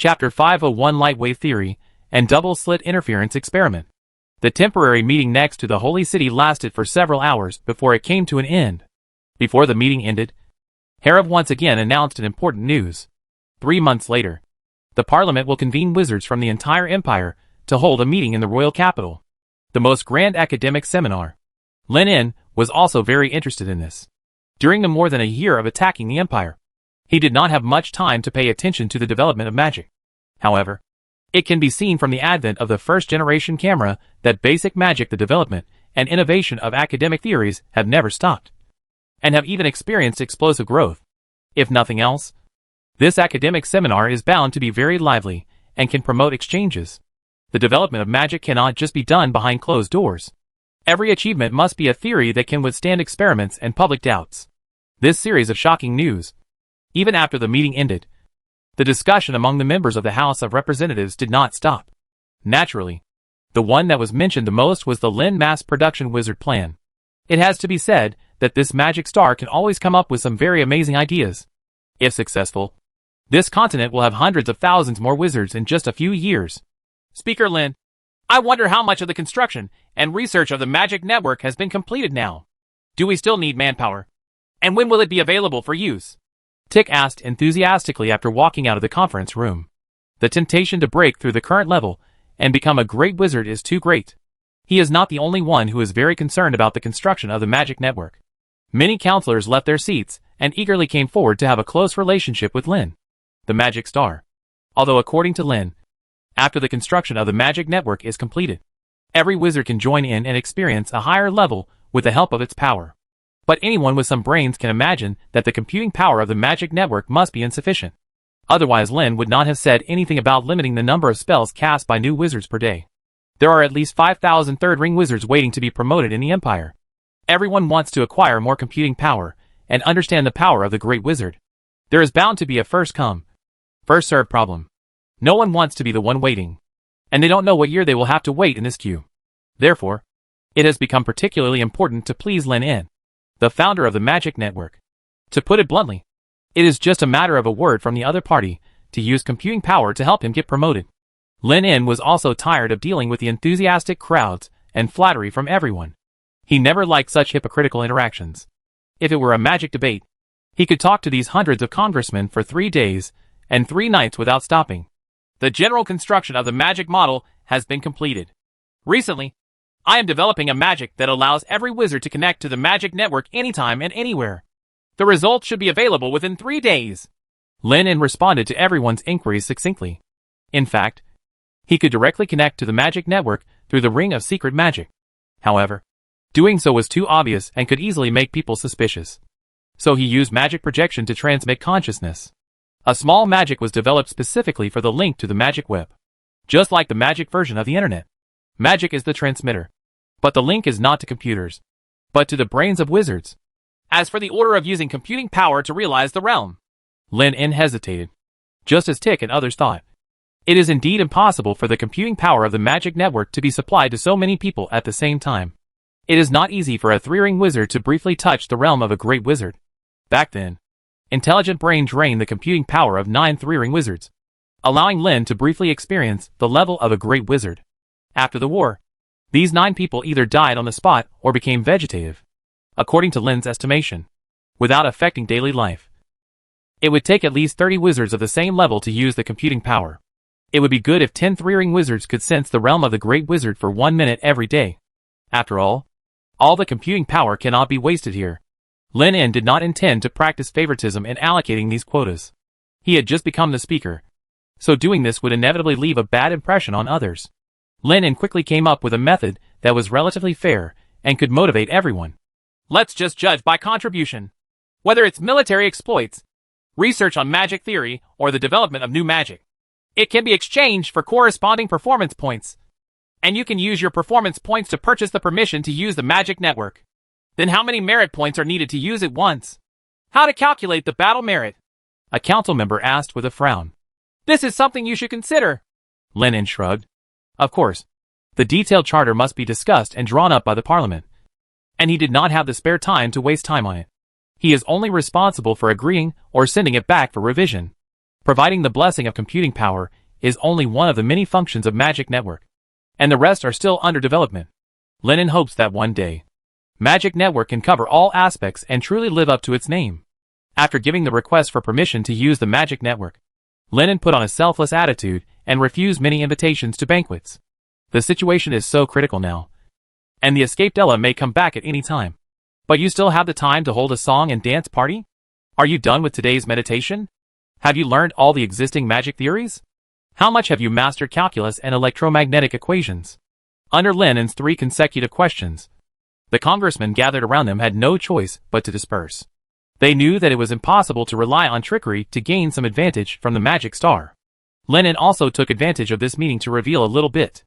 Chapter 501 Lightwave Theory and Double-Slit Interference Experiment. The temporary meeting next to the Holy City lasted for several hours before it came to an end. Before the meeting ended, Harov once again announced an important news. 3 months later, the Parliament will convene wizards from the entire empire to hold a meeting in the royal capital. The most grand academic seminar. Lin was also very interested in this. During the more than a year of attacking the empire, he did not have much time to pay attention to the development of magic. However, it can be seen from the advent of the first-generation camera that basic magic, the development and innovation of academic theories have never stopped, and have even experienced explosive growth. If nothing else, this academic seminar is bound to be very lively and can promote exchanges. The development of magic cannot just be done behind closed doors. Every achievement must be a theory that can withstand experiments and public doubts. This series of shocking news. Even after the meeting ended, the discussion among the members of the House of Representatives did not stop. Naturally, the one that was mentioned the most was the Lin mass production wizard plan. It has to be said that this magic star can always come up with some very amazing ideas. If successful, this continent will have hundreds of thousands more wizards in just a few years. Speaker Lin, I wonder how much of the construction and research of the magic network has been completed now. Do we still need manpower? And when will it be available for use? Tick asked enthusiastically after walking out of the conference room. The temptation to break through the current level and become a great wizard is too great. He is not the only one who is very concerned about the construction of the magic network. Many counselors left their seats and eagerly came forward to have a close relationship with Lin, the magic star. Although according to Lin, after the construction of the magic network is completed, every wizard can join in and experience a higher level with the help of its power. But anyone with some brains can imagine that the computing power of the magic network must be insufficient. Otherwise Lin would not have said anything about limiting the number of spells cast by new wizards per day. There are at least 5,000 third-ring wizards waiting to be promoted in the empire. Everyone wants to acquire more computing power and understand the power of the great wizard. There is bound to be a first-come, first-served problem. No one wants to be the one waiting, and they don't know what year they will have to wait in this queue. Therefore, it has become particularly important to please Lin, the founder of the magic network. To put it bluntly, it is just a matter of a word from the other party to use computing power to help him get promoted. Lin was also tired of dealing with the enthusiastic crowds and flattery from everyone. He never liked such hypocritical interactions. If it were a magic debate, he could talk to these hundreds of congressmen for 3 days and 3 nights without stopping. The general construction of the magic model has been completed. Recently, I am developing a magic that allows every wizard to connect to the magic network anytime and anywhere. The results should be available within 3 days. Lin responded to everyone's inquiries succinctly. In fact, he could directly connect to the magic network through the ring of secret magic. However, doing so was too obvious and could easily make people suspicious. So he used magic projection to transmit consciousness. A small magic was developed specifically for the link to the magic web. Just like the magic version of the internet, magic is the transmitter. But the link is not to computers, but to the brains of wizards. As for the order of using computing power to realize the realm, Lin hesitated, just as Tick and others thought. It is indeed impossible for the computing power of the magic network to be supplied to so many people at the same time. It is not easy for a 3-ring wizard to briefly touch the realm of a great wizard. Back then, intelligent brain drained the computing power of 9 3-ring wizards, allowing Lin to briefly experience the level of a great wizard. After the war, these 9 people either died on the spot or became vegetative, according to Lin's estimation, without affecting daily life. It would take at least 30 wizards of the same level to use the computing power. It would be good if 10 3-ring wizards could sense the realm of the great wizard for 1 minute every day. After all the computing power cannot be wasted here. Lin did not intend to practice favoritism in allocating these quotas. He had just become the speaker, so doing this would inevitably leave a bad impression on others. Lin quickly came up with a method that was relatively fair and could motivate everyone. Let's just judge by contribution. Whether it's military exploits, research on magic theory, or the development of new magic. It can be exchanged for corresponding performance points. And you can use your performance points to purchase the permission to use the magic network. Then how many merit points are needed to use it once? How to calculate the battle merit? A council member asked with a frown. This is something you should consider. Lin shrugged. Of course, the detailed charter must be discussed and drawn up by the parliament. And he did not have the spare time to waste time on it. He is only responsible for agreeing or sending it back for revision. Providing the blessing of computing power is only one of the many functions of Magic Network, and the rest are still under development. Lenin hopes that one day, Magic Network can cover all aspects and truly live up to its name. After giving the request for permission to use the Magic Network, Lenin put on a selfless attitude and refused many invitations to banquets. The situation is so critical now, and the escaped Ella may come back at any time. But you still have the time to hold a song and dance party? Are you done with today's meditation? Have you learned all the existing magic theories? How much have you mastered calculus and electromagnetic equations? Under Lenin's 3 consecutive questions, the congressmen gathered around them had no choice but to disperse. They knew that it was impossible to rely on trickery to gain some advantage from the magic star. Lenin also took advantage of this meeting to reveal a little bit.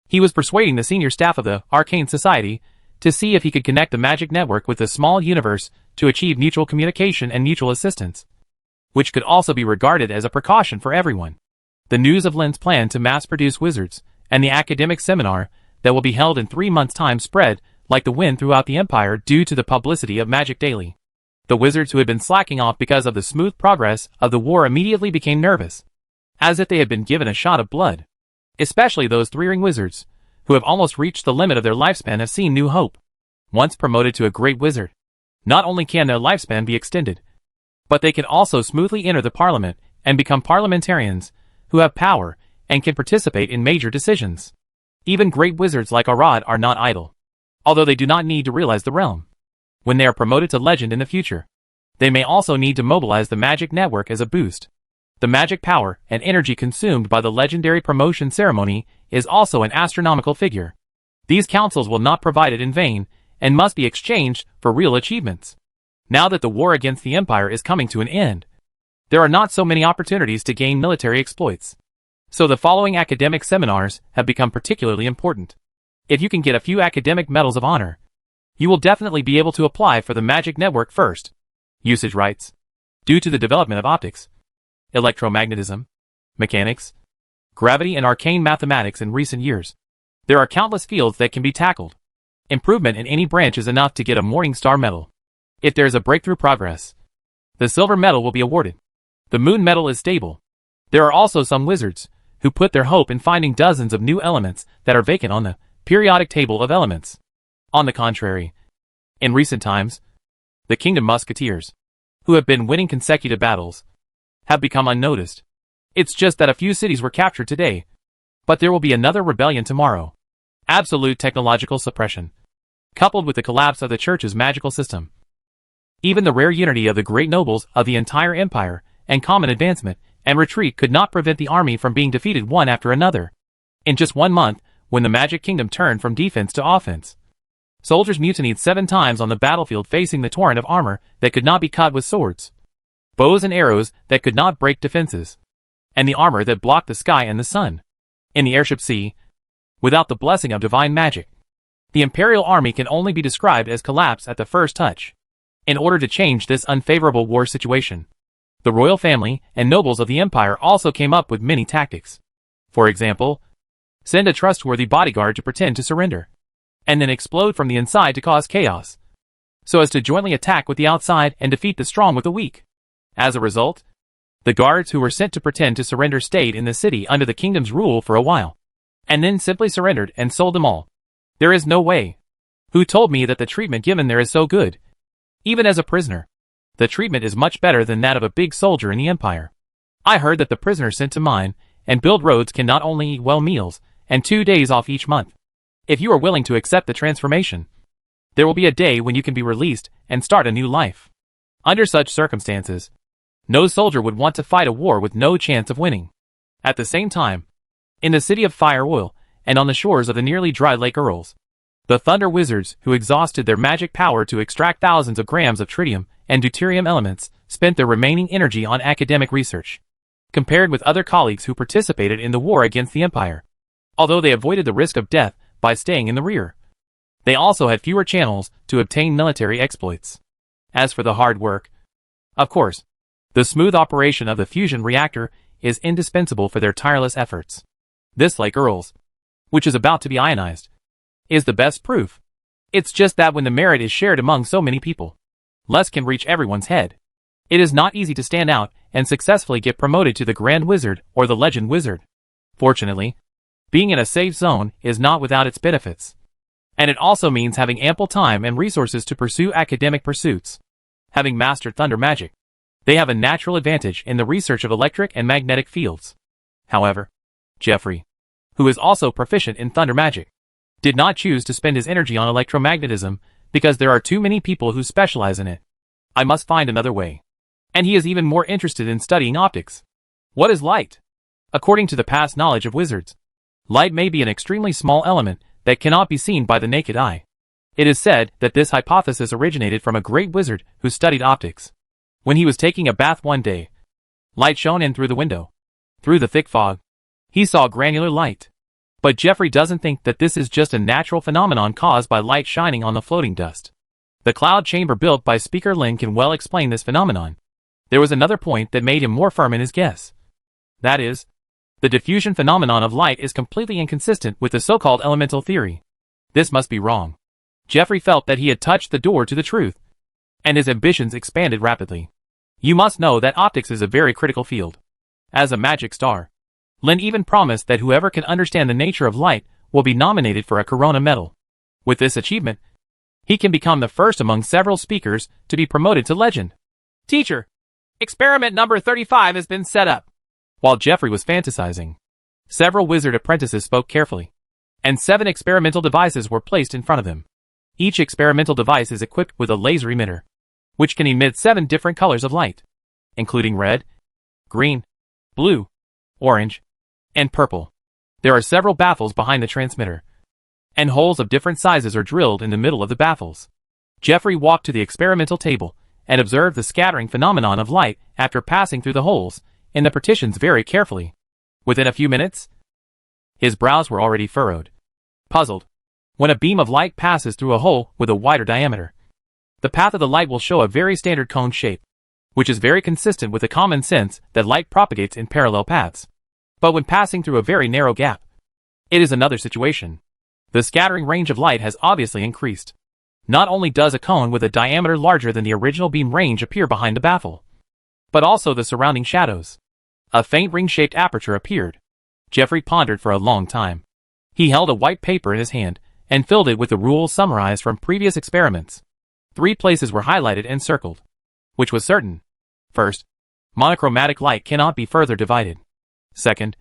He was persuading the senior staff of the Arcane Society to see if he could connect the magic network with the small universe to achieve mutual communication and mutual assistance, which could also be regarded as a precaution for everyone. The news of Lenin's plan to mass-produce wizards and the academic seminar that will be held in 3 months' time spread like the wind throughout the empire due to the publicity of Magic Daily. The wizards who had been slacking off because of the smooth progress of the war immediately became nervous, as if they had been given a shot of blood. Especially those 3-ring wizards, who have almost reached the limit of their lifespan, have seen new hope. Once promoted to a great wizard, not only can their lifespan be extended, but they can also smoothly enter the parliament and become parliamentarians who have power and can participate in major decisions. Even great wizards like Arad are not idle, although they do not need to realize the realm. When they are promoted to legend in the future, they may also need to mobilize the magic network as a boost. The magic power and energy consumed by the legendary promotion ceremony is also an astronomical figure. These councils will not provide it in vain and must be exchanged for real achievements. Now that the war against the empire is coming to an end, there are not so many opportunities to gain military exploits. So the following academic seminars have become particularly important. If you can get a few academic medals of honor, you will definitely be able to apply for the magic network first. Usage rights. Due to the development of optics, electromagnetism, mechanics, gravity and arcane mathematics in recent years, there are countless fields that can be tackled. Improvement in any branch is enough to get a Morningstar medal. If there is a breakthrough progress, the silver medal will be awarded. The moon medal is stable. There are also some wizards who put their hope in finding dozens of new elements that are vacant on the periodic table of elements. On the contrary, in recent times, the Kingdom Musketeers, who have been winning consecutive battles, have become unnoticed. It's just that a few cities were captured today, but there will be another rebellion tomorrow. Absolute technological suppression, coupled with the collapse of the church's magical system. Even the rare unity of the great nobles of the entire empire and common advancement and retreat could not prevent the army from being defeated one after another. In just 1 month, when the Magic Kingdom turned from defense to offense, soldiers mutinied 7 times on the battlefield, facing the torrent of armor that could not be cut with swords, bows and arrows that could not break defenses, and the armor that blocked the sky and the sun. In the airship sea, without the blessing of divine magic, the Imperial army can only be described as collapse at the first touch. In order to change this unfavorable war situation, the royal family and nobles of the empire also came up with many tactics. For example, send a trustworthy bodyguard to pretend to surrender, and then explode from the inside to cause chaos, so as to jointly attack with the outside and defeat the strong with the weak. As a result, the guards who were sent to pretend to surrender stayed in the city under the kingdom's rule for a while, and then simply surrendered and sold them all. There is no way. Who told me that the treatment given there is so good? Even as a prisoner, the treatment is much better than that of a big soldier in the empire. I heard that the prisoners sent to mine and build roads can not only eat well meals and 2 days off each month. If you are willing to accept the transformation, there will be a day when you can be released and start a new life. Under such circumstances, no soldier would want to fight a war with no chance of winning. At the same time, in the city of Fire Oil and on the shores of the nearly dry Lake Earls, the Thunder Wizards, who exhausted their magic power to extract thousands of grams of tritium and deuterium elements, spent their remaining energy on academic research. Compared with other colleagues who participated in the war against the Empire, although they avoided the risk of death by staying in the rear, they also had fewer channels to obtain military exploits. As for the hard work, of course, the smooth operation of the fusion reactor is indispensable for their tireless efforts. This Lake Earls, which is about to be ionized, is the best proof. It's just that when the merit is shared among so many people, less can reach everyone's head. It is not easy to stand out and successfully get promoted to the Grand Wizard or the Legend Wizard. Fortunately, being in a safe zone is not without its benefits. And it also means having ample time and resources to pursue academic pursuits. Having mastered thunder magic, they have a natural advantage in the research of electric and magnetic fields. However, Jeffrey, who is also proficient in thunder magic, did not choose to spend his energy on electromagnetism because there are too many people who specialize in it. I must find another way. And he is even more interested in studying optics. What is light? According to the past knowledge of wizards, light may be an extremely small element that cannot be seen by the naked eye. It is said that this hypothesis originated from a great wizard who studied optics. When he was taking a bath one day, light shone in through the window. Through the thick fog, he saw granular light. But Jeffrey doesn't think that this is just a natural phenomenon caused by light shining on the floating dust. The cloud chamber built by Speaker Lin can well explain this phenomenon. There was another point that made him more firm in his guess. That is, the diffusion phenomenon of light is completely inconsistent with the so-called elemental theory. This must be wrong. Jeffrey felt that he had touched the door to the truth, and his ambitions expanded rapidly. You must know that optics is a very critical field. As a magic star, Lin even promised that whoever can understand the nature of light will be nominated for a Corona Medal. With this achievement, he can become the first among several speakers to be promoted to legend. Teacher, experiment number 35 has been set up. While Jeffrey was fantasizing, several wizard apprentices spoke carefully, and 7 experimental devices were placed in front of them. Each experimental device is equipped with a laser emitter, which can emit 7 different colors of light, including red, green, blue, orange, and purple. There are several baffles behind the transmitter, and holes of different sizes are drilled in the middle of the baffles. Jeffrey walked to the experimental table and observed the scattering phenomenon of light after passing through the holes in the partitions very carefully. Within a few minutes, his brows were already furrowed. Puzzled, when a beam of light passes through a hole with a wider diameter, the path of the light will show a very standard cone shape, which is very consistent with the common sense that light propagates in parallel paths. But when passing through a very narrow gap, it is another situation. The scattering range of light has obviously increased. Not only does a cone with a diameter larger than the original beam range appear behind the baffle, but also the surrounding shadows. A faint ring-shaped aperture appeared. Jeffrey pondered for a long time. He held a white paper in his hand and filled it with the rules summarized from previous experiments. 3 places were highlighted and circled, which was certain. First, monochromatic light cannot be further divided. Second,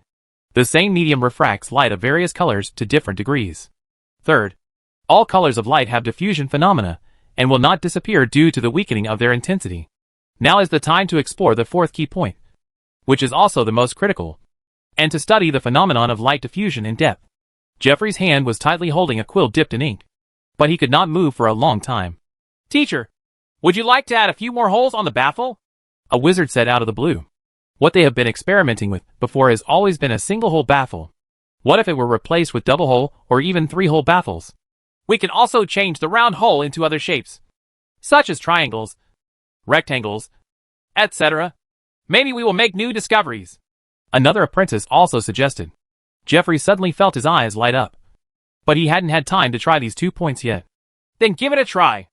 the same medium refracts light of various colors to different degrees. Third, all colors of light have diffusion phenomena and will not disappear due to the weakening of their intensity. Now is the time to explore the 4th key point, which is also the most critical, and to study the phenomenon of light diffusion in depth. Jeffrey's hand was tightly holding a quill dipped in ink, but he could not move for a long time. Teacher, would you like to add a few more holes on the baffle? A wizard said out of the blue. What they have been experimenting with before has always been a single-hole baffle. What if it were replaced with double-hole or even 3-hole baffles? We can also change the round hole into other shapes, such as triangles, rectangles, etc. Maybe we will make new discoveries. Another apprentice also suggested. Jeffrey suddenly felt his eyes light up. But he hadn't had time to try these 2 points yet. Then give it a try.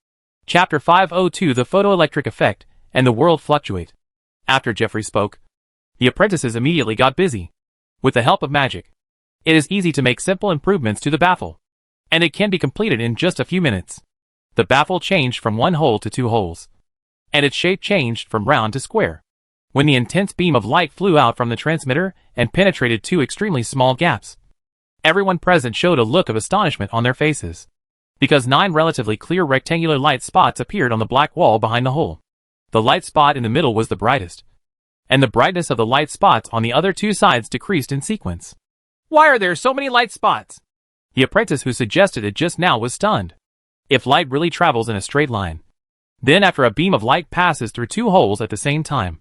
Chapter 502 The Photoelectric Effect and the World Fluctuate. After Jeffrey spoke, the apprentices immediately got busy. With the help of magic, it is easy to make simple improvements to the baffle, and it can be completed in just a few minutes. The baffle changed from 1 hole to 2 holes, and its shape changed from round to square, when the intense beam of light flew out from the transmitter and penetrated 2 extremely small gaps. Everyone present showed a look of astonishment on their faces, because 9 relatively clear rectangular light spots appeared on the black wall behind the hole. The light spot in the middle was the brightest, and the brightness of the light spots on the other 2 sides decreased in sequence. Why are there so many light spots? The apprentice who suggested it just now was stunned. If light really travels in a straight line, then after a beam of light passes through 2 holes at the same time,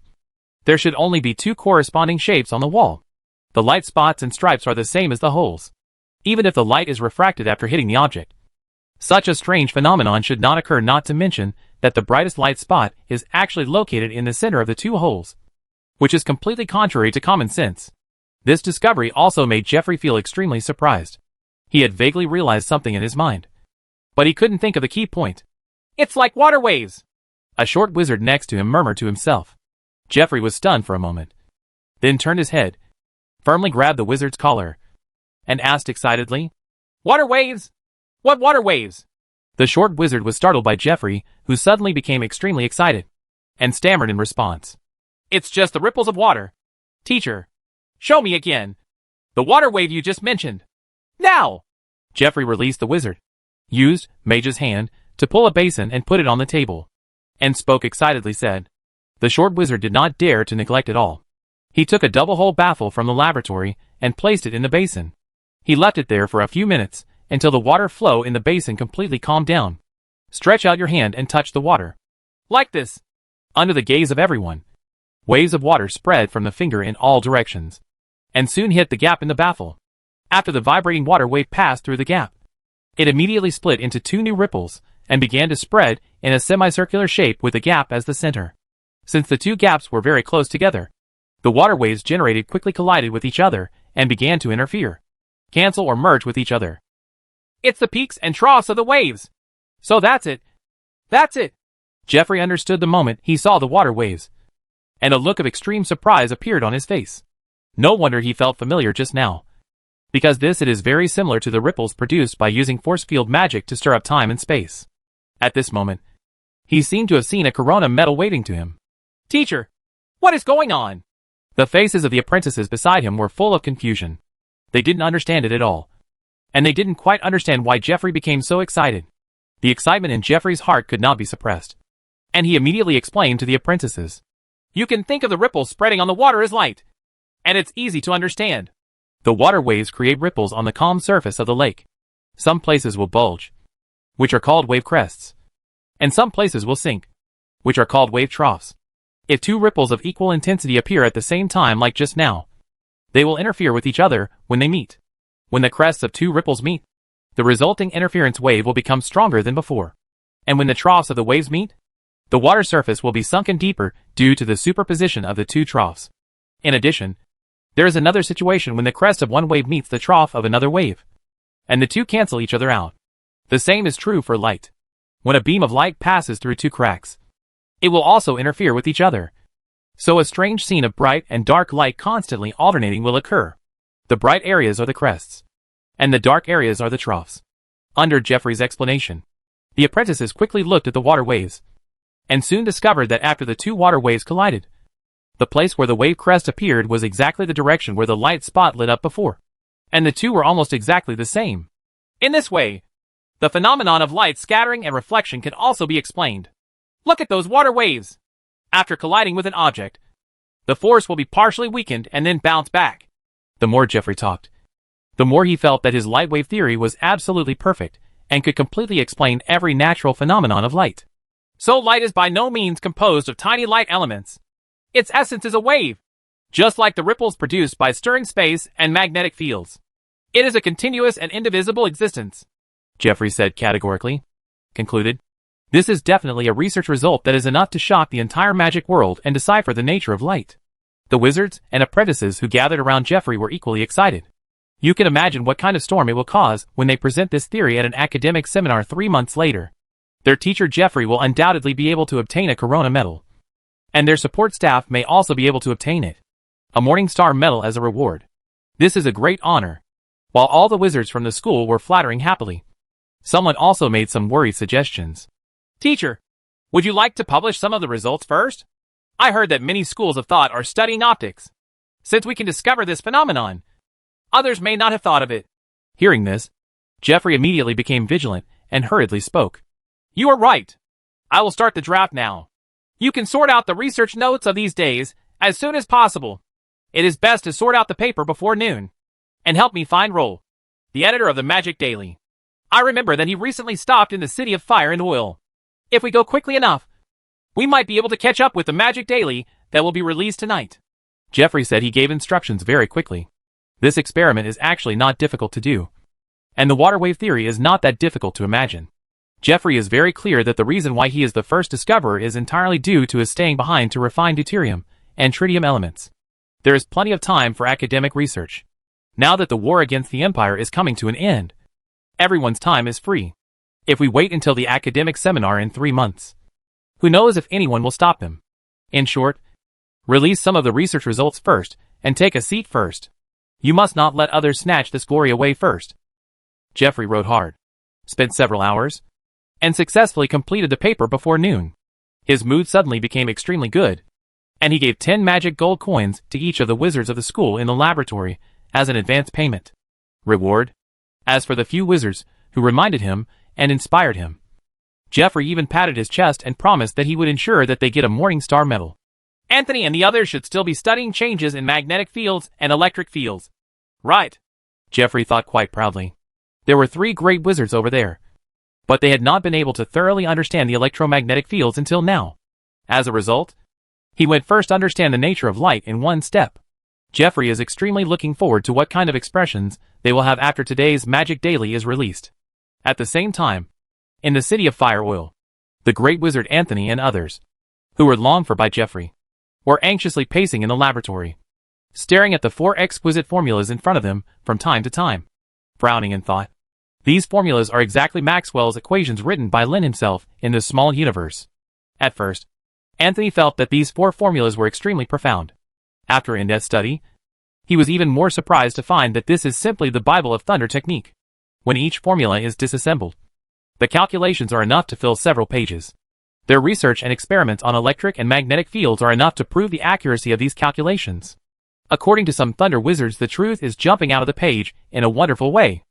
there should only be 2 corresponding shapes on the wall. The light spots and stripes are the same as the holes, even if the light is refracted after hitting the object. Such a strange phenomenon should not occur, not to mention that the brightest light spot is actually located in the center of the 2 holes, which is completely contrary to common sense. This discovery also made Jeffrey feel extremely surprised. He had vaguely realized something in his mind, but he couldn't think of the key point. It's like water waves. A short wizard next to him murmured to himself. Geoffrey was stunned for a moment, then turned his head, firmly grabbed the wizard's collar, and asked excitedly, "Water waves? What water waves?" The short wizard was startled by Geoffrey, who suddenly became extremely excited, and stammered in response. "It's just the ripples of water. Teacher, show me again. The water wave you just mentioned. Now!" Geoffrey released the wizard, used Mage's hand to pull a basin and put it on the table, and spoke excitedly said. The short wizard did not dare to neglect it all. He took a double-hole baffle from the laboratory and placed it in the basin. He left it there for a few minutes until the water flow in the basin completely calmed down. Stretch out your hand and touch the water. Like this. Under the gaze of everyone, waves of water spread from the finger in all directions, and soon hit the gap in the baffle. After the vibrating water wave passed through the gap, it immediately split into two new ripples and began to spread in a semicircular shape with the gap as the center. Since the two gaps were very close together, the water waves generated quickly collided with each other and began to interfere, cancel or merge with each other. It's the peaks and troughs of the waves. So that's it. That's it. Geoffrey understood the moment he saw the water waves, and a look of extreme surprise appeared on his face. No wonder he felt familiar just now, because it is very similar to the ripples produced by using force field magic to stir up time and space. At this moment, he seemed to have seen a corona medal waving to him. Teacher, what is going on? The faces of the apprentices beside him were full of confusion. They didn't understand it at all, and they didn't quite understand why Geoffrey became so excited. The excitement in Geoffrey's heart could not be suppressed, and he immediately explained to the apprentices. You can think of the ripples spreading on the water as light, and it's easy to understand. The water waves create ripples on the calm surface of the lake. Some places will bulge, which are called wave crests, and some places will sink, which are called wave troughs. If two ripples of equal intensity appear at the same time like just now, they will interfere with each other when they meet. When the crests of two ripples meet, the resulting interference wave will become stronger than before. And when the troughs of the waves meet, the water surface will be sunken deeper due to the superposition of the two troughs. In addition, there is another situation when the crest of one wave meets the trough of another wave, and the two cancel each other out. The same is true for light. When a beam of light passes through two cracks, it will also interfere with each other. So a strange scene of bright and dark light constantly alternating will occur. The bright areas are the crests, and the dark areas are the troughs. Under Geoffrey's explanation, the apprentices quickly looked at the water waves, and soon discovered that after the two water waves collided, the place where the wave crest appeared was exactly the direction where the light spot lit up before, and the two were almost exactly the same. In this way, the phenomenon of light scattering and reflection can also be explained. Look at those water waves. After colliding with an object, the force will be partially weakened and then bounce back. The more Geoffrey talked, the more he felt that his light wave theory was absolutely perfect and could completely explain every natural phenomenon of light. So light is by no means composed of tiny light elements. Its essence is a wave, just like the ripples produced by stirring space and magnetic fields. It is a continuous and indivisible existence, Geoffrey said categorically. Concluded, this is definitely a research result that is enough to shock the entire magic world and decipher the nature of light. The wizards and apprentices who gathered around Geoffrey were equally excited. You can imagine what kind of storm it will cause when they present this theory at an academic seminar 3 months later. Their teacher Geoffrey will undoubtedly be able to obtain a Corona medal, and their support staff may also be able to obtain it, a Morning Star medal as a reward. This is a great honor. While all the wizards from the school were flattering happily, someone also made some worried suggestions. Teacher, would you like to publish some of the results first? I heard that many schools of thought are studying optics. Since we can discover this phenomenon, others may not have thought of it. Hearing this, Geoffrey immediately became vigilant and hurriedly spoke. You are right. I will start the draft now. You can sort out the research notes of these days as soon as possible. It is best to sort out the paper before noon. And help me find Roll, the editor of the Magic Daily. I remember that he recently stopped in the City of Fire and Oil. If we go quickly enough, we might be able to catch up with the Magic Daily that will be released tonight. Geoffrey said he gave instructions very quickly. This experiment is actually not difficult to do, and the water wave theory is not that difficult to imagine. Geoffrey is very clear that the reason why he is the first discoverer is entirely due to his staying behind to refine deuterium and tritium elements. There is plenty of time for academic research. Now that the war against the Empire is coming to an end, everyone's time is free. If we wait until the academic seminar in 3 months, Who knows if anyone will stop them? In short, release some of the research results first, and take a seat first. You must not let others snatch this glory away first. Geoffrey wrote hard, spent several hours, and successfully completed the paper before noon. His mood suddenly became extremely good, and he gave 10 magic gold coins to each of the wizards of the school in the laboratory as an advance payment. Reward. As for the few wizards who reminded him and inspired him, Geoffrey even patted his chest and promised that he would ensure that they get a Morning Star medal. Anthony and the others should still be studying changes in magnetic fields and electric fields. Right, Geoffrey thought quite proudly. There were 3 great wizards over there, but they had not been able to thoroughly understand the electromagnetic fields until now. As a result, he would first understand the nature of light in one step. Geoffrey is extremely looking forward to what kind of expressions they will have after today's Magic Daily is released. At the same time, in the city of Fire Oil, the great wizard Anthony and others, who were longed for by Geoffrey, were anxiously pacing in the laboratory, staring at the 4 exquisite formulas in front of them from time to time, frowning in thought. These formulas are exactly Maxwell's equations written by Lin himself in this small universe. At first, Anthony felt that these 4 formulas were extremely profound. After in-depth study, he was even more surprised to find that this is simply the Bible of Thunder technique. When each formula is disassembled, the calculations are enough to fill several pages. Their research and experiments on electric and magnetic fields are enough to prove the accuracy of these calculations. According to some Thunder wizards, the truth is jumping out of the page in a wonderful way.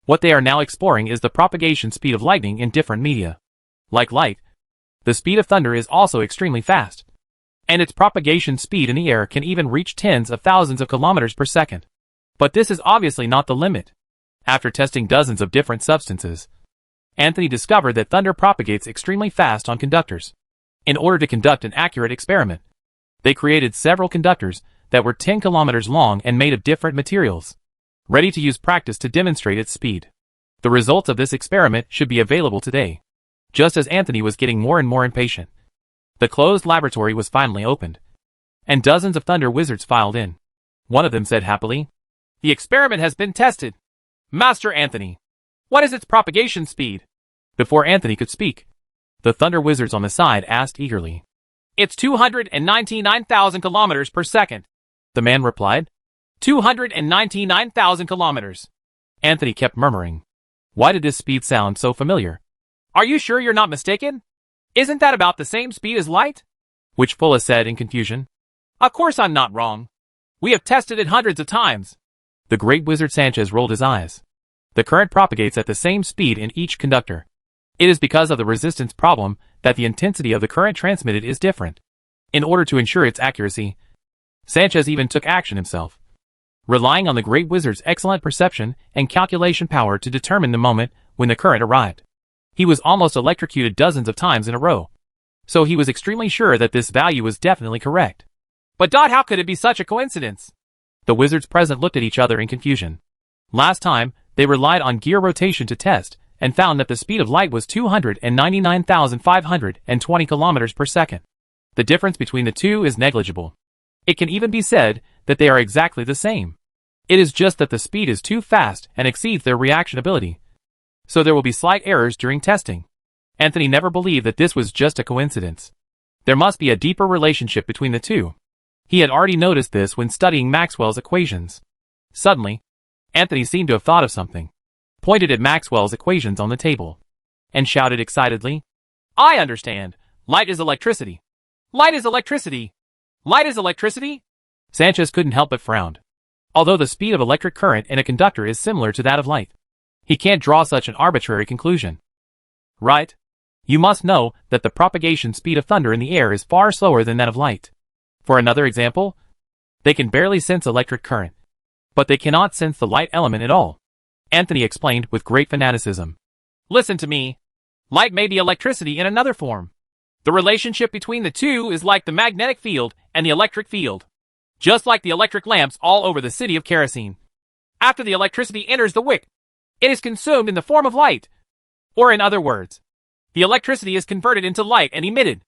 What they are now exploring is the propagation speed of lightning in different media. Like light, the speed of thunder is also extremely fast, and its propagation speed in the air can even reach tens of thousands of kilometers per second. But this is obviously not the limit. After testing dozens of different substances, Anthony discovered that thunder propagates extremely fast on conductors. In order to conduct an accurate experiment, they created several conductors that were 10 kilometers long and made of different materials, ready to use practice to demonstrate its speed. The results of this experiment should be available today. Just as Anthony was getting more and more impatient, the closed laboratory was finally opened, and dozens of Thunder wizards filed in. One of them said happily, "The experiment has been tested. Master Anthony, what is its propagation speed?" Before Anthony could speak, the Thunder wizards on the side asked eagerly. "It's 299,000 kilometers per second," the man replied. 299,000 kilometers. Anthony kept murmuring. Why did this speed sound so familiar? "Are you sure you're not mistaken? Isn't that about the same speed as light?" Witchfula said in confusion. "Of course I'm not wrong. We have tested it hundreds of times." The great wizard Sanchez rolled his eyes. The current propagates at the same speed in each conductor. It is because of the resistance problem that the intensity of the current transmitted is different. In order to ensure its accuracy, Sanchez even took action himself, relying on the great wizard's excellent perception and calculation power to determine the moment when the current arrived. He was almost electrocuted dozens of times in a row, so he was extremely sure that this value was definitely correct. But how could it be such a coincidence? The wizards present looked at each other in confusion. Last time, they relied on gear rotation to test, and found that the speed of light was 299,520 kilometers per second. The difference between the two is negligible. It can even be said that they are exactly the same. It is just that the speed is too fast and exceeds their reaction ability, so there will be slight errors during testing. Anthony never believed that this was just a coincidence. There must be a deeper relationship between the two. He had already noticed this when studying Maxwell's equations. Suddenly, Anthony seemed to have thought of something, pointed at Maxwell's equations on the table, and shouted excitedly, "I understand! Light is electricity! Light is electricity! Light is electricity!" Sanchez couldn't help but frown. Although the speed of electric current in a conductor is similar to that of light, he can't draw such an arbitrary conclusion. Right? You must know that the propagation speed of thunder in the air is far slower than that of light. For another example, they can barely sense electric current, but they cannot sense the light element at all. Anthony explained with great fanaticism. "Listen to me. Light may be electricity in another form. The relationship between the two is like the magnetic field and the electric field. Just like the electric lamps all over the city of Kerosene. After the electricity enters the wick, it is consumed in the form of light. Or in other words, the electricity is converted into light and emitted.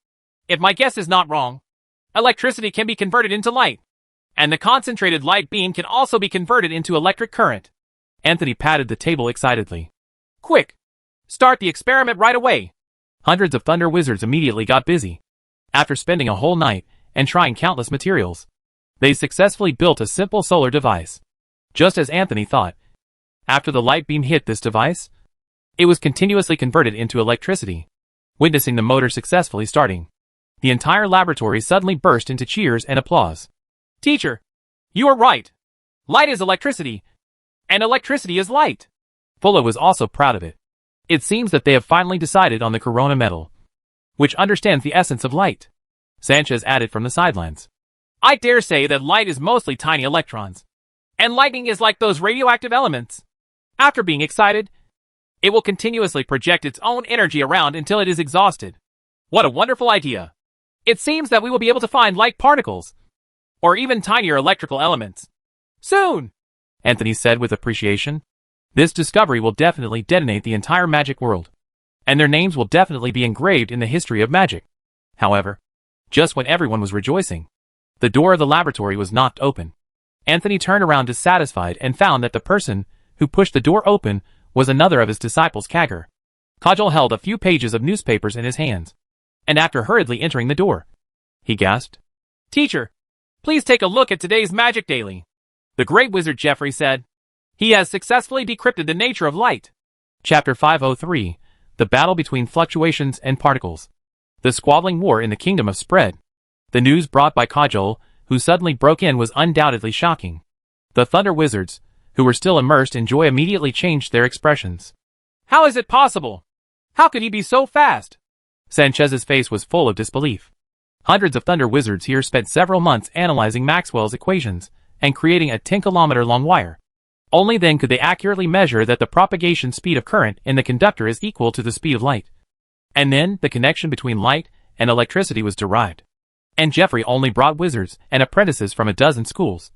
If my guess is not wrong, electricity can be converted into light, and the concentrated light beam can also be converted into electric current." Anthony patted the table excitedly. "Quick! Start the experiment right away!" Hundreds of Thunder Wizards immediately got busy. After spending a whole night and trying countless materials, they successfully built a simple solar device. Just as Anthony thought. After the light beam hit this device, it was continuously converted into electricity. Witnessing the motor successfully starting, the entire laboratory suddenly burst into cheers and applause. "Teacher, you are right. Light is electricity, and electricity is light." Fulla was also proud of it. It seems that they have finally decided on the corona metal, which understands the essence of light. Sanchez added from the sidelines. "I dare say that light is mostly tiny electrons, and lightning is like those radioactive elements. After being excited, it will continuously project its own energy around until it is exhausted. What a wonderful idea. It seems that we will be able to find light particles, or even tinier electrical elements, soon," Anthony said with appreciation. "This discovery will definitely detonate the entire magic world, and their names will definitely be engraved in the history of magic." However, just when everyone was rejoicing, the door of the laboratory was knocked open. Anthony turned around dissatisfied and found that the person who pushed the door open was another of his disciples, Kagger. Kajal held a few pages of newspapers in his hands, and after hurriedly entering the door, he gasped, "Teacher, please take a look at today's Magic Daily." The great wizard Jeffrey said, "He has successfully decrypted the nature of light." Chapter 503, The Battle Between Fluctuations and Particles. The squabbling war in the kingdom of spread. The news brought by Kajal, who suddenly broke in, was undoubtedly shocking. The Thunder Wizards, who were still immersed in joy, immediately changed their expressions. "How is it possible? How could he be so fast?" Sanchez's face was full of disbelief. Hundreds of Thunder Wizards here spent several months analyzing Maxwell's equations and creating a 10-kilometer-long wire. Only then could they accurately measure that the propagation speed of current in the conductor is equal to the speed of light. And then the connection between light and electricity was derived. And Jeffrey only brought wizards and apprentices from a dozen schools.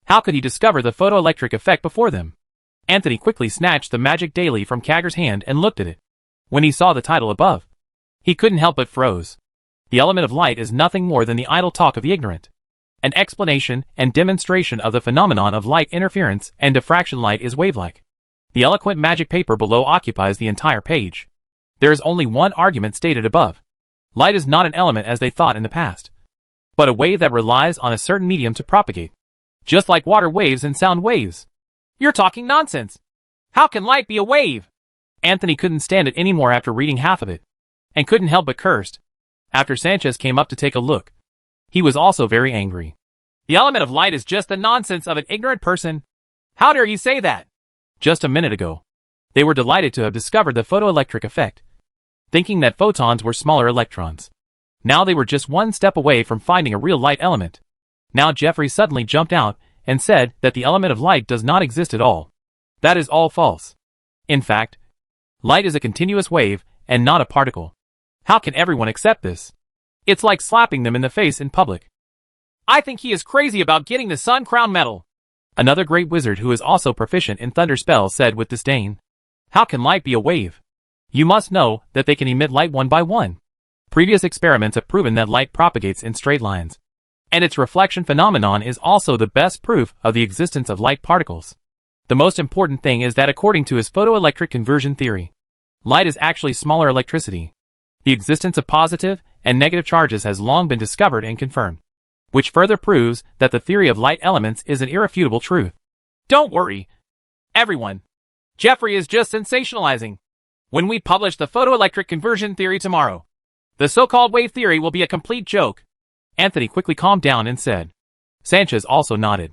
How could he discover the photoelectric effect before them? Anthony quickly snatched the Magic Daily from Kagger's hand and looked at it. When he saw the title above, he couldn't help but froze. The element of light is nothing more than the idle talk of the ignorant. An explanation and demonstration of the phenomenon of light interference and diffraction. Light is wave-like. The eloquent magic paper below occupies the entire page. There is only one argument stated above. Light is not an element as they thought in the past, but a wave that relies on a certain medium to propagate. Just like water waves and sound waves. "You're talking nonsense. How can light be a wave?" Anthony couldn't stand it anymore after reading half of it, and couldn't help but cursed. After Sanchez came up to take a look, he was also very angry. "The element of light is just the nonsense of an ignorant person. How dare you say that?" Just a minute ago, they were delighted to have discovered the photoelectric effect, thinking that photons were smaller electrons. Now they were just one step away from finding a real light element. Now Jeffrey suddenly jumped out and said that the element of light does not exist at all. That is all false. In fact, light is a continuous wave and not a particle. How can everyone accept this? It's like slapping them in the face in public. "I think he is crazy about getting the Sun Crown medal," another great wizard who is also proficient in thunder spells said with disdain. "How can light be a wave? You must know that they can emit light one by one. Previous experiments have proven that light propagates in straight lines, and its reflection phenomenon is also the best proof of the existence of light particles. The most important thing is that according to his photoelectric conversion theory, light is actually smaller electricity. The existence of positive and negative charges has long been discovered and confirmed, which further proves that the theory of light elements is an irrefutable truth." "Don't worry, everyone. Jeffrey is just sensationalizing. When we publish the photoelectric conversion theory tomorrow, the so-called wave theory will be a complete joke." Anthony quickly calmed down and said. Sanchez also nodded.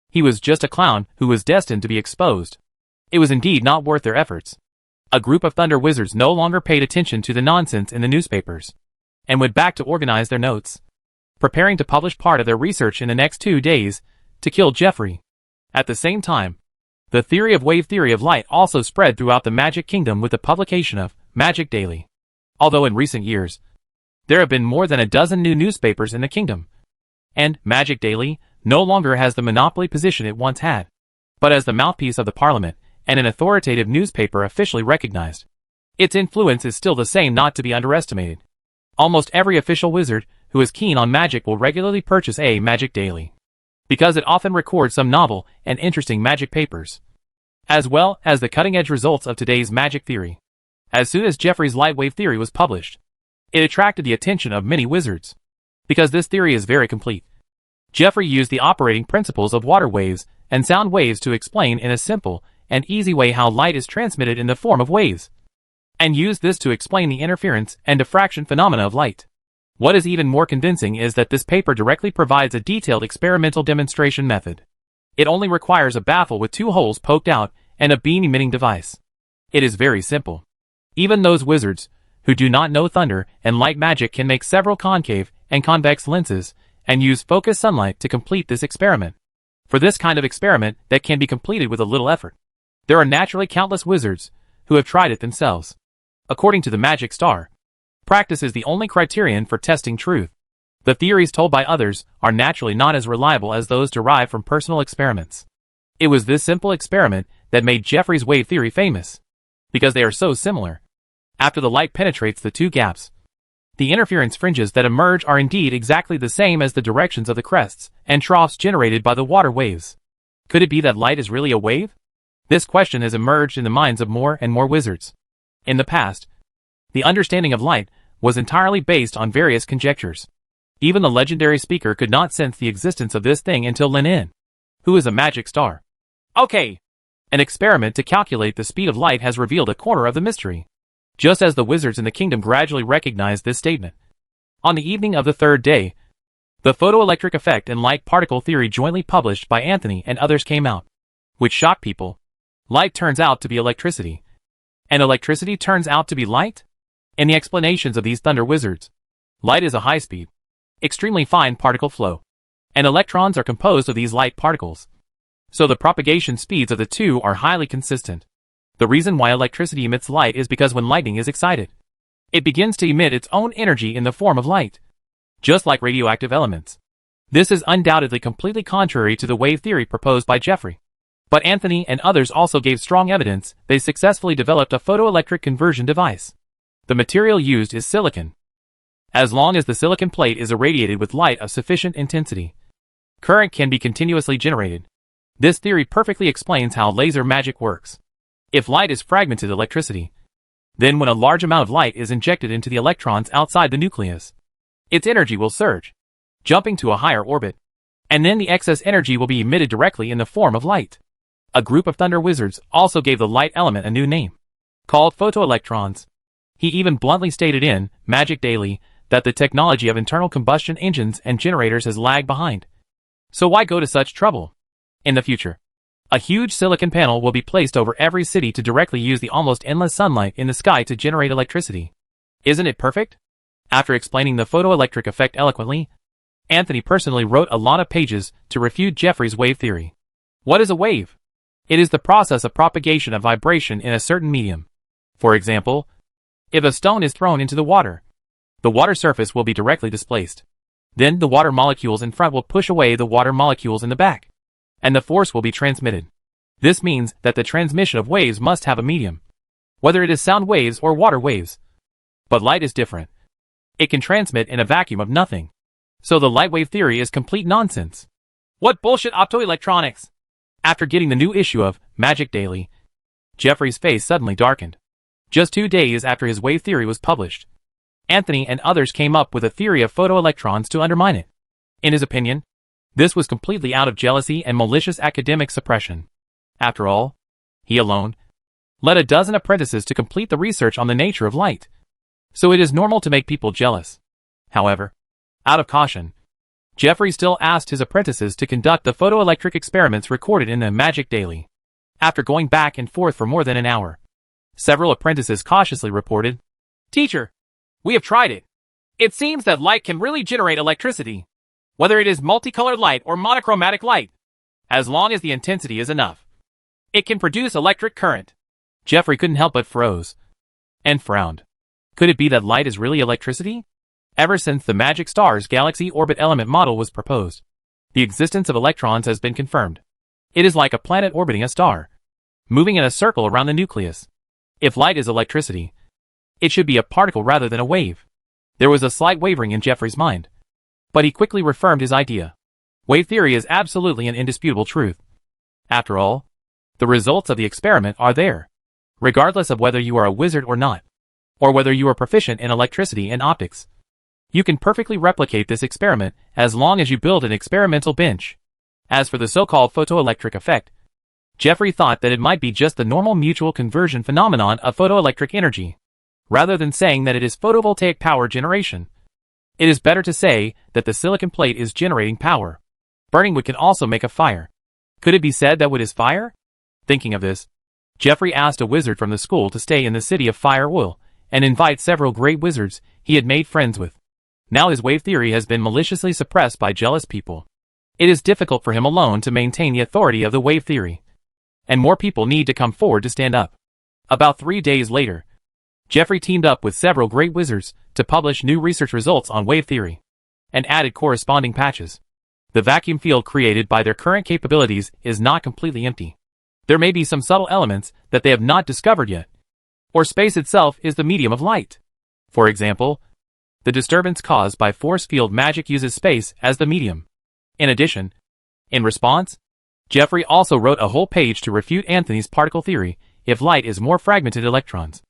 He was just a clown who was destined to be exposed. It was indeed not worth their efforts. A group of Thunder Wizards no longer paid attention to the nonsense in the newspapers, and went back to organize their notes, preparing to publish part of their research in the next 2 days to kill Jeffrey. At the same time, the theory of wave theory of light also spread throughout the Magic Kingdom with the publication of Magic Daily. Although in recent years, there have been more than a dozen new newspapers in the kingdom, and Magic Daily no longer has the monopoly position it once had, but as the mouthpiece of the Parliament and an authoritative newspaper officially recognized. Its influence is still the same, not to be underestimated. Almost every official wizard who is keen on magic will regularly purchase a Magic Daily, because it often records some novel and interesting magic papers, as well as the cutting-edge results of today's magic theory. As soon as Jeffrey's light wave theory was published, it attracted the attention of many wizards. Because this theory is very complete, Jeffrey used the operating principles of water waves and sound waves to explain in a simple and easy way how light is transmitted in the form of waves, and used this to explain the interference and diffraction phenomena of light. What is even more convincing is that this paper directly provides a detailed experimental demonstration method. It only requires a baffle with 2 holes poked out and a beam emitting device. It is very simple. Even those wizards who do not know thunder and light magic can make several concave and convex lenses and use focused sunlight to complete this experiment. For this kind of experiment that can be completed with a little effort, there are naturally countless wizards who have tried it themselves. According to the Magic Star, practice is the only criterion for testing truth. The theories told by others are naturally not as reliable as those derived from personal experiments. It was this simple experiment that made Jeffrey's wave theory famous, because they are so similar. After the light penetrates the 2 gaps, the interference fringes that emerge are indeed exactly the same as the directions of the crests and troughs generated by the water waves. Could it be that light is really a wave? This question has emerged in the minds of more and more wizards. In the past, the understanding of light was entirely based on various conjectures. Even the legendary speaker could not sense the existence of this thing until Lin In, who is a magic star. Okay. An experiment to calculate the speed of light has revealed a corner of the mystery, just as the wizards in the kingdom gradually recognized this statement. On the evening of the 3rd day, the photoelectric effect and light particle theory jointly published by Anthony and others came out, which shocked people. Light turns out to be electricity, and electricity turns out to be light? In the explanations of these thunder wizards, light is a high-speed, extremely fine particle flow, and electrons are composed of these light particles. So the propagation speeds of the 2 are highly consistent. The reason why electricity emits light is because when lightning is excited, it begins to emit its own energy in the form of light, just like radioactive elements. This is undoubtedly completely contrary to the wave theory proposed by Jeffrey. But Anthony and others also gave strong evidence they successfully developed a photoelectric conversion device. The material used is silicon. As long as the silicon plate is irradiated with light of sufficient intensity, current can be continuously generated. This theory perfectly explains how laser magic works. If light is fragmented electricity, then when a large amount of light is injected into the electrons outside the nucleus, its energy will surge, jumping to a higher orbit, and then the excess energy will be emitted directly in the form of light. A group of thunder wizards also gave the light element a new name, called photoelectrons. He even bluntly stated in Magic Daily that the technology of internal combustion engines and generators has lagged behind. So why go to such trouble? In the future, a huge silicon panel will be placed over every city to directly use the almost endless sunlight in the sky to generate electricity. Isn't it perfect? After explaining the photoelectric effect eloquently, Anthony personally wrote a lot of pages to refute Jeffrey's wave theory. What is a wave? It is the process of propagation of vibration in a certain medium. For example, if a stone is thrown into the water surface will be directly displaced. Then the water molecules in front will push away the water molecules in the back, and the force will be transmitted. This means that the transmission of waves must have a medium, whether it is sound waves or water waves. But light is different. It can transmit in a vacuum of nothing. So the light wave theory is complete nonsense. What bullshit optoelectronics! After getting the new issue of Magic Daily, Jeffrey's face suddenly darkened. Just 2 days after his wave theory was published, Anthony and others came up with a theory of photoelectrons to undermine it. In his opinion, this was completely out of jealousy and malicious academic suppression. After all, he alone led a dozen apprentices to complete the research on the nature of light. So it is normal to make people jealous. However, out of caution, Jeffrey still asked his apprentices to conduct the photoelectric experiments recorded in the Magic Daily. After going back and forth for more than an hour, several apprentices cautiously reported, "Teacher, we have tried it. It seems that light can really generate electricity, whether it is multicolored light or monochromatic light, as long as the intensity is enough. It can produce electric current." Jeffrey couldn't help but froze and frowned. Could it be that light is really electricity? Ever since the Magic Star's galaxy orbit element model was proposed, the existence of electrons has been confirmed. It is like a planet orbiting a star, moving in a circle around the nucleus. If light is electricity, it should be a particle rather than a wave. There was a slight wavering in Jeffrey's mind, but he quickly reaffirmed his idea. Wave theory is absolutely an indisputable truth. After all, the results of the experiment are there. regardless of whether you are a wizard or not, or whether you are proficient in electricity and optics. You can perfectly replicate this experiment as long as you build an experimental bench. As for the so-called photoelectric effect, Jeffrey thought that it might be just the normal mutual conversion phenomenon of photoelectric energy. Rather than saying that it is photovoltaic power generation, it is better to say that the silicon plate is generating power. Burning wood can also make a fire. Could it be said that wood is fire? Thinking of this, Jeffrey asked a wizard from the school to stay in the city of Fire Oil and invite several great wizards he had made friends with. Now his wave theory has been maliciously suppressed by jealous people. It is difficult for him alone to maintain the authority of the wave theory, and more people need to come forward to stand up. About 3 days later, Jeffrey teamed up with several great wizards to publish new research results on wave theory, and added corresponding patches. The vacuum field created by their current capabilities is not completely empty. There may be some subtle elements that they have not discovered yet. Or space itself is the medium of light. For example, the disturbance caused by force field magic uses space as the medium. In addition, in response, Jeffrey also wrote a whole page to refute Anthony's particle theory. If light is more fragmented electrons,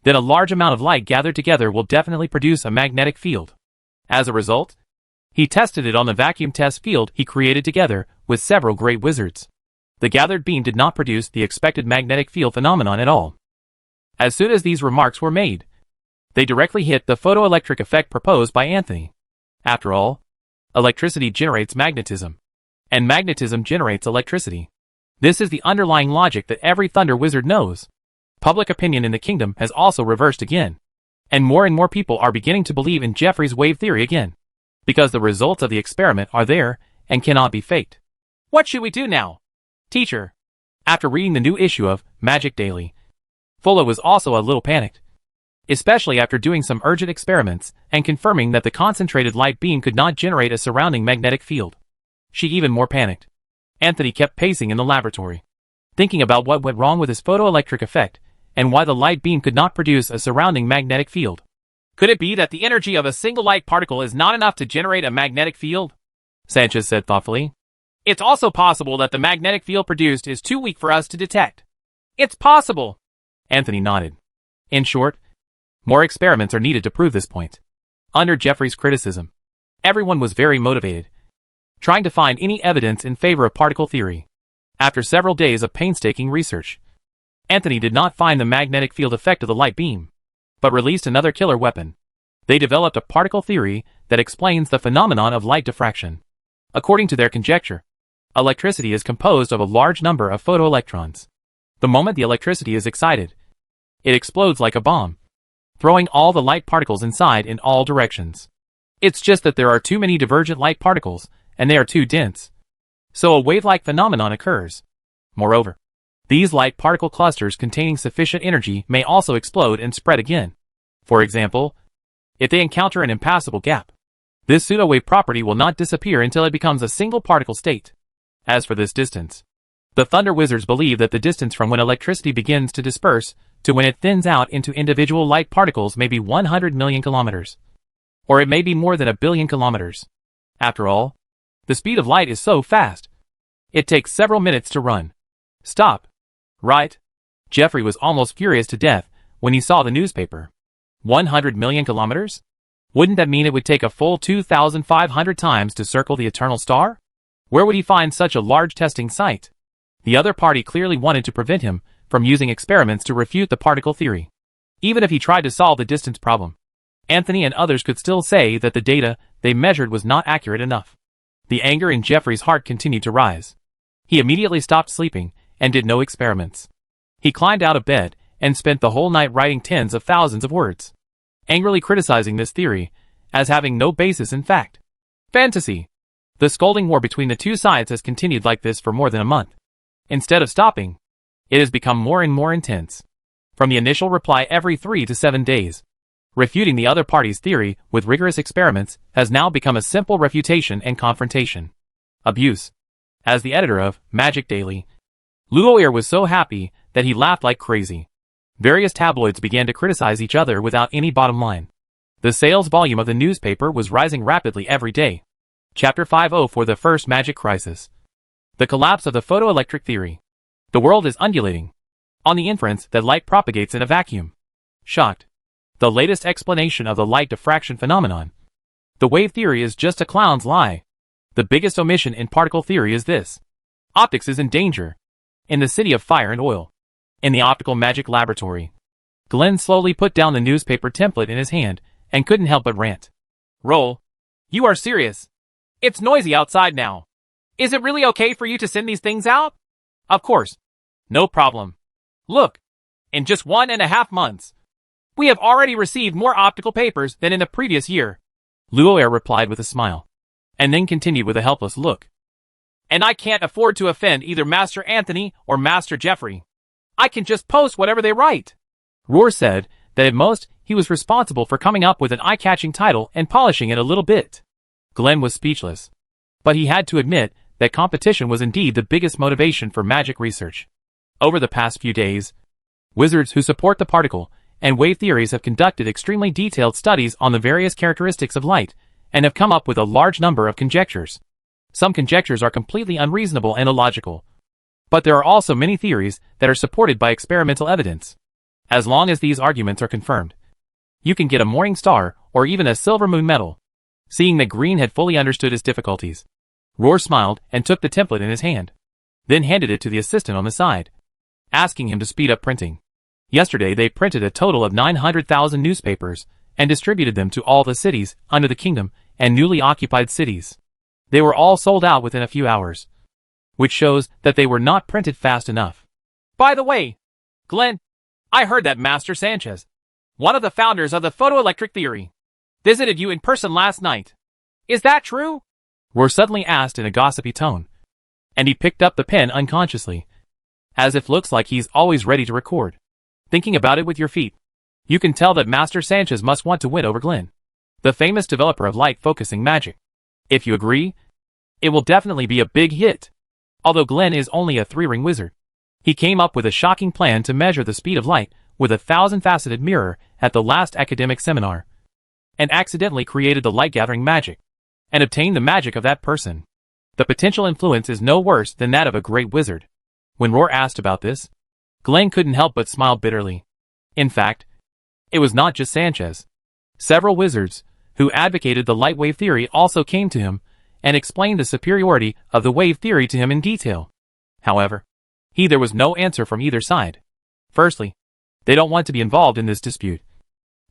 then a large amount of light gathered together will definitely produce a magnetic field. As a result, he tested it on the vacuum test field he created together with several great wizards. The gathered beam did not produce the expected magnetic field phenomenon at all. As soon as these remarks were made, they directly hit the photoelectric effect proposed by Anthony. After all, electricity generates magnetism, and magnetism generates electricity. This is the underlying logic that every Thunder Wizard knows. Public opinion in the kingdom has also reversed again, and more people are beginning to believe in Jeffrey's wave theory again, because the results of the experiment are there and cannot be faked. What should we do now, teacher? After reading the new issue of Magic Daily, Fulla was also a little panicked, especially after doing some urgent experiments and confirming that the concentrated light beam could not generate a surrounding magnetic field. She even more panicked. Anthony kept pacing in the laboratory, thinking about what went wrong with his photoelectric effect and why the light beam could not produce a surrounding magnetic field. Could it be that the energy of a single light particle is not enough to generate a magnetic field? Sanchez said thoughtfully. It's also possible that the magnetic field produced is too weak for us to detect. It's possible. Anthony nodded. In short, more experiments are needed to prove this point. Under Jeffrey's criticism, everyone was very motivated, trying to find any evidence in favor of particle theory. After several days of painstaking research, Anthony did not find the magnetic field effect of the light beam, but released another killer weapon. They developed a particle theory that explains the phenomenon of light diffraction. According to their conjecture, electricity is composed of a large number of photoelectrons. The moment the electricity is excited, it explodes like a bomb, throwing all the light particles inside in all directions. It's just that there are too many divergent light particles, and they are too dense, so a wave-like phenomenon occurs. Moreover, these light particle clusters containing sufficient energy may also explode and spread again. For example, if they encounter an impassable gap, this pseudo-wave property will not disappear until it becomes a single particle state. As for this distance, the Thunder Wizards believe that the distance from when electricity begins to disperse to when it thins out into individual light particles may be 100 million kilometers. Or it may be more than 1 billion kilometers. After all, the speed of light is so fast, it takes several minutes to run. Stop. Right? Jeffrey was almost furious to death when he saw the newspaper. 100 million kilometers? Wouldn't that mean it would take a full 2,500 times to circle the eternal star? Where would he find such a large testing site? The other party clearly wanted to prevent him from using experiments to refute the particle theory. Even if he tried to solve the distance problem, Anthony and others could still say that the data they measured was not accurate enough. The anger in Jeffrey's heart continued to rise. He immediately stopped sleeping and did no experiments. He climbed out of bed and spent the whole night writing tens of thousands of words, angrily criticizing this theory as having no basis in fact. Fantasy. The scolding war between the two sides has continued like this for more than a month. Instead of stopping, it has become more and more intense. From the initial reply every 3 to 7 days, refuting the other party's theory with rigorous experiments has now become a simple refutation and confrontation. Abuse. As the editor of Magic Daily, Luoir was so happy that he laughed like crazy. Various tabloids began to criticize each other without any bottom line. The sales volume of the newspaper was rising rapidly every day. Chapter 50 for the First Magic Crisis. The collapse of the photoelectric theory. The world is undulating. on the inference that light propagates in a vacuum. Shocked. The latest explanation of the light diffraction phenomenon. The wave theory is just a clown's lie. The biggest omission in particle theory is this. Optics is in danger. In the city of fire and oil. In the optical magic laboratory. Glenn slowly put down the newspaper template in his hand and couldn't help but rant. Roll. You are serious. It's noisy outside now. Is it really okay for you to send these things out? Of course. No problem. Look. In just 1.5 months, we have already received more optical papers than in the previous year. Luoer replied with a smile, and then continued with a helpless look. And I can't afford to offend either Master Anthony or Master Jeffrey. I can just post whatever they write. Roar said that at most he was responsible for coming up with an eye-catching title and polishing it a little bit. Glenn was speechless, but he had to admit that competition was indeed the biggest motivation for magic research. Over the past few days, wizards who support the particle and wave theories have conducted extremely detailed studies on the various characteristics of light and have come up with a large number of conjectures. Some conjectures are completely unreasonable and illogical, but there are also many theories that are supported by experimental evidence. As long as these arguments are confirmed, you can get a Morning Star or even a Silver Moon medal. Seeing that Green had fully understood his difficulties, Roar smiled and took the template in his hand, then handed it to the assistant on the side, asking him to speed up printing. Yesterday they printed a total of 900,000 newspapers and distributed them to all the cities under the kingdom and newly occupied cities. They were all sold out within a few hours, which shows that they were not printed fast enough. By the way, Glenn, I heard that Master Sanchez, one of the founders of the photoelectric theory, visited you in person last night. Is that true? Roar suddenly asked in a gossipy tone, and he picked up the pen unconsciously, as if looks like he's always ready to record. Thinking about it with your feet, you can tell that Master Sanchez must want to win over Glenn, the famous developer of light-focusing magic. If you agree, it will definitely be a big hit. Although Glenn is only a 3-ring wizard, he came up with a shocking plan to measure the speed of light with a 1,000-faceted mirror at the last academic seminar, and accidentally created the light-gathering magic, and obtained the magic of that person. The potential influence is no worse than that of a great wizard. When Roar asked about this, Glenn couldn't help but smile bitterly. In fact, it was not just Sanchez. Several wizards, who advocated the light wave theory, also came to him and explained the superiority of the wave theory to him in detail. However, there was no answer from either side. Firstly, they don't want to be involved in this dispute.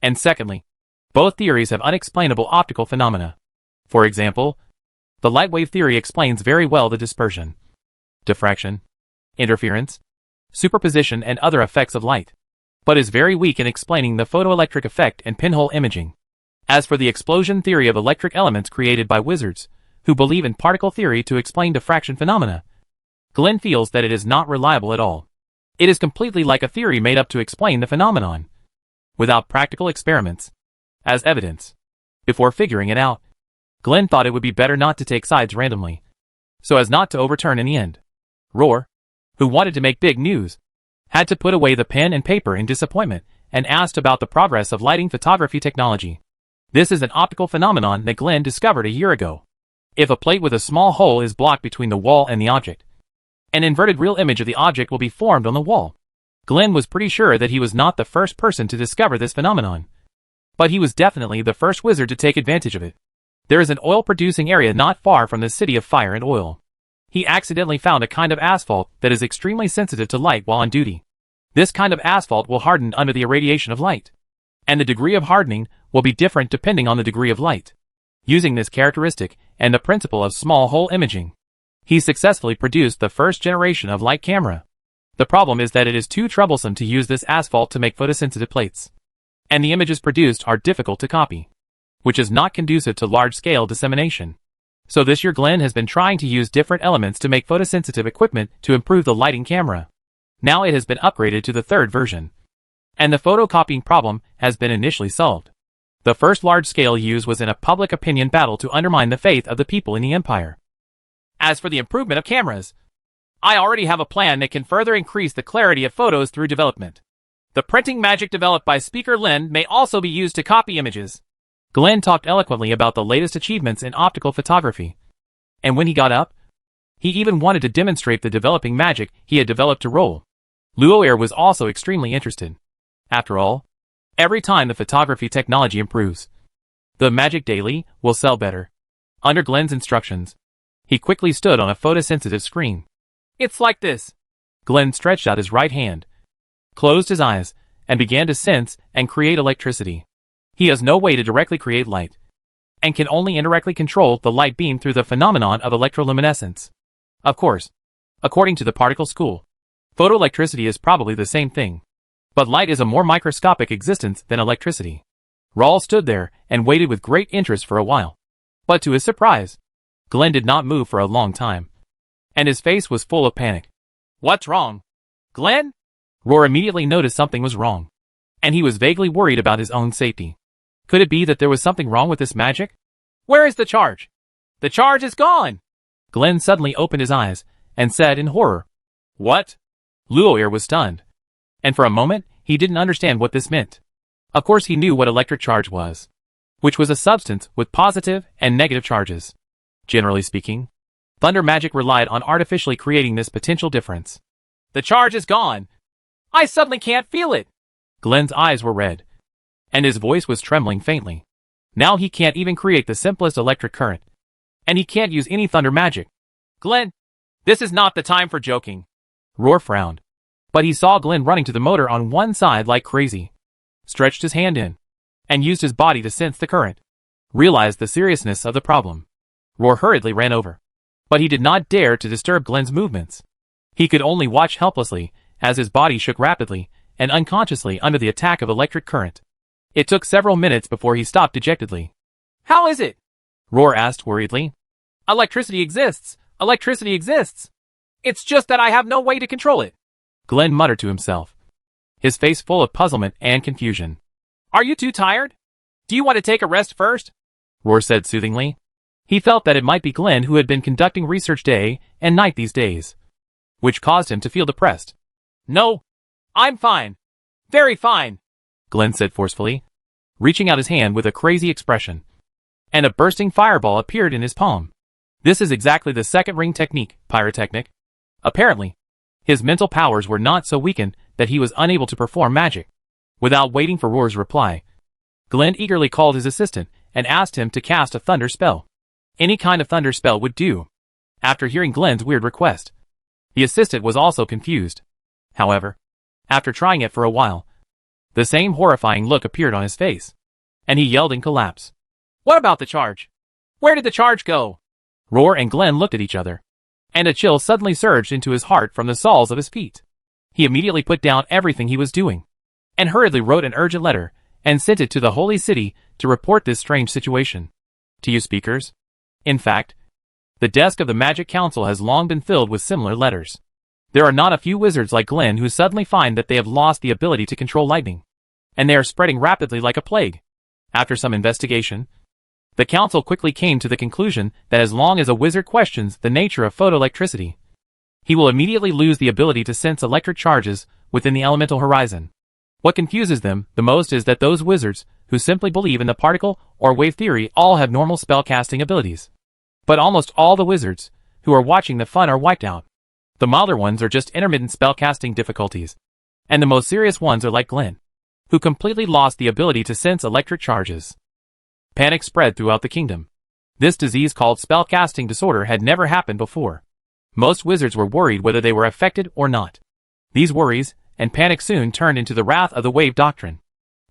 And secondly, both theories have unexplainable optical phenomena. For example, the light wave theory explains very well the dispersion, diffraction, interference, superposition and other effects of light, but is very weak in explaining the photoelectric effect and pinhole imaging. As for the explosion theory of electric elements created by wizards, who believe in particle theory to explain diffraction phenomena, Glenn feels that it is not reliable at all. It is completely like a theory made up to explain the phenomenon, without practical experiments as evidence. Before figuring it out, Glenn thought it would be better not to take sides randomly, so as not to overturn in the end. Roar, who wanted to make big news, had to put away the pen and paper in disappointment and asked about the progress of lighting photography technology. This is an optical phenomenon that Glenn discovered a year ago. If a plate with a small hole is blocked between the wall and the object, an inverted real image of the object will be formed on the wall. Glenn was pretty sure that he was not the first person to discover this phenomenon, but he was definitely the first wizard to take advantage of it. There is an oil-producing area not far from the city of fire and oil. He accidentally found a kind of asphalt that is extremely sensitive to light while on duty. This kind of asphalt will harden under the irradiation of light, and the degree of hardening will be different depending on the degree of light. Using this characteristic and the principle of small hole imaging, he successfully produced the first generation of light camera. The problem is that it is too troublesome to use this asphalt to make photosensitive plates, and the images produced are difficult to copy, which is not conducive to large-scale dissemination. So this year Glenn has been trying to use different elements to make photosensitive equipment to improve the lighting camera. Now it has been upgraded to the 3rd version, and the photocopying problem has been initially solved. The first large-scale use was in a public opinion battle to undermine the faith of the people in the empire. As for the improvement of cameras, I already have a plan that can further increase the clarity of photos through development. The printing magic developed by Speaker Lin may also be used to copy images. Glenn talked eloquently about the latest achievements in optical photography, and when he got up, he even wanted to demonstrate the developing magic he had developed to Roll. Luo'er was also extremely interested. After all, every time the photography technology improves, the Magic Daily will sell better. Under Glenn's instructions, he quickly stood on a photosensitive screen. It's like this. Glenn stretched out his right hand, closed his eyes, and began to sense and create electricity. He has no way to directly create light, and can only indirectly control the light beam through the phenomenon of electroluminescence. Of course, according to the particle school, photoelectricity is probably the same thing. But light is a more microscopic existence than electricity. Rawl stood there and waited with great interest for a while. But to his surprise, Glenn did not move for a long time, and his face was full of panic. What's wrong? Glenn? Roar immediately noticed something was wrong, and he was vaguely worried about his own safety. Could it be that there was something wrong with this magic? Where is the charge? The charge is gone! Glenn suddenly opened his eyes and said in horror, What? Luo'er was stunned, and for a moment he didn't understand what this meant. Of course he knew what electric charge was, which was a substance with positive and negative charges. Generally speaking, thunder magic relied on artificially creating this potential difference. The charge is gone! I suddenly can't feel it! Glenn's eyes were red, and his voice was trembling faintly. Now he can't even create the simplest electric current, and he can't use any thunder magic. Glenn, this is not the time for joking. Roar frowned, but he saw Glenn running to the motor on one side like crazy, stretched his hand in, and used his body to sense the current. Realized the seriousness of the problem. Roar hurriedly ran over, but he did not dare to disturb Glenn's movements. He could only watch helplessly as his body shook rapidly and unconsciously under the attack of electric current. It took several minutes before he stopped dejectedly. How is it? Roar asked worriedly. Electricity exists! Electricity exists! It's just that I have no way to control it. Glenn muttered to himself, his face full of puzzlement and confusion. Are you too tired? Do you want to take a rest first? Roar said soothingly. He felt that it might be Glenn who had been conducting research day and night these days, which caused him to feel depressed. No, I'm fine. Very fine, Glenn said forcefully, reaching out his hand with a crazy expression. And a bursting fireball appeared in his palm. This is exactly the second ring technique, pyrotechnic. Apparently, his mental powers were not so weakened that he was unable to perform magic. Without waiting for Roar's reply, Glenn eagerly called his assistant and asked him to cast a thunder spell. Any kind of thunder spell would do. After hearing Glenn's weird request, the assistant was also confused. However, after trying it for a while, the same horrifying look appeared on his face, and he yelled in collapse. What about the charge? Where did the charge go? Roar and Glenn looked at each other, and a chill suddenly surged into his heart from the soles of his feet. He immediately put down everything he was doing, and hurriedly wrote an urgent letter and sent it to the Holy City to report this strange situation. To you speakers. In fact, the desk of the Magic Council has long been filled with similar letters. There are not a few wizards like Glenn who suddenly find that they have lost the ability to control lightning, and they are spreading rapidly like a plague. After some investigation, the council quickly came to the conclusion that as long as a wizard questions the nature of photoelectricity, he will immediately lose the ability to sense electric charges within the elemental horizon. What confuses them the most is that those wizards who simply believe in the particle or wave theory all have normal spellcasting abilities. But almost all the wizards who are watching the fun are wiped out. The milder ones are just intermittent spellcasting difficulties, and the most serious ones are like Glenn, who completely lost the ability to sense electric charges. Panic spread throughout the kingdom. This disease called spellcasting disorder had never happened before. Most wizards were worried whether they were affected or not. These worries and panic soon turned into the wrath of the wave doctrine.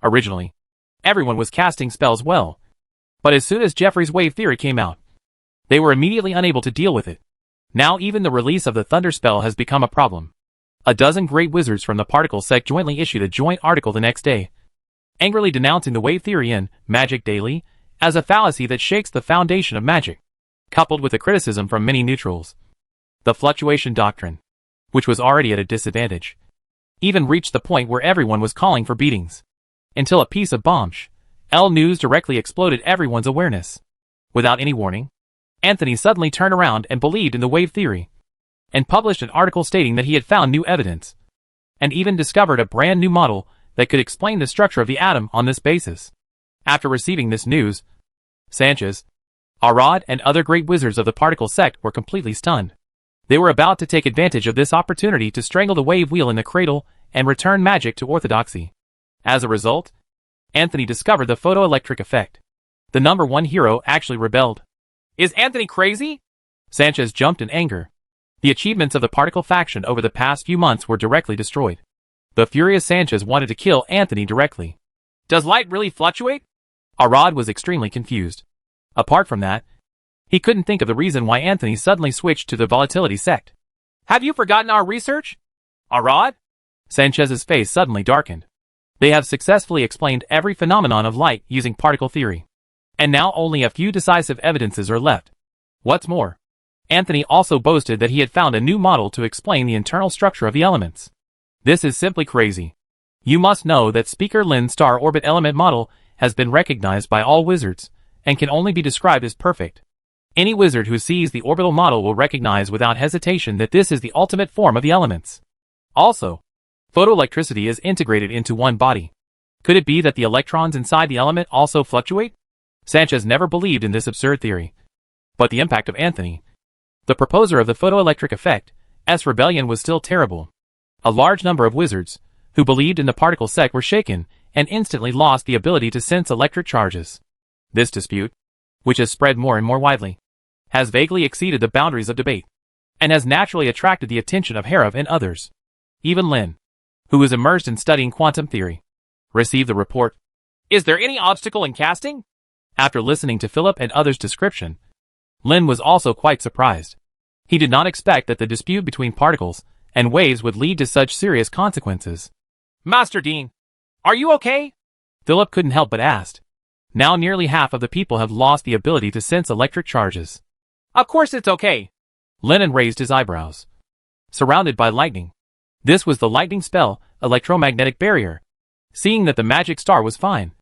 Originally, everyone was casting spells well, but as soon as Jeffrey's wave theory came out, they were immediately unable to deal with it. Now even the release of the thunder spell has become a problem. A dozen great wizards from the particle sect jointly issued a joint article the next day, angrily denouncing the wave theory in Magic Daily as a fallacy that shakes the foundation of magic, coupled with the criticism from many neutrals. The fluctuation doctrine, which was already at a disadvantage, even reached the point where everyone was calling for beatings, until a piece of bombshell news directly exploded everyone's awareness. Without any warning, Anthony suddenly turned around and believed in the wave theory, and published an article stating that he had found new evidence, and even discovered a brand new model that could explain the structure of the atom on this basis. After receiving this news, Sanchez, Arad, and other great wizards of the particle sect were completely stunned. They were about to take advantage of this opportunity to strangle the wave wheel in the cradle and return magic to orthodoxy. As a result, Anthony discovered the photoelectric effect. The number one hero actually rebelled. Is Anthony crazy? Sanchez jumped in anger. The achievements of the particle faction over the past few months were directly destroyed. The furious Sanchez wanted to kill Anthony directly. Does light really fluctuate? Arad was extremely confused. Apart from that, he couldn't think of the reason why Anthony suddenly switched to the volatility sect. Have you forgotten our research? Arad? Sanchez's face suddenly darkened. They have successfully explained every phenomenon of light using particle theory. And now only a few decisive evidences are left. What's more, Anthony also boasted that he had found a new model to explain the internal structure of the elements. This is simply crazy. You must know that Speaker Lin's star orbit element model has been recognized by all wizards, and can only be described as perfect. Any wizard who sees the orbital model will recognize without hesitation that this is the ultimate form of the elements. Also, photoelectricity is integrated into one body. Could it be that the electrons inside the element also fluctuate? Sanchez never believed in this absurd theory. But the impact of Anthony, the proposer of the photoelectric effect, S rebellion was still terrible. A large number of wizards, who believed in the particle sect, were shaken, and instantly lost the ability to sense electric charges. This dispute, which has spread more and more widely, has vaguely exceeded the boundaries of debate, and has naturally attracted the attention of Herav and others. Even Lin, who is immersed in studying quantum theory, received the report. Is there any obstacle in casting? After listening to Philip and others' description, Lin was also quite surprised. He did not expect that the dispute between particles and waves would lead to such serious consequences. Master Dean, are you okay? Philip couldn't help but ask. Now nearly half of the people have lost the ability to sense electric charges. Of course it's okay. Lennon raised his eyebrows. Surrounded by lightning. This was the lightning spell, electromagnetic barrier. Seeing that the magic star was fine,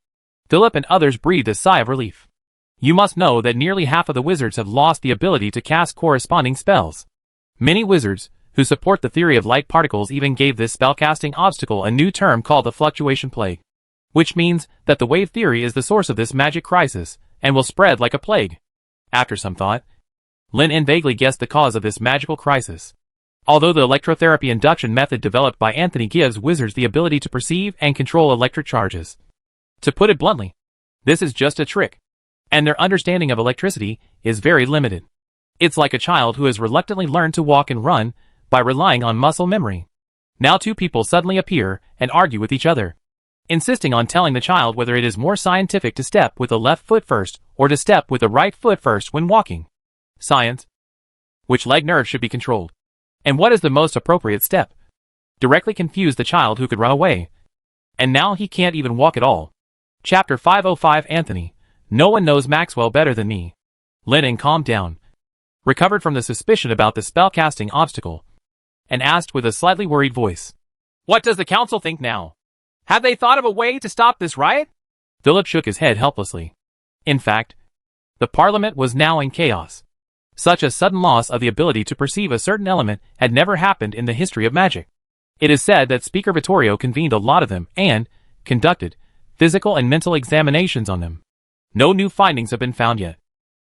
Philip and others breathed a sigh of relief. You must know that nearly half of the wizards have lost the ability to cast corresponding spells. Many wizards, who support the theory of light particles, even gave this spellcasting obstacle a new term called the fluctuation plague. Which means that the wave theory is the source of this magic crisis, and will spread like a plague. After some thought, Lin vaguely guessed the cause of this magical crisis. Although the electrotherapy induction method developed by Anthony gives wizards the ability to perceive and control electric charges. To put it bluntly, this is just a trick, and their understanding of electricity is very limited. It's like a child who has reluctantly learned to walk and run by relying on muscle memory. Now two people suddenly appear and argue with each other, insisting on telling the child whether it is more scientific to step with the left foot first or to step with the right foot first when walking. Science. Which leg nerve should be controlled? And what is the most appropriate step? Directly confused the child who could run away. And now he can't even walk at all. Chapter 505 Anthony. No one knows Maxwell better than me. Lennon calmed down, recovered from the suspicion about the spellcasting obstacle, and asked with a slightly worried voice. What does the council think now? Have they thought of a way to stop this riot? Philip shook his head helplessly. In fact, the parliament was now in chaos. Such a sudden loss of the ability to perceive a certain element had never happened in the history of magic. It is said that Speaker Vittorio convened a lot of them and conducted physical and mental examinations on them. No new findings have been found yet.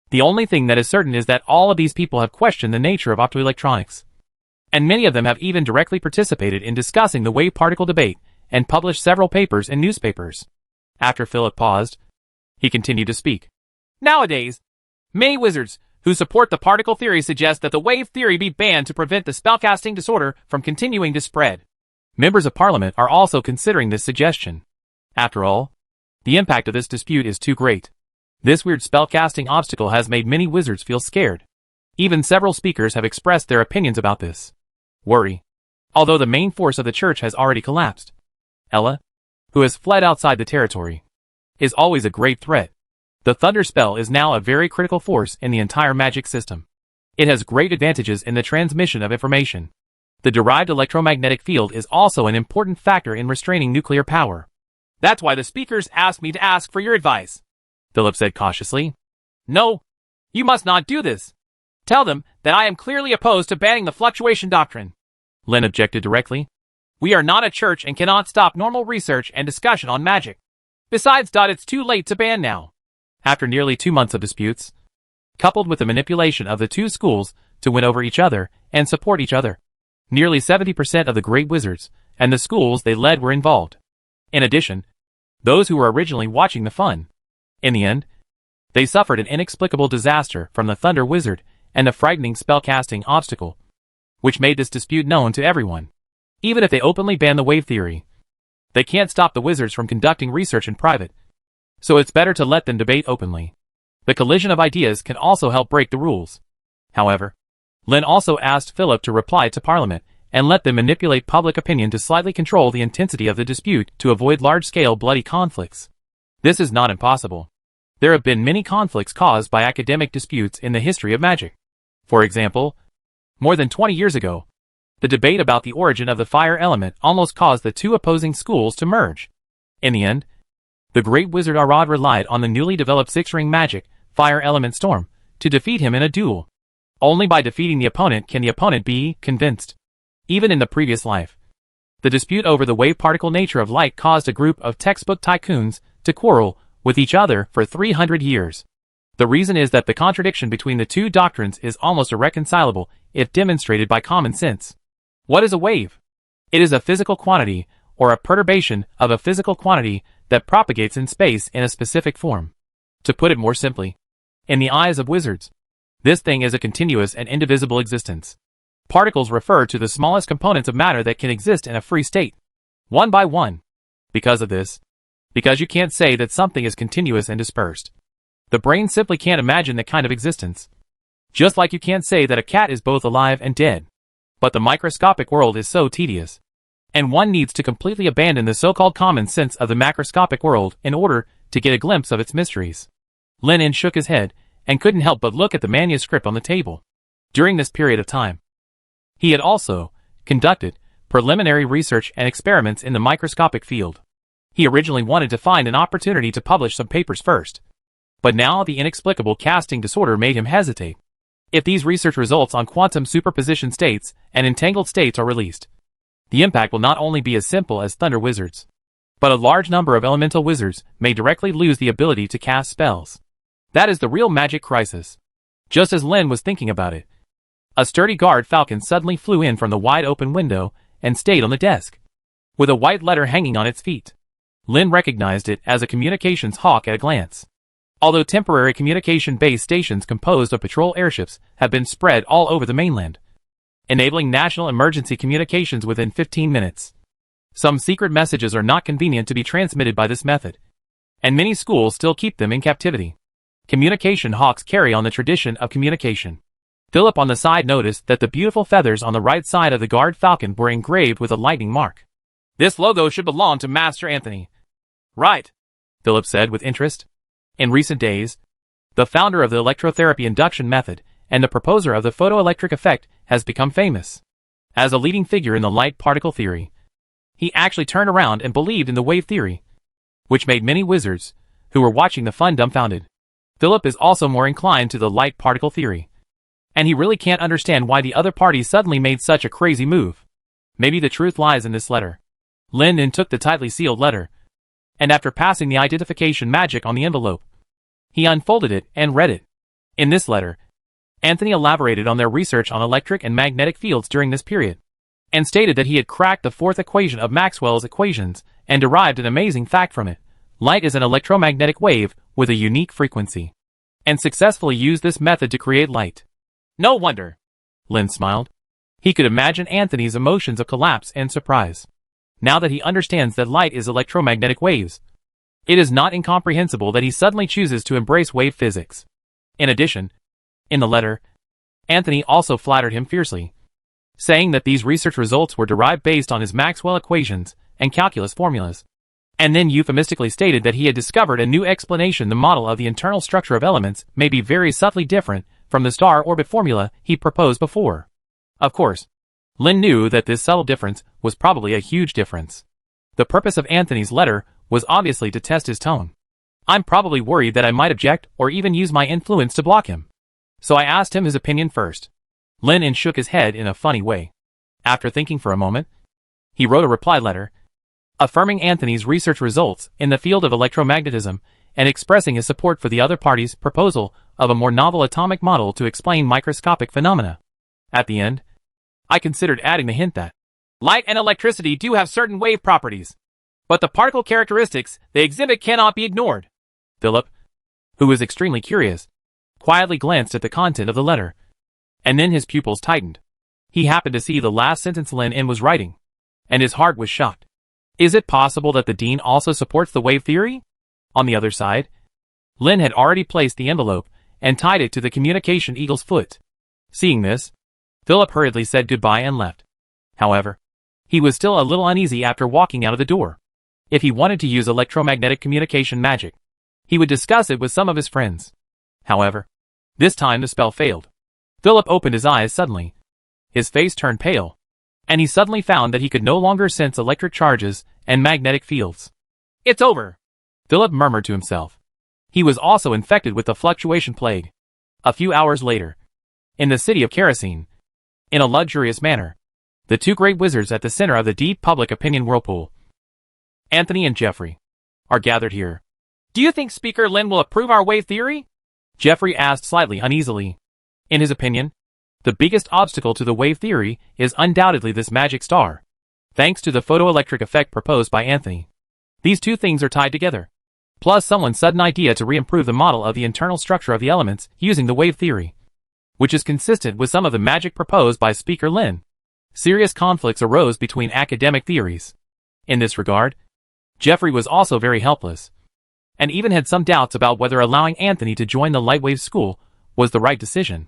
The only thing that is certain is that all of these people have questioned the nature of optoelectronics. And many of them have even directly participated in discussing the wave particle debate and published several papers in newspapers. After Philip paused, he continued to speak. Nowadays, many wizards who support the particle theory suggest that the wave theory be banned to prevent the spellcasting disorder from continuing to spread. Members of Parliament are also considering this suggestion. After all, the impact of this dispute is too great. This weird spellcasting obstacle has made many wizards feel scared. Even several speakers have expressed their opinions about this. Worry. Although the main force of the church has already collapsed. Ella, who has fled outside the territory, is always a great threat. The thunder spell is now a very critical force in the entire magic system. It has great advantages in the transmission of information. The derived electromagnetic field is also an important factor in restraining nuclear power. That's why the speakers asked me to ask for your advice, Philip said cautiously. No, you must not do this. Tell them that I am clearly opposed to banning the fluctuation doctrine. Len objected directly. We are not a church and cannot stop normal research and discussion on magic. Besides, it's too late to ban now. After nearly 2 months of disputes, coupled with the manipulation of the two schools to win over each other and support each other. Nearly 70% of the great wizards and the schools they led were involved. In addition, those who were originally watching the fun. In the end, they suffered an inexplicable disaster from the Thunder Wizard and a frightening spellcasting obstacle, which made this dispute known to everyone. Even if they openly ban the wave theory, they can't stop the wizards from conducting research in private. So it's better to let them debate openly. The collision of ideas can also help break the rules. However, Lynn also asked Philip to reply to Parliament and let them manipulate public opinion to slightly control the intensity of the dispute to avoid large-scale bloody conflicts. This is not impossible. There have been many conflicts caused by academic disputes in the history of magic. For example, more than 20 years ago, the debate about the origin of the fire element almost caused the two opposing schools to merge. In the end, the great wizard Arad relied on the newly developed six-ring magic, fire element Storm, to defeat him in a duel. Only by defeating the opponent can the opponent be convinced. Even in the previous life, the dispute over the wave particle nature of light caused a group of textbook tycoons to quarrel with each other for 300 years. The reason is that the contradiction between the two doctrines is almost irreconcilable if demonstrated by common sense. What is a wave? It is a physical quantity, or a perturbation of a physical quantity that propagates in space in a specific form. To put it more simply, in the eyes of wizards, this thing is a continuous and indivisible existence. Particles refer to the smallest components of matter that can exist in a free state, one by one. Because of this, because you can't say that something is continuous and dispersed, the brain simply can't imagine that kind of existence. Just like you can't say that a cat is both alive and dead. But the microscopic world is so tedious, and one needs to completely abandon the so-called common sense of the macroscopic world in order to get a glimpse of its mysteries. Lenin shook his head and couldn't help but look at the manuscript on the table. During this period of time, he had also conducted preliminary research and experiments in the microscopic field. He originally wanted to find an opportunity to publish some papers first, but now the inexplicable casting disorder made him hesitate. If these research results on quantum superposition states and entangled states are released, the impact will not only be as simple as Thunder Wizards, but a large number of elemental wizards may directly lose the ability to cast spells. That is the real magic crisis. Just as Lin was thinking about it, a sturdy guard falcon suddenly flew in from the wide-open window and stayed on the desk, with a white letter hanging on its feet. Lin recognized it as a communications hawk at a glance. Although temporary communication-based stations composed of patrol airships have been spread all over the mainland, enabling national emergency communications within 15 minutes. Some secret messages are not convenient to be transmitted by this method, and many schools still keep them in captivity. Communication hawks carry on the tradition of communication. Philip on the side noticed that the beautiful feathers on the right side of the guard falcon were engraved with a lightning mark. This logo should belong to Master Anthony. Right, Philip said with interest. In recent days, the founder of the electrotherapy induction method and the proposer of the photoelectric effect has become famous. As a leading figure in the light particle theory, he actually turned around and believed in the wave theory, which made many wizards who were watching the fun dumbfounded. Philip is also more inclined to the light particle theory, and he really can't understand why the other party suddenly made such a crazy move. Maybe the truth lies in this letter. Lin then took the tightly sealed letter, and after passing the identification magic on the envelope, he unfolded it and read it. In this letter, Anthony elaborated on their research on electric and magnetic fields during this period, and stated that he had cracked the fourth equation of Maxwell's equations and derived an amazing fact from it. Light is an electromagnetic wave with a unique frequency, and successfully used this method to create light. No wonder, Lin smiled. He could imagine Anthony's emotions of collapse and surprise. Now that he understands that light is electromagnetic waves, it is not incomprehensible that he suddenly chooses to embrace wave physics. In addition, in the letter, Anthony also flattered him fiercely, saying that these research results were derived based on his Maxwell equations and calculus formulas, and then euphemistically stated that he had discovered a new explanation. The model of the internal structure of elements may be very subtly different from the star orbit formula he proposed before. Of course, Lin knew that this subtle difference was probably a huge difference. The purpose of Anthony's letter was obviously to test his tone. I'm probably worried that I might object or even use my influence to block him. So I asked him his opinion first. Lin shook his head in a funny way. After thinking for a moment, he wrote a reply letter, affirming Anthony's research results in the field of electromagnetism and expressing his support for the other party's proposal of a more novel atomic model to explain microscopic phenomena. At the end, I considered adding the hint that light and electricity do have certain wave properties, but the particle characteristics they exhibit cannot be ignored. Philip, who was extremely curious, quietly glanced at the content of the letter, and then his pupils tightened. He happened to see the last sentence Lin was writing, and his heart was shocked. Is it possible that the dean also supports the wave theory? On the other side, Lin had already placed the envelope and tied it to the communication eagle's foot. Seeing this, Philip hurriedly said goodbye and left. However, he was still a little uneasy after walking out of the door. If he wanted to use electromagnetic communication magic, he would discuss it with some of his friends. However, this time the spell failed. Philip opened his eyes suddenly. His face turned pale, and he suddenly found that he could no longer sense electric charges and magnetic fields. It's over, Philip murmured to himself. He was also infected with the fluctuation plague. A few hours later, in the city of Kerosene, in a luxurious manner, the two great wizards at the center of the deep public opinion whirlpool, Anthony and Geoffrey, are gathered here. Do you think Speaker Lin will approve our wave theory? Geoffrey asked slightly uneasily. In his opinion, the biggest obstacle to the wave theory is undoubtedly this magic star, thanks to the photoelectric effect proposed by Anthony. These two things are tied together, plus someone's sudden idea to re-improve the model of the internal structure of the elements using the wave theory, which is consistent with some of the magic proposed by Speaker Lin. Serious conflicts arose between academic theories. In this regard, Geoffrey was also very helpless, and even had some doubts about whether allowing Anthony to join the Lightwave School was the right decision.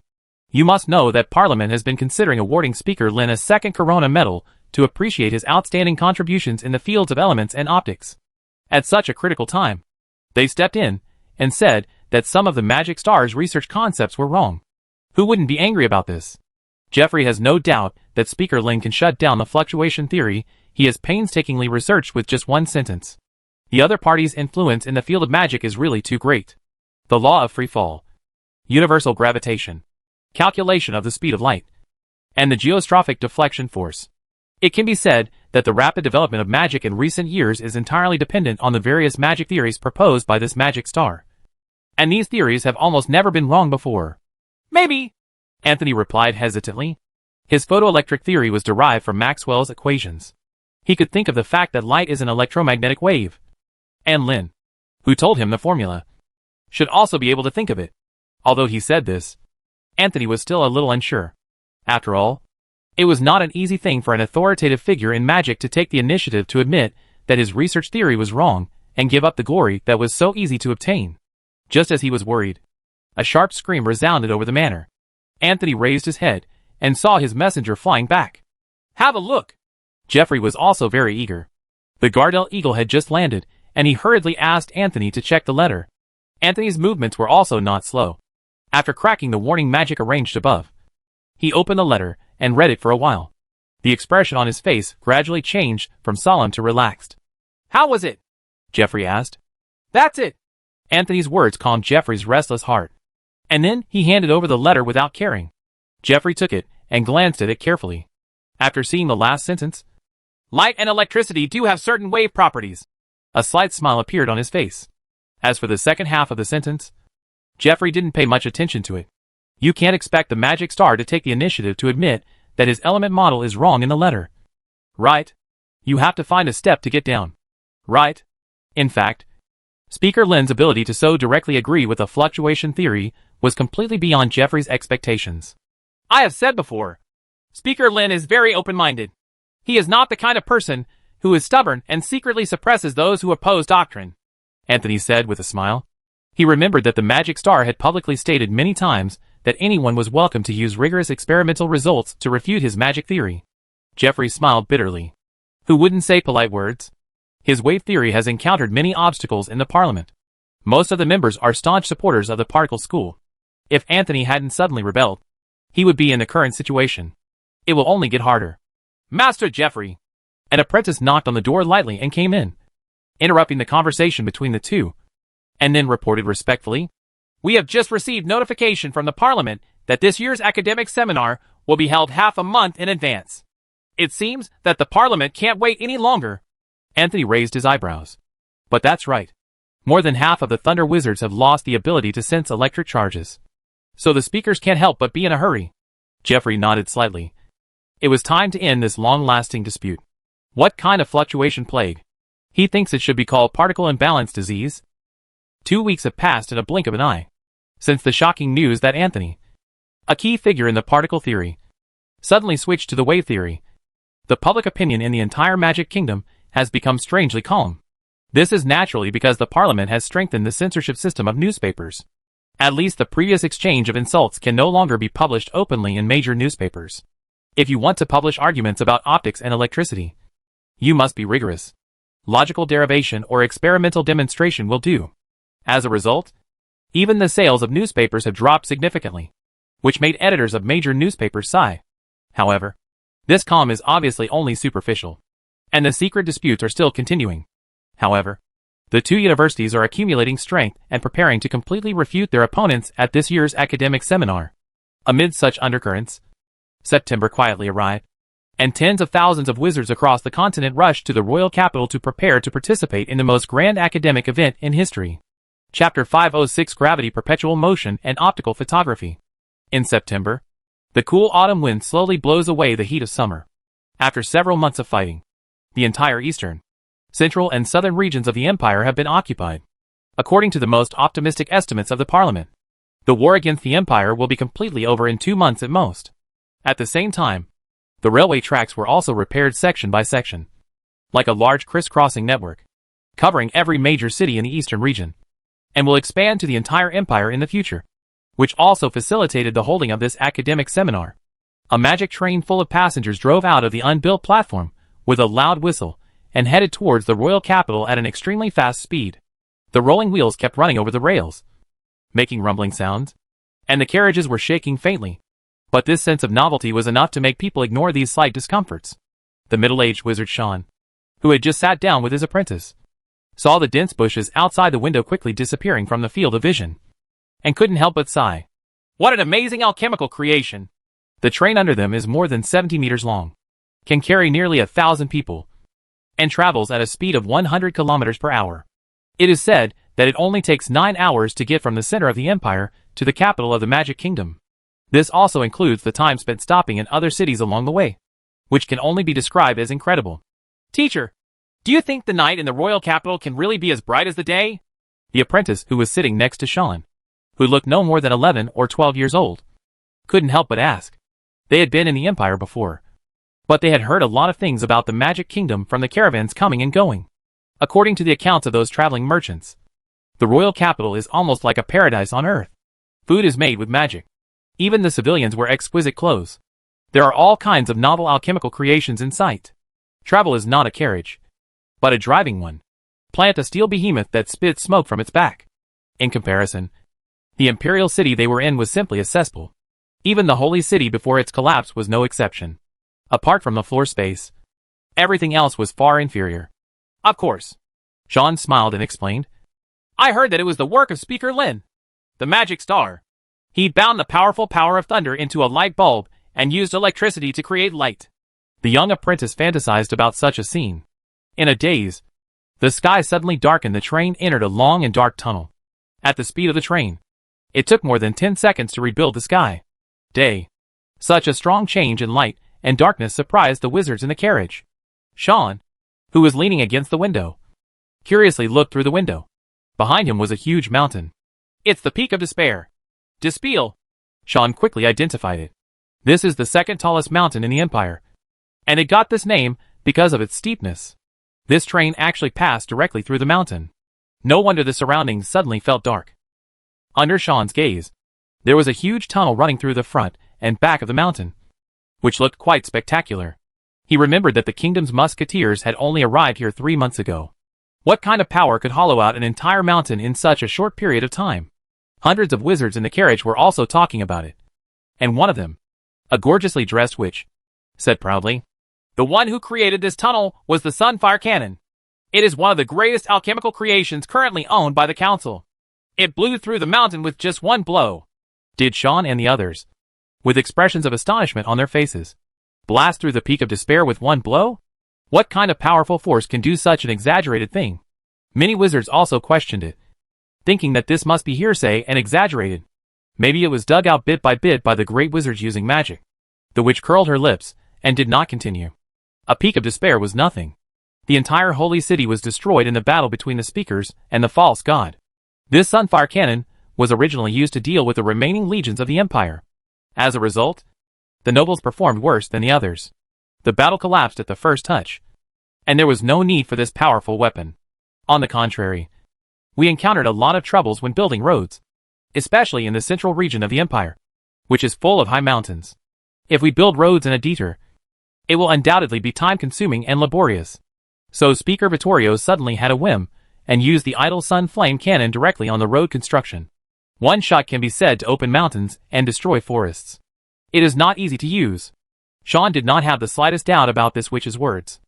You must know that Parliament has been considering awarding Speaker Lin a second Corona Medal to appreciate his outstanding contributions in the fields of elements and optics. At such a critical time, they stepped in and said that some of the magic star's research concepts were wrong. Who wouldn't be angry about this? Geoffrey has no doubt that Speaker Lin can shut down the fluctuation theory he has painstakingly researched with just one sentence. The other party's influence in the field of magic is really too great. The law of free fall, universal gravitation, calculation of the speed of light, and the geostrophic deflection force. It can be said that the rapid development of magic in recent years is entirely dependent on the various magic theories proposed by this magic star. And these theories have almost never been wrong before. Maybe, Anthony replied hesitantly. His photoelectric theory was derived from Maxwell's equations. He could think of the fact that light is an electromagnetic wave. And Lin, who told him the formula, should also be able to think of it. Although he said this, Anthony was still a little unsure. After all, it was not an easy thing for an authoritative figure in magic to take the initiative to admit that his research theory was wrong and give up the glory that was so easy to obtain. Just as he was worried, a sharp scream resounded over the manor. Anthony raised his head and saw his messenger flying back. Have a look! Geoffrey was also very eager. The Gardel Eagle had just landed, and he hurriedly asked Anthony to check the letter. Anthony's movements were also not slow. After cracking the warning magic arranged above, he opened the letter and read it for a while. The expression on his face gradually changed from solemn to relaxed. How was it? Geoffrey asked. That's it. Anthony's words calmed Geoffrey's restless heart. And then he handed over the letter without caring. Geoffrey took it and glanced at it carefully. After seeing the last sentence, light and electricity do have certain wave properties. A slight smile appeared on his face. As for the second half of the sentence, Geoffrey didn't pay much attention to it. You can't expect the magic star to take the initiative to admit that his element model is wrong in the letter. Right? You have to find a step to get down. Right? In fact, Speaker Lin's ability to so directly agree with the fluctuation theory was completely beyond Geoffrey's expectations. I have said before, Speaker Lin is very open-minded. He is not the kind of person who is stubborn and secretly suppresses those who oppose doctrine, Anthony said with a smile. He remembered that the magic star had publicly stated many times that anyone was welcome to use rigorous experimental results to refute his magic theory. Geoffrey smiled bitterly. Who wouldn't say polite words? His wave theory has encountered many obstacles in the Parliament. Most of the members are staunch supporters of the particle school. If Anthony hadn't suddenly rebelled, he would be in the current situation. It will only get harder. Master Geoffrey! An apprentice knocked on the door lightly and came in, interrupting the conversation between the two, and then reported respectfully, We have just received notification from the Parliament that this year's academic seminar will be held half a month in advance. It seems that the Parliament can't wait any longer. Anthony raised his eyebrows. But that's right. More than half of the Thunder Wizards have lost the ability to sense electric charges. So the speakers can't help but be in a hurry. Jeffrey nodded slightly. It was time to end this long-lasting dispute. What kind of fluctuation plague? He thinks it should be called particle imbalance disease. 2 weeks have passed in a blink of an eye since the shocking news that Anthony, a key figure in the particle theory, suddenly switched to the wave theory. The public opinion in the entire Magic Kingdom has become strangely calm. This is naturally because the Parliament has strengthened the censorship system of newspapers. At least the previous exchange of insults can no longer be published openly in major newspapers. If you want to publish arguments about optics and electricity, you must be rigorous. Logical derivation or experimental demonstration will do. As a result, even the sales of newspapers have dropped significantly, which made editors of major newspapers sigh. However, this calm is obviously only superficial, and the secret disputes are still continuing. However, the two universities are accumulating strength and preparing to completely refute their opponents at this year's academic seminar. Amid such undercurrents, September quietly arrived, and tens of thousands of wizards across the continent rushed to the royal capital to prepare to participate in the most grand academic event in history. Chapter 506 Gravity, Perpetual Motion, and Optical Photography. In September, the cool autumn wind slowly blows away the heat of summer. After several months of fighting, the entire eastern, central and southern regions of the empire have been occupied. According to the most optimistic estimates of the Parliament, the war against the empire will be completely over in 2 months at most. At the same time, the railway tracks were also repaired section by section, like a large crisscrossing network, covering every major city in the eastern region, and will expand to the entire empire in the future, which also facilitated the holding of this academic seminar. A magic train full of passengers drove out of the unbuilt platform with a loud whistle and headed towards the royal capital at an extremely fast speed. The rolling wheels kept running over the rails, making rumbling sounds, and the carriages were shaking faintly. But this sense of novelty was enough to make people ignore these slight discomforts. The middle-aged wizard Sean, who had just sat down with his apprentice, saw the dense bushes outside the window quickly disappearing from the field of vision, and couldn't help but sigh. What an amazing alchemical creation! The train under them is more than 70 meters long, can carry nearly 1,000 people, and travels at a speed of 100 kilometers per hour. It is said that it only takes 9 hours to get from the center of the empire to the capital of the Magic Kingdom. This also includes the time spent stopping in other cities along the way, which can only be described as incredible. Teacher, do you think the night in the royal capital can really be as bright as the day? The apprentice, who was sitting next to Sean, who looked no more than 11 or 12 years old, couldn't help but ask. They had been in the empire before, but they had heard a lot of things about the Magic Kingdom from the caravans coming and going. According to the accounts of those traveling merchants, the royal capital is almost like a paradise on earth. Food is made with magic. Even the civilians wear exquisite clothes. There are all kinds of novel alchemical creations in sight. Travel is not a carriage, but a driving one. Plant a steel behemoth that spits smoke from its back. In comparison, the imperial city they were in was simply a cesspool. Even the holy city before its collapse was no exception. Apart from the floor space, everything else was far inferior. Of course. Sean smiled and explained. I heard that it was the work of Speaker Lin, the magic star. He'd bound the powerful power of thunder into a light bulb and used electricity to create light. The young apprentice fantasized about such a scene. In a daze, the sky suddenly darkened. The train entered a long and dark tunnel. At the speed of the train, it took more than 10 seconds to rebuild the sky. Day. Such a strong change in light and darkness surprised the wizards in the carriage. Sean, who was leaning against the window, curiously looked through the window. Behind him was a huge mountain. It's the Peak of Despair. Despiel. Sean quickly identified it. This is the second tallest mountain in the empire, and it got this name because of its steepness. This train actually passed directly through the mountain. No wonder the surroundings suddenly felt dark. Under Sean's gaze, there was a huge tunnel running through the front and back of the mountain, which looked quite spectacular. He remembered that the kingdom's musketeers had only arrived here 3 months ago. What kind of power could hollow out an entire mountain in such a short period of time? Hundreds of wizards in the carriage were also talking about it. And one of them, a gorgeously dressed witch, said proudly, "The one who created this tunnel was the Sunfire Cannon. It is one of the greatest alchemical creations currently owned by the council. It blew through the mountain with just one blow." Did Sean and the others, with expressions of astonishment on their faces, blast through the Peak of Despair with one blow? What kind of powerful force can do such an exaggerated thing? Many wizards also questioned it, thinking that this must be hearsay and exaggerated. Maybe it was dug out bit by bit by the great wizards using magic. The witch curled her lips and did not continue. A peak of despair was nothing. The entire holy city was destroyed in the battle between the speakers and the false god. This sunfire cannon was originally used to deal with the remaining legions of the empire. As a result, the nobles performed worse than the others. The battle collapsed at the first touch, and there was no need for this powerful weapon. On the contrary, we encountered a lot of troubles when building roads, especially in the central region of the empire, which is full of high mountains. If we build roads in a detour, it will undoubtedly be time-consuming and laborious. So Speaker Vittorio suddenly had a whim and used the idle sun flame cannon directly on the road construction. One shot can be said to open mountains and destroy forests. It is not easy to use. Sean did not have the slightest doubt about this witch's words,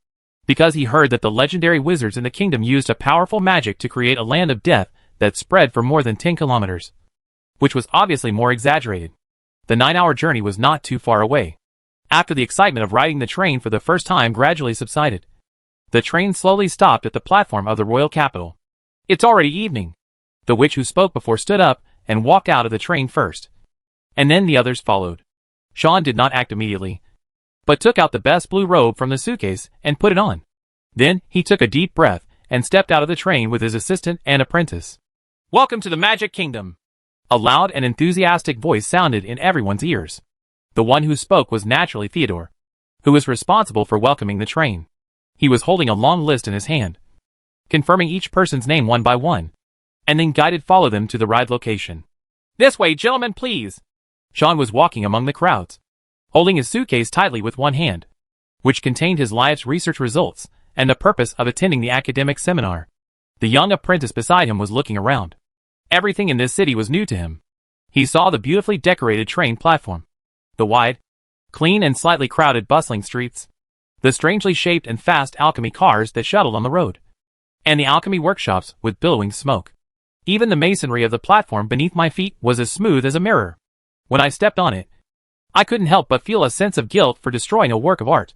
because he heard that the legendary wizards in the kingdom used a powerful magic to create a land of death that spread for more than 10 kilometers, which was obviously more exaggerated. The 9-hour journey was not too far away. After the excitement of riding the train for the first time gradually subsided, the train slowly stopped at the platform of the royal capital. It's already evening. The witch who spoke before stood up and walked out of the train first, and then the others followed. Sean did not act immediately, but took out the best blue robe from the suitcase and put it on. Then he took a deep breath and stepped out of the train with his assistant and apprentice. "Welcome to the Magic Kingdom!" A loud and enthusiastic voice sounded in everyone's ears. The one who spoke was naturally Theodore, who was responsible for welcoming the train. He was holding a long list in his hand, confirming each person's name one by one, and then guided them to the ride location. "This way, gentlemen, please." Sean was walking among the crowds, holding his suitcase tightly with one hand, which contained his life's research results and the purpose of attending the academic seminar. The young apprentice beside him was looking around. Everything in this city was new to him. He saw the beautifully decorated train platform, the wide, clean and slightly crowded bustling streets, the strangely shaped and fast alchemy cars that shuttled on the road, and the alchemy workshops with billowing smoke. Even the masonry of the platform beneath my feet was as smooth as a mirror. When I stepped on it, I couldn't help but feel a sense of guilt for destroying a work of art.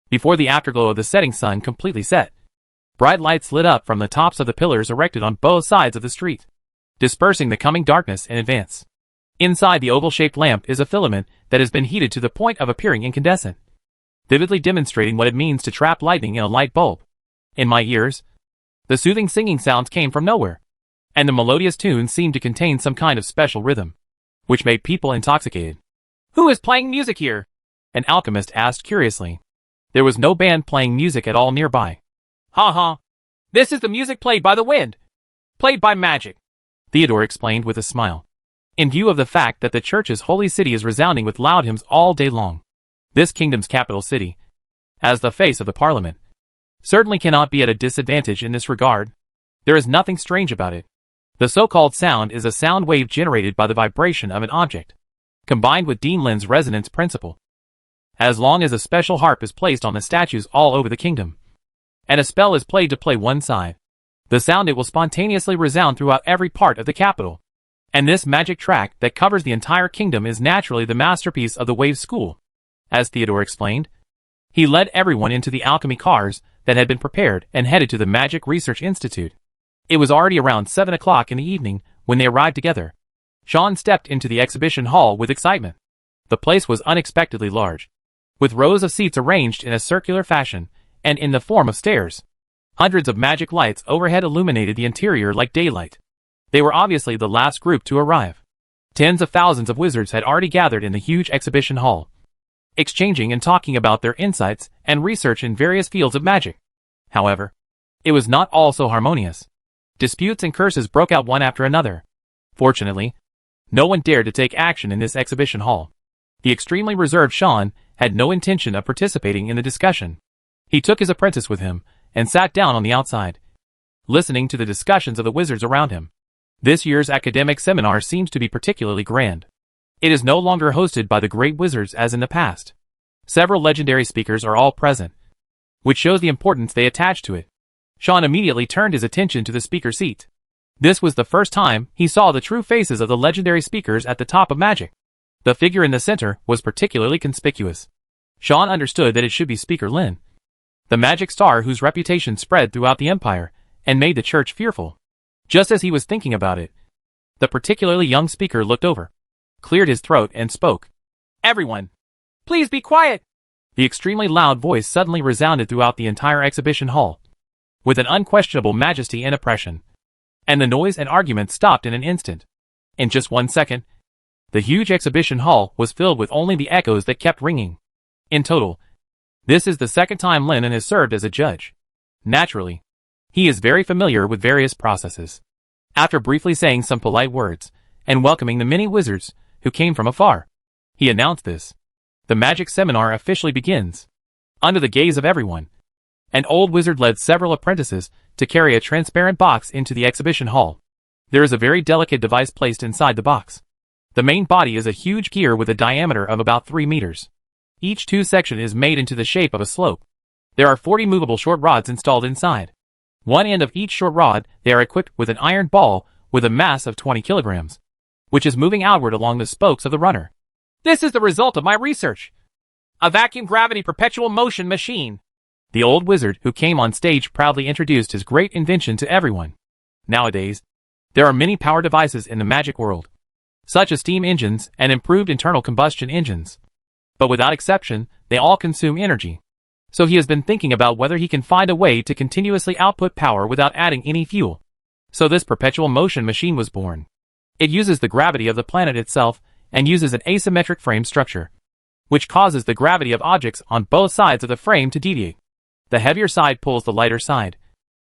Before the afterglow of the setting sun completely set, bright lights lit up from the tops of the pillars erected on both sides of the street, dispersing the coming darkness in advance. Inside the oval-shaped lamp is a filament that has been heated to the point of appearing incandescent, vividly demonstrating what it means to trap lightning in a light bulb. In my ears, the soothing singing sounds came from nowhere, and the melodious tune seemed to contain some kind of special rhythm, which made people intoxicated. "Who is playing music here?" an alchemist asked curiously. There was no band playing music at all nearby. "Ha ha! This is the music played by the wind, played by magic," Theodore explained with a smile. In view of the fact that the church's holy city is resounding with loud hymns all day long, this kingdom's capital city, as the face of the parliament, certainly cannot be at a disadvantage in this regard. There is nothing strange about it. The so-called sound is a sound wave generated by the vibration of an object, combined with Dean Lin's resonance principle. As long as a special harp is placed on the statues all over the kingdom, and a spell is played to play one side, the sound it will spontaneously resound throughout every part of the capital. And this magic track that covers the entire kingdom is naturally the masterpiece of the Wave School. As Theodore explained, he led everyone into the alchemy cars that had been prepared and headed to the Magic Research Institute. It was already around 7 o'clock in the evening when they arrived together. Sean stepped into the exhibition hall with excitement. The place was unexpectedly large, with rows of seats arranged in a circular fashion and in the form of stairs. Hundreds of magic lights overhead illuminated the interior like daylight. They were obviously the last group to arrive. Tens of thousands of wizards had already gathered in the huge exhibition hall, exchanging and talking about their insights and research in various fields of magic. However, it was not all so harmonious. Disputes and curses broke out one after another. Fortunately, no one dared to take action in this exhibition hall. The extremely reserved Sean had no intention of participating in the discussion. He took his apprentice with him and sat down on the outside, listening to the discussions of the wizards around him. This year's academic seminar seems to be particularly grand. It is no longer hosted by the great wizards as in the past. Several legendary speakers are all present, which shows the importance they attach to it. Sean immediately turned his attention to the speaker seat. This was the first time he saw the true faces of the legendary speakers at the top of magic. The figure in the center was particularly conspicuous. Sean understood that it should be Speaker Lin, the magic star whose reputation spread throughout the empire and made the church fearful. Just as he was thinking about it, the particularly young speaker looked over, cleared his throat and spoke. "Everyone, Please be quiet! The extremely loud voice suddenly resounded throughout the entire exhibition hall, with an unquestionable majesty and oppression. And the noise and argument stopped in an instant. In just 1 second, the huge exhibition hall was filled with only the echoes that kept ringing. In total, this is the second time Lennon has served as a judge. Naturally, he is very familiar with various processes. After briefly saying some polite words, and welcoming the many wizards who came from afar, he announced this. The magic seminar officially begins. Under the gaze of everyone, an old wizard led several apprentices to carry a transparent box into the exhibition hall. There is a very delicate device placed inside the box. The main body is a huge gear with a diameter of about 3 meters. Each tube section is made into the shape of a slope. There are 40 movable short rods installed inside. One end of each short rod, they are equipped with an iron ball with a mass of 20 kilograms, which is moving outward along the spokes of the runner. This is the result of my research. A vacuum gravity perpetual motion machine. The old wizard who came on stage proudly introduced his great invention to everyone. Nowadays, there are many power devices in the magic world, such as steam engines and improved internal combustion engines. But without exception, they all consume energy. So he has been thinking about whether he can find a way to continuously output power without adding any fuel. So this perpetual motion machine was born. It uses the gravity of the planet itself and uses an asymmetric frame structure, which causes the gravity of objects on both sides of the frame to deviate. The heavier side pulls the lighter side,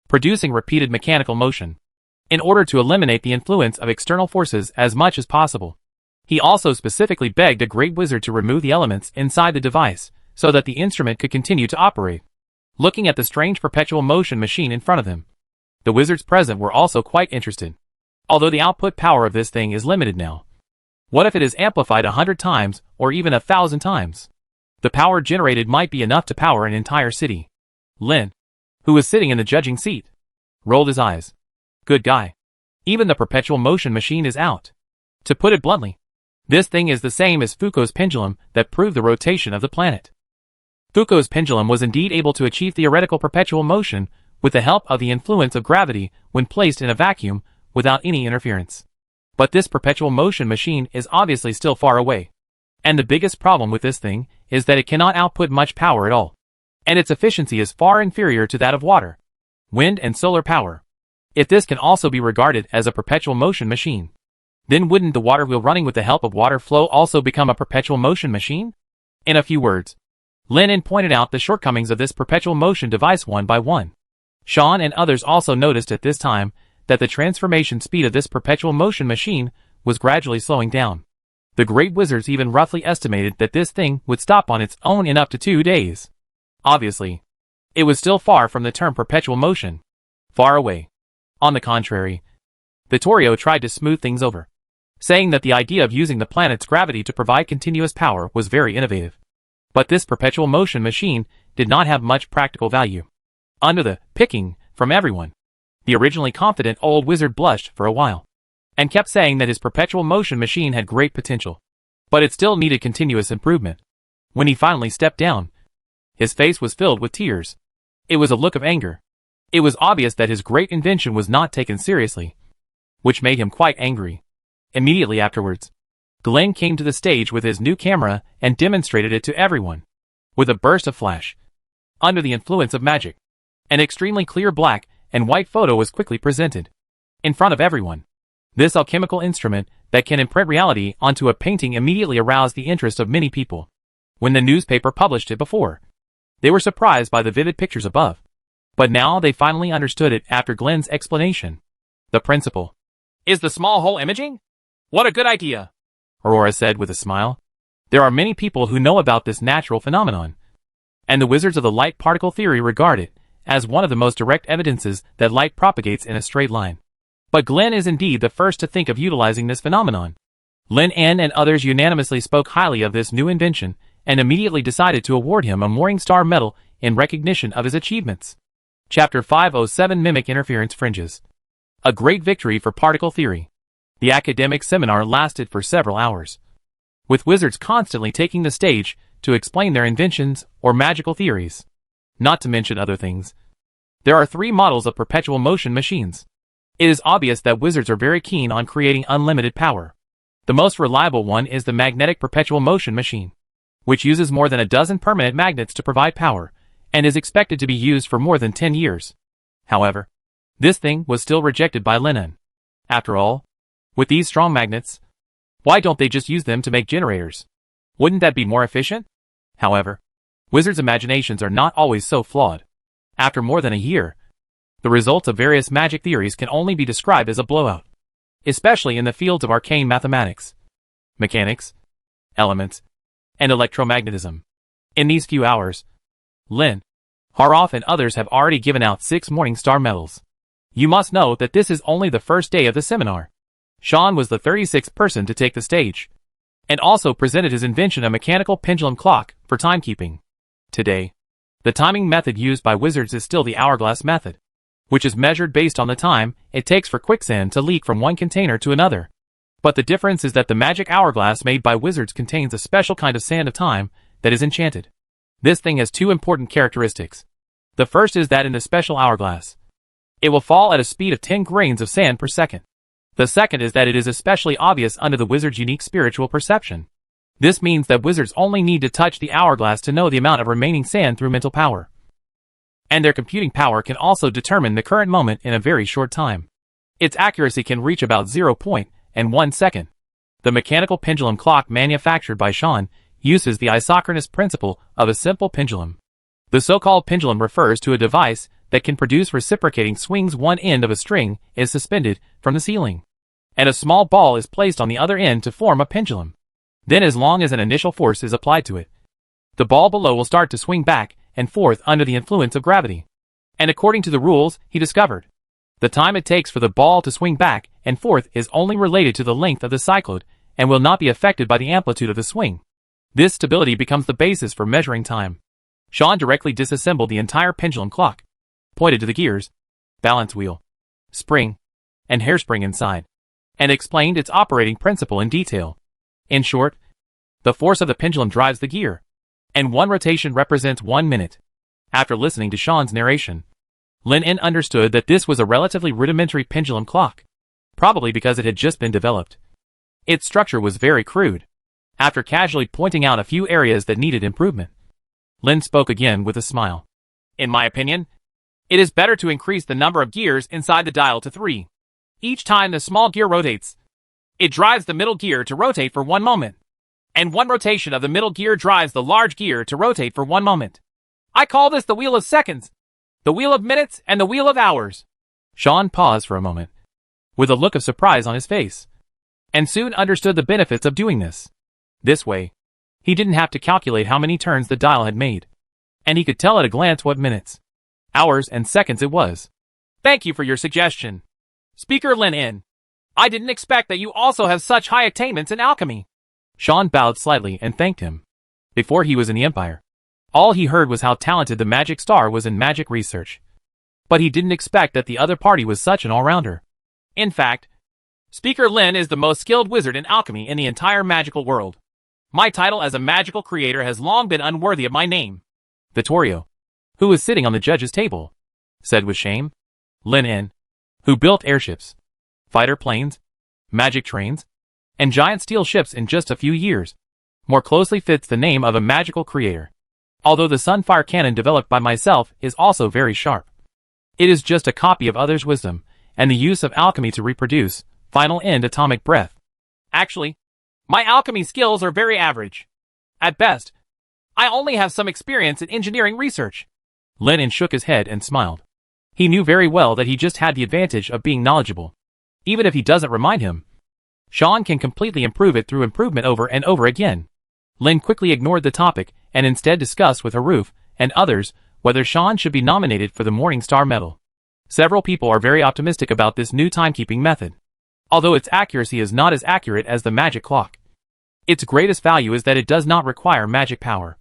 producing repeated mechanical motion, in order to eliminate the influence of external forces as much as possible. He also specifically begged a great wizard to remove the elements inside the device, so that the instrument could continue to operate. Looking at the strange perpetual motion machine in front of him, the wizards present were also quite interested. Although the output power of this thing is limited now, what if it is amplified 100 times, or even 1,000 times? The power generated might be enough to power an entire city. Lin, who was sitting in the judging seat, rolled his eyes. Good guy. Even the perpetual motion machine is out. To put it bluntly, this thing is the same as Foucault's pendulum that proved the rotation of the planet. Foucault's pendulum was indeed able to achieve theoretical perpetual motion with the help of the influence of gravity when placed in a vacuum without any interference. But this perpetual motion machine is obviously still far away. And the biggest problem with this thing is that it cannot output much power at all. And its efficiency is far inferior to that of water, wind and solar power. If this can also be regarded as a perpetual motion machine, then wouldn't the water wheel running with the help of water flow also become a perpetual motion machine? In a few words, Lennon pointed out the shortcomings of this perpetual motion device one by one. Sean and others also noticed at this time that the transformation speed of this perpetual motion machine was gradually slowing down. The great wizards even roughly estimated that this thing would stop on its own in up to 2 days. Obviously, it was still far from the term perpetual motion. Far away. On the contrary, Vittorio tried to smooth things over, saying that the idea of using the planet's gravity to provide continuous power was very innovative. But this perpetual motion machine did not have much practical value. Under the picking from everyone, the originally confident old wizard blushed for a while, and kept saying that his perpetual motion machine had great potential, but it still needed continuous improvement. When he finally stepped down, his face was filled with tears. It was a look of anger. It was obvious that his great invention was not taken seriously, which made him quite angry. Immediately afterwards, Glenn came to the stage with his new camera and demonstrated it to everyone. With a burst of flash, under the influence of magic, an extremely clear black and white photo was quickly presented in front of everyone. This alchemical instrument that can imprint reality onto a painting immediately aroused the interest of many people. When the newspaper published it before, they were surprised by the vivid pictures above. But now they finally understood it after Glenn's explanation. The principle is the small hole imaging? What a good idea, Aurora said with a smile. There are many people who know about this natural phenomenon, and the wizards of the light particle theory regard it as one of the most direct evidences that light propagates in a straight line. But Glenn is indeed the first to think of utilizing this phenomenon. Lin and others unanimously spoke highly of this new invention and immediately decided to award him a Morningstar Medal in recognition of his achievements. Chapter 507 Mimic Interference Fringes. A great victory for particle theory. The academic seminar lasted for several hours, with wizards constantly taking the stage to explain their inventions or magical theories. Not to mention other things. There are 3 models of perpetual motion machines. It is obvious that wizards are very keen on creating unlimited power. The most reliable one is the magnetic perpetual motion machine. which uses more than a dozen permanent magnets to provide power, and is expected to be used for more than 10 years. However, this thing was still rejected by Lin. After all, with these strong magnets, why don't they just use them to make generators? Wouldn't that be more efficient? However, wizards' imaginations are not always so flawed. After more than a year, the results of various magic theories can only be described as a blowout, especially in the fields of arcane mathematics, mechanics, elements, and electromagnetism. In these few hours, Lin, Harov and others have already given out 6 Morningstar medals. You must know that this is only the first day of the seminar. Sean was the 36th person to take the stage, and also presented his invention, a mechanical pendulum clock, for timekeeping. Today, the timing method used by wizards is still the hourglass method, which is measured based on the time it takes for quicksand to leak from one container to another. But the difference is that the magic hourglass made by wizards contains a special kind of sand of time that is enchanted. This thing has 2 important characteristics. The first is that in the special hourglass, it will fall at a speed of 10 grains of sand per second. The second is that it is especially obvious under the wizard's unique spiritual perception. This means that wizards only need to touch the hourglass to know the amount of remaining sand through mental power. And their computing power can also determine the current moment in a very short time. Its accuracy can reach about 0.1 second. The mechanical pendulum clock manufactured by Sean uses the isochronous principle of a simple pendulum. The so-called pendulum refers to a device that can produce reciprocating swings. One end of a string is suspended from the ceiling, and a small ball is placed on the other end to form a pendulum. Then, as long as an initial force is applied to it, the ball below will start to swing back and forth under the influence of gravity. And according to the rules he discovered, the time it takes for the ball to swing back and forth is only related to the length of the cyclode and will not be affected by the amplitude of the swing. This stability becomes the basis for measuring time. Sean directly disassembled the entire pendulum clock, pointed to the gears, balance wheel, spring, and hairspring inside, and explained its operating principle in detail. In short, the force of the pendulum drives the gear, and one rotation represents 1 minute. After listening to Sean's narration, Lin understood that this was a relatively rudimentary pendulum clock, probably because it had just been developed. Its structure was very crude. After casually pointing out a few areas that needed improvement, Lin spoke again with a smile. In my opinion, it is better to increase the number of gears inside the dial to 3. Each time the small gear rotates, it drives the middle gear to rotate for 1 moment, and one rotation of the middle gear drives the large gear to rotate for 1 moment. I call this the wheel of seconds, the wheel of minutes, and the wheel of hours. Sean paused for a moment, with a look of surprise on his face, and soon understood the benefits of doing this. This way, he didn't have to calculate how many turns the dial had made, and he could tell at a glance what minutes, hours, and seconds it was. Thank you for your suggestion, Speaker Lin. I didn't expect that you also have such high attainments in alchemy. Sean bowed slightly and thanked him. Before he was in the Empire, all he heard was how talented the Magic Star was in magic research. But he didn't expect that the other party was such an all-rounder. In fact, Speaker Lin is the most skilled wizard in alchemy in the entire magical world. My title as a magical creator has long been unworthy of my name. Vittorio, who was sitting on the judge's table, said with shame. Lin, who built airships, fighter planes, magic trains, and giant steel ships in just a few years, more closely fits the name of a magical creator. Although the Sunfire cannon developed by myself is also very sharp, it is just a copy of others' wisdom and the use of alchemy to reproduce final end atomic breath. Actually, my alchemy skills are very average. At best, I only have some experience in engineering research. Lin shook his head and smiled. He knew very well that he just had the advantage of being knowledgeable. Even if he doesn't remind him, Sean can completely improve it through improvement over and over again. Lin quickly ignored the topic and instead discussed with Haruf and others whether Sean should be nominated for the Morningstar Medal. Several people are very optimistic about this new timekeeping method, although its accuracy is not as accurate as the magic clock. Its greatest value is that it does not require magic power,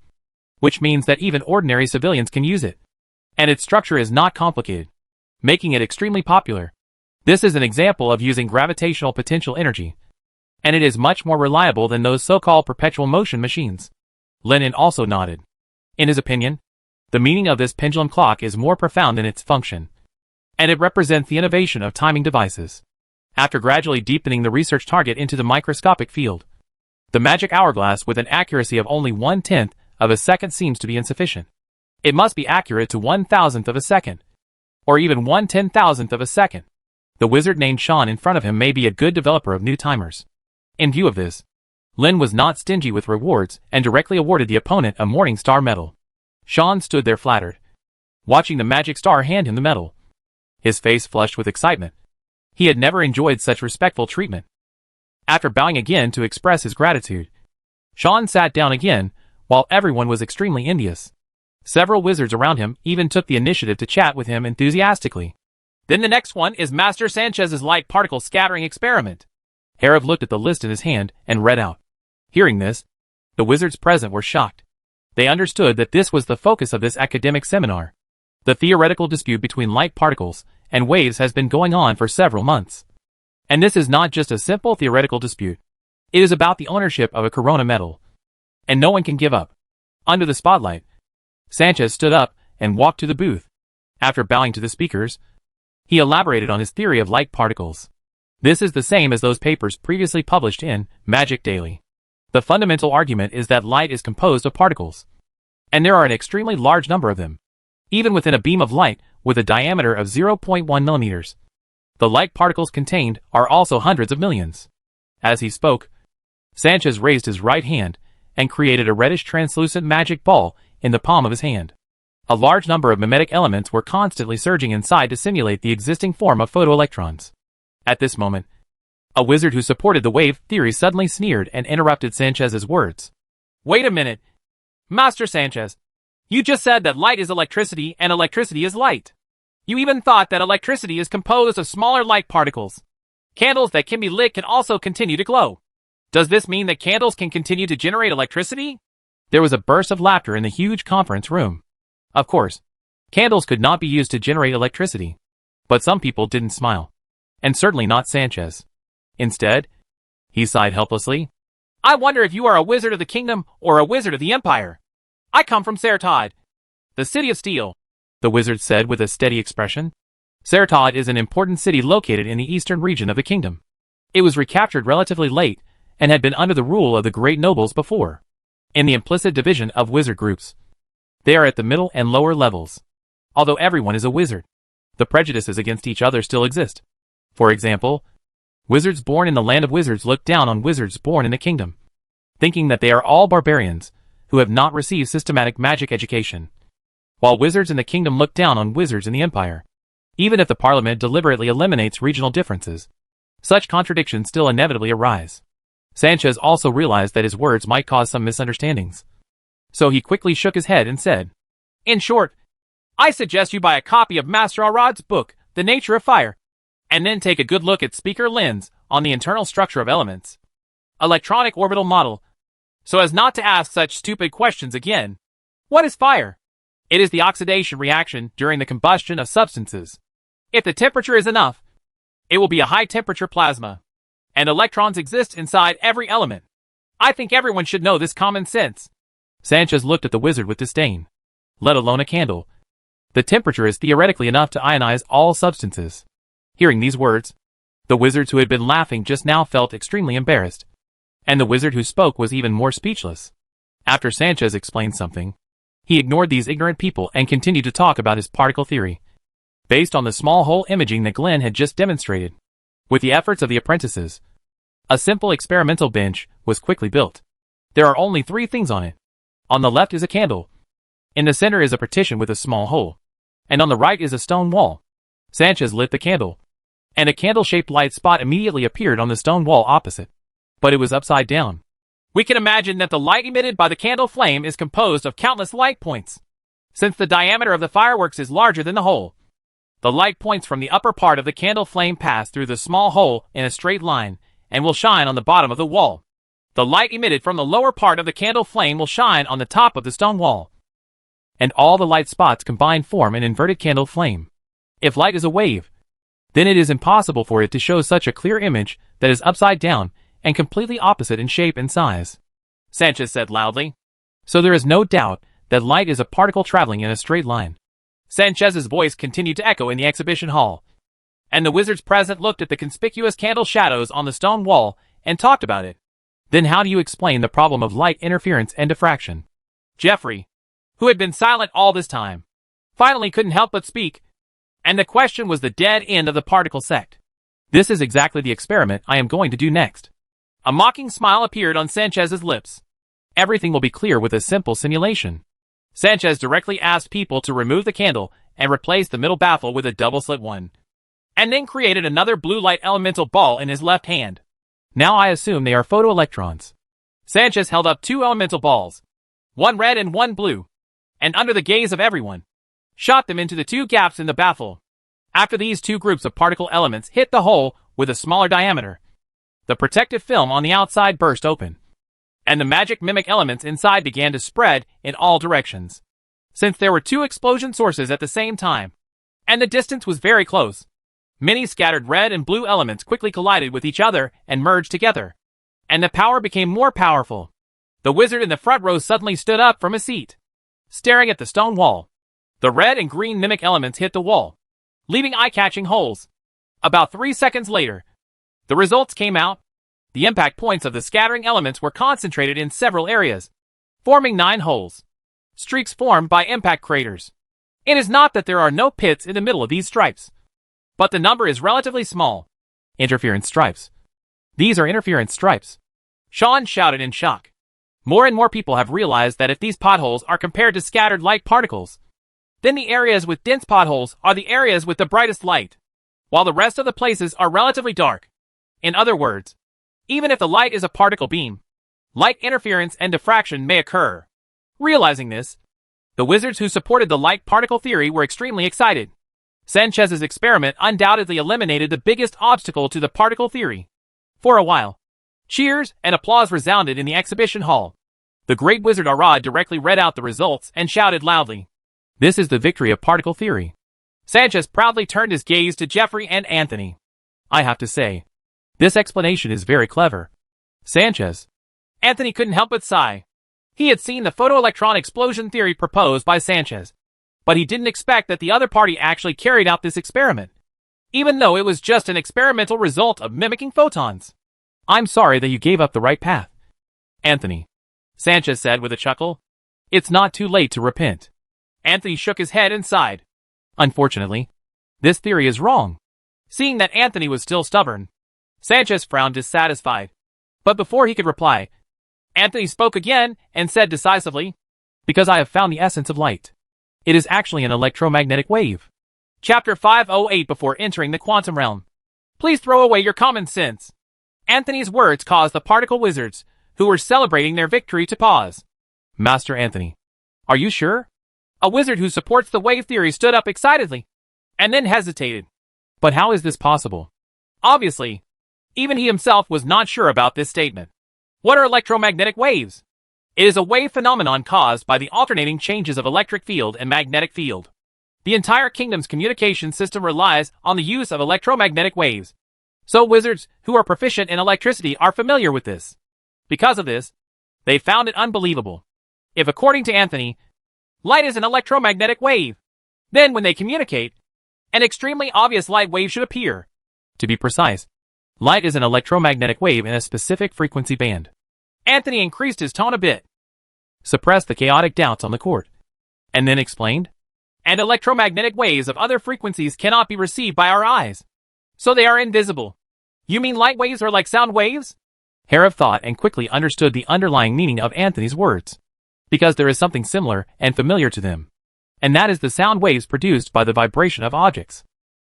which means that even ordinary civilians can use it. And its structure is not complicated, making it extremely popular. This is an example of using gravitational potential energy, and it is much more reliable than those so-called perpetual motion machines. Lin also nodded. In his opinion, the meaning of this pendulum clock is more profound than its function, and it represents the innovation of timing devices. After gradually deepening the research target into the microscopic field, The magic hourglass with an accuracy of only 1/10 of a second seems to be insufficient. It must be accurate to 1/1000th of a second, or even 1/10,000th of a second. The wizard named Sean in front of him may be a good developer of new timers. In view of this, Lin was not stingy with rewards and directly awarded the opponent a Morning Star medal. Sean stood there flattered, watching the magic star hand him the medal. His face flushed with excitement. He had never enjoyed such respectful treatment. After bowing again to express his gratitude, Sean sat down again, while everyone was extremely envious. Several wizards around him even took the initiative to chat with him enthusiastically. Then the next one is Master Sanchez's light particle scattering experiment. Harib looked at the list in his hand and read out. Hearing this, the wizards present were shocked. They understood that this was the focus of this academic seminar. The theoretical dispute between light particles and waves has been going on for several months. And this is not just a simple theoretical dispute. It is about the ownership of a corona medal. And no one can give up. Under the spotlight, Sanchez stood up and walked to the booth. After bowing to the speakers, he elaborated on his theory of light particles. This is the same as those papers previously published in Magic Daily. The fundamental argument is that light is composed of particles. And there are an extremely large number of them. Even within a beam of light with a diameter of 0.1 millimeters. The light particles contained are also hundreds of millions. As he spoke, Sanchez raised his right hand and created a reddish translucent magic ball in the palm of his hand. A large number of mimetic elements were constantly surging inside to simulate the existing form of photoelectrons. At this moment, a wizard who supported the wave theory suddenly sneered and interrupted Sanchez's words. Wait a minute. Master Sanchez, you just said that light is electricity and electricity is light. You even thought that electricity is composed of smaller light particles. Candles that can be lit can also continue to glow. Does this mean that candles can continue to generate electricity? There was a burst of laughter in the huge conference room. Of course, candles could not be used to generate electricity. But some people didn't smile. And certainly not Sanchez. Instead, he sighed helplessly. I wonder if you are a wizard of the kingdom or a wizard of the empire. I come from Sertod, the city of steel, the wizard said with a steady expression. Sertod is an important city located in the eastern region of the kingdom. It was recaptured relatively late and had been under the rule of the great nobles before. In the implicit division of wizard groups, they are at the middle and lower levels. Although everyone is a wizard, the prejudices against each other still exist. For example, wizards born in the land of wizards look down on wizards born in the kingdom, thinking that they are all barbarians who have not received systematic magic education, while wizards in the kingdom look down on wizards in the empire. Even if the parliament deliberately eliminates regional differences, such contradictions still inevitably arise. Sanchez also realized that his words might cause some misunderstandings. So he quickly shook his head and said, In short, I suggest you buy a copy of Master Arad's book, The Nature of Fire, and then take a good look at Speaker Lin's on the internal structure of elements. Electronic orbital model, so as not to ask such stupid questions again. What is fire? It is the oxidation reaction during the combustion of substances. If the temperature is enough, it will be a high-temperature plasma. And electrons exist inside every element. I think everyone should know this common sense. Sanchez looked at the wizard with disdain. Let alone a candle. The temperature is theoretically enough to ionize all substances. Hearing these words, the wizards who had been laughing just now felt extremely embarrassed. And the wizard who spoke was even more speechless. After Sanchez explained something, he ignored these ignorant people and continued to talk about his particle theory, based on the small hole imaging that Glenn had just demonstrated. With the efforts of the apprentices, a simple experimental bench was quickly built. There are only 3 things on it. On the left is a candle. In the center is a partition with a small hole. And on the right is a stone wall. Sanchez lit the candle, and a candle-shaped light spot immediately appeared on the stone wall opposite. But it was upside down. We can imagine that the light emitted by the candle flame is composed of countless light points. Since the diameter of the fireworks is larger than the hole, the light points from the upper part of the candle flame pass through the small hole in a straight line and will shine on the bottom of the wall. The light emitted from the lower part of the candle flame will shine on the top of the stone wall. And all the light spots combined form an inverted candle flame. If light is a wave, then it is impossible for it to show such a clear image that is upside down and completely opposite in shape and size. Sanchez said loudly. So there is no doubt that light is a particle traveling in a straight line. Sanchez's voice continued to echo in the exhibition hall, and the wizards present looked at the conspicuous candle shadows on the stone wall and talked about it. Then how do you explain the problem of light interference and diffraction? Jeffrey, who had been silent all this time, finally couldn't help but speak, and the question was the dead end of the particle sect. This is exactly the experiment I am going to do next. A mocking smile appeared on Sanchez's lips. Everything will be clear with a simple simulation. Sanchez directly asked people to remove the candle and replace the middle baffle with a double-slit one, and then created another blue light elemental ball in his left hand. Now I assume they are photoelectrons. Sanchez held up 2 elemental balls, one red and one blue, and under the gaze of everyone, shot them into the 2 gaps in the baffle. After these 2 groups of particle elements hit the hole with a smaller diameter, the protective film on the outside burst open, and the magic mimic elements inside began to spread in all directions. Since there were 2 explosion sources at the same time, and the distance was very close, many scattered red and blue elements quickly collided with each other and merged together, and the power became more powerful. The wizard in the front row suddenly stood up from his seat, staring at the stone wall. The red and green mimic elements hit the wall, leaving eye-catching holes. About 3 seconds later, the results came out. The impact points of the scattering elements were concentrated in several areas, forming 9 holes, streaks formed by impact craters. It is not that there are no pits in the middle of these stripes, but the number is relatively small. Interference stripes. These are interference stripes. Sean shouted in shock. More and more people have realized that if these potholes are compared to scattered light particles, then the areas with dense potholes are the areas with the brightest light, while the rest of the places are relatively dark. In other words, even if the light is a particle beam, light interference and diffraction may occur. Realizing this, the wizards who supported the light particle theory were extremely excited. Sanchez's experiment undoubtedly eliminated the biggest obstacle to the particle theory. For a while, cheers and applause resounded in the exhibition hall. The great wizard Arad directly read out the results and shouted loudly, "This is the victory of particle theory." Sanchez proudly turned his gaze to Jeffrey and Anthony. "I have to say, this explanation is very clever, Sanchez." Anthony couldn't help but sigh. He had seen the photoelectron explosion theory proposed by Sanchez, but he didn't expect that the other party actually carried out this experiment, even though it was just an experimental result of mimicking photons. "I'm sorry that you gave up the right path, Anthony," Sanchez said with a chuckle. "It's not too late to repent." Anthony shook his head and sighed. "Unfortunately, this theory is wrong." Seeing that Anthony was still stubborn, Sanchez frowned dissatisfied. But before he could reply, Anthony spoke again and said decisively, "Because I have found the essence of light. It is actually an electromagnetic wave." Chapter 508. Before entering the quantum realm, please throw away your common sense. Anthony's words caused the particle wizards, who were celebrating their victory, to pause. "Master Anthony, are you sure?" A wizard who supports the wave theory stood up excitedly, and then hesitated. "But how is this possible?" Obviously, even he himself was not sure about this statement. What are electromagnetic waves? It is a wave phenomenon caused by the alternating changes of electric field and magnetic field. The entire kingdom's communication system relies on the use of electromagnetic waves. So wizards who are proficient in electricity are familiar with this. Because of this, they found it unbelievable. If, according to Anthony, light is an electromagnetic wave, then when they communicate, an extremely obvious light wave should appear. To be precise, light is an electromagnetic wave in a specific frequency band. Anthony increased his tone a bit, suppressed the chaotic doubts on the court, and then explained, "And electromagnetic waves of other frequencies cannot be received by our eyes, so they are invisible." "You mean light waves are like sound waves?" Harov thought and quickly understood the underlying meaning of Anthony's words, because there is something similar and familiar to them, and that is the sound waves produced by the vibration of objects.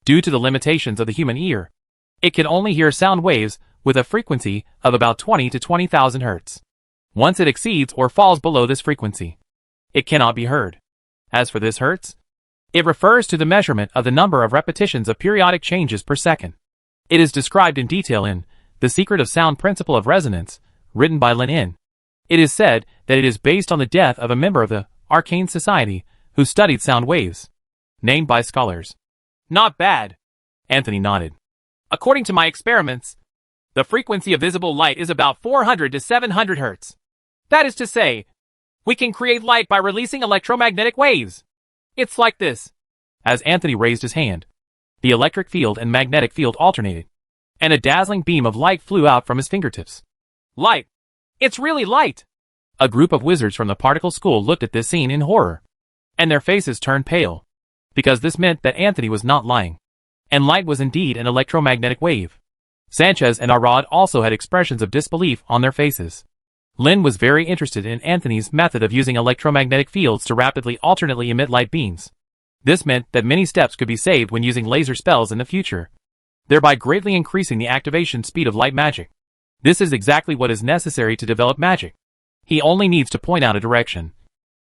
Due to the limitations of the human ear, it can only hear sound waves with a frequency of about 20 to 20,000 Hz. Once it exceeds or falls below this frequency, it cannot be heard. As for this Hertz, it refers to the measurement of the number of repetitions of periodic changes per second. It is described in detail in The Secret of Sound Principle of Resonance, written by Lin In. It is said that it is based on the death of a member of the Arcane Society who studied sound waves, named by scholars. "Not bad." Anthony nodded. "According to my experiments, the frequency of visible light is about 400 to 700 Hz. That is to say, we can create light by releasing electromagnetic waves. It's like this." As Anthony raised his hand, the electric field and magnetic field alternated, and a dazzling beam of light flew out from his fingertips. "Light," It's really light. A group of wizards from the particle school looked at this scene in horror, and their faces turned pale, because this meant that Anthony was not lying, and light was indeed an electromagnetic wave. Sanchez and Arad also had expressions of disbelief on their faces. Lin was very interested in Anthony's method of using electromagnetic fields to rapidly alternately emit light beams. This meant that many steps could be saved when using laser spells in the future, thereby greatly increasing the activation speed of light magic. This is exactly what is necessary to develop magic. He only needs to point out a direction.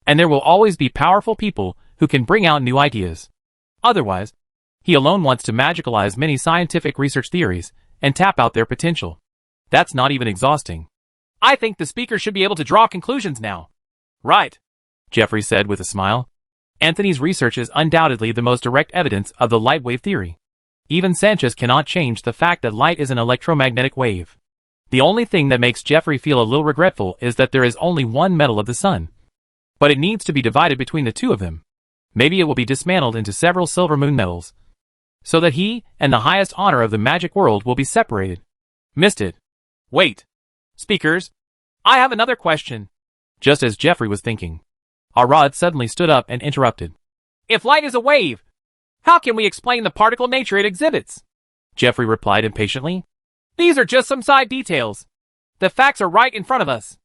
And there will always be powerful people who can bring out new ideas. Otherwise, he alone wants to magicalize many scientific research theories and tap out their potential. That's not even exhausting. I think the speaker should be able to draw conclusions now. Right, Jeffrey said with a smile. Anthony's research is undoubtedly the most direct evidence of the light wave theory. Even Sanchez cannot change the fact that light is an electromagnetic wave. The only thing that makes Jeffrey feel a little regretful is that there is only one metal of the sun. But it needs to be divided between the two of them. Maybe it will be dismantled into several silver moon metals, so that he and the highest honor of the magic world will be separated. Missed it. Wait. Speakers, I have another question. Just as Jeffrey was thinking, Arad suddenly stood up and interrupted. If light is a wave, how can we explain the particle nature it exhibits? Jeffrey replied impatiently. These are just some side details. The facts are right in front of us.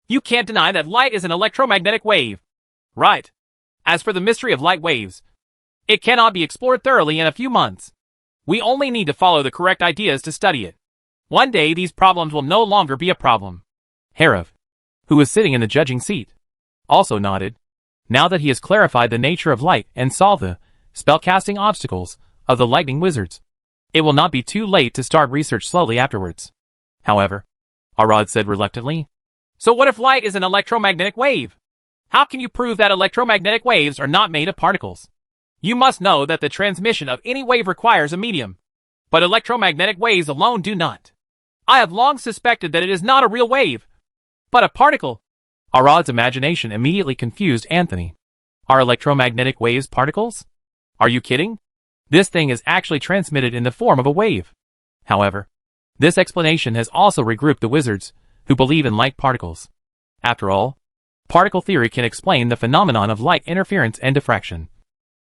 You can't deny that light is an electromagnetic wave. Right. As for the mystery of light waves, it cannot be explored thoroughly in a few months. We only need to follow the correct ideas to study it. One day these problems will no longer be a problem. Herav, who was sitting in the judging seat, also nodded. Now that he has clarified the nature of light and solved the spellcasting obstacles of the lightning wizards, it will not be too late to start research slowly afterwards. However, Arad said reluctantly, so what if light is an electromagnetic wave? How can you prove that electromagnetic waves are not made of particles? You must know that the transmission of any wave requires a medium, but electromagnetic waves alone do not. I have long suspected that it is not a real wave, but a particle. Arad's imagination immediately confused Anthony. Are electromagnetic waves particles? Are you kidding? This thing is actually transmitted in the form of a wave. However, this explanation has also regrouped the wizards who believe in light particles. After all, particle theory can explain the phenomenon of light interference and diffraction.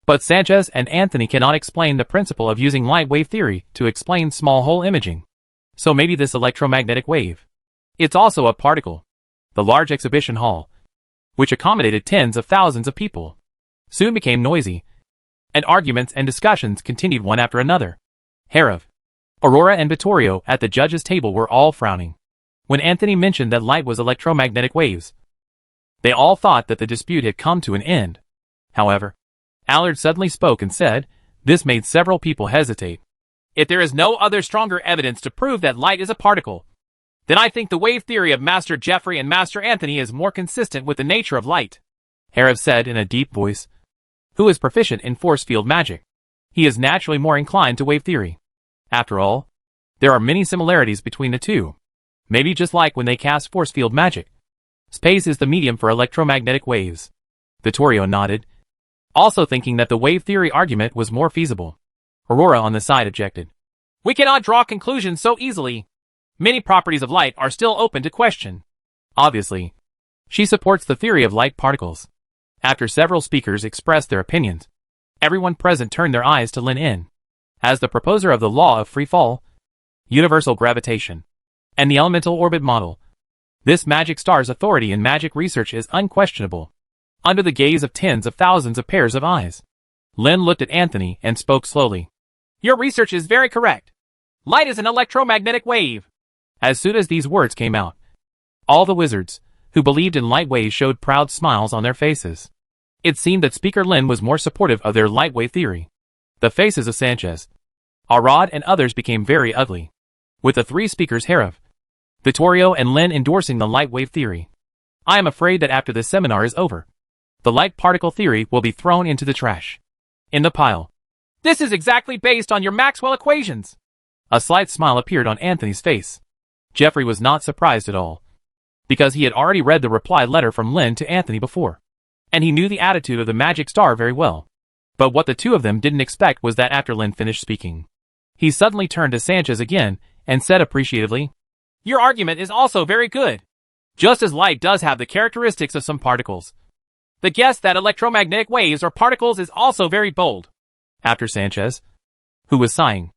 But Sanchez and Anthony cannot explain the principle of using light wave theory to explain small hole imaging. So maybe this electromagnetic wave, it's also a particle. The large exhibition hall, which accommodated tens of thousands of people, soon became noisy, and arguments and discussions continued one after another. Herav, Aurora and Vittorio at the judges' table were all frowning. When Anthony mentioned that light was electromagnetic waves, they all thought that the dispute had come to an end. However, Allard suddenly spoke and said, this made several people hesitate. If there is no other stronger evidence to prove that light is a particle, then I think the wave theory of Master Jeffrey and Master Anthony is more consistent with the nature of light, Herav said in a deep voice. Who is proficient in force field magic? He is naturally more inclined to wave theory. After all, there are many similarities between the two. Maybe just like when they cast force field magic, space is the medium for electromagnetic waves. Vittorio nodded, also thinking that the wave theory argument was more feasible. Aurora on the side objected. We cannot draw conclusions so easily. Many properties of light are still open to question. Obviously, she supports the theory of light particles. After several speakers expressed their opinions, everyone present turned their eyes to Lin In. As the proposer of the law of free fall, universal gravitation, and the elemental orbit model, this magic star's authority in magic research is unquestionable. Under the gaze of tens of thousands of pairs of eyes, Lin looked at Anthony and spoke slowly. Your research is very correct. Light is an electromagnetic wave. As soon as these words came out, all the wizards who believed in light waves showed proud smiles on their faces. It seemed that Speaker Lin was more supportive of their light wave theory. The faces of Sanchez, Arad and others became very ugly, with the three speakers Herav, Vittorio and Lin endorsing the light wave theory. I am afraid that after this seminar is over, the light particle theory will be thrown into the trash. In the pile. This is exactly based on your Maxwell equations. A slight smile appeared on Anthony's face. Jeffrey was not surprised at all, because he had already read the reply letter from Lin to Anthony before, and he knew the attitude of the magic star very well. But what the two of them didn't expect was that after Lin finished speaking, he suddenly turned to Sanchez again and said appreciatively, Your argument is also very good. just as light does have the characteristics of some particles. The guess that electromagnetic waves are particles is also very bold. After Sanchez, who was sighing,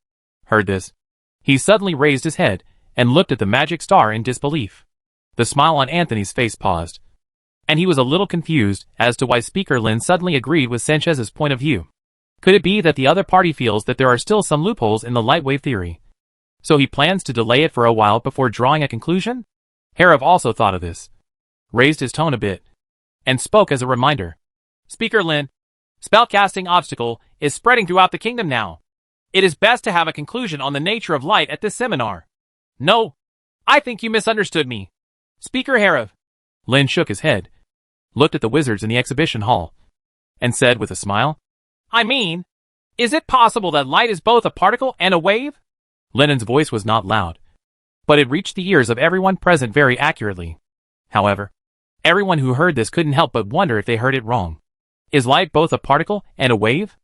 heard this, he suddenly raised his head and looked at the magic star in disbelief. The smile on Anthony's face paused, and he was a little confused as to why Speaker Lin suddenly agreed with Sanchez's point of view. Could it be that the other party feels that there are still some loopholes in the light wave theory, so he plans to delay it for a while before drawing a conclusion? Herav also thought of this, raised his tone a bit, and spoke as a reminder. Speaker Lin, spellcasting obstacle is spreading throughout the kingdom now. It is best to have a conclusion on the nature of light at this seminar. No, I think you misunderstood me. Speaker Herav. Lin shook his head, looked at the wizards in the exhibition hall, and said with a smile, I mean, is it possible that light is both a particle and a wave? Linen's voice was not loud, but it reached the ears of everyone present very accurately. However, everyone who heard this couldn't help but wonder if they heard it wrong. Is light both a particle and a wave?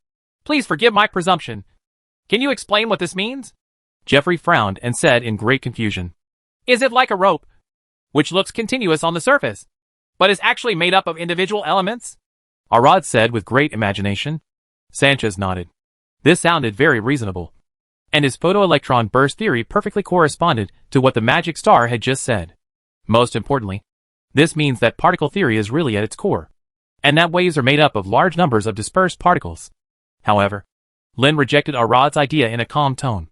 Please forgive my presumption. Can you explain what this means? Jeffrey frowned and said in great confusion. Is it like a rope, which looks continuous on the surface, but is actually made up of individual elements? Arad said with great imagination. Sanchez nodded. This sounded very reasonable, and his photoelectron burst theory perfectly corresponded to what the magic star had just said. Most importantly, this means that particle theory is really at its core, and that waves are made up of large numbers of dispersed particles. However, Lin rejected Arad's idea in a calm tone.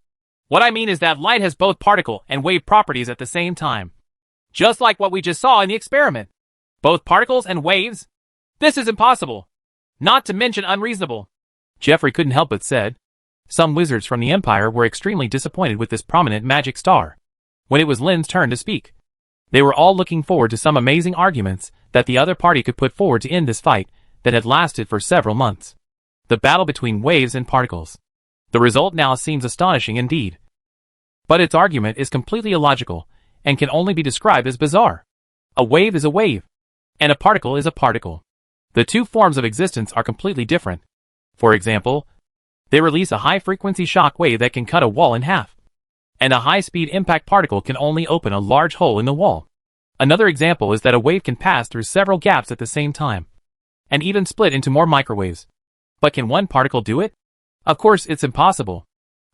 What I mean is that light has both particle and wave properties at the same time, just like what we just saw in the experiment. Both particles and waves? This is impossible, not to mention unreasonable. Jeffrey couldn't help but said. Some wizards from the Empire were extremely disappointed with this prominent magic star. When it was Lin's turn to speak, they were all looking forward to some amazing arguments that the other party could put forward to end this fight that had lasted for several months. The battle between waves and particles. The result now seems astonishing indeed. But its argument is completely illogical and can only be described as bizarre. A wave is a wave, and a particle is a particle. The two forms of existence are completely different. For example, they release a high-frequency shock wave that can cut a wall in half, and a high-speed impact particle can only open a large hole in the wall. Another example is that a wave can pass through several gaps at the same time, and even split into more microwaves. But can one particle do it? Of course it's impossible.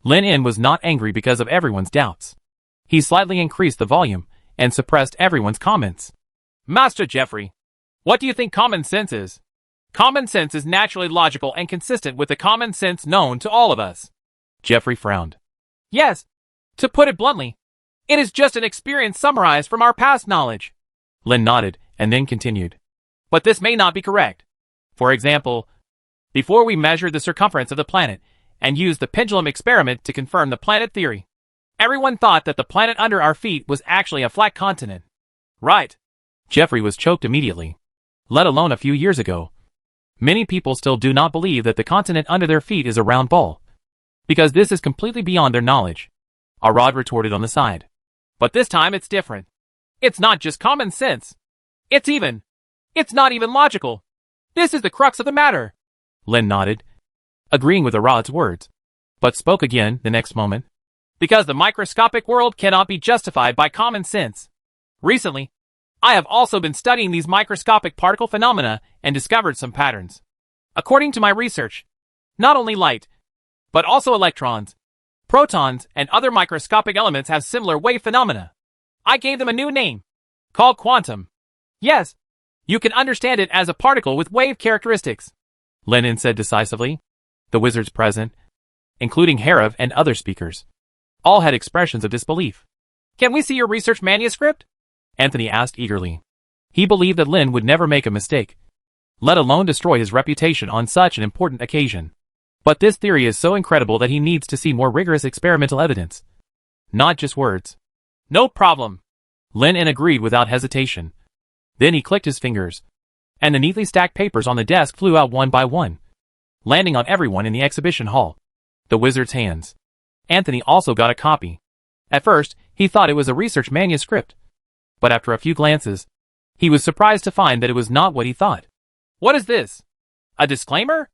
Lin was not angry because of everyone's doubts. He slightly increased the volume and suppressed everyone's comments. Master Jeffrey, what do you think common sense is? Common sense is naturally logical and consistent with the common sense known to all of us. Jeffrey frowned. Yes, to put it bluntly, it is just an experience summarized from our past knowledge. Lin nodded and then continued. But this may not be correct. For example, before we measured the circumference of the planet and used the pendulum experiment to confirm the planet theory, everyone thought that the planet under our feet was actually a flat continent. Right. Jeffrey was choked immediately. Let alone a few years ago. Many people still do not believe that the continent under their feet is a round ball, because this is completely beyond their knowledge. Arad retorted on the side. But this time it's different. It's not just common sense. It's not even logical. This is the crux of the matter. Lin nodded, agreeing with Arad's words, but spoke again the next moment. Because the microscopic world cannot be justified by common sense. Recently, I have also been studying these microscopic particle phenomena and discovered some patterns. According to my research, not only light, but also electrons, protons, and other microscopic elements have similar wave phenomena. I gave them a new name, called quantum. Yes, you can understand it as a particle with wave characteristics, Lin said decisively. The wizards present, including Herav and other speakers, all had expressions of disbelief. Can we see your research manuscript? Anthony asked eagerly. He believed that Lin would never make a mistake, let alone destroy his reputation on such an important occasion. But this theory is so incredible that he needs to see more rigorous experimental evidence, not just words. No problem. Lin agreed without hesitation. Then he clicked his fingers, and the neatly stacked papers on the desk flew out one by one, landing on everyone in the exhibition hall. The wizard's hands. Anthony also got a copy. At first, he thought it was a research manuscript, but after a few glances, he was surprised to find that it was not what he thought. What is this? A disclaimer?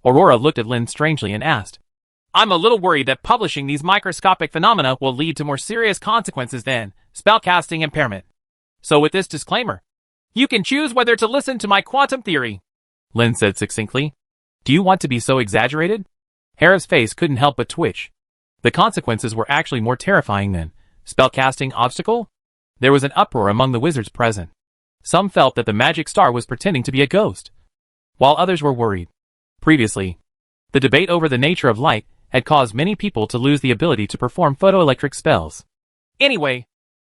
Aurora looked at Lin strangely and asked. I'm a little worried that publishing these microscopic phenomena will lead to more serious consequences than spellcasting impairment. So with this disclaimer, you can choose whether to listen to my quantum theory, Lin said succinctly. Do you want to be so exaggerated? Hera's face couldn't help but twitch. The consequences were actually more terrifying than spellcasting obstacle. There was an uproar among the wizards present. Some felt that the magic star was pretending to be a ghost, while others were worried. Previously, the debate over the nature of light had caused many people to lose the ability to perform photoelectric spells. Anyway,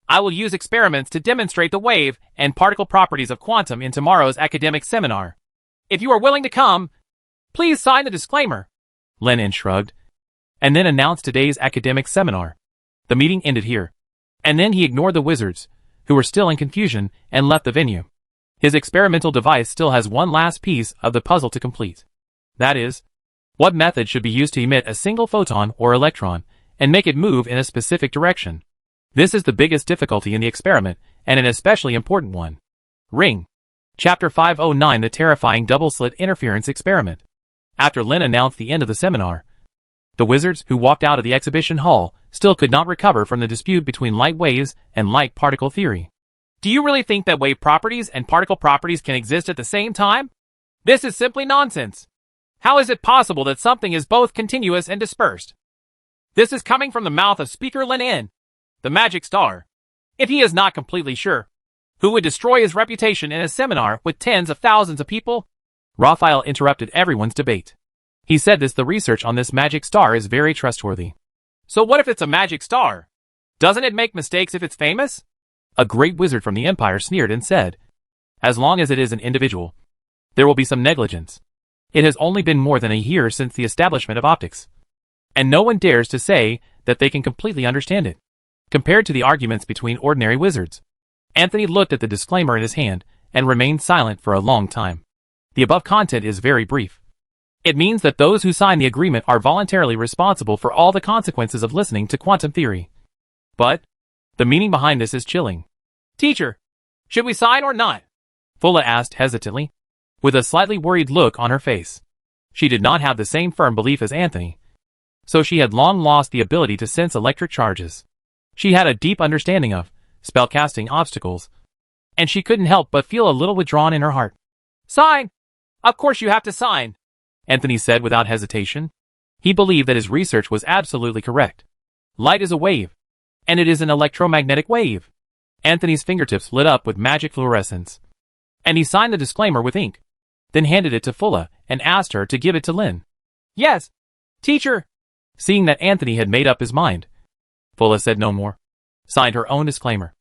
I will use experiments to demonstrate the wave and particle properties of quantum in tomorrow's academic seminar. If you are willing to come, please sign the disclaimer. Lin shrugged, and then announced today's academic seminar. The meeting ended here, and then he ignored the wizards, who were still in confusion, and left the venue. His experimental device still has one last piece of the puzzle to complete. That is, what method should be used to emit a single photon or electron and make it move in a specific direction. This is the biggest difficulty in the experiment, and an especially important one. Ring. Chapter 509, The Terrifying Double-Slit Interference Experiment. After Lin announced the end of the seminar, the wizards who walked out of the exhibition hall still could not recover from the dispute between light waves and light particle theory. Do you really think that wave properties and particle properties can exist at the same time? This is simply nonsense. How is it possible that something is both continuous and dispersed? This is coming from the mouth of Speaker Lin, the magic star. If he is not completely sure, who would destroy his reputation in a seminar with tens of thousands of people? Raphael interrupted everyone's debate. He said the research on this magic star is very trustworthy. So what if it's a magic star? Doesn't it make mistakes if it's famous? A great wizard from the Empire sneered and said, as long as it is an individual, there will be some negligence. It has only been more than a year since the establishment of optics, and no one dares to say that they can completely understand it. Compared to the arguments between ordinary wizards, Anthony looked at the disclaimer in his hand and remained silent for a long time. The above content is very brief. It means that those who sign the agreement are voluntarily responsible for all the consequences of listening to quantum theory. But the meaning behind this is chilling. Teacher, should we sign or not? Fulla asked hesitantly, with a slightly worried look on her face. She did not have the same firm belief as Anthony, so she had long lost the ability to sense electric charges. She had a deep understanding of spellcasting obstacles, and she couldn't help but feel a little withdrawn in her heart. Sign! Of course you have to sign, Anthony said without hesitation. He believed that his research was absolutely correct. Light is a wave, and it is an electromagnetic wave. Anthony's fingertips lit up with magic fluorescence, and he signed the disclaimer with ink, then handed it to Fulla and asked her to give it to Lin. Yes, teacher. Seeing that Anthony had made up his mind, Fulla said no more, signed her own disclaimer,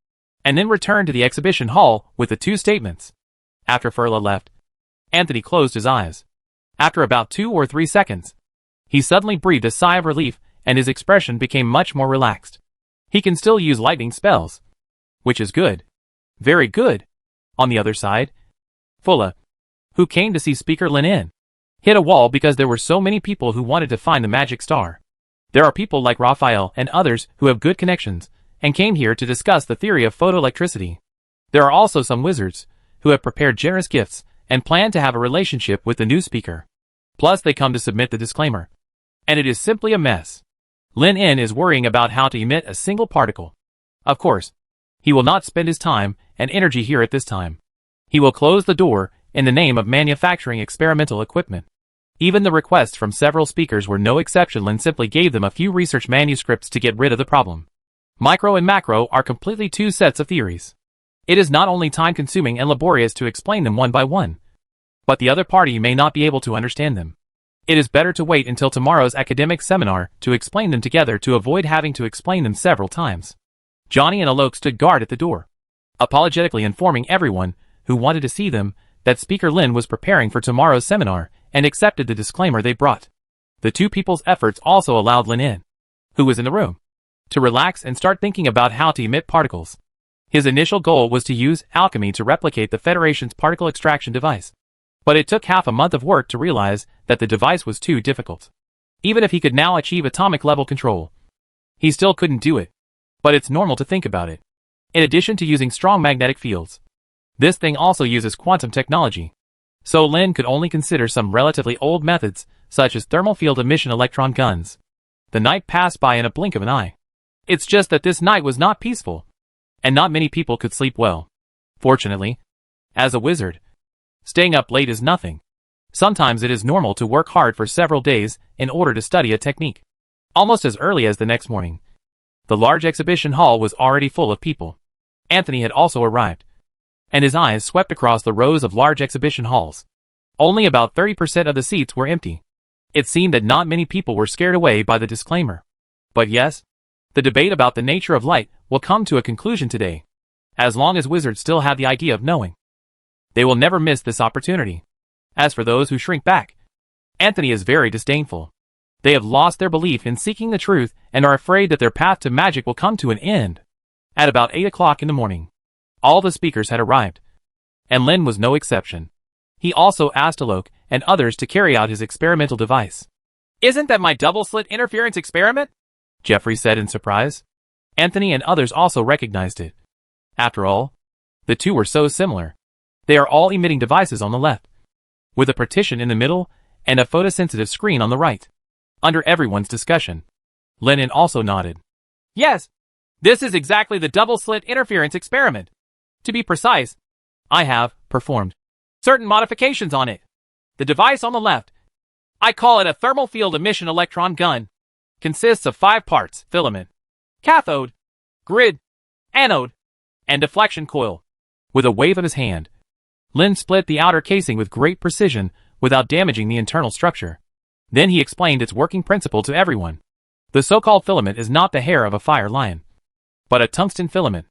and then returned to the exhibition hall with the two statements. After Fulla left, Anthony closed his eyes. After about 2 or 3 seconds, he suddenly breathed a sigh of relief and his expression became much more relaxed. He can still use lightning spells, which is good. Very good. On the other side, Fulla, who came to see Speaker Lin, hit a wall because there were so many people who wanted to find the magic star. There are people like Raphael and others who have good connections and came here to discuss the theory of photoelectricity. There are also some wizards who have prepared generous gifts and plan to have a relationship with the new speaker. Plus they come to submit the disclaimer. And it is simply a mess. Lin is worrying about how to emit a single particle. Of course, he will not spend his time and energy here at this time. He will close the door in the name of manufacturing experimental equipment. Even the requests from several speakers were no exception. Lin simply gave them a few research manuscripts to get rid of the problem. Micro and macro are completely two sets of theories. It is not only time-consuming and laborious to explain them one by one, but the other party may not be able to understand them. It is better to wait until tomorrow's academic seminar to explain them together to avoid having to explain them several times. Johnny and Alok stood guard at the door, apologetically informing everyone who wanted to see them that Speaker Lin was preparing for tomorrow's seminar and accepted the disclaimer they brought. The two people's efforts also allowed Lin, who was in the room, to relax and start thinking about how to emit particles. His initial goal was to use alchemy to replicate the Federation's particle extraction device. But it took half a month of work to realize that the device was too difficult. Even if he could now achieve atomic level control, he still couldn't do it. But it's normal to think about it. In addition to using strong magnetic fields, this thing also uses quantum technology. So Lin could only consider some relatively old methods, such as thermal field emission electron guns. The night passed by in a blink of an eye. It's just that this night was not peaceful, and not many people could sleep well. Fortunately, as a wizard, staying up late is nothing. Sometimes it is normal to work hard for several days in order to study a technique. Almost as early as the next morning, the large exhibition hall was already full of people. Anthony had also arrived, and his eyes swept across the rows of large exhibition halls. Only about 30% of the seats were empty. It seemed that not many people were scared away by the disclaimer. But yes, the debate about the nature of light will come to a conclusion today. As long as wizards still have the idea of knowing, they will never miss this opportunity. As for those who shrink back, Anthony is very disdainful. They have lost their belief in seeking the truth and are afraid that their path to magic will come to an end. At about 8 o'clock in the morning, all the speakers had arrived, and Lin was no exception. He also asked Alok and others to carry out his experimental device. "Isn't that my double-slit interference experiment?" Jeffrey said in surprise. Anthony and others also recognized it. After all, the two were so similar. They are all emitting devices on the left, with a partition in the middle and a photosensitive screen on the right. Under everyone's discussion, Lennon also nodded. "Yes, this is exactly the double-slit interference experiment. To be precise, I have performed certain modifications on it. The device on the left, I call it a thermal field emission electron gun, consists of 5 parts: filament, cathode, grid, anode, and deflection coil." With a wave of his hand, Lin split the outer casing with great precision without damaging the internal structure. Then he explained its working principle to everyone. The so-called filament is not the hair of a fire lion, but a tungsten filament.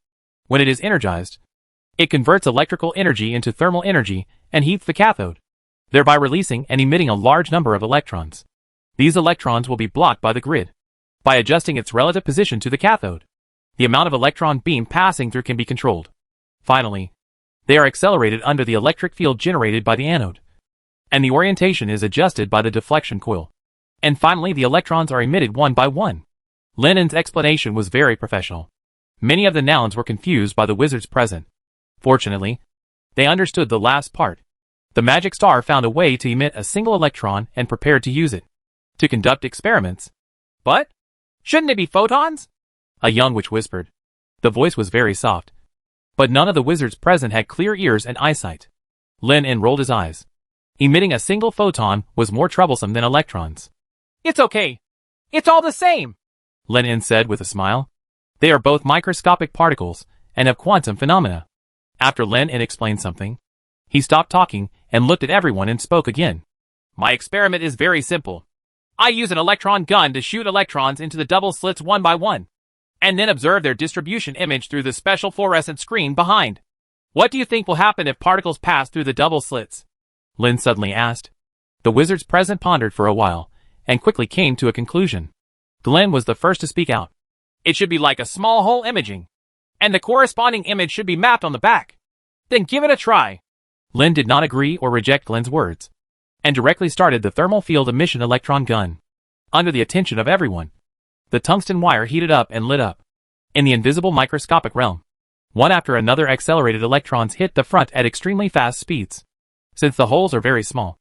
When it is energized, it converts electrical energy into thermal energy and heats the cathode, thereby releasing and emitting a large number of electrons. These electrons will be blocked by the grid. By adjusting its relative position to the cathode, the amount of electron beam passing through can be controlled. Finally, they are accelerated under the electric field generated by the anode, and the orientation is adjusted by the deflection coil. And finally, the electrons are emitted one by one. Lennon's explanation was very professional. Many of the nouns were confused by the wizards present. Fortunately, they understood the last part. The magic star found a way to emit a single electron and prepared to use it to conduct experiments. "But shouldn't it be photons?" a young witch whispered. The voice was very soft, but none of the wizards present had clear ears and eyesight. Lin rolled his eyes. Emitting a single photon was more troublesome than electrons. "It's okay. It's all the same," Lin said with a smile. "They are both microscopic particles and have quantum phenomena." After Lin explained something, he stopped talking and looked at everyone and spoke again. "My experiment is very simple. I use an electron gun to shoot electrons into the double slits one by one, and then observe their distribution image through the special fluorescent screen behind. What do you think will happen if particles pass through the double slits?" Lin suddenly asked. The wizards present pondered for a while, and quickly came to a conclusion. Glenn was the first to speak out. "It should be like a small hole imaging, and the corresponding image should be mapped on the back. Then give it a try." Lin did not agree or reject Glenn's words, and directly started the thermal field emission electron gun. Under the attention of everyone, the tungsten wire heated up and lit up. In the invisible microscopic realm, one after another accelerated electrons hit the front at extremely fast speeds. Since the holes are very small,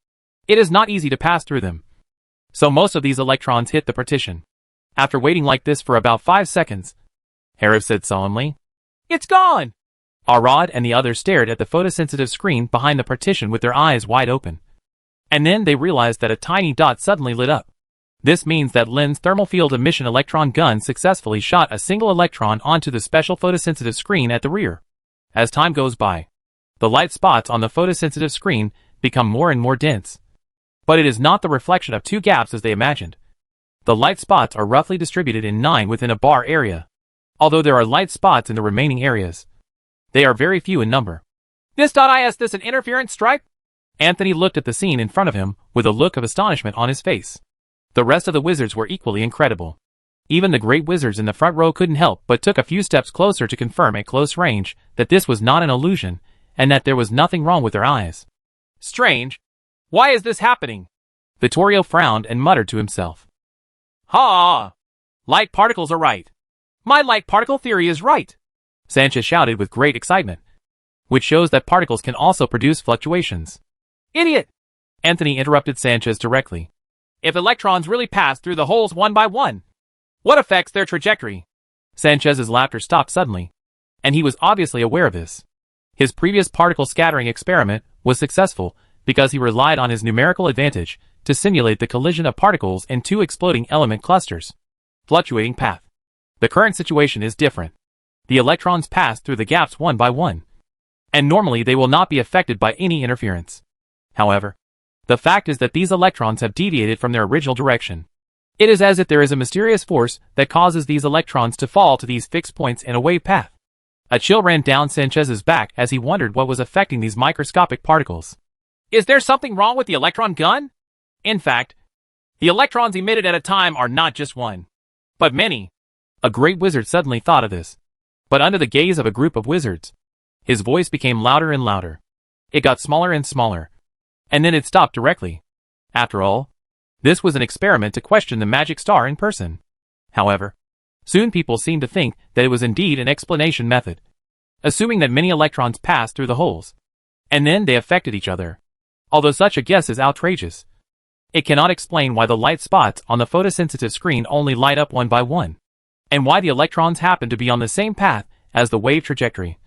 it is not easy to pass through them, so most of these electrons hit the partition. After waiting like this for about 5 seconds, Harif said solemnly, "It's gone!" Arad and the others stared at the photosensitive screen behind the partition with their eyes wide open. And then they realized that a tiny dot suddenly lit up. This means that Lin's thermal field emission electron gun successfully shot a single electron onto the special photosensitive screen at the rear. As time goes by, the light spots on the photosensitive screen become more and more dense. But it is not the reflection of 2 gaps as they imagined. The light spots are roughly distributed in 9 within a bar area. Although there are light spots in the remaining areas, they are very few in number. "Is this an interference stripe?" Anthony looked at the scene in front of him with a look of astonishment on his face. The rest of the wizards were equally incredible. Even the great wizards in the front row couldn't help but took a few steps closer to confirm at close range that this was not an illusion and that there was nothing wrong with their eyes. "Strange. Why is this happening?" Vittorio frowned and muttered to himself. "Ha! Light particles are right. My light particle theory is right," Sanchez shouted with great excitement, which shows that particles can also produce fluctuations. "Idiot!" Anthony interrupted Sanchez directly. "If electrons really pass through the holes one by one, what affects their trajectory?" Sanchez's laughter stopped suddenly, and he was obviously aware of this. His previous particle scattering experiment was successful because he relied on his numerical advantage to simulate the collision of particles in two exploding element clusters. Fluctuating path. The current situation is different. The electrons pass through the gaps one by one, and normally they will not be affected by any interference. However, the fact is that these electrons have deviated from their original direction. It is as if there is a mysterious force that causes these electrons to fall to these fixed points in a wave path. A chill ran down Sanchez's back as he wondered what was affecting these microscopic particles. Is there something wrong with the electron gun? In fact, the electrons emitted at a time are not just one, but many. A great wizard suddenly thought of this. But under the gaze of a group of wizards, his voice became louder and louder. It got smaller and smaller. And then it stopped directly. After all, this was an experiment to question the magic star in person. However, soon people seemed to think that it was indeed an explanation method, assuming that many electrons passed through the holes, and then they affected each other. Although such a guess is outrageous, it cannot explain why the light spots on the photosensitive screen only light up one by one, and why the electrons happen to be on the same path as the wave trajectory.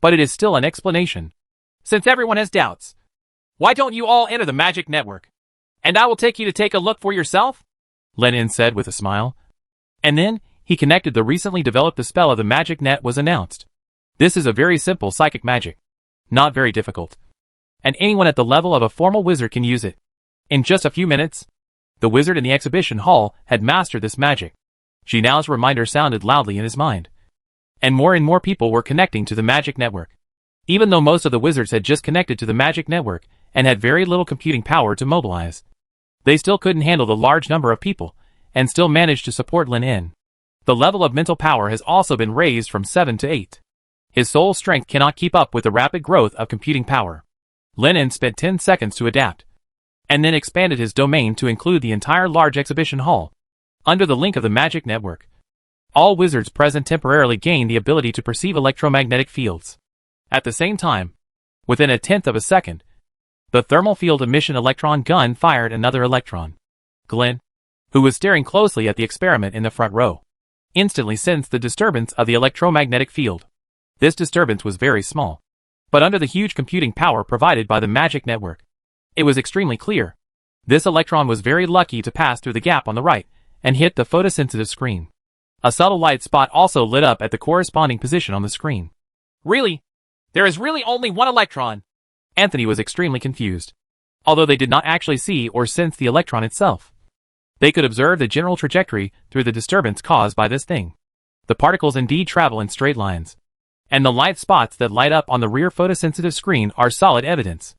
But it is still an explanation. Since everyone has doubts, why don't you all enter the magic network? And I will take you to take a look for yourself? Lin said with a smile. And then, he connected the recently developed the spell of the magic net was announced. This is a very simple psychic magic. Not very difficult. And anyone at the level of a formal wizard can use it. In just a few minutes, the wizard in the exhibition hall had mastered this magic. Jinhao's reminder sounded loudly in his mind. And more people were connecting to the magic network. Even though most of the wizards had just connected to the magic network and had very little computing power to mobilize, they still couldn't handle the large number of people and still managed to support Lin. The level of mental power has also been raised from 7 to 8. His soul strength cannot keep up with the rapid growth of computing power. Lin spent 10 seconds to adapt, and then expanded his domain to include the entire large exhibition hall. Under the link of the magic network, all wizards present temporarily gain the ability to perceive electromagnetic fields. At the same time, within 1/10 of a second, the thermal field emission electron gun fired another electron. Glenn, who was staring closely at the experiment in the front row, instantly sensed the disturbance of the electromagnetic field. This disturbance was very small, but under the huge computing power provided by the magic network, it was extremely clear. This electron was very lucky to pass through the gap on the right and hit the photosensitive screen. A subtle light spot also lit up at the corresponding position on the screen. Really? There is really only one electron? Anthony was extremely confused. Although they did not actually see or sense the electron itself, they could observe the general trajectory through the disturbance caused by this thing. The particles indeed travel in straight lines, and the light spots that light up on the rear photosensitive screen are solid evidence.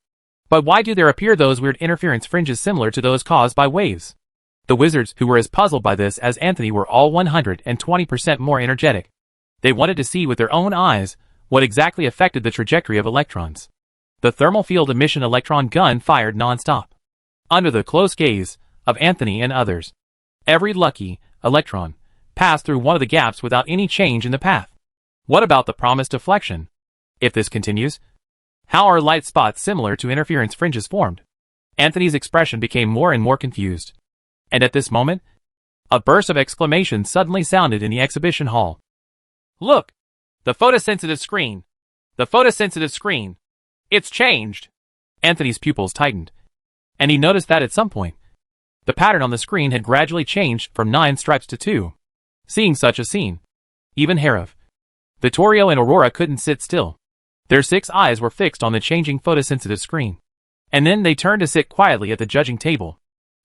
But why do there appear those weird interference fringes similar to those caused by waves? The wizards who were as puzzled by this as Anthony were all 120% more energetic. They wanted to see with their own eyes what exactly affected the trajectory of electrons. The thermal field emission electron gun fired non-stop. Under the close gaze of Anthony and others, every lucky electron passed through one of the gaps without any change in the path. What about the promised deflection? If this continues, how are light spots similar to interference fringes formed? Anthony's expression became more and more confused. And at this moment, a burst of exclamations suddenly sounded in the exhibition hall. Look! The photosensitive screen! The photosensitive screen! It's changed! Anthony's pupils tightened, and he noticed that at some point, the pattern on the screen had gradually changed from 9 stripes to 2. Seeing such a scene, even Herav, Vittorio and Aurora couldn't sit still. Their 6 eyes were fixed on the changing photosensitive screen. And then they turned to sit quietly at the judging table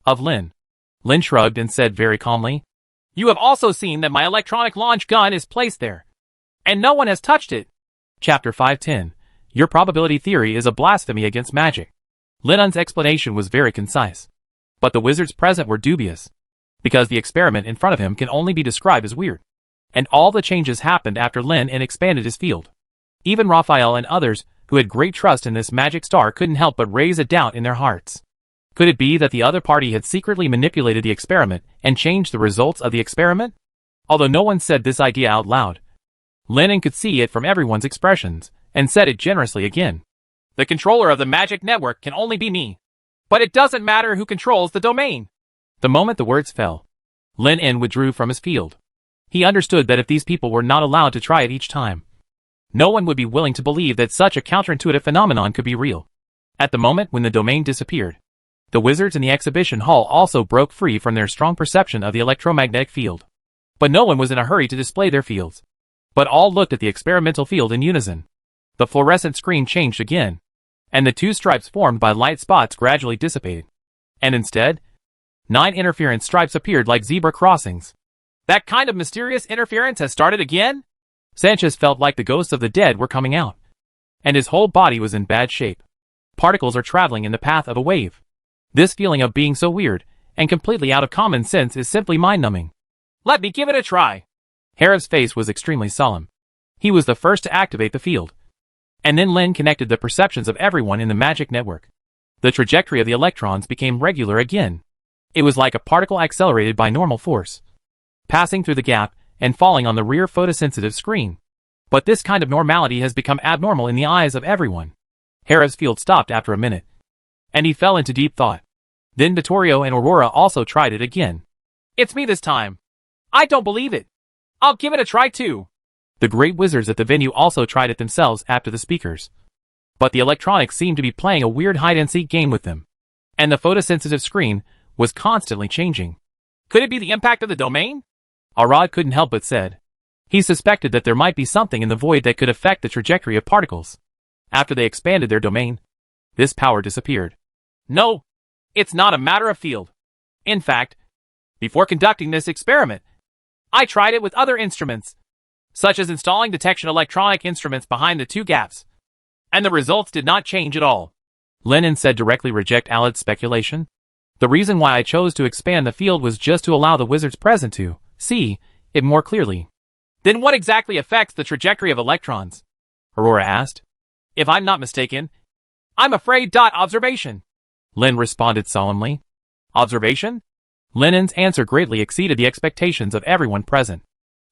of Lin. Lin shrugged and said very calmly, You have also seen that my electronic launch gun is placed there, and no one has touched it. Chapter 510. Your probability theory is a blasphemy against magic. Lin's explanation was very concise, but the wizards present were dubious, because the experiment in front of him can only be described as weird. And all the changes happened after Lin expanded his field. Even Raphael and others who had great trust in this magic star couldn't help but raise a doubt in their hearts. Could it be that the other party had secretly manipulated the experiment and changed the results of the experiment? Although no one said this idea out loud, Lin could see it from everyone's expressions, and said it generously again. The controller of the magic network can only be me. But it doesn't matter who controls the domain. The moment the words fell, Lin withdrew from his field. He understood that if these people were not allowed to try it each time, No one would be willing to believe that such a counterintuitive phenomenon could be real. At the moment when the domain disappeared, the wizards in the exhibition hall also broke free from their strong perception of the electromagnetic field. But no one was in a hurry to display their fields. But all looked at the experimental field in unison. The fluorescent screen changed again, and the two stripes formed by light spots gradually dissipated. And instead, 9 interference stripes appeared like zebra crossings. That kind of mysterious interference has started again? Sanchez felt like the ghosts of the dead were coming out. And his whole body was in bad shape. Particles are traveling in the path of a wave. This feeling of being so weird and completely out of common sense is simply mind-numbing. Let me give it a try. Harev's face was extremely solemn. He was the first to activate the field. And then Lin connected the perceptions of everyone in the magic network. The trajectory of the electrons became regular again. It was like a particle accelerated by normal force, passing through the gap and falling on the rear photosensitive screen. But this kind of normality has become abnormal in the eyes of everyone. Harev's field stopped after a minute, and he fell into deep thought. Then Vittorio and Aurora also tried it again. It's me this time. I don't believe it. I'll give it a try too. The great wizards at the venue also tried it themselves after the speakers. But the electronics seemed to be playing a weird hide-and-seek game with them. And the photosensitive screen was constantly changing. Could it be the impact of the domain? Arad couldn't help but said. He suspected that there might be something in the void that could affect the trajectory of particles. After they expanded their domain, this power disappeared. No, it's not a matter of field. In fact, before conducting this experiment, I tried it with other instruments, such as installing detection electronic instruments behind the two gaps. And the results did not change at all. Lennon said directly reject Alad's speculation. The reason why I chose to expand the field was just to allow the wizards present to see it more clearly. Then what exactly affects the trajectory of electrons? Aurora asked. If I'm not mistaken, I'm afraid. Observation. Lin responded solemnly. Observation? Lennon's answer greatly exceeded the expectations of everyone present.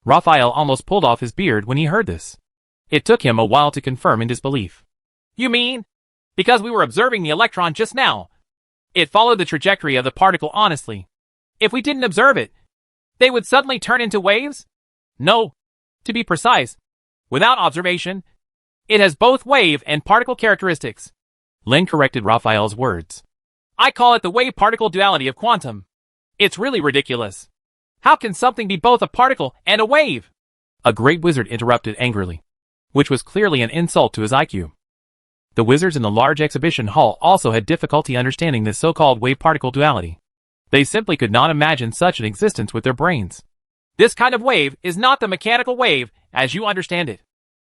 Raphael almost pulled off his beard when he heard this. It took him a while to confirm in disbelief. You mean, because we were observing the electron just now, it followed the trajectory of the particle honestly? If we didn't observe it, they would suddenly turn into waves? No. To be precise, without observation, it has both wave and particle characteristics. Lin corrected Raphael's words. I call it the wave-particle duality of quantum. It's really ridiculous. How can something be both a particle and a wave? A great wizard interrupted angrily, which was clearly an insult to his IQ. The wizards in the large exhibition hall also had difficulty understanding this so-called wave-particle duality. They simply could not imagine such an existence with their brains. This kind of wave is not the mechanical wave as you understand it.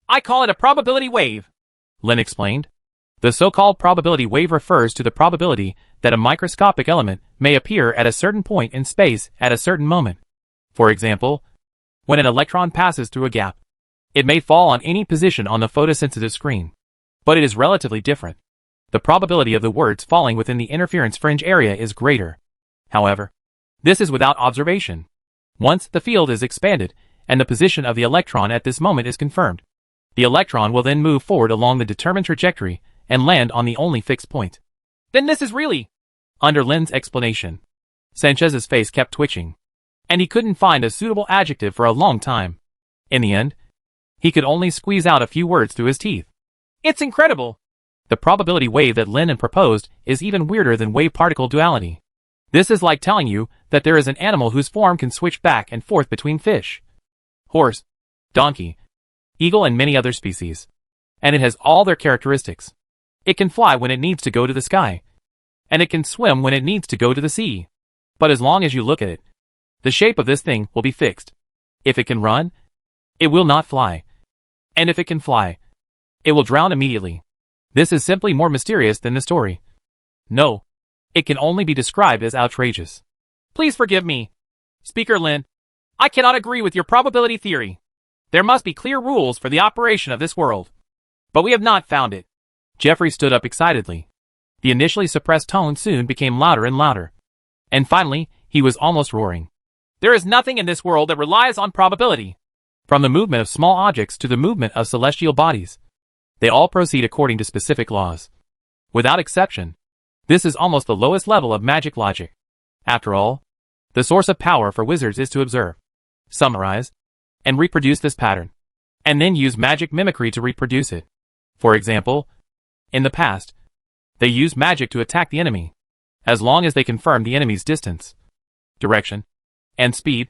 I call it a probability wave, Lin explained. The so-called probability wave refers to the probability that a microscopic element may appear at a certain point in space at a certain moment. For example, when an electron passes through a gap, it may fall on any position on the photosensitive screen. But it is relatively different. The probability of the words falling within the interference fringe area is greater. However, this is without observation. Once the field is expanded, and the position of the electron at this moment is confirmed, the electron will then move forward along the determined trajectory and land on the only fixed point. Then this is really... Under Lin's explanation, Sanchez's face kept twitching, and he couldn't find a suitable adjective for a long time. In the end, he could only squeeze out a few words through his teeth. It's incredible! The probability wave that Lin proposed is even weirder than wave-particle duality. This is like telling you that there is an animal whose form can switch back and forth between fish, horse, donkey, eagle and many other species. And it has all their characteristics. It can fly when it needs to go to the sky, and it can swim when it needs to go to the sea. But as long as you look at it, the shape of this thing will be fixed. If it can run, it will not fly. And if it can fly, it will drown immediately. This is simply more mysterious than the story. No, it can only be described as outrageous. Please forgive me, Speaker Lin. I cannot agree with your probability theory. There must be clear rules for the operation of this world. But we have not found it. Jeffrey stood up excitedly. The initially suppressed tone soon became louder and louder. And finally, he was almost roaring. There is nothing in this world that relies on probability. From the movement of small objects to the movement of celestial bodies, they all proceed according to specific laws. Without exception, this is almost the lowest level of magic logic. After all, the source of power for wizards is to observe, summarize, and reproduce this pattern. and then use magic mimicry to reproduce it. For example, in the past, they used magic to attack the enemy. As long as they confirmed the enemy's distance, direction, and speed,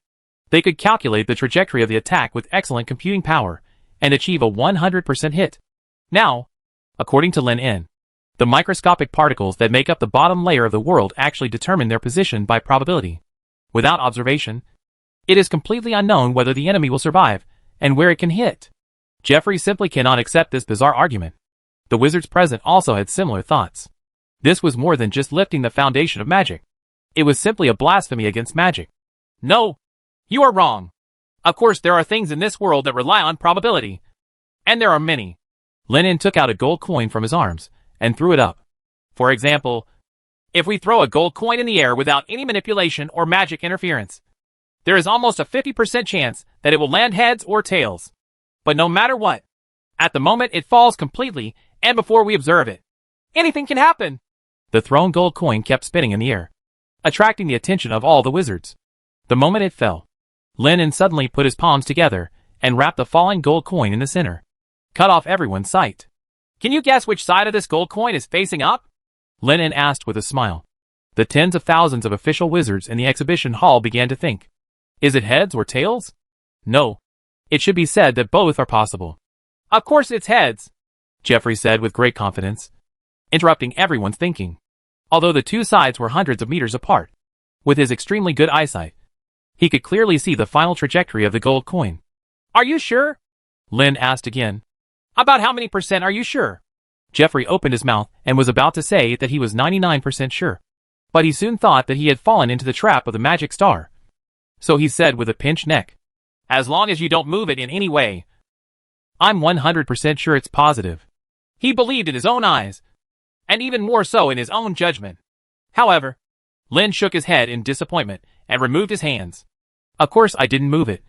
they could calculate the trajectory of the attack with excellent computing power and achieve a 100% hit. Now, according to Lin En, the microscopic particles that make up the bottom layer of the world actually determine their position by probability. Without observation, it is completely unknown whether the enemy will survive and where it can hit. Jeffrey simply cannot accept this bizarre argument. The wizards present also had similar thoughts. This was more than just lifting the foundation of magic. It was simply a blasphemy against magic. No, you are wrong. Of course, there are things in this world that rely on probability. And there are many. Lin En took out a gold coin from his arms and threw it up. For example, if we throw a gold coin in the air without any manipulation or magic interference, there is almost a 50% chance that it will land heads or tails. But no matter what, at the moment it falls completely, and before we observe it, anything can happen. The thrown gold coin kept spinning in the air, attracting the attention of all the wizards. The moment it fell, Lin En suddenly put his palms together and wrapped the falling gold coin in the center, cut off everyone's sight. Can you guess which side of this gold coin is facing up? Lin En asked with a smile. The tens of thousands of official wizards in the exhibition hall began to think. Is it heads or tails? No. It should be said that both are possible. Of course it's heads, Jeffrey said with great confidence, interrupting everyone's thinking. Although the two sides were hundreds of meters apart, with his extremely good eyesight, he could clearly see the final trajectory of the gold coin. Are you sure? Lin asked again. About how many % are you sure? Jeffrey opened his mouth and was about to say that he was 99% sure. But he soon thought that he had fallen into the trap of the magic star. So he said with a pinched neck, as long as you don't move it in any way. I'm 100% sure it's positive. He believed in his own eyes, and even more so in his own judgment. However, Lin shook his head in disappointment and removed his hands. Of course I didn't move it.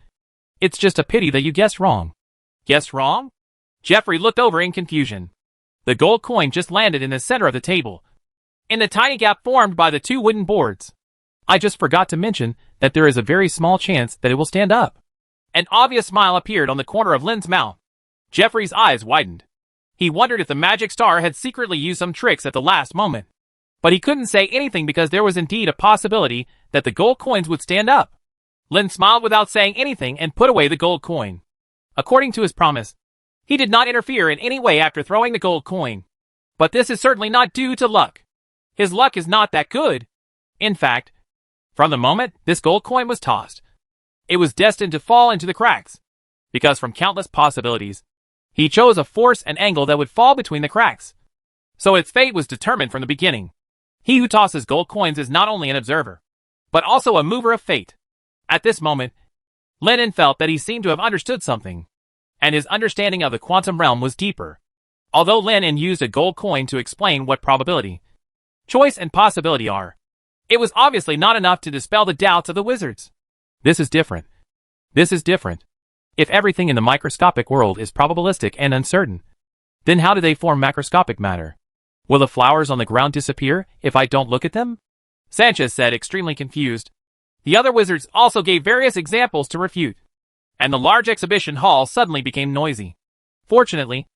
It's just a pity that you guessed wrong. Guessed wrong? Jeffrey looked over in confusion. The gold coin just landed in the center of the table, in the tiny gap formed by the two wooden boards. I just forgot to mention that there is a very small chance that it will stand up. An obvious smile appeared on the corner of Lin's mouth. Jeffrey's eyes widened. He wondered if the magic star had secretly used some tricks at the last moment. But he couldn't say anything because there was indeed a possibility that the gold coins would stand up. Lin smiled without saying anything and put away the gold coin. According to his promise, he did not interfere in any way after throwing the gold coin. But this is certainly not due to luck. His luck is not that good. In fact, from the moment this gold coin was tossed, it was destined to fall into the cracks. Because from countless possibilities, he chose a force and angle that would fall between the cracks. So its fate was determined from the beginning. He who tosses gold coins is not only an observer, but also a mover of fate. At this moment, Lin En felt that he seemed to have understood something, and his understanding of the quantum realm was deeper. Although Lin En used a gold coin to explain what probability, choice, and possibility are, it was obviously not enough to dispel the doubts of the wizards. This is different. This is different. If everything in the microscopic world is probabilistic and uncertain, then how do they form macroscopic matter? Will the flowers on the ground disappear if I don't look at them? Sanchez said, extremely confused. The other wizards also gave various examples to refute, and the large exhibition hall suddenly became noisy. Fortunately,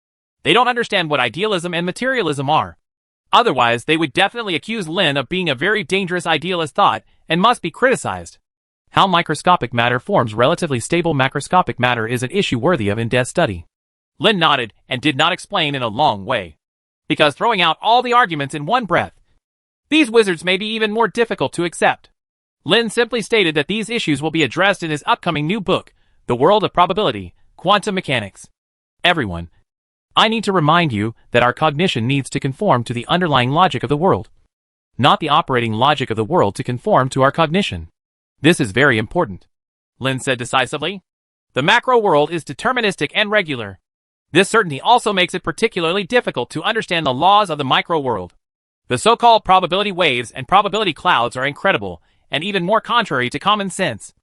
they don't understand what idealism and materialism are. Otherwise, they would definitely accuse Lin of being a very dangerous idealist thought and must be criticized. How microscopic matter forms relatively stable macroscopic matter is an issue worthy of in-depth study. Lin nodded and did not explain in a long way, because throwing out all the arguments in one breath, these wizards may be even more difficult to accept. Lin simply stated that these issues will be addressed in his upcoming new book, The World of Probability, Quantum Mechanics. Everyone, I need to remind you that our cognition needs to conform to the underlying logic of the world, not the operating logic of the world to conform to our cognition. This is very important, Lin said decisively. The macro world is deterministic and regular. This certainty also makes it particularly difficult to understand the laws of the micro world. The so-called probability waves and probability clouds are incredible and even more contrary to common sense.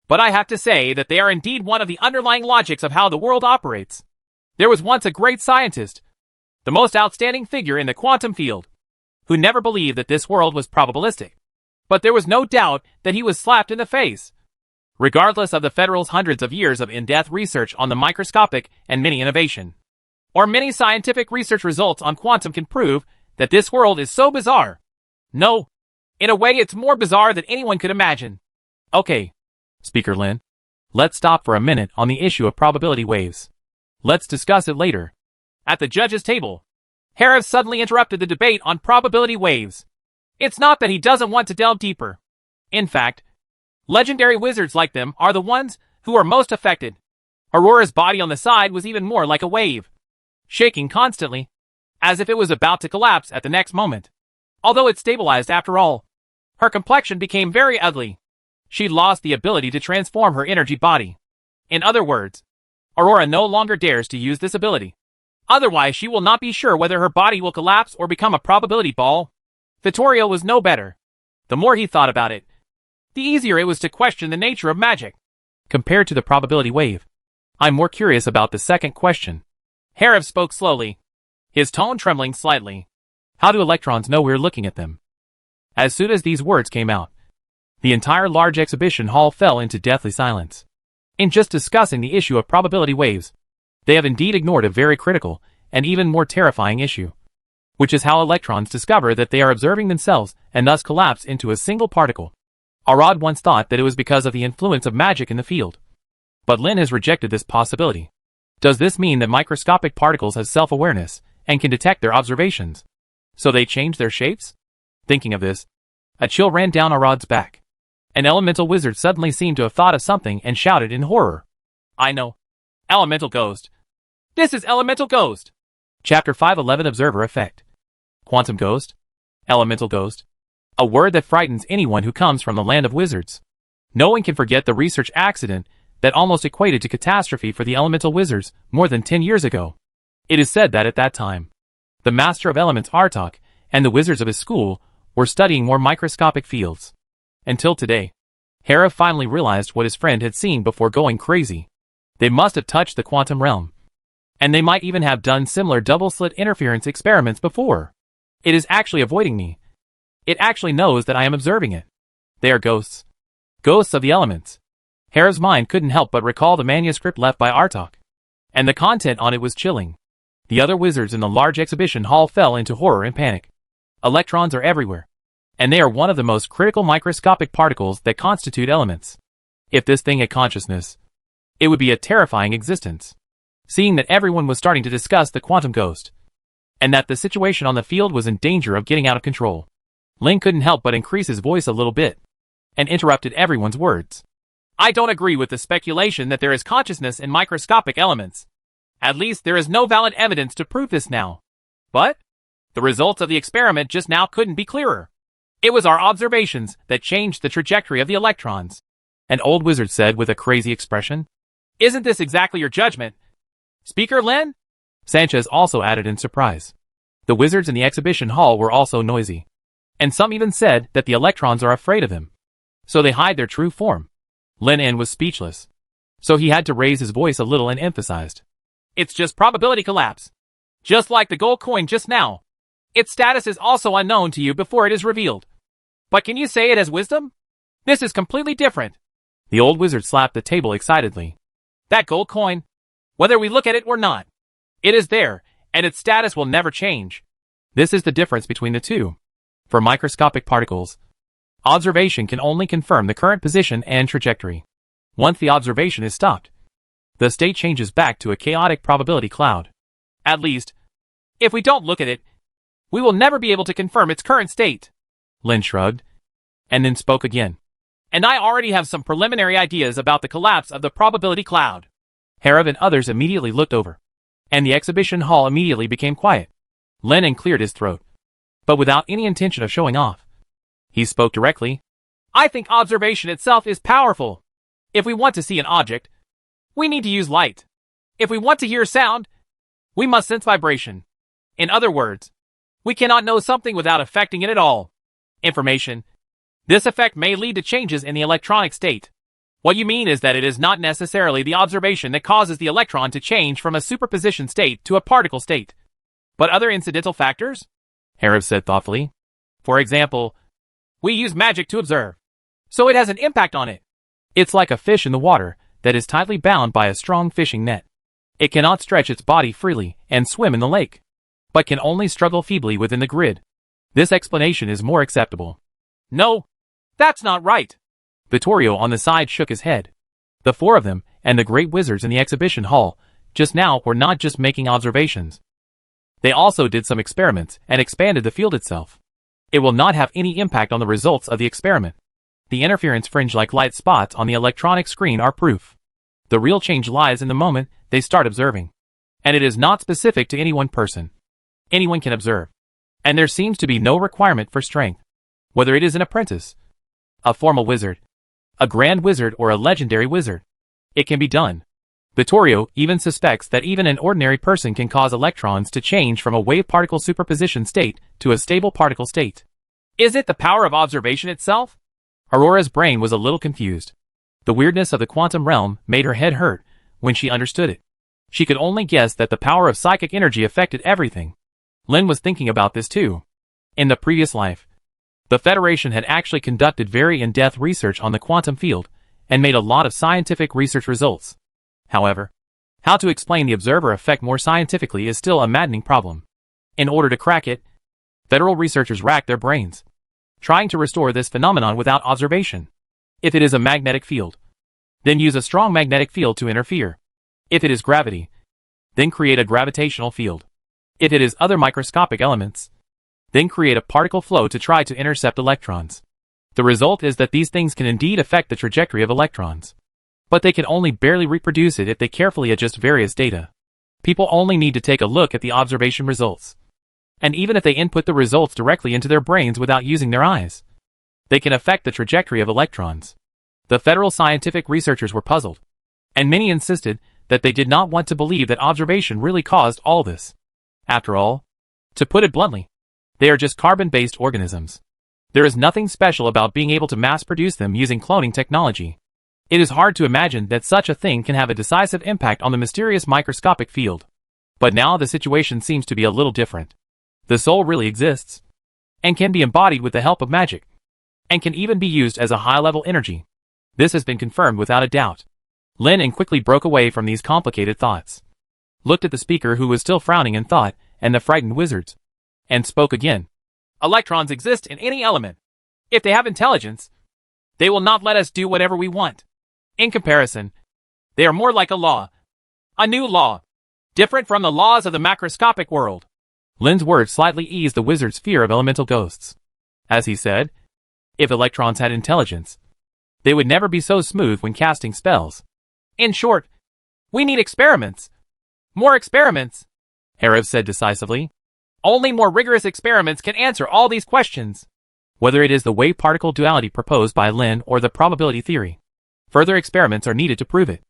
But I have to say that they are indeed one of the underlying logics of how the world operates. There was once a great scientist, the most outstanding figure in the quantum field, who never believed that this world was probabilistic. But there was no doubt that he was slapped in the face regardless of the Federal's hundreds of years of in-depth research on the microscopic and mini-innovation. Or many scientific research results on quantum can prove that this world is so bizarre. No, in a way it's more bizarre than anyone could imagine. Okay, Speaker Lin, let's stop for a minute on the issue of probability waves. Let's discuss it later. At the judges' table, Herav suddenly interrupted the debate on probability waves. It's not that he doesn't want to delve deeper. In fact, legendary wizards like them are the ones who are most affected. Aurora's body on the side was even more like a wave, shaking constantly, as if it was about to collapse at the next moment. Although it stabilized after all, her complexion became very ugly. She'd lost the ability to transform her energy body. In other words, Aurora no longer dares to use this ability. Otherwise, she will not be sure whether her body will collapse or become a probability ball. Vittorio was no better. The more he thought about it, the easier it was to question the nature of magic. Compared to the probability wave, I'm more curious about the second question. Herav spoke slowly, his tone trembling slightly. How do electrons know we're looking at them? As soon as these words came out, the entire large exhibition hall fell into deathly silence. In just discussing the issue of probability waves, they have indeed ignored a very critical and even more terrifying issue, which is how electrons discover that they are observing themselves and thus collapse into a single particle. Arad once thought that it was because of the influence of magic in the field, but Lin has rejected this possibility. Does this mean that microscopic particles have self-awareness and can detect their observations, so they change their shapes? Thinking of this, a chill ran down Arad's back. An elemental wizard suddenly seemed to have thought of something and shouted in horror. I know. Elemental Ghost. This is Elemental Ghost. Chapter 511 Observer Effect. Quantum Ghost. Elemental Ghost. A word that frightens anyone who comes from the land of wizards. No one can forget the research accident that almost equated to catastrophe for the elemental wizards more than 10 years ago. It is said that at that time, the Master of Elements Artok and the wizards of his school were studying more microscopic fields. Until today, Herav finally realized what his friend had seen before going crazy. They must have touched the quantum realm. And they might even have done similar double-slit interference experiments before. It is actually avoiding me. It actually knows that I am observing it. They are ghosts. Ghosts of the elements. Herav's mind couldn't help but recall the manuscript left by Artok. And the content on it was chilling. The other wizards in the large exhibition hall fell into horror and panic. Electrons are everywhere, and they are one of the most critical microscopic particles that constitute elements. If this thing had consciousness, it would be a terrifying existence. Seeing that everyone was starting to discuss the quantum ghost, and that the situation on the field was in danger of getting out of control, Lin couldn't help but increase his voice a little bit, and interrupted everyone's words. I don't agree with the speculation that there is consciousness in microscopic elements. At least there is no valid evidence to prove this now. But the results of the experiment just now couldn't be clearer. It was our observations that changed the trajectory of the electrons. An old wizard said with a crazy expression. Isn't this exactly your judgment, Speaker Lin? Sanchez also added in surprise. The wizards in the exhibition hall were also noisy. And some even said that the electrons are afraid of him, so they hide their true form. Lin was speechless, so he had to raise his voice a little and emphasized. It's just probability collapse. Just like the gold coin just now. Its status is also unknown to you before it is revealed. But can you say it as wisdom? This is completely different. The old wizard slapped the table excitedly. That gold coin, whether we look at it or not, it is there, and its status will never change. This is the difference between the two. For microscopic particles, observation can only confirm the current position and trajectory. Once the observation is stopped, the state changes back to a chaotic probability cloud. At least, if we don't look at it, we will never be able to confirm its current state. Lin shrugged, and then spoke again. And I already have some preliminary ideas about the collapse of the probability cloud. Herav and others immediately looked over, and the exhibition hall immediately became quiet. Lin cleared his throat, but without any intention of showing off. He spoke directly. I think observation itself is powerful. If we want to see an object, we need to use light. If we want to hear sound, we must sense vibration. In other words, we cannot know something without affecting it at all. Information. This effect may lead to changes in the electronic state. What you mean is that it is not necessarily the observation that causes the electron to change from a superposition state to a particle state, but other incidental factors? Herav said thoughtfully. For example, we use magic to observe, so it has an impact on it. It's like a fish in the water that is tightly bound by a strong fishing net. It cannot stretch its body freely and swim in the lake, but can only struggle feebly within the grid. This explanation is more acceptable. No, that's not right. Vittorio on the side shook his head. The four of them, and the great wizards in the exhibition hall, just now were not just making observations. They also did some experiments and expanded the field itself. It will not have any impact on the results of the experiment. The interference fringe-like light spots on the electronic screen are proof. The real change lies in the moment they start observing. And it is not specific to any one person. Anyone can observe. And there seems to be no requirement for strength. Whether it is an apprentice, a formal wizard, a grand wizard, or a legendary wizard, it can be done. Vittorio even suspects that even an ordinary person can cause electrons to change from a wave-particle superposition state to a stable particle state. Is it the power of observation itself? Aurora's brain was a little confused. The weirdness of the quantum realm made her head hurt when she understood it. She could only guess that the power of psychic energy affected everything. Lin was thinking about this too. In the previous life, the Federation had actually conducted very in-depth research on the quantum field and made a lot of scientific research results. However, how to explain the observer effect more scientifically is still a maddening problem. In order to crack it, federal researchers racked their brains, trying to restore this phenomenon without observation. If it is a magnetic field, then use a strong magnetic field to interfere. If it is gravity, then create a gravitational field. If it is other microscopic elements, then create a particle flow to try to intercept electrons. The result is that these things can indeed affect the trajectory of electrons. But they can only barely reproduce it if they carefully adjust various data. People only need to take a look at the observation results. And even if they input the results directly into their brains without using their eyes, they can affect the trajectory of electrons. The federal scientific researchers were puzzled, and many insisted that they did not want to believe that observation really caused all this. After all, to put it bluntly, they are just carbon-based organisms. There is nothing special about being able to mass-produce them using cloning technology. It is hard to imagine that such a thing can have a decisive impact on the mysterious microscopic field. But now the situation seems to be a little different. The soul really exists, and can be embodied with the help of magic, and can even be used as a high-level energy. This has been confirmed without a doubt. Lin quickly broke away from these complicated thoughts, looked at the speaker who was still frowning in thought, and the frightened wizards, and spoke again. Electrons exist in any element. If they have intelligence, they will not let us do whatever we want. In comparison, they are more like a law. A new law. Different from the laws of the macroscopic world. Lin's words slightly eased the wizard's fear of elemental ghosts. As he said, if electrons had intelligence, they would never be so smooth when casting spells. In short, we need experiments. More experiments, Herav said decisively. Only more rigorous experiments can answer all these questions. Whether it is the wave-particle duality proposed by Lin or the probability theory, further experiments are needed to prove it.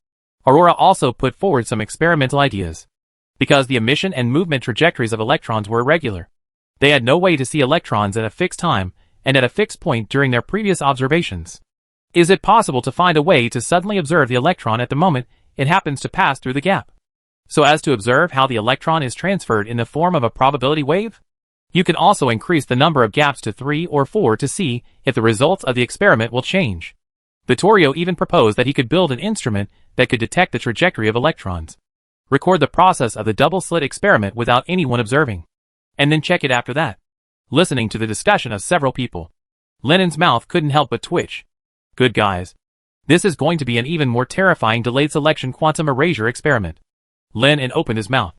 Aurora also put forward some experimental ideas. Because the emission and movement trajectories of electrons were irregular, they had no way to see electrons at a fixed time and at a fixed point during their previous observations. Is it possible to find a way to suddenly observe the electron at the moment it happens to pass through the gap, so as to observe how the electron is transferred in the form of a probability wave? You can also increase the number of gaps to 3 or 4 to see if the results of the experiment will change. Vittorio even proposed that he could build an instrument that could detect the trajectory of electrons, record the process of the double-slit experiment without anyone observing, and then check it after that. Listening to the discussion of several people, Lennon's mouth couldn't help but twitch. Good guys. This is going to be an even more terrifying delayed selection quantum erasure experiment. Lennon opened his mouth.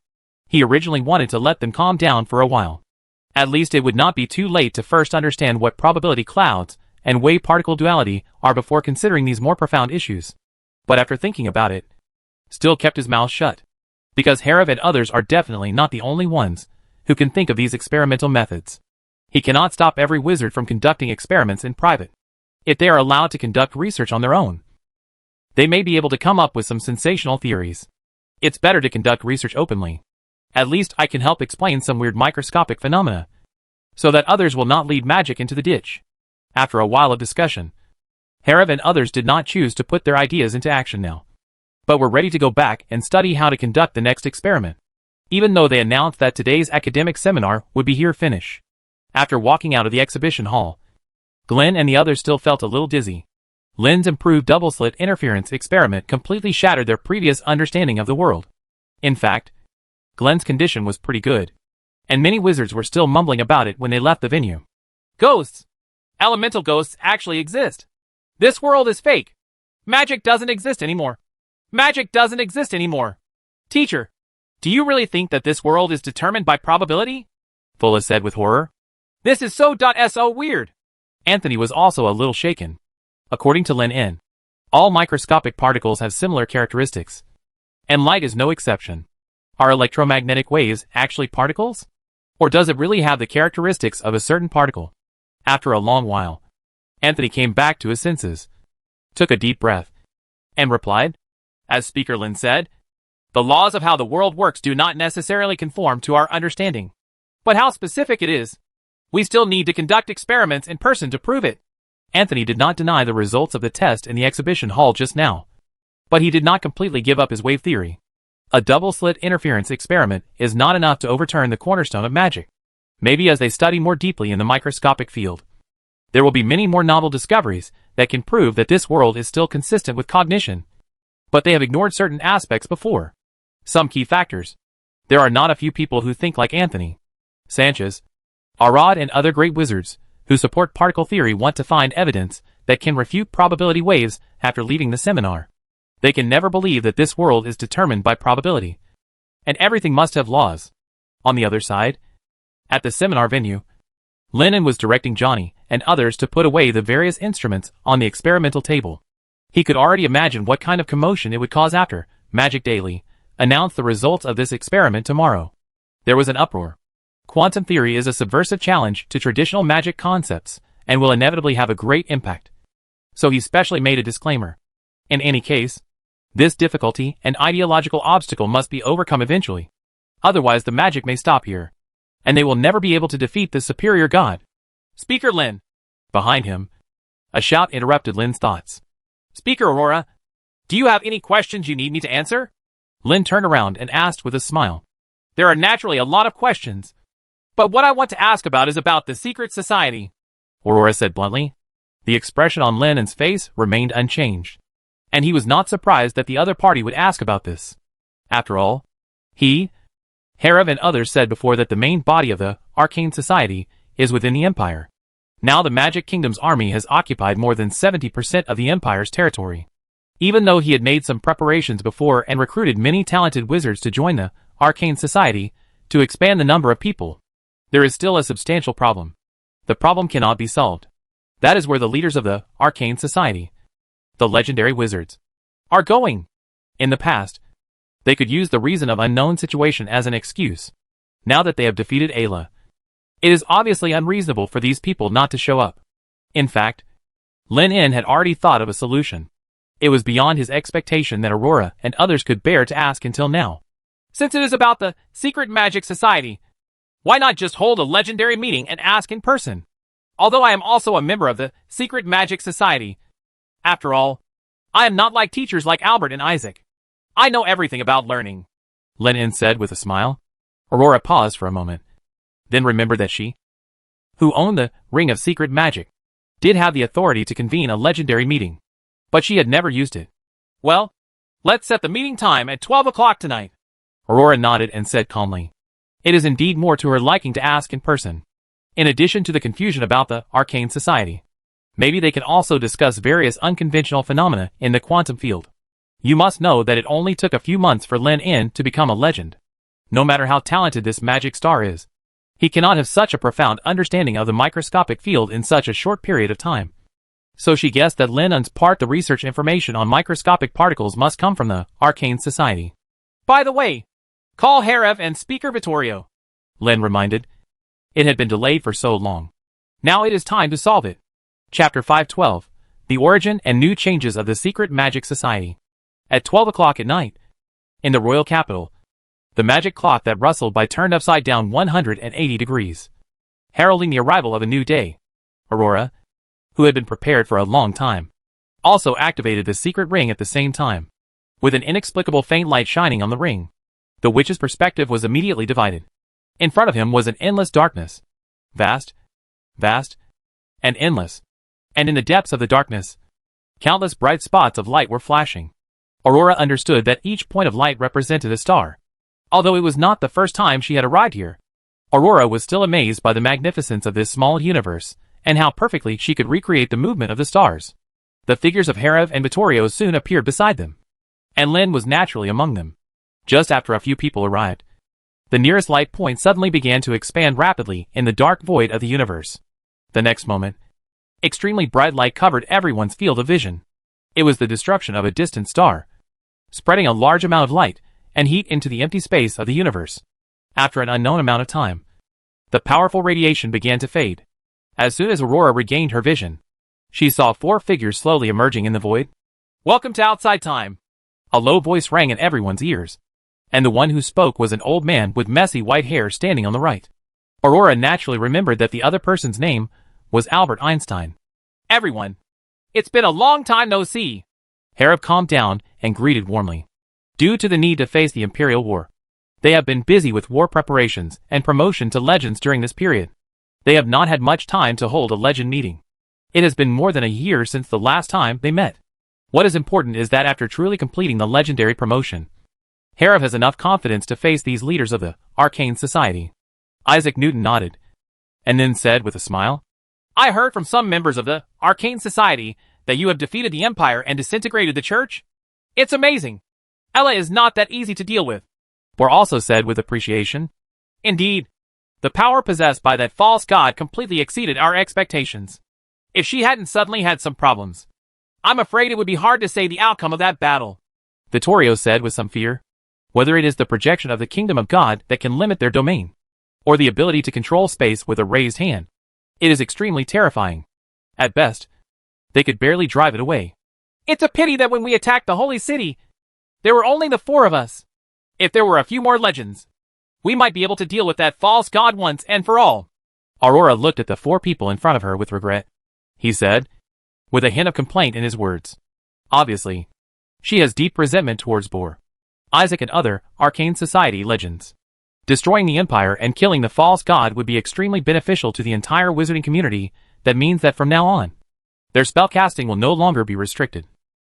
He originally wanted to let them calm down for a while. At least it would not be too late to first understand what probability clouds and wave-particle duality are before considering these more profound issues. But after thinking about it, still kept his mouth shut. Because Herav and others are definitely not the only ones who can think of these experimental methods. He cannot stop every wizard from conducting experiments in private. If they are allowed to conduct research on their own, they may be able to come up with some sensational theories. It's better to conduct research openly. At least I can help explain some weird microscopic phenomena, so that others will not lead magic into the ditch. After a while of discussion, Herav and others did not choose to put their ideas into action now, but were ready to go back and study how to conduct the next experiment, even though they announced that today's academic seminar would be here finish. After walking out of the exhibition hall, Glenn and the others still felt a little dizzy. Lin's improved double-slit interference experiment completely shattered their previous understanding of the world. In fact, Glenn's condition was pretty good, and many wizards were still mumbling about it when they left the venue. Ghosts! Elemental ghosts actually exist. This world is fake. Magic doesn't exist anymore. Magic doesn't exist anymore. Teacher, do you really think that this world is determined by probability? Fulla said with horror. This is so weird. Anthony was also a little shaken. According to Lin En, all microscopic particles have similar characteristics, and light is no exception. Are electromagnetic waves actually particles? Or does it really have the characteristics of a certain particle? After a long while, Anthony came back to his senses, took a deep breath, and replied, as Speaker Lin said, the laws of how the world works do not necessarily conform to our understanding. But how specific it is. We still need to conduct experiments in person to prove it. Anthony did not deny the results of the test in the exhibition hall just now, but he did not completely give up his wave theory. A double-slit interference experiment is not enough to overturn the cornerstone of magic. Maybe as they study more deeply in the microscopic field, there will be many more novel discoveries that can prove that this world is still consistent with cognition. But they have ignored certain aspects before. Some key factors. There are not a few people who think like Anthony. Sanchez, Arad and other great wizards who support particle theory want to find evidence that can refute probability waves after leaving the seminar. They can never believe that this world is determined by probability, and everything must have laws. On the other side, at the seminar venue, Lin En was directing Johnny and others to put away the various instruments on the experimental table. He could already imagine what kind of commotion it would cause after Magic Daily announced the results of this experiment tomorrow. There was an uproar. Quantum theory is a subversive challenge to traditional magic concepts and will inevitably have a great impact. So he specially made a disclaimer. In any case, this difficulty and ideological obstacle must be overcome eventually. Otherwise the magic may stop here, and they will never be able to defeat the superior god. Speaker Lin. Behind him, a shout interrupted Lin's thoughts. Speaker Aurora, do you have any questions you need me to answer? Lin turned around and asked with a smile. There are naturally a lot of questions, but what I want to ask about is about the secret society, Aurora said bluntly. The expression on Lin En's face remained unchanged, and he was not surprised that the other party would ask about this. After all, he, Herav and others said before that the main body of the Arcane Society is within the Empire. Now the Magic Kingdom's army has occupied more than 70% of the Empire's territory. Even though he had made some preparations before and recruited many talented wizards to join the Arcane Society to expand the number of people, there is still a substantial problem. The problem cannot be solved. That is where the leaders of the Arcane Society, the legendary wizards, are going. In the past, they could use the reason of unknown situation as an excuse. Now that they have defeated Ayla, it is obviously unreasonable for these people not to show up. In fact, Lin En had already thought of a solution. It was beyond his expectation that Aurora and others could bear to ask until now. Since it is about the Secret Magic Society, why not just hold a legendary meeting and ask in person? Although I am also a member of the Secret Magic Society. After all, I am not like teachers like Albert and Isaac. I know everything about learning, Lin En said with a smile. Aurora paused for a moment, then remembered that she, who owned the Ring of Secret Magic, did have the authority to convene a legendary meeting, but she had never used it. Well, let's set the meeting time at 12 o'clock tonight. Aurora nodded and said calmly. It is indeed more to her liking to ask in person. In addition to the confusion about the Arcane Society, maybe they can also discuss various unconventional phenomena in the quantum field. You must know that it only took a few months for Lin En to become a legend. No matter how talented this magic star is, he cannot have such a profound understanding of the microscopic field in such a short period of time. So she guessed that Lin En's part the research information on microscopic particles must come from the Arcane Society. By the way, call Herav and Speaker Vittorio, Lin reminded. It had been delayed for so long. Now it is time to solve it. Chapter 512, The Origin and New Changes of the Secret Magic Society. At 12 o'clock at night, in the royal capital, the magic clock that rustled by turned upside down 180 degrees, heralding the arrival of a new day. Aurora, who had been prepared for a long time, also activated the secret ring at the same time. With an inexplicable faint light shining on the ring, the witch's perspective was immediately divided. In front of him was an endless darkness. Vast, and endless. And in the depths of the darkness, Countless bright spots of light were flashing. Aurora understood that each point of light represented a star. Although it was not the first time she had arrived here, Aurora was still amazed by the magnificence of this small universe, and how perfectly she could recreate the movement of the stars. The figures of Herav and Vittorio soon appeared beside them, and Lynn was naturally among them. Just after a few people arrived, the nearest light point suddenly began to expand rapidly in the dark void of the universe. The next moment, extremely bright light covered everyone's field of vision. It was the destruction of a distant star, spreading a large amount of light and heat into the empty space of the universe. After an unknown amount of time, the powerful radiation began to fade. As soon as Aurora regained her vision, she saw 4 figures slowly emerging in the void. "Welcome to Outside Time!" A low voice rang in everyone's ears, and the one who spoke was an old man with messy white hair standing on the right. Aurora naturally remembered that the other person's name was Albert Einstein. "Everyone, it's been a long time no see." Herav calmed down and greeted warmly. Due to the need to face the Imperial War, they have been busy with war preparations and promotion to legends during this period. They have not had much time to hold a legend meeting. It has been more than a year since the last time they met. What is important is that after truly completing the legendary promotion, Herav has enough confidence to face these leaders of the Arcane Society. Isaac Newton nodded, and then said with a smile, "I heard from some members of the Arcane Society that you have defeated the Empire and disintegrated the Church. It's amazing. Ella is not that easy to deal with." Bor also said with appreciation, "Indeed, the power possessed by that false god completely exceeded our expectations. If she hadn't suddenly had some problems, I'm afraid it would be hard to say the outcome of that battle." Vittorio said with some fear, "Whether it is the projection of the kingdom of God that can limit their domain, or the ability to control space with a raised hand, it is extremely terrifying. At best, they could barely drive it away. It's a pity that when we attacked the Holy City, there were only the 4 of us. If there were a few more legends, we might be able to deal with that false god once and for all." Aurora looked at the 4 people in front of her with regret. He said, with a hint of complaint in his words. Obviously, she has deep resentment towards Bor, Isaac and other Arcane Society legends. Destroying the Empire and killing the false god would be extremely beneficial to the entire wizarding community. That means that from now on, their spellcasting will no longer be restricted,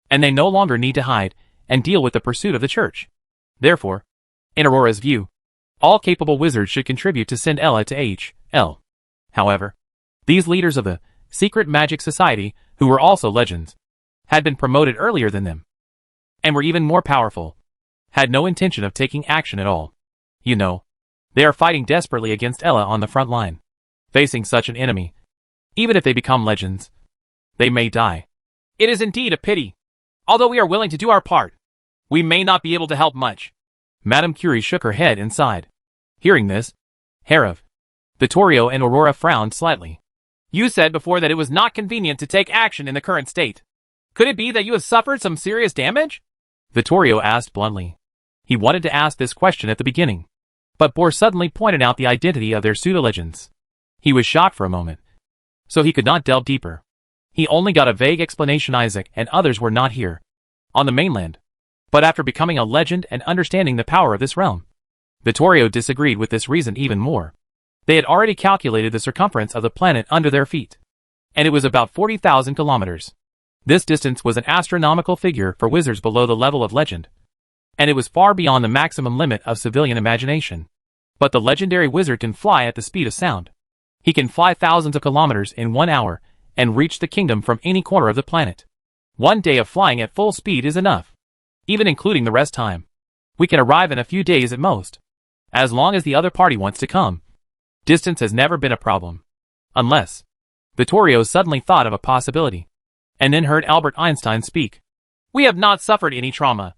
and they no longer need to hide and deal with the pursuit of the Church. Therefore, in Aurora's view, all capable wizards should contribute to send Ella to H.L. However, these leaders of the Secret Magic Society, who were also legends, had been promoted earlier than them, and were even more powerful, had no intention of taking action at all. You know, they are fighting desperately against Ella on the front line. Facing such an enemy, even if they become legends, they may die. It is indeed a pity. Although we are willing to do our part, we may not be able to help much." Madame Curie shook her head and sighed. Hearing this, Herav, Vittorio and Aurora frowned slightly. "You said before that it was not convenient to take action in the current state. Could it be that you have suffered some serious damage?" Vittorio asked bluntly. He wanted to ask this question at the beginning, but Bor suddenly pointed out the identity of their pseudo-legends. He was shocked for a moment, so he could not delve deeper. He only got a vague explanation. Isaac and others were not here, on the mainland, but after becoming a legend and understanding the power of this realm. Vittorio disagreed with this reason even more. They had already calculated the circumference of the planet under their feet, and it was about 40,000 kilometers. This distance was an astronomical figure for wizards below the level of legend, and it was far beyond the maximum limit of civilian imagination. But the legendary wizard can fly at the speed of sound. He can fly thousands of kilometers in 1 hour and reach the kingdom from any corner of the planet. 1 day of flying at full speed is enough, even including the rest time. We can arrive in a few days at most, as long as the other party wants to come. Distance has never been a problem. Unless... Vittorio suddenly thought of a possibility, and then heard Albert Einstein speak. "We have not suffered any trauma,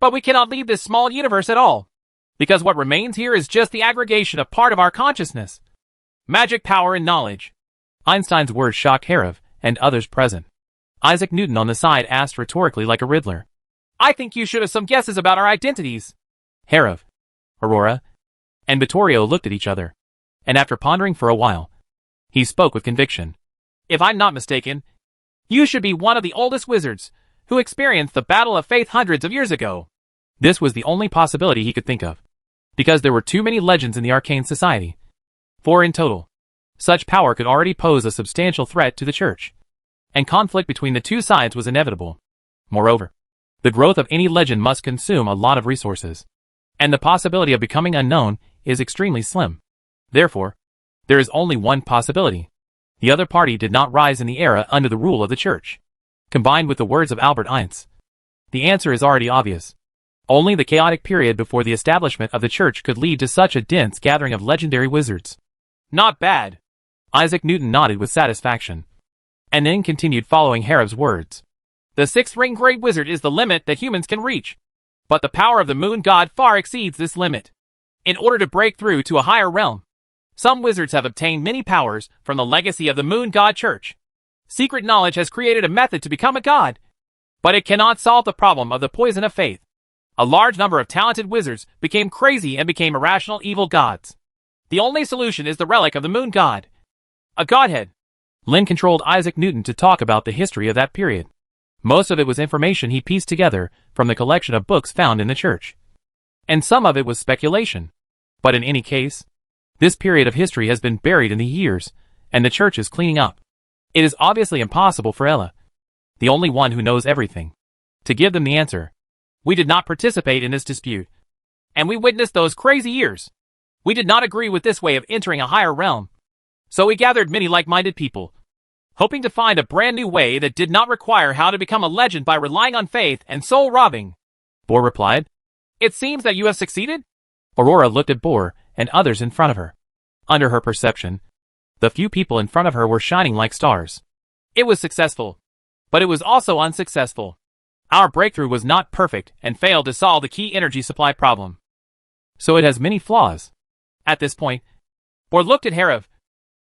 but we cannot leave this small universe at all, because what remains here is just the aggregation of part of our consciousness. Magic power and knowledge." Einstein's words shocked Herav and others present. Isaac Newton on the side asked rhetorically like a riddler, "I think you should have some guesses about our identities." Herav, Aurora, and Vittorio looked at each other, and after pondering for a while, he spoke with conviction. "If I'm not mistaken, you should be one of the oldest wizards who experienced the Battle of Faith hundreds of years ago." This was the only possibility he could think of, because there were too many legends in the Arcane Society. 4 in total. Such power could already pose a substantial threat to the Church, and conflict between the two sides was inevitable. Moreover, the growth of any legend must consume a lot of resources, and the possibility of becoming unknown is extremely slim. Therefore, there is only one possibility. The other party did not rise in the era under the rule of the church. Combined with the words of Albert Einstein, the answer is already obvious. Only the chaotic period before the establishment of the church could lead to such a dense gathering of legendary wizards. Not bad. Isaac Newton nodded with satisfaction, and then continued following Harev's words. The sixth-ring great wizard is the limit that humans can reach, but the power of the moon god far exceeds this limit. In order to break through to a higher realm, some wizards have obtained many powers from the legacy of the moon god church. Secret knowledge has created a method to become a god, but it cannot solve the problem of the poison of faith. A large number of talented wizards became crazy and became irrational evil gods. The only solution is the relic of the moon god, a godhead. Lin controlled Isaac Newton to talk about the history of that period. Most of it was information he pieced together from the collection of books found in the church, and some of it was speculation. But in any case, this period of history has been buried in the years, and the church is cleaning up. It is obviously impossible for Ella, the only one who knows everything, to give them the answer. We did not participate in this dispute, and we witnessed those crazy years. We did not agree with this way of entering a higher realm, so we gathered many like-minded people, hoping to find a brand new way that did not require how to become a legend by relying on faith and soul robbing. Bohr replied. It seems that you have succeeded? Aurora looked at Bohr and others in front of her. Under her perception, the few people in front of her were shining like stars. It was successful, but it was also unsuccessful. Our breakthrough was not perfect and failed to solve the key energy supply problem, so it has many flaws. At this point, Bohr looked at Harev.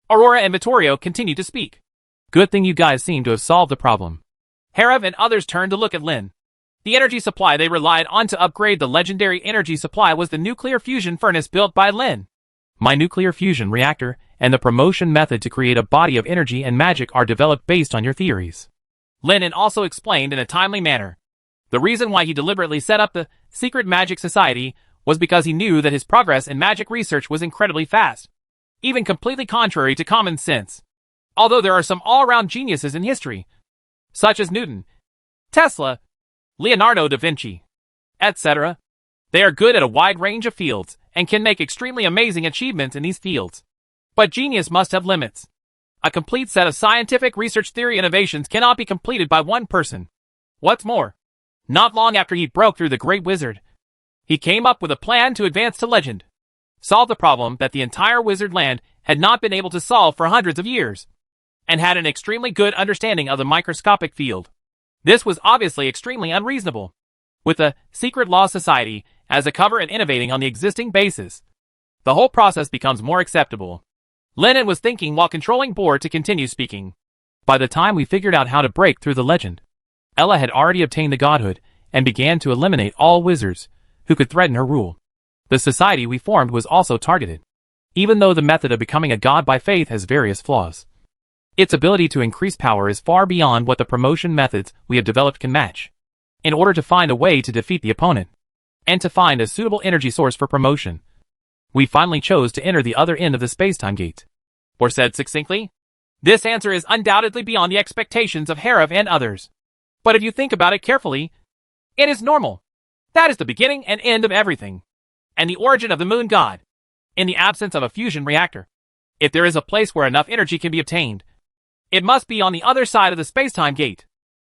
Aurora and Vittorio continued to speak. Good thing you guys seem to have solved the problem. Harev and others turned to look at Lin. The energy supply they relied on to upgrade the legendary energy supply was the nuclear fusion furnace built by Lin. My nuclear fusion reactor and the promotion method to create a body of energy and magic are developed based on your theories. Lin also explained in a timely manner. The reason why he deliberately set up the Secret Magic Society was because he knew that his progress in magic research was incredibly fast, even completely contrary to common sense. Although there are some all-around geniuses in history, such as Newton, Tesla, Leonardo da Vinci, etc., they are good at a wide range of fields and can make extremely amazing achievements in these fields. But genius must have limits. A complete set of scientific research theory innovations cannot be completed by one person. What's more, not long after he broke through the Great Wizard, he came up with a plan to advance to legend, solve the problem that the entire wizard land had not been able to solve for hundreds of years, and had an extremely good understanding of the microscopic field. This was obviously extremely unreasonable. With the Secret Law Society as a cover and innovating on the existing basis, the whole process becomes more acceptable. Lennon was thinking while controlling Bohr to continue speaking. By the time we figured out how to break through the legend, Ella had already obtained the godhood and began to eliminate all wizards who could threaten her rule. The society we formed was also targeted, even though the method of becoming a god by faith has various flaws. Its ability to increase power is far beyond what the promotion methods we have developed can match. In order to find a way to defeat the opponent, and to find a suitable energy source for promotion, we finally chose to enter the other end of the space-time gate. Bohr said succinctly. This answer is undoubtedly beyond the expectations of Harev and others. But if you think about it carefully, it is normal. That is the beginning and end of everything, and the origin of the moon god. In the absence of a fusion reactor, if there is a place where enough energy can be obtained, it must be on the other side of the space-time gate.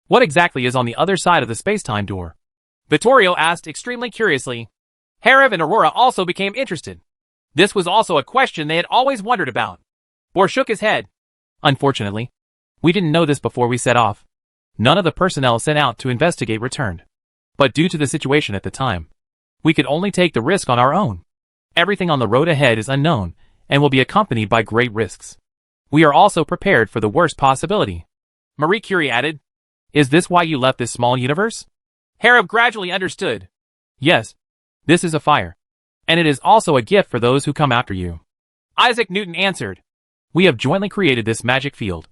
What exactly is on the other side of the space-time door? Vittorio asked extremely curiously. Harev and Aurora also became interested. This was also a question they had always wondered about. Bohr shook his head. Unfortunately, we didn't know this before we set off. None of the personnel sent out to investigate returned. But due to the situation at the time, we could only take the risk on our own. Everything on the road ahead is unknown and will be accompanied by great risks. We are also prepared for the worst possibility. Marie Curie added. Is this why you left this small universe? Harev gradually understood. Yes, this is a fire, and it is also a gift for those who come after you. Isaac Newton answered. We have jointly created this magic field,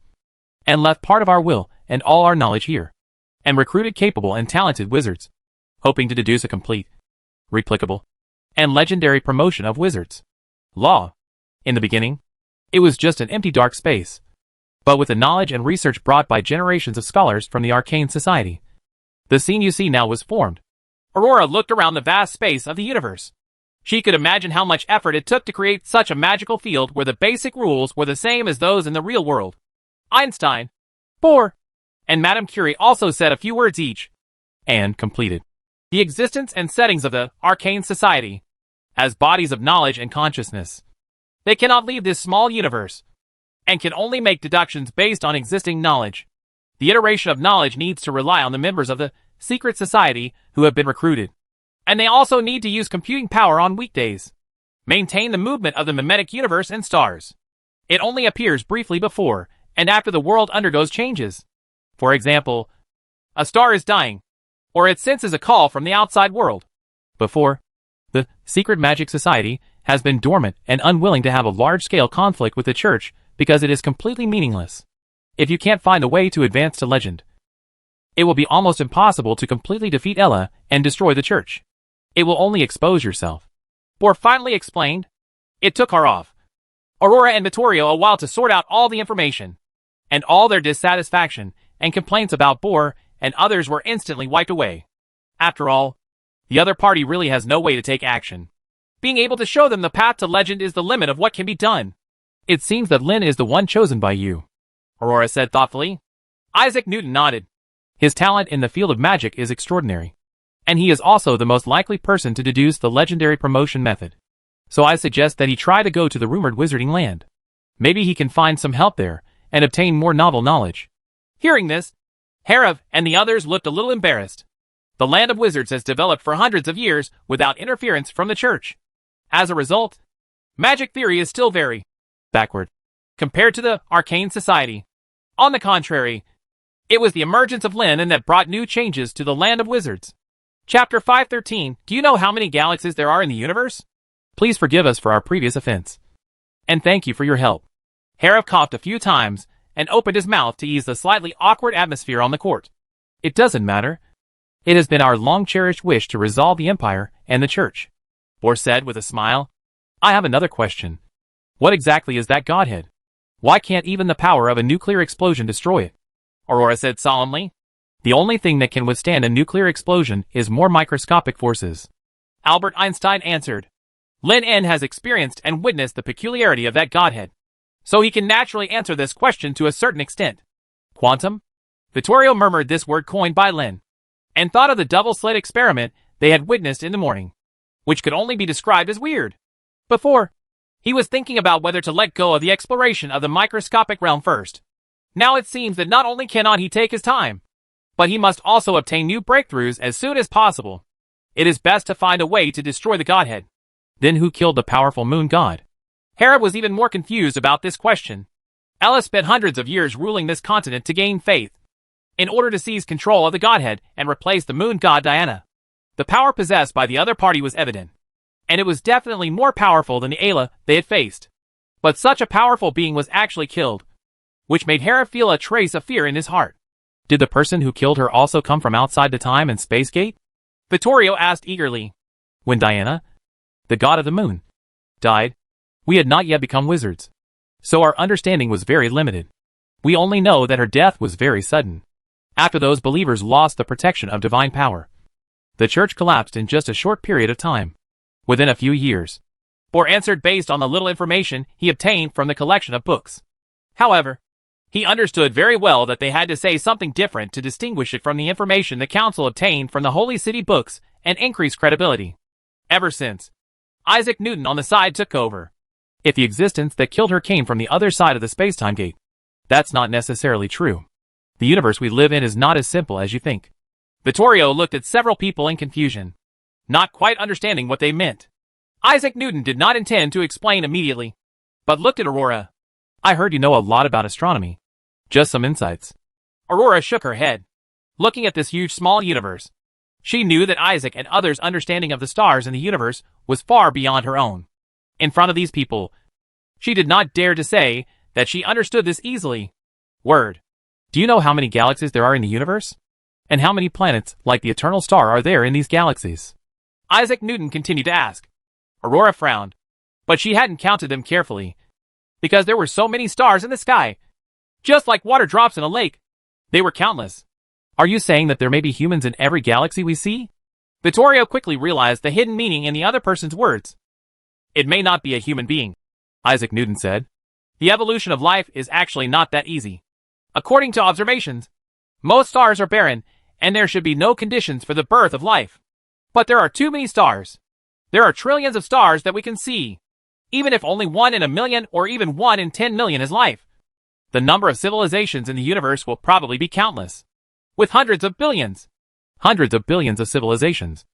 and left part of our will and all our knowledge here, and recruited capable and talented wizards, hoping to deduce a complete, replicable, and legendary promotion of wizards. Law. In the beginning, it was just an empty dark space. but with the knowledge and research brought by generations of scholars from the Arcane Society. The scene you see now was formed. Aurora looked around the vast space of the universe. She could imagine how much effort it took to create such a magical field where the basic rules were the same as those in the real world. Einstein, Bohr, and Madame Curie also said a few words each, and completed the existence and settings of the Arcane Society as bodies of knowledge and consciousness. They cannot leave this small universe, and can only make deductions based on existing knowledge. The iteration of knowledge needs to rely on the members of the secret society who have been recruited. And they also need to use computing power on weekdays. Maintain the movement of the mimetic universe and stars. It only appears briefly before and after the world undergoes changes. For example, a star is dying, or it senses a call from the outside world. Before, the secret magic society has been dormant and unwilling to have a large-scale conflict with the church because it is completely meaningless. If you can't find a way to advance to legend, it will be almost impossible to completely defeat Ella and destroy the church. It will only expose yourself. Bohr finally explained. It took her off, Aurora and Vittorio, a while to sort out all the information, and all their dissatisfaction and complaints about Bohr and others were instantly wiped away. After all, the other party really has no way to take action. Being able to show them the path to legend is the limit of what can be done. It seems that Lin is the one chosen by you, Aurora said thoughtfully. Isaac Newton nodded. His talent in the field of magic is extraordinary, and he is also the most likely person to deduce the legendary promotion method. So I suggest that he try to go to the rumored wizarding land. Maybe he can find some help there and obtain more novel knowledge. Hearing this, Herav and the others looked a little embarrassed. The land of wizards has developed for hundreds of years without interference from the church. As a result, magic theory is still very backward compared to the Arcane Society. On the contrary, it was the emergence of Lin that brought new changes to the land of wizards. Chapter 513. Do you know how many galaxies there are in the universe? Please forgive us for our previous offense. And thank you for your help. Herav coughed a few times and opened his mouth to ease the slightly awkward atmosphere on the court. It doesn't matter. It has been our long-cherished wish to resolve the Empire and the Church, Bohr said with a smile. I have another question. What exactly is that Godhead? Why can't even the power of a nuclear explosion destroy it? Aurora said solemnly. The only thing that can withstand a nuclear explosion is more microscopic forces. Albert Einstein answered. Lin N has experienced and witnessed the peculiarity of that Godhead, so he can naturally answer this question to a certain extent. Quantum? Vittorio murmured this word coined by Lin, and thought of the double-slit experiment they had witnessed in the morning, which could only be described as weird. Before, he was thinking about whether to let go of the exploration of the microscopic realm first. Now it seems that not only cannot he take his time, but he must also obtain new breakthroughs as soon as possible. It is best to find a way to destroy the Godhead. Then who killed the powerful moon god? Hera was even more confused about this question. Ella spent hundreds of years ruling this continent to gain faith, in order to seize control of the Godhead and replace the moon god Diana. The power possessed by the other party was evident, and it was definitely more powerful than the Ayla they had faced. But such a powerful being was actually killed, which made Hera feel a trace of fear in his heart. Did the person who killed her also come from outside the time and space gate? Vittorio asked eagerly. When Diana, the god of the moon, died, we had not yet become wizards, so our understanding was very limited. We only know that her death was very sudden, after those believers lost the protection of divine power. The church collapsed in just a short period of time, within a few years. Bohr answered based on the little information he obtained from the collection of books. However, he understood very well that they had to say something different to distinguish it from the information the council obtained from the Holy City books and increase credibility. Ever since, Isaac Newton on the side took over. If the existence that killed her came from the other side of the space-time gate, that's not necessarily true. The universe we live in is not as simple as you think. Vittorio looked at several people in confusion, not quite understanding what they meant. Isaac Newton did not intend to explain immediately, but looked at Aurora. I heard you know a lot about astronomy. Just some insights. Aurora shook her head, looking at this huge small universe. She knew that Isaac and others' understanding of the stars in the universe was far beyond her own. In front of these people, she did not dare to say that she understood this easily. Word. Do you know how many galaxies there are in the universe? And how many planets, like the eternal star, are there in these galaxies? Isaac Newton continued to ask. Aurora frowned, but she hadn't counted them carefully, because there were so many stars in the sky. Just like water drops in a lake. They were countless. Are you saying that there may be humans in every galaxy we see? Vittorio quickly realized the hidden meaning in the other person's words. It may not be a human being, Isaac Newton said. The evolution of life is actually not that easy. According to observations, most stars are barren, and there should be no conditions for the birth of life. But there are too many stars. There are trillions of stars that we can see. Even if only 1 in a million or even 1 in 10 million is life, the number of civilizations in the universe will probably be countless. With hundreds of billions of civilizations.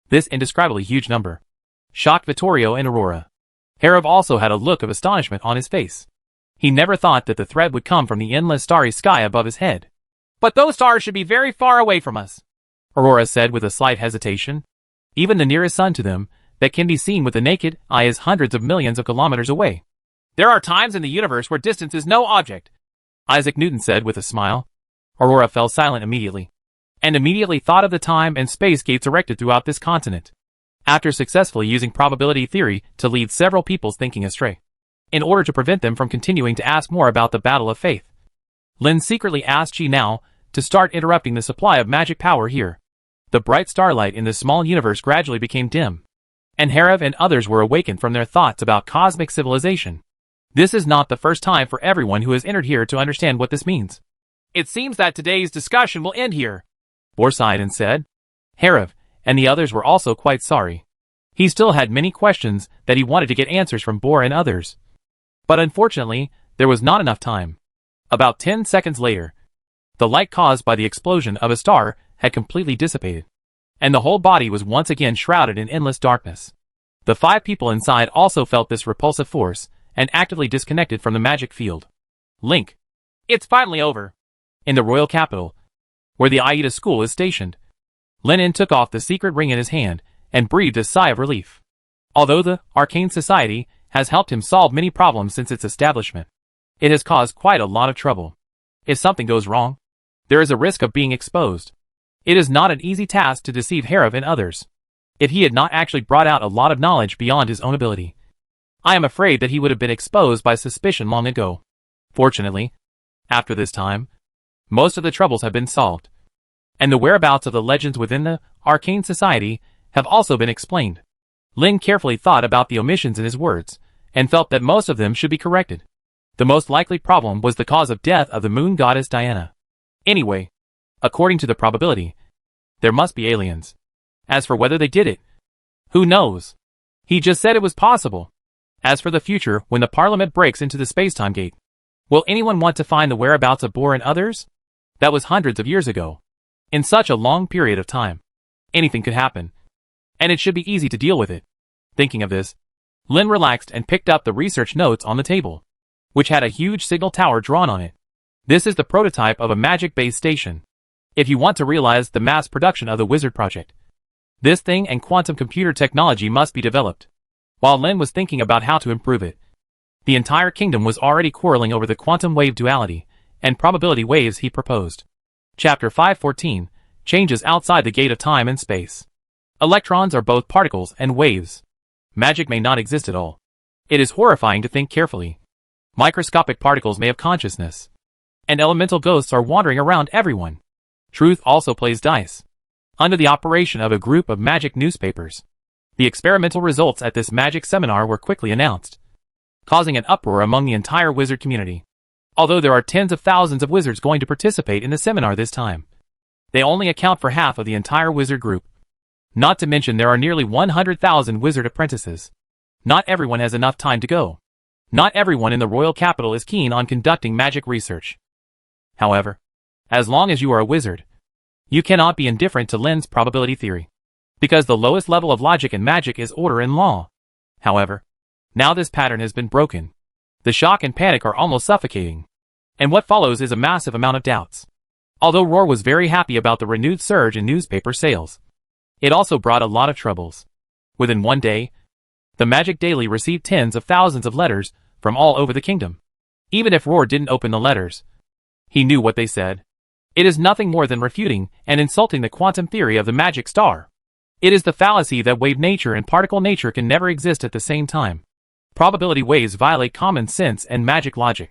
This indescribably huge number shocked Vittorio and Aurora. Harov also had a look of astonishment on his face. He never thought that the threat would come from the endless starry sky above his head. But those stars should be very far away from us, Aurora said with a slight hesitation. Even the nearest sun to them, that can be seen with the naked eye, is hundreds of millions of kilometers away. There are times in the universe where distance is no object, Isaac Newton said with a smile. Aurora fell silent immediately, and immediately thought of the time and space gates erected throughout this continent, after successfully using probability theory to lead several people's thinking astray, in order to prevent them from continuing to ask more about the battle of faith. Lin secretly asked Chi now to start interrupting the supply of magic power here. The bright starlight in the small universe gradually became dim, and Harov and others were awakened from their thoughts about cosmic civilization. This is not the first time for everyone who has entered here to understand what this means. It seems that today's discussion will end here, Bohr sighed and said. Harov and the others were also quite sorry. He still had many questions that he wanted to get answers from Bohr and others. But unfortunately, there was not enough time. About 10 seconds later, the light caused by the explosion of a star had completely dissipated, and the whole body was once again shrouded in endless darkness. The 5 people inside also felt this repulsive force and actively disconnected from the magic field. Link. It's finally over. In the royal capital, where the Aida school is stationed, Lenin took off the secret ring in his hand and breathed a sigh of relief. Although the Arcane Society has helped him solve many problems since its establishment, it has caused quite a lot of trouble. If something goes wrong, there is a risk of being exposed. It is not an easy task to deceive Harov and others. If he had not actually brought out a lot of knowledge beyond his own ability, I am afraid that he would have been exposed by suspicion long ago. Fortunately, after this time, most of the troubles have been solved, and the whereabouts of the legends within the Arcane Society have also been explained. Lin carefully thought about the omissions in his words, and felt that most of them should be corrected. The most likely problem was the cause of death of the moon goddess Diana. Anyway, according to the probability, there must be aliens. As for whether they did it, who knows? He just said it was possible. As for the future, when the Parliament breaks into the space-time gate, will anyone want to find the whereabouts of Bohr and others? That was hundreds of years ago. In such a long period of time, anything could happen, and it should be easy to deal with it. Thinking of this, Lin relaxed and picked up the research notes on the table, which had a huge signal tower drawn on it. This is the prototype of a magic-based station. If you want to realize the mass production of the Wizard Project, this thing and quantum computer technology must be developed. While Lin was thinking about how to improve it, the entire kingdom was already quarreling over the quantum wave duality and probability waves he proposed. Chapter 514, Changes outside the gate of time and space. Electrons are both particles and waves. Magic may not exist at all. It is horrifying to think carefully. Microscopic particles may have consciousness, and elemental ghosts are wandering around everyone. Truth also plays dice. Under the operation of a group of magic newspapers, the experimental results at this magic seminar were quickly announced, causing an uproar among the entire wizard community. Although there are tens of thousands of wizards going to participate in the seminar this time, they only account for half of the entire wizard group. Not to mention there are nearly 100,000 wizard apprentices. Not everyone has enough time to go. Not everyone in the royal capital is keen on conducting magic research. However, as long as you are a wizard, you cannot be indifferent to Lin's probability theory, because the lowest level of logic and magic is order and law. However, now this pattern has been broken. The shock and panic are almost suffocating, and what follows is a massive amount of doubts. Although Roar was very happy about the renewed surge in newspaper sales, it also brought a lot of troubles. Within one day, the Magic Daily received tens of thousands of letters from all over the kingdom. Even if Roar didn't open the letters, he knew what they said. It is nothing more than refuting and insulting the quantum theory of the magic star. It is the fallacy that wave nature and particle nature can never exist at the same time. Probability waves violate common sense and magic logic.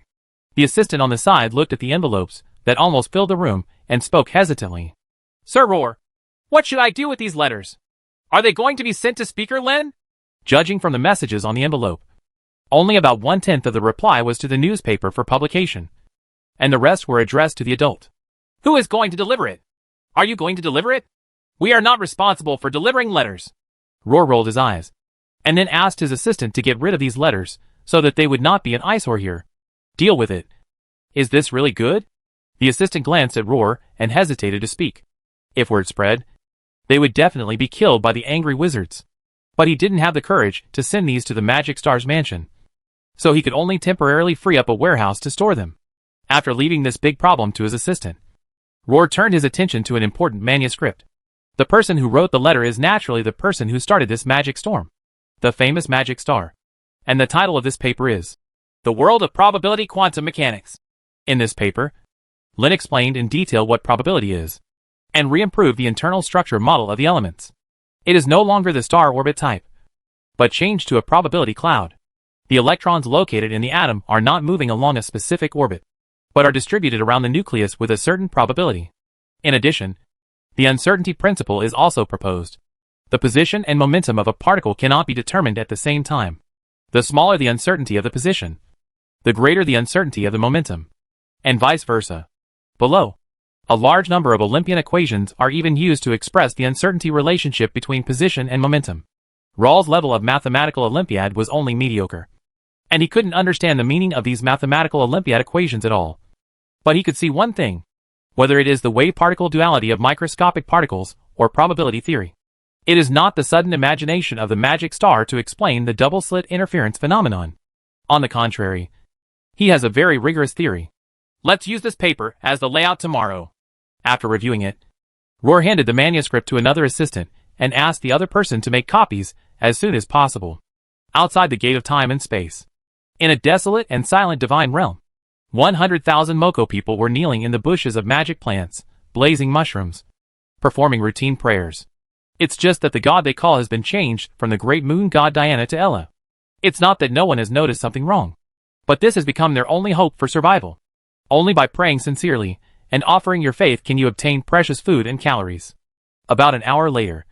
The assistant on the side looked at the envelopes that almost filled the room and spoke hesitantly. Sir Roar, what should I do with these letters? Are they going to be sent to Speaker Len? Judging from the messages on the envelope, only about 1/10 of the reply was to the newspaper for publication, and the rest were addressed to the adult. Who is going to deliver it? Are you going to deliver it? We are not responsible for delivering letters. Roar rolled his eyes, and then asked his assistant to get rid of these letters so that they would not be an eyesore here. Deal with it. Is this really good? The assistant glanced at Roar and hesitated to speak. If word spread, they would definitely be killed by the angry wizards. But he didn't have the courage to send these to the Magic Star's mansion, so he could only temporarily free up a warehouse to store them. After leaving this big problem to his assistant, Roar turned his attention to an important manuscript. The person who wrote the letter is naturally the person who started this magic storm, the famous Magic Star. And the title of this paper is The World of Probability Quantum Mechanics. In this paper, Len explained in detail what probability is, and re-improved the internal structure model of the elements. It is no longer the star orbit type, but changed to a probability cloud. The electrons located in the atom are not moving along a specific orbit, but are distributed around the nucleus with a certain probability. In addition, the uncertainty principle is also proposed. The position and momentum of a particle cannot be determined at the same time. The smaller the uncertainty of the position, the greater the uncertainty of the momentum, and vice versa. Below, a large number of Olympian equations are even used to express the uncertainty relationship between position and momentum. Rahl's level of mathematical Olympiad was only mediocre, and he couldn't understand the meaning of these mathematical Olympiad equations at all. But he could see one thing, whether it is the wave-particle duality of microscopic particles or probability theory. It is not the sudden imagination of the Magic Star to explain the double-slit interference phenomenon. On the contrary, he has a very rigorous theory. Let's use this paper as the layout tomorrow. After reviewing it, Roar handed the manuscript to another assistant and asked the other person to make copies as soon as possible. Outside the gate of time and space, in a desolate and silent divine realm, 100,000 Moko people were kneeling in the bushes of magic plants, blazing mushrooms, performing routine prayers. It's just that the god they call has been changed from the great moon god Diana to Ella. It's not that no one has noticed something wrong, but this has become their only hope for survival. Only by praying sincerely and offering your faith can you obtain precious food and calories. About an hour later,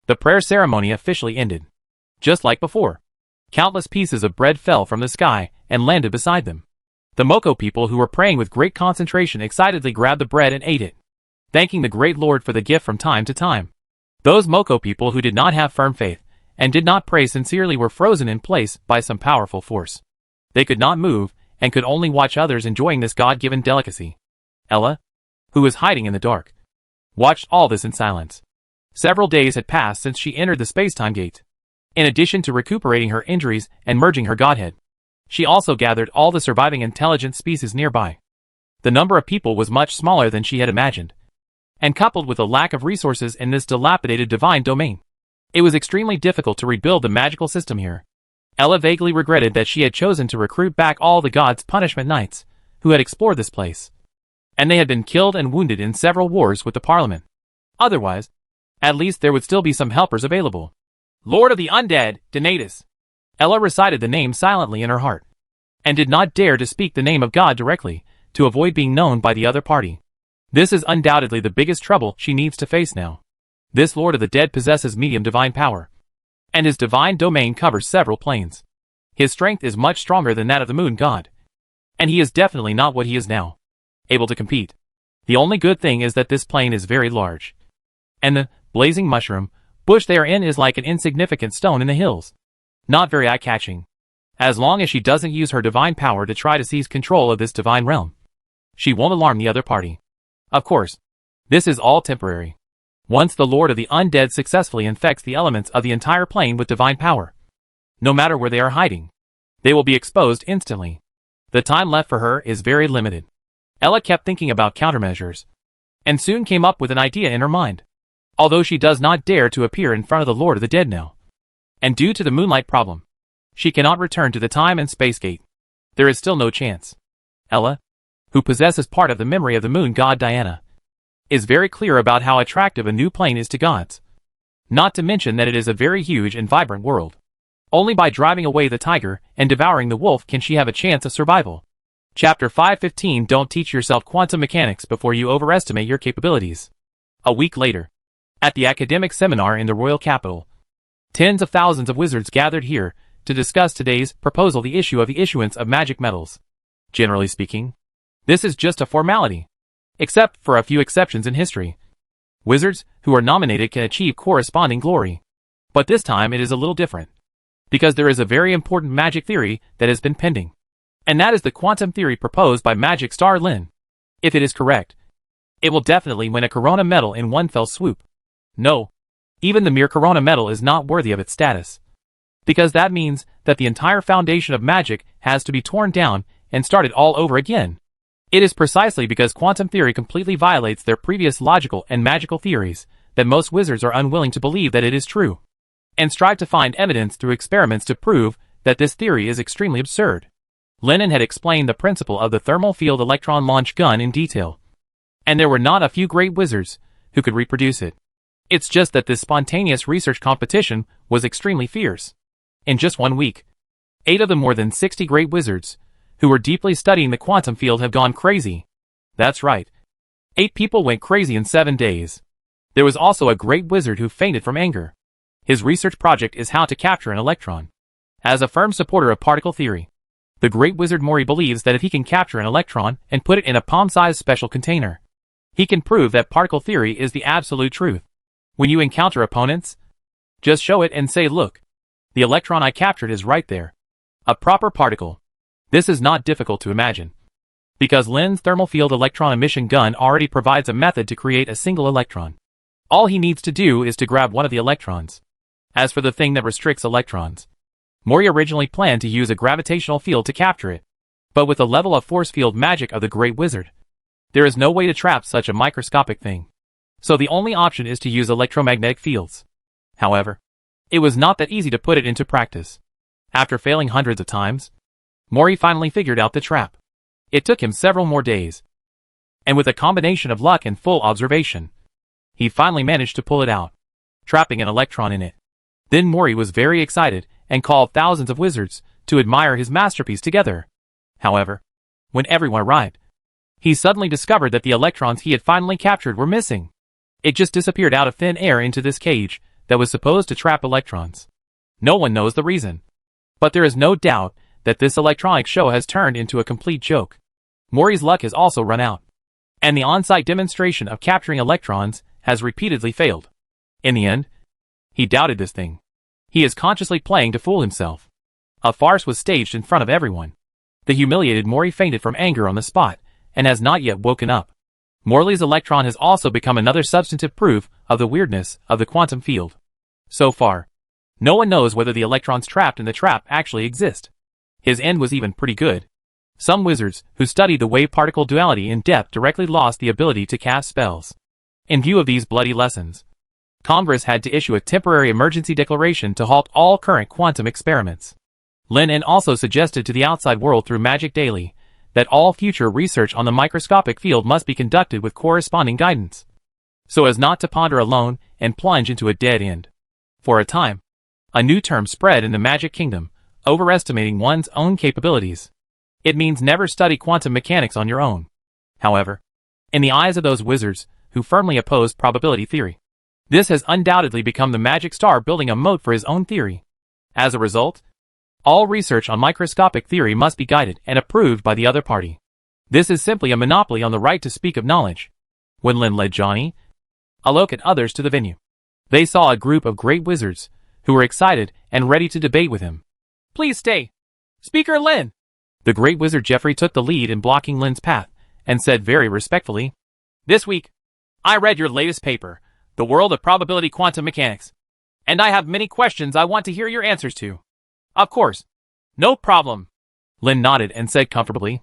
the prayer ceremony officially ended. Just like before, countless pieces of bread fell from the sky and landed beside them. The Moko people who were praying with great concentration excitedly grabbed the bread and ate it, thanking the great Lord for the gift from time to time. Those Moko people who did not have firm faith and did not pray sincerely were frozen in place by some powerful force. They could not move and could only watch others enjoying this God-given delicacy. Ella, who was hiding in the dark, watched all this in silence. Several days had passed since she entered the space-time gate. In addition to recuperating her injuries and merging her godhead, she also gathered all the surviving intelligent species nearby. The number of people was much smaller than she had imagined, and coupled with a lack of resources in this dilapidated divine domain, it was extremely difficult to rebuild the magical system here. Ella vaguely regretted that she had chosen to recruit back all the gods' punishment knights who had explored this place, and they had been killed and wounded in several wars with the Parliament. Otherwise, at least there would still be some helpers available. Lord of the Undead, Donatus. Ella recited the name silently in her heart, and did not dare to speak the name of God directly, to avoid being known by the other party. This is undoubtedly the biggest trouble she needs to face now. This Lord of the Dead possesses medium divine power, and his divine domain covers several planes. His strength is much stronger than that of the moon god, and he is definitely not what he is now, able to compete. The only good thing is that this plane is very large, and the blazing mushroom bush they are in is like an insignificant stone in the hills. Not very eye-catching. As long as she doesn't use her divine power to try to seize control of this divine realm, she won't alarm the other party. Of course, this is all temporary. Once the Lord of the Undead successfully infects the elements of the entire plane with divine power, no matter where they are hiding, they will be exposed instantly. The time left for her is very limited. Ella kept thinking about countermeasures, and soon came up with an idea in her mind. Although she does not dare to appear in front of the Lord of the Dead now, and due to the moonlight problem, she cannot return to the time and space gate. There is still no chance. Ella, who possesses part of the memory of the moon god Diana, is very clear about how attractive a new plane is to gods. Not to mention that it is a very huge and vibrant world. Only by driving away the tiger and devouring the wolf can she have a chance of survival. Chapter 515 Don't teach yourself quantum mechanics before you overestimate your capabilities. A week later, at the academic seminar in the royal capital, tens of thousands of wizards gathered here to discuss today's proposal, the issue of the issuance of magic medals. Generally speaking, this is just a formality. Except for a few exceptions in history. Wizards who are nominated can achieve corresponding glory. But this time it is a little different. Because there is a very important magic theory that has been pending. And that is the quantum theory proposed by magic star Lin. If it is correct, it will definitely win a Corona medal in one fell swoop. No, even the mere Corona medal is not worthy of its status. Because that means that the entire foundation of magic has to be torn down and started all over again. It is precisely because quantum theory completely violates their previous logical and magical theories that most wizards are unwilling to believe that it is true, and strive to find evidence through experiments to prove that this theory is extremely absurd. Lennon had explained the principle of the thermal field electron launch gun in detail, and there were not a few great wizards who could reproduce it. It's just that this spontaneous research competition was extremely fierce. In just 1 week, 8 of the more than 60 great wizards who were deeply studying the quantum field have gone crazy. That's right. 8 people went crazy in 7 days. There was also a great wizard who fainted from anger. His research project is how to capture an electron. As a firm supporter of particle theory, the great wizard Mori believes that if he can capture an electron and put it in a palm-sized special container, he can prove that particle theory is the absolute truth. When you encounter opponents, just show it and say, look, the electron I captured is right there. A proper particle. This is not difficult to imagine. Because Lin's thermal field electron emission gun already provides a method to create a single electron. All he needs to do is to grab one of the electrons. As for the thing that restricts electrons, Mori originally planned to use a gravitational field to capture it. But with the level of force field magic of the Great Wizard, there is no way to trap such a microscopic thing. So the only option is to use electromagnetic fields. However, it was not that easy to put it into practice. After failing hundreds of times, Mori finally figured out the trap. It took him several more days. And with a combination of luck and full observation, he finally managed to pull it out, trapping an electron in it. Then Mori was very excited and called thousands of wizards to admire his masterpiece together. However, when everyone arrived, he suddenly discovered that the electrons he had finally captured were missing. It just disappeared out of thin air into this cage that was supposed to trap electrons. No one knows the reason. But there is no doubt that this electronic show has turned into a complete joke. Mori's luck has also run out, and the on-site demonstration of capturing electrons has repeatedly failed. In the end, he doubted this thing. He is consciously playing to fool himself. A farce was staged in front of everyone. The humiliated Mori fainted from anger on the spot, and has not yet woken up. Morley's electron has also become another substantive proof of the weirdness of the quantum field. So far, no one knows whether the electrons trapped in the trap actually exist. His end was even pretty good. Some wizards who studied the wave-particle duality in depth directly lost the ability to cast spells. In view of these bloody lessons, Congress had to issue a temporary emergency declaration to halt all current quantum experiments. Lin also suggested to the outside world through Magic Daily that all future research on the microscopic field must be conducted with corresponding guidance, so as not to ponder alone and plunge into a dead end. For a time, a new term spread in the Magic Kingdom: overestimating one's own capabilities. It means never study quantum mechanics on your own. However, in the eyes of those wizards who firmly oppose probability theory, this has undoubtedly become the magic star building a moat for his own theory. As a result, all research on microscopic theory must be guided and approved by the other party. This is simply a monopoly on the right to speak of knowledge. When Lin led Johnny, Alok and others to the venue, they saw a group of great wizards who were excited and ready to debate with him. Please stay. Speaker Lin! The great wizard Jeffrey took the lead in blocking Lin's path and said very respectfully, "This week, I read your latest paper, The World of Probability Quantum Mechanics, and I have many questions I want to hear your answers to." "Of course. No problem." Lin nodded and said comfortably,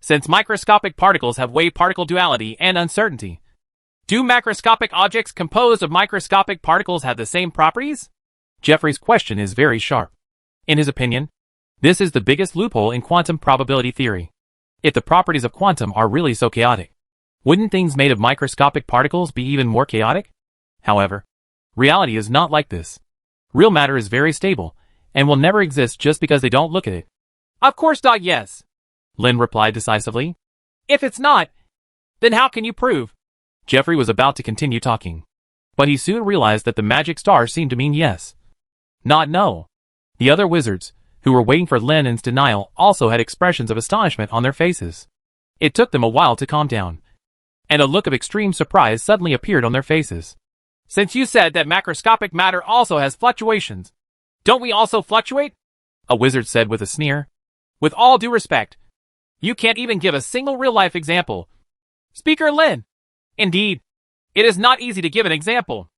"Since microscopic particles have wave-particle duality and uncertainty, do macroscopic objects composed of microscopic particles have the same properties?" Jeffrey's question is very sharp. In his opinion, this is the biggest loophole in quantum probability theory. If the properties of quantum are really so chaotic, wouldn't things made of microscopic particles be even more chaotic? However, reality is not like this. Real matter is very stable, and will never exist just because they don't look at it. "Of course not, yes." Lin replied decisively. If it's not, then how can you prove? Jeffrey was about to continue talking, but he soon realized that the magic star seemed to mean yes, not no. The other wizards, who were waiting for Lin's denial, also had expressions of astonishment on their faces. It took them a while to calm down, and a look of extreme surprise suddenly appeared on their faces. Since you said that macroscopic matter also has fluctuations, don't we also fluctuate? A wizard said with a sneer. With all due respect, you can't even give a single real-life example. Speaker Lin. Indeed, it is not easy to give an example.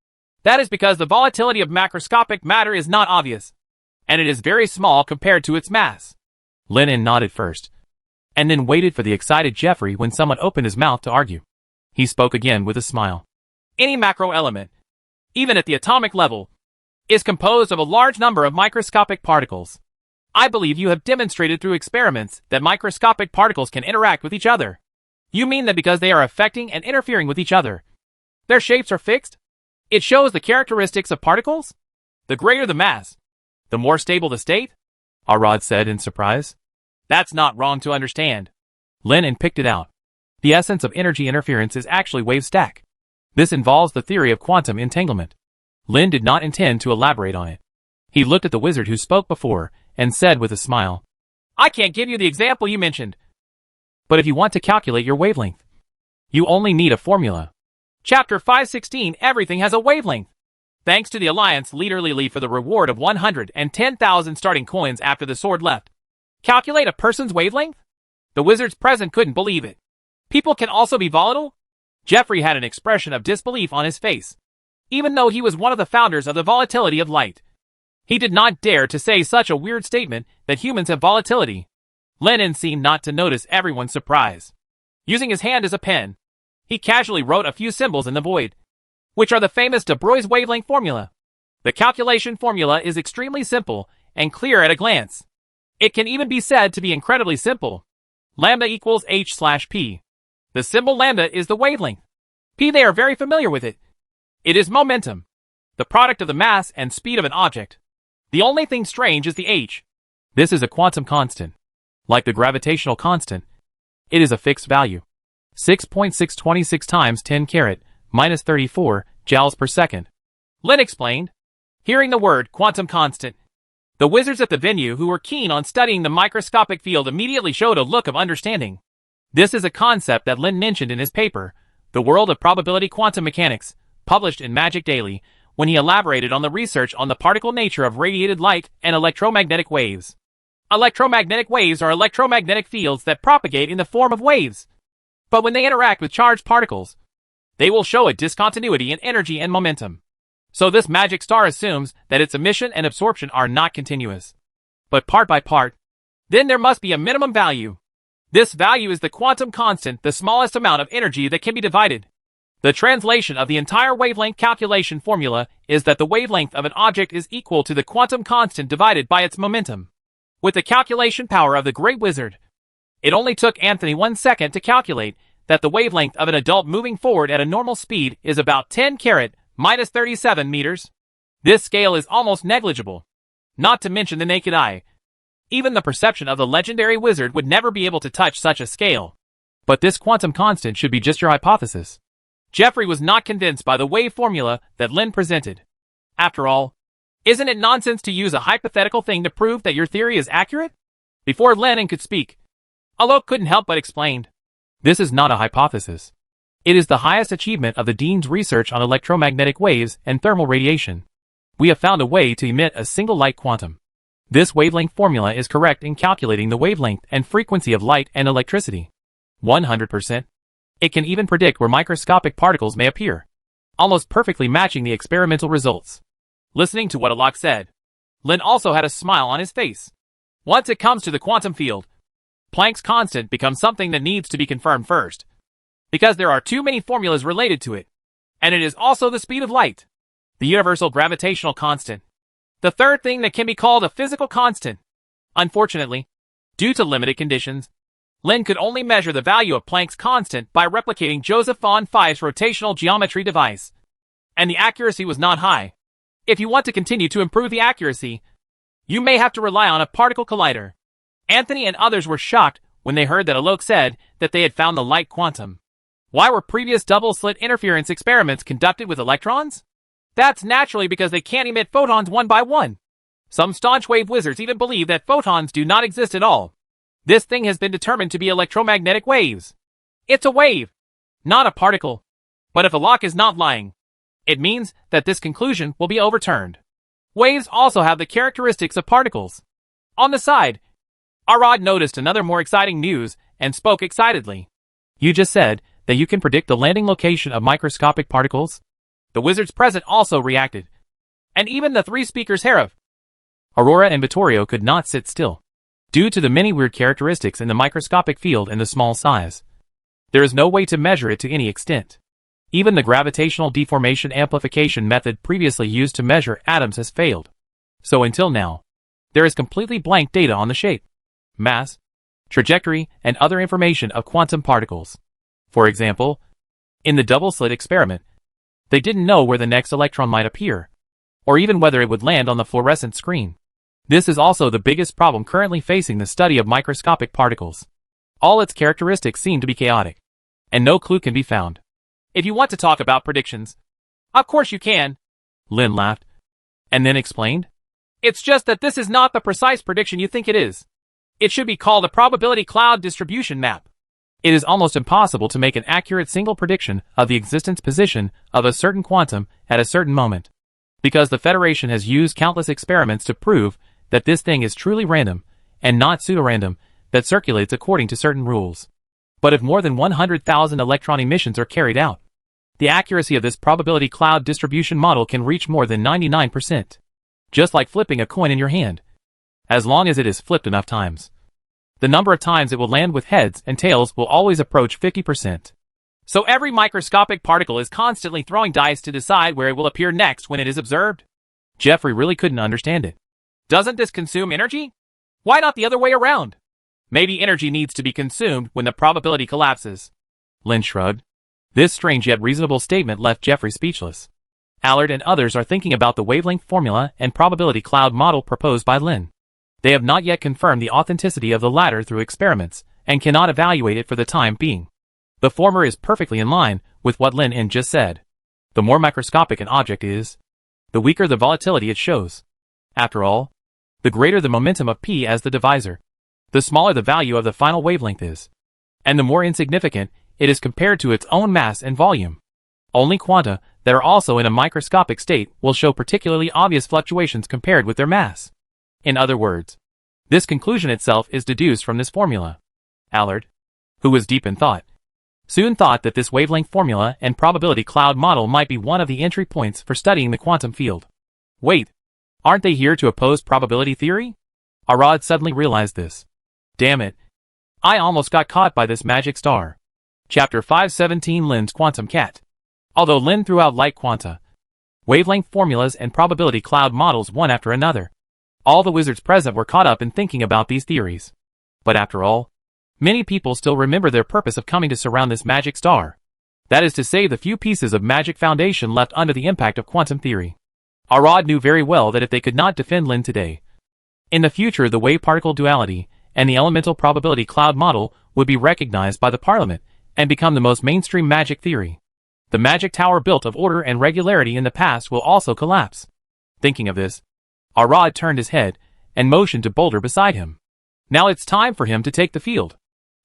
That is because the volatility of macroscopic matter is not obvious, and it is very small compared to its mass. Lin nodded first, and then waited for the excited Jeffrey when someone opened his mouth to argue. He spoke again with a smile. Any macro element, even at the atomic level, is composed of a large number of microscopic particles. I believe you have demonstrated through experiments that microscopic particles can interact with each other. You mean that because they are affecting and interfering with each other, their shapes are fixed? It shows the characteristics of particles? The greater the mass, the more stable the state? Arad said in surprise. That's not wrong to understand. Lin picked it out. The essence of energy interference is actually wave stack. This involves the theory of quantum entanglement. Lin did not intend to elaborate on it. He looked at the wizard who spoke before and said with a smile, I can't give you the example you mentioned. But if you want to calculate your wavelength, you only need a formula. Chapter 516 Everything has a wavelength. Thanks to the Alliance leader Lily for the reward of 110,000 starting coins after the sword left. Calculate a person's wavelength? The wizards present couldn't believe it. People can also be volatile? Jeffrey had an expression of disbelief on his face. Even though he was one of the founders of the volatility of light, he did not dare to say such a weird statement that humans have volatility. Lin seemed not to notice everyone's surprise. Using his hand as a pen, he casually wrote a few symbols in the void, which are the famous de Broglie's wavelength formula. The calculation formula is extremely simple and clear at a glance. It can even be said to be incredibly simple. Lambda equals h/p. The symbol lambda is the wavelength. P, they are very familiar with it. It is momentum, the product of the mass and speed of an object. The only thing strange is the h. This is a quantum constant. Like the gravitational constant, it is a fixed value. 6.626 times 10 carat minus 34 joules per second. Lin explained. Hearing the word quantum constant, the wizards at the venue who were keen on studying the microscopic field immediately showed a look of understanding. This is a concept that Lin mentioned in his paper, The World of Probability Quantum Mechanics, published in Magic Daily, when he elaborated on the research on the particle nature of radiated light and electromagnetic waves. Electromagnetic waves are electromagnetic fields that propagate in the form of waves. But when they interact with charged particles, they will show a discontinuity in energy and momentum. So this magic star assumes that its emission and absorption are not continuous, but part by part. Then there must be a minimum value. This value is the quantum constant, the smallest amount of energy that can be divided. The translation of the entire wavelength calculation formula is that the wavelength of an object is equal to the quantum constant divided by its momentum. With the calculation power of the Great Wizard, it only took Anthony 1 second to calculate that the wavelength of an adult moving forward at a normal speed is about 10 carat minus 37 meters. This scale is almost negligible, not to mention the naked eye. Even the perception of the legendary wizard would never be able to touch such a scale. But this quantum constant should be just your hypothesis. Jeffrey was not convinced by the wave formula that Lin presented. After all, isn't it nonsense to use a hypothetical thing to prove that your theory is accurate? Before Lin could speak, Alok couldn't help but explain. This is not a hypothesis. It is the highest achievement of the Dean's research on electromagnetic waves and thermal radiation. We have found a way to emit a single light quantum. This wavelength formula is correct in calculating the wavelength and frequency of light and electricity. 100%. It can even predict where microscopic particles may appear, almost perfectly matching the experimental results. Listening to what Alok said, Lin also had a smile on his face. Once it comes to the quantum field, Planck's constant becomes something that needs to be confirmed first, because there are too many formulas related to it, and it is also the speed of light, the universal gravitational constant, the third thing that can be called a physical constant. Unfortunately, due to limited conditions, Lin could only measure the value of Planck's constant by replicating Joseph von Pfeif's rotational geometry device, and the accuracy was not high. If you want to continue to improve the accuracy, you may have to rely on a particle collider. Anthony and others were shocked when they heard that Alok said that they had found the light quantum. Why were previous double-slit interference experiments conducted with electrons? That's naturally because they can't emit photons one by one. Some staunch wave wizards even believe that photons do not exist at all. This thing has been determined to be electromagnetic waves. It's a wave, not a particle. But if Alok is not lying, it means that this conclusion will be overturned. Waves also have the characteristics of particles. On the side, Arad noticed another more exciting news and spoke excitedly. You just said that you can predict the landing location of microscopic particles? The wizards present also reacted. And even the three speakers Harav, Aurora and Vittorio could not sit still. Due to the many weird characteristics in the microscopic field and the small size, there is no way to measure it to any extent. Even the gravitational deformation amplification method previously used to measure atoms has failed. So until now, there is completely blank data on the shape, mass, trajectory, and other information of quantum particles. For example, in the double-slit experiment, they didn't know where the next electron might appear, or even whether it would land on the fluorescent screen. This is also the biggest problem currently facing the study of microscopic particles. All its characteristics seem to be chaotic, and no clue can be found. If you want to talk about predictions, of course you can, Lin laughed, and then explained. It's just that this is not the precise prediction you think it is. It should be called a probability cloud distribution map. It is almost impossible to make an accurate single prediction of the existence position of a certain quantum at a certain moment, because the Federation has used countless experiments to prove that this thing is truly random, and not pseudorandom, that circulates according to certain rules. But if more than 100,000 electron emissions are carried out, the accuracy of this probability cloud distribution model can reach more than 99%. Just like flipping a coin in your hand, as long as it is flipped enough times. The number of times it will land with heads and tails will always approach 50%. So every microscopic particle is constantly throwing dice to decide where it will appear next when it is observed. Jeffrey really couldn't understand it. Doesn't this consume energy? Why not the other way around? Maybe energy needs to be consumed when the probability collapses. Lin shrugged. This strange yet reasonable statement left Jeffrey speechless. Allard and others are thinking about the wavelength formula and probability cloud model proposed by Lin. They have not yet confirmed the authenticity of the latter through experiments, and cannot evaluate it for the time being. The former is perfectly in line with what Lin just said. The more microscopic an object is, the weaker the volatility it shows. After all, the greater the momentum of P as the divisor, the smaller the value of the final wavelength is, and the more insignificant it is compared to its own mass and volume. Only quanta that are also in a microscopic state will show particularly obvious fluctuations compared with their mass. In other words, this conclusion itself is deduced from this formula. Allard, who was deep in thought, soon thought that this wavelength formula and probability cloud model might be one of the entry points for studying the quantum field. Wait, aren't they here to oppose probability theory? Arad suddenly realized this. Damn it. I almost got caught by this magic star. Chapter 517 Lin's Quantum Cat. Although Lin threw out light quanta, wavelength formulas and probability cloud models one after another, all the wizards present were caught up in thinking about these theories. But after all, many people still remember their purpose of coming to surround this magic star. That is to say, the few pieces of magic foundation left under the impact of quantum theory. Arad knew very well that if they could not defend Lin today, in the future the wave-particle duality and the elemental probability cloud model would be recognized by the Parliament and become the most mainstream magic theory. The magic tower built of order and regularity in the past will also collapse. Thinking of this, Arad turned his head and motioned to Boulder beside him. Now it's time for him to take the field.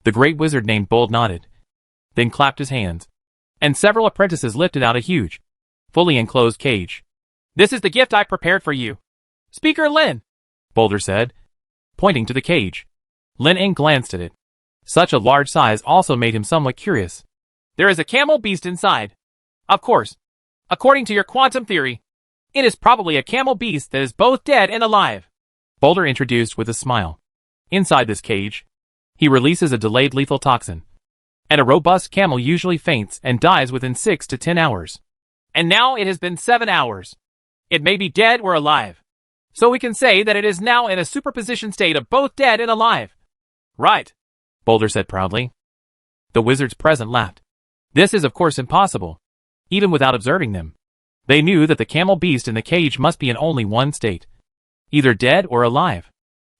The great wizard named Bold nodded, then clapped his hands, and several apprentices lifted out a huge, fully enclosed cage. This is the gift I prepared for you, Speaker Lin, Boulder said, pointing to the cage. Lin glanced at it. Such a large size also made him somewhat curious. There is a camel beast inside. Of course, according to your quantum theory, it is probably a camel beast that is both dead and alive, Boulder introduced with a smile. Inside this cage, he releases a delayed lethal toxin, and a robust camel usually faints and dies within 6 to 10 hours. And now it has been 7 hours. It may be dead or alive. So we can say that it is now in a superposition state of both dead and alive. Right, Boulder said proudly. The wizards present laughed. This is of course impossible, even without observing them. They knew that the camel beast in the cage must be in only one state, either dead or alive.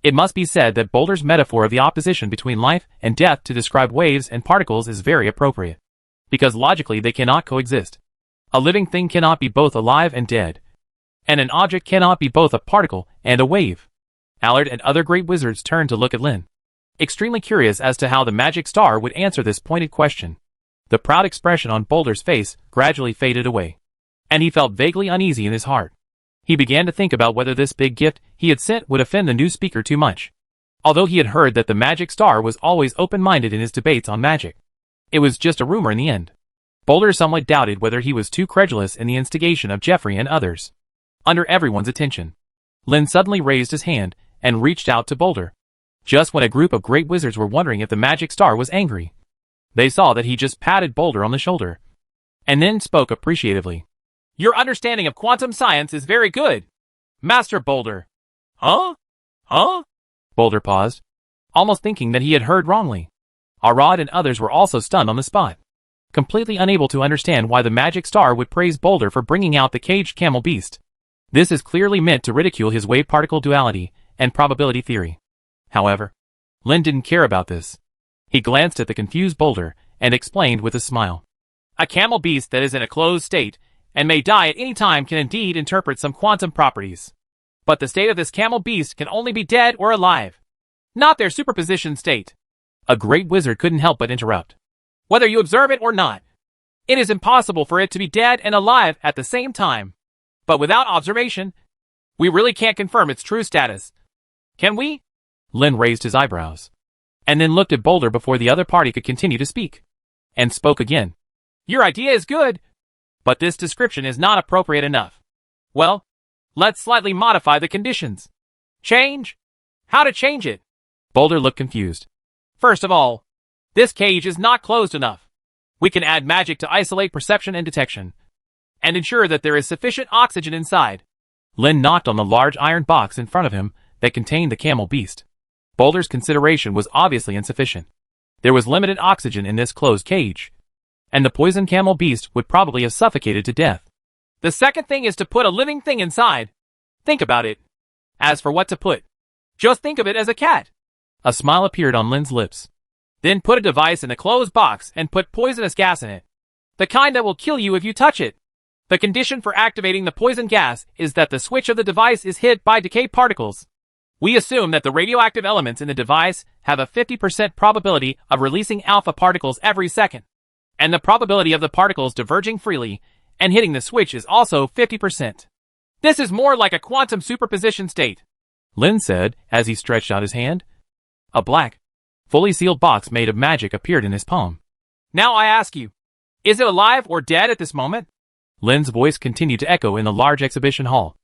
It must be said that Boulder's metaphor of the opposition between life and death to describe waves and particles is very appropriate. Because logically they cannot coexist. A living thing cannot be both alive and dead. And an object cannot be both a particle and a wave. Allard and other great wizards turned to look at Lin, extremely curious as to how the magic star would answer this pointed question. The proud expression on Boulder's face gradually faded away, and he felt vaguely uneasy in his heart. He began to think about whether this big gift he had sent would offend the new speaker too much. Although he had heard that the magic star was always open-minded in his debates on magic, it was just a rumor in the end. Boulder somewhat doubted whether he was too credulous in the instigation of Jeffrey and others. Under everyone's attention, Lin suddenly raised his hand and reached out to Boulder. Just when a group of great wizards were wondering if the magic star was angry, they saw that he just patted Boulder on the shoulder, and then spoke appreciatively. "Your understanding of quantum science is very good, Master Boulder." Huh? Boulder paused, almost thinking that he had heard wrongly. Arad and others were also stunned on the spot, completely unable to understand why the magic star would praise Boulder for bringing out the caged camel beast. This is clearly meant to ridicule his wave-particle duality and probability theory. However, Lin didn't care about this. He glanced at the confused Boulder and explained with a smile. "A camel beast that is in a closed state and may die at any time can indeed interpret some quantum properties. But the state of this camel beast can only be dead or alive, not their superposition state." A great wizard couldn't help but interrupt. "Whether you observe it or not, it is impossible for it to be dead and alive at the same time. But without observation, we really can't confirm its true status. Can we?" Lin raised his eyebrows, and then looked at Boulder before the other party could continue to speak, and spoke again. "Your idea is good, but this description is not appropriate enough. Well, let's slightly modify the conditions." "Change? How to change it?" Boulder looked confused. "First of all, this cage is not closed enough. We can add magic to isolate perception and detection, and ensure that there is sufficient oxygen inside." Lin knocked on the large iron box in front of him that contained the camel beast. Boulder's consideration was obviously insufficient. There was limited oxygen in this closed cage, and the poisoned camel beast would probably have suffocated to death. "The second thing is to put a living thing inside. Think about it. As for what to put, just think of it as a cat." A smile appeared on Lin's lips. "Then put a device in a closed box and put poisonous gas in it. The kind that will kill you if you touch it. The condition for activating the poison gas is that the switch of the device is hit by decay particles. We assume that the radioactive elements in the device have a 50% probability of releasing alpha particles every second, and the probability of the particles diverging freely and hitting the switch is also 50%. This is more like a quantum superposition state," Lin said as he stretched out his hand. A black, fully sealed box made of magic appeared in his palm. "Now I ask you, is it alive or dead at this moment?" Lin's voice continued to echo in the large exhibition hall.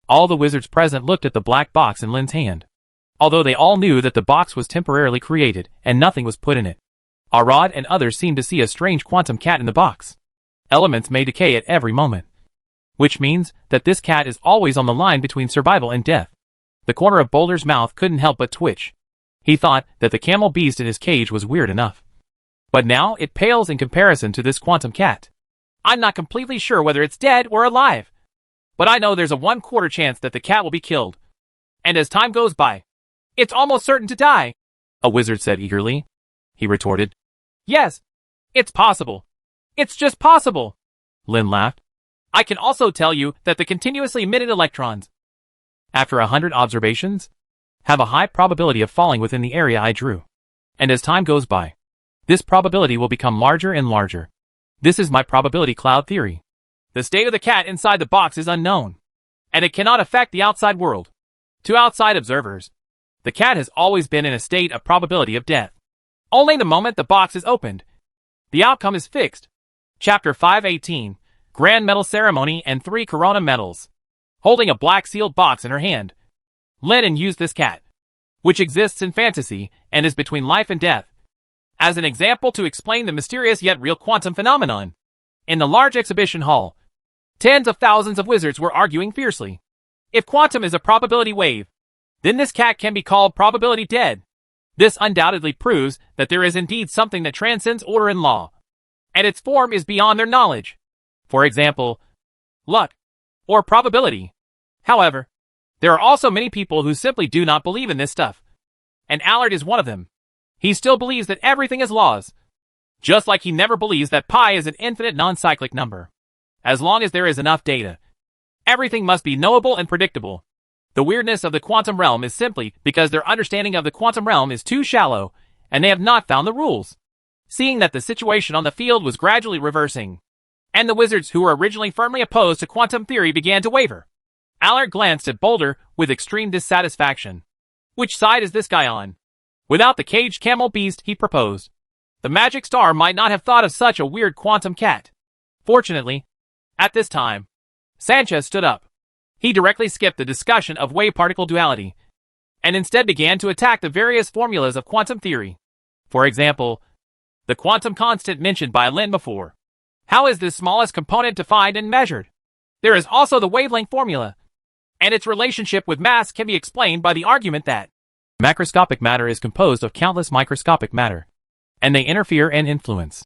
All the wizards present looked at the black box in Lin's hand, although they all knew that the box was temporarily created and nothing was put in it. Arad and others seemed to see a strange quantum cat in the box. Elements may decay at every moment, which means that this cat is always on the line between survival and death. The corner of Boulder's mouth couldn't help but twitch. He thought that the camel beast in his cage was weird enough, but now it pales in comparison to this quantum cat. "I'm not completely sure whether it's dead or alive, but I know there's a 1/4 chance that the cat will be killed. And as time goes by, it's almost certain to die," a wizard said eagerly. He retorted, "Yes, it's possible. It's just possible." Lin laughed. "I can also tell you that the continuously emitted electrons, after 100 observations, have a high probability of falling within the area I drew. And as time goes by, this probability will become larger and larger. This is my probability cloud theory. The state of the cat inside the box is unknown, and it cannot affect the outside world. To outside observers, the cat has always been in a state of probability of death. Only the moment the box is opened, the outcome is fixed." Chapter 518, Grand Medal Ceremony and 3 Corona Medals. Holding a black sealed box in her hand, Lin used this cat, which exists in fantasy and is between life and death, as an example to explain the mysterious yet real quantum phenomenon. In the large exhibition hall, tens of thousands of wizards were arguing fiercely. If quantum is a probability wave, then this cat can be called probability dead. This undoubtedly proves that there is indeed something that transcends order and law, and its form is beyond their knowledge. For example, luck, or probability. However, There are also many people who simply do not believe in this stuff. And Allard is one of them. He still believes that everything is laws. Just like he never believes that pi is an infinite non-cyclic number. As long as there is enough data, everything must be knowable and predictable. The weirdness of the quantum realm is simply because their understanding of the quantum realm is too shallow, and they have not found the rules. Seeing that the situation on the field was gradually reversing, and the wizards who were originally firmly opposed to quantum theory began to waver, Allard glanced at Boulder with extreme dissatisfaction. Which side is this guy on? Without the caged camel beast, he proposed. The magic star might not have thought of such a weird quantum cat. Fortunately, at this time, Sanchez stood up. He directly skipped the discussion of wave-particle duality, and instead began to attack the various formulas of quantum theory. For example, the quantum constant mentioned by Lin before. How is this smallest component defined and measured? There is also the wavelength formula, and its relationship with mass can be explained by the argument that macroscopic matter is composed of countless microscopic matter, and they interfere and influence.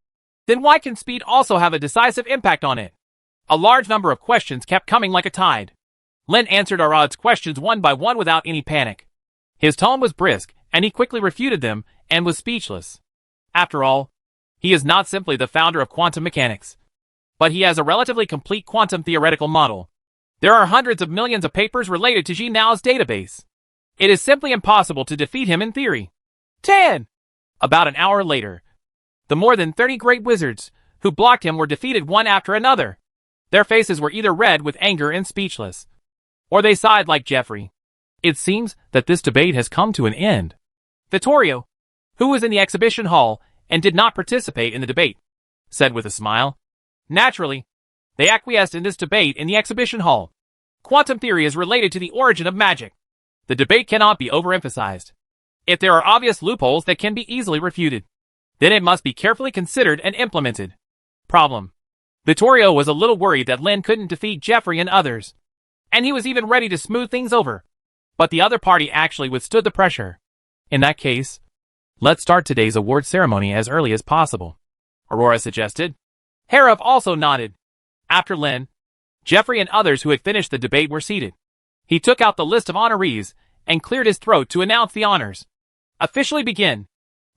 Then why can speed also have a decisive impact on it? A large number of questions kept coming like a tide. Lin answered Arad's questions one by one without any panic. His tone was brisk, and he quickly refuted them, and was speechless. After all, he is not simply the founder of quantum mechanics, but he has a relatively complete quantum theoretical model. There are hundreds of millions of papers related to G-Now's database. It is simply impossible to defeat him in theory. 10. About an hour later, the more than 30 great wizards who blocked him were defeated one after another. Their faces were either red with anger and speechless, or they sighed like Geoffrey. It seems that this debate has come to an end. Vittorio, who was in the exhibition hall and did not participate in the debate, said with a smile. Naturally, they acquiesced in this debate in the exhibition hall. Quantum theory is related to the origin of magic. The debate cannot be overemphasized. If there are obvious loopholes that can be easily refuted, then it must be carefully considered and implemented. Problem. Vittorio was a little worried that Lin couldn't defeat Geoffrey and others, and he was even ready to smooth things over. But the other party actually withstood the pressure. In that case, let's start today's award ceremony as early as possible, Aurora suggested. Harov also nodded. After Lin, Geoffrey and others who had finished the debate were seated. He took out the list of honorees and cleared his throat to announce the honors. Officially begin.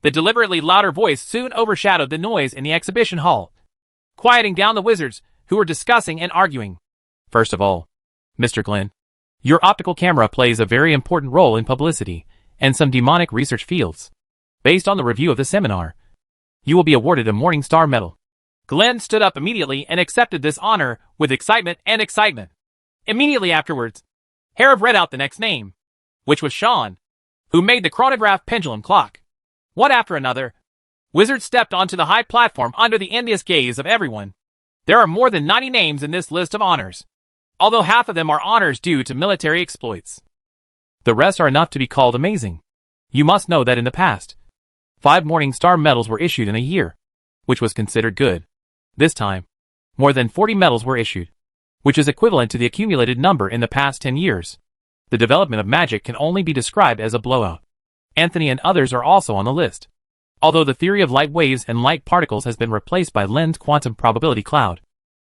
The deliberately louder voice soon overshadowed the noise in the exhibition hall, quieting down the wizards who were discussing and arguing. First of all, Mr. Glenn, your optical camera plays a very important role in publicity and some demonic research fields. Based on the review of the seminar, you will be awarded a Morningstar Medal. Glenn stood up immediately and accepted this honor with excitement. Immediately afterwards, Harov read out the next name, which was Sean, who made the chronograph pendulum clock. One after another, wizards stepped onto the high platform under the envious gaze of everyone. There are more than 90 names in this list of honors, although half of them are honors due to military exploits. The rest are enough to be called amazing. You must know that in the past, 5 Morningstar medals were issued in a year, which was considered good. This time, more than 40 medals were issued, which is equivalent to the accumulated number in the past 10 years. The development of magic can only be described as a blowout. Anthony and others are also on the list. Although the theory of light waves and light particles has been replaced by Lin's quantum probability cloud,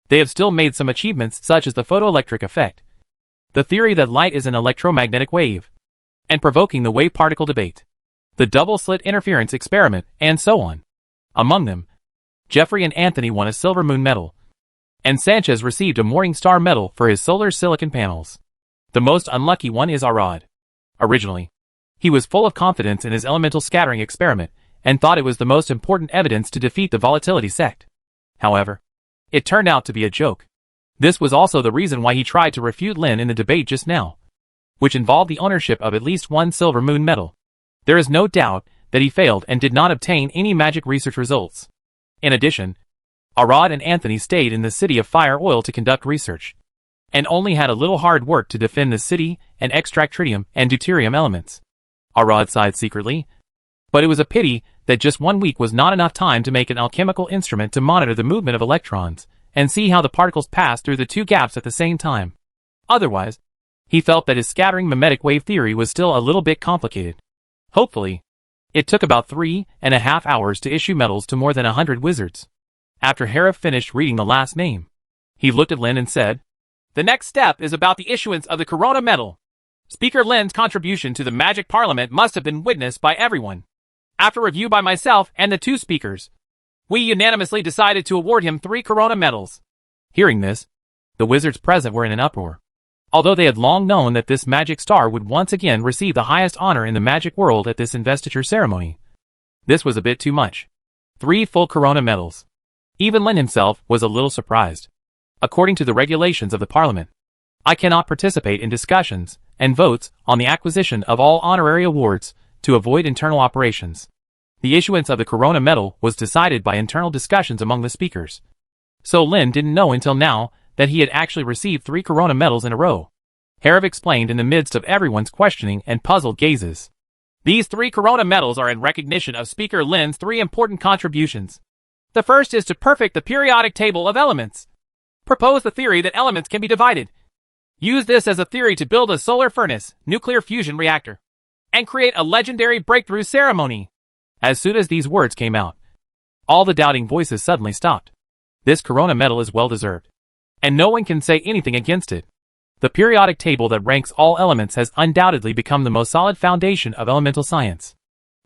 they have still made some achievements such as the photoelectric effect, the theory that light is an electromagnetic wave, and provoking the wave-particle debate, the double-slit interference experiment, and so on. Among them, Geoffrey and Anthony won a Silver Moon medal, and Sanchez received a Morningstar medal for his solar silicon panels. The most unlucky one is Arad. Originally, he was full of confidence in his elemental scattering experiment and thought it was the most important evidence to defeat the volatility sect. However, it turned out to be a joke. This was also the reason why he tried to refute Lin in the debate just now, which involved the ownership of at least one Silver Moon medal. There is no doubt that he failed and did not obtain any magic research results. In addition, Arad and Anthony stayed in the City of Fire Oil to conduct research, and only had a little hard work to defend the city and extract tritium and deuterium elements. Arad sighed secretly, but it was a pity that just 1 week was not enough time to make an alchemical instrument to monitor the movement of electrons and see how the particles pass through the 2 gaps at the same time. Otherwise, he felt that his scattering mimetic wave theory was still a little bit complicated. Hopefully, it took about 3.5 hours to issue medals to more than 100 wizards. After Harov finished reading the last name, he looked at Lin and said, "The next step is about the issuance of the Corona medal. Speaker Lin's contribution to the Magic Parliament must have been witnessed by everyone. After review by myself and the two speakers, we unanimously decided to award him 3 Corona medals. Hearing this, the wizards present were in an uproar. Although they had long known that this magic star would once again receive the highest honor in the magic world at this investiture ceremony, this was a bit too much. 3 full Corona medals. Even Lin himself was a little surprised. According to the regulations of the Parliament, I cannot participate in discussions and votes on the acquisition of all honorary awards to avoid internal operations. The issuance of the Corona medal was decided by internal discussions among the speakers. So Lin didn't know until now that he had actually received 3 Corona medals in a row. Herav explained in the midst of everyone's questioning and puzzled gazes. These 3 Corona medals are in recognition of Speaker Lin's 3 important contributions. The first is to perfect the periodic table of elements. Propose the theory that elements can be divided. Use this as a theory to build a solar furnace, nuclear fusion reactor, and create a legendary breakthrough ceremony. As soon as these words came out, all the doubting voices suddenly stopped. This Corona medal is well deserved, and no one can say anything against it. The periodic table that ranks all elements has undoubtedly become the most solid foundation of elemental science.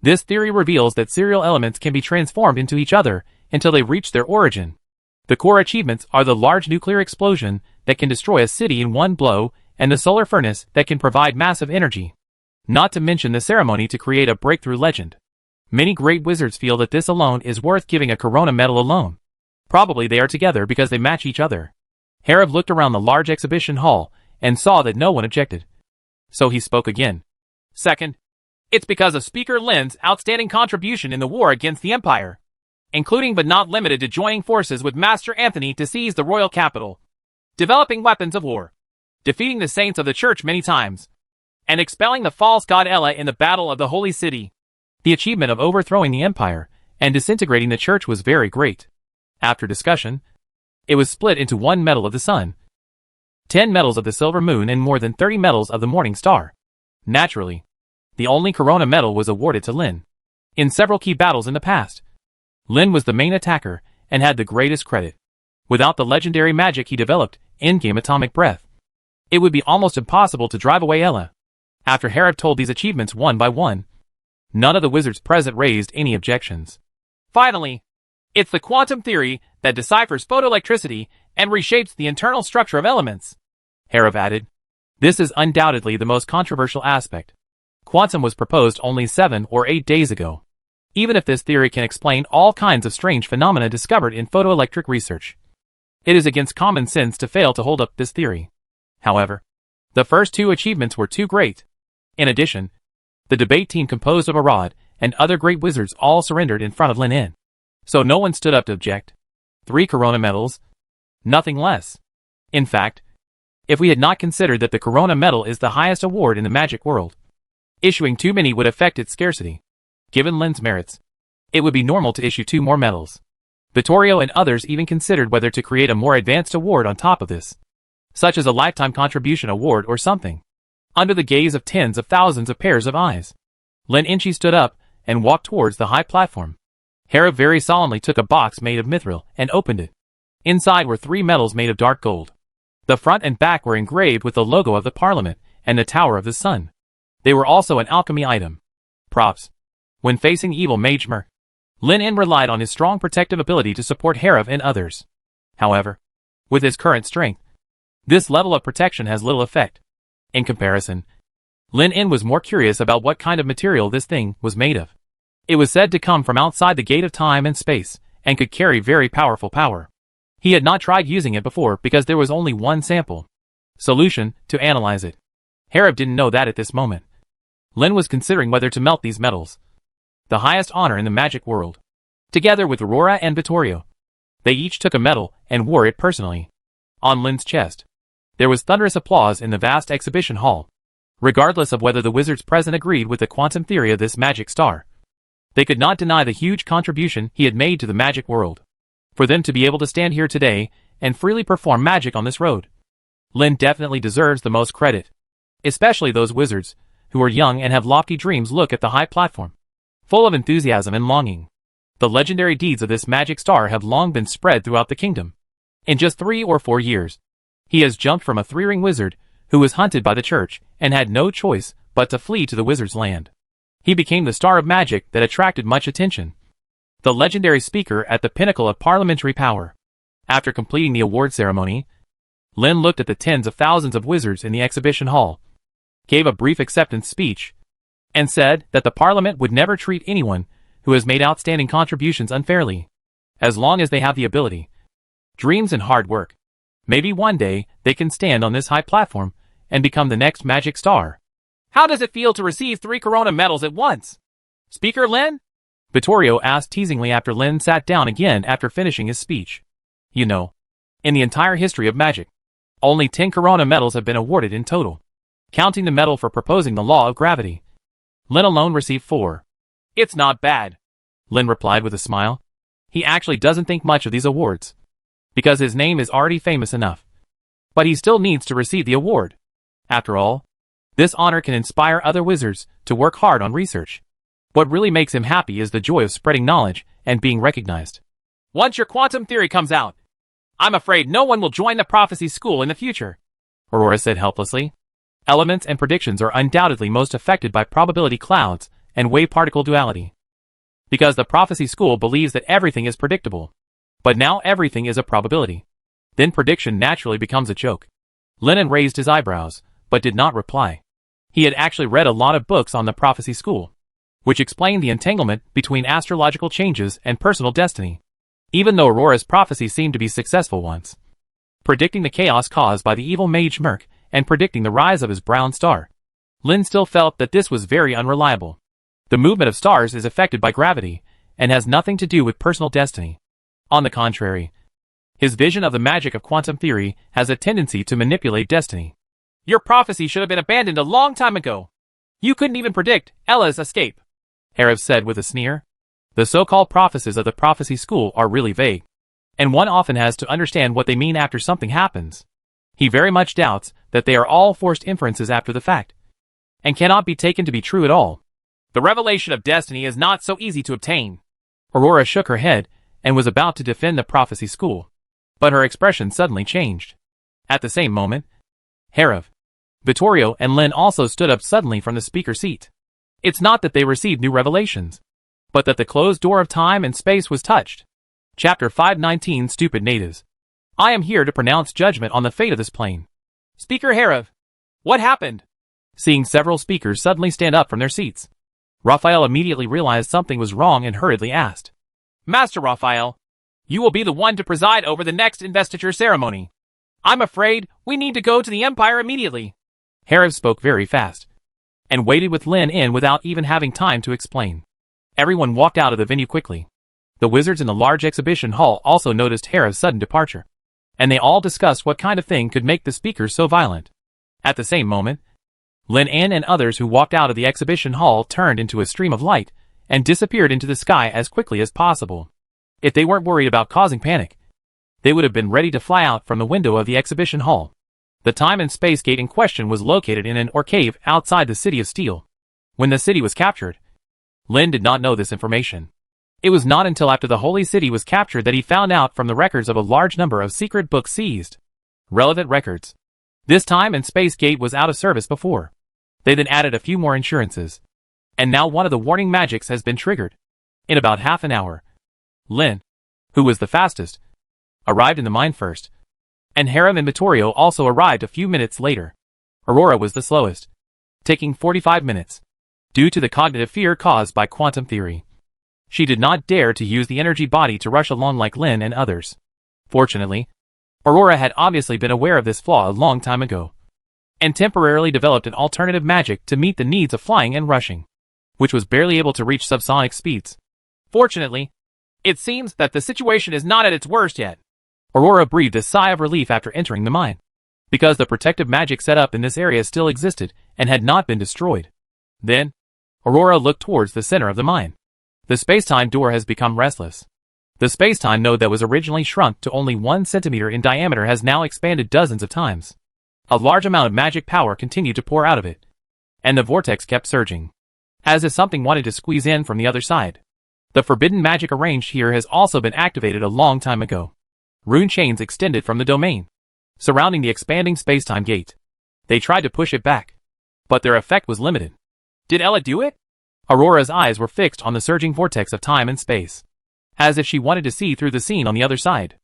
This theory reveals that serial elements can be transformed into each other until they reach their origin. The core achievements are the large nuclear explosion that can destroy a city in one blow, and the solar furnace that can provide massive energy. Not to mention the ceremony to create a breakthrough legend. Many great wizards feel that this alone is worth giving a Corona medal alone. Probably they are together because they match each other. Herav looked around the large exhibition hall and saw that no one objected. So he spoke again. Second, it's because of Speaker Lin's outstanding contribution in the war against the Empire, including but not limited to joining forces with Master Anthony to seize the royal capital, developing weapons of war, defeating the saints of the church many times, and expelling the false god Ella in the battle of the Holy City. The achievement of overthrowing the empire and disintegrating the church was very great. After discussion, it was split into 1 medal of the sun, 10 medals of the silver moon, and more than 30 medals of the morning star. Naturally, the only Corona medal was awarded to Lin. In several key battles in the past, Lin was the main attacker and had the greatest credit. Without the legendary magic he developed, in-game atomic breath, it would be almost impossible to drive away Ella. After Herav told these achievements one by one, none of the wizards present raised any objections. Finally, it's the quantum theory that deciphers photoelectricity and reshapes the internal structure of elements. Herav added, this is undoubtedly the most controversial aspect. Quantum was proposed only 7 or 8 days ago. Even if this theory can explain all kinds of strange phenomena discovered in photoelectric research, it is against common sense to fail to hold up this theory. However, the first 2 achievements were too great. In addition, the debate team composed of Arad and other great wizards all surrendered in front of Lin In. So no one stood up to object. 3 Corona medals, nothing less. In fact, if we had not considered that the Corona medal is the highest award in the magic world, issuing too many would affect its scarcity. Given Lin's merits, it would be normal to issue 2 more medals. Vittorio and others even considered whether to create a more advanced award on top of this, such as a lifetime contribution award or something. Under the gaze of tens of thousands of pairs of eyes, Lin Inchi stood up and walked towards the high platform. Herav very solemnly took a box made of mithril and opened it. Inside were 3 medals made of dark gold. The front and back were engraved with the logo of the Parliament and the Tower of the Sun. They were also an alchemy item. Props. When facing evil Mage Merc, Lin In relied on his strong protective ability to support Herav and others. However, with his current strength, this level of protection has little effect. In comparison, Lin In was more curious about what kind of material this thing was made of. It was said to come from outside the gate of time and space, and could carry very powerful power. He had not tried using it before because there was only 1 sample solution to analyze it. Herav didn't know that at this moment. Lin was considering whether to melt these metals, the highest honor in the magic world. Together with Aurora and Vittorio, they each took a medal and wore it personally. On Lin's chest, there was thunderous applause in the vast exhibition hall. Regardless of whether the wizards present agreed with the quantum theory of this magic star, they could not deny the huge contribution he had made to the magic world. For them to be able to stand here today and freely perform magic on this road, Lin definitely deserves the most credit. Especially those wizards who are young and have lofty dreams look at the high platform, full of enthusiasm and longing. The legendary deeds of this magic star have long been spread throughout the kingdom. In just 3 or 4 years, he has jumped from a 3-ring wizard who was hunted by the church and had no choice but to flee to the wizard's land. He became the star of magic that attracted much attention, the legendary speaker at the pinnacle of parliamentary power. After completing the award ceremony, Lin looked at the tens of thousands of wizards in the exhibition hall, gave a brief acceptance speech, and said that the parliament would never treat anyone who has made outstanding contributions unfairly, as long as they have the ability, dreams and hard work. Maybe one day they can stand on this high platform and become the next magic star. How does it feel to receive 3 Corona medals at once? Speaker Lin? Vittorio asked teasingly after Lin sat down again after finishing his speech. You know, in the entire history of magic, only 10 Corona medals have been awarded in total, counting the medal for proposing the law of gravity. Lin alone received 4. It's not bad, Lin replied with a smile. He actually doesn't think much of these awards, because his name is already famous enough. But he still needs to receive the award. After all, this honor can inspire other wizards to work hard on research. What really makes him happy is the joy of spreading knowledge and being recognized. Once your quantum theory comes out, I'm afraid no one will join the prophecy school in the future, Aurora said helplessly. Elements and predictions are undoubtedly most affected by probability clouds and wave-particle duality, because the prophecy school believes that everything is predictable. But now everything is a probability. Then prediction naturally becomes a joke. Lennon raised his eyebrows, but did not reply. He had actually read a lot of books on the prophecy school, which explained the entanglement between astrological changes and personal destiny. Even though Aurora's prophecy seemed to be successful ones, predicting the chaos caused by the evil mage Merc and predicting the rise of his brown star, Lin still felt that this was very unreliable. The movement of stars is affected by gravity and has nothing to do with personal destiny. On the contrary, his vision of the magic of quantum theory has a tendency to manipulate destiny. Your prophecy should have been abandoned a long time ago. You couldn't even predict Ella's escape, Herav said with a sneer. The so-called prophecies of the prophecy school are really vague, and one often has to understand what they mean after something happens. He very much doubts that they are all forced inferences after the fact, and cannot be taken to be true at all. The revelation of destiny is not so easy to obtain. Aurora shook her head and was about to defend the prophecy school, but her expression suddenly changed. At the same moment, Herav, Vittorio and Lin also stood up suddenly from the speaker seat. It's not that they received new revelations, but that the closed door of time and space was touched. Chapter 519 Stupid Natives. I am here to pronounce judgment on the fate of this plane. Speaker Herav, what happened? Seeing several speakers suddenly stand up from their seats, Raphael immediately realized something was wrong and hurriedly asked. Master Raphael, you will be the one to preside over the next investiture ceremony. I'm afraid we need to go to the Empire immediately. Herav spoke very fast, and waited with Lin in without even having time to explain. Everyone walked out of the venue quickly. The wizards in the large exhibition hall also noticed Herav's sudden departure, and they all discussed what kind of thing could make the speakers so violent. At the same moment, Lin and others who walked out of the exhibition hall turned into a stream of light and disappeared into the sky as quickly as possible. If they weren't worried about causing panic, they would have been ready to fly out from the window of the exhibition hall. The time and space gate in question was located in an cave outside the City of Steel. When the city was captured, Lin did not know this information. It was not until after the Holy City was captured that he found out from the records of a large number of secret books seized. Relevant records. This time and space gate was out of service before. They then added a few more insurances, and now one of the warning magics has been triggered. In about half an hour, Lin, who was the fastest, arrived in the mine first, and Herav and Vittorio also arrived a few minutes later. Aurora was the slowest, taking 45 minutes, due to the cognitive fear caused by quantum theory. She did not dare to use the energy body to rush along like Lin and others. Fortunately, Aurora had obviously been aware of this flaw a long time ago, and temporarily developed an alternative magic to meet the needs of flying and rushing, which was barely able to reach subsonic speeds. Fortunately, it seems that the situation is not at its worst yet. Aurora breathed a sigh of relief after entering the mine, because the protective magic set up in this area still existed and had not been destroyed. Then, Aurora looked towards the center of the mine. The space-time door has become restless. The space-time node that was originally shrunk to only 1 centimeter in diameter has now expanded dozens of times. A large amount of magic power continued to pour out of it, and the vortex kept surging, as if something wanted to squeeze in from the other side. The forbidden magic arranged here has also been activated a long time ago. Rune chains extended from the domain, surrounding the expanding space-time gate. They tried to push it back, but their effect was limited. Did Ella do it? Aurora's eyes were fixed on the surging vortex of time and space, as if she wanted to see through the scene on the other side.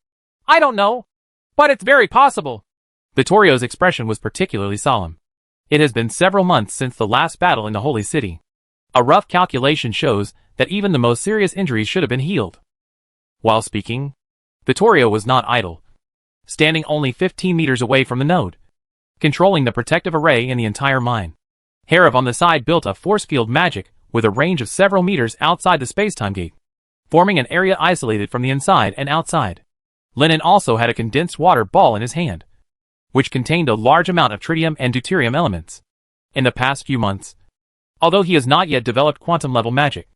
I don't know, but it's very possible. Vittorio's expression was particularly solemn. It has been several months since the last battle in the Holy City. A rough calculation shows that even the most serious injuries should have been healed. While speaking, Vittorio was not idle. Standing only 15 meters away from the node, controlling the protective array in the entire mine, Herav on the side built a force field magic with a range of several meters outside the spacetime gate, forming an area isolated from the inside and outside. Lennon also had a condensed water ball in his hand, which contained a large amount of tritium and deuterium elements. In the past few months, although he has not yet developed quantum-level magic,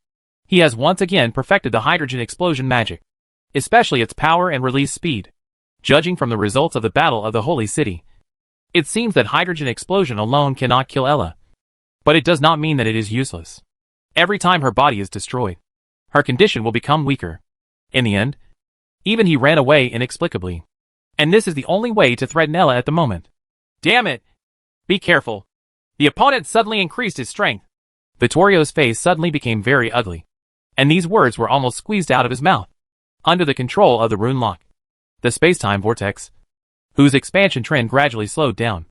he has once again perfected the hydrogen explosion magic, especially its power and release speed. Judging from the results of the Battle of the Holy City, it seems that hydrogen explosion alone cannot kill Ella. But it does not mean that it is useless. Every time her body is destroyed, her condition will become weaker. In the end, even he ran away inexplicably. And this is the only way to threaten Ella at the moment. Damn it! Be careful. The opponent suddenly increased his strength. Vittorio's face suddenly became very ugly, and these words were almost squeezed out of his mouth. Under the control of the rune lock, the spacetime vortex, whose expansion trend gradually slowed down,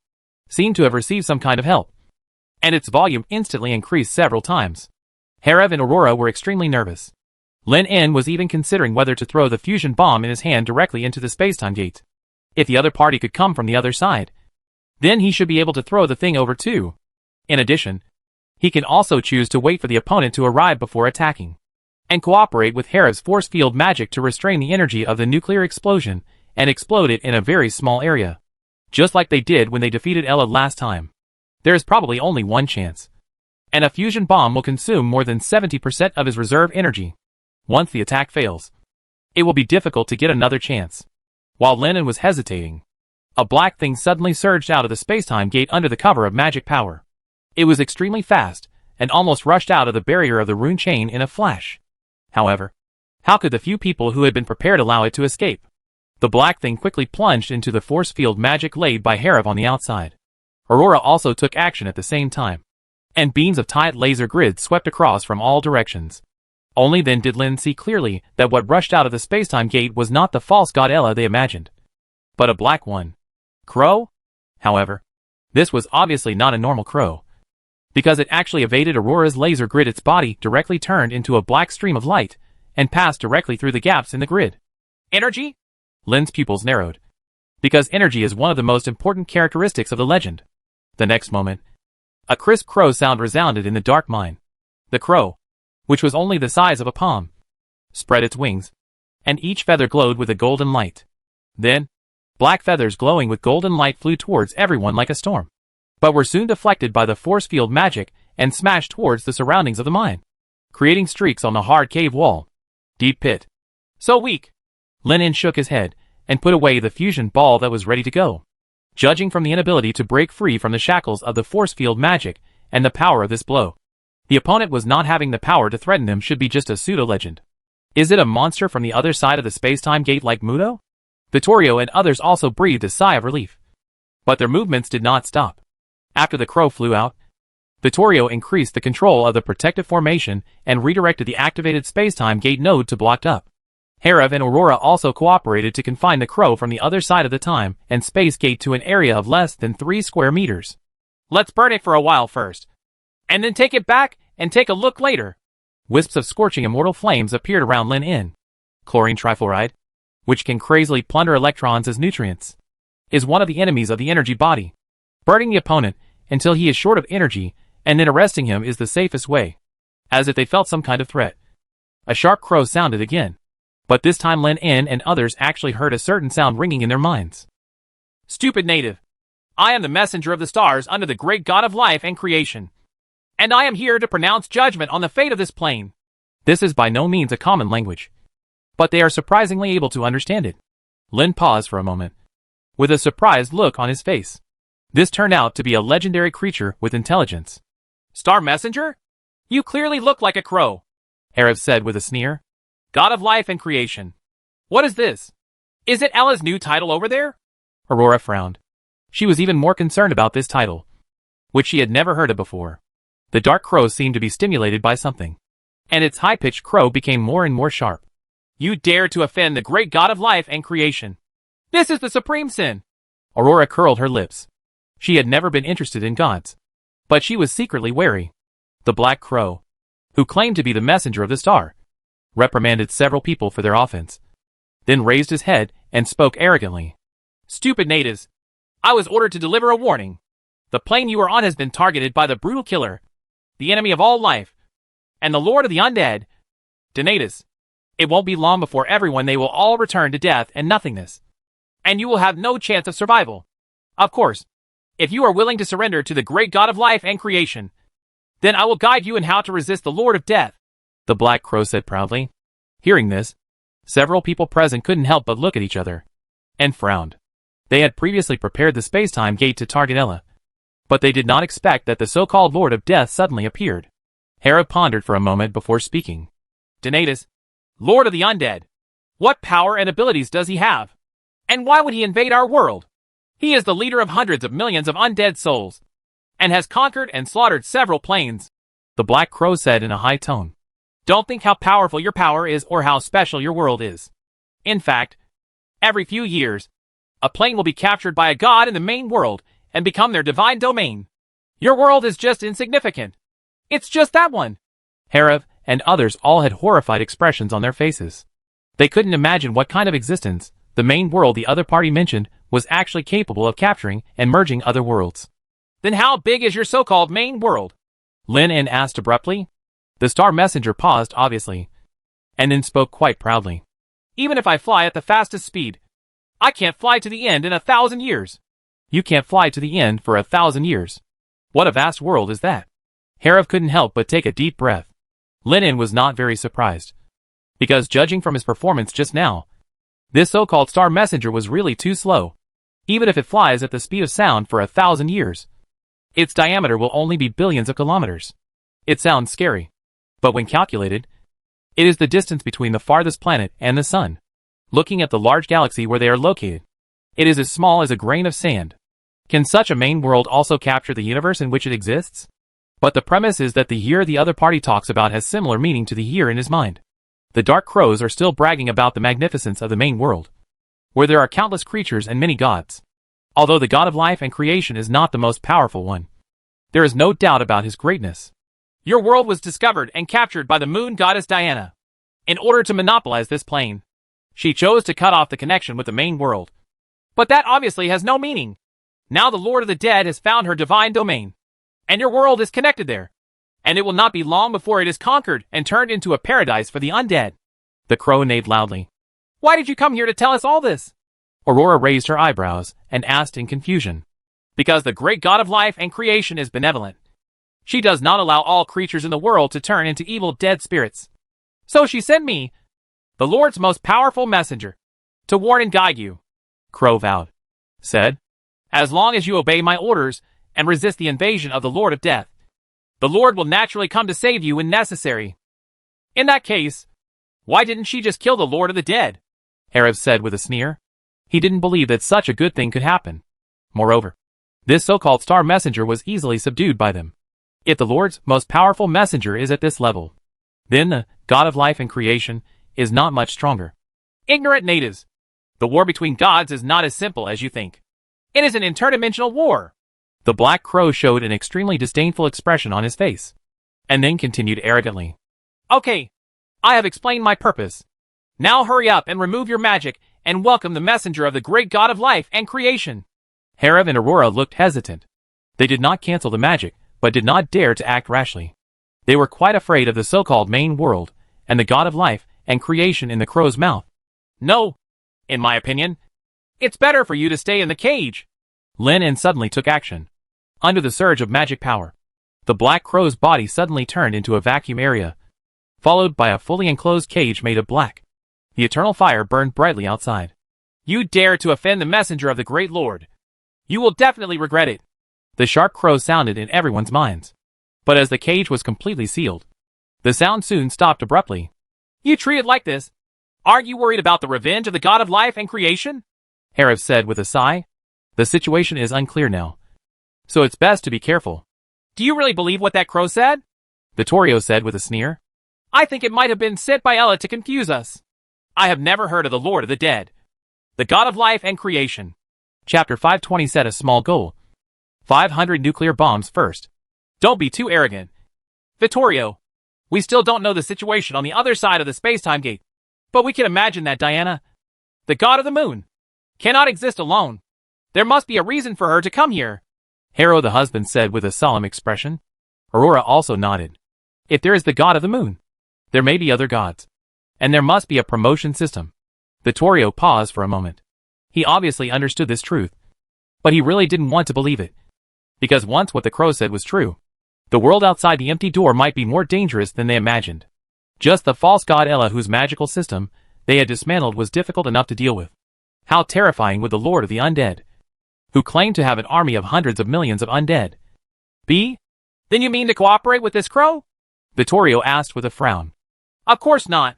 seemed to have received some kind of help, and its volume instantly increased several times. Herav and Aurora were extremely nervous. Lin En was even considering whether to throw the fusion bomb in his hand directly into the spacetime gate. If the other party could come from the other side, then he should be able to throw the thing over too. In addition, he can also choose to wait for the opponent to arrive before attacking, and cooperate with Herav's force field magic to restrain the energy of the nuclear explosion and explode it in a very small area, just like they did when they defeated Ella last time. There is probably only one chance, and a fusion bomb will consume more than 70% of his reserve energy. Once the attack fails, it will be difficult to get another chance. While Lennon was hesitating, a black thing suddenly surged out of the spacetime gate under the cover of magic power. It was extremely fast, and almost rushed out of the barrier of the rune chain in a flash. However, how could the few people who had been prepared allow it to escape? The black thing quickly plunged into the force field magic laid by Herav on the outside. Aurora also took action at the same time, and beams of tight laser grids swept across from all directions. Only then did Lin see clearly that what rushed out of the spacetime gate was not the false god Ella they imagined, but a black one. Crow? However, this was obviously not a normal crow, because it actually evaded Aurora's laser grid. Its body directly turned into a black stream of light, and passed directly through the gaps in the grid. Energy? Lin's pupils narrowed, because energy is one of the most important characteristics of the legend. The next moment, a crisp crow sound resounded in the dark mine. The crow, which was only the size of a palm, spread its wings, and each feather glowed with a golden light. Then, black feathers glowing with golden light flew towards everyone like a storm, but were soon deflected by the force field magic and smashed towards the surroundings of the mine, creating streaks on the hard cave wall. Deep pit. So weak. Lin En shook his head and put away the fusion ball that was ready to go. Judging from the inability to break free from the shackles of the force field magic and the power of this blow, the opponent was not having the power to threaten them should be just a pseudo-legend. Is it a monster from the other side of the spacetime gate like Mudo? Vittorio and others also breathed a sigh of relief. But their movements did not stop. After the crow flew out, Vittorio increased the control of the protective formation and redirected the activated spacetime gate node to blocked up. Herav and Aurora also cooperated to confine the crow from the other side of the time and space gate to an area of less than 3 square meters. Let's burn it for a while first, and then take it back and take a look later. Wisps of scorching immortal flames appeared around Lin En. Chlorine trifluoride, which can crazily plunder electrons as nutrients, is one of the enemies of the energy body. Burning the opponent until he is short of energy and then arresting him is the safest way. As if they felt some kind of threat, a sharp crow sounded again. But this time Lin En and others actually heard a certain sound ringing in their minds. Stupid native! I am the messenger of the stars under the great god of life and creation, and I am here to pronounce judgment on the fate of this plane. This is by no means a common language, but they are surprisingly able to understand it. Lin paused for a moment, with a surprised look on his face. This turned out to be a legendary creature with intelligence. Star messenger? You clearly look like a crow, Herav said with a sneer. God of life and creation. What is this? Is it Ella's new title over there? Aurora frowned. She was even more concerned about this title, which she had never heard of before. The dark crow seemed to be stimulated by something, and its high-pitched crow became more and more sharp. You dare to offend the great God of life and creation. This is the supreme sin. Aurora curled her lips. She had never been interested in gods, but she was secretly wary. The black crow, who claimed to be the messenger of the star, reprimanded several people for their offense, then raised his head and spoke arrogantly. Stupid natives! I was ordered to deliver a warning. The plane you are on has been targeted by the brutal killer, the enemy of all life, and the lord of the undead, Donatus. It won't be long before everyone they will all return to death and nothingness, and you will have no chance of survival. Of course, if you are willing to surrender to the great God of life and creation, then I will guide you in how to resist the Lord of Death, the black crow said proudly. Hearing this, several people present couldn't help but look at each other and frowned. They had previously prepared the space-time gate to target Ella, but they did not expect that the so-called Lord of Death suddenly appeared. Hera pondered for a moment before speaking. Donatus, Lord of the Undead, what power and abilities does he have? And why would he invade our world? He is the leader of hundreds of millions of undead souls, and has conquered and slaughtered several planes, the black crow said in a high tone. Don't think how powerful your power is or how special your world is. In fact, every few years, a plane will be captured by a god in the main world and become their divine domain. Your world is just insignificant. It's just that one. Hera and others all had horrified expressions on their faces. They couldn't imagine what kind of existence the main world the other party mentioned was actually capable of capturing and merging other worlds. Then how big is your so-called main world? Lin asked abruptly. The star messenger paused obviously, and then spoke quite proudly. Even if I fly at the fastest speed, I can't fly to the end in 1,000 years. You can't fly to the end for 1,000 years. What a vast world is that? Hera couldn't help but take a deep breath. Lin was not very surprised, because judging from his performance just now, this so-called star messenger was really too slow. Even if it flies at the speed of sound for 1,000 years, its diameter will only be billions of kilometers. It sounds scary, but when calculated, it is the distance between the farthest planet and the sun. Looking at the large galaxy where they are located, it is as small as a grain of sand. Can such a main world also capture the universe in which it exists? But the premise is that the year the other party talks about has similar meaning to the year in his mind. The dark crows are still bragging about the magnificence of the main world, where there are countless creatures and many gods. Although the god of life and creation is not the most powerful one, there is no doubt about his greatness. Your world was discovered and captured by the moon goddess Diana. In order to monopolize this plane, she chose to cut off the connection with the main world. But that obviously has no meaning. Now the Lord of the Dead has found her divine domain, and your world is connected there, and it will not be long before it is conquered and turned into a paradise for the undead. The crow neighed loudly. Why did you come here to tell us all this? Aurora raised her eyebrows and asked in confusion. Because the great God of life and creation is benevolent. She does not allow all creatures in the world to turn into evil dead spirits. So she sent me, the Lord's most powerful messenger, to warn and guide you. Crow vowed. Said, as long as you obey my orders and resist the invasion of the Lord of Death, the Lord will naturally come to save you when necessary. In that case, why didn't she just kill the Lord of the Dead? Hera said with a sneer. He didn't believe that such a good thing could happen. Moreover, this so-called star messenger was easily subdued by them. If the Lord's most powerful messenger is at this level, then the God of life and creation is not much stronger. Ignorant natives! The war between gods is not as simple as you think. It is an interdimensional war. The black crow showed an extremely disdainful expression on his face, and then continued arrogantly. Okay, I have explained my purpose. Now hurry up and remove your magic and welcome the messenger of the great God of life and creation. Hera and Aurora looked hesitant. They did not cancel the magic, but did not dare to act rashly. They were quite afraid of the so-called main world, and the God of life and creation in the crow's mouth. No, in my opinion, it's better for you to stay in the cage. Lin suddenly took action. Under the surge of magic power, the black crow's body suddenly turned into a vacuum area, followed by a fully enclosed cage made of black. The eternal fire burned brightly outside. You dare to offend the messenger of the great Lord. You will definitely regret it. The sharp crow sounded in everyone's minds. But as the cage was completely sealed, the sound soon stopped abruptly. You treat it like this? Aren't you worried about the revenge of the God of life and creation? Hera said with a sigh. The situation is unclear now, so it's best to be careful. Do you really believe what that crow said? Vittorio said with a sneer. I think it might have been sent by Ella to confuse us. I have never heard of the Lord of the Dead, the God of life and creation. Chapter 520 set a small goal. 500 nuclear bombs first. Don't be too arrogant. Vittorio, we still don't know the situation on the other side of the space-time gate, but we can imagine that Diana, the god of the moon, cannot exist alone. There must be a reason for her to come here. Harrow the husband said with a solemn expression. Aurora also nodded. If there is the god of the moon, there may be other gods. And there must be a promotion system. Vittorio paused for a moment. He obviously understood this truth, but he really didn't want to believe it. Because once what the crow said was true, the world outside the empty door might be more dangerous than they imagined. Just the false god Ella, whose magical system they had dismantled, was difficult enough to deal with. How terrifying would the Lord of the Undead, who claimed to have an army of hundreds of millions of undead, be? Then you mean to cooperate with this crow? Vittorio asked with a frown. Of course not.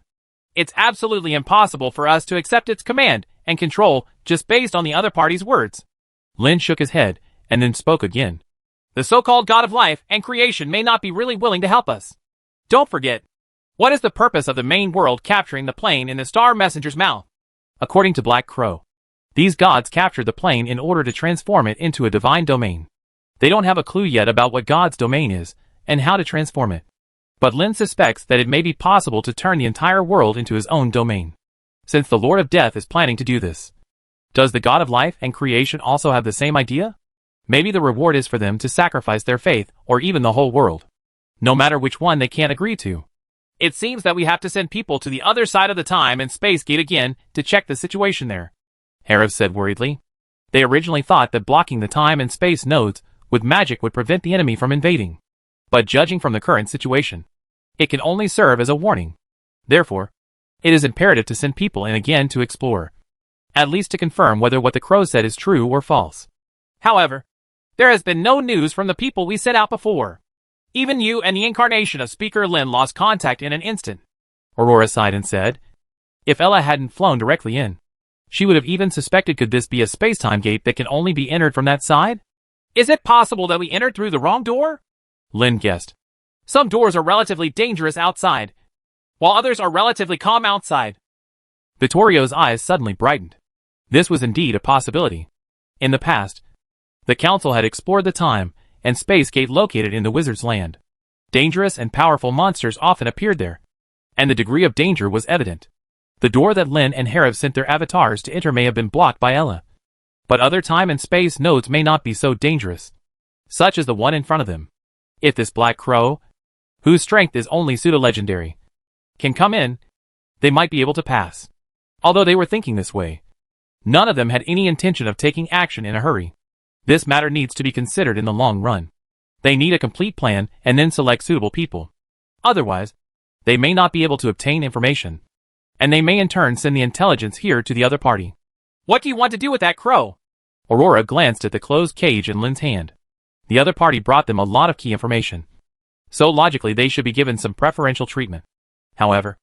It's absolutely impossible for us to accept its command and control just based on the other party's words. Lin shook his head and then spoke again. The so-called god of life and creation may not be really willing to help us. Don't forget, what is the purpose of the main world capturing the plane in the Star Messenger's mouth? According to Black Crow, these gods captured the plane in order to transform it into a divine domain. They don't have a clue yet about what God's domain is and how to transform it. But Lin suspects that it may be possible to turn the entire world into his own domain, since the Lord of Death is planning to do this. Does the God of life and creation also have the same idea? Maybe the reward is for them to sacrifice their faith or even the whole world. No matter which one they can't agree to. It seems that we have to send people to the other side of the time and space gate again to check the situation there, Harrow said worriedly. They originally thought that blocking the time and space nodes with magic would prevent the enemy from invading. But judging from the current situation, it can only serve as a warning. Therefore, it is imperative to send people in again to explore, at least to confirm whether what the crow said is true or false. However, there has been no news from the people we sent out before. Even you and the incarnation of Speaker Lin lost contact in an instant. Aurora sighed and said, if Ella hadn't flown directly in, she would have even suspected could this be a space-time gate that can only be entered from that side? Is it possible that we entered through the wrong door? Lin guessed. Some doors are relatively dangerous outside, while others are relatively calm outside. Vittorio's eyes suddenly brightened. This was indeed a possibility. In the past, the Council had explored the time and space gate located in the Wizard's Land. Dangerous and powerful monsters often appeared there, and the degree of danger was evident. The door that Lin and Harrow sent their avatars to enter may have been blocked by Ella. But other time and space nodes may not be so dangerous, such as the one in front of them. If this Black Crow, whose strength is only pseudo-legendary, can come in, they might be able to pass. Although they were thinking this way, none of them had any intention of taking action in a hurry. This matter needs to be considered in the long run. They need a complete plan and then select suitable people. Otherwise, they may not be able to obtain information, and they may in turn send the intelligence here to the other party. What do you want to do with that crow? Aurora glanced at the closed cage in Lin's hand. The other party brought them a lot of key information, so logically they should be given some preferential treatment. However,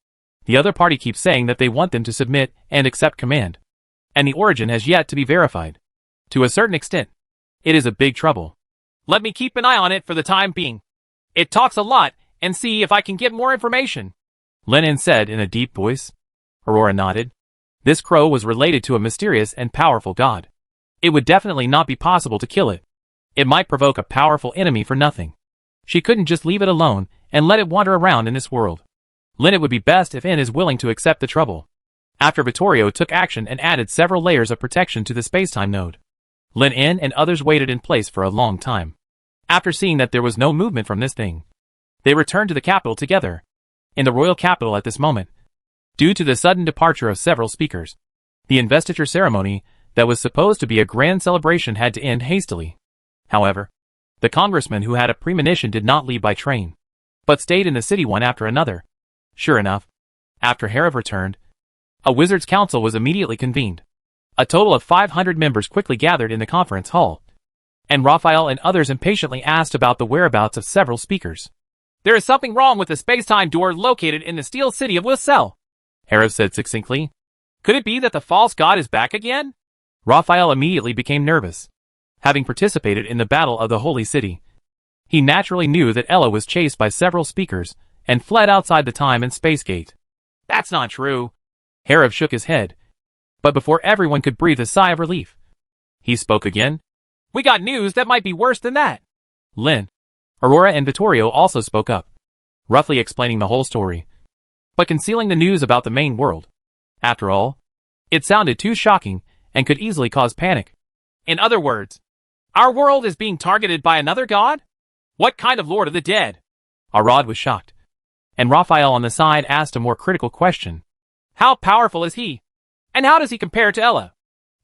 the other party keeps saying that they want them to submit and accept command, and the origin has yet to be verified. To a certain extent, it is a big trouble. Let me keep an eye on it for the time being. It talks a lot, and see if I can get more information, Lennon said in a deep voice. Aurora nodded. This crow was related to a mysterious and powerful god. It would definitely not be possible to kill it. It might provoke a powerful enemy for nothing. She couldn't just leave it alone and let it wander around in this world. Lin, it would be best if N is willing to accept the trouble. After Vittorio took action and added several layers of protection to the spacetime node, Lin N and others waited in place for a long time. After seeing that there was no movement from this thing, they returned to the capital together. In the royal capital at this moment, due to the sudden departure of several speakers, the investiture ceremony that was supposed to be a grand celebration had to end hastily. However, the congressman who had a premonition did not leave by train, but stayed in the city one after another. Sure enough, after Harrow returned, a wizard's council was immediately convened. A total of 500 members quickly gathered in the conference hall, and Raphael and others impatiently asked about the whereabouts of several speakers. There is something wrong with the space-time door located in the steel city of Wissel, Harrow said succinctly. Could it be that the false god is back again? Raphael immediately became nervous. Having participated in the Battle of the Holy City, he naturally knew that Ella was chased by several speakers and fled outside the time and space gate. That's not true. Herav shook his head, but before everyone could breathe a sigh of relief, he spoke again. We got news that might be worse than that. Lynn, Aurora and Vittorio also spoke up, roughly explaining the whole story, but concealing the news about the main world. After all, it sounded too shocking and could easily cause panic. In other words, our world is being targeted by another god? What kind of Lord of the Dead? Arad was shocked, and Raphael on the side asked a more critical question. How powerful is he? And how does he compare to Ella?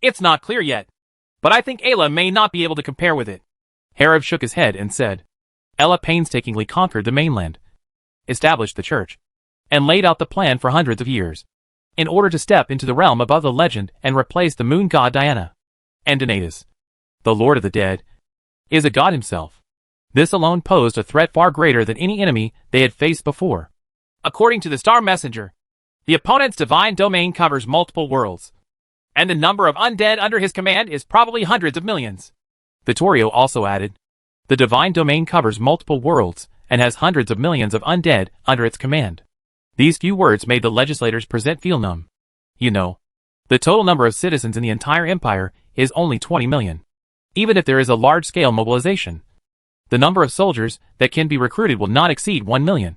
It's not clear yet, but I think Ella may not be able to compare with it. Herav shook his head and said, Ella painstakingly conquered the mainland, established the church, and laid out the plan for hundreds of years, in order to step into the realm above the legend and replace the moon god Diana. And Donatus, the Lord of the Dead, is a god himself. This alone posed a threat far greater than any enemy they had faced before. According to the Star Messenger, the opponent's divine domain covers multiple worlds, and the number of undead under his command is probably hundreds of millions. Vittorio also added, the divine domain covers multiple worlds and has hundreds of millions of undead under its command. These few words made the legislators present feel numb. You know, the total number of citizens in the entire empire is only 20 million. Even if there is a large-scale mobilization, the number of soldiers that can be recruited will not exceed 1 million.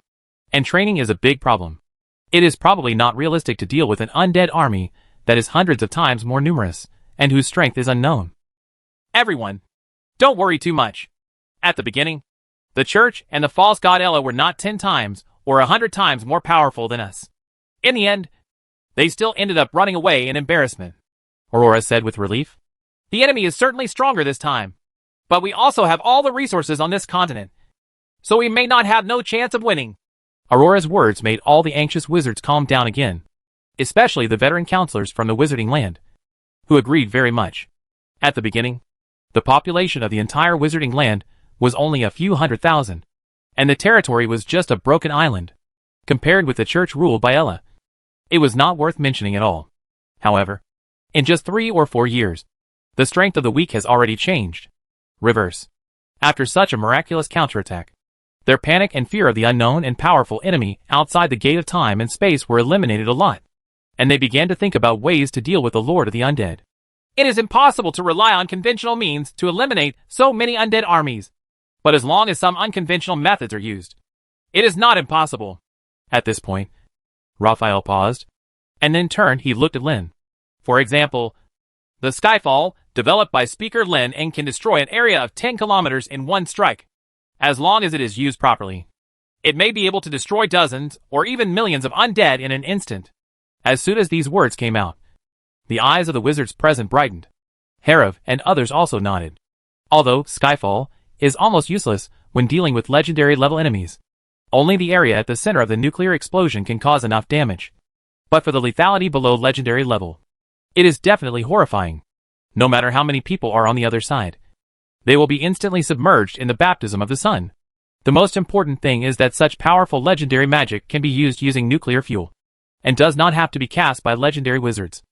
And training is a big problem. It is probably not realistic to deal with an undead army that is hundreds of times more numerous, and whose strength is unknown. Everyone, don't worry too much. At the beginning, the church and the false god Ella were not 10 times or 100 times more powerful than us. In the end, they still ended up running away in embarrassment. Aurora said with relief. The enemy is certainly stronger this time, but we also have all the resources on this continent, so we may not have no chance of winning. Aurora's words made all the anxious wizards calm down again, especially the veteran counselors from the Wizarding Land, who agreed very much. At the beginning, the population of the entire Wizarding Land was only a few 100,000, and the territory was just a broken island. Compared with the church ruled by Ella, it was not worth mentioning at all. However, in just 3 or 4 years, the strength of the weak has already changed. Reverse. After such a miraculous counterattack, their panic and fear of the unknown and powerful enemy outside the gate of time and space were eliminated a lot, and they began to think about ways to deal with the Lord of the Undead. It is impossible to rely on conventional means to eliminate so many undead armies, but as long as some unconventional methods are used, it is not impossible. At this point, Raphael paused, and then turned. He looked at Lynn. For example, the Skyfall, developed by Speaker Lin, and can destroy an area of 10 kilometers in one strike, as long as it is used properly. It may be able to destroy dozens or even millions of undead in an instant. As soon as these words came out, the eyes of the wizards present brightened. Herav and others also nodded. Although Skyfall is almost useless when dealing with legendary level enemies, only the area at the center of the nuclear explosion can cause enough damage. But for the lethality below legendary level, it is definitely horrifying. No matter how many people are on the other side, they will be instantly submerged in the baptism of the sun. The most important thing is that such powerful legendary magic can be used using nuclear fuel, and does not have to be cast by legendary wizards,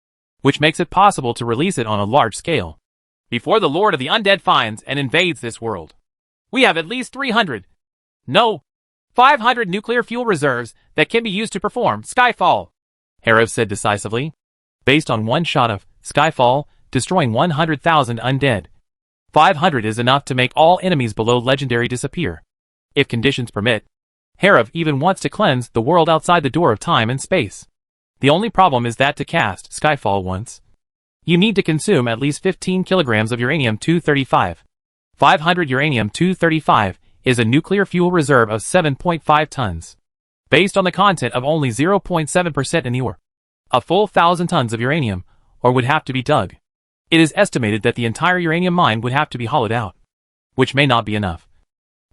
which makes it possible to release it on a large scale. Before the Lord of the Undead finds and invades this world, we have at least 500 nuclear fuel reserves that can be used to perform Skyfall, Herav said decisively. Based on one shot of Skyfall destroying 100,000 undead, 500 is enough to make all enemies below legendary disappear. If conditions permit, Herav even wants to cleanse the world outside the door of time and space. The only problem is that to cast Skyfall once, you need to consume at least 15 kilograms of uranium-235. 500 uranium-235 is a nuclear fuel reserve of 7.5 tons. Based on the content of only 0.7% in the ore, a full 1,000 tons of uranium ore would have to be dug. It is estimated that the entire uranium mine would have to be hollowed out, which may not be enough.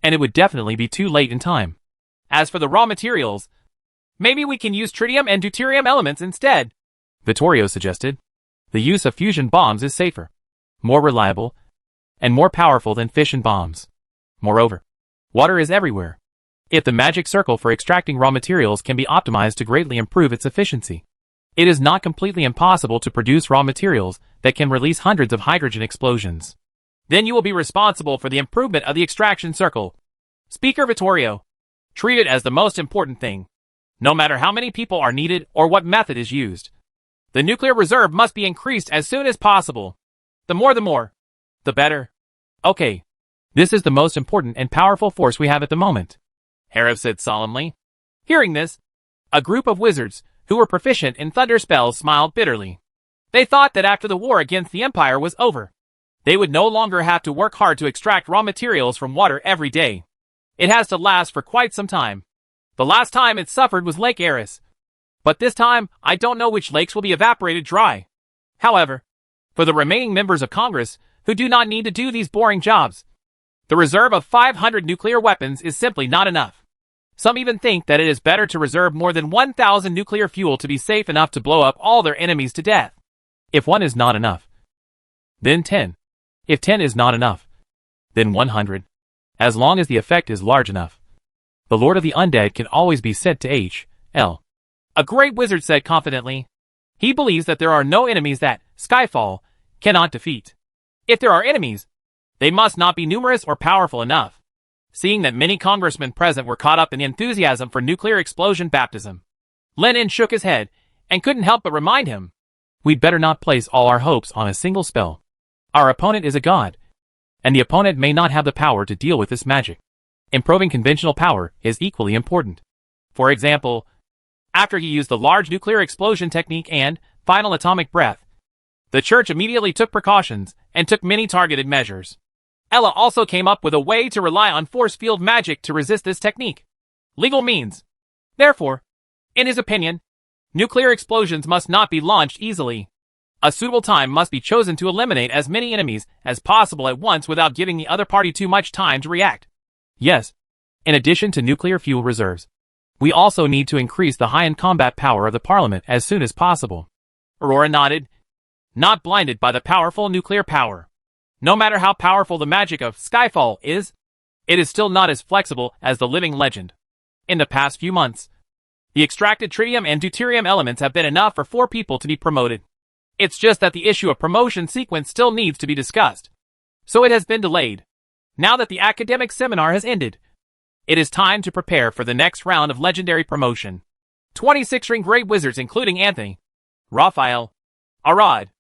And it would definitely be too late in time. As for the raw materials, maybe we can use tritium and deuterium elements instead, Vittorio suggested. The use of fusion bombs is safer, more reliable, and more powerful than fission bombs. Moreover, water is everywhere. If the magic circle for extracting raw materials can be optimized to greatly improve its efficiency, It is not completely impossible to produce raw materials that can release hundreds of hydrogen explosions. Then you will be responsible for the improvement of the extraction circle. Speaker Vittorio, treat it as the most important thing. No matter how many people are needed or what method is used. The nuclear reserve must be increased as soon as possible. The more, the better. Okay. This is the most important and powerful force we have at the moment, Harif said solemnly. Hearing this, a group of wizards who were proficient in thunder spells smiled bitterly. They thought that after the war against the Empire was over, they would no longer have to work hard to extract raw materials from water every day. It has to last for quite some time. The last time it suffered was Lake Eris. But this time, I don't know which lakes will be evaporated dry. However, for the remaining members of Congress who do not need to do these boring jobs, the reserve of 500 nuclear weapons is simply not enough. Some even think that it is better to reserve more than 1,000 nuclear fuel to be safe enough to blow up all their enemies to death. If 1 is not enough, then 10. If 10 is not enough, then 100. As long as the effect is large enough. The Lord of the Undead can always be said to H.L. A great wizard said confidently. He believes that there are no enemies that Skyfall cannot defeat. If there are enemies, they must not be numerous or powerful enough. Seeing that many congressmen present were caught up in the enthusiasm for nuclear explosion baptism, Lenin shook his head and couldn't help but remind him. We'd better not place all our hopes on a single spell. Our opponent is a god, and the opponent may not have the power to deal with this magic. Improving conventional power is equally important. For example, after he used the large nuclear explosion technique and final atomic breath, the church immediately took precautions and took many targeted measures. Ella also came up with a way to rely on force field magic to resist this technique. Legal means. Therefore, in his opinion, nuclear explosions must not be launched easily. A suitable time must be chosen to eliminate as many enemies as possible at once without giving the other party too much time to react. Yes. In addition to nuclear fuel reserves, we also need to increase the high-end combat power of the Parliament as soon as possible. Aurora nodded, not blinded by the powerful nuclear power. No matter how powerful the magic of Skyfall is, it is still not as flexible as the living legend. In the past few months, the extracted tritium and deuterium elements have been enough for 4 people to be promoted. It's just that the issue of promotion sequence still needs to be discussed. So it has been delayed. Now that the academic seminar has ended, it is time to prepare for the next round of legendary promotion. 26 ring great wizards including Anthony, Raphael, Arad,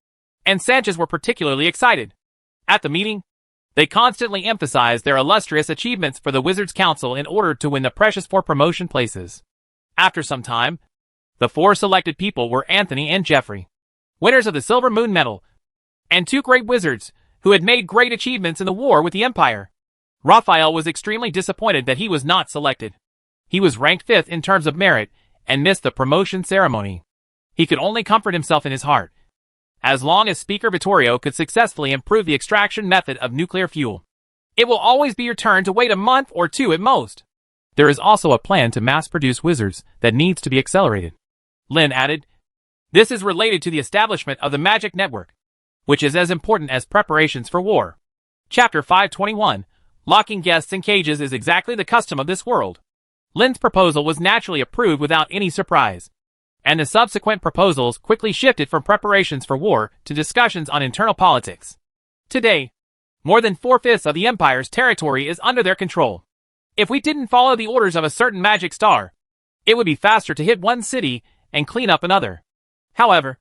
and Sanchez were particularly excited. At the meeting, they constantly emphasized their illustrious achievements for the Wizards Council in order to win the precious 4 promotion places. After some time, the 4 selected people were Anthony and Jeffrey, winners of the Silver Moon Medal, and 2 great wizards who had made great achievements in the war with the Empire. Raphael was extremely disappointed that he was not selected. He was ranked 5th in terms of merit and missed the promotion ceremony. He could only comfort himself in his heart. As long as Speaker Vittorio could successfully improve the extraction method of nuclear fuel, it will always be your turn to wait a month or 2 at most. There is also a plan to mass-produce wizards that needs to be accelerated. Lin added, this is related to the establishment of the Magic Network, which is as important as preparations for war. Chapter 521, Locking Guests in Cages is exactly the custom of this world. Lin's proposal was naturally approved without any surprise, and the subsequent proposals quickly shifted from preparations for war to discussions on internal politics. Today, more than 4/5 of the Empire's territory is under their control. If we didn't follow the orders of a certain magic star, it would be faster to hit one city and clean up another. However,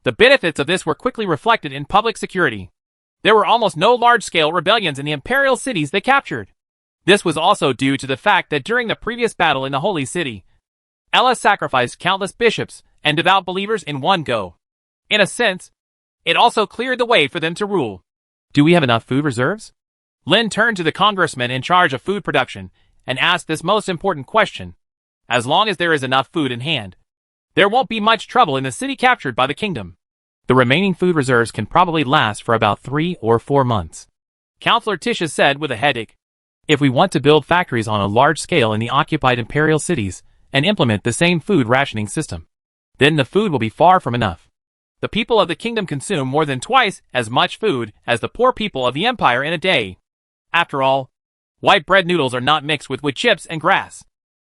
the benefits of this were quickly reflected in public security. There were almost no large-scale rebellions in the imperial cities they captured. This was also due to the fact that during the previous battle in the Holy City, Ella sacrificed countless bishops and devout believers in one go. In a sense, it also cleared the way for them to rule. Do we have enough food reserves? Lin turned to the congressman in charge of food production and asked this most important question. As long as there is enough food in hand, there won't be much trouble in the city captured by the kingdom. The remaining food reserves can probably last for about 3 or 4 months. Counselor Tisha said with a headache. If we want to build factories on a large scale in the occupied imperial cities and implement the same food rationing system, then the food will be far from enough. The people of the kingdom consume more than twice as much food as the poor people of the empire in a day. After all, white bread noodles are not mixed with wood chips and grass.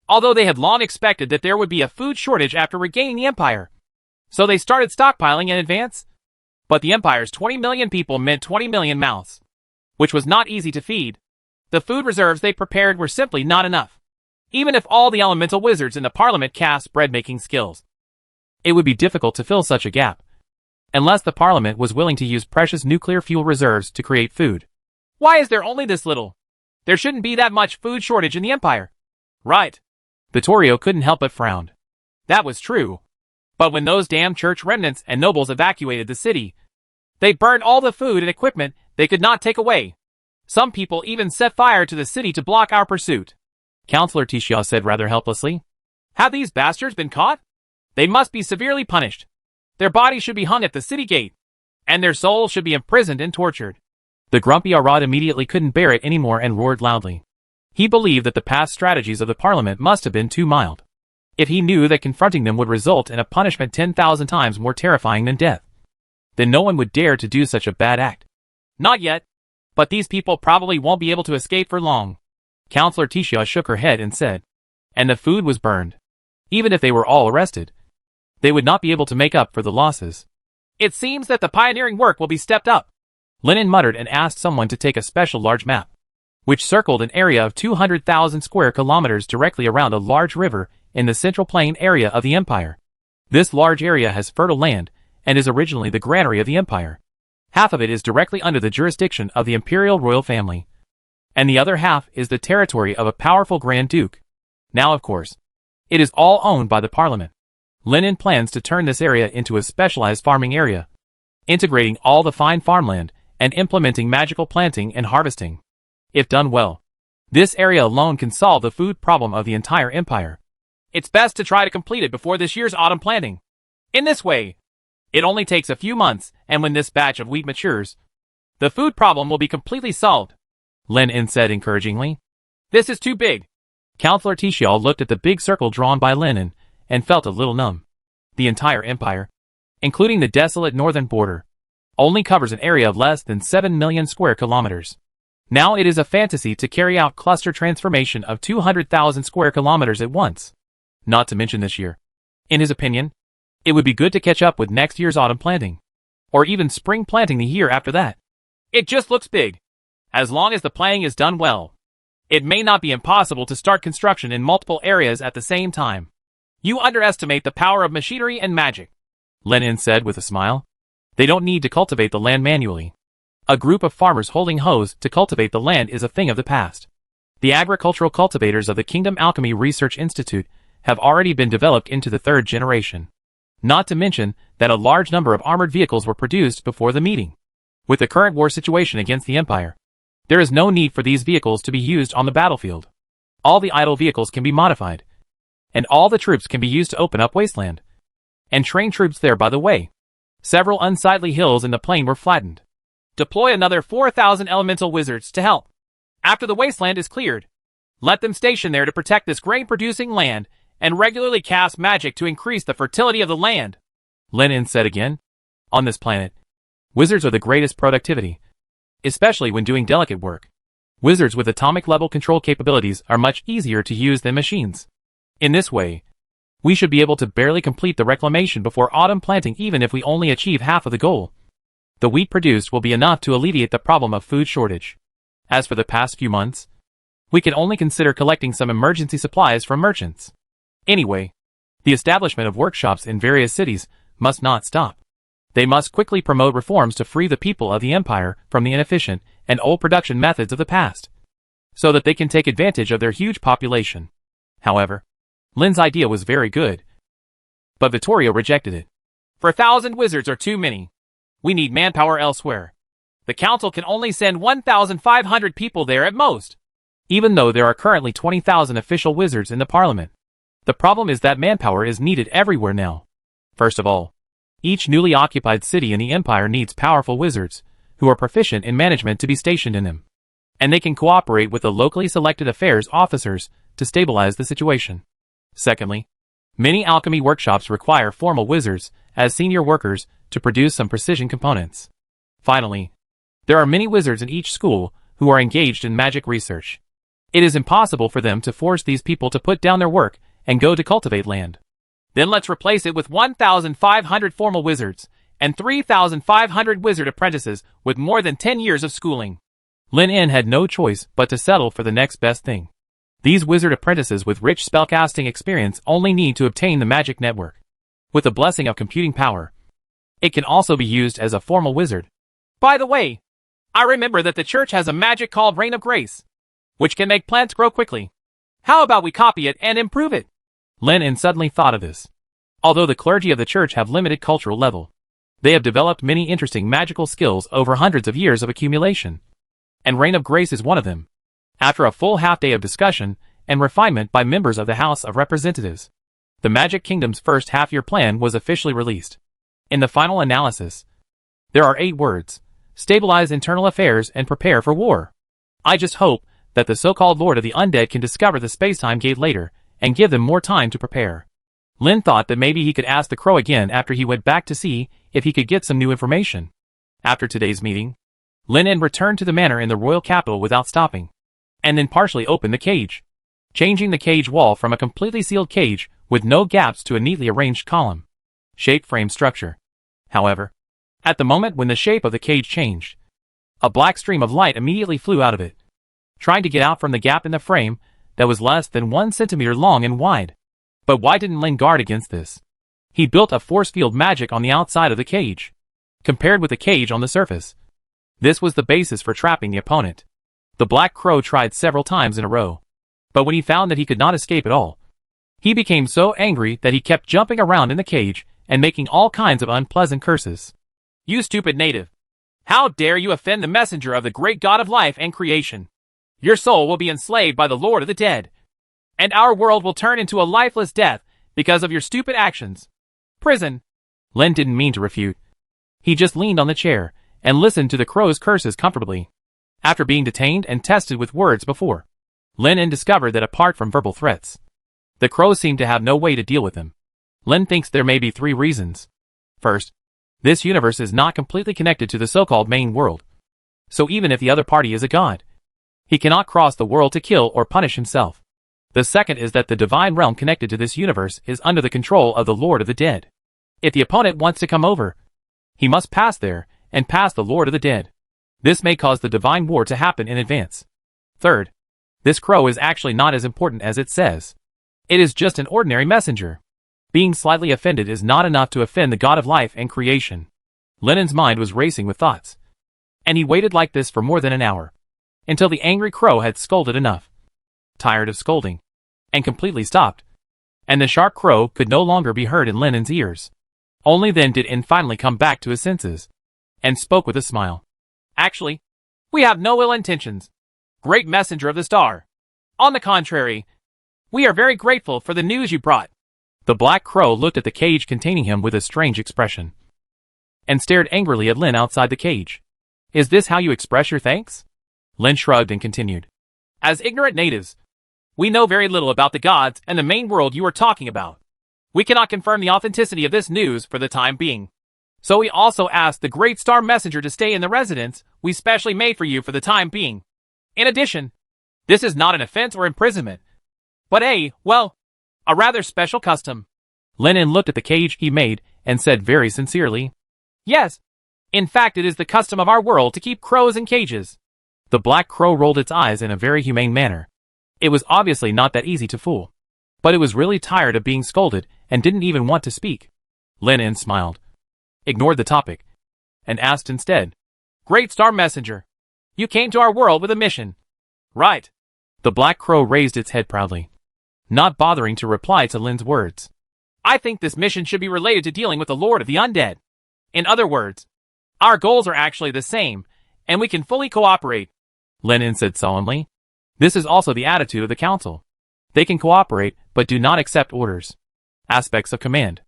Although they had long expected that there would be a food shortage after regaining the empire, So they started stockpiling in advance? But the Empire's 20 million people meant 20 million mouths, which was not easy to feed. The food reserves they prepared were simply not enough, even if all the elemental wizards in the Parliament cast bread-making skills. It would be difficult to fill such a gap, unless the Parliament was willing to use precious nuclear fuel reserves to create food. Why is there only this little? There shouldn't be that much food shortage in the Empire. Right. Vittorio couldn't help but frown. That was true. But when those damn church remnants and nobles evacuated the city, they burned all the food and equipment they could not take away. Some people even set fire to the city to block our pursuit. Councillor Tiscia said rather helplessly. Have these bastards been caught? They must be severely punished. Their bodies should be hung at the city gate, and their souls should be imprisoned and tortured. The grumpy Arad immediately couldn't bear it anymore and roared loudly. He believed that the past strategies of the Parliament must have been too mild. If he knew that confronting them would result in a punishment 10,000 times more terrifying than death, then no one would dare to do such a bad act. Not yet. But these people probably won't be able to escape for long. Councillor Tiscia shook her head and said. And the food was burned. Even if they were all arrested, they would not be able to make up for the losses. It seems that the pioneering work will be stepped up. Lennon muttered and asked someone to take a special large map, which circled an area of 200,000 square kilometers directly around a large river in the central plain area of the Empire. This large area has fertile land and is originally the granary of the Empire. Half of it is directly under the jurisdiction of the imperial royal family, and the other half is the territory of a powerful Grand Duke. Now, of course, it is all owned by the Parliament. Lennon plans to turn this area into a specialized farming area, integrating all the fine farmland and implementing magical planting and harvesting. If done well, this area alone can solve the food problem of the entire Empire. It's best to try to complete it before this year's autumn planting. In this way, it only takes a few months, and when this batch of wheat matures, the food problem will be completely solved, Lennon said encouragingly. This is too big. Councillor Tiscia looked at the big circle drawn by Lennon and felt a little numb. The entire Empire, including the desolate northern border, only covers an area of less than 7 million square kilometers. Now it is a fantasy to carry out cluster transformation of 200,000 square kilometers at once, not to mention this year. In his opinion, it would be good to catch up with next year's autumn planting, or even spring planting the year after that. It just looks big. As long as the planning is done well, it may not be impossible to start construction in multiple areas at the same time. You underestimate the power of machinery and magic, Lennon said with a smile. They don't need to cultivate the land manually. A group of farmers holding hoes to cultivate the land is a thing of the past. The agricultural cultivators of the Kingdom Alchemy Research Institute have already been developed into the third generation. Not to mention that a large number of armored vehicles were produced before the meeting. With the current war situation against the Empire, there is no need for these vehicles to be used on the battlefield. All the idle vehicles can be modified, and all the troops can be used to open up wasteland and train troops there. By the way, several unsightly hills in the plain were flattened. Deploy another 4,000 elemental wizards to help. After the wasteland is cleared, let them station there to protect this grain-producing land and regularly cast magic to increase the fertility of the land, Lennon said again. On this planet, wizards are the greatest productivity, especially when doing delicate work. Wizards with atomic-level control capabilities are much easier to use than machines. In this way, we should be able to barely complete the reclamation before autumn planting even if we only achieve half of the goal. The wheat produced will be enough to alleviate the problem of food shortage. As for the past few months, we can only consider collecting some emergency supplies from merchants. Anyway, the establishment of workshops in various cities must not stop. They must quickly promote reforms to free the people of the Empire from the inefficient and old production methods of the past, so that they can take advantage of their huge population. However, Lynn's idea was very good, but Vittorio rejected it. 4,000 wizards are too many. We need manpower elsewhere. The council can only send 1,500 people there at most, even though there are currently 20,000 official wizards in the Parliament. The problem is that manpower is needed everywhere now. First of all, each newly occupied city in the Empire needs powerful wizards, who are proficient in management to be stationed in them. And they can cooperate with the locally selected affairs officers to stabilize the situation. Secondly, many alchemy workshops require formal wizards as senior workers to produce some precision components. Finally, there are many wizards in each school who are engaged in magic research. It is impossible for them to force these people to put down their work and go to cultivate land. Then let's replace it with 1,500 formal wizards, and 3,500 wizard apprentices with more than 10 years of schooling. Lin En had no choice but to settle for the next best thing. These wizard apprentices with rich spellcasting experience only need to obtain the magic network. With the blessing of computing power, it can also be used as a formal wizard. By the way, I remember that the church has a magic called Rain of Grace, which can make plants grow quickly. How about we copy it and improve it? Lin En suddenly thought of this. Although the clergy of the church have limited cultural level, they have developed many interesting magical skills over hundreds of years of accumulation. And Rain of Grace is one of them. After a full half-day of discussion and refinement by members of the House of Representatives, the Magic Kingdom's first half-year plan was officially released. In the final analysis, there are 8 words: stabilize internal affairs and prepare for war. I just hope that the so-called Lord of the Undead can discover the space-time gate later and give them more time to prepare. Lin thought that maybe he could ask the crow again after he went back to see if he could get some new information. After today's meeting, Lin En returned to the manor in the royal capital without stopping, and then partially opened the cage, changing the cage wall from a completely sealed cage with no gaps to a neatly arranged column shape frame structure. However, at the moment when the shape of the cage changed, a black stream of light immediately flew out of it, trying to get out from the gap in the frame that was less than 1 centimeter long and wide. But why didn't Lin guard against this? He built a force field magic on the outside of the cage, compared with the cage on the surface. This was the basis for trapping the opponent. The Black Crow tried several times in a row, but when he found that he could not escape at all, he became so angry that he kept jumping around in the cage and making all kinds of unpleasant curses. You stupid native! How dare you offend the messenger of the great God of life and creation? Your soul will be enslaved by the Lord of the Dead, and our world will turn into a lifeless death because of your stupid actions. Prison! Lin didn't mean to refute. He just leaned on the chair and listened to the crow's curses comfortably. After being detained and tested with words before, Lin En discovered that apart from verbal threats, the crows seemed to have no way to deal with him. Lin thinks there may be 3 reasons. First, this universe is not completely connected to the so-called main world. So even if the other party is a god, he cannot cross the world to kill or punish himself. The second is that the divine realm connected to this universe is under the control of the Lord of the Dead. If the opponent wants to come over, he must pass there and pass the Lord of the Dead. This may cause the divine war to happen in advance. Third, this crow is actually not as important as it says. It is just an ordinary messenger. Being slightly offended is not enough to offend the God of life and creation. Lin En's mind was racing with thoughts, and he waited like this for more than an hour, until the angry crow had scolded enough, tired of scolding, and completely stopped, and the sharp crow could no longer be heard in Lin En's ears. Only then did En finally come back to his senses, and spoke with a smile. Actually, we have no ill intentions, great messenger of the star. On the contrary, we are very grateful for the news you brought. The Black Crow looked at the cage containing him with a strange expression, and stared angrily at Lin outside the cage. Is this how you express your thanks? Lin shrugged and continued. As ignorant natives, we know very little about the gods and the main world you are talking about. We cannot confirm the authenticity of this news for the time being. So we also asked the Great Star Messenger to stay in the residence we specially made for you for the time being. In addition, this is not an offense or imprisonment, but a rather special custom. Lin En looked at the cage he made and said very sincerely, Yes, in fact it is the custom of our world to keep crows in cages. The Black Crow rolled its eyes in a very humane manner. It was obviously not that easy to fool, but it was really tired of being scolded and didn't even want to speak. Lin En smiled, ignored the topic, and asked instead, Great Star Messenger, you came to our world with a mission, right? The Black Crow raised its head proudly, not bothering to reply to Lin's words. I think this mission should be related to dealing with the Lord of the Undead. In other words, our goals are actually the same, and we can fully cooperate, Lin En said solemnly. This is also the attitude of the council. They can cooperate, but do not accept orders. Aspects of command.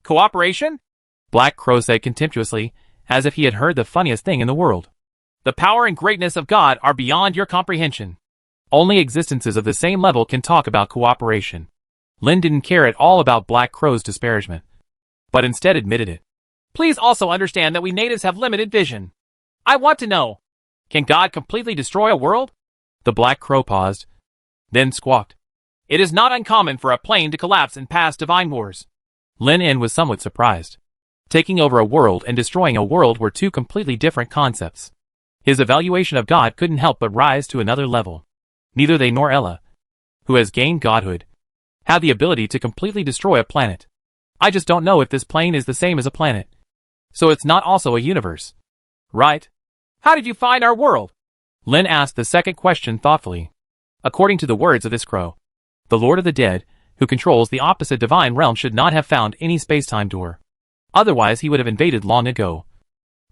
Cooperation? Black Crow said contemptuously, as if he had heard the funniest thing in the world. The power and greatness of God are beyond your comprehension. Only existences of the same level can talk about cooperation. Lin didn't care at all about Black Crow's disparagement, but instead admitted it. Please also understand that we natives have limited vision. I want to know, can God completely destroy a world? The Black Crow paused, then squawked. It is not uncommon for a plane to collapse in past divine wars. Lin En was somewhat surprised. Taking over a world and destroying a world were two completely different concepts. His evaluation of God couldn't help but rise to another level. Neither they nor Ella, who has gained godhood, had the ability to completely destroy a planet. I just don't know if this plane is the same as a planet. So it's not also a universe. Right? How did you find our world? Lin asked the second question thoughtfully. According to the words of this crow, the Lord of the Dead, who controls the opposite divine realm, should not have found any space-time door. Otherwise he would have invaded long ago.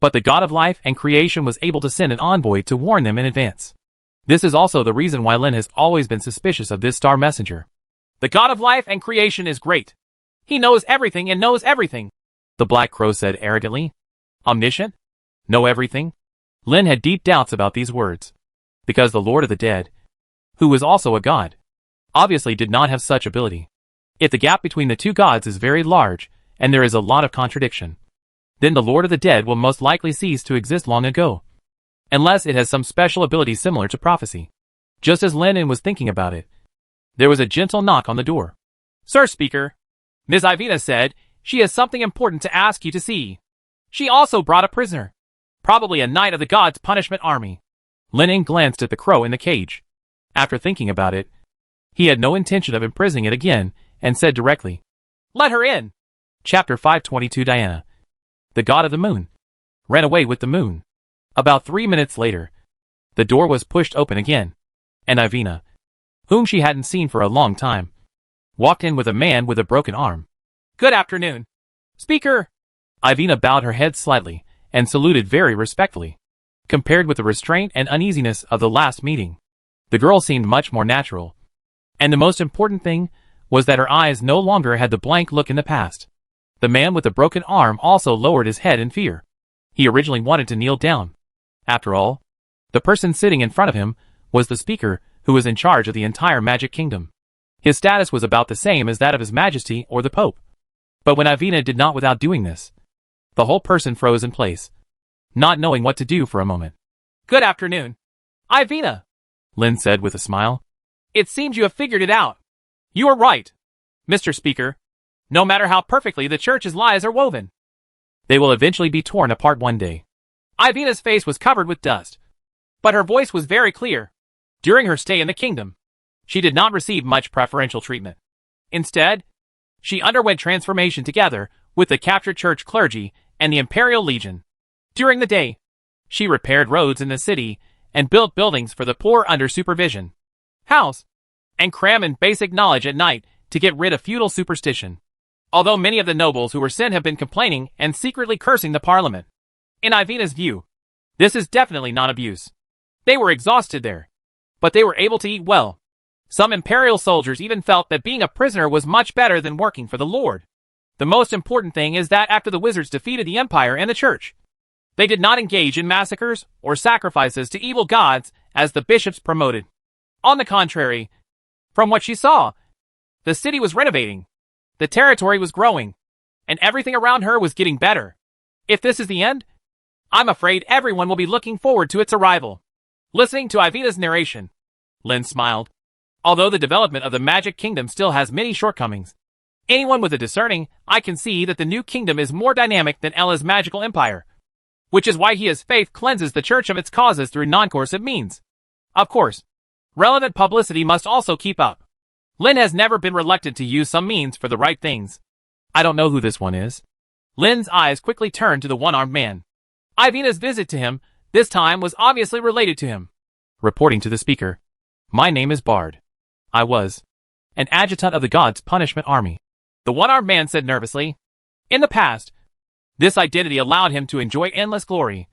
But the God of life and creation was able to send an envoy to warn them in advance. This is also the reason why Lin has always been suspicious of this star messenger. The God of life and creation is great. He knows everything and knows everything, the Black Crow said arrogantly. Omniscient? Know everything? Lin had deep doubts about these words. Because the Lord of the Dead, who was also a god, obviously did not have such ability. If the gap between the two gods is very large, and there is a lot of contradiction, then the Lord of the Dead will most likely cease to exist long ago. Unless it has some special ability similar to prophecy. Just as Lin En was thinking about it, there was a gentle knock on the door. Sir Speaker, Ms. Ivina said she has something important to ask you to see. She also brought a prisoner. Probably a knight of the God's punishment army. Lin En glanced at the crow in the cage. After thinking about it, he had no intention of imprisoning it again, and said directly, "Let her in." Chapter 522 Diana, the god of the moon, ran away with the moon. About 3 minutes later, the door was pushed open again, and Ivina, whom she hadn't seen for a long time, walked in with a man with a broken arm. "Good afternoon, Speaker." Ivina bowed her head slightly, and saluted very respectfully. Compared with the restraint and uneasiness of the last meeting, the girl seemed much more natural. And the most important thing was that her eyes no longer had the blank look in the past. The man with the broken arm also lowered his head in fear. He originally wanted to kneel down. After all, the person sitting in front of him was the speaker who was in charge of the entire Magic Kingdom. His status was about the same as that of His Majesty or the Pope. But when Ivina did not without doing this, the whole person froze in place, not knowing what to do for a moment. "Good afternoon, Ivina," Lin said with a smile. "It seems you have figured it out. You are right, Mr. Speaker. No matter how perfectly the church's lies are woven, they will eventually be torn apart one day." Ivina's face was covered with dust, but her voice was very clear. During her stay in the kingdom, she did not receive much preferential treatment. Instead, she underwent transformation together with the captured church clergy and the Imperial Legion. During the day, she repaired roads in the city and built buildings for the poor under supervision, house, and cram in basic knowledge at night to get rid of feudal superstition. Although many of the nobles who were sent have been complaining and secretly cursing the parliament. In Ivina's view, this is definitely not abuse. They were exhausted there, but they were able to eat well. Some imperial soldiers even felt that being a prisoner was much better than working for the Lord. The most important thing is that after the wizards defeated the Empire and the Church, they did not engage in massacres or sacrifices to evil gods as the bishops promoted. On the contrary, from what she saw, the city was renovating, the territory was growing, and everything around her was getting better. If this is the end, I'm afraid everyone will be looking forward to its arrival. Listening to Ivina's narration, Lin smiled. Although the development of the Magic Kingdom still has many shortcomings, anyone with a discerning eye can see that the new kingdom is more dynamic than Ella's magical empire, which is why his faith cleanses the church of its causes through non-coercive means. Of course, relevant publicity must also keep up. Lin has never been reluctant to use some means for the right things. I don't know who this one is. Lin's eyes quickly turned to the one-armed man. Ivina's visit to him, this time, was obviously related to him. Reporting to the speaker, my name is Bard. I was an adjutant of the God's punishment army. The one-armed man said nervously. In the past, this identity allowed him to enjoy endless glory.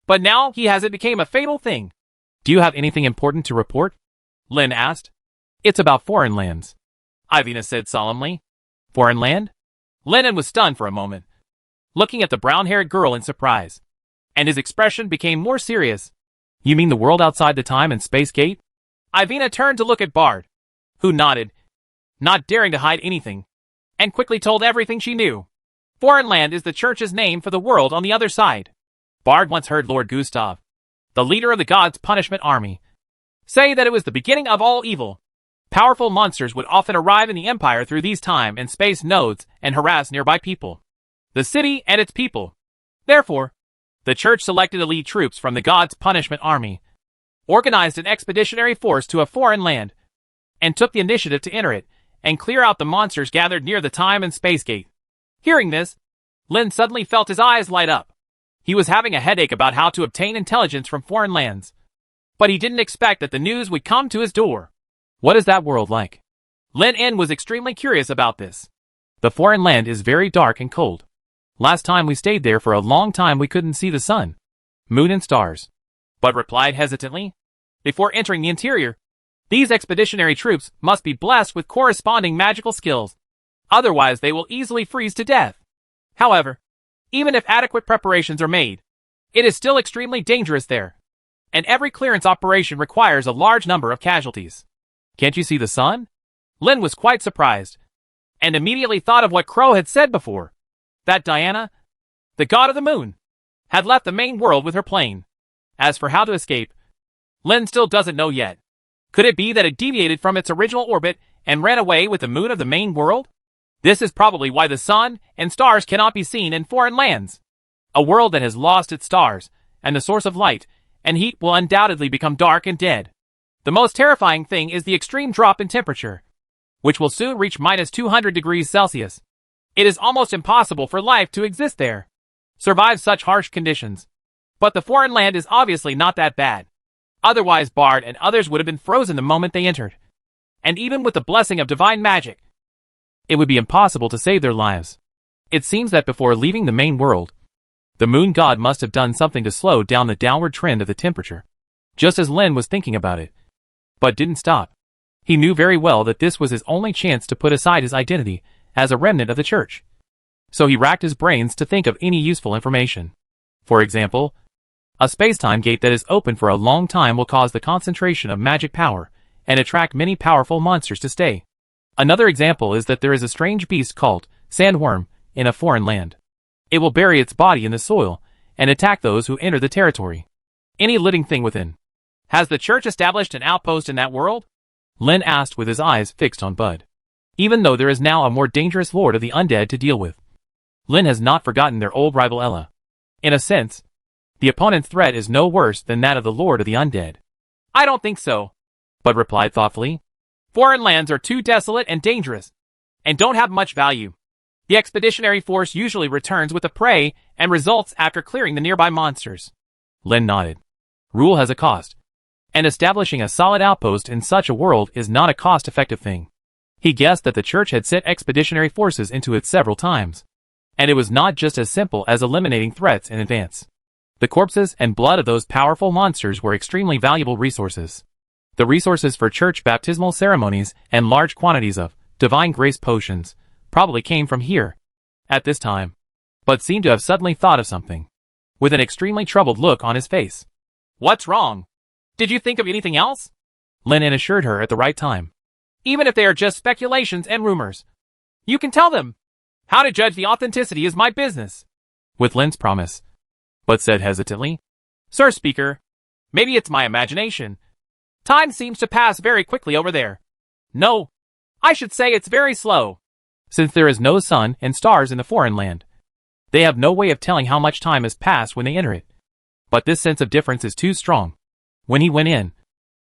But now he has it became a fatal thing. Do you have anything important to report? Lin asked. It's about foreign lands, Ivina said solemnly. Foreign land? Lin En was stunned for a moment, looking at the brown-haired girl in surprise, and his expression became more serious. You mean the world outside the time and space gate? Ivina turned to look at Bard, who nodded, not daring to hide anything, and quickly told everything she knew. Foreign land is the church's name for the world on the other side. Bard once heard Lord Gustav, the leader of the God's punishment army, say that it was the beginning of all evil. Powerful monsters would often arrive in the Empire through these time and space nodes and harass nearby people, the city and its people. Therefore, the church selected elite troops from the God's Punishment Army, organized an expeditionary force to a foreign land, and took the initiative to enter it and clear out the monsters gathered near the time and space gate. Hearing this, Lin suddenly felt his eyes light up. He was having a headache about how to obtain intelligence from foreign lands, but he didn't expect that the news would come to his door. What is that world like? Lin En was extremely curious about this. The foreign land is very dark and cold. Last time we stayed there for a long time we couldn't see the sun, moon and stars. But replied hesitantly, before entering the interior, these expeditionary troops must be blessed with corresponding magical skills. Otherwise they will easily freeze to death. However, even if adequate preparations are made, it is still extremely dangerous there, and every clearance operation requires a large number of casualties. Can't you see the sun? Lin was quite surprised, and immediately thought of what Crow had said before, that Diana, the god of the moon, had left the main world with her plane. As for how to escape, Lin still doesn't know yet. Could it be that it deviated from its original orbit and ran away with the moon of the main world? This is probably why the sun and stars cannot be seen in foreign lands. A world that has lost its stars and the source of light and heat will undoubtedly become dark and dead. The most terrifying thing is the extreme drop in temperature, which will soon reach minus 200 degrees Celsius. It is almost impossible for life to exist there, survive such harsh conditions. But the foreign land is obviously not that bad. Otherwise Bard and others would have been frozen the moment they entered. And even with the blessing of divine magic, it would be impossible to save their lives. It seems that before leaving the main world, the moon god must have done something to slow down the downward trend of the temperature. Just as Lin was thinking about it, but didn't stop. He knew very well that this was his only chance to put aside his identity as a remnant of the church. So he racked his brains to think of any useful information. For example, a space-time gate that is open for a long time will cause the concentration of magic power and attract many powerful monsters to stay. Another example is that there is a strange beast called sandworm in a foreign land. It will bury its body in the soil and attack those who enter the territory. Any living thing within. Has the church established an outpost in that world? Lin asked with his eyes fixed on Bud. Even though there is now a more dangerous lord of the undead to deal with, Lin has not forgotten their old rival Ella. In a sense, the opponent's threat is no worse than that of the lord of the undead. I don't think so, Bud replied thoughtfully. Foreign lands are too desolate and dangerous, and don't have much value. The expeditionary force usually returns with the prey and results after clearing the nearby monsters. Lin nodded. Rule has a cost, and establishing a solid outpost in such a world is not a cost-effective thing. He guessed that the church had sent expeditionary forces into it several times, and it was not just as simple as eliminating threats in advance. The corpses and blood of those powerful monsters were extremely valuable resources. The resources for church baptismal ceremonies and large quantities of divine grace potions probably came from here at this time, but seemed to have suddenly thought of something, with an extremely troubled look on his face. What's wrong? Did you think of anything else? Lin En assured her at the right time. Even if they are just speculations and rumors, you can tell them. How to judge the authenticity is my business. With Lin's promise, but said hesitantly, Sir Speaker, maybe it's my imagination. Time seems to pass very quickly over there. No, I should say it's very slow. Since there is no sun and stars in the foreign land, they have no way of telling how much time has passed when they enter it. But this sense of difference is too strong. When he went in,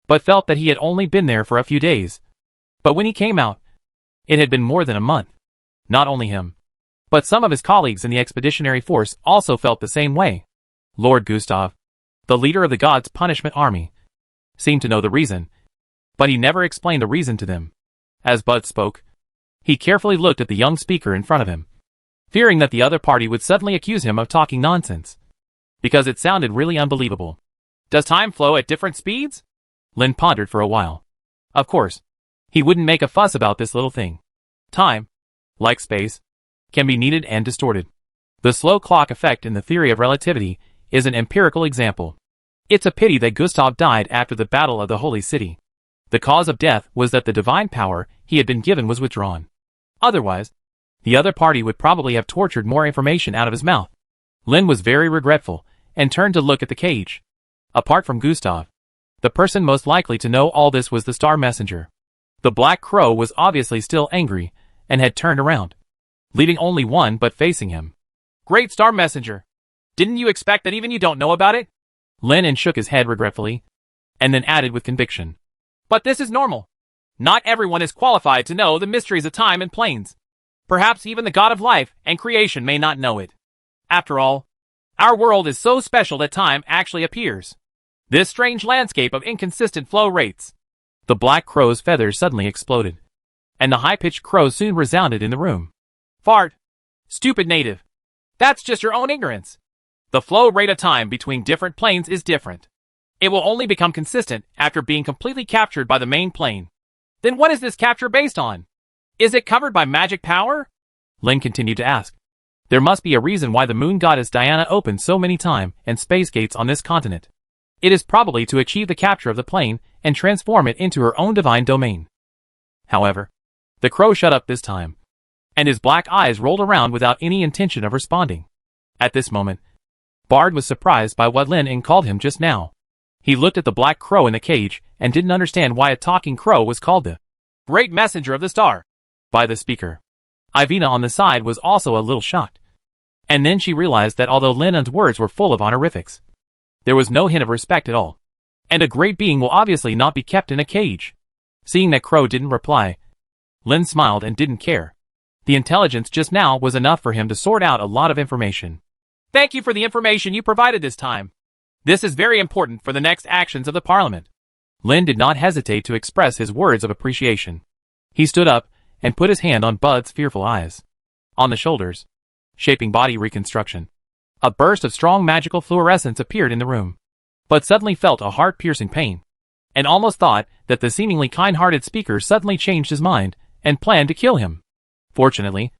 but felt that he had only been there for a few days. But when he came out, it had been more than a month. Not only him, but some of his colleagues in the expeditionary force also felt the same way. Lord Gustav, the leader of the God's Punishment Army, seemed to know the reason, but he never explained the reason to them. As Bud spoke, he carefully looked at the young speaker in front of him, fearing that the other party would suddenly accuse him of talking nonsense, because it sounded really unbelievable. Does time flow at different speeds? Lin pondered for a while. Of course, he wouldn't make a fuss about this little thing. Time, like space, can be kneaded and distorted. The slow clock effect in the theory of relativity is an empirical example. It's a pity that Gustav died after the Battle of the Holy City. The cause of death was that the divine power he had been given was withdrawn. Otherwise, the other party would probably have tortured more information out of his mouth. Lin was very regretful and turned to look at the cage. Apart from Gustav, the person most likely to know all this was the Star Messenger. The Black Crow was obviously still angry and had turned around, leaving only one but facing him. Great Star Messenger. Didn't you expect that even you don't know about it? Lin shook his head regretfully, and then added with conviction. But this is normal. Not everyone is qualified to know the mysteries of time and planes. Perhaps even the God of life and creation may not know it. After all, our world is so special that time actually appears. This strange landscape of inconsistent flow rates. The Black Crow's feathers suddenly exploded, and the high-pitched crow soon resounded in the room. Fart. Stupid native. That's just your own ignorance. The flow rate of time between different planes is different. It will only become consistent after being completely captured by the main plane. Then what is this capture based on? Is it covered by magic power? Lin continued to ask. There must be a reason why the moon goddess Diana opened so many time and space gates on this continent. It is probably to achieve the capture of the plane and transform it into her own divine domain. However, the crow shut up this time, and his black eyes rolled around without any intention of responding. At this moment, Bard was surprised by what Lin called him just now. He looked at the Black Crow in the cage and didn't understand why a talking crow was called the Great Messenger of the Star by the speaker. Ivina on the side was also a little shocked. And then she realized that although Lin's words were full of honorifics, there was no hint of respect at all. And a great being will obviously not be kept in a cage. Seeing that Crow didn't reply, Lin smiled and didn't care. The intelligence just now was enough for him to sort out a lot of information. Thank you for the information you provided this time. This is very important for the next actions of the Parliament. Lin did not hesitate to express his words of appreciation. He stood up and put his hand on Bud's fearful eyes. On the shoulders, shaping body reconstruction. A burst of strong magical fluorescence appeared in the room. Bud suddenly felt a heart-piercing pain, and almost thought that the seemingly kind-hearted speaker suddenly changed his mind and planned to kill him. Fortunately,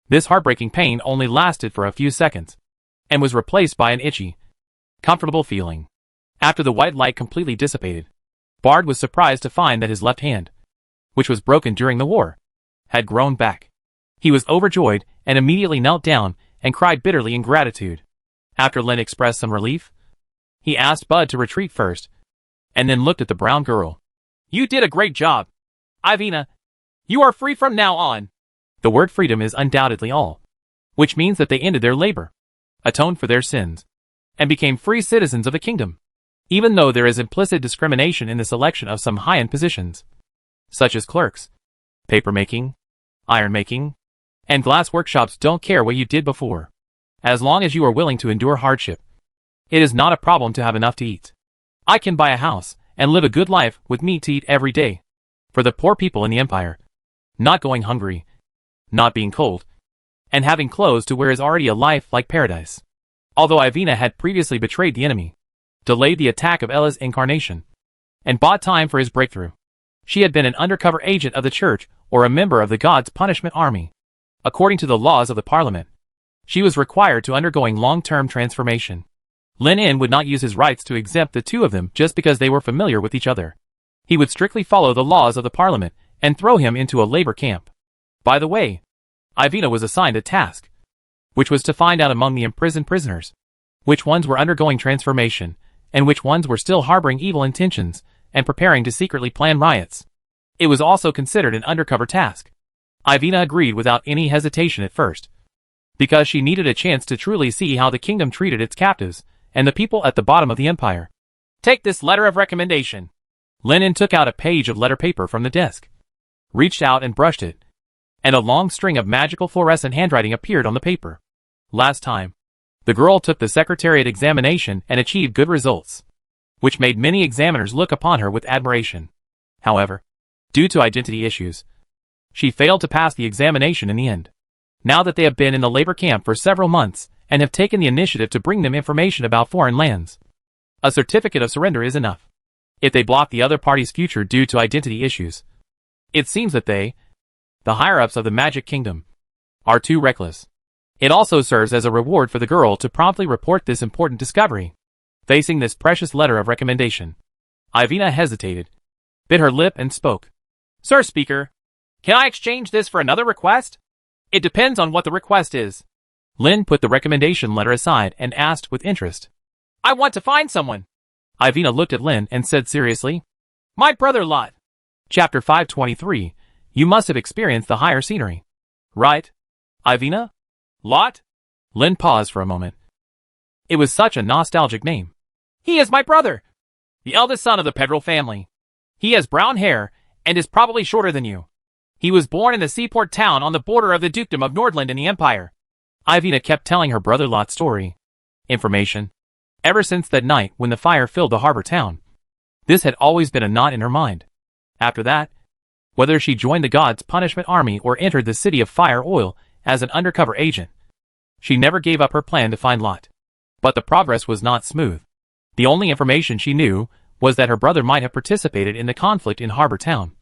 this heartbreaking pain only lasted for a few seconds, and was replaced by an itchy, comfortable feeling. After the white light completely dissipated, Bard was surprised to find that his left hand, which was broken during the war, had grown back. He was overjoyed and immediately knelt down and cried bitterly in gratitude. After Lin expressed some relief, he asked Bud to retreat first, and then looked at the brown girl. You did a great job. Ivina, you are free from now on. The word freedom is undoubtedly all, which means that they ended their labor, atoned for their sins, and became free citizens of the kingdom. Even though there is implicit discrimination in the selection of some high-end positions, such as clerks, paper-making, iron-making, and glass workshops don't care what you did before. As long as you are willing to endure hardship, it is not a problem to have enough to eat. I can buy a house and live a good life with meat to eat every day. For the poor people in the empire, not going hungry, not being cold, and having clothes to wear is already a life like paradise. Although Ivina had previously betrayed the enemy, delayed the attack of Ella's incarnation, and bought time for his breakthrough, she had been an undercover agent of the church or a member of the God's punishment army. According to the laws of the Parliament, she was required to undergoing long-term transformation. Lin would not use his rights to exempt the two of them just because they were familiar with each other. He would strictly follow the laws of the Parliament and throw him into a labor camp. By the way, Ivina was assigned a task, which was to find out among the imprisoned prisoners which ones were undergoing transformation and which ones were still harboring evil intentions and preparing to secretly plan riots. It was also considered an undercover task. Ivina agreed without any hesitation at first, because she needed a chance to truly see how the kingdom treated its captives and the people at the bottom of the empire. Take this letter of recommendation. Lin took out a page of letter paper from the desk, reached out and brushed it, and a long string of magical fluorescent handwriting appeared on the paper. Last time, the girl took the secretariat examination and achieved good results, which made many examiners look upon her with admiration. However, due to identity issues, she failed to pass the examination in the end. Now that they have been in the labor camp for several months and have taken the initiative to bring them information about foreign lands, a certificate of surrender is enough. If they block the other party's future due to identity issues, it seems that they, the higher-ups of the Magic Kingdom, are too reckless. It also serves as a reward for the girl to promptly report this important discovery. Facing this precious letter of recommendation, Ivina hesitated, bit her lip and spoke. Sir Speaker, can I exchange this for another request? It depends on what the request is. Lin put the recommendation letter aside and asked with interest. I want to find someone. Ivina looked at Lin and said seriously. My brother Lot. Chapter 523. You must have experienced the higher scenery. Right? Ivina? Lot? Lynn paused for a moment. It was such a nostalgic name. He is my brother, the eldest son of the Pedrell family. He has brown hair and is probably shorter than you. He was born in the seaport town on the border of the dukedom of Nordland in the Empire. Ivina kept telling her brother Lot's story. Information. Ever since that night when the fire filled the harbor town. This had always been a knot in her mind. After that, whether she joined the God's Punishment Army or entered the City of Fire Oil as an undercover agent, she never gave up her plan to find Lot. But the progress was not smooth. The only information she knew was that her brother might have participated in the conflict in Harbor Town,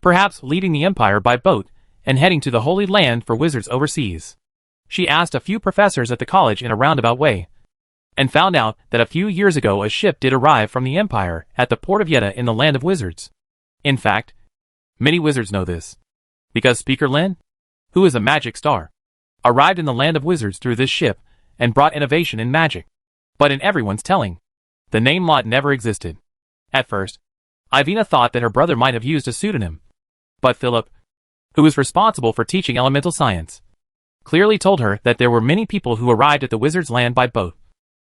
perhaps leading the Empire by boat and heading to the Holy Land for wizards overseas. She asked a few professors at the college in a roundabout way, and found out that a few years ago a ship did arrive from the Empire at the port of Yetta in the Land of Wizards. In fact, many wizards know this, because Speaker Lynn, who is a magic star, arrived in the Land of Wizards through this ship and brought innovation in magic. But in everyone's telling, the name Lot never existed. At first, Ivina thought that her brother might have used a pseudonym, but Philip, who was responsible for teaching elemental science, clearly told her that there were many people who arrived at the wizard's land by boat.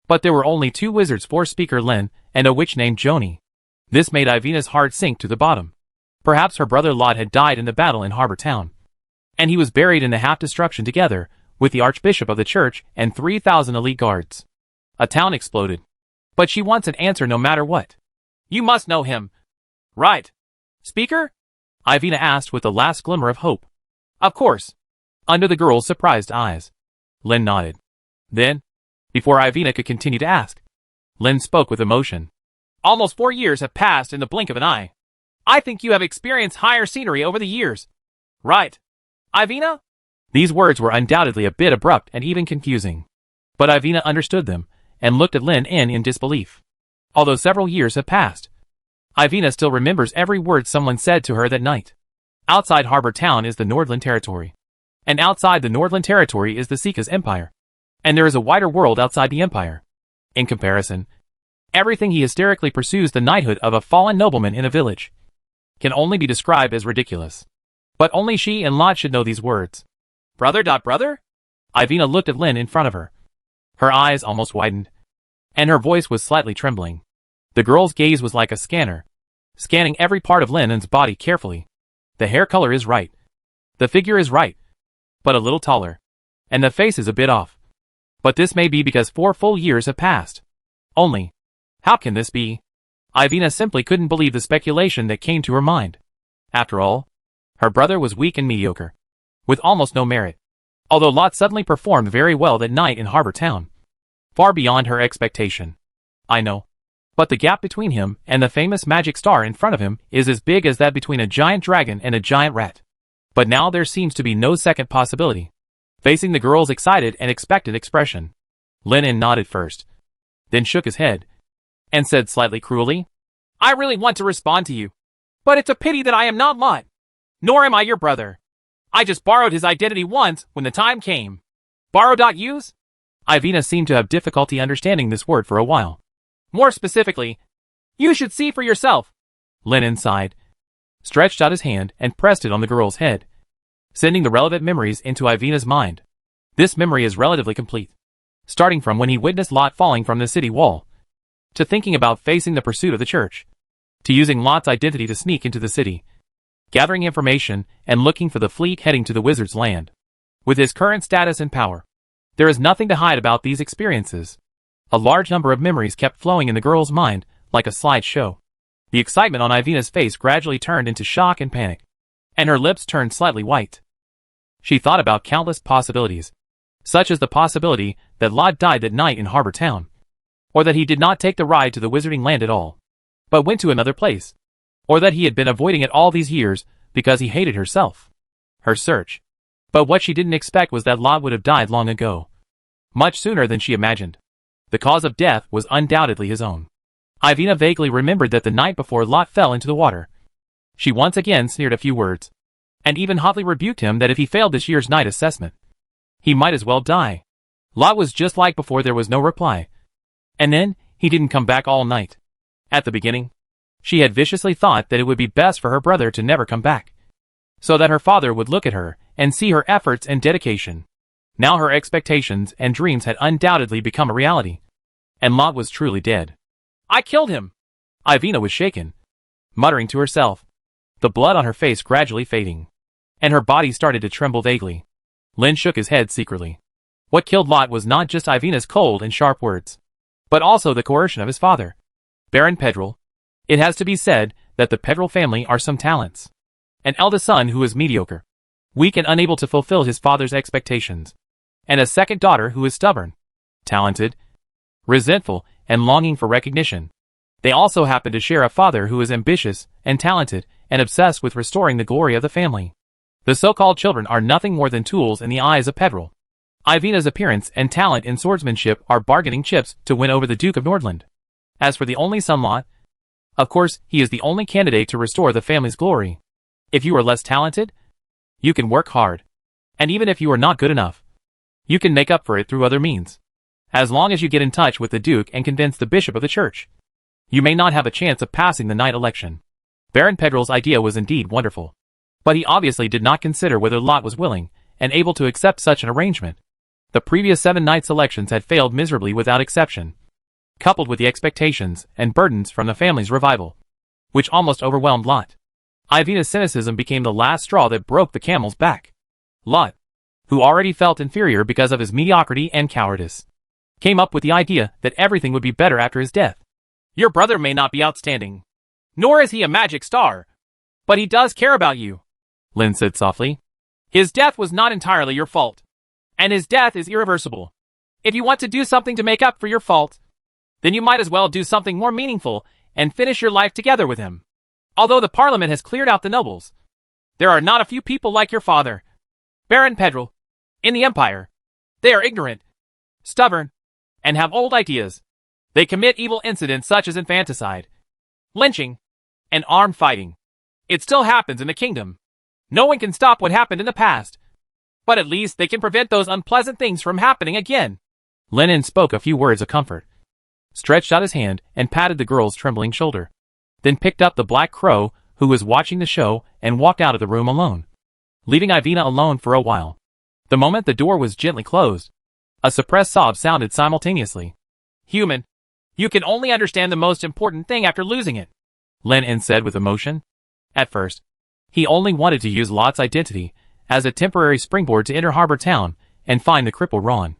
But there were only 2 wizards for Speaker Lynn and a witch named Joni. This made Ivina's heart sink to the bottom. Perhaps her brother Lot had died in the battle in Harbor Town, and he was buried in the half-destruction together with the Archbishop of the Church and 3,000 elite guards. A town exploded. But she wants an answer no matter what. You must know him. Right? Speaker? Ivina asked with the last glimmer of hope. Of course. Under the girl's surprised eyes. Lynn nodded. Then, before Ivina could continue to ask, Lynn spoke with emotion. Almost 4 years have passed in the blink of an eye. I think you have experienced higher scenery over the years. Right? Ivina? These words were undoubtedly a bit abrupt and even confusing. But Ivina understood them, and looked at Lynn in disbelief. Although several years have passed, Ivina still remembers every word someone said to her that night. Outside Harbor Town is the Nordland Territory. And outside the Nordland Territory is the Seeka's Empire. And there is a wider world outside the Empire. In comparison, everything he hysterically pursues the knighthood of a fallen nobleman in a village can only be described as ridiculous. But only she and Lot should know these words. Brother? Ivina looked at Lynn in front of her. Her eyes almost widened, and her voice was slightly trembling. The girl's gaze was like a scanner, scanning every part of Lynn's body carefully. The hair color is right. The figure is right, but a little taller. And the face is a bit off. But this may be because 4 full years have passed. Only, how can this be? Ivina simply couldn't believe the speculation that came to her mind. After all, her brother was weak and mediocre, with almost no merit. Although Lot suddenly performed very well that night in Harbor Town, far beyond her expectation. I know. But the gap between him and the famous magic star in front of him is as big as that between a giant dragon and a giant rat. But now there seems to be no second possibility. Facing the girl's excited and expectant expression, Lynn nodded first, then shook his head, and said slightly cruelly, I really want to respond to you, but it's a pity that I am not Lot, nor am I your brother. I just borrowed his identity once when the time came. Borrow.use? Ivina seemed to have difficulty understanding this word for a while. More specifically, you should see for yourself. Lynn sighed, stretched out his hand and pressed it on the girl's head, sending the relevant memories into Ivina's mind. This memory is relatively complete, starting from when he witnessed Lot falling from the city wall, to thinking about facing the pursuit of the church, to using Lot's identity to sneak into the city, gathering information and looking for the fleet heading to the wizard's land. With his current status and power, there is nothing to hide about these experiences. A large number of memories kept flowing in the girl's mind like a slideshow. The excitement on Ivina's face gradually turned into shock and panic, and her lips turned slightly white. She thought about countless possibilities, such as the possibility that Lot died that night in Harbor Town, or that he did not take the ride to the wizarding land at all, but went to another place, or that he had been avoiding it all these years because he hated herself, her search. But what she didn't expect was that Lot would have died long ago, much sooner than she imagined. The cause of death was undoubtedly his own. Ivina vaguely remembered that the night before Lot fell into the water, she once again sneered a few words, and even hotly rebuked him that if he failed this year's night assessment, he might as well die. Lot was just like before. There was no reply. And then, he didn't come back all night. At the beginning, She had viciously thought that it would be best for her brother to never come back, so that her father would look at her and see her efforts and dedication. Now her expectations and dreams had undoubtedly become a reality, and Lot was truly dead. I killed him. Ivina was shaken, muttering to herself, the blood on her face gradually fading, and her body started to tremble vaguely. Lin shook his head secretly. What killed Lot was not just Ivina's cold and sharp words, but also the coercion of his father, Baron Pedrell. It has to be said that the Pedrell family are some talents. An eldest son who is mediocre, weak and unable to fulfill his father's expectations, and a second daughter who is stubborn, talented, resentful, and longing for recognition. They also happen to share a father who is ambitious and talented and obsessed with restoring the glory of the family. The so-called children are nothing more than tools in the eyes of Pedrell. Ivina's appearance and talent in swordsmanship are bargaining chips to win over the Duke of Nordland. As for the only son Lot, of course, he is the only candidate to restore the family's glory. If you are less talented, you can work hard. And even if you are not good enough, you can make up for it through other means. As long as you get in touch with the Duke and convince the Bishop of the Church, you may not have a chance of passing the night election. Baron Pedrell's idea was indeed wonderful, but he obviously did not consider whether Lot was willing and able to accept such an arrangement. The previous 7 nights elections had failed miserably without exception, coupled with the expectations and burdens from the family's revival, which almost overwhelmed Lot. Ivina's cynicism became the last straw that broke the camel's back. Lot, who already felt inferior because of his mediocrity and cowardice, came up with the idea that everything would be better after his death. Your brother may not be outstanding, nor is he a magic star, but he does care about you, Lin said softly. His death was not entirely your fault, and his death is irreversible. If you want to do something to make up for your fault, then you might as well do something more meaningful and finish your life together with him. Although the Parliament has cleared out the nobles, there are not a few people like your father, Baron Pedrell, in the Empire. They are ignorant, stubborn, and have old ideas. They commit evil incidents such as infanticide, lynching, and armed fighting. It still happens in the kingdom. No one can stop what happened in the past, but at least they can prevent those unpleasant things from happening again. Lenin spoke a few words of comfort, stretched out his hand and patted the girl's trembling shoulder, then picked up the Black Crow, who was watching the show, and walked out of the room alone, leaving Ivina alone for a while. The moment the door was gently closed, a suppressed sob sounded simultaneously. Human, you can only understand the most important thing after losing it, Lenin said with emotion. At first, he only wanted to use Lot's identity as a temporary springboard to enter Harbor Town and find the cripple Ron.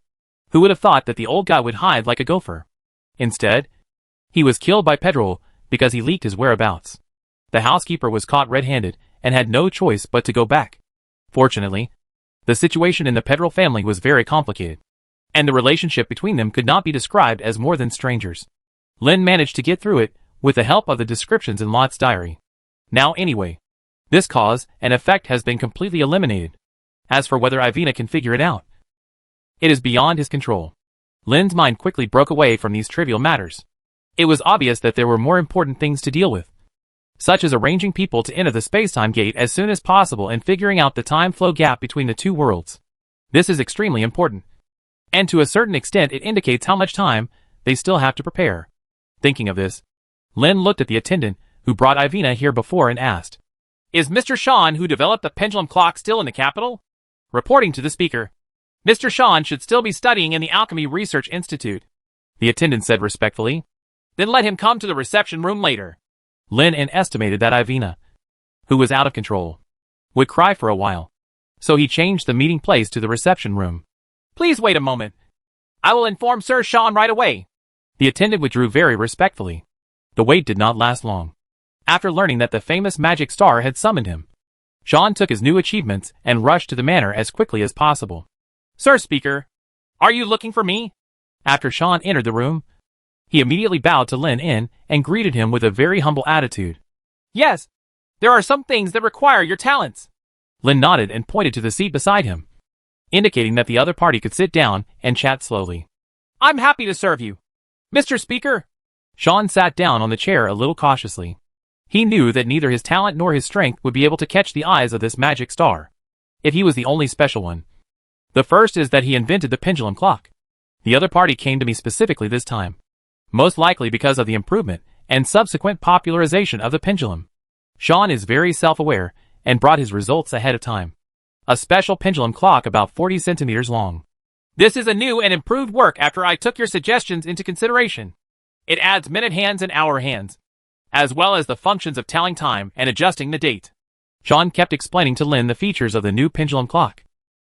Who would have thought that the old guy would hide like a gopher? Instead, he was killed by Pedrell because he leaked his whereabouts. The housekeeper was caught red-handed and had no choice but to go back. Fortunately, the situation in the Pedrell family was very complicated, and the relationship between them could not be described as more than strangers. Lin managed to get through it with the help of the descriptions in Lot's diary. Now anyway, this cause and effect has been completely eliminated. As for whether Ivina can figure it out, it is beyond his control. Lin's mind quickly broke away from these trivial matters. It was obvious that there were more important things to deal with, such as arranging people to enter the space-time gate as soon as possible and figuring out the time flow gap between the two worlds. This is extremely important, and to a certain extent it indicates how much time they still have to prepare. Thinking of this, Lin looked at the attendant who brought Ivina here before and asked, "Is Mr. Sean, who developed the pendulum clock, still in the capital?" Reporting to the speaker, "Mr. Sean should still be studying in the Alchemy Research Institute," the attendant said respectfully. "Then let him come to the reception room later." Lin estimated that Ivina, who was out of control, would cry for a while, so he changed the meeting place to the reception room. "Please wait a moment. I will inform Sir Sean right away." The attendant withdrew very respectfully. The wait did not last long. After learning that the famous magic star had summoned him, Sean took his new achievements and rushed to the manor as quickly as possible. "Sir Speaker, are you looking for me?" After Sean entered the room, he immediately bowed to Lin and greeted him with a very humble attitude. "Yes, there are some things that require your talents." Lin nodded and pointed to the seat beside him, indicating that the other party could sit down and chat slowly. "I'm happy to serve you, Mr. Speaker." Sean sat down on the chair a little cautiously. He knew that neither his talent nor his strength would be able to catch the eyes of this magic star, if he was the only special one. The first is that he invented the pendulum clock. The other party came to me specifically this time, most likely because of the improvement and subsequent popularization of the pendulum. Sean is very self-aware and brought his results ahead of time. A special pendulum clock about 40 centimeters long. This is a new and improved work after I took your suggestions into consideration. It adds minute hands and hour hands, as well as the functions of telling time and adjusting the date. Sean kept explaining to Lin the features of the new pendulum clock.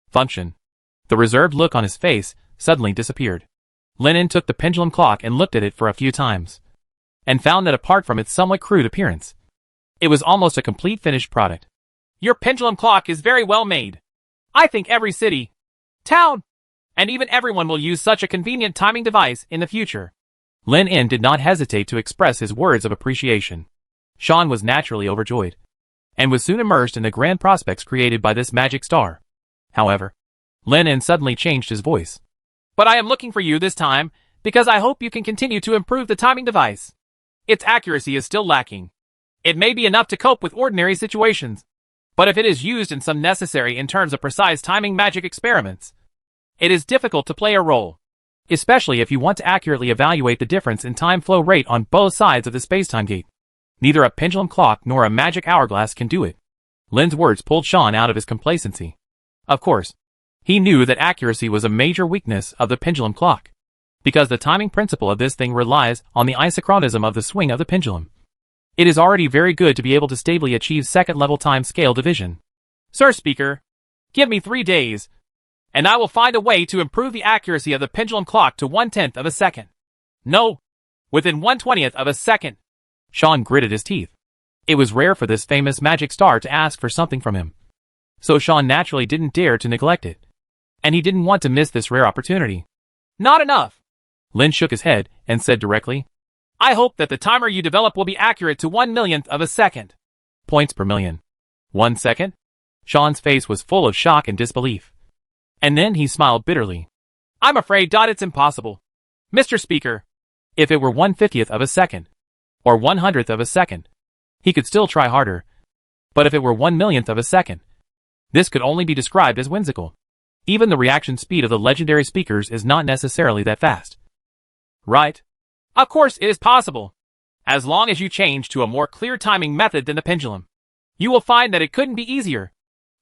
Function. The reserved look on his face suddenly disappeared. Lennon took the pendulum clock and looked at it for a few times, and found that apart from its somewhat crude appearance, it was almost a complete finished product. Your pendulum clock is very well made. I think every city, town, and even everyone will use such a convenient timing device in the future. Lin En did not hesitate to express his words of appreciation. Sean was naturally overjoyed, and was soon immersed in the grand prospects created by this magic star. However, Lin En suddenly changed his voice. But I am looking for you this time, because I hope you can continue to improve the timing device. Its accuracy is still lacking. It may be enough to cope with ordinary situations, but if it is used in some necessary in terms of precise timing magic experiments, it is difficult to play a role, especially if you want to accurately evaluate the difference in time flow rate on both sides of the spacetime gate. Neither a pendulum clock nor a magic hourglass can do it. Lin's words pulled Sean out of his complacency. Of course, he knew that accuracy was a major weakness of the pendulum clock, because the timing principle of this thing relies on the isochronism of the swing of the pendulum. It is already very good to be able to stably achieve second-level time scale division. Sir Speaker, give me 3 days, and I will find a way to improve the accuracy of the pendulum clock to 1/10 of a second. No, within 1/20th of a second. Sean gritted his teeth. It was rare for this famous magic star to ask for something from him, so Sean naturally didn't dare to neglect it, and he didn't want to miss this rare opportunity. Not enough. Lin shook his head and said directly, I hope that the timer you develop will be accurate to 1/1,000,000th of a second. Points per million. 1 second? Sean's face was full of shock and disbelief. And then he smiled bitterly. I'm afraid it's impossible. Mr. Speaker, if it were 1/50th of a second, or 1/100th of a second, he could still try harder. But if it were 1/1,000,000th of a second, this could only be described as whimsical. Even the reaction speed of the legendary speakers is not necessarily that fast. Right. Of course it is possible. As long as you change to a more clear timing method than the pendulum, you will find that it couldn't be easier,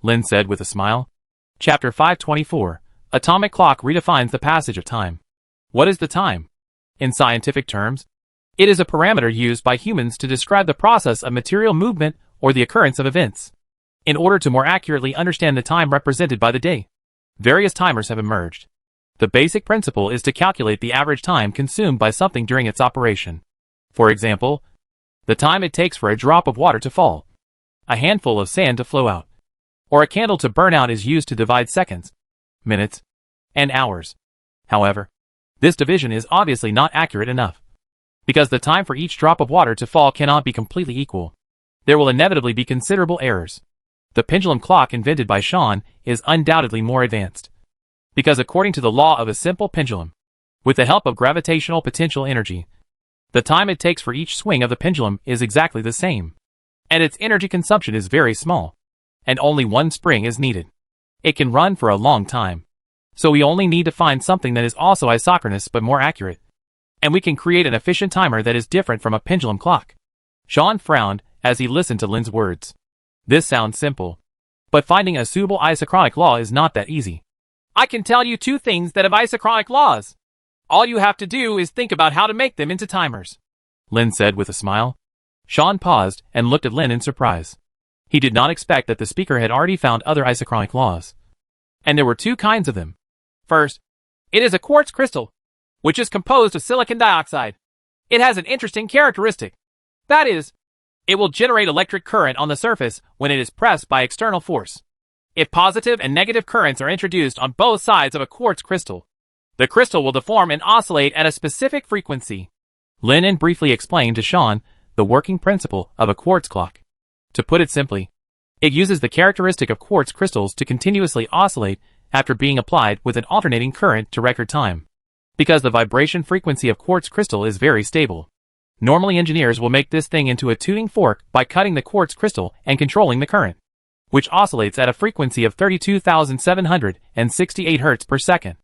Lin said with a smile. Chapter 524, Atomic Clock redefines the passage of time. What is the time? In scientific terms, it is a parameter used by humans to describe the process of material movement or the occurrence of events. In order to more accurately understand the time represented by the day, various timers have emerged. The basic principle is to calculate the average time consumed by something during its operation. For example, the time it takes for a drop of water to fall, a handful of sand to flow out, or a candle to burn out is used to divide seconds, minutes, and hours. However, this division is obviously not accurate enough, because the time for each drop of water to fall cannot be completely equal. There will inevitably be considerable errors. The pendulum clock invented by Sean is undoubtedly more advanced, because according to the law of a simple pendulum, with the help of gravitational potential energy, the time it takes for each swing of the pendulum is exactly the same, and its energy consumption is very small, and only one spring is needed. It can run for a long time, so we only need to find something that is also isochronous but more accurate, and we can create an efficient timer that is different from a pendulum clock. Sean frowned as he listened to Lin's words. This sounds simple, but finding a suitable isochronic law is not that easy. I can tell you 2 things that have isochronic laws. All you have to do is think about how to make them into timers, Lin said with a smile. Sean paused and looked at Lin in surprise. He did not expect that the speaker had already found other isochronic laws. And there were 2 kinds of them. First, it is a quartz crystal, which is composed of silicon dioxide. It has an interesting characteristic. That is, it will generate electric current on the surface when it is pressed by external force. If positive and negative currents are introduced on both sides of a quartz crystal, the crystal will deform and oscillate at a specific frequency. Lin En briefly explained to Sean the working principle of a quartz clock. To put it simply, it uses the characteristic of quartz crystals to continuously oscillate after being applied with an alternating current to record time, because the vibration frequency of quartz crystal is very stable. Normally engineers will make this thing into a tuning fork by cutting the quartz crystal and controlling the current, which oscillates at a frequency of 32,768 Hz per second.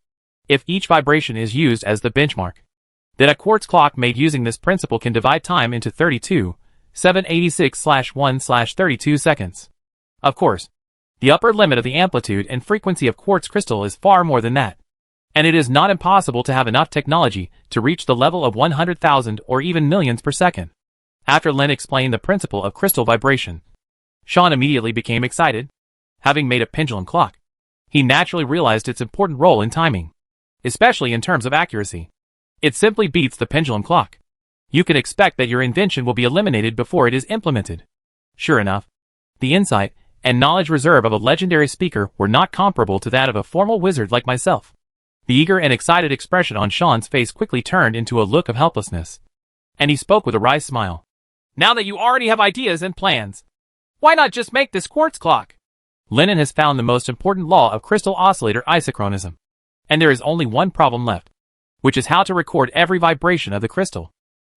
If each vibration is used as the benchmark, That a quartz clock made using this principle can divide time into 32, 786/1/32 seconds. Of course, the upper limit of the amplitude and frequency of quartz crystal is far more than that. And it is not impossible to have enough technology to reach the level of 100,000 or even millions per second. After Lin explained the principle of crystal vibration, Sean immediately became excited. Having made a pendulum clock, he naturally realized its important role in timing, especially in terms of accuracy. It simply beats the pendulum clock. You can expect that your invention will be eliminated before it is implemented. Sure enough, the insight and knowledge reserve of a legendary speaker were not comparable to that of a formal wizard like myself. The eager and excited expression on Sean's face quickly turned into a look of helplessness, and he spoke with a wry smile. Now that you already have ideas and plans, why not just make this quartz clock? Lennon has found the most important law of crystal oscillator isochronism, and there is only one problem left, which is how to record every vibration of the crystal.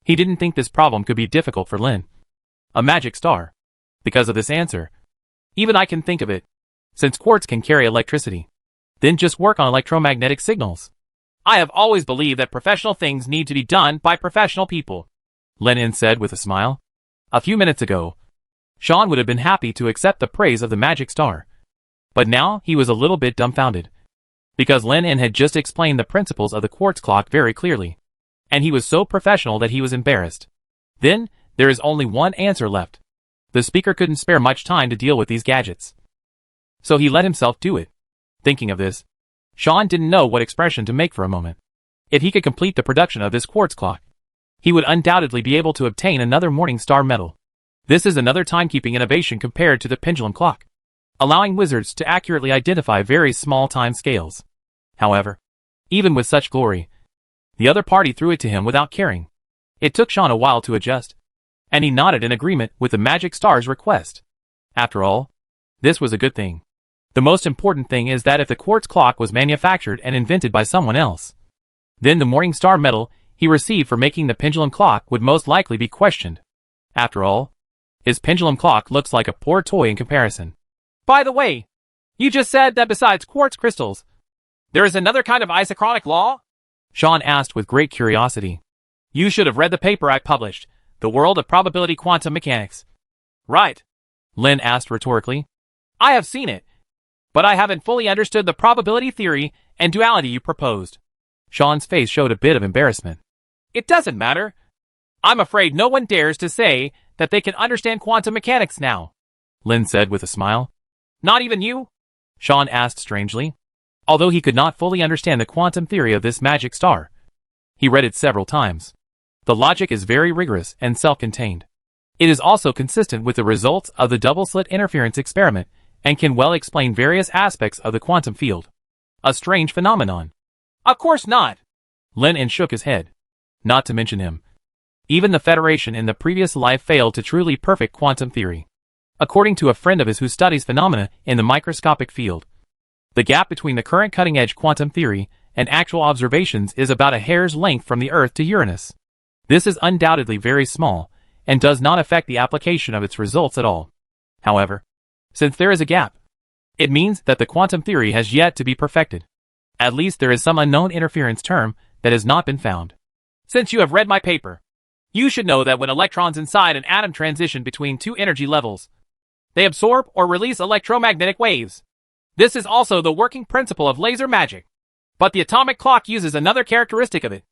He didn't think this problem could be difficult for Lin. A magic star. Because of this answer, even I can think of it, since quartz can carry electricity. Then just work on electromagnetic signals. I have always believed that professional things need to be done by professional people, Lennon said with a smile. A few minutes ago, Sean would have been happy to accept the praise of the magic star. But now he was a little bit dumbfounded, because Lennon had just explained the principles of the quartz clock very clearly, and he was so professional that he was embarrassed. Then, there is only one answer left. The speaker couldn't spare much time to deal with these gadgets, so he let himself do it. Thinking of this, Sean didn't know what expression to make for a moment. If he could complete the production of this quartz clock, he would undoubtedly be able to obtain another Morning Star medal. This is another timekeeping innovation compared to the pendulum clock, allowing wizards to accurately identify very small time scales. However, even with such glory, the other party threw it to him without caring. It took Sean a while to adjust, and he nodded in agreement with the magic star's request. After all, this was a good thing. The most important thing is that if the quartz clock was manufactured and invented by someone else, then the Morning Star medal he received for making the pendulum clock would most likely be questioned. After all, his pendulum clock looks like a poor toy in comparison. By the way, you just said that besides quartz crystals, there is another kind of isochronic law? Sean asked with great curiosity. You should have read the paper I published, The World of Probability Quantum Mechanics. Right? Lin asked rhetorically. I have seen it, but I haven't fully understood the probability theory and duality you proposed. Sean's face showed a bit of embarrassment. It doesn't matter. I'm afraid no one dares to say that they can understand quantum mechanics now, Lin said with a smile. Not even you? Sean asked strangely. Although he could not fully understand the quantum theory of this magic star, he read it several times. The logic is very rigorous and self-contained. It is also consistent with the results of the double-slit interference experiment and can well explain various aspects of the quantum field. A strange phenomenon. Of course not. Lin shook his head. Not to mention him. Even the Federation in the previous life failed to truly perfect quantum theory. According to a friend of his who studies phenomena in the microscopic field, the gap between the current cutting-edge quantum theory and actual observations is about a hair's length from the Earth to Uranus. This is undoubtedly very small, and does not affect the application of its results at all. However, since there is a gap, it means that the quantum theory has yet to be perfected. At least there is some unknown interference term that has not been found. Since you have read my paper, you should know that when electrons inside an atom transition between two energy levels, they absorb or release electromagnetic waves. This is also the working principle of laser magic. But the atomic clock uses another characteristic of it.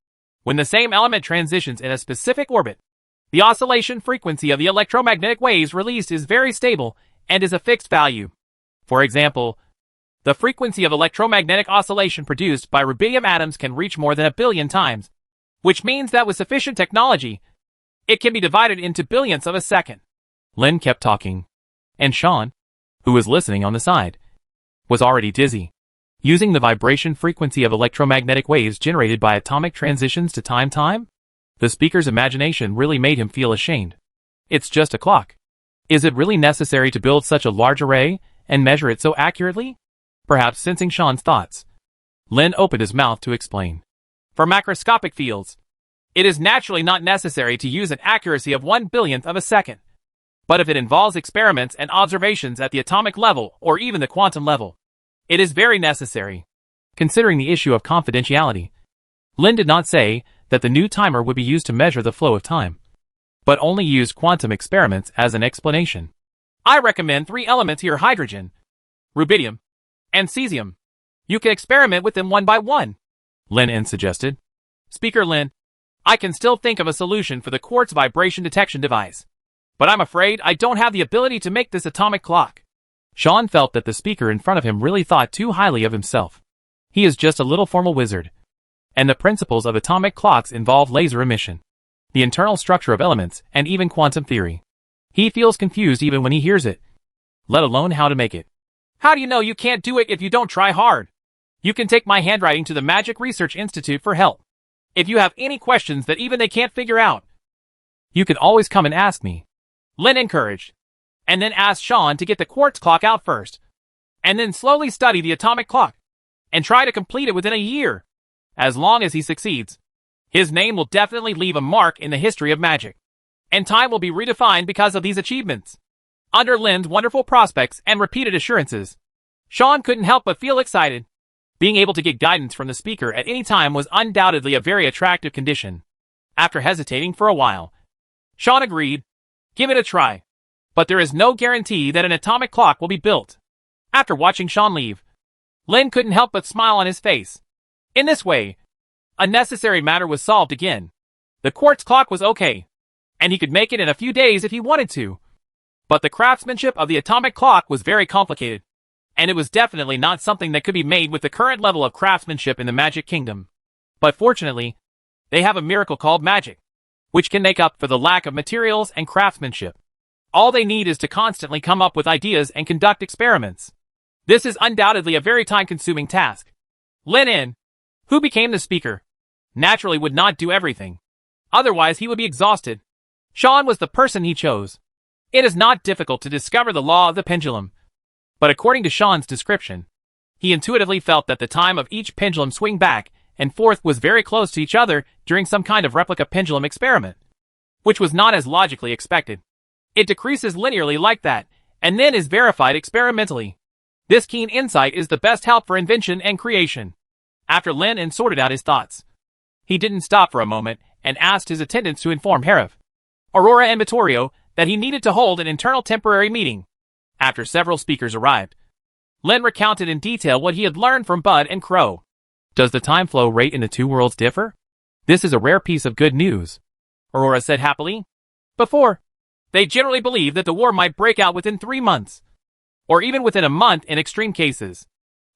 When the same element transitions in a specific orbit, the oscillation frequency of the electromagnetic waves released is very stable and is a fixed value. For example, the frequency of electromagnetic oscillation produced by rubidium atoms can reach more than 1 billion times, which means that with sufficient technology, it can be divided into billionths of a second. Lin kept talking, and Sean, who was listening on the side, was already dizzy. Using the vibration frequency of electromagnetic waves generated by atomic transitions to time, the speaker's imagination really made him feel ashamed. It's just a clock. Is it really necessary to build such a large array and measure it so accurately? Perhaps sensing Sean's thoughts, Lin opened his mouth to explain. For macroscopic fields, it is naturally not necessary to use an accuracy of 1 billionth of a second. But if it involves experiments and observations at the atomic level or even the quantum level, it is very necessary. Considering the issue of confidentiality, Lin did not say that the new timer would be used to measure the flow of time, but only used quantum experiments as an explanation. I recommend 3 elements here: hydrogen, rubidium, and cesium. You can experiment with them one by one, Lin suggested. Speaker Lin, I can still think of a solution for the quartz vibration detection device, but I'm afraid I don't have the ability to make this atomic clock. Sean felt that the speaker in front of him really thought too highly of himself. He is just a little formal wizard, and the principles of atomic clocks involve laser emission, the internal structure of elements, and even quantum theory. He feels confused even when he hears it, let alone how to make it. How do you know you can't do it if you don't try hard? You can take my handwriting to the Magic Research Institute for help. If you have any questions that even they can't figure out, you can always come and ask me, Lin encouraged, and then asked Sean to get the quartz clock out first, and then slowly study the atomic clock, and try to complete it within a year. As long as he succeeds, his name will definitely leave a mark in the history of magic, and time will be redefined because of these achievements. Under Lin's wonderful prospects and repeated assurances, Sean couldn't help but feel excited. Being able to get guidance from the speaker at any time was undoubtedly a very attractive condition. After hesitating for a while, Sean agreed. Give it a try. But there is no guarantee that an atomic clock will be built. After watching Sean leave, Lin couldn't help but smile on his face. In this way, a necessary matter was solved again. The quartz clock was okay, and he could make it in a few days if he wanted to. But the craftsmanship of the atomic clock was very complicated, and it was definitely not something that could be made with the current level of craftsmanship in the Magic Kingdom. But fortunately, they have a miracle called magic, which can make up for the lack of materials and craftsmanship. All they need is to constantly come up with ideas and conduct experiments. This is undoubtedly a very time-consuming task. Lin, who became the speaker, naturally would not do everything. Otherwise, he would be exhausted. Sean was the person he chose. It is not difficult to discover the law of the pendulum. But according to Sean's description, he intuitively felt that the time of each pendulum swing back and forth was very close to each other during some kind of replica pendulum experiment, which was not as logically expected. It decreases linearly like that, and then is verified experimentally. This keen insight is the best help for invention and creation. After Lin sorted out his thoughts, he didn't stop for a moment and asked his attendants to inform Harif, Aurora, and Vittorio that he needed to hold an internal temporary meeting. After several speakers arrived, Lin recounted in detail what he had learned from Bud and Crow. Does the time flow rate in the two worlds differ? This is a rare piece of good news, Aurora said happily. Before, they generally believed that the war might break out within 3 months, or even within a month in extreme cases.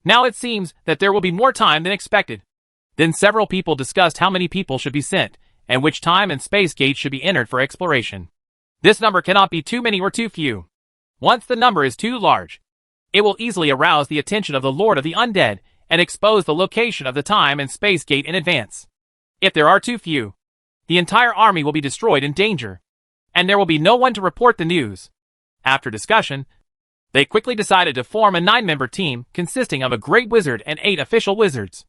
Now it seems that there will be more time than expected. Then several people discussed how many people should be sent, and which time and space gates should be entered for exploration. This number cannot be too many or too few. Once the number is too large, it will easily arouse the attention of the Lord of the Undead and expose the location of the time and space gate in advance. If there are too few, the entire army will be destroyed in danger, and there will be no one to report the news. After discussion, they quickly decided to form a 9-member team consisting of a great wizard and 8 official wizards.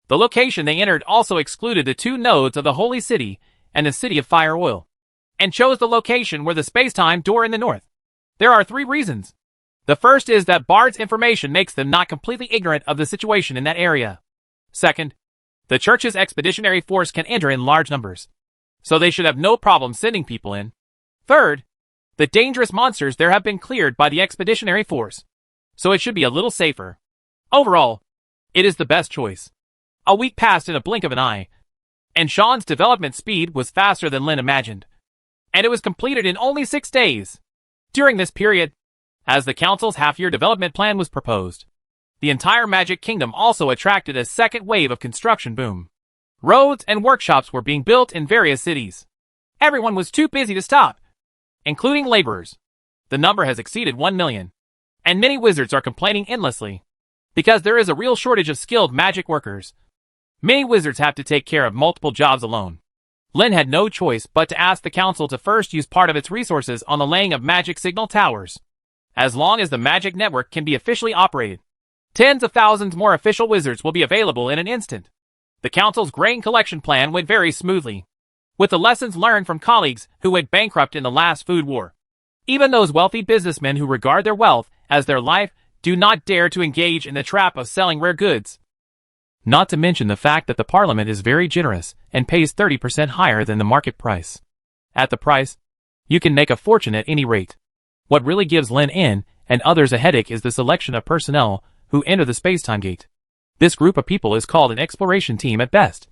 The location they entered also excluded the 2 nodes of the Holy City and the City of Fire Oil, and chose the location where the space-time door in the north. There are 3 reasons. The first is that Bard's information makes them not completely ignorant of the situation in that area. Second, the church's expeditionary force can enter in large numbers, so they should have no problem sending people in. Third, the dangerous monsters there have been cleared by the expeditionary force, so it should be a little safer. Overall, it is the best choice. A week passed in a blink of an eye, and Sean's development speed was faster than Lin imagined, and it was completed in only 6 days. During this period, as the Council's half-year development plan was proposed, the entire Magic Kingdom also attracted a second wave of construction boom. Roads and workshops were being built in various cities. Everyone was too busy to stop, including laborers. The number has exceeded 1 million, and many wizards are complaining endlessly, because there is a real shortage of skilled magic workers. Many wizards have to take care of multiple jobs alone. Lin had no choice but to ask the Council to first use part of its resources on the laying of magic signal towers. As long as the magic network can be officially operated, tens of thousands more official wizards will be available in an instant. The Council's grain collection plan went very smoothly, with the lessons learned from colleagues who went bankrupt in the last food war. Even those wealthy businessmen who regard their wealth as their life do not dare to engage in the trap of selling rare goods. Not to mention the fact that the Parliament is very generous and pays 30% higher than the market price. At the price, you can make a fortune at any rate. What really gives Lin and others a headache is the selection of personnel who enter the spacetime gate. This group of people is called an exploration team at best,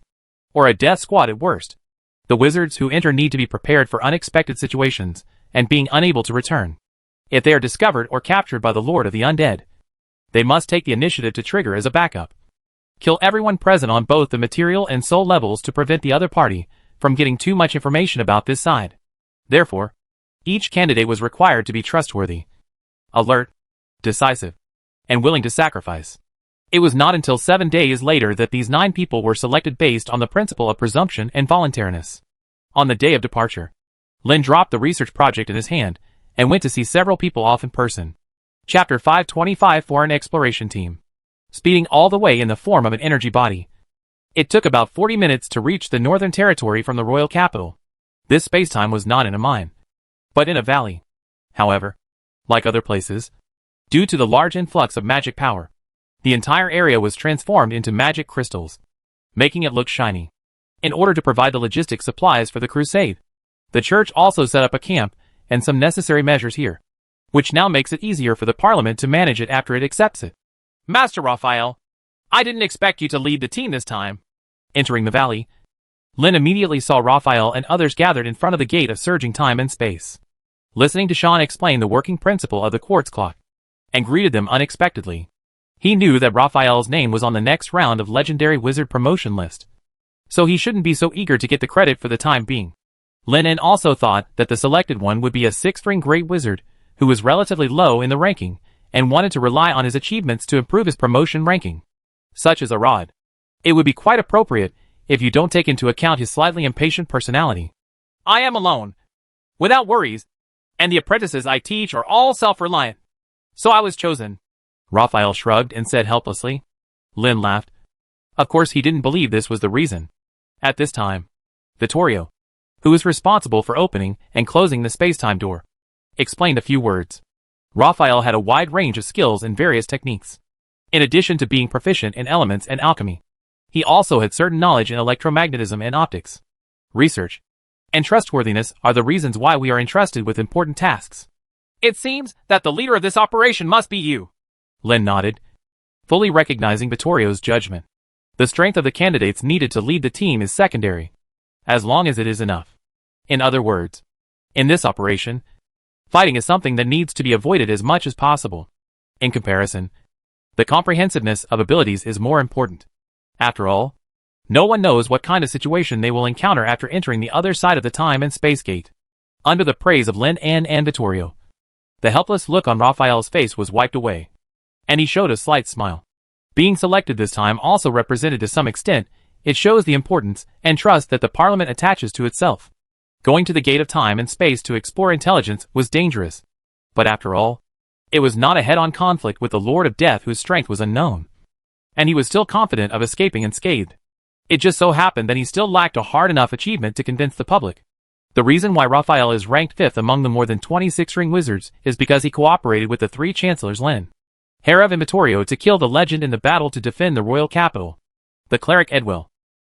or a death squad at worst. The wizards who enter need to be prepared for unexpected situations and being unable to return. If they are discovered or captured by the Lord of the Undead, they must take the initiative to trigger as a backup. Kill everyone present on both the material and soul levels to prevent the other party from getting too much information about this side. Therefore, each candidate was required to be trustworthy, alert, decisive, and willing to sacrifice. It was not until 7 days later that these 9 people were selected based on the principle of presumption and voluntariness. On the day of departure, Lin dropped the research project in his hand and went to see several people off in person. Chapter 525 Foreign Exploration Team. Speeding all the way in the form of an energy body. It took about 40 minutes to reach the Northern Territory from the royal capital. This spacetime was not in a mine, but in a valley. However, like other places, due to the large influx of magic power, the entire area was transformed into magic crystals, making it look shiny. In order to provide the logistic supplies for the crusade, the church also set up a camp and some necessary measures here, which now makes it easier for the Parliament to manage it after it accepts it. Master Raphael, I didn't expect you to lead the team this time. Entering the valley, Lin immediately saw Raphael and others gathered in front of the gate of surging time and space, listening to Sean explain the working principle of the quartz clock, and greeted them unexpectedly. He knew that Raphael's name was on the next round of legendary wizard promotion list, so he shouldn't be so eager to get the credit for the time being. Lin also thought that the selected one would be a 6th-ring great wizard who was relatively low in the ranking and wanted to rely on his achievements to improve his promotion ranking, such as Arad. It would be quite appropriate if you don't take into account his slightly impatient personality. I am alone, without worries, and the apprentices I teach are all self-reliant, so I was chosen. Raphael shrugged and said helplessly. Lin laughed. Of course he didn't believe this was the reason. At this time, Vittorio, who was responsible for opening and closing the spacetime door, explained a few words. Raphael had a wide range of skills and various techniques. In addition to being proficient in elements and alchemy, he also had certain knowledge in electromagnetism and optics. Research and trustworthiness are the reasons why we are entrusted with important tasks. It seems that the leader of this operation must be you. Lin nodded, fully recognizing Vittorio's judgment. The strength of the candidates needed to lead the team is secondary, as long as it is enough. In other words, in this operation, fighting is something that needs to be avoided as much as possible. In comparison, the comprehensiveness of abilities is more important. After all, no one knows what kind of situation they will encounter after entering the other side of the time and space gate. Under the praise of Lin and Vittorio, the helpless look on Raphael's face was wiped away, and he showed a slight smile. Being selected this time also represented to some extent, it shows the importance and trust that the Parliament attaches to itself. Going to the gate of time and space to explore intelligence was dangerous. But after all, it was not a head-on conflict with the Lord of Death whose strength was unknown. And he was still confident of escaping unscathed. It just so happened that he still lacked a hard enough achievement to convince the public. The reason why Raphael is ranked 5th among the more than 26-ring wizards is because he cooperated with the 3 chancellors Lin, Herav and Vittorio to kill the legend in the battle to defend the royal capital, the cleric Edwil,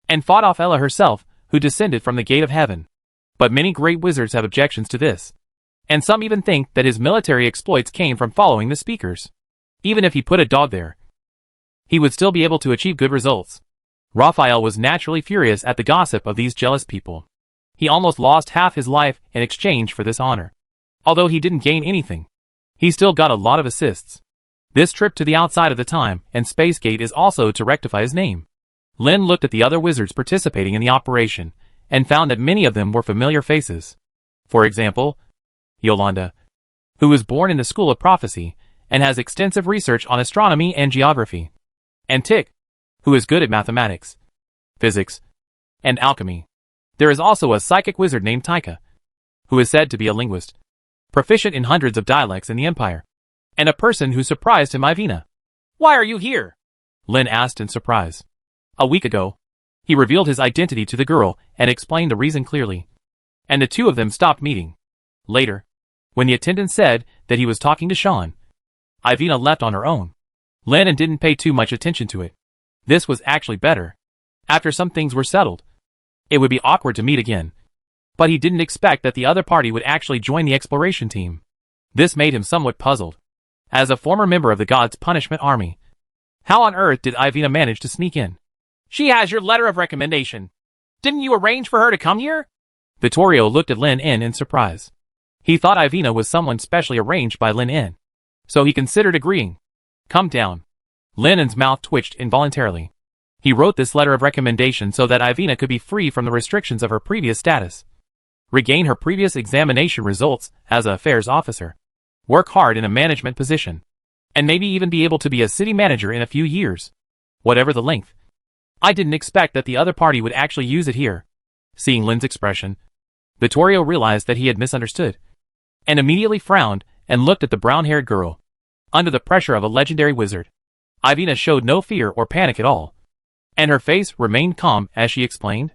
and fought off Ella herself, who descended from the gate of heaven. But many great wizards have objections to this, and some even think that his military exploits came from following the speakers. Even if he put a dog there, he would still be able to achieve good results. Raphael was naturally furious at the gossip of these jealous people. He almost lost half his life in exchange for this honor. Although he didn't gain anything, he still got a lot of assists. This trip to the outside of the time and space gate is also to rectify his name. Lin looked at the other wizards participating in the operation and found that many of them were familiar faces. For example, Yolanda, who was born in the School of Prophecy and has extensive research on astronomy and geography, and Tick, who is good at mathematics, physics, and alchemy. There is also a psychic wizard named Taika, who is said to be a linguist, proficient in hundreds of dialects in the Empire, and a person who surprised him, Ivina. Why are you here? Lin asked in surprise. A week ago, he revealed his identity to the girl and explained the reason clearly, and the two of them stopped meeting. Later, when the attendant said that he was talking to Sean, Ivina left on her own. Lin didn't pay too much attention to it. This was actually better. After some things were settled, it would be awkward to meet again. But he didn't expect that the other party would actually join the exploration team. This made him somewhat puzzled. As a former member of the God's Punishment Army, how on earth did Ivina manage to sneak in? She has your letter of recommendation. Didn't you arrange for her to come here? Vittorio looked at Lin in surprise. He thought Ivina was someone specially arranged by Lin In. So he considered agreeing. Come down. Lin In's mouth twitched involuntarily. He wrote this letter of recommendation so that Ivina could be free from the restrictions of her previous status, regain her previous examination results as an affairs officer, work hard in a management position, and maybe even be able to be a city manager in a few years. Whatever the length. I didn't expect that the other party would actually use it here. Seeing Lin's expression, Vittorio realized that he had misunderstood, and immediately frowned and looked at the brown-haired girl. Under the pressure of a legendary wizard, Ivina showed no fear or panic at all, and her face remained calm as she explained.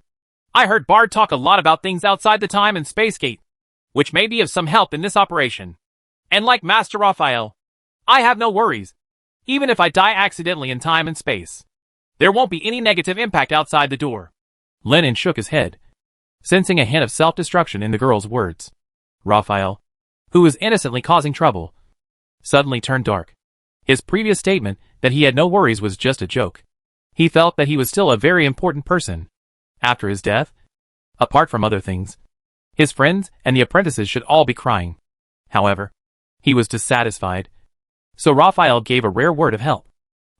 I heard Bard talk a lot about things outside the time and space gate, which may be of some help in this operation. And like Master Raphael, I have no worries. Even if I die accidentally in time and space, there won't be any negative impact outside the door. Lin In shook his head, sensing a hint of self-destruction in the girl's words. Raphael, who was innocently causing trouble, suddenly turned dark. His previous statement that he had no worries was just a joke. He felt that he was still a very important person. After his death, apart from other things, his friends and the apprentices should all be crying. However, he was dissatisfied. So Raphael gave a rare word of help.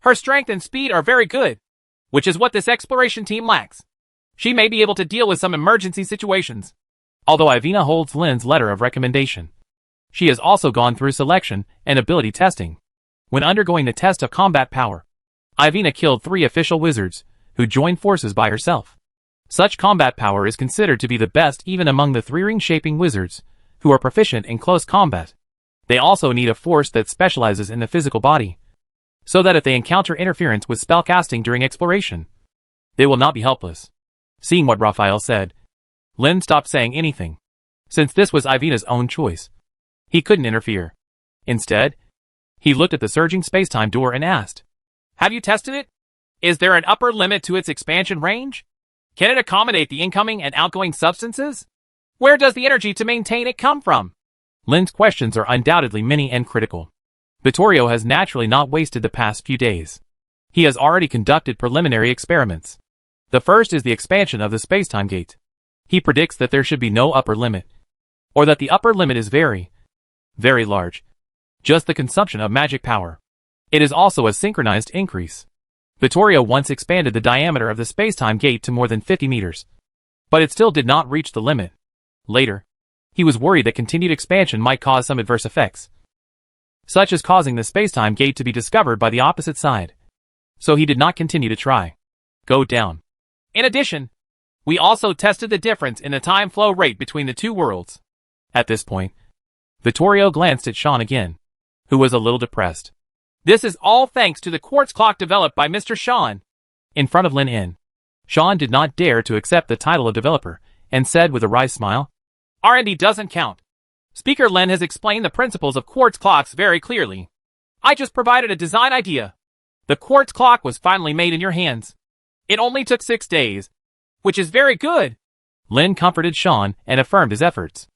Her strength and speed are very good, which is what this exploration team lacks. She may be able to deal with some emergency situations. Although Ivina holds Lin's letter of recommendation, she has also gone through selection and ability testing. When undergoing the test of combat power, Ivina killed 3 official wizards who joined forces by herself. Such combat power is considered to be the best even among the 3-ring-shaping wizards who are proficient in close combat. They also need a force that specializes in the physical body, so that if they encounter interference with spellcasting during exploration, they will not be helpless. Seeing what Raphael said, Lin stopped saying anything. Since this was Ivina's own choice, he couldn't interfere. Instead, he looked at the surging spacetime door and asked, Have you tested it? Is there an upper limit to its expansion range? Can it accommodate the incoming and outgoing substances? Where does the energy to maintain it come from? Lin's questions are undoubtedly many and critical. Vittorio has naturally not wasted the past few days. He has already conducted preliminary experiments. The first is the expansion of the spacetime gate. He predicts that there should be no upper limit, or that the upper limit is very, very large. Just the consumption of magic power. It is also a synchronized increase. Vittorio once expanded the diameter of the spacetime gate to more than 50 meters, but it still did not reach the limit. Later, he was worried that continued expansion might cause some adverse effects, such as causing the spacetime gate to be discovered by the opposite side. So he did not continue to try. Go down. In addition, we also tested the difference in the time flow rate between the 2 worlds. At this point, Vittorio glanced at Sean again, who was a little depressed. This is all thanks to the quartz clock developed by Mr. Sean. In front of Lin In, Sean did not dare to accept the title of developer, and said with a wry smile, R&D doesn't count. Speaker Len has explained the principles of quartz clocks very clearly. I just provided a design idea. The quartz clock was finally made in your hands. It only took 6 days, which is very good. Lin comforted Sean and affirmed his efforts,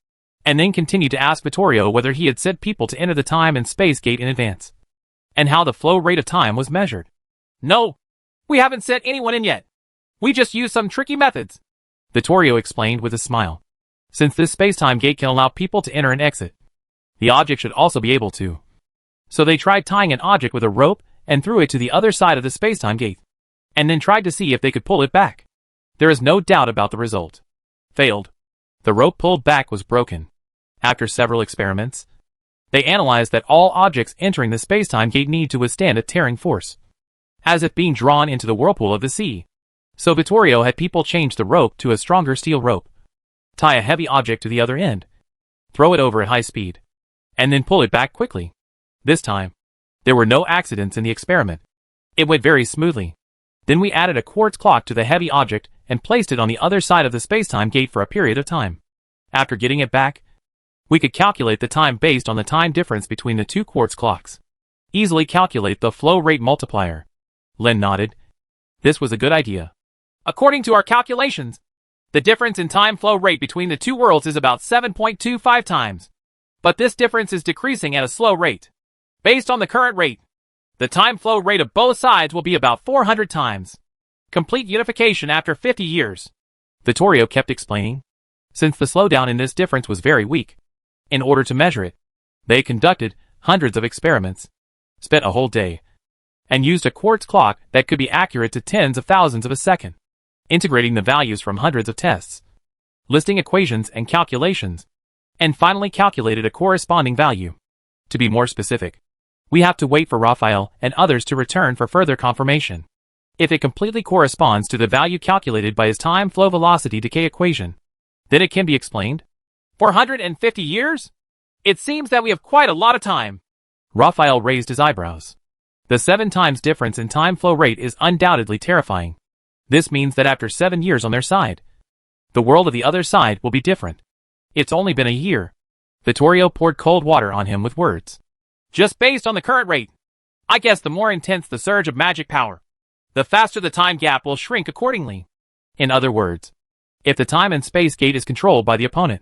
and then continued to ask Vittorio whether he had sent people to enter the time and space gate in advance, and how the flow rate of time was measured. No, we haven't sent anyone in yet. We just used some tricky methods, Vittorio explained with a smile. Since this spacetime gate can allow people to enter and exit, the object should also be able to. So they tried tying an object with a rope and threw it to the other side of the spacetime gate, and then tried to see if they could pull it back. There is no doubt about the result. Failed. The rope pulled back was broken. After several experiments, they analyzed that all objects entering the spacetime gate need to withstand a tearing force, as if being drawn into the whirlpool of the sea. So Vittorio had people change the rope to a stronger steel rope, tie a heavy object to the other end, throw it over at high speed, and then pull it back quickly. This time, there were no accidents in the experiment. It went very smoothly. Then we added a quartz clock to the heavy object and placed it on the other side of the spacetime gate for a period of time. After getting it back, we could calculate the time based on the time difference between the 2 quartz clocks. Easily calculate the flow rate multiplier. Len nodded. This was a good idea. According to our calculations, the difference in time flow rate between the two worlds is about 7.25 times. But this difference is decreasing at a slow rate. Based on the current rate, the time flow rate of both sides will be about 400 times. Complete unification after 50 years. Vittorio kept explaining. Since the slowdown in this difference was very weak, in order to measure it, they conducted hundreds of experiments, spent a whole day, and used a quartz clock that could be accurate to tens of thousands of a second, integrating the values from hundreds of tests, listing equations and calculations, and finally calculated a corresponding value. To be more specific, we have to wait for Raphael and others to return for further confirmation. If it completely corresponds to the value calculated by his time flow velocity decay equation, then it can be explained. 450 years? It seems that we have quite a lot of time. Raphael raised his eyebrows. The 7 times difference in time flow rate is undoubtedly terrifying. This means that after 7 years on their side, the world of the other side will be different. It's only been a year. Vittorio poured cold water on him with words. Just based on the current rate, I guess the more intense the surge of magic power, the faster the time gap will shrink accordingly. In other words, if the time and space gate is controlled by the opponent,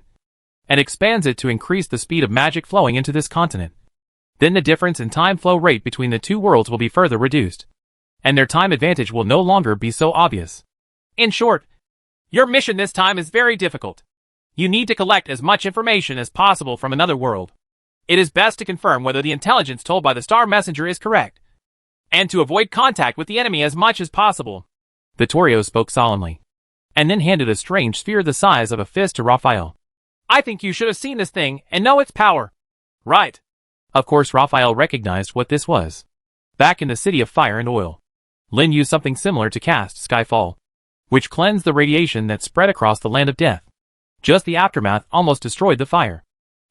and expands it to increase the speed of magic flowing into this continent, then the difference in time flow rate between the two worlds will be further reduced, and their time advantage will no longer be so obvious. In short, your mission this time is very difficult. You need to collect as much information as possible from another world. It is best to confirm whether the intelligence told by the Star Messenger is correct, and to avoid contact with the enemy as much as possible. Vittorio spoke solemnly, and then handed a strange sphere the size of a fist to Raphael. I think you should have seen this thing and know its power. Right. Of course Raphael recognized what this was. Back in the City of Fire and Oil, Lin used something similar to cast Skyfall, which cleansed the radiation that spread across the land of death. Just the aftermath almost destroyed the fire.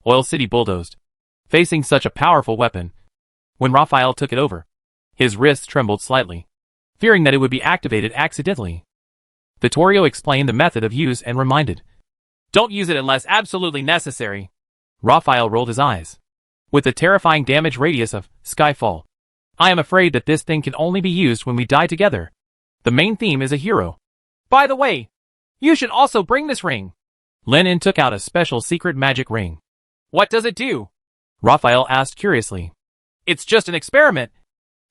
Oil City bulldozed, facing such a powerful weapon. When Raphael took it over, his wrists trembled slightly, fearing that it would be activated accidentally. Vittorio explained the method of use and reminded, don't use it unless absolutely necessary. Raphael rolled his eyes. With the terrifying damage radius of Skyfall, I am afraid that this thing can only be used when we die together. The main theme is a hero. By the way, you should also bring this ring. Lin took out a special secret magic ring. What does it do? Raphael asked curiously. It's just an experiment.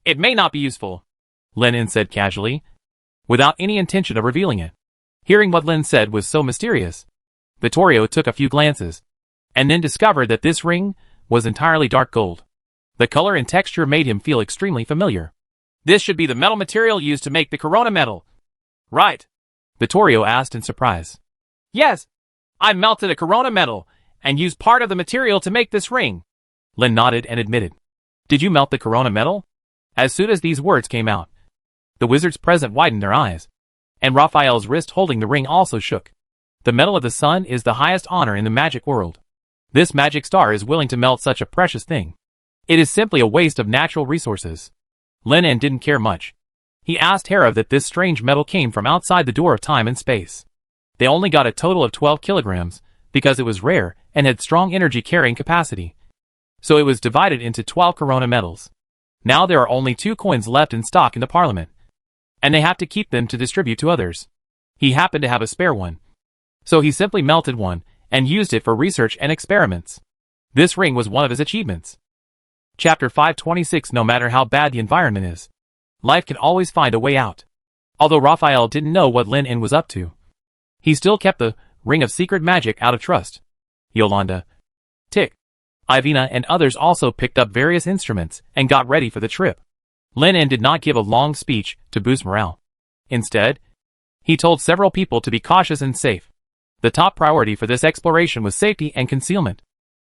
It may not be useful, Lin said casually, without any intention of revealing it. Hearing what Lin said was so mysterious, Vittorio took a few glances, and then discovered that this ring was entirely dark gold. The color and texture made him feel extremely familiar. This should be the metal material used to make the Corona metal. Right? Vittorio asked in surprise. Yes, I melted a Corona metal and used part of the material to make this ring. Lin nodded and admitted. Did you melt the Corona metal? As soon as these words came out, the wizards present widened their eyes, and Raphael's wrist holding the ring also shook. The metal of the sun is the highest honor in the magic world. This magic star is willing to melt such a precious thing. It is simply a waste of natural resources. Lin didn't care much. He asked Hera that this strange metal came from outside the door of time and space. They only got a total of 12 kilograms, because it was rare and had strong energy carrying capacity. So it was divided into 12 Corona metals. Now there are only 2 coins left in stock in the Parliament, and they have to keep them to distribute to others. He happened to have a spare one, so he simply melted one and used it for research and experiments. This ring was one of his achievements. Chapter 526. No matter how bad the environment is, life can always find a way out. Although Raphael didn't know what Lin was up to, he still kept the ring of secret magic out of trust. Yolanda, Tick, Ivina and others also picked up various instruments and got ready for the trip. Lin did not give a long speech to boost morale. Instead, he told several people to be cautious and safe. The top priority for this exploration was safety and concealment.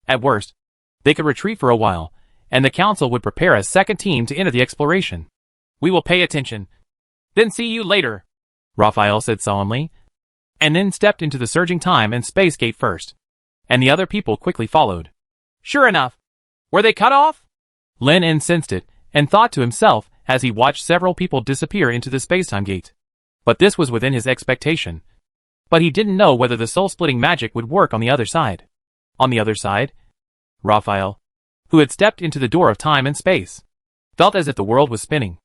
At worst, they could retreat for a while, and the council would prepare a second team to enter the exploration. We will pay attention. Then see you later, Raphael said solemnly, and then stepped into the surging time and space gate first, and the other people quickly followed. Sure enough. Were they cut off? Lin sensed it, and thought to himself as he watched several people disappear into the spacetime gate. But this was within his expectation. But he didn't know whether the soul-splitting magic would work on the other side. On the other side, Raphael, who had stepped into the door of time and space, felt as if the world was spinning,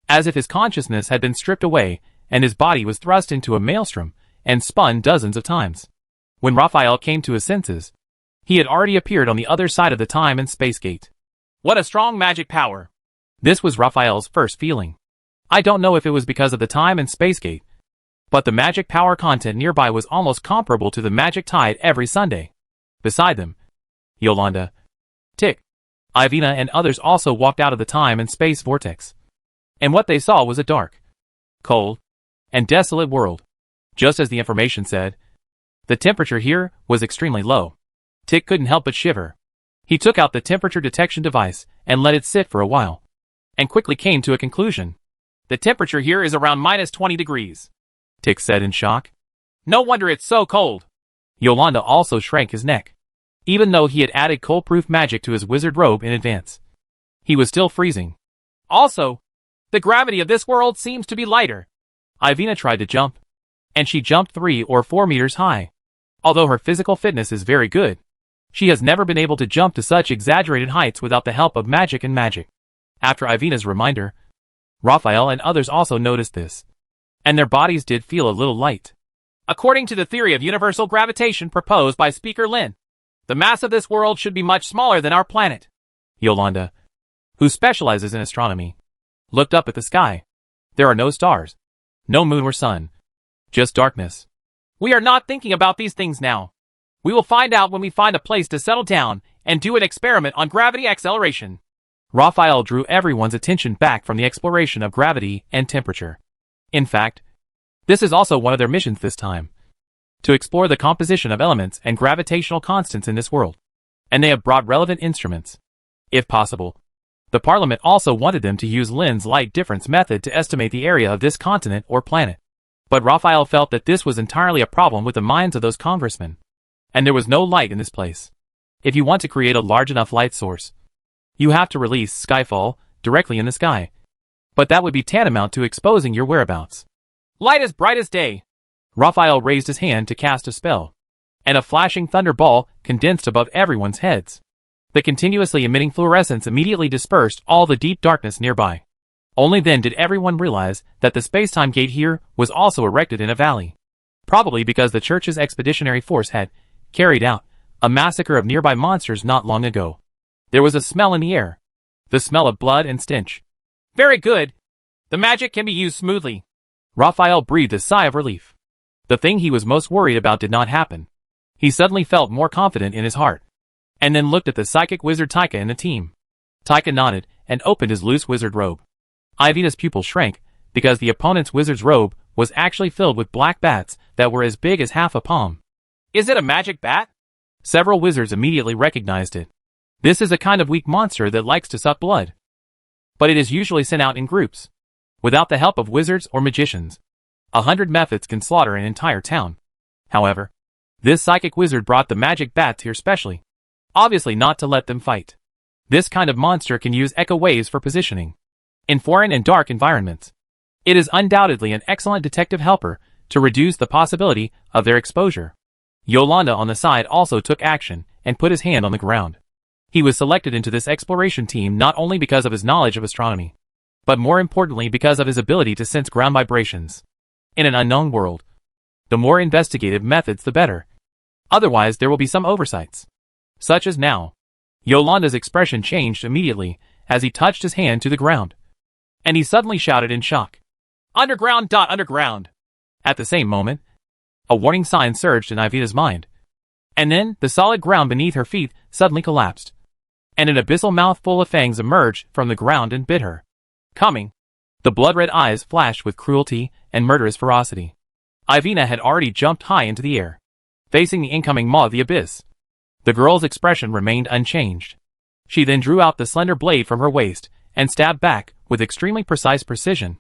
as if his consciousness had been stripped away and his body was thrust into a maelstrom and spun dozens of times. When Raphael came to his senses, he had already appeared on the other side of the time and space gate. What a strong magic power! This was Raphael's first feeling. I don't know if it was because of the time and space gate, but the magic power content nearby was almost comparable to the magic tide every Sunday. Beside them, Yolanda, Tick, Ivina and others also walked out of the time and space vortex. And what they saw was a dark, cold, and desolate world. Just as the information said, the temperature here was extremely low. Tick couldn't help but shiver. He took out the temperature detection device and let it sit for a while, and quickly came to a conclusion. The temperature here is around minus 20 degrees. Tick said in shock. No wonder it's so cold. Yolanda also shrank his neck. Even though he had added cold-proof magic to his wizard robe in advance, he was still freezing. Also, the gravity of this world seems to be lighter. Ivina tried to jump, and she jumped 3 or 4 meters high. Although her physical fitness is very good, she has never been able to jump to such exaggerated heights without the help of magic and magic. After Ivina's reminder, Raphael and others also noticed this, and their bodies did feel a little light. According to the theory of universal gravitation proposed by Speaker Lin, the mass of this world should be much smaller than our planet. Yolanda, who specializes in astronomy, looked up at the sky. There are no stars, no moon or sun, just darkness. We are not thinking about these things now. We will find out when we find a place to settle down and do an experiment on gravity acceleration. Raphael drew everyone's attention back from the exploration of gravity and temperature. In fact, this is also one of their missions this time, to explore the composition of elements and gravitational constants in this world. And they have brought relevant instruments. If possible, the Parliament also wanted them to use Lin's light difference method to estimate the area of this continent or planet. But Raphael felt that this was entirely a problem with the minds of those congressmen. And there was no light in this place. If you want to create a large enough light source, you have to release Skyfall directly in the sky. But that would be tantamount to exposing your whereabouts. Light as bright as day. Raphael raised his hand to cast a spell, and a flashing thunder ball condensed above everyone's heads. The continuously emitting fluorescence immediately dispersed all the deep darkness nearby. Only then did everyone realize that the space-time gate here was also erected in a valley. Probably because the church's expeditionary force had carried out a massacre of nearby monsters not long ago. There was a smell in the air. The smell of blood and stench. Very good. The magic can be used smoothly. Raphael breathed a sigh of relief. The thing he was most worried about did not happen. He suddenly felt more confident in his heart, and then looked at the psychic wizard Taika and the team. Taika nodded and opened his loose wizard robe. Ivina's pupil shrank, because the opponent's wizard's robe was actually filled with black bats that were as big as half a palm. Is it a magic bat? Several wizards immediately recognized it. This is a kind of weak monster that likes to suck blood. But it is usually sent out in groups. Without the help of wizards or magicians, 100 methods can slaughter an entire town. However, this psychic wizard brought the magic bats here specially. Obviously not to let them fight. This kind of monster can use echo waves for positioning in foreign and dark environments. It is undoubtedly an excellent detective helper to reduce the possibility of their exposure. Yolanda on the side also took action and put his hand on the ground. He was selected into this exploration team not only because of his knowledge of astronomy, but more importantly because of his ability to sense ground vibrations. In an unknown world, the more investigative methods the better. Otherwise there will be some oversights. Such as now. Yolanda's expression changed immediately as he touched his hand to the ground. And he suddenly shouted in shock. Underground. Underground. At the same moment, a warning sign surged in Ivina's mind. And then, the solid ground beneath her feet suddenly collapsed. And an abyssal mouth full of fangs emerged from the ground and bit her. Coming. The blood-red eyes flashed with cruelty and murderous ferocity. Ivina had already jumped high into the air, facing the incoming maw of the abyss. The girl's expression remained unchanged. She then drew out the slender blade from her waist and stabbed back, with extremely precise precision,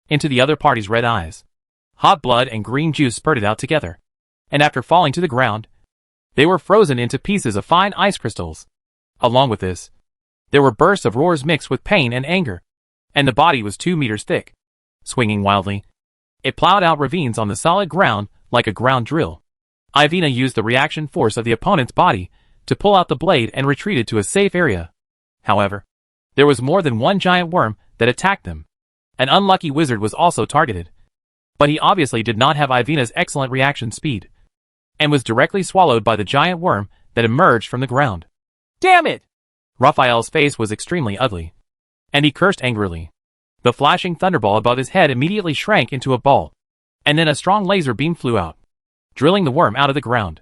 into the other party's red eyes. Hot blood and green juice spurted out together, and after falling to the ground, they were frozen into pieces of fine ice crystals. Along with this, there were bursts of roars mixed with pain and anger, and the body was 2 meters thick. Swinging wildly, it plowed out ravines on the solid ground like a ground drill. Ivina used the reaction force of the opponent's body to pull out the blade and retreated to a safe area. However, there was more than one giant worm that attacked them. An unlucky wizard was also targeted. But he obviously did not have Ivina's excellent reaction speed, and was directly swallowed by the giant worm that emerged from the ground. Damn it! Raphael's face was extremely ugly, and he cursed angrily. The flashing thunderball above his head immediately shrank into a ball, and then a strong laser beam flew out, drilling the worm out of the ground.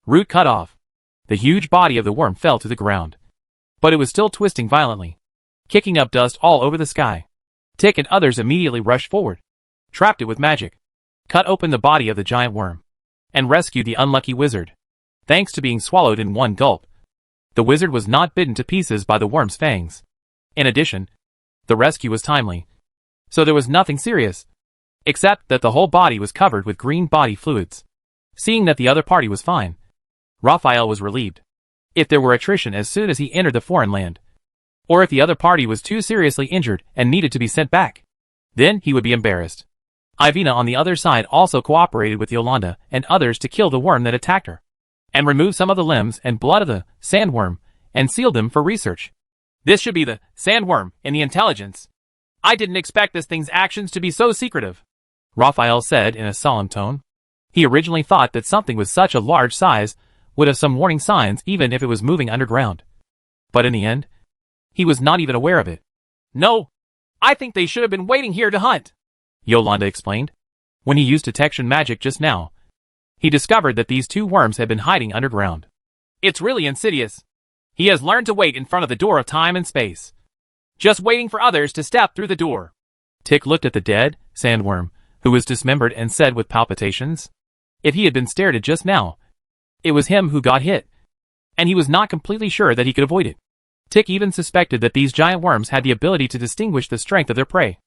Root cut off. The huge body of the worm fell to the ground, but it was still twisting violently, kicking up dust all over the sky. Tick and others immediately rushed forward, trapped it with magic, cut open the body of the giant worm, and rescued the unlucky wizard. Thanks to being swallowed in one gulp, the wizard was not bitten to pieces by the worm's fangs. In addition, the rescue was timely, so there was nothing serious, except that the whole body was covered with green body fluids. Seeing that the other party was fine, Raphael was relieved. If there were attrition as soon as he entered the foreign land, or if the other party was too seriously injured and needed to be sent back, then he would be embarrassed. Ivina on the other side also cooperated with Yolanda and others to kill the worm that attacked her, and remove some of the limbs and blood of the sandworm, and sealed them for research. This should be the sandworm in the intelligence. I didn't expect this thing's actions to be so secretive, Raphael said in a solemn tone. He originally thought that something with such a large size would have some warning signs even if it was moving underground. But in the end, he was not even aware of it. No, I think they should have been waiting here to hunt, Yolanda explained. When he used detection magic just now, he discovered that these two worms had been hiding underground. It's really insidious. He has learned to wait in front of the door of time and space, just waiting for others to step through the door. Tick looked at the dead sandworm, who was dismembered, and said with palpitations, if he had been stared at just now, it was him who got hit, and he was not completely sure that he could avoid it. Tick even suspected that these giant worms had the ability to distinguish the strength of their prey,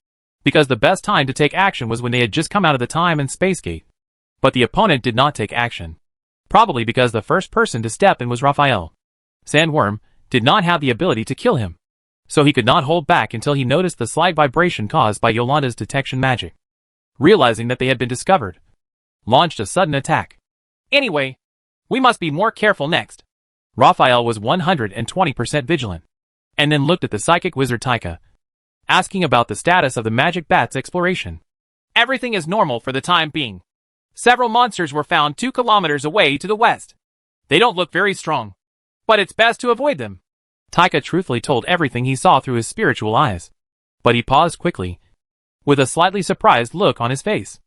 because the best time to take action was when they had just come out of the time and space gate. But the opponent did not take action, probably because the first person to step in was Raphael. Sandworm did not have the ability to kill him, so he could not hold back until he noticed the slight vibration caused by Yolanda's detection magic. Realizing that they had been discovered, launched a sudden attack. Anyway, we must be more careful next. Raphael was 120% vigilant, and then looked at the psychic wizard Taika, asking about the status of the magic bat's exploration. Everything is normal for the time being. Several monsters were found 2 kilometers away to the west. They don't look very strong, but it's best to avoid them. Taika truthfully told everything he saw through his spiritual eyes, but he paused quickly, with a slightly surprised look on his face,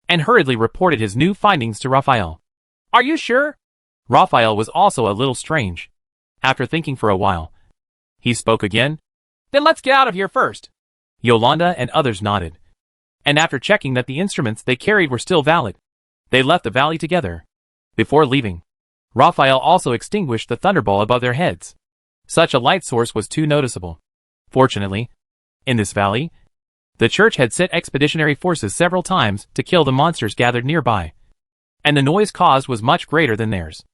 and hurriedly reported his new findings to Raphael. Are you sure? Raphael was also a little strange. After thinking for a while, he spoke again. Then let's get out of here first. Yolanda and others nodded, and after checking that the instruments they carried were still valid, they left the valley together. Before leaving, Raphael also extinguished the thunderball above their heads. Such a light source was too noticeable. Fortunately, in this valley, the church had sent expeditionary forces several times to kill the monsters gathered nearby, and the noise caused was much greater than theirs.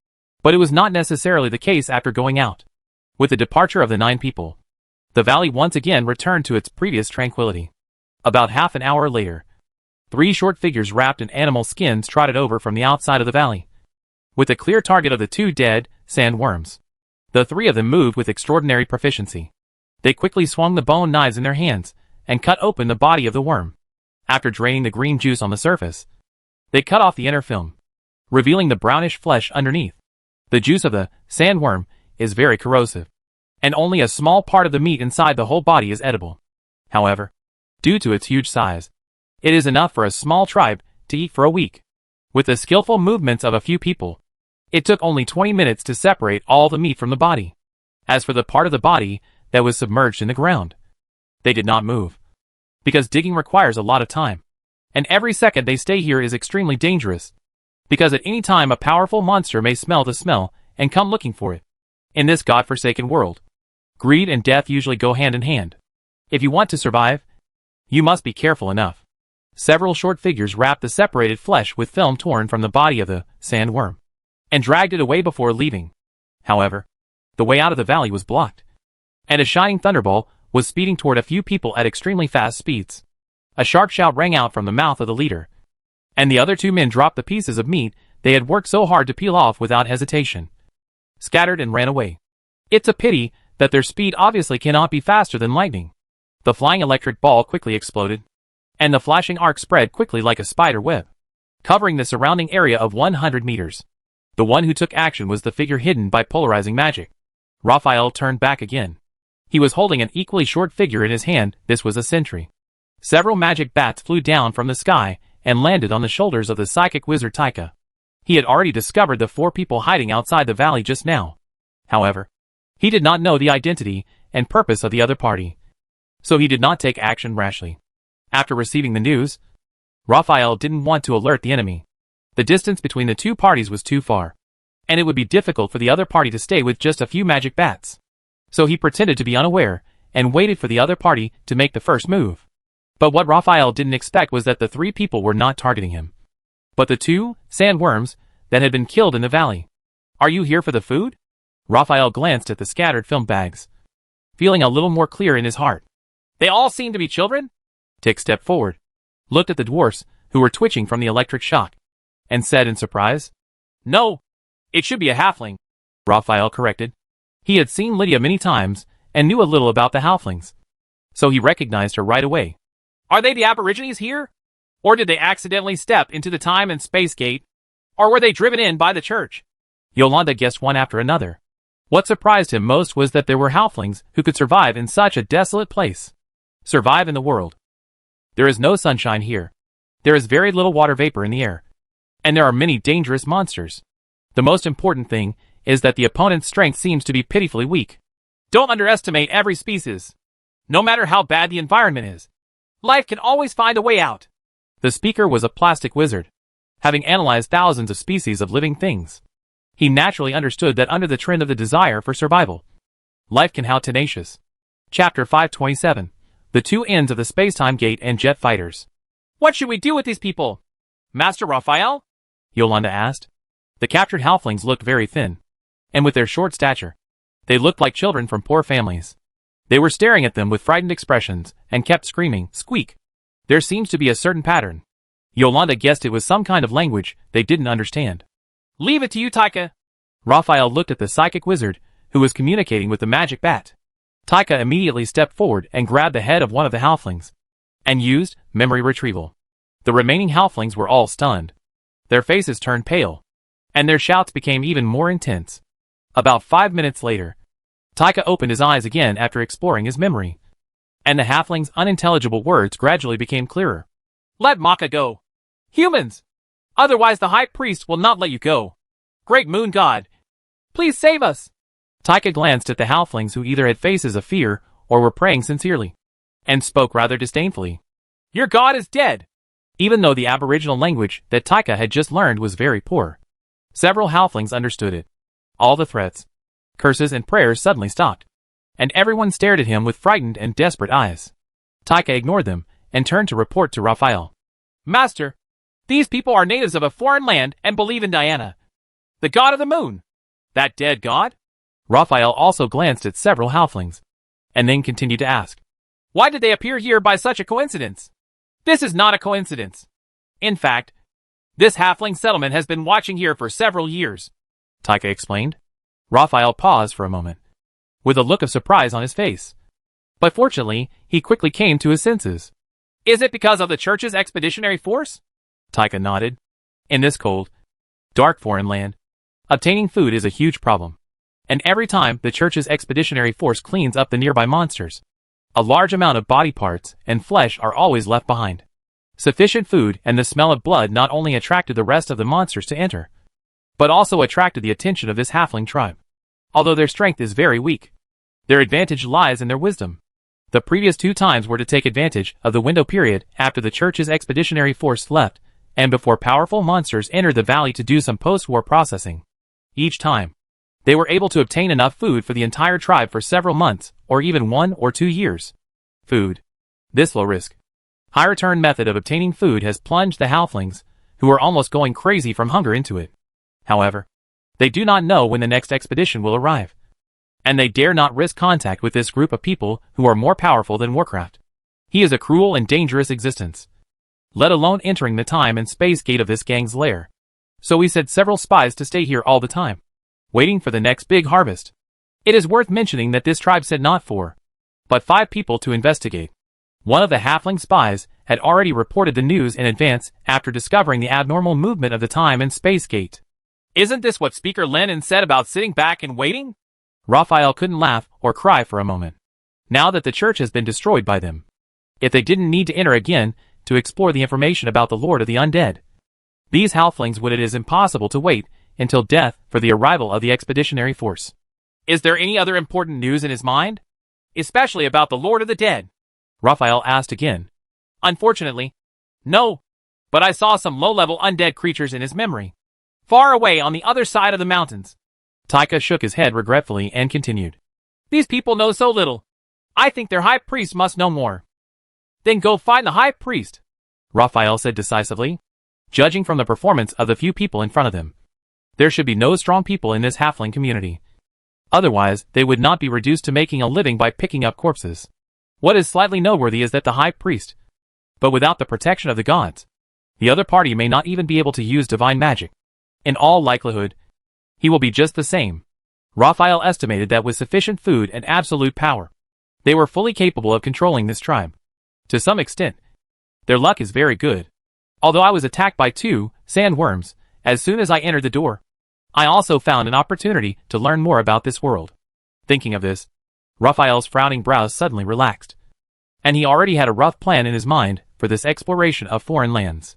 But it was not necessarily the case after going out. With the departure of the 9 people, the valley once again returned to its previous tranquility. About half an hour later, 3 short figures wrapped in animal skins trotted over from the outside of the valley, with a clear target of the 2 dead sandworms. The 3 of them moved with extraordinary proficiency. They quickly swung the bone knives in their hands and cut open the body of the worm. After draining the green juice on the surface, they cut off the inner film, revealing the brownish flesh underneath. The juice of the sandworm is very corrosive, and only a small part of the meat inside the whole body is edible. However, due to its huge size, it is enough for a small tribe to eat for a week. With the skillful movements of a few people, it took only 20 minutes to separate all the meat from the body. As for the part of the body that was submerged in the ground, they did not move, because digging requires a lot of time, and every second they stay here is extremely dangerous, because at any time a powerful monster may smell the smell and come looking for it. In this godforsaken world, greed and death usually go hand in hand. If you want to survive, you must be careful enough. Several short figures wrapped the separated flesh with film torn from the body of the sandworm, and dragged it away before leaving. However, the way out of the valley was blocked, and a shining thunderball was speeding toward a few people at extremely fast speeds. A sharp shout rang out from the mouth of the leader, and the other 2 men dropped the pieces of meat they had worked so hard to peel off without hesitation, scattered and ran away. It's a pity that their speed obviously cannot be faster than lightning. The flying electric ball quickly exploded, and the flashing arc spread quickly like a spider web, covering the surrounding area of 100 meters. The one who took action was the figure hidden by polarizing magic. Raphael turned back again. He was holding an equally short figure in his hand. This was a sentry. Several magic bats flew down from the sky and landed on the shoulders of the psychic wizard Taika. He had already discovered the 4 people hiding outside the valley just now. However, he did not know the identity and purpose of the other party, so he did not take action rashly. After receiving the news, Raphael didn't want to alert the enemy. The distance between the 2 parties was too far, and it would be difficult for the other party to stay with just a few magic bats. So he pretended to be unaware and waited for the other party to make the first move. But what Raphael didn't expect was that the 3 people were not targeting him, but the 2 sandworms that had been killed in the valley. "Are you here for the food?" Raphael glanced at the scattered film bags, feeling a little more clear in his heart. "They all seem to be children?" Tick stepped forward, looked at the dwarfs, who were twitching from the electric shock, and said in surprise, "No, it should be a halfling." Raphael corrected. He had seen Lydia many times and knew a little about the halflings, so he recognized her right away. "Are they the aborigines here? Or did they accidentally step into the time and space gate? Or were they driven in by the church?" Yolanda guessed one after another. What surprised him most was that there were halflings who could survive in such a desolate place. Survive in the world. There is no sunshine here. There is very little water vapor in the air. And there are many dangerous monsters. The most important thing is that the opponent's strength seems to be pitifully weak. "Don't underestimate every species. No matter how bad the environment is, life can always find a way out." The speaker was a plastic wizard, having analyzed thousands of species of living things. He naturally understood that under the trend of the desire for survival, life can how tenacious. Chapter 527. The 2 ends of the Spacetime Gate and Jet Fighters. "What should we do with these people, Master Raphael?" Yolanda asked. The captured halflings looked very thin, and with their short stature, they looked like children from poor families. They were staring at them with frightened expressions and kept screaming, "Squeak!" There seems to be a certain pattern. Yolanda guessed it was some kind of language they didn't understand. "Leave it to you, Taika." Raphael looked at the psychic wizard, who was communicating with the magic bat. Taika immediately stepped forward and grabbed the head of one of the halflings, and used memory retrieval. The remaining halflings were all stunned. Their faces turned pale, and their shouts became even more intense. About 5 minutes later, Taika opened his eyes again after exploring his memory, and the halfling's unintelligible words gradually became clearer. "Let Maka go. Humans! Otherwise the High Priest will not let you go. Great Moon God, please save us!" Taika glanced at the halflings, who either had faces of fear or were praying sincerely, and spoke rather disdainfully. "Your god is dead!" Even though the aboriginal language that Taika had just learned was very poor, several halflings understood it. All the threats, curses and prayers suddenly stopped, and everyone stared at him with frightened and desperate eyes. Taika ignored them and turned to report to Raphael. "Master, these people are natives of a foreign land and believe in Diana, the god of the moon." "That dead god?" Raphael also glanced at several halflings, and then continued to ask, "Why did they appear here by such a coincidence?" "This is not a coincidence. In fact, this halfling settlement has been watching here for several years," Taika explained. Raphael paused for a moment, with a look of surprise on his face. But fortunately, he quickly came to his senses. "Is it because of the church's expeditionary force?" Taika nodded. In this cold, dark foreign land, obtaining food is a huge problem. And every time the church's expeditionary force cleans up the nearby monsters, a large amount of body parts and flesh are always left behind. Sufficient food and the smell of blood not only attracted the rest of the monsters to enter, but also attracted the attention of this halfling tribe. Although their strength is very weak, their advantage lies in their wisdom. The previous 2 times were to take advantage of the window period after the church's expeditionary force left, and before powerful monsters entered the valley to do some post-war processing. Each time, they were able to obtain enough food for the entire tribe for several months, or even 1 or 2 years. Food. This low-risk, high-return method of obtaining food has plunged the halflings, who are almost going crazy from hunger, into it. However, they do not know when the next expedition will arrive, and they dare not risk contact with this group of people who are more powerful than Warcraft. He is a cruel and dangerous existence, let alone entering the time and space gate of this gang's lair. So we sent several spies to stay here all the time, waiting for the next big harvest. It is worth mentioning that this tribe sent not 4, but 5 people to investigate. One of the halfling spies had already reported the news in advance after discovering the abnormal movement of the time and space gate. Isn't this what Speaker Lennon said about sitting back and waiting? Raphael couldn't laugh or cry for a moment. Now that the church has been destroyed by them, if they didn't need to enter again to explore the information about the Lord of the Undead, these halflings would. It is impossible to wait until death for the arrival of the expeditionary force. Is there any other important news in his mind? Especially about the Lord of the Dead? Raphael asked again. Unfortunately, no. But I saw some low-level undead creatures in his memory, far away on the other side of the mountains. Taika shook his head regretfully and continued. These people know so little. I think their high priest must know more. Then go find the high priest, Raphael said decisively. Judging from the performance of the few people in front of them, there should be no strong people in this halfling community. Otherwise, they would not be reduced to making a living by picking up corpses. What is slightly noteworthy is that the high priest, but without the protection of the gods, the other party may not even be able to use divine magic. In all likelihood, he will be just the same. Raphael estimated that with sufficient food and absolute power, they were fully capable of controlling this tribe. To some extent, their luck is very good. Although I was attacked by 2 sandworms as soon as I entered the door, I also found an opportunity to learn more about this world. Thinking of this, Raphael's frowning brows suddenly relaxed, and he already had a rough plan in his mind for this exploration of foreign lands.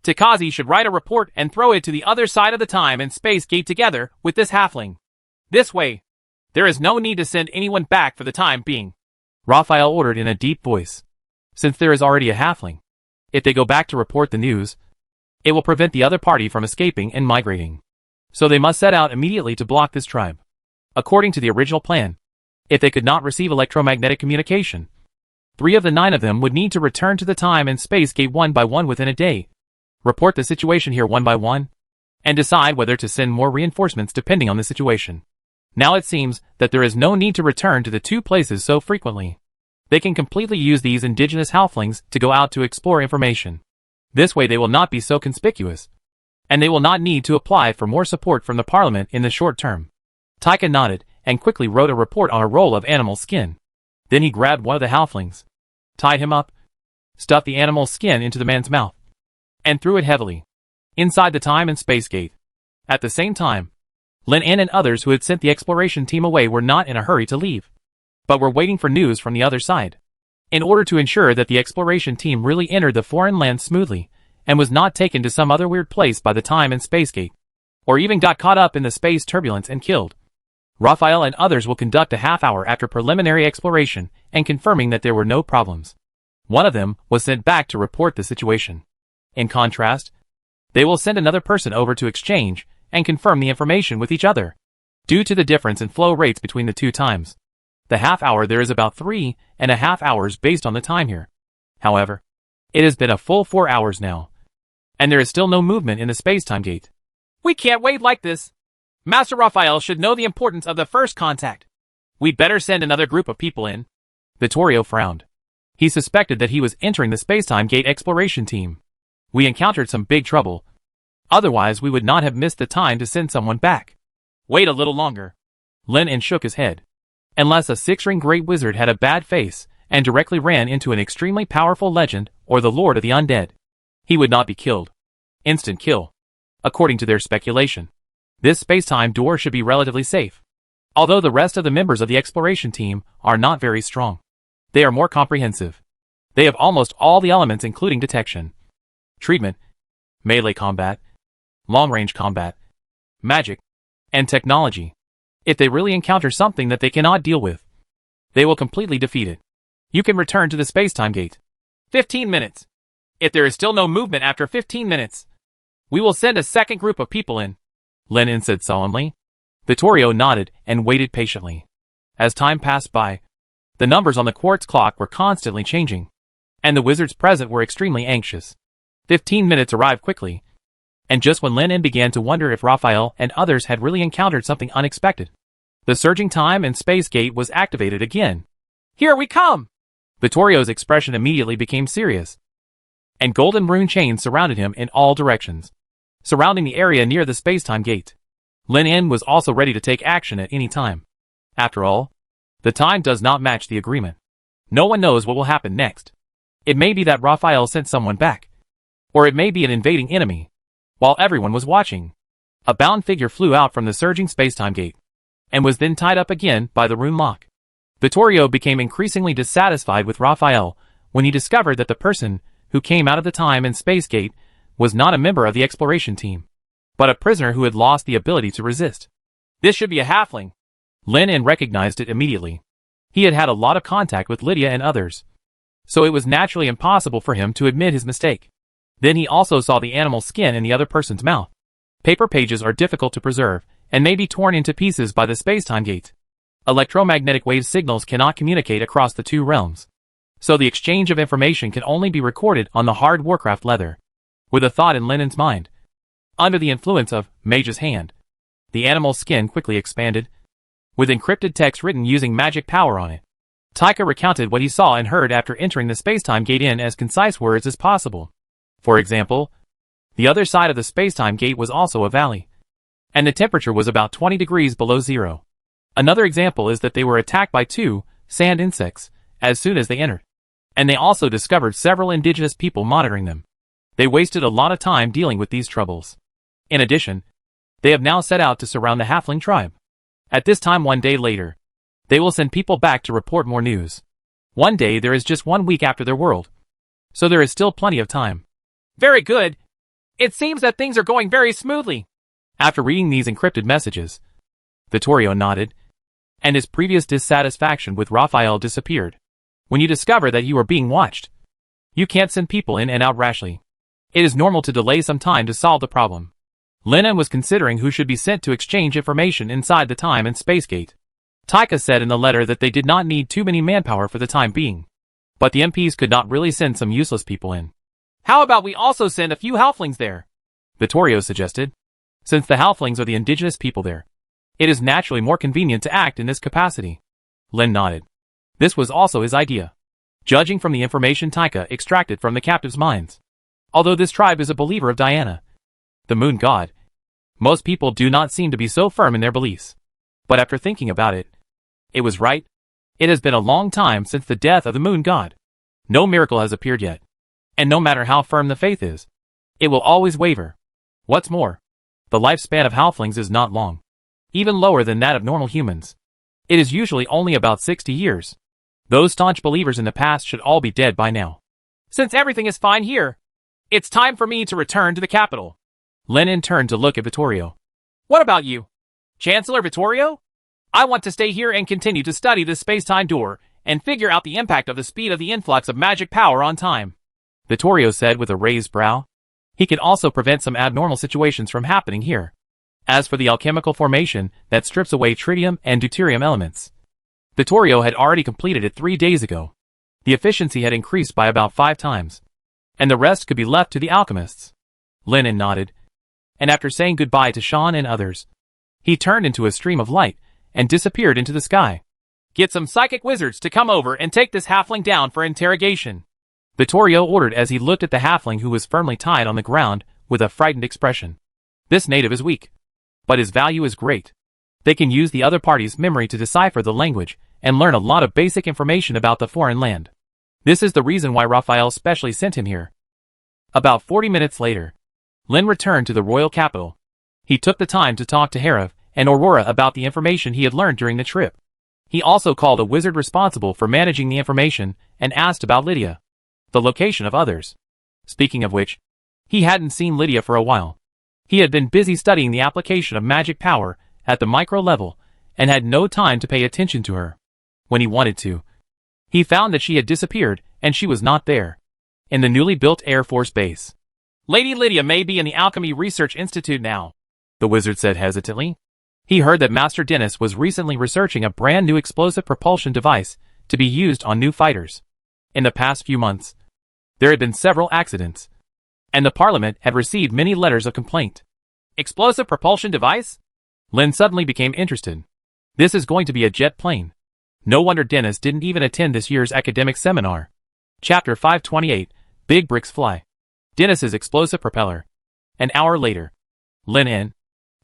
Takazi should write a report and throw it to the other side of the time and space gate together with this halfling. This way, there is no need to send anyone back for the time being, Raphael ordered in a deep voice. Since there is already a halfling, if they go back to report the news, it will prevent the other party from escaping and migrating. So they must set out immediately to block this tribe. According to the original plan, if they could not receive electromagnetic communication, 3 of the 9 of them would need to return to the time and space gate one by one within a day, report the situation here one by one, and decide whether to send more reinforcements depending on the situation. Now it seems that there is no need to return to the 2 places so frequently. They can completely use these indigenous halflings to go out to explore information. This way they will not be so conspicuous, and they will not need to apply for more support from the parliament in the short term. Taika nodded and quickly wrote a report on a roll of animal skin. Then he grabbed one of the halflings, tied him up, stuffed the animal's skin into the man's mouth, and threw it heavily inside the time and space gate. At the same time, Lin En and others who had sent the exploration team away were not in a hurry to leave, but were waiting for news from the other side, in order to ensure that the exploration team really entered the foreign land smoothly and was not taken to some other weird place by the time and space gate, or even got caught up in the space turbulence and killed. Raphael and others will conduct a half-hour after preliminary exploration and confirming that there were no problems. One of them was sent back to report the situation. In contrast, they will send another person over to exchange and confirm the information with each other. Due to the difference in flow rates between the 2 times, the half-hour there is about 3.5 hours based on the time here. However, it has been a full 4 hours now, and there is still no movement in the space-time gate. We can't wait like this. Master Raphael should know the importance of the first contact. We'd better send another group of people in. Vittorio frowned. He suspected that he was entering the space-time gate exploration team. We encountered some big trouble. Otherwise we would not have missed the time to send someone back. Wait a little longer. Lin En shook his head. Unless a 6-ring great wizard had a bad face and directly ran into an extremely powerful legend or the Lord of the Undead, he would not be killed. Instant kill. According to their speculation, this space-time door should be relatively safe. Although the rest of the members of the exploration team are not very strong, they are more comprehensive. They have almost all the elements including detection, treatment, melee combat, long-range combat, magic, and technology. If they really encounter something that they cannot deal with, they will completely defeat it. You can return to the space-time gate. 15 minutes. If there is still no movement after 15 minutes, we will send a second group of people in, Lin En said solemnly. Vittorio nodded and waited patiently. As time passed by, the numbers on the quartz clock were constantly changing, and the wizards present were extremely anxious. 15 minutes arrived quickly, and just when Lin En began to wonder if Raphael and others had really encountered something unexpected, the surging time and space gate was activated again. Here we come! Vittorio's expression immediately became serious, and golden rune chains surrounded him in all directions, surrounding the area near the space-time gate. Lin En was also ready to take action at any time. After all, the time does not match the agreement. No one knows what will happen next. It may be that Raphael sent someone back. Or it may be an invading enemy. While everyone was watching, a bound figure flew out from the surging spacetime gate, and was then tied up again by the rune lock. Vittorio became increasingly dissatisfied with Raphael when he discovered that the person who came out of the time and space gate was not a member of the exploration team, but a prisoner who had lost the ability to resist. This should be a halfling. Lin recognized it immediately. He had had a lot of contact with Lydia and others, so it was naturally impossible for him to admit his mistake. Then he also saw the animal skin in the other person's mouth. Paper pages are difficult to preserve, and may be torn into pieces by the spacetime gate. Electromagnetic wave signals cannot communicate across the two realms, so the exchange of information can only be recorded on the hard Warcraft leather. With a thought in Lennon's mind, under the influence of Mage's Hand, the animal's skin quickly expanded, with encrypted text written using magic power on it. Taika recounted what he saw and heard after entering the spacetime gate in as concise words as possible. For example, the other side of the spacetime gate was also a valley, and the temperature was about 20 degrees below zero. Another example is that they were attacked by 2 sand insects as soon as they entered, and they also discovered several indigenous people monitoring them. They wasted a lot of time dealing with these troubles. In addition, they have now set out to surround the halfling tribe. At this time 1 day later, they will send people back to report more news. 1 day there is just 1 week after their world, so there is still plenty of time. Very good. It seems that things are going very smoothly. After reading these encrypted messages, Vittorio nodded, and his previous dissatisfaction with Raphael disappeared. When you discover that you are being watched, you can't send people in and out rashly. It is normal to delay some time to solve the problem. Lennon was considering who should be sent to exchange information inside the time and space gate. Taika said in the letter that they did not need too many manpower for the time being, but the MPs could not really send some useless people in. How about we also send a few halflings there? Vittorio suggested. Since the halflings are the indigenous people there, it is naturally more convenient to act in this capacity. Len nodded. This was also his idea, judging from the information Taika extracted from the captives' minds. Although this tribe is a believer of Diana, the moon god, most people do not seem to be so firm in their beliefs. But after thinking about it, it was right. It has been a long time since the death of the moon god. No miracle has appeared yet, and no matter how firm the faith is, it will always waver. What's more, the lifespan of halflings is not long, even lower than that of normal humans. It is usually only about 60 years. Those staunch believers in the past should all be dead by now. Since everything is fine here, it's time for me to return to the capital. Lenin turned to look at Vittorio. What about you, Chancellor Vittorio? I want to stay here and continue to study the space-time door and figure out the impact of the speed of the influx of magic power on time. Vittorio said with a raised brow. He can also prevent some abnormal situations from happening here. As for the alchemical formation that strips away tritium and deuterium elements, Vittorio had already completed it 3 days ago. The efficiency had increased by about 5 times, and the rest could be left to the alchemists. Lennon nodded, and after saying goodbye to Sean and others, he turned into a stream of light and disappeared into the sky. Get some psychic wizards to come over and take this halfling down for interrogation, Vittorio ordered as he looked at the halfling who was firmly tied on the ground with a frightened expression. This native is weak, but his value is great. They can use the other party's memory to decipher the language and learn a lot of basic information about the foreign land. This is the reason why Raphael specially sent him here. About 40 minutes later, Len returned to the royal capital. He took the time to talk to Herav and Aurora about the information he had learned during the trip. He also called a wizard responsible for managing the information and asked about Lydia, the location of others. Speaking of which, he hadn't seen Lydia for a while. He had been busy studying the application of magic power at the micro level and had no time to pay attention to her. When he wanted to, he found that she had disappeared and she was not there. In the newly built Air Force Base. Lady Lydia may be in the Alchemy Research Institute now, the wizard said hesitantly. He heard that Master Dennis was recently researching a brand new explosive propulsion device to be used on new fighters. In the past few months, there had been several accidents, and the Parliament had received many letters of complaint. Explosive propulsion device? Len suddenly became interested. This is going to be a jet plane. No wonder Dennis didn't even attend this year's academic seminar. Chapter 528, Big Bricks Fly. Dennis's explosive propeller. An hour later, Len,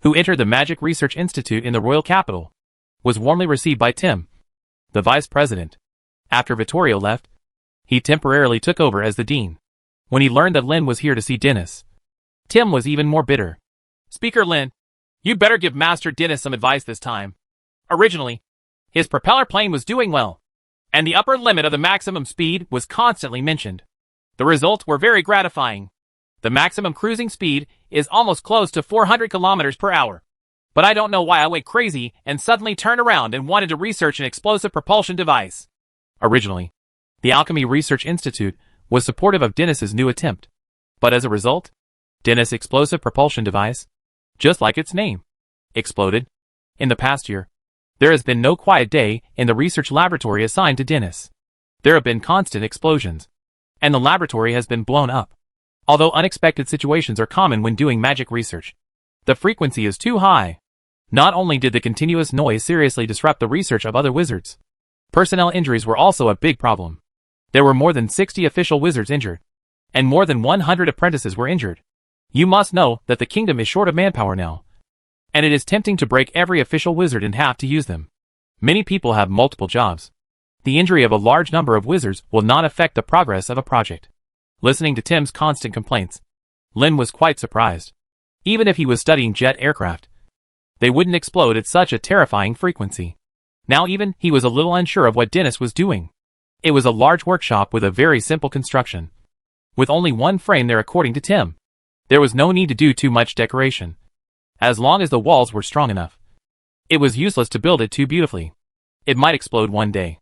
who entered the Magic Research Institute in the royal capital, was warmly received by Tim, the vice president. After Vittorio left, He temporarily took over as the dean. When he learned that Lin was here to see Dennis, Tim was even more bitter. Speaker Lin, you better give Master Dennis some advice this time. Originally, his propeller plane was doing well, and the upper limit of the maximum speed was constantly mentioned. The results were very gratifying. The maximum cruising speed is almost close to 400 kilometers per hour. But I don't know why I went crazy and suddenly turned around and wanted to research an explosive propulsion device. Originally, the Alchemy Research Institute was supportive of Dennis's new attempt. But as a result, Dennis' explosive propulsion device, just like its name, exploded. In the past year, there has been no quiet day in the research laboratory assigned to Dennis. There have been constant explosions, and the laboratory has been blown up. Although unexpected situations are common when doing magic research, the frequency is too high. Not only did the continuous noise seriously disrupt the research of other wizards, personnel injuries were also a big problem. There were more than 60 official wizards injured, and more than 100 apprentices were injured. You must know that the kingdom is short of manpower now, and it is tempting to break every official wizard in half to use them. Many people have multiple jobs. The injury of a large number of wizards will not affect the progress of a project. Listening to Tim's constant complaints, Lin was quite surprised. Even if he was studying jet aircraft, they wouldn't explode at such a terrifying frequency. Now even he was a little unsure of what Dennis was doing. It was a large workshop with a very simple construction, with only one frame there according to Tim. There was no need to do too much decoration, as long as the walls were strong enough. It was useless to build it too beautifully. It might explode one day.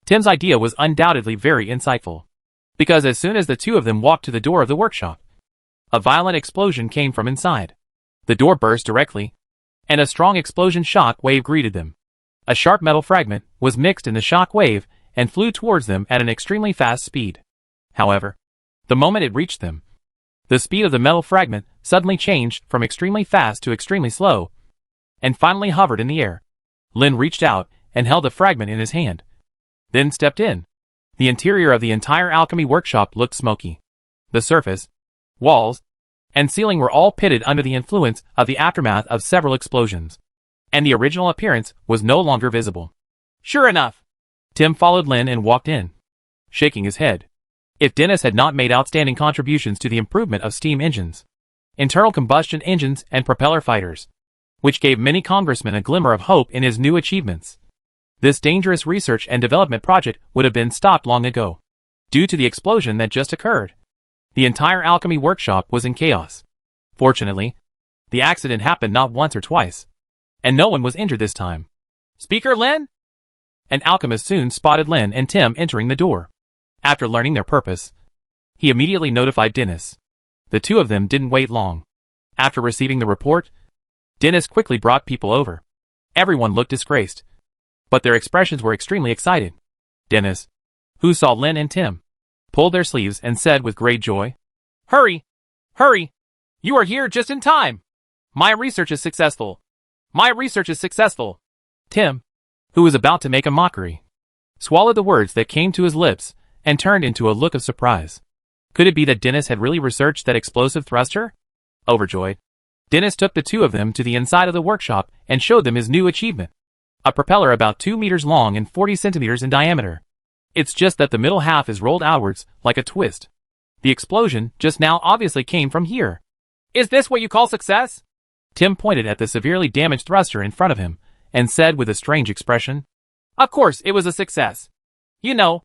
Tim's idea was undoubtedly very insightful, because as soon as the two of them walked to the door of the workshop, a violent explosion came from inside. The door burst directly, and a strong explosion shock wave greeted them. A sharp metal fragment was mixed in the shock wave and flew towards them at an extremely fast speed. However, the moment it reached them, the speed of the metal fragment suddenly changed from extremely fast to extremely slow, and finally hovered in the air. Lin reached out and held the fragment in his hand, then stepped in. The interior of the entire alchemy workshop looked smoky. The surface, walls, and ceiling were all pitted under the influence of the aftermath of several explosions, and the original appearance was no longer visible. Sure enough, Tim followed Lin and walked in, shaking his head. If Dennis had not made outstanding contributions to the improvement of steam engines, internal combustion engines and propeller fighters, which gave many congressmen a glimmer of hope in his new achievements, this dangerous research and development project would have been stopped long ago. Due to the explosion that just occurred, the entire alchemy workshop was in chaos. Fortunately, the accident happened not once or twice, and no one was injured this time. Speaker Lin? An alchemist soon spotted Lin and Tim entering the door. After learning their purpose, he immediately notified Dennis. The two of them didn't wait long. After receiving the report, Dennis quickly brought people over. Everyone looked disgraced, but their expressions were extremely excited. Dennis, who saw Lin and Tim, pulled their sleeves and said with great joy, Hurry! Hurry! You are here just in time! My research is successful! My research is successful! Tim, who was about to make a mockery, swallowed the words that came to his lips and turned into a look of surprise. Could it be that Dennis had really researched that explosive thruster? Overjoyed, Dennis took the two of them to the inside of the workshop and showed them his new achievement. A propeller about 2 meters long and 40 centimeters in diameter. It's just that the middle half is rolled outwards, like a twist. The explosion just now obviously came from here. Is this what you call success? Tim pointed at the severely damaged thruster in front of him, and said with a strange expression, Of course it was a success. You know,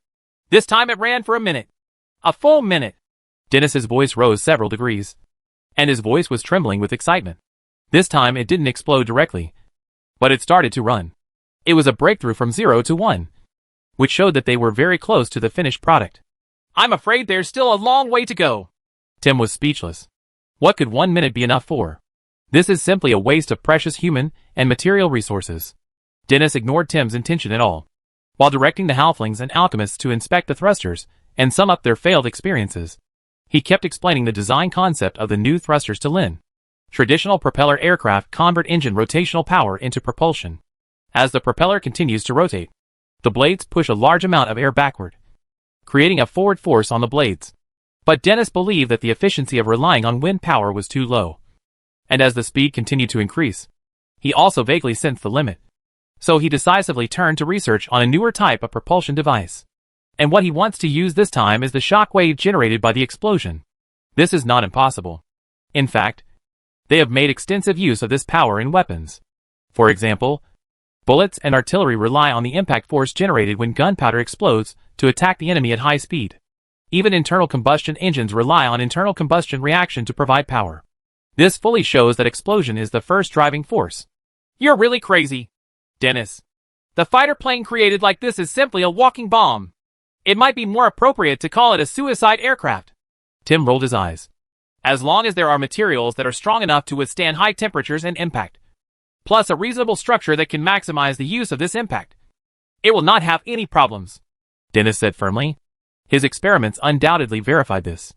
this time it ran for a minute. A full minute. Dennis's voice rose several degrees, and his voice was trembling with excitement. This time it didn't explode directly, but it started to run. It was a breakthrough from 0 to 1, which showed that they were very close to the finished product. I'm afraid there's still a long way to go. Tim was speechless. What could 1 minute be enough for? This is simply a waste of precious human and material resources. Dennis ignored Tim's intention at all. While directing the halflings and alchemists to inspect the thrusters and sum up their failed experiences, he kept explaining the design concept of the new thrusters to Lin. Traditional propeller aircraft convert engine rotational power into propulsion. As the propeller continues to rotate, the blades push a large amount of air backward, creating a forward force on the blades. But Dennis believed that the efficiency of relying on wind power was too low. And as the speed continued to increase, he also vaguely sensed the limit. So he decisively turned to research on a newer type of propulsion device. And what he wants to use this time is the shock wave generated by the explosion. This is not impossible. In fact, they have made extensive use of this power in weapons. For example, bullets and artillery rely on the impact force generated when gunpowder explodes to attack the enemy at high speed. Even internal combustion engines rely on internal combustion reaction to provide power. This fully shows that explosion is the first driving force. You're really crazy, Dennis. The fighter plane created like this is simply a walking bomb. It might be more appropriate to call it a suicide aircraft. Tim rolled his eyes. As long as there are materials that are strong enough to withstand high temperatures and impact, plus a reasonable structure that can maximize the use of this impact, it will not have any problems, Dennis said firmly. His experiments undoubtedly verified this.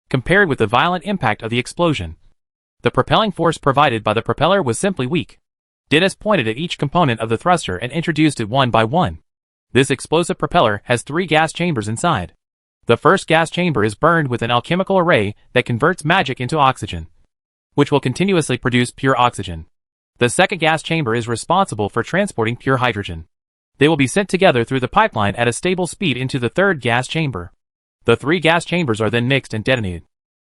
Compared with the violent impact of the explosion, the propelling force provided by the propeller was simply weak. Dennis pointed at each component of the thruster and introduced it one by one. This explosive propeller has 3 gas chambers inside. The first gas chamber is burned with an alchemical array that converts magic into oxygen, which will continuously produce pure oxygen. The second gas chamber is responsible for transporting pure hydrogen. They will be sent together through the pipeline at a stable speed into the third gas chamber. The 3 gas chambers are then mixed and detonated.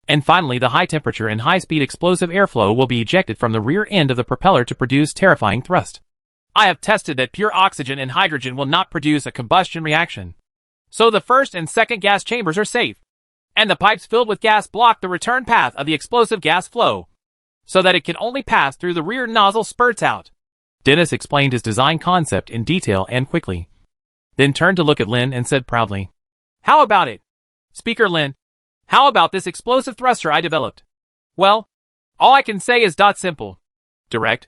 And finally, the high-temperature and high-speed explosive airflow will be ejected from the rear end of the propeller to produce terrifying thrust. I have tested that pure oxygen and hydrogen will not produce a combustion reaction. So the first and second gas chambers are safe. And the pipes filled with gas block the return path of the explosive gas flow, so that it can only pass through the rear nozzle spurts out. Dennis explained his design concept in detail and quickly. Then turned to look at Lynn and said proudly, "How about it, Speaker Lynn? How about this explosive thruster I developed? Well, all I can say is simple, direct,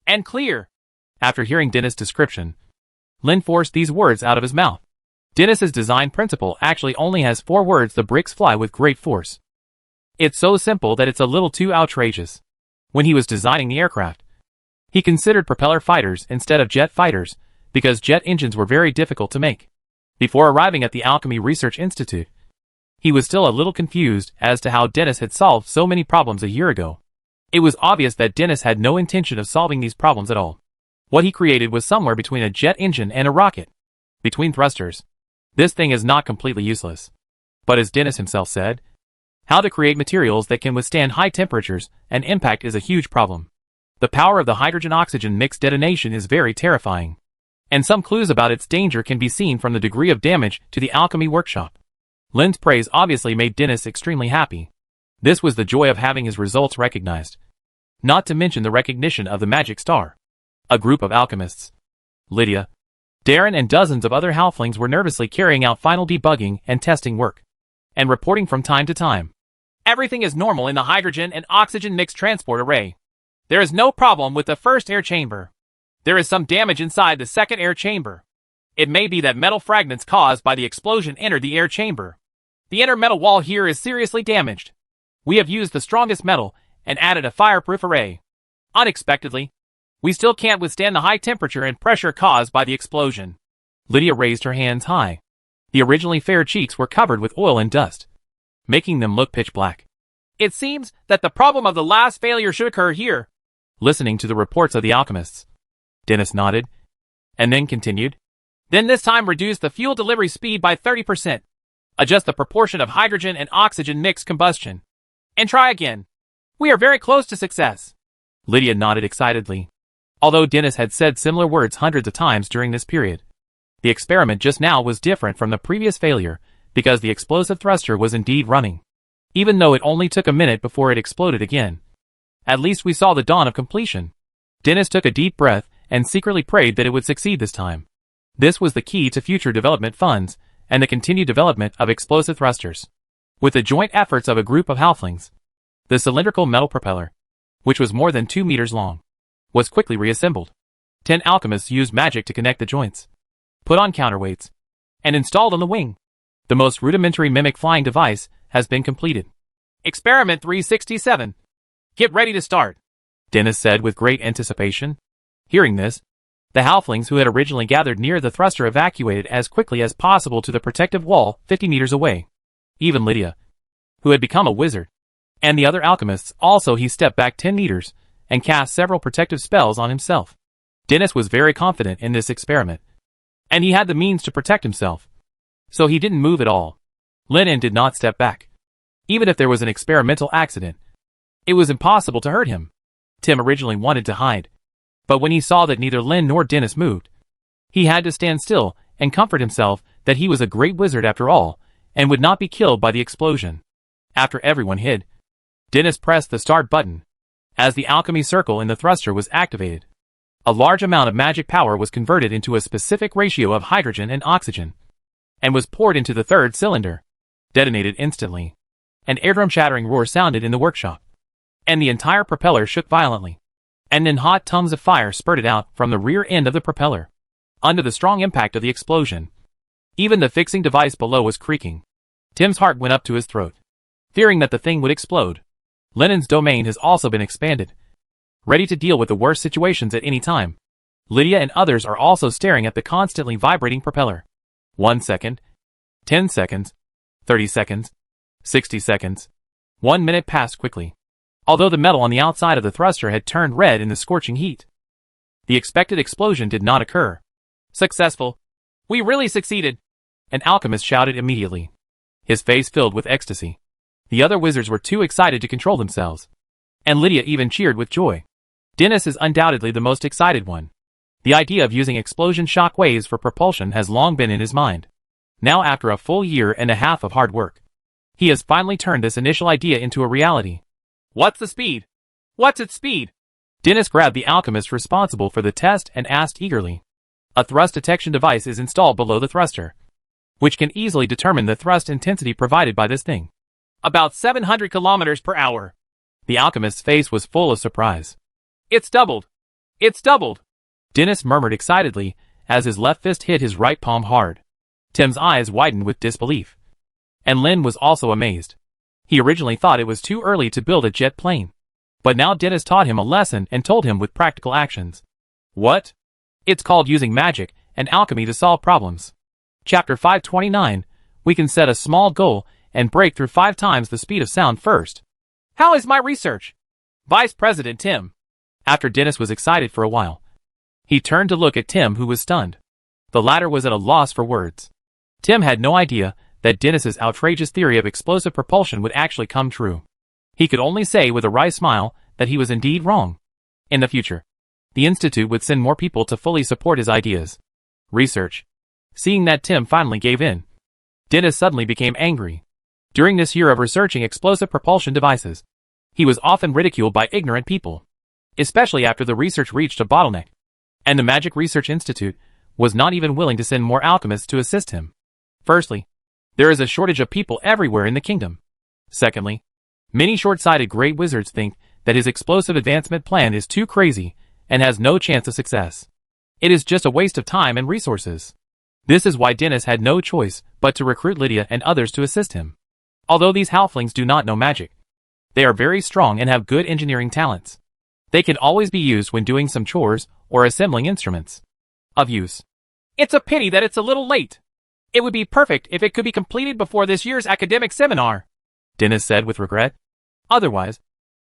and clear." After hearing Dennis' description, Lynn forced these words out of his mouth. Dennis's design principle actually only has 4 words: the bricks fly with great force. It's so simple that it's a little too outrageous. When he was designing the aircraft, he considered propeller fighters instead of jet fighters because jet engines were very difficult to make. Before arriving at the Alchemy Research Institute, he was still a little confused as to how Dennis had solved so many problems a year ago. It was obvious that Dennis had no intention of solving these problems at all. What he created was somewhere between a jet engine and a rocket. Between thrusters. This thing is not completely useless. But as Dennis himself said, how to create materials that can withstand high temperatures and impact is a huge problem. The power of the hydrogen-oxygen mixed detonation is very terrifying. And some clues about its danger can be seen from the degree of damage to the alchemy workshop. Lynn's praise obviously made Dennis extremely happy. This was the joy of having his results recognized. Not to mention the recognition of the Magic Star. A group of alchemists, Lydia, Darren and dozens of other halflings were nervously carrying out final debugging and testing work, and reporting from time to time. Everything is normal in the hydrogen and oxygen mixed transport array. There is no problem with the first air chamber. There is some damage inside the second air chamber. It may be that metal fragments caused by the explosion entered the air chamber. The inner metal wall here is seriously damaged. We have used the strongest metal and added a fireproof array. Unexpectedly, we still can't withstand the high temperature and pressure caused by the explosion. Lydia raised her hands high. The originally fair cheeks were covered with oil and dust, making them look pitch black. It seems that the problem of the last failure should occur here. Listening to the reports of the alchemists, Dennis nodded, and then continued. Then this time reduce the fuel delivery speed by 30%. Adjust the proportion of hydrogen and oxygen mixed combustion. And try again. We are very close to success. Lydia nodded excitedly. Although Dennis had said similar words hundreds of times during this period, the experiment just now was different from the previous failure because the explosive thruster was indeed running. Even though it only took a minute before it exploded again. At least we saw the dawn of completion. Dennis took a deep breath and secretly prayed that it would succeed this time. This was the key to future development funds and the continued development of explosive thrusters. With the joint efforts of a group of halflings, the cylindrical metal propeller, which was more than 2 meters long, was quickly reassembled. 10 alchemists used magic to connect the joints, put on counterweights, and installed on the wing. The most rudimentary mimic flying device has been completed. Experiment 367. Get ready to start, Dennis said with great anticipation. Hearing this, the halflings who had originally gathered near the thruster evacuated as quickly as possible to the protective wall 50 meters away. Even Lydia, who had become a wizard, and the other alchemists also he stepped back 10 meters and cast several protective spells on himself. Dennis was very confident in this experiment, and he had the means to protect himself. so he didn't move at all. Lennon did not step back. Even if there was an experimental accident, it was impossible to hurt him. Tim originally wanted to hide, but when he saw that neither Lin nor Dennis moved, he had to stand still and comfort himself that he was a great wizard after all, and would not be killed by the explosion. After everyone hid, Dennis pressed the start button. As the alchemy circle in the thruster was activated, a large amount of magic power was converted into a specific ratio of hydrogen and oxygen, and was poured into the third cylinder. Detonated instantly. An eardrum-shattering roar sounded in the workshop, and the entire propeller shook violently. And then hot tongues of fire spurted out from the rear end of the propeller. Under the strong impact of the explosion, even the fixing device below was creaking. Tim's heart went up to his throat, fearing that the thing would explode. Lennon's domain has also been expanded, ready to deal with the worst situations at any time. Lydia and others are also staring at the constantly vibrating propeller. 1 second, 10 seconds, 30 seconds, 60 seconds. 1 minute passed quickly, although the metal on the outside of the thruster had turned red in the scorching heat. The expected explosion did not occur. Successful. We really succeeded, an alchemist shouted immediately, his face filled with ecstasy. The other wizards were too excited to control themselves, and Lydia even cheered with joy. Dennis is undoubtedly the most excited one. The idea of using explosion shock waves for propulsion has long been in his mind. Now, after a full year and a half of hard work, he has finally turned this initial idea into a reality. What's the speed? What's its speed? Dennis grabbed the alchemist responsible for the test and asked eagerly. A thrust detection device is installed below the thruster, which can easily determine the thrust intensity provided by this thing. About 700 kilometers per hour. The alchemist's face was full of surprise. It's doubled. It's doubled. Dennis murmured excitedly as his left fist hit his right palm hard. Tim's eyes widened with disbelief, and Lin was also amazed. He originally thought it was too early to build a jet plane, but now Dennis taught him a lesson and told him with practical actions. What? It's called using magic and alchemy to solve problems. Chapter 529, we can set a small goal and break through 5 times the speed of sound first. How is my research? Vice President Tim. After Dennis was excited for a while, he turned to look at Tim, who was stunned. The latter was at a loss for words. Tim had no idea that Dennis's outrageous theory of explosive propulsion would actually come true. He could only say with a wry smile that he was indeed wrong. In the future, the Institute would send more people to fully support his ideas. Research. Seeing that Tim finally gave in, Dennis suddenly became angry. During this year of researching explosive propulsion devices, he was often ridiculed by ignorant people, especially after the research reached a bottleneck, and the Magic Research Institute was not even willing to send more alchemists to assist him. Firstly, there is a shortage of people everywhere in the kingdom. Secondly, many short-sighted great wizards think that his explosive advancement plan is too crazy and has no chance of success. It is just a waste of time and resources. This is why Dennis had no choice but to recruit Lydia and others to assist him. Although these halflings do not know magic, they are very strong and have good engineering talents. They can always be used when doing some chores or assembling instruments. Of use. It's a pity that it's a little late. It would be perfect if it could be completed before this year's academic seminar, Dennis said with regret. Otherwise,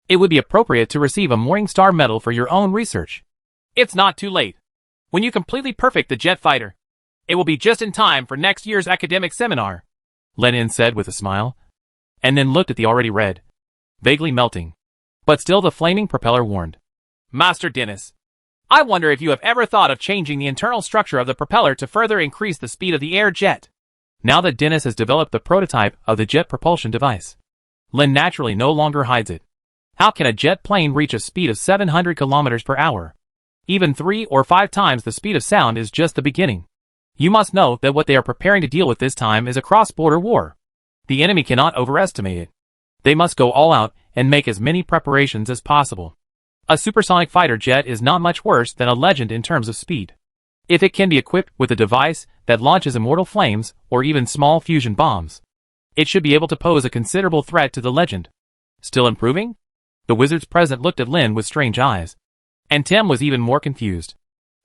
it would be appropriate to receive a Morningstar medal for your own research. It's not too late. When you completely perfect the jet fighter, it will be just in time for next year's academic seminar, Lenin said with a smile, and then looked at the already red, vaguely melting, but still the flaming propeller warned. Master Dennis, I wonder if you have ever thought of changing the internal structure of the propeller to further increase the speed of the air jet. Now that Dennis has developed the prototype of the jet propulsion device, Lin naturally no longer hides it. How can a jet plane reach a speed of 700 kilometers per hour? Even 3 or 5 times the speed of sound is just the beginning. You must know that what they are preparing to deal with this time is a cross-border war. The enemy cannot overestimate it. They must go all out and make as many preparations as possible. A supersonic fighter jet is not much worse than a legend in terms of speed. If it can be equipped with a device that launches immortal flames or even small fusion bombs, it should be able to pose a considerable threat to the legend. Still improving? The wizards present looked at Lin with strange eyes, and Tim was even more confused.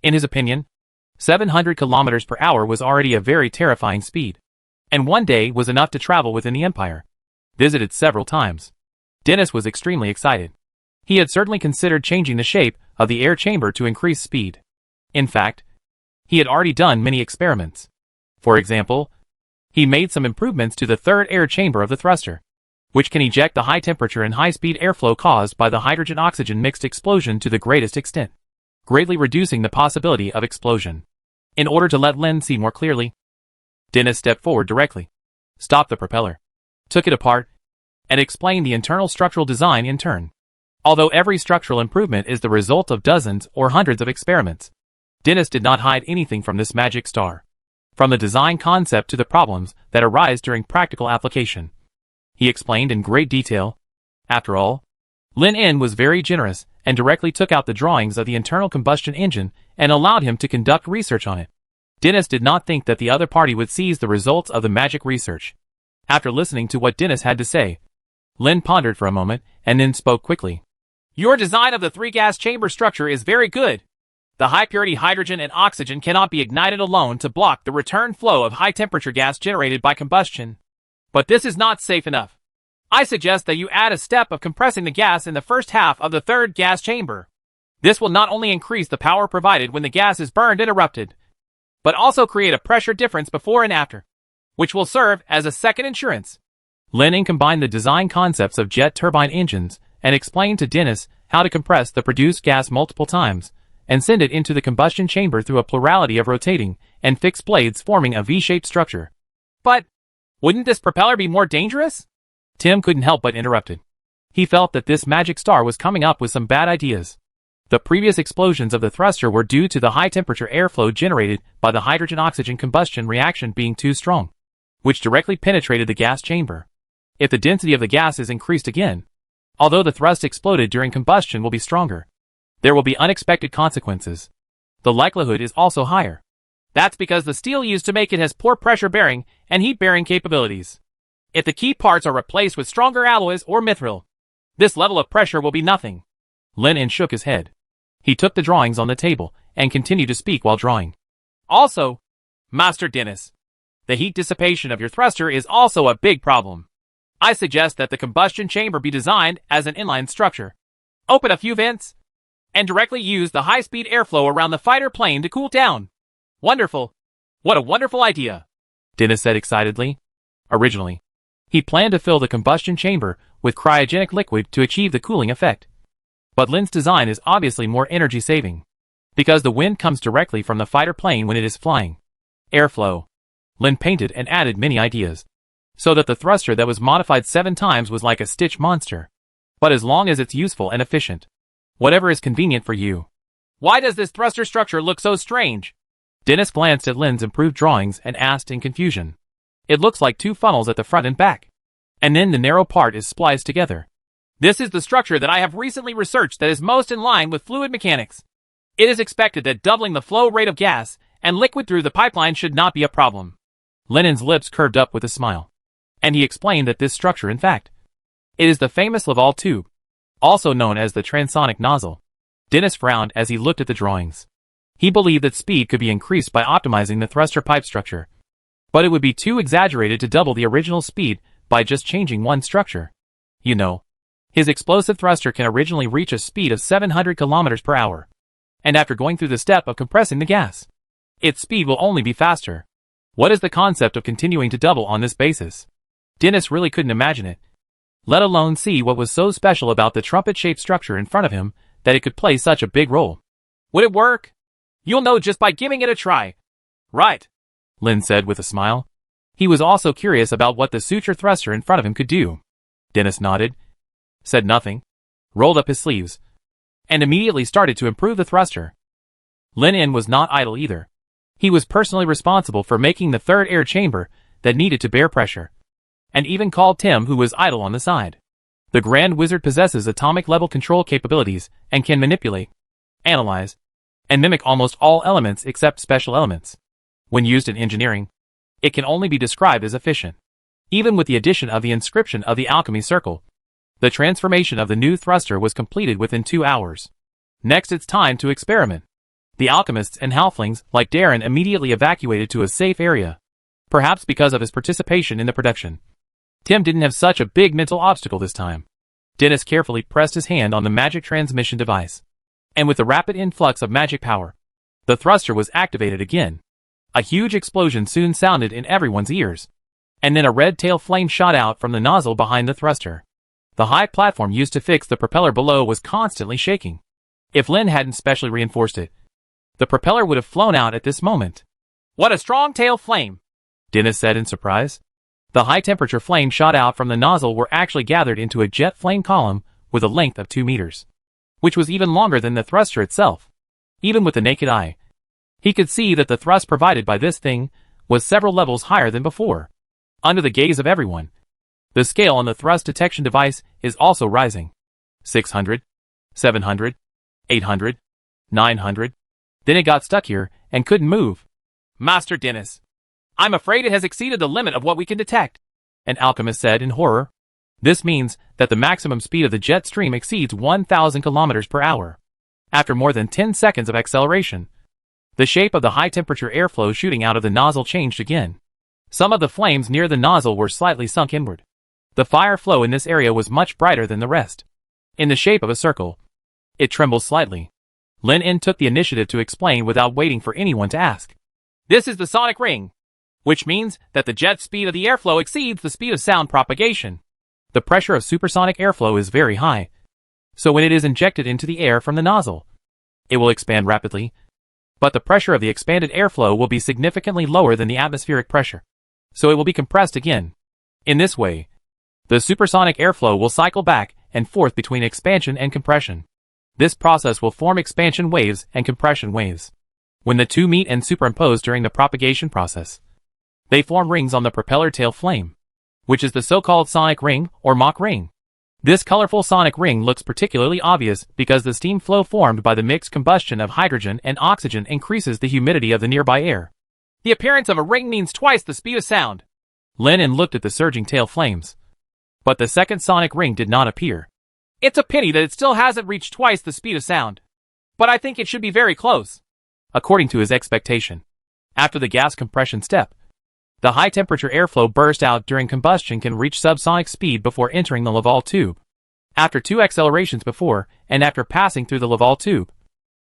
In his opinion, 700 kilometers per hour was already a very terrifying speed, and one day was enough to travel within the Empire. Visited several times. Dennis was extremely excited. He had certainly considered changing the shape of the air chamber to increase speed. In fact, he had already done many experiments. For example, He made some improvements to the third air chamber of the thruster, which can eject the high temperature and high-speed airflow caused by the hydrogen-oxygen mixed explosion to the greatest extent, greatly reducing the possibility of explosion. In order to let Lin see more clearly, Dennis stepped forward directly, stopped the propeller, took it apart, and explained the internal structural design in turn. Although every structural improvement is the result of dozens or hundreds of experiments, Dennis did not hide anything from this magic star. From the design concept to the problems that arise during practical application, he explained in great detail. After all, Lin En was very generous and directly took out the drawings of the internal combustion engine and allowed him to conduct research on it. Dennis did not think that the other party would seize the results of the magic research. After listening to what Dennis had to say, Lin pondered for a moment and then spoke quickly. Your design of the three-gas chamber structure is very good. The high-purity hydrogen and oxygen cannot be ignited alone to block the return flow of high-temperature gas generated by combustion. But this is not safe enough. I suggest that you add a step of compressing the gas in the first half of the third gas chamber. This will not only increase the power provided when the gas is burned and erupted, but also create a pressure difference before and after, which will serve as a second insurance. Lin En combined the design concepts of jet turbine engines and explained to Dennis how to compress the produced gas multiple times and send it into the combustion chamber through a plurality of rotating and fixed blades forming a V-shaped structure. But wouldn't this propeller be more dangerous? Tim couldn't help but interrupted. He felt that this magic star was coming up with some bad ideas. The previous explosions of the thruster were due to the high-temperature airflow generated by the hydrogen-oxygen combustion reaction being too strong, which directly penetrated the gas chamber. If the density of the gas is increased again, although the thrust exploded during combustion will be stronger, there will be unexpected consequences. The likelihood is also higher. That's because the steel used to make it has poor pressure bearing and heat bearing capabilities. If the key parts are replaced with stronger alloys or mithril, this level of pressure will be nothing. Lin En shook his head. He took the drawings on the table and continued to speak while drawing. Also, Master Dennis, the heat dissipation of your thruster is also a big problem. I suggest that the combustion chamber be designed as an inline structure. Open a few vents, and directly use the high-speed airflow around the fighter plane to cool down. Wonderful. What a wonderful idea, Dennis said excitedly. Originally, he planned to fill the combustion chamber with cryogenic liquid to achieve the cooling effect. But Lin's design is obviously more energy-saving, because the wind comes directly from the fighter plane when it is flying. Airflow. Lin painted and added many ideas, so that the thruster that was modified 7 times was like a Stitch monster. But as long as it's useful and efficient, whatever is convenient for you. Why does this thruster structure look so strange? Dennis glanced at Lin's improved drawings and asked in confusion. It looks like 2 funnels at the front and back, and then the narrow part is spliced together. This is the structure that I have recently researched that is most in line with fluid mechanics. It is expected that doubling the flow rate of gas and liquid through the pipeline should not be a problem. Lin En's lips curved up with a smile, and he explained that this structure, in fact, it is the famous Laval tube, also known as the transonic nozzle. Dennis frowned as he looked at the drawings. He believed that speed could be increased by optimizing the thruster pipe structure, but it would be too exaggerated to double the original speed by just changing one structure. You know, his explosive thruster can originally reach a speed of 700 kilometers per hour, and after going through the step of compressing the gas, its speed will only be faster. What is the concept of continuing to double on this basis? Dennis really couldn't imagine it, let alone see what was so special about the trumpet-shaped structure in front of him that it could play such a big role. Would it work? You'll know just by giving it a try. Right, Lin said with a smile. He was also curious about what the suture thruster in front of him could do. Dennis nodded, said nothing, rolled up his sleeves, and immediately started to improve the thruster. Lin En was not idle either. He was personally responsible for making the third air chamber that needed to bear pressure, and even called Tim, who was idle on the side. The Grand Wizard possesses atomic-level control capabilities and can manipulate, analyze, and mimic almost all elements except special elements. When used in engineering, it can only be described as efficient. Even with the addition of the inscription of the alchemy circle, the transformation of the new thruster was completed within 2 hours. Next, it's time to experiment. The alchemists and halflings like Darren immediately evacuated to a safe area, perhaps because of his participation in the production. Tim didn't have such a big mental obstacle this time. Dennis carefully pressed his hand on the magic transmission device, and with the rapid influx of magic power, the thruster was activated again. A huge explosion soon sounded in everyone's ears. and then a red tail flame shot out from the nozzle behind the thruster. The high platform used to fix the propeller below was constantly shaking. If Lin hadn't specially reinforced it, the propeller would have flown out at this moment. What a strong tail flame, Dennis said in surprise. The high-temperature flame shot out from the nozzle were actually gathered into a jet flame column with a length of 2 meters, which was even longer than the thruster itself. Even with the naked eye, he could see that the thrust provided by this thing was several levels higher than before. Under the gaze of everyone, the scale on the thrust detection device is also rising. 600, 700, 800, 900. Then it got stuck here and couldn't move. Master Dennis, I'm afraid it has exceeded the limit of what we can detect, an alchemist said in horror. This means that the maximum speed of the jet stream exceeds 1,000 kilometers per hour. After more than 10 seconds of acceleration, the shape of the high-temperature airflow shooting out of the nozzle changed again. Some of the flames near the nozzle were slightly sunk inward. The fire flow in this area was much brighter than the rest. In the shape of a circle, it trembled slightly. Lin En took the initiative to explain without waiting for anyone to ask. This is the sonic ring, which means that the jet speed of the airflow exceeds the speed of sound propagation. The pressure of supersonic airflow is very high, so when it is injected into the air from the nozzle, it will expand rapidly, but the pressure of the expanded airflow will be significantly lower than the atmospheric pressure, so it will be compressed again. In this way, the supersonic airflow will cycle back and forth between expansion and compression. This process will form expansion waves and compression waves. When the two meet and superimpose during the propagation process, they form rings on the propeller tail flame, which is the so-called sonic ring or Mach ring. This colorful sonic ring looks particularly obvious because the steam flow formed by the mixed combustion of hydrogen and oxygen increases the humidity of the nearby air. The appearance of a ring means twice the speed of sound. Lin En looked at the surging tail flames, but the second sonic ring did not appear. It's a pity that it still hasn't reached twice the speed of sound, but I think it should be very close. According to his expectation, after the gas compression step, the high-temperature airflow burst out during combustion can reach subsonic speed before entering the Laval tube. After 2 accelerations before and after passing through the Laval tube,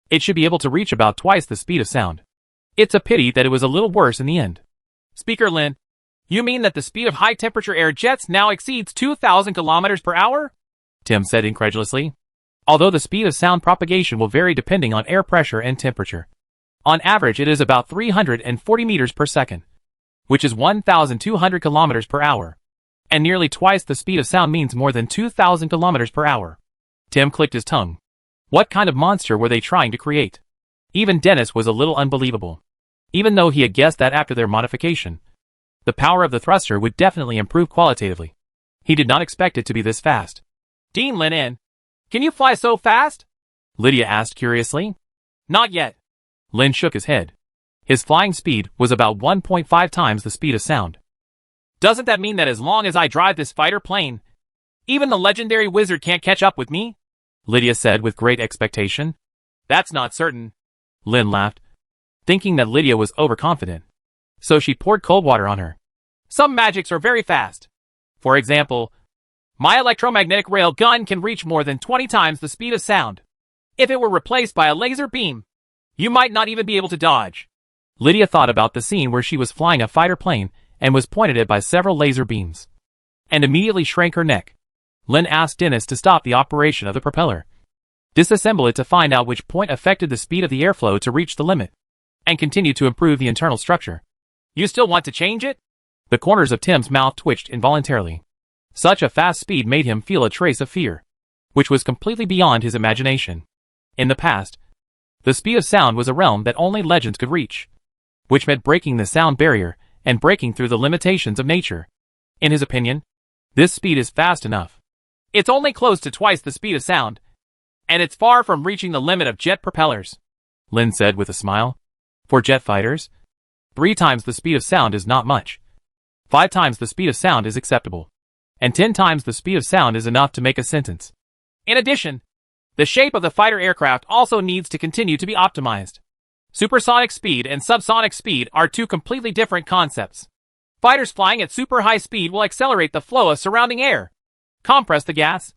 it should be able to reach about twice the speed of sound. It's a pity that it was a little worse in the end. Speaker Lin, you mean that the speed of high-temperature air jets now exceeds 2,000 kilometers per hour? Tim said incredulously. Although the speed of sound propagation will vary depending on air pressure and temperature. On average, it is about 340 meters per second, which is 1,200 kilometers per hour. And nearly twice the speed of sound means more than 2,000 kilometers per hour. Tim clicked his tongue. What kind of monster were they trying to create? Even Dennis was a little unbelievable. Even though he had guessed that after their modification, the power of the thruster would definitely improve qualitatively, he did not expect it to be this fast. Dean Lin En, can you fly so fast? Lydia asked curiously. Not yet. Lin shook his head. His flying speed was about 1.5 times the speed of sound. Doesn't that mean that as long as I drive this fighter plane, even the legendary wizard can't catch up with me? Lydia said with great expectation. That's not certain. Lin laughed, thinking that Lydia was overconfident. So she poured cold water on her. Some magics are very fast. For example, my electromagnetic rail gun can reach more than 20 times the speed of sound. If it were replaced by a laser beam, you might not even be able to dodge. Lydia thought about the scene where she was flying a fighter plane and was pointed at by several laser beams, and immediately shrank her neck. Lin asked Dennis to stop the operation of the propeller, disassemble it to find out which point affected the speed of the airflow to reach the limit, and continue to improve the internal structure. You still want to change it? The corners of Tim's mouth twitched involuntarily. Such a fast speed made him feel a trace of fear, which was completely beyond his imagination. In the past, the speed of sound was a realm that only legends could reach, which meant breaking the sound barrier and breaking through the limitations of nature. In his opinion, this speed is fast enough. It's only close to twice the speed of sound, and it's far from reaching the limit of jet propellers, Lin said with a smile. For jet fighters, 3 times the speed of sound is not much. 5 times the speed of sound is acceptable, and 10 times the speed of sound is enough to make a sentence. In addition, the shape of the fighter aircraft also needs to continue to be optimized. Supersonic speed and subsonic speed are 2 completely different concepts. Fighters flying at super high speed will accelerate the flow of surrounding air, compress the gas,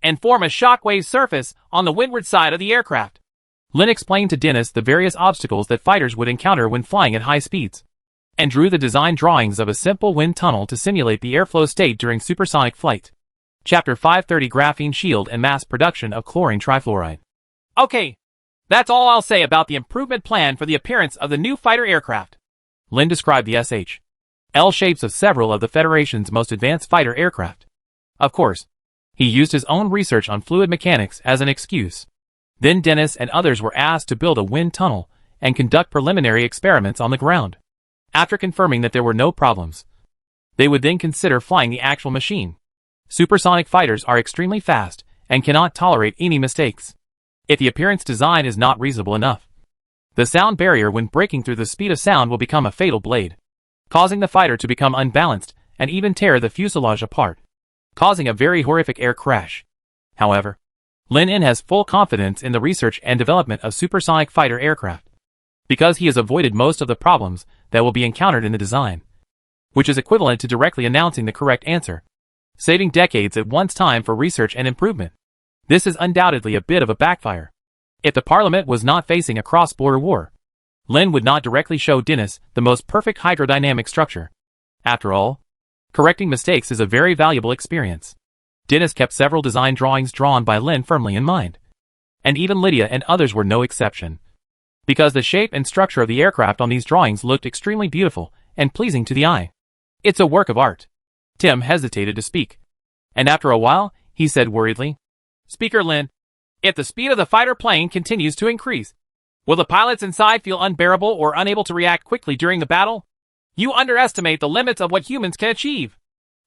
and form a shockwave surface on the windward side of the aircraft. Lin explained to Dennis the various obstacles that fighters would encounter when flying at high speeds. and drew the design drawings of a simple wind tunnel to simulate the airflow state during supersonic flight. Chapter 530 Graphene Shield and Mass Production of Chlorine Trifluoride. Okay, that's all I'll say about the improvement plan for the appearance of the new fighter aircraft. Lin described the SH.L shapes of several of the Federation's most advanced fighter aircraft. Of course, he used his own research on fluid mechanics as an excuse. Then Dennis and others were asked to build a wind tunnel and conduct preliminary experiments on the ground. After confirming that there were no problems, they would then consider flying the actual machine. Supersonic fighters are extremely fast and cannot tolerate any mistakes. If the appearance design is not reasonable enough, the sound barrier when breaking through the speed of sound will become a fatal blade, causing the fighter to become unbalanced and even tear the fuselage apart, causing a very horrific air crash. However, Lin has full confidence in the research and development of supersonic fighter aircraft, because he has avoided most of the problems that will be encountered in the design, which is equivalent to directly announcing the correct answer, saving decades at one's time for research and improvement. This is undoubtedly a bit of a backfire. If the Parliament was not facing a cross-border war, Lin would not directly show Dennis the most perfect hydrodynamic structure. After all, correcting mistakes is a very valuable experience. Dennis kept several design drawings drawn by Lin firmly in mind, and even Lydia and others were no exception, because the shape and structure of the aircraft on these drawings looked extremely beautiful and pleasing to the eye. It's a work of art. Tim hesitated to speak, and after a while, he said worriedly, Speaker Lin, if the speed of the fighter plane continues to increase, will the pilots inside feel unbearable or unable to react quickly during the battle? You underestimate the limits of what humans can achieve.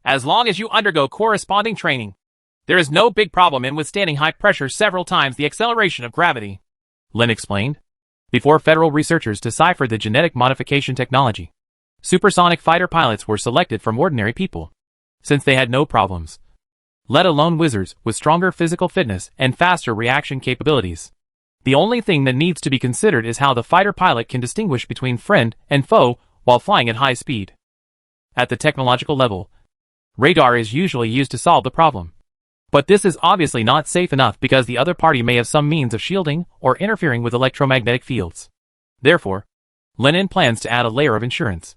As long as you undergo corresponding training, there is no big problem in withstanding high pressure several times the acceleration of gravity, Lin explained. Before federal researchers deciphered the genetic modification technology, supersonic fighter pilots were selected from ordinary people, since they had no problems, let alone wizards with stronger physical fitness and faster reaction capabilities. The only thing that needs to be considered is how the fighter pilot can distinguish between friend and foe while flying at high speed. At the technological level, radar is usually used to solve the problem. But this is obviously not safe enough because the other party may have some means of shielding or interfering with electromagnetic fields. Therefore, Lin plans to add a layer of insurance,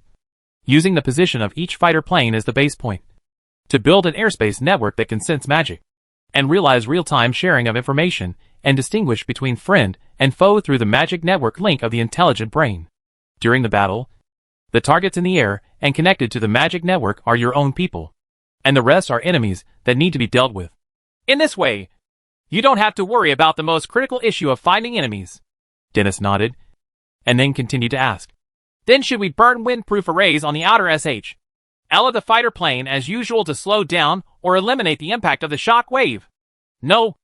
using the position of each fighter plane as the base point, to build an airspace network that can sense magic, and realize real-time sharing of information, and distinguish between friend and foe through the magic network link of the intelligent brain. During the battle, the targets in the air and connected to the magic network are your own people, and the rest are enemies that need to be dealt with. In this way, you don't have to worry about the most critical issue of finding enemies. Dennis nodded, and then continued to ask, Then should we burn windproof arrays on the outer SH.L of the fighter plane as usual to slow down or eliminate the impact of the shock wave? No,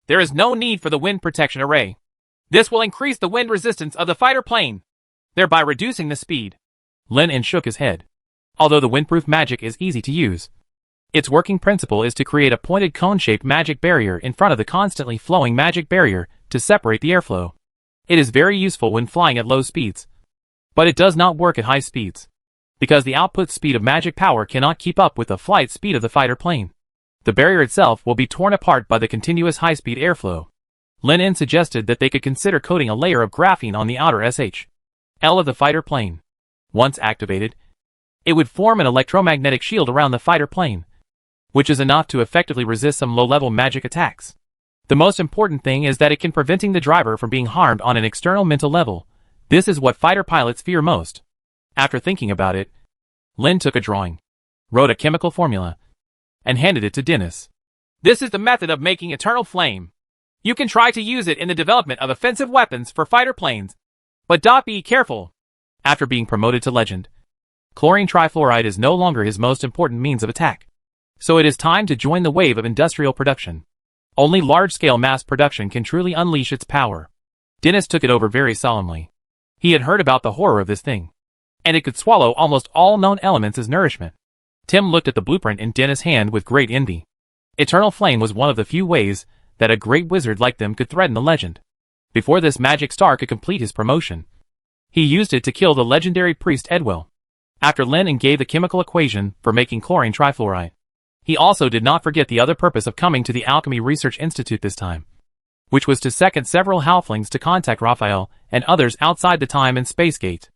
there is no need for the wind protection array. This will increase the wind resistance of the fighter plane, thereby reducing the speed. Lin shook his head. Although the windproof magic is easy to use, its working principle is to create a pointed cone-shaped magic barrier in front of the constantly flowing magic barrier to separate the airflow. It is very useful when flying at low speeds, but it does not work at high speeds, because the output speed of magic power cannot keep up with the flight speed of the fighter plane. The barrier itself will be torn apart by the continuous high-speed airflow. Lin suggested that they could consider coating a layer of graphene on the outer SH.L of the fighter plane. Once activated, it would form an electromagnetic shield around the fighter plane, which is enough to effectively resist some low-level magic attacks. The most important thing is that it can preventing the driver from being harmed on an external mental level. This is what fighter pilots fear most. After thinking about it, Lin took a drawing, wrote a chemical formula, and handed it to Dennis. This is the method of making eternal flame. You can try to use it in the development of offensive weapons for fighter planes, but be careful. After being promoted to legend, chlorine trifluoride is no longer his most important means of attack. So it is time to join the wave of industrial production. Only large-scale mass production can truly unleash its power. Dennis took it over very solemnly. He had heard about the horror of this thing, and it could swallow almost all known elements as nourishment. Tim looked at the blueprint in Dennis' hand with great envy. Eternal Flame was one of the few ways that a great wizard like them could threaten the legend. Before this magic star could complete his promotion, he used it to kill the legendary priest Edwell. After Lin gave the chemical equation for making chlorine trifluoride, he also did not forget the other purpose of coming to the Alchemy Research Institute this time, which was to second several halflings to contact Raphael and others outside the time and space gate.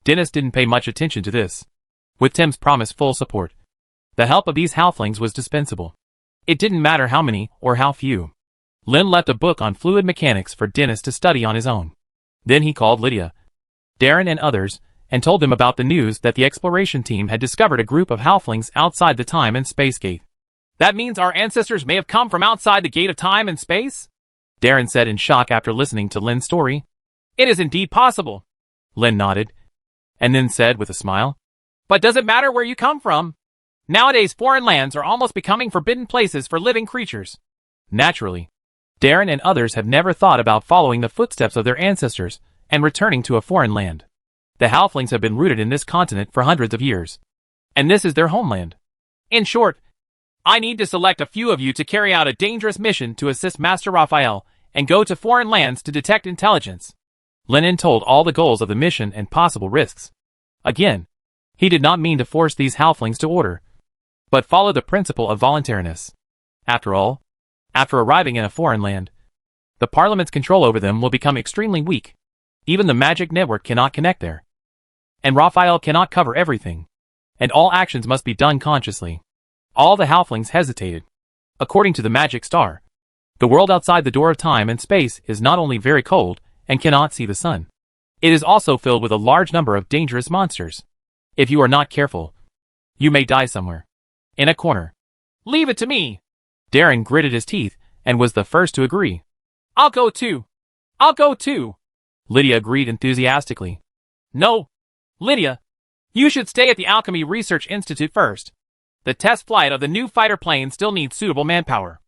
Dennis didn't pay much attention to this. With Tim's promised full support, the help of these halflings was dispensable. It didn't matter how many or how few. Lin left a book on fluid mechanics for Dennis to study on his own. Then he called Lydia, Darren and others, and told them about the news that the exploration team had discovered a group of halflings outside the time and space gate. That means our ancestors may have come from outside the gate of time and space? Darren said in shock after listening to Lin's story. It is indeed possible. Lin nodded, and then said with a smile, But does it matter where you come from? Nowadays foreign lands are almost becoming forbidden places for living creatures. Naturally, Darren and others have never thought about following the footsteps of their ancestors and returning to a foreign land. The halflings have been rooted in this continent for hundreds of years, and this is their homeland. In short, I need to select a few of you to carry out a dangerous mission to assist Master Raphael and go to foreign lands to detect intelligence. Lennon told all the goals of the mission and possible risks. Again, he did not mean to force these halflings to order, but follow the principle of voluntariness. After all, after arriving in a foreign land, the Parliament's control over them will become extremely weak. Even the magic network cannot connect there. And Raphael cannot cover everything. And all actions must be done consciously. All the halflings hesitated. According to the magic star, the world outside the door of time and space is not only very cold and cannot see the sun. It is also filled with a large number of dangerous monsters. If you are not careful, you may die somewhere. In a corner. Leave it to me. Darren gritted his teeth and was the first to agree. I'll go too. I'll go too. Lydia agreed enthusiastically. No. Lydia, you should stay at the Alchemy Research Institute first. The test flight of the new fighter plane still needs suitable manpower.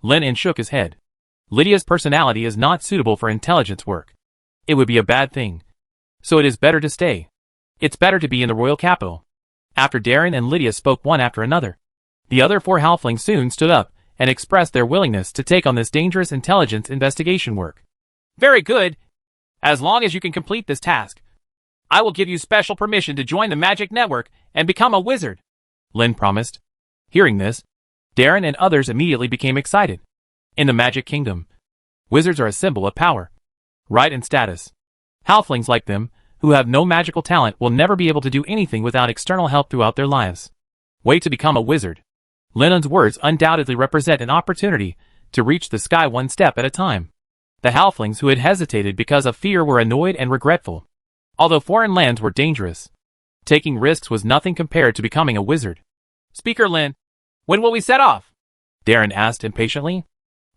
Lennon shook his head. Lydia's personality is not suitable for intelligence work. It would be a bad thing. So it is better to stay. It's better to be in the royal capital. After Darren and Lydia spoke one after another, the other 4 halflings soon stood up and expressed their willingness to take on this dangerous intelligence investigation work. Very good. As long as you can complete this task, I will give you special permission to join the magic network and become a wizard, Lin promised. Hearing this, Darren and others immediately became excited. In the Magic Kingdom, wizards are a symbol of power, right, and status. Halflings like them, who have no magical talent, will never be able to do anything without external help throughout their lives. Wait to become a wizard. Lennon's words undoubtedly represent an opportunity to reach the sky one step at a time. The halflings who had hesitated because of fear were annoyed and regretful. Although foreign lands were dangerous, taking risks was nothing compared to becoming a wizard. Speaker Lin, when will we set off? Darren asked impatiently.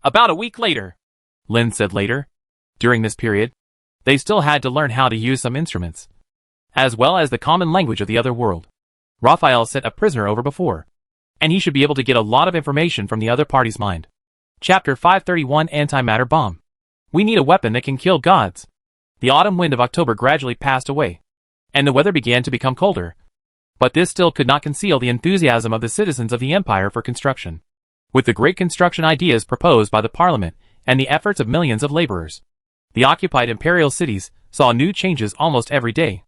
About a week later, Lin said later. During this period, they still had to learn how to use some instruments, as well as the common language of the other world. Raphael sent a prisoner over before, and he should be able to get a lot of information from the other party's mind. Chapter 531 Antimatter Bomb. We need a weapon that can kill gods. The autumn wind of October gradually passed away, and the weather began to become colder. But this still could not conceal the enthusiasm of the citizens of the Empire for construction. With the great construction ideas proposed by the Parliament and the efforts of millions of laborers, the occupied imperial cities saw new changes almost every day.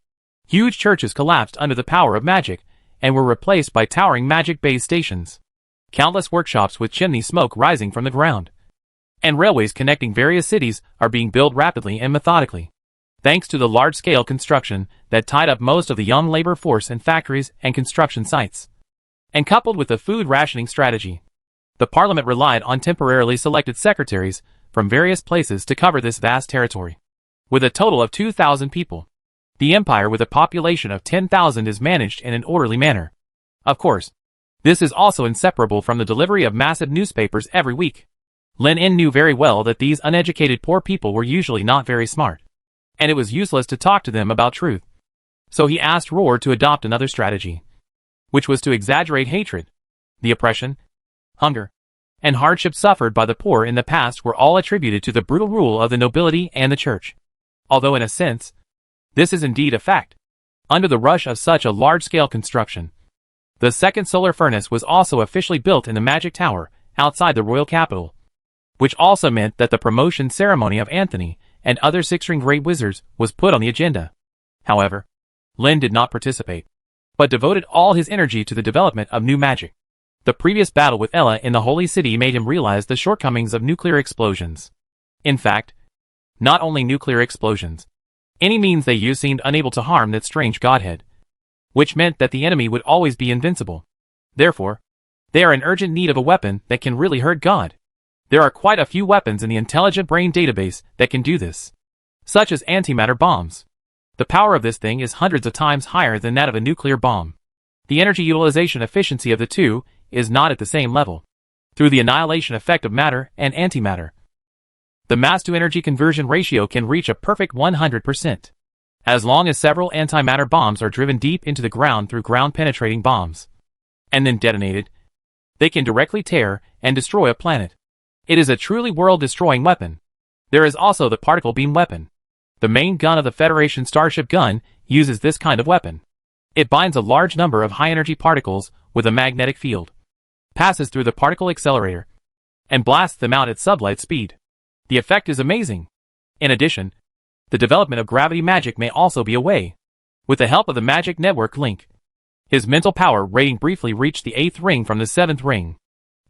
Huge churches collapsed under the power of magic and were replaced by towering magic-based stations. Countless workshops with chimney smoke rising from the ground. And railways connecting various cities are being built rapidly and methodically, thanks to the large-scale construction that tied up most of the young labor force in factories and construction sites. And coupled with the food rationing strategy, the Parliament relied on temporarily selected secretaries from various places to cover this vast territory. With a total of 2,000 people, the Empire with a population of 10,000 is managed in an orderly manner. Of course, this is also inseparable from the delivery of massive newspapers every week. Lin In knew very well that these uneducated poor people were usually not very smart, and it was useless to talk to them about truth. So he asked Roar to adopt another strategy, which was to exaggerate hatred. The oppression, hunger, and hardship suffered by the poor in the past were all attributed to the brutal rule of the nobility and the church. Although in a sense, this is indeed a fact. Under the rush of such a large-scale construction, the second solar furnace was also officially built in the Magic Tower outside the royal capital, which also meant that the promotion ceremony of Anthony and other six-ring great wizards was put on the agenda. However, Lin did not participate, but devoted all his energy to the development of new magic. The previous battle with Ella in the Holy City made him realize the shortcomings of nuclear explosions. In fact, not only nuclear explosions, Any means they used seemed unable to harm that strange godhead, which meant that the enemy would always be invincible. Therefore, they are in urgent need of a weapon that can really hurt God. There are quite a few weapons in the Intelligent Brain database that can do this, such as antimatter bombs. The power of this thing is hundreds of times higher than that of a nuclear bomb. The energy utilization efficiency of the two is not at the same level, through the annihilation effect of matter and antimatter. The mass-to-energy conversion ratio can reach a perfect 100%. As long as several antimatter bombs are driven deep into the ground through ground-penetrating bombs, and then detonated, they can directly tear and destroy a planet. It is a truly world-destroying weapon. There is also the particle beam weapon. The main gun of the Federation Starship gun uses this kind of weapon. It binds a large number of high-energy particles with a magnetic field, passes through the particle accelerator, and blasts them out at sublight speed. The effect is amazing. In addition, the development of gravity magic may also be a way. With the help of the magic network link, his mental power rating briefly reached the 8th ring from the 7th ring,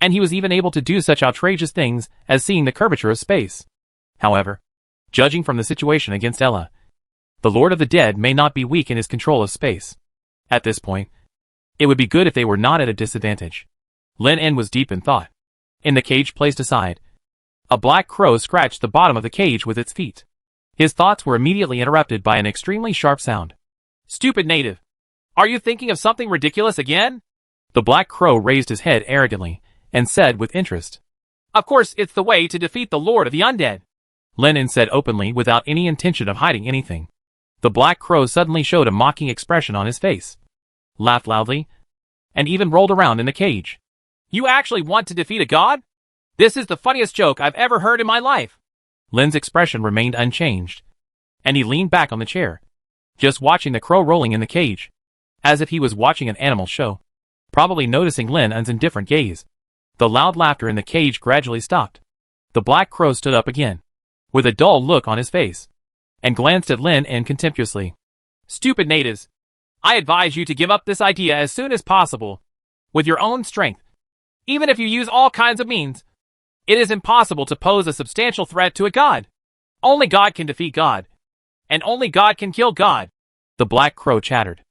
and he was even able to do such outrageous things as seeing the curvature of space. However, judging from the situation against Ella, the Lord of the Dead may not be weak in his control of space. At this point, it would be good if they were not at a disadvantage. Lin En was deep in thought. In the cage placed aside, a black crow scratched the bottom of the cage with its feet. His thoughts were immediately interrupted by an extremely sharp sound. Stupid native! Are you thinking of something ridiculous again? The black crow raised his head arrogantly and said with interest. Of course, it's the way to defeat the Lord of the Undead. Lin En said openly without any intention of hiding anything. The black crow suddenly showed a mocking expression on his face, laughed loudly, and even rolled around in the cage. You actually want to defeat a god? This is the funniest joke I've ever heard in my life. Lin's expression remained unchanged, and he leaned back on the chair, just watching the crow rolling in the cage, as if he was watching an animal show. Probably noticing Lin En's indifferent gaze, the loud laughter in the cage gradually stopped. The black crow stood up again, with a dull look on his face, and glanced at Lin En contemptuously. Stupid natives! I advise you to give up this idea as soon as possible, with your own strength. Even if you use all kinds of means, it is impossible to pose a substantial threat to a god. Only God can defeat God, and only God can kill God. The black crow chattered.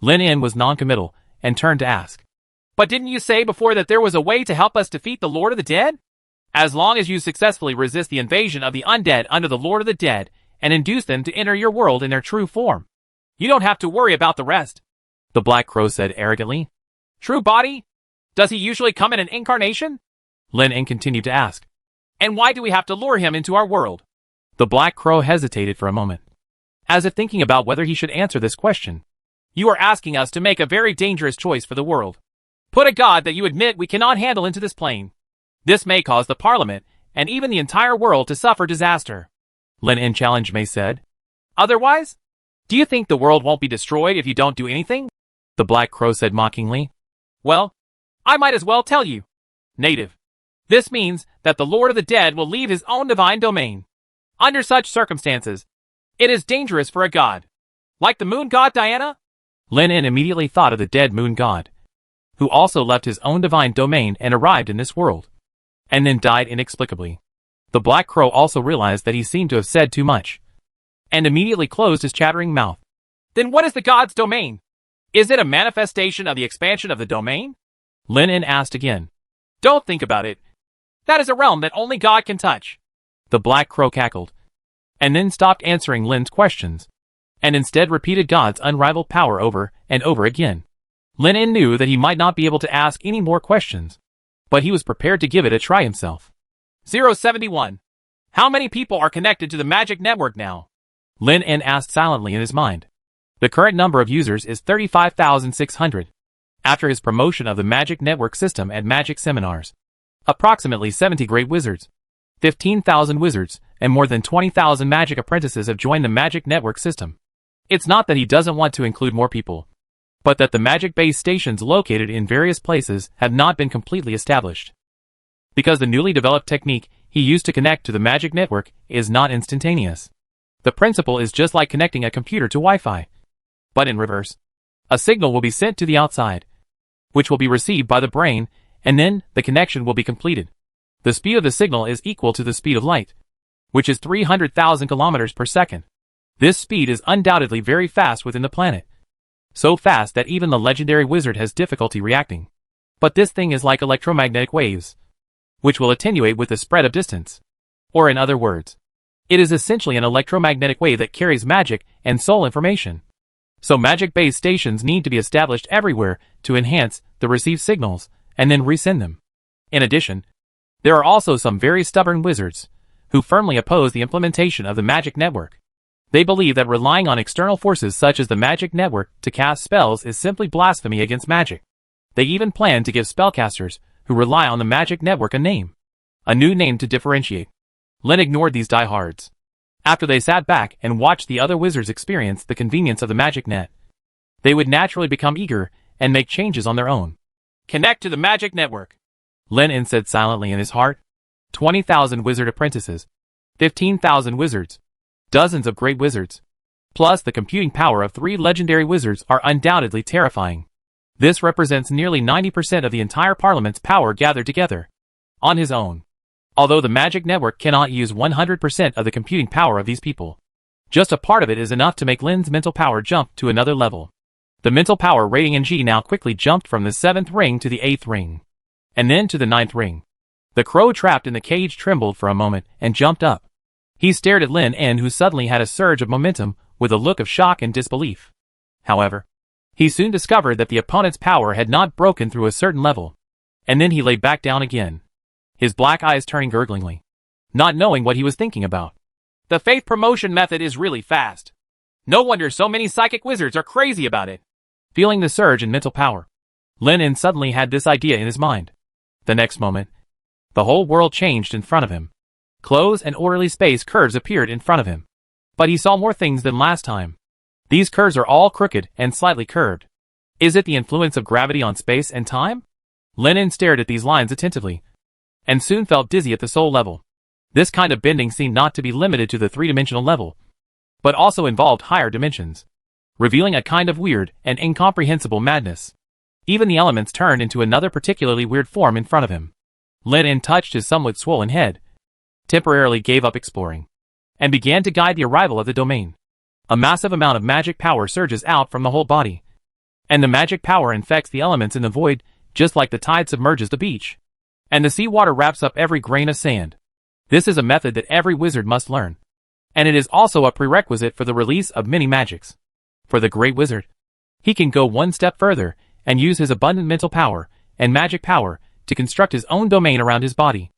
Lin En was noncommittal and turned to ask. But didn't you say before that there was a way to help us defeat the Lord of the Dead? As long as you successfully resist the invasion of the undead under the Lord of the Dead and induce them to enter your world in their true form, you don't have to worry about the rest. The black crow said arrogantly. True body? Does he usually come in an incarnation? Lin En continued to ask. And why do we have to lure him into our world? The black crow hesitated for a moment, as if thinking about whether he should answer this question. You are asking us to make a very dangerous choice for the world. Put a god that you admit we cannot handle into this plane. This may cause the Parliament, and even the entire world, to suffer disaster. Lin En challenged May said. Otherwise? Do you think the world won't be destroyed if you don't do anything? The black crow said mockingly. Well, I might as well tell you. Native. This means that the Lord of the Dead will leave his own divine domain. Under such circumstances, it is dangerous for a god. Like the moon god Diana? Lin En immediately thought of the dead moon god, who also left his own divine domain and arrived in this world, and then died inexplicably. The black crow also realized that he seemed to have said too much, and immediately closed his chattering mouth. Then what is the god's domain? Is it a manifestation of the expansion of the domain? Lin En asked again. Don't think about it. That is a realm that only God can touch. The black crow cackled, and then stopped answering Lin's questions, and instead repeated God's unrivaled power over and over again. Lin En knew that he might not be able to ask any more questions, but he was prepared to give it a try himself. 071. How many people are connected to the magic network now? Lin En asked silently in his mind. The current number of users is 35,600. After his promotion of the magic network system at magic seminars, approximately 70 great wizards, 15,000 wizards, and more than 20,000 magic apprentices have joined the magic network system. It's not that he doesn't want to include more people, but that the magic base stations located in various places have not been completely established. Because the newly developed technique he used to connect to the magic network is not instantaneous. The principle is just like connecting a computer to Wi-Fi, but in reverse. A signal will be sent to the outside, which will be received by the brain, and then the connection will be completed. The speed of the signal is equal to the speed of light, which is 300,000 kilometers per second. This speed is undoubtedly very fast within the planet. So fast that even the legendary wizard has difficulty reacting. But this thing is like electromagnetic waves, which will attenuate with the spread of distance. Or in other words, it is essentially an electromagnetic wave that carries magic and soul information. So magic base stations need to be established everywhere to enhance the received signals and then resend them. In addition, there are also some very stubborn wizards who firmly oppose the implementation of the magic network. They believe that relying on external forces such as the magic network to cast spells is simply blasphemy against magic. They even plan to give spellcasters who rely on the magic network a new name to differentiate. Lin ignored these diehards. After they sat back and watched the other wizards experience the convenience of the magic net, they would naturally become eager and make changes on their own. Connect to the magic network, Lin En said silently in his heart. 20,000 wizard apprentices, 15,000 wizards, dozens of great wizards, plus the computing power of 3 legendary wizards are undoubtedly terrifying. This represents nearly 90% of the entire parliament's power gathered together. On his own. Although the magic network cannot use 100% of the computing power of these people. Just a part of it is enough to make Lin's mental power jump to another level. The mental power rating in G now quickly jumped from the 7th ring to the 8th ring. And then to the 9th ring. The crow trapped in the cage trembled for a moment and jumped up. He stared at Lin En, who suddenly had a surge of momentum with a look of shock and disbelief. However, he soon discovered that the opponent's power had not broken through a certain level. And then he lay back down again, his black eyes turning gurglingly, not knowing what he was thinking about. The faith promotion method is really fast. No wonder so many psychic wizards are crazy about it. Feeling the surge in mental power, Lin En suddenly had this idea in his mind. The next moment, the whole world changed in front of him. Closed and orderly space curves appeared in front of him. But he saw more things than last time. These curves are all crooked and slightly curved. Is it the influence of gravity on space and time? Lin En stared at these lines attentively, and soon felt dizzy at the soul level. This kind of bending seemed not to be limited to the 3-dimensional level, but also involved higher dimensions, revealing a kind of weird and incomprehensible madness. Even the elements turned into another particularly weird form in front of him. Lin En touched his somewhat swollen head, temporarily gave up exploring, and began to guide the arrival of the domain. A massive amount of magic power surges out from the whole body, and the magic power infects the elements in the void just like the tide submerges the beach, and the seawater wraps up every grain of sand. This is a method that every wizard must learn, and it is also a prerequisite for the release of many magics. For the great wizard, he can go one step further and use his abundant mental power and magic power to construct his own domain around his body.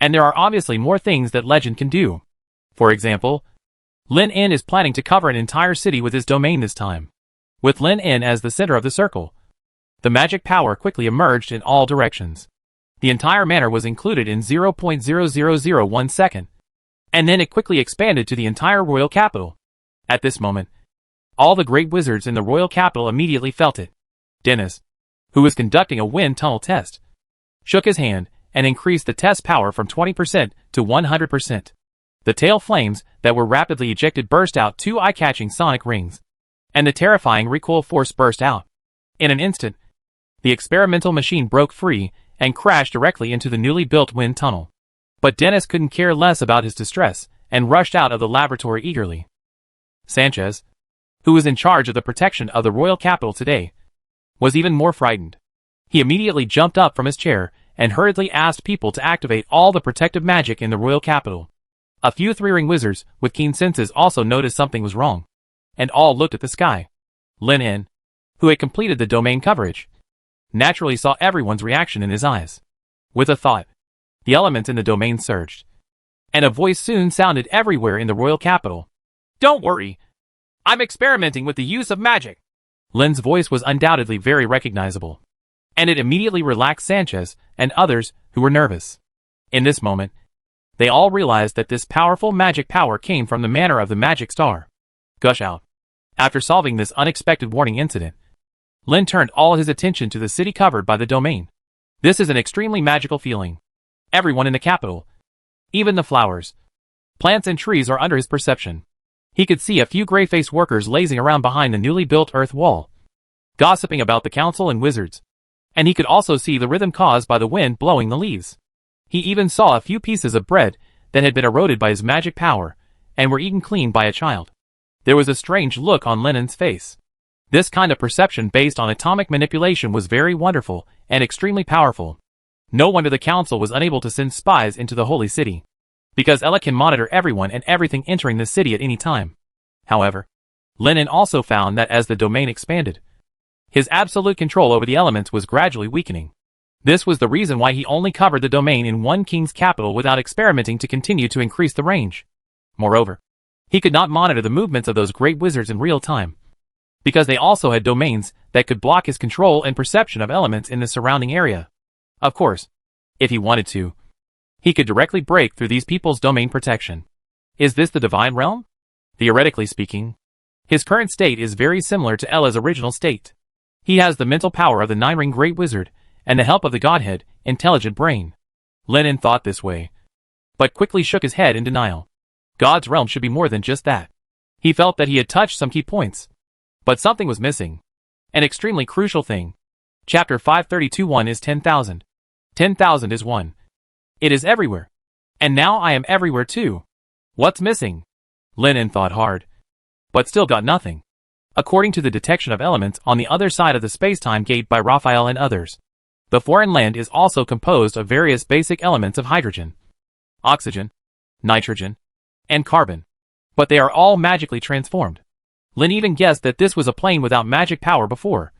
And there are obviously more things that legend can do. For example, Lin En is planning to cover an entire city with his domain this time. With Lin En as the center of the circle, the magic power quickly emerged in all directions. The entire manor was included in 0.0001 second, and then it quickly expanded to the entire royal capital. At this moment, all the great wizards in the royal capital immediately felt it. Dennis, who was conducting a wind tunnel test, shook his hand and increased the test power from 20% to 100%. The tail flames that were rapidly ejected burst out 2 eye-catching sonic rings, and the terrifying recoil force burst out. In an instant, the experimental machine broke free and crashed directly into the newly built wind tunnel. But Dennis couldn't care less about his distress and rushed out of the laboratory eagerly. Sanchez, who was in charge of the protection of the royal capital today, was even more frightened. He immediately jumped up from his chair and hurriedly asked people to activate all the protective magic in the royal capital. A few 3-ring wizards with keen senses also noticed something was wrong, and all looked at the sky. Lin En, who had completed the domain coverage, naturally saw everyone's reaction in his eyes. With a thought, the elements in the domain surged, and a voice soon sounded everywhere in the royal capital. Don't worry. I'm experimenting with the use of magic. Lin's voice was undoubtedly very recognizable, and it immediately relaxed Sanchez and others who were nervous. In this moment, they all realized that this powerful magic power came from the manor of the magic star. Gush out. After solving this unexpected warning incident, Lin turned all his attention to the city covered by the domain. This is an extremely magical feeling. Everyone in the capital, even the flowers, plants and trees are under his perception. He could see a few gray-faced workers lazing around behind the newly built earth wall, gossiping about the council and wizards. And he could also see the rhythm caused by the wind blowing the leaves. He even saw a few pieces of bread that had been eroded by his magic power and were eaten clean by a child. There was a strange look on Lennon's face. This kind of perception based on atomic manipulation was very wonderful and extremely powerful. No wonder the council was unable to send spies into the holy city, because Ella can monitor everyone and everything entering the city at any time. However, Lennon also found that as the domain expanded, his absolute control over the elements was gradually weakening. This was the reason why he only covered the domain in one king's capital without experimenting to continue to increase the range. Moreover, he could not monitor the movements of those great wizards in real time, because they also had domains that could block his control and perception of elements in the surrounding area. Of course, if he wanted to, he could directly break through these people's domain protection. Is this the divine realm? Theoretically speaking, his current state is very similar to Ella's original state. He has the mental power of the Nine-Ring Great Wizard and the help of the Godhead, intelligent brain. Lennon thought this way, but quickly shook his head in denial. God's realm should be more than just that. He felt that he had touched some key points, but something was missing. An extremely crucial thing. Chapter 532 1 is 10,000. 10,000 is 1. It is everywhere. And now I am everywhere too. What's missing? Lennon thought hard, but still got nothing. According to the detection of elements on the other side of the space-time gate by Raphael and others, the foreign land is also composed of various basic elements of hydrogen, oxygen, nitrogen, and carbon. But they are all magically transformed. Lynn even guessed that this was a plane without magic power before.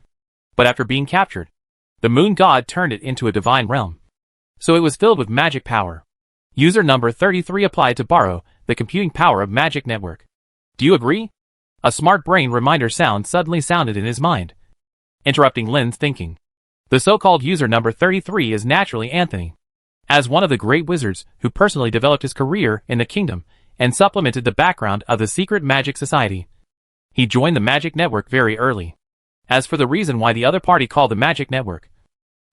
But after being captured, the moon god turned it into a divine realm. So it was filled with magic power. User number 33 applied to borrow the computing power of magic network. Do you agree? A smart brain reminder sound suddenly sounded in his mind, interrupting Lynn's thinking. The so-called user number 33 is naturally Anthony. As one of the great wizards who personally developed his career in the kingdom and supplemented the background of the secret magic society, he joined the magic network very early. As for the reason why the other party called the magic network,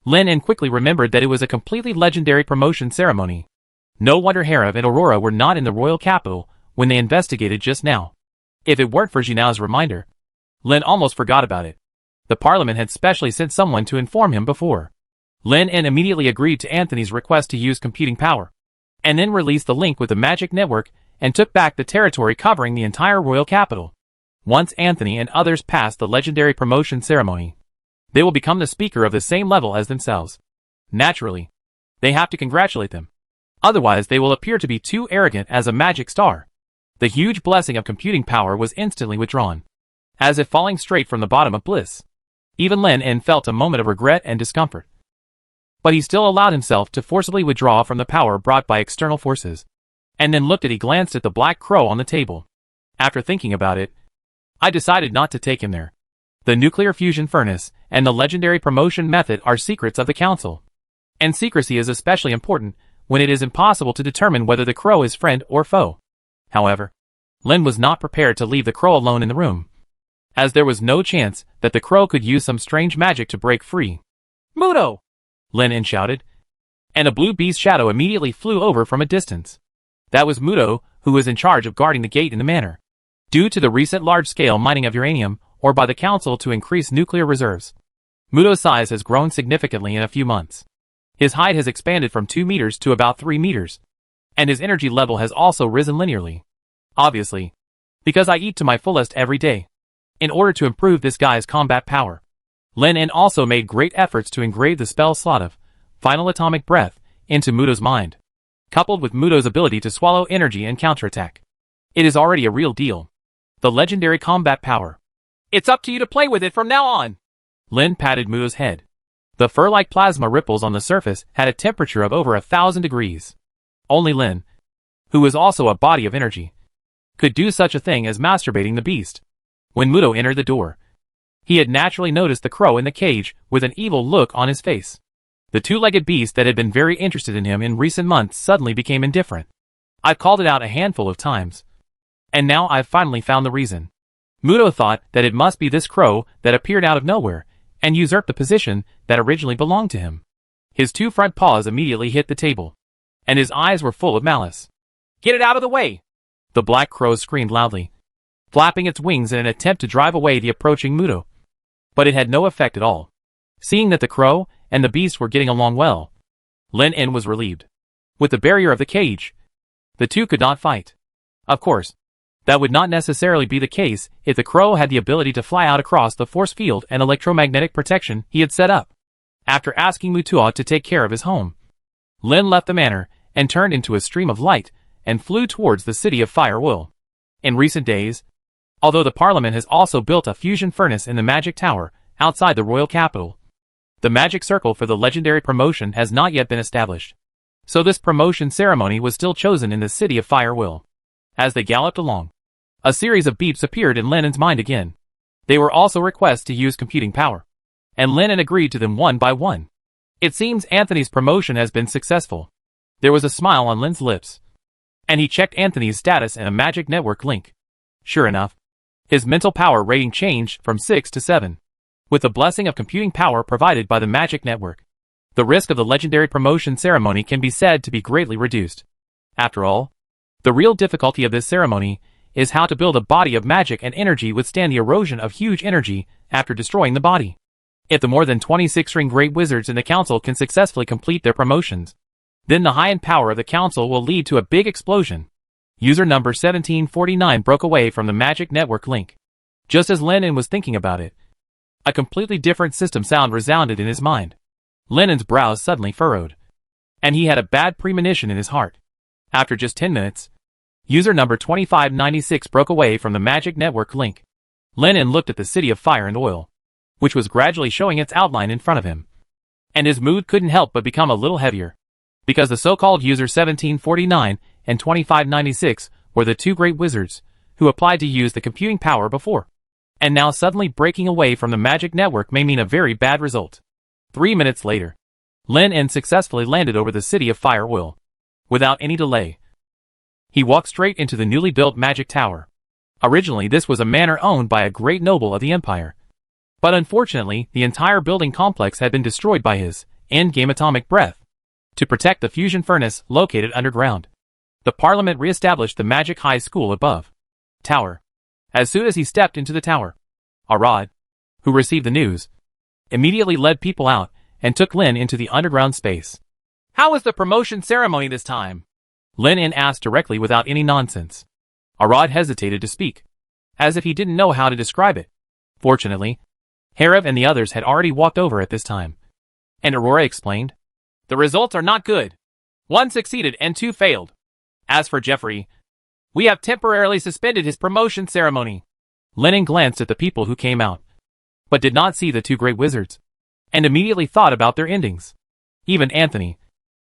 Lynn quickly remembered that it was a completely legendary promotion ceremony. No wonder Hera and Aurora were not in the royal capital when they investigated just now. If it weren't for Jinao's reminder, Lynn almost forgot about it. The Parliament had specially sent someone to inform him before. Lynn immediately agreed to Anthony's request to use computing power, and then released the link with the magic network and took back the territory covering the entire royal capital. Once Anthony and others pass the legendary promotion ceremony, they will become the speaker of the same level as themselves. Naturally, they have to congratulate them. Otherwise they will appear to be too arrogant as a magic star. The huge blessing of computing power was instantly withdrawn, as if falling straight from the bottom of bliss. Even Lin felt a moment of regret and discomfort. But he still allowed himself to forcibly withdraw from the power brought by external forces, and then he glanced at the black crow on the table. After thinking about it, I decided not to take him there. The nuclear fusion furnace and the legendary promotion method are secrets of the council. And secrecy is especially important when it is impossible to determine whether the crow is friend or foe. However, Lin was not prepared to leave the crow alone in the room, as there was no chance that the crow could use some strange magic to break free. Mudo! Lin shouted, and a blue beast shadow immediately flew over from a distance. That was Mudo, who was in charge of guarding the gate in the manor. Due to the recent large-scale mining of uranium, or by the council to increase nuclear reserves, Mudo's size has grown significantly in a few months. His height has expanded from 2 meters to about 3 meters, and his energy level has also risen linearly. Obviously, because I eat to my fullest every day. In order to improve this guy's combat power, Lin also made great efforts to engrave the spell slot of Final Atomic Breath into Mudo's mind, coupled with Mudo's ability to swallow energy and counterattack. It is already a real deal. The legendary combat power. It's up to you to play with it from now on. Lin patted Mudo's head. The fur-like plasma ripples on the surface had a temperature of over 1,000 degrees. Only Lin, who was also a body of energy, could do such a thing as masturbating the beast. When Mudo entered the door, he had naturally noticed the crow in the cage with an evil look on his face. The two-legged beast that had been very interested in him in recent months suddenly became indifferent. I've called it out a handful of times, and now I've finally found the reason. Mudo thought that it must be this crow that appeared out of nowhere and usurped the position that originally belonged to him. His 2 front paws immediately hit the table, and his eyes were full of malice. Get it out of the way! The black crow screamed loudly, flapping its wings in an attempt to drive away the approaching Mudo. But it had no effect at all. Seeing that the crow and the beast were getting along well, Lin was relieved. With the barrier of the cage, the two could not fight. Of course, That would not necessarily be the case if the crow had the ability to fly out across the force field and electromagnetic protection he had set up. After asking Mutua to take care of his home, Lin left the manor and turned into a stream of light and flew towards the city of Firewall. In recent days, although the Parliament has also built a fusion furnace in the Magic Tower outside the royal capital, the magic circle for the legendary promotion has not yet been established. So this promotion ceremony was still chosen in the city of Firewall. As they galloped along, a series of beeps appeared in Lennon's mind again. They were also requests to use computing power, and Lennon agreed to them one by one. It seems Anthony's promotion has been successful. There was a smile on Len's lips, and he checked Anthony's status in a magic network link. Sure enough, his mental power rating changed from 6 to 7. With the blessing of computing power provided by the magic network, the risk of the legendary promotion ceremony can be said to be greatly reduced. After all, the real difficulty of this ceremony is how to build a body of magic and energy withstand the erosion of huge energy after destroying the body. If the more than 26 great wizards in the council can successfully complete their promotions, then the high-end power of the council will lead to a big explosion. User number 1749 broke away from the magic network link. Just as Lennon was thinking about it, a completely different system sound resounded in his mind. Lennon's brows suddenly furrowed, and he had a bad premonition in his heart. After just 10 minutes, user number 2596 broke away from the magic network link. Lennon looked at the city of fire and oil, which was gradually showing its outline in front of him, and his mood couldn't help but become a little heavier, because the so-called user 1749 and 2596 were the two great wizards who applied to use the computing power before, and now suddenly breaking away from the magic network may mean a very bad result. 3 minutes later, Lin successfully landed over the city of Firewall. Without any delay, he walked straight into the newly built magic tower. Originally this was a manor owned by a great noble of the empire, but unfortunately the entire building complex had been destroyed by his endgame atomic breath. To protect the fusion furnace located underground, the Parliament re-established the Magic High School above tower. As soon as he stepped into the tower, Arad, who received the news, immediately led people out and took Lin into the underground space. How was the promotion ceremony this time? Lin asked directly without any nonsense. Arad hesitated to speak, as if he didn't know how to describe it. Fortunately, Harev and the others had already walked over at this time, and Aurora explained, "The results are not good. 1 succeeded and 2 failed. As for Jeffrey, we have temporarily suspended his promotion ceremony." Lin glanced at the people who came out, but did not see the two great wizards, and immediately thought about their endings. Even Anthony,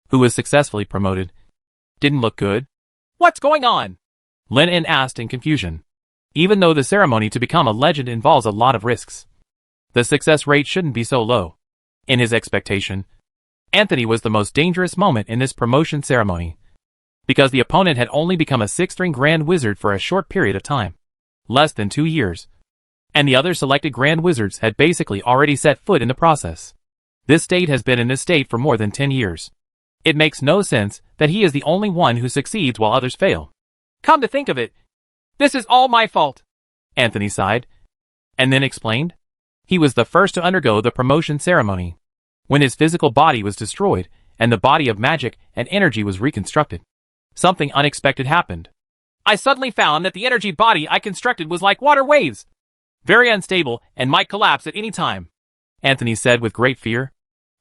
who was successfully promoted, didn't look good. "What's going on?" Lin asked in confusion. Even though the ceremony to become a legend involves a lot of risks, the success rate shouldn't be so low. In his expectation, Anthony was the most dangerous moment in this promotion ceremony, because the opponent had only become a 6th Grand Wizard for a short period of time, less than 2 years, and the other selected Grand Wizards had basically already set foot in the process. This state has been in this state for more than 10 years. It makes no sense that he is the only one who succeeds while others fail. "Come to think of it, this is all my fault," Anthony sighed, and then explained. He was the first to undergo the promotion ceremony, when his physical body was destroyed and the body of magic and energy was reconstructed. Something unexpected happened. "I suddenly found that the energy body I constructed was like water waves, very unstable and might collapse at any time," Anthony said with great fear.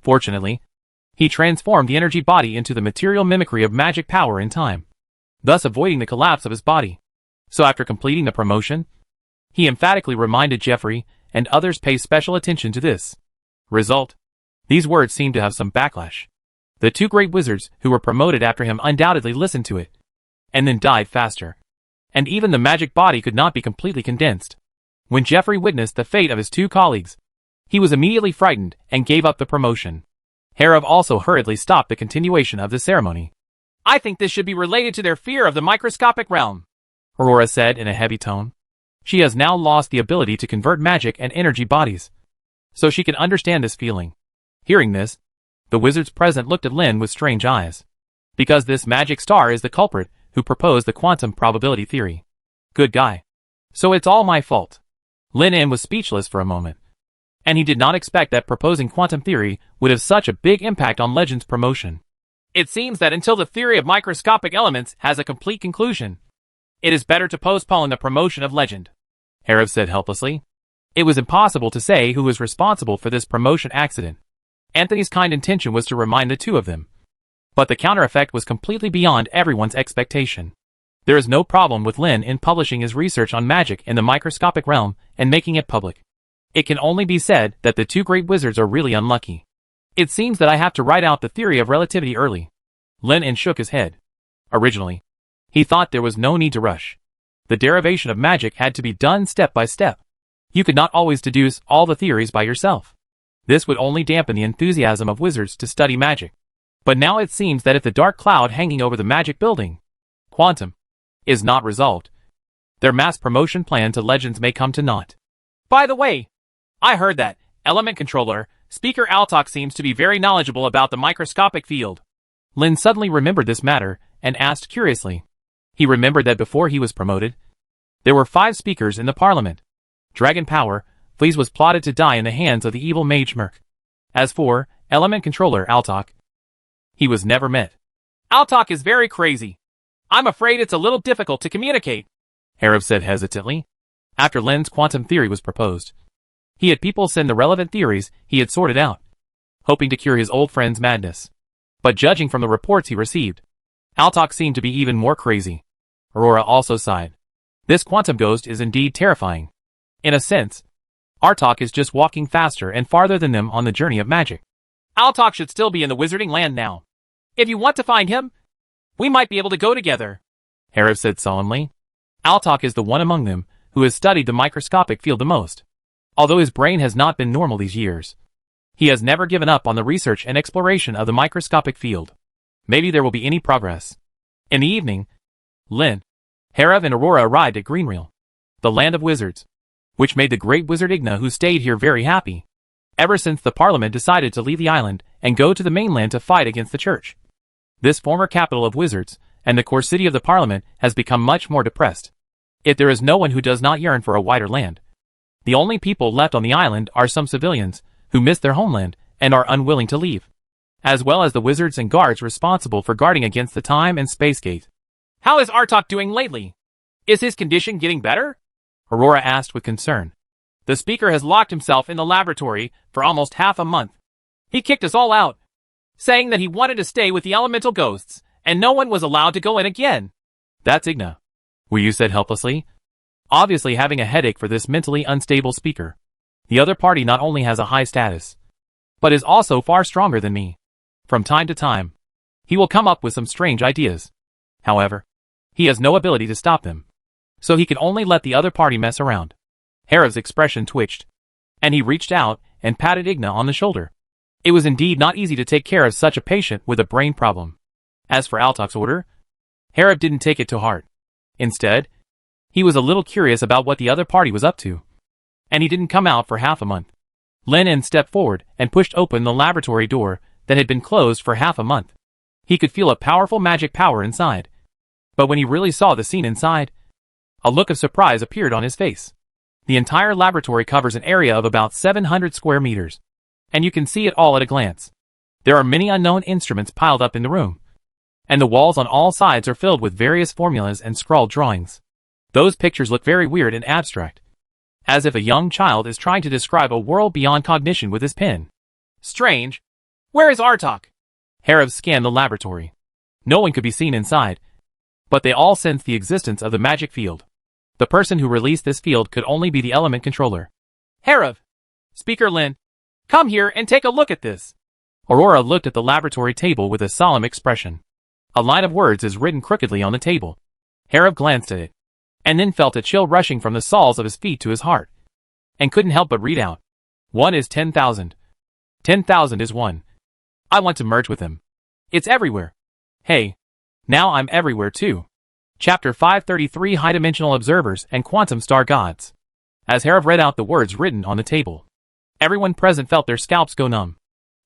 Fortunately, he transformed the energy body into the material mimicry of magic power in time, thus avoiding the collapse of his body. So after completing the promotion, he emphatically reminded Jeffrey and others pay special attention to this. Result: these words seemed to have some backlash. The two great wizards who were promoted after him undoubtedly listened to it, and then died faster. And even the magic body could not be completely condensed. When Jeffrey witnessed the fate of his two colleagues, he was immediately frightened and gave up the promotion. Harev also hurriedly stopped the continuation of the ceremony. "I think this should be related to their fear of the microscopic realm," Aurora said in a heavy tone. She has now lost the ability to convert magic and energy bodies, so she can understand this feeling. Hearing this, the wizards present looked at Lin with strange eyes, because this magic star is the culprit who proposed the quantum probability theory. Good guy. So it's all my fault. Lin was speechless for a moment, and he did not expect that proposing quantum theory would have such a big impact on Legend's promotion. "It seems that until the theory of microscopic elements has a complete conclusion, It is better to postpone the promotion of Legend, Herav said helplessly. It was impossible to say who was responsible for this promotion accident. Anthony's kind intention was to remind the two of them. But the counter effect was completely beyond everyone's expectation. There is no problem with Lin in publishing his research on magic in the microscopic realm and making it public. It can only be said that the two great wizards are really unlucky. It seems that I have to write out the theory of relativity early. Lin shook his head. Originally, he thought there was no need to rush. The derivation of magic had to be done step by step. You could not always deduce all the theories by yourself. This would only dampen the enthusiasm of wizards to study magic. But now it seems that if the dark cloud hanging over the magic building, quantum, is not resolved, their mass promotion plan to legends may come to naught. By the way, I heard that Element Controller, Speaker Altok seems to be very knowledgeable about the microscopic field. Lin suddenly remembered this matter and asked curiously. He remembered that before he was promoted, there were 5 speakers in the parliament. Dragon Power, Fleas was plotted to die in the hands of the evil mage Merc. As for Element Controller Altok, he was never met. Altok is very crazy. I'm afraid it's a little difficult to communicate, Herav said hesitantly. After Lin's quantum theory was proposed, he had people send the relevant theories he had sorted out, hoping to cure his old friend's madness. But judging from the reports he received, Altok seemed to be even more crazy. Aurora also sighed. This quantum ghost is indeed terrifying. In a sense, Artok is just walking faster and farther than them on the journey of magic. Altok should still be in the wizarding land now. If you want to find him, we might be able to go together, Herav said solemnly. Altok is the one among them who has studied the microscopic field the most. Although his brain has not been normal these years, he has never given up on the research and exploration of the microscopic field. Maybe there will be any progress. In the evening, Lin, Herav and Aurora arrived at Greenreal, the land of wizards, which made the great wizard Igna who stayed here very happy. Ever since the parliament decided to leave the island and go to the mainland to fight against the church, this former capital of wizards and the core city of the parliament has become much more depressed. Yet there is no one who does not yearn for a wider land. The only people left on the island are some civilians who miss their homeland and are unwilling to leave, as well as the wizards and guards responsible for guarding against the time and space gate. How is Artok doing lately? Is his condition getting better? Aurora asked with concern. The speaker has locked himself in the laboratory for almost half a month. He kicked us all out, saying that he wanted to stay with the elemental ghosts, and no one was allowed to go in again. That's Igna, Wu said helplessly, obviously having a headache for this mentally unstable speaker. The other party not only has a high status, but is also far stronger than me. From time to time, he will come up with some strange ideas. However, he has no ability to stop them, so he can only let the other party mess around. Herav's expression twitched, and he reached out and patted Igna on the shoulder. It was indeed not easy to take care of such a patient with a brain problem. As for Altok's order, Herav didn't take it to heart. Instead, he was a little curious about what the other party was up to, and he didn't come out for half a month. Lin stepped forward and pushed open the laboratory door that had been closed for half a month. He could feel a powerful magic power inside, but when he really saw the scene inside, a look of surprise appeared on his face. The entire laboratory covers an area of about 700 square meters, and you can see it all at a glance. There are many unknown instruments piled up in the room, and the walls on all sides are filled with various formulas and scrawled drawings. Those pictures look very weird and abstract, as if a young child is trying to describe a world beyond cognition with his pen. Strange. Where is Artok? Herav scanned the laboratory. No one could be seen inside, but they all sensed the existence of the magic field. The person who released this field could only be the element controller. Herav! Speaker Lin, come here and take a look at this. Aurora looked at the laboratory table with a solemn expression. A line of words is written crookedly on the table. Herav glanced at it, and then felt a chill rushing from the soles of his feet to his heart, and couldn't help but read out. 1 is 10,000. 10,000 is 1. I want to merge with them. It's everywhere. Hey, now I'm everywhere too. Chapter 533 High-Dimensional Observers and Quantum Star Gods. As Herav read out the words written on the table, everyone present felt their scalps go numb.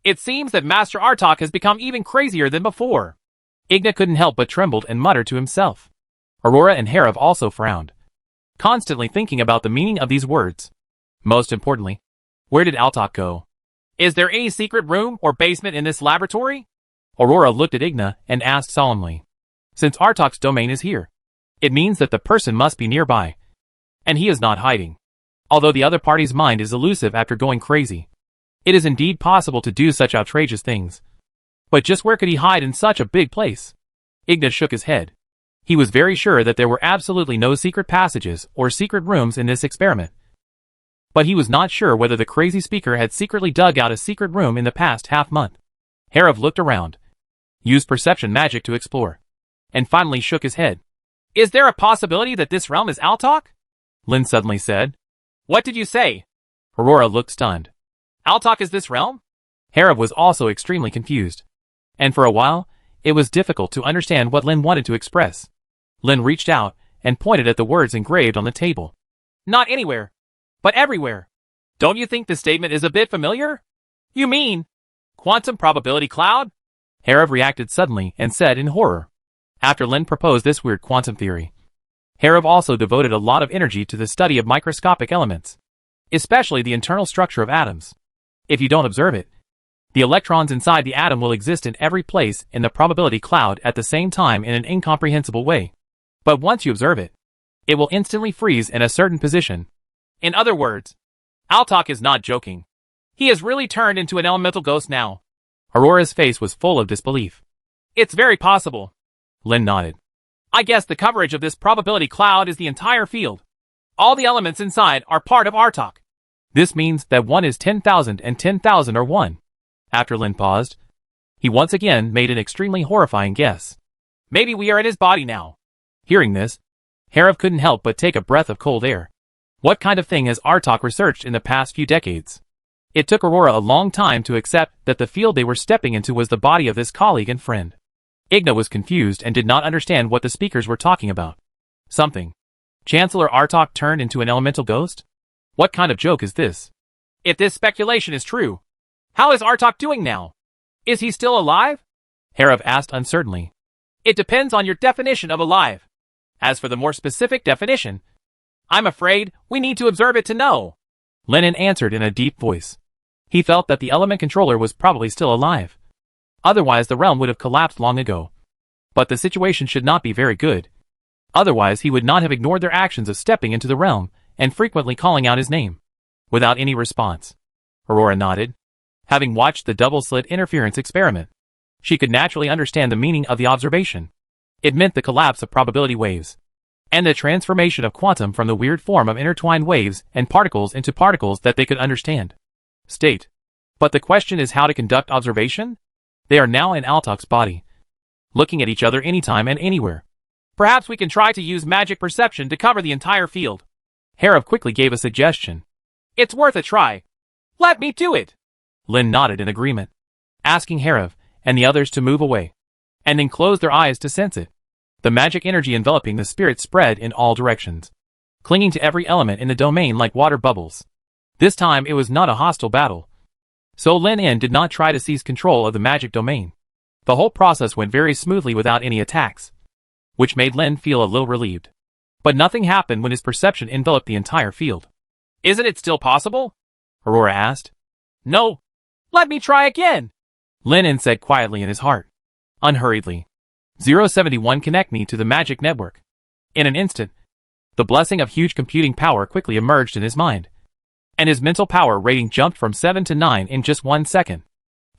It seems that Master Artok has become even crazier than before. Igna couldn't help but trembled and muttered to himself. Aurora and Herav also frowned, constantly thinking about the meaning of these words. Most importantly, where did Altok go? Is there any secret room or basement in this laboratory? Aurora looked at Igna and asked solemnly. Since Artok's domain is here, It means that the person must be nearby. And he is not hiding. Although the other party's mind is elusive after going crazy. It is indeed possible to do such outrageous things. But just where could he hide in such a big place? Igna shook his head. He was very sure that there were absolutely no secret passages or secret rooms in this experiment. But he was not sure whether the crazy speaker had secretly dug out a secret room in the past half-month. Herav looked around, used perception magic to explore, and finally shook his head. Is there a possibility that this realm is Altok? Lin suddenly said. What did you say? Aurora looked stunned. Altok is this realm? Herav was also extremely confused. And for a while, it was difficult to understand what Lin wanted to express. Lin reached out and pointed at the words engraved on the table. Not anywhere, but everywhere. Don't you think this statement is a bit familiar? You mean quantum probability cloud? Herav reacted suddenly and said in horror. After Lin proposed this weird quantum theory, Herav also devoted a lot of energy to the study of microscopic elements, especially the internal structure of atoms. If you don't observe it, the electrons inside the atom will exist in every place in the probability cloud at the same time in an incomprehensible way. But once you observe it, it will instantly freeze in a certain position. In other words, Altok is not joking. He has really turned into an elemental ghost now. Aurora's face was full of disbelief. It's very possible. Lin nodded. I guess the coverage of this probability cloud is the entire field. All the elements inside are part of Altok. This means that 1 is 10,000 and 10,000 are 1. After Lin paused, he once again made an extremely horrifying guess. Maybe we are in his body now. Hearing this, Herav couldn't help but take a breath of cold air. What kind of thing has Altok researched in the past few decades? It took Aurora a long time to accept that the field they were stepping into was the body of this colleague and friend. Igna was confused and did not understand what the speakers were talking about. Something. Chancellor Altok turned into an elemental ghost? What kind of joke is this? If this speculation is true, how is Altok doing now? Is he still alive? Herav asked uncertainly. It depends on your definition of alive. As for the more specific definition, I'm afraid we need to observe it to know. Lennon answered in a deep voice. He felt that the element controller was probably still alive. Otherwise the realm would have collapsed long ago. But the situation should not be very good. Otherwise he would not have ignored their actions of stepping into the realm and frequently calling out his name. Without any response. Aurora nodded. Having watched the double-slit interference experiment, she could naturally understand the meaning of the observation. It meant the collapse of probability waves, and the transformation of quantum from the weird form of intertwined waves and particles into particles that they could understand. State. But the question is how to conduct observation? They are now in Altok's body, looking at each other anytime and anywhere. Perhaps we can try to use magic perception to cover the entire field. Herav quickly gave a suggestion. It's worth a try. Let me do it. Lin nodded in agreement, asking Herav and the others to move away, and then close their eyes to sense it. The magic energy enveloping the spirit spread in all directions, clinging to every element in the domain like water bubbles. This time it was not a hostile battle. So Lin En did not try to seize control of the magic domain. The whole process went very smoothly without any attacks, which made Lin feel a little relieved. But nothing happened when his perception enveloped the entire field. Isn't it still possible? Aurora asked. No. Let me try again. Lin En said quietly in his heart. Unhurriedly. 071 connect me to the magic network. In an instant, the blessing of huge computing power quickly emerged in his mind, and his mental power rating jumped from 7 to 9 in just 1 second.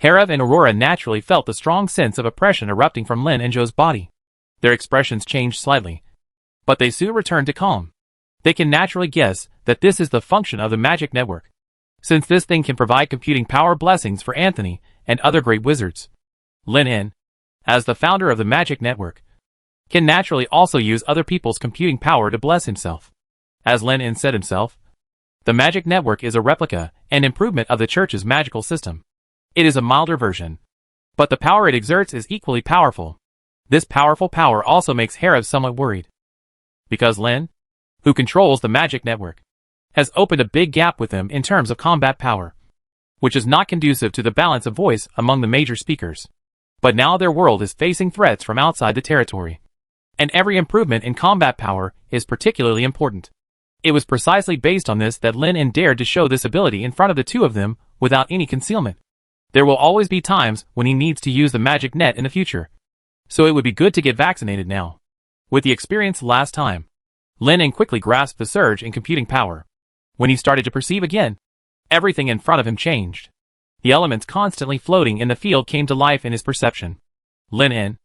Herav and Aurora naturally felt the strong sense of oppression erupting from Lin and Zhou's body. Their expressions changed slightly, but they soon returned to calm. They can naturally guess that this is the function of the magic network, since this thing can provide computing power blessings for Anthony and other great wizards. Lin En, as the founder of the magic network, can naturally also use other people's computing power to bless himself. As Lin En said himself, the magic network is a replica and improvement of the church's magical system. It is a milder version, but the power it exerts is equally powerful. This powerful power also makes Herav somewhat worried, because Lin, who controls the magic network, has opened a big gap with him in terms of combat power, which is not conducive to the balance of voice among the major speakers. But now their world is facing threats from outside the territory, and every improvement in combat power is particularly important. It was precisely based on this that Lin En dared to show this ability in front of the two of them without any concealment. There will always be times when he needs to use the magic net in the future, so it would be good to get vaccinated now. With the experience last time, Lin quickly grasped the surge in computing power. When he started to perceive again, everything in front of him changed. The elements constantly floating in the field came to life in his perception. Lin,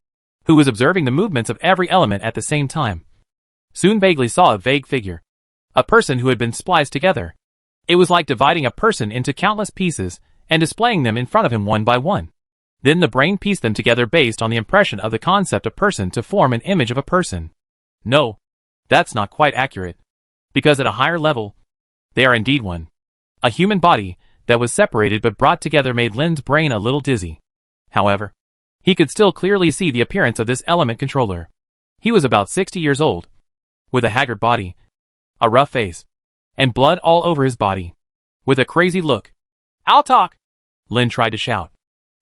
who was observing the movements of every element at the same time, soon vaguely saw a vague figure. A person who had been spliced together. It was like dividing a person into countless pieces and displaying them in front of him one by one. Then the brain pieced them together based on the impression of the concept of person to form an image of a person. No, that's not quite accurate. Because at a higher level, they are indeed one. A human body that was separated but brought together made Lin's brain a little dizzy. However, he could still clearly see the appearance of this element controller. He was about 60 years old, with a haggard body, a rough face, and blood all over his body. With a crazy look, "I'll talk!" Lin tried to shout,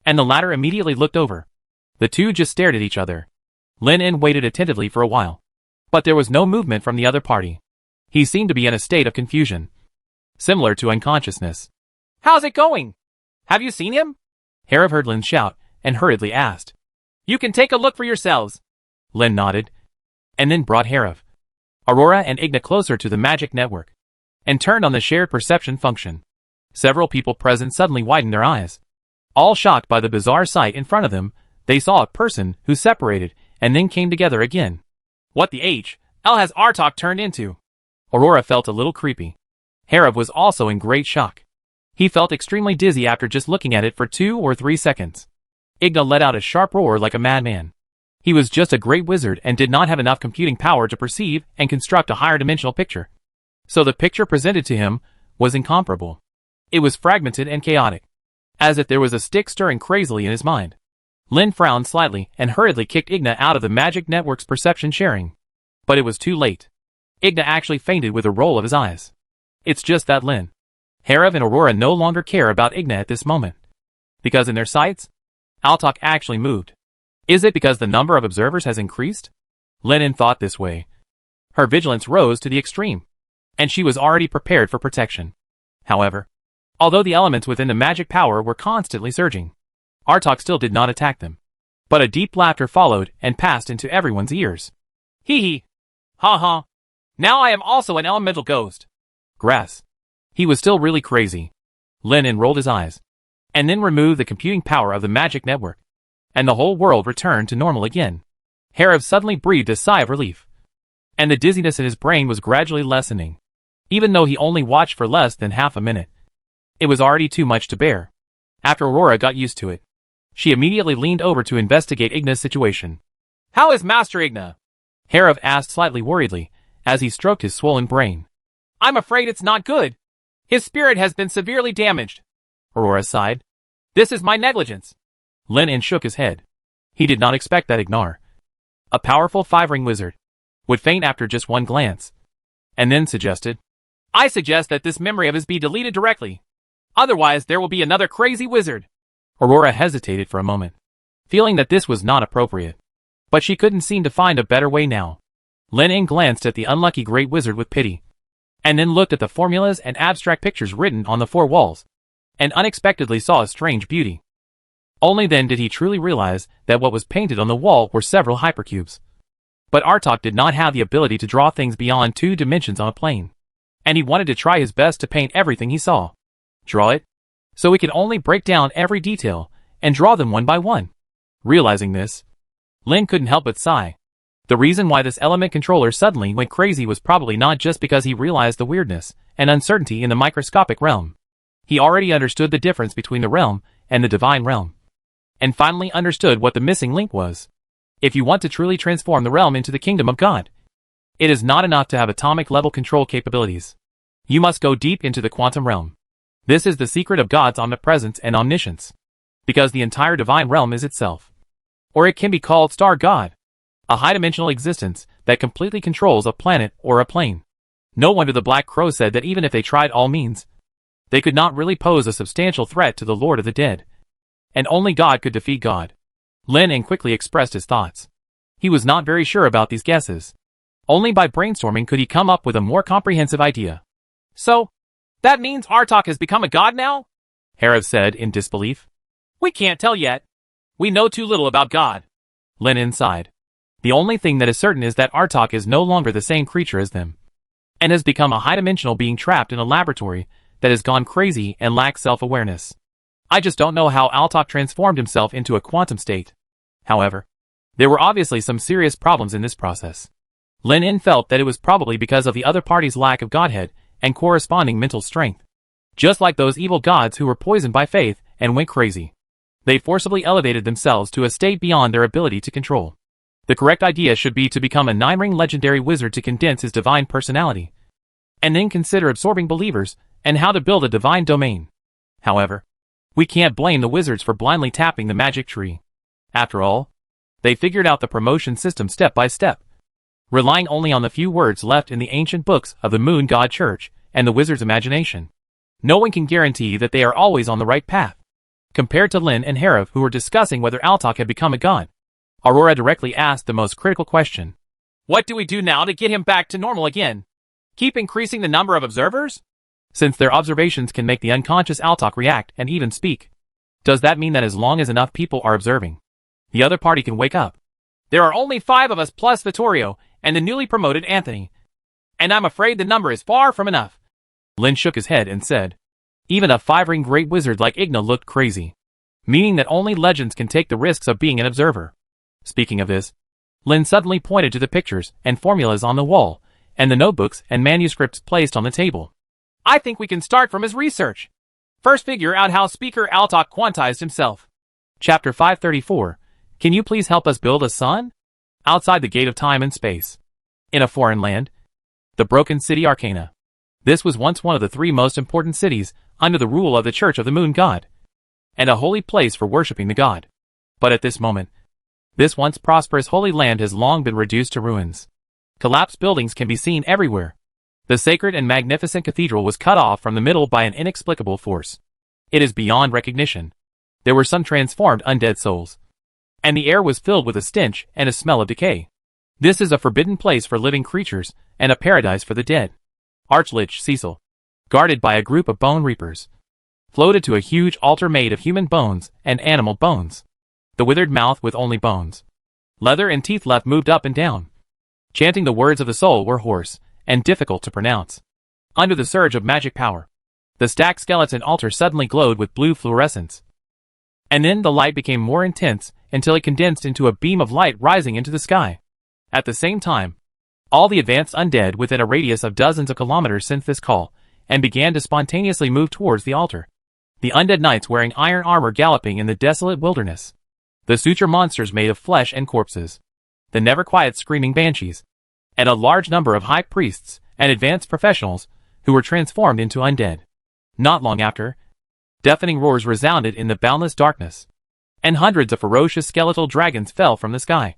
and the latter immediately looked over. The two just stared at each other. Lin waited attentively for a while, but there was no movement from the other party. He seemed to be in a state of confusion, similar to unconsciousness. "How's it going? Have you seen him?" Herav heard Lin shout and hurriedly asked. "You can take a look for yourselves." Lin nodded, and then brought Herav, Aurora and Igna closer to the magic network, and turned on the shared perception function. Several people present suddenly widened their eyes. All shocked by the bizarre sight in front of them, they saw a person who separated and then came together again. What the L has Artok turned into? Aurora felt a little creepy. Herav was also in great shock. He felt extremely dizzy after just looking at it for 2 or 3 seconds. Igna let out a sharp roar like a madman. He was just a great wizard and did not have enough computing power to perceive and construct a higher dimensional picture. So the picture presented to him was incomparable. It was fragmented and chaotic, as if there was a stick stirring crazily in his mind. Lin frowned slightly and hurriedly kicked Igna out of the magic network's perception sharing. But it was too late. Igna actually fainted with a roll of his eyes. It's just that Lin, Herav and Aurora no longer care about Igna at this moment. Because in their sights, Altok actually moved. Is it because the number of observers has increased? Lin thought this way. Her vigilance rose to the extreme, and she was already prepared for protection. However, although the elements within the magic power were constantly surging, Artok still did not attack them. But a deep laughter followed and passed into everyone's ears. Hee hee. Ha ha. Now I am also an elemental ghost. Grass. He was still really crazy. Lin rolled his eyes, and then removed the computing power of the magic network, and the whole world returned to normal again. Herav suddenly breathed a sigh of relief, and the dizziness in his brain was gradually lessening. Even though he only watched for less than half a minute, it was already too much to bear. After Aurora got used to it, she immediately leaned over to investigate Igna's situation. "How is Master Igna?" Herav asked slightly worriedly, as he stroked his swollen brain. "I'm afraid it's not good. His spirit has been severely damaged." Aurora sighed. "This is my negligence." Lin shook his head. He did not expect that Ignar, a powerful 5-ring wizard, would faint after just one glance, and then suggested, "I suggest that this memory of his be deleted directly. Otherwise there will be another crazy wizard." Aurora hesitated for a moment, feeling that this was not appropriate. But she couldn't seem to find a better way now. Lin glanced at the unlucky great wizard with pity, and then looked at the formulas and abstract pictures written on the 4 walls, and unexpectedly saw a strange beauty. Only then did he truly realize that what was painted on the wall were several hypercubes. But Artok did not have the ability to draw things beyond 2 dimensions on a plane, and he wanted to try his best to paint everything he saw. Draw it, so he could only break down every detail and draw them one by one. Realizing this, Lin couldn't help but sigh. The reason why this element controller suddenly went crazy was probably not just because he realized the weirdness and uncertainty in the microscopic realm. He already understood the difference between the realm and the divine realm, and finally understood what the missing link was. If you want to truly transform the realm into the kingdom of God, it is not enough to have atomic-level control capabilities. You must go deep into the quantum realm. This is the secret of God's omnipresence and omniscience, because the entire divine realm is itself. Or it can be called Star God, a high-dimensional existence that completely controls a planet or a plane. No wonder the Black Crow said that even if they tried all means, they could not really pose a substantial threat to the Lord of the Dead. And only God could defeat God. Lin quickly expressed his thoughts. He was not very sure about these guesses. Only by brainstorming could he come up with a more comprehensive idea. "So, that means Artok has become a god now?" Herav said in disbelief. "We can't tell yet. We know too little about God." Lin sighed. The only thing that is certain is that Artok is no longer the same creature as them, and has become a high-dimensional being trapped in a laboratory that has gone crazy and lacks self-awareness. I just don't know how Artok transformed himself into a quantum state. However, there were obviously some serious problems in this process. Lin En felt that it was probably because of the other party's lack of godhead and corresponding mental strength. Just like those evil gods who were poisoned by faith and went crazy. They forcibly elevated themselves to a state beyond their ability to control. The correct idea should be to become a 9-ring legendary wizard to condense his divine personality, and then consider absorbing believers and how to build a divine domain. However, we can't blame the wizards for blindly tapping the magic tree. After all, they figured out the promotion system step by step, relying only on the few words left in the ancient books of the Moon God Church and the wizard's imagination. No one can guarantee that they are always on the right path. Compared to Lin and Herav, who were discussing whether Artok had become a god, Aurora directly asked the most critical question. What do we do now to get him back to normal again? Keep increasing the number of observers? Since their observations can make the unconscious Artok react and even speak, does that mean that as long as enough people are observing, the other party can wake up? There are only 5 of us plus Vittorio and the newly promoted Anthony, and I'm afraid the number is far from enough. Lin shook his head and said, even a 5-ring great wizard like Igna looked crazy, meaning that only legends can take the risks of being an observer. Speaking of this, Lin suddenly pointed to the pictures and formulas on the wall, and the notebooks and manuscripts placed on the table. I think we can start from his research. First, figure out how Speaker Artok quantized himself. Chapter 534. Can you please help us build a sun? Outside the gate of time and space. In a foreign land. The Broken City Arcana. This was once one of the 3 most important cities under the rule of the Church of the Moon God, and a holy place for worshipping the god. But at this moment, this once prosperous holy land has long been reduced to ruins. Collapsed buildings can be seen everywhere. The sacred and magnificent cathedral was cut off from the middle by an inexplicable force. It is beyond recognition. There were some transformed undead souls, and the air was filled with a stench and a smell of decay. This is a forbidden place for living creatures and a paradise for the dead. Archlich Cecil, guarded by a group of bone reapers, floated to a huge altar made of human bones and animal bones. The withered mouth with only bones, leather and teeth left moved up and down. Chanting the words of the soul were hoarse and difficult to pronounce. Under the surge of magic power, the stacked skeleton altar suddenly glowed with blue fluorescence. And then the light became more intense until it condensed into a beam of light rising into the sky. At the same time, all the advanced undead within a radius of dozens of kilometers sensed this call and began to spontaneously move towards the altar. The undead knights wearing iron armor galloping in the desolate wilderness. The suture monsters made of flesh and corpses. The never-quiet screaming banshees. And a large number of high priests and advanced professionals who were transformed into undead. Not long after, deafening roars resounded in the boundless darkness, and hundreds of ferocious skeletal dragons fell from the sky,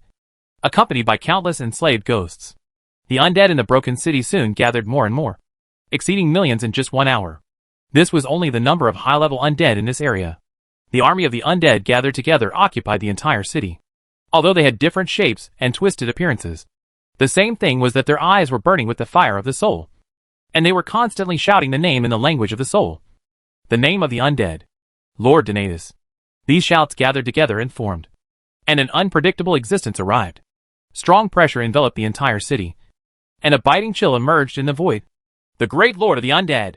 accompanied by countless enslaved ghosts. The undead in the broken city soon gathered more and more, exceeding millions in just 1 hour. This was only the number of high-level undead in this area. The army of the undead gathered together occupied the entire city. Although they had different shapes and twisted appearances, the same thing was that their eyes were burning with the fire of the soul, and they were constantly shouting the name in the language of the soul. The name of the undead, Lord Donatus. These shouts gathered together and formed, and an unpredictable existence arrived. Strong pressure enveloped the entire city, and a biting chill emerged in the void. The great lord of the undead,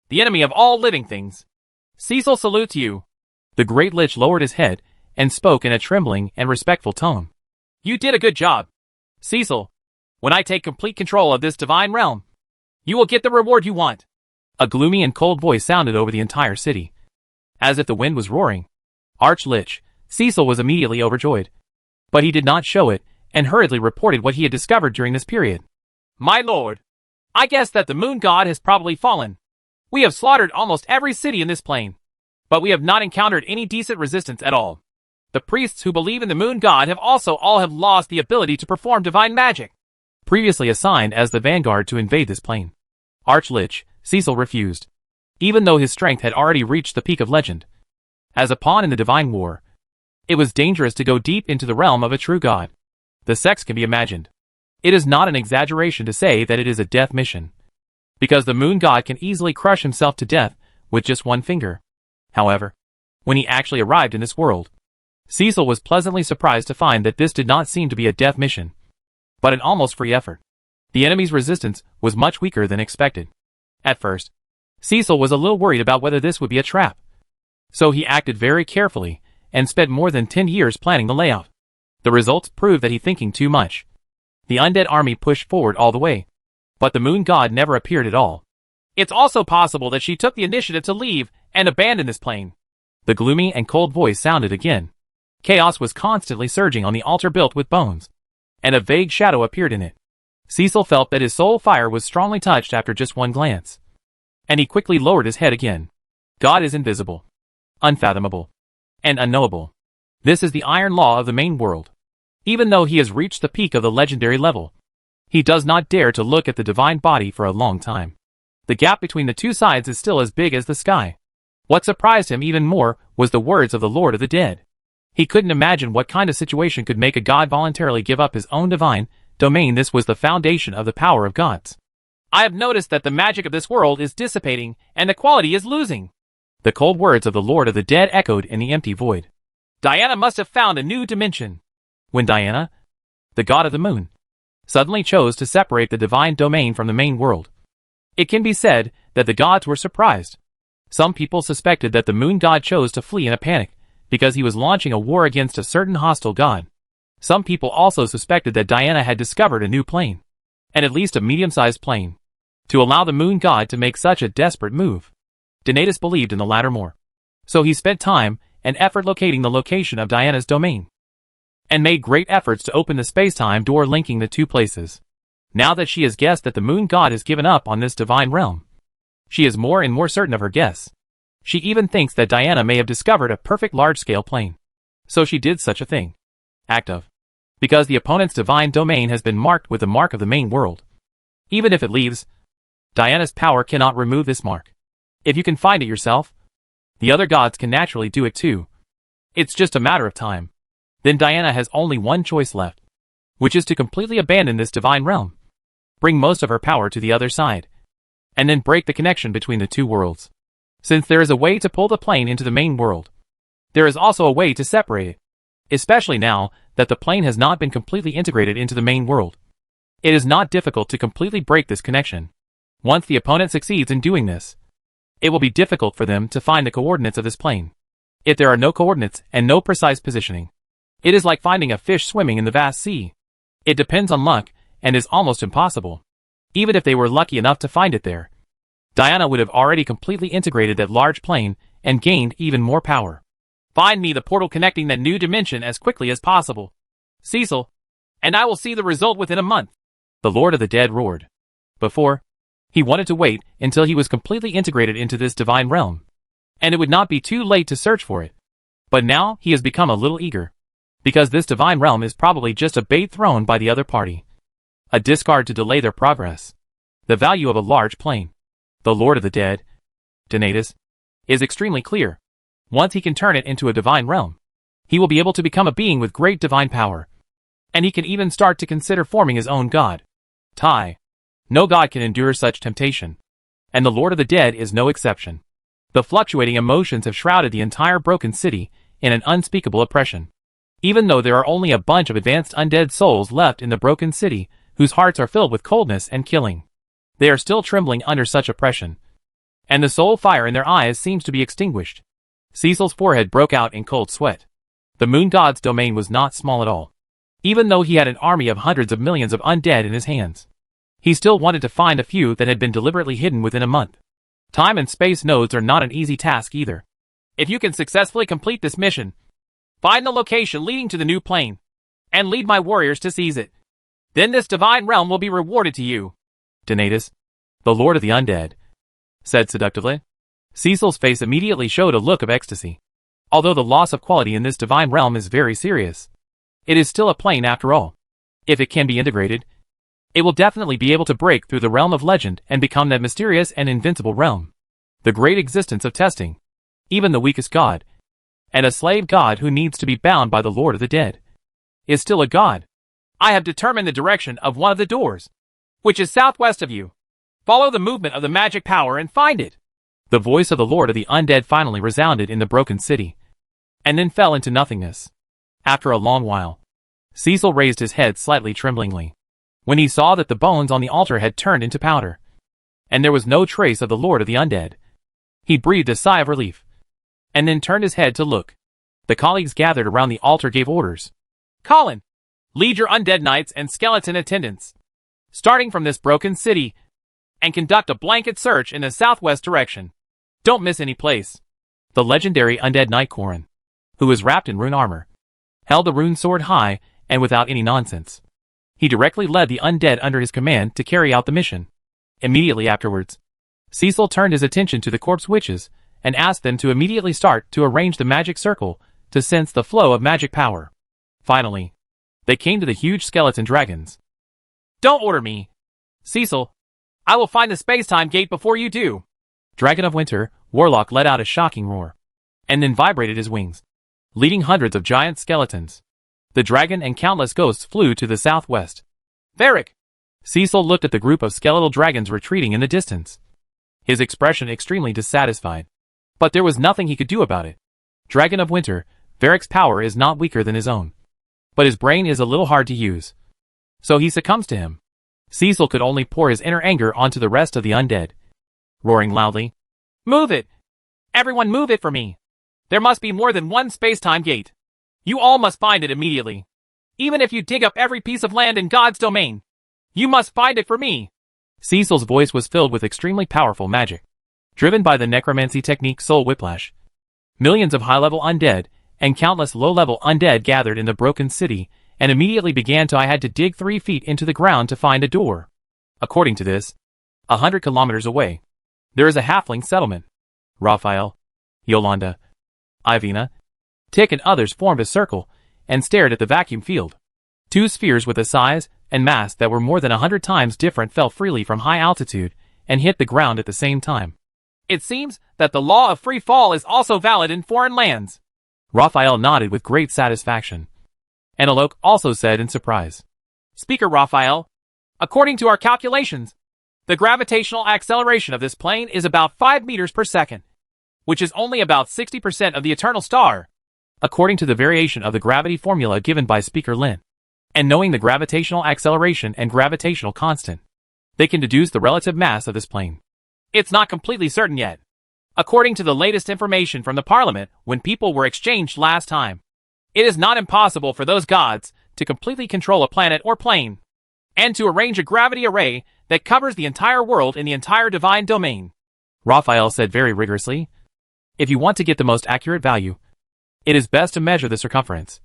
the enemy of all living things, Cecil salutes you. The great lich lowered his head and spoke in a trembling and respectful tone. You did a good job, Cecil. When I take complete control of this divine realm, you will get the reward you want. A gloomy and cold voice sounded over the entire city, as if the wind was roaring. Archlich Cecil was immediately overjoyed, but he did not show it and hurriedly reported what he had discovered during this period. My lord, I guess that the moon god has probably fallen. We have slaughtered almost every city in this plane, but we have not encountered any decent resistance at all. The priests who believe in the moon god have also all lost the ability to perform divine magic. Previously assigned as the vanguard to invade this plane, Archlich Cecil refused, even though his strength had already reached the peak of legend. As a pawn in the divine war, it was dangerous to go deep into the realm of a true god. The sex can be imagined. It is not an exaggeration to say that it is a death mission, because the moon god can easily crush himself to death with just one finger. However, when he actually arrived in this world, Cecil was pleasantly surprised to find that this did not seem to be a death mission, but an almost free effort. The enemy's resistance was much weaker than expected. At first, Cecil was a little worried about whether this would be a trap. So he acted very carefully and spent more than 10 years planning the layout. The results proved that he thinking too much. The undead army pushed forward all the way, but the moon god never appeared at all. It's also possible that she took the initiative to leave and abandon this plane. The gloomy and cold voice sounded again. Chaos was constantly surging on the altar built with bones, and a vague shadow appeared in it. Cecil felt that his soul fire was strongly touched after just one glance, and he quickly lowered his head again. God is invisible, unfathomable, and unknowable. This is the iron law of the main world. Even though he has reached the peak of the legendary level, he does not dare to look at the divine body for a long time. The gap between the two sides is still as big as the sky. What surprised him even more was the words of the Lord of the Dead. He couldn't imagine what kind of situation could make a god voluntarily give up his own divine domain. This was the foundation of the power of gods. I have noticed that the magic of this world is dissipating and the quality is losing. The cold words of the Lord of the Dead echoed in the empty void. Diana must have found a new dimension. When Diana, the god of the moon, suddenly chose to separate the divine domain from the main world, it can be said that the gods were surprised. Some people suspected that the moon god chose to flee in a panic because he was launching a war against a certain hostile god. Some people also suspected that Diana had discovered a new plane, and at least a medium-sized plane, to allow the moon god to make such a desperate move. Donatus believed in the latter more, so he spent time and effort locating the location of Diana's domain, and made great efforts to open the space-time door linking the two places. Now that she has guessed that the moon god has given up on this divine realm, she is more and more certain of her guess. She even thinks that Diana may have discovered a perfect large-scale plane. So she did such a thing. Act of. Because the opponent's divine domain has been marked with the mark of the main world. Even if it leaves, Diana's power cannot remove this mark. If you can find it yourself, the other gods can naturally do it too. It's just a matter of time. Then Diana has only one choice left, which is to completely abandon this divine realm, bring most of her power to the other side, and then break the connection between the two worlds. Since there is a way to pull the plane into the main world, there is also a way to separate it, especially now that the plane has not been completely integrated into the main world. It is not difficult to completely break this connection. Once the opponent succeeds in doing this, it will be difficult for them to find the coordinates of this plane. If there are no coordinates and no precise positioning, it is like finding a fish swimming in the vast sea. It depends on luck and is almost impossible. Even if they were lucky enough to find it there, Diana would have already completely integrated that large plane and gained even more power. Find me the portal connecting that new dimension as quickly as possible, Cecil, and I will see the result within a month. The Lord of the Dead roared. Before, he wanted to wait until he was completely integrated into this divine realm, and it would not be too late to search for it. But now he has become a little eager, because this divine realm is probably just a bait thrown by the other party, a discard to delay their progress. The value of a large plane, the Lord of the Dead, Donatus, is extremely clear. Once he can turn it into a divine realm, he will be able to become a being with great divine power, and he can even start to consider forming his own god. No god can endure such temptation, and the Lord of the Dead is no exception. The fluctuating emotions have shrouded the entire broken city in an unspeakable oppression. Even though there are only a bunch of advanced undead souls left in the broken city whose hearts are filled with coldness and killing, they are still trembling under such oppression, and the soul fire in their eyes seems to be extinguished. Cecil's forehead broke out in cold sweat. The moon god's domain was not small at all. Even though he had an army of hundreds of millions of undead in his hands, he still wanted to find a few that had been deliberately hidden within a month. Time and space nodes are not an easy task either. If you can successfully complete this mission, find the location leading to the new plane, and lead my warriors to seize it. Then this divine realm will be rewarded to you. Donatus, the Lord of the Undead, said seductively. Cecil's face immediately showed a look of ecstasy. Although the loss of quality in this divine realm is very serious, it is still a plane after all. If it can be integrated, it will definitely be able to break through the realm of legend and become that mysterious and invincible realm. The great existence of testing, even the weakest god, and a slave god who needs to be bound by the Lord of the Dead, is still a god. I have determined the direction of one of the doors, which is southwest of you. Follow the movement of the magic power and find it. The voice of the Lord of the Undead finally resounded in the broken city, and then fell into nothingness. After a long while, Cecil raised his head slightly tremblingly, when he saw that the bones on the altar had turned into powder, and there was no trace of the Lord of the Undead. He breathed a sigh of relief, and then turned his head to look. The colleagues gathered around the altar gave orders. Colin, lead your undead knights and skeleton attendants, starting from this broken city, and conduct a blanket search in the southwest direction. Don't miss any place. The legendary undead knight Corin, who was wrapped in rune armor, held the rune sword high and without any nonsense. He directly led the undead under his command to carry out the mission. Immediately afterwards, Cecil turned his attention to the corpse witches and asked them to immediately start to arrange the magic circle to sense the flow of magic power. Finally, they came to the huge skeleton dragons. Don't order me, Cecil. I will find the space-time gate before you do. Dragon of Winter, Warlock let out a shocking roar, and then vibrated his wings, leading hundreds of giant skeletons. The dragon and countless ghosts flew to the southwest. Varric! Cecil looked at the group of skeletal dragons retreating in the distance, his expression extremely dissatisfied. But there was nothing he could do about it. Dragon of Winter, Varric's power is not weaker than his own, but his brain is a little hard to use, so he succumbs to him. Cecil could only pour his inner anger onto the rest of the undead, roaring loudly, Move it! Everyone move it for me! There must be more than one space-time gate. You all must find it immediately. Even if you dig up every piece of land in God's domain, you must find it for me. Cecil's voice was filled with extremely powerful magic, driven by the necromancy technique Soul Whiplash. Millions of high-level undead and countless low-level undead gathered in the broken city and immediately began to I had to dig 3 feet into the ground to find a door. According to this, 100 kilometers away, there is a halfling settlement. Raphael, Yolanda, Ivina, Tick and others formed a circle and stared at the vacuum field. 2 spheres with a size and mass that were more than 100 times different fell freely from high altitude and hit the ground at the same time. It seems that the law of free fall is also valid in foreign lands. Raphael nodded with great satisfaction, and Alok also said in surprise. Speaker Raphael, according to our calculations, the gravitational acceleration of this plane is about 5 meters per second, which is only about 60% of the eternal star. According to the variation of the gravity formula given by Speaker Lin, and knowing the gravitational acceleration and gravitational constant, they can deduce the relative mass of this plane. It's not completely certain yet. According to the latest information from the Parliament when people were exchanged last time, it is not impossible for those gods to completely control a planet or plane, and to arrange a gravity array that covers the entire world in the entire divine domain. Raphael said very rigorously, if you want to get the most accurate value, it is best to measure the circumference,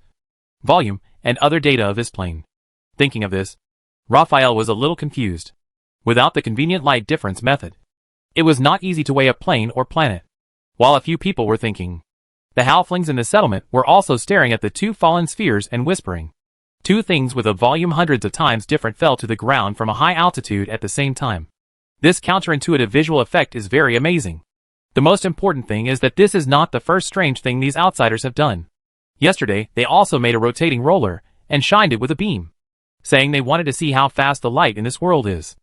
volume, and other data of this plane. Thinking of this, Raphael was a little confused. Without the convenient light difference method, it was not easy to weigh a plane or planet. While a few people were thinking, the halflings in the settlement were also staring at the 2 fallen spheres and whispering. 2 things with a volume hundreds of times different fell to the ground from a high altitude at the same time. This counterintuitive visual effect is very amazing. The most important thing is that this is not the first strange thing these outsiders have done. Yesterday, they also made a rotating roller and shined it with a beam, saying they wanted to see how fast the light in this world is.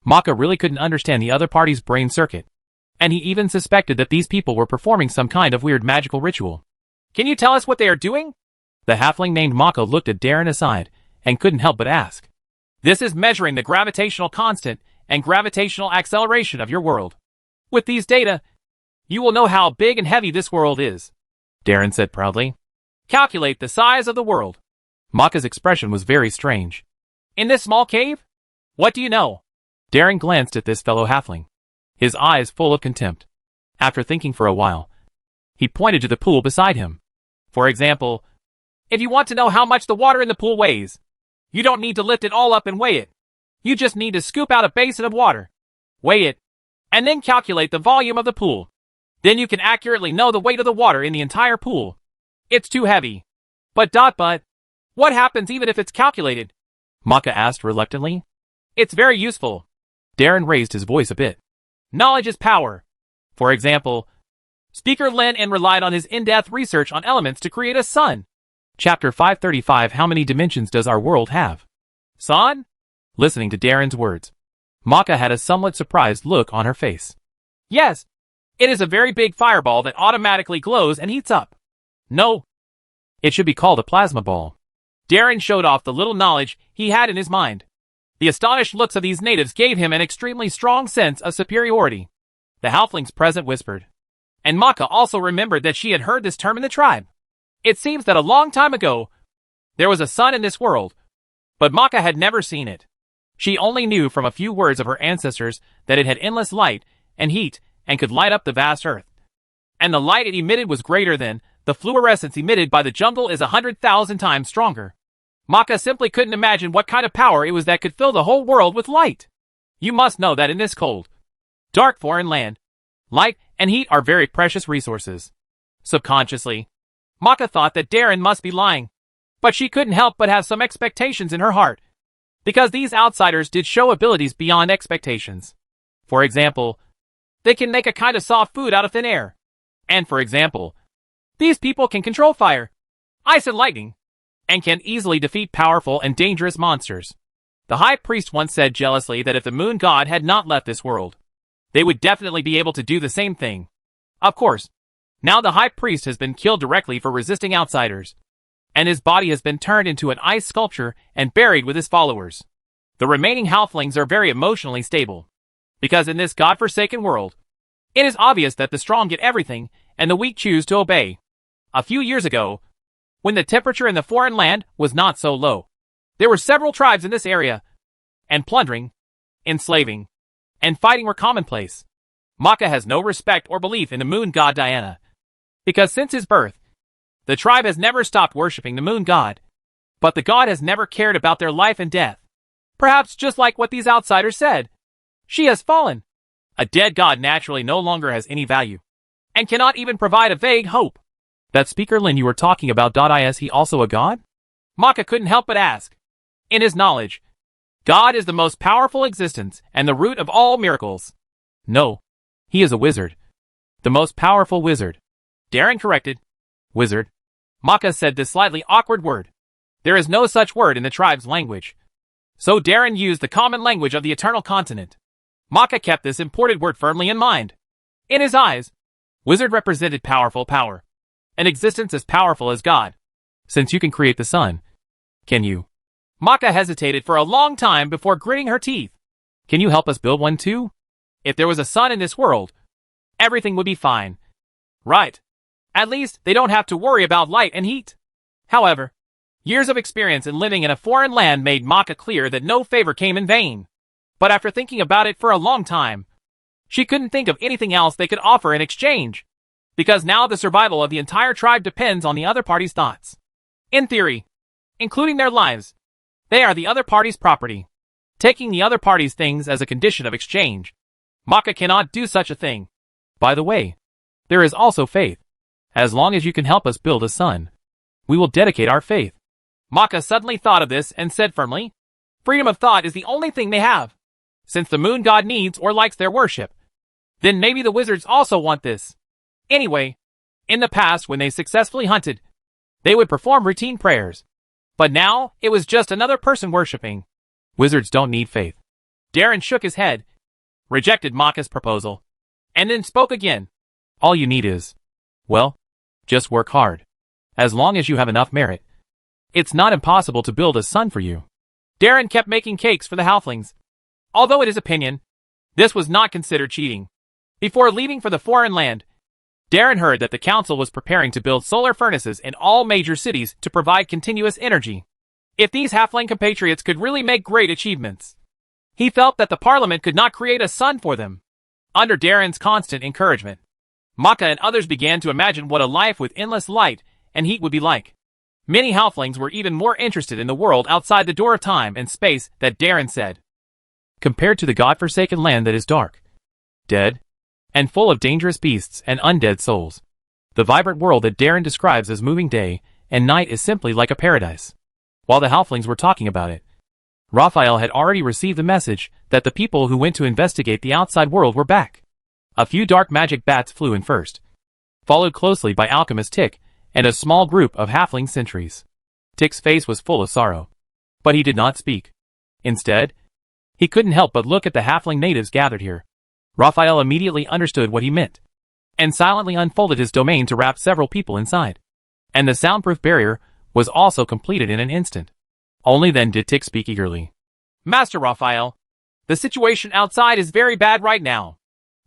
Maka really couldn't understand the other party's brain circuit, and he even suspected that these people were performing some kind of weird magical ritual. Can you tell us what they are doing? The halfling named Maka looked at Darren aside and couldn't help but ask. This is measuring the gravitational constant and gravitational acceleration of your world. With these data, you will know how big and heavy this world is, Darren said proudly. Calculate the size of the world. Maka's expression was very strange. In this small cave? What do you know? Darren glanced at this fellow halfling, his eyes full of contempt. After thinking for a while, he pointed to the pool beside him. For example, if you want to know how much the water in the pool weighs, you don't need to lift it all up and weigh it. You just need to scoop out a basin of water, weigh it, and then calculate the volume of the pool. Then you can accurately know the weight of the water in the entire pool. It's too heavy. But what happens even if it's calculated? Maka asked reluctantly. It's very useful. Darren raised his voice a bit. Knowledge is power. For example, Speaker Lin relied on his in-depth research on elements to create a sun. Chapter 535 How many dimensions does our world have? Son? Listening to Darren's words, Maka had a somewhat surprised look on her face. Yes. It is a very big fireball that automatically glows and heats up. No. It should be called a plasma ball. Darren showed off the little knowledge he had in his mind. The astonished looks of these natives gave him an extremely strong sense of superiority. The halflings present whispered. And Maka also remembered that she had heard this term in the tribe. It seems that a long time ago, there was a sun in this world, but Maka had never seen it. She only knew from a few words of her ancestors that it had endless light and heat and could light up the vast earth. And the light it emitted was greater than the fluorescence emitted by the jungle is 100,000 times stronger. Maka simply couldn't imagine what kind of power it was that could fill the whole world with light. You must know that in this cold, dark foreign land, light and heat are very precious resources. Subconsciously, Maka thought that Darren must be lying, but she couldn't help but have some expectations in her heart, because these outsiders did show abilities beyond expectations. For example, they can make a kind of soft food out of thin air. And for example, these people can control fire, ice and lightning, and can easily defeat powerful and dangerous monsters. The high priest once said jealously that if the moon god had not left this world, they would definitely be able to do the same thing. Of course, now the high priest has been killed directly for resisting outsiders, and his body has been turned into an ice sculpture and buried with his followers. The remaining halflings are very emotionally stable, because in this godforsaken world, it is obvious that the strong get everything and the weak choose to obey. A few years ago, when the temperature in the foreign land was not so low, there were several tribes in this area, and plundering, enslaving, and fighting were commonplace. Maka has no respect or belief in the moon god Diana, because since his birth, the tribe has never stopped worshipping the moon god, but the god has never cared about their life and death. Perhaps just like what these outsiders said. She has fallen. A dead god naturally no longer has any value, and cannot even provide a vague hope. That speaker Lin you were talking about, is he also a god? Maka couldn't help but ask. In his knowledge, God is the most powerful existence and the root of all miracles. No, he is a wizard. The most powerful wizard. Darren corrected. Wizard. Maka said this slightly awkward word. There is no such word in the tribe's language. So Darren used the common language of the eternal continent. Maka kept this imported word firmly in mind. In his eyes, wizard represented powerful power. An existence as powerful as God. Since you can create the sun, can you? Maka hesitated for a long time before gritting her teeth. Can you help us build one too? If there was a sun in this world, everything would be fine. Right. At least they don't have to worry about light and heat. However, years of experience in living in a foreign land made Maka clear that no favor came in vain. But after thinking about it for a long time, she couldn't think of anything else they could offer in exchange. Because now the survival of the entire tribe depends on the other party's thoughts. In theory, including their lives, they are the other party's property. Taking the other party's things as a condition of exchange, Maka cannot do such a thing. By the way, there is also faith. As long as you can help us build a sun, we will dedicate our faith. Maka suddenly thought of this and said firmly, freedom of thought is the only thing they have. Since the moon god needs or likes their worship, then maybe the wizards also want this. Anyway, in the past when they successfully hunted, they would perform routine prayers. But now, it was just another person worshipping. Wizards don't need faith. Darren shook his head, rejected Maka's proposal, and then spoke again. All you need is, well, just work hard. As long as you have enough merit, it's not impossible to build a sun for you. Darren kept making cakes for the halflings. Although in his opinion, this was not considered cheating. Before leaving for the foreign land, Darren heard that the council was preparing to build solar furnaces in all major cities to provide continuous energy. If these halfling compatriots could really make great achievements, he felt that the parliament could not create a sun for them. Under Darren's constant encouragement, Maka and others began to imagine what a life with endless light and heat would be like. Many halflings were even more interested in the world outside the door of time and space that Darren said. Compared to the godforsaken land that is dark, dead, and full of dangerous beasts and undead souls, the vibrant world that Darren describes as moving day and night is simply like a paradise. While the halflings were talking about it, Raphael had already received the message that the people who went to investigate the outside world were back. A few dark magic bats flew in first, followed closely by alchemist Tick and a small group of halfling sentries. Tick's face was full of sorrow, but he did not speak. Instead, he couldn't help but look at the halfling natives gathered here. Raphael immediately understood what he meant, and silently unfolded his domain to wrap several people inside. and the soundproof barrier was also completed in an instant. Only then did Tick speak eagerly. Master Raphael, the situation outside is very bad right now.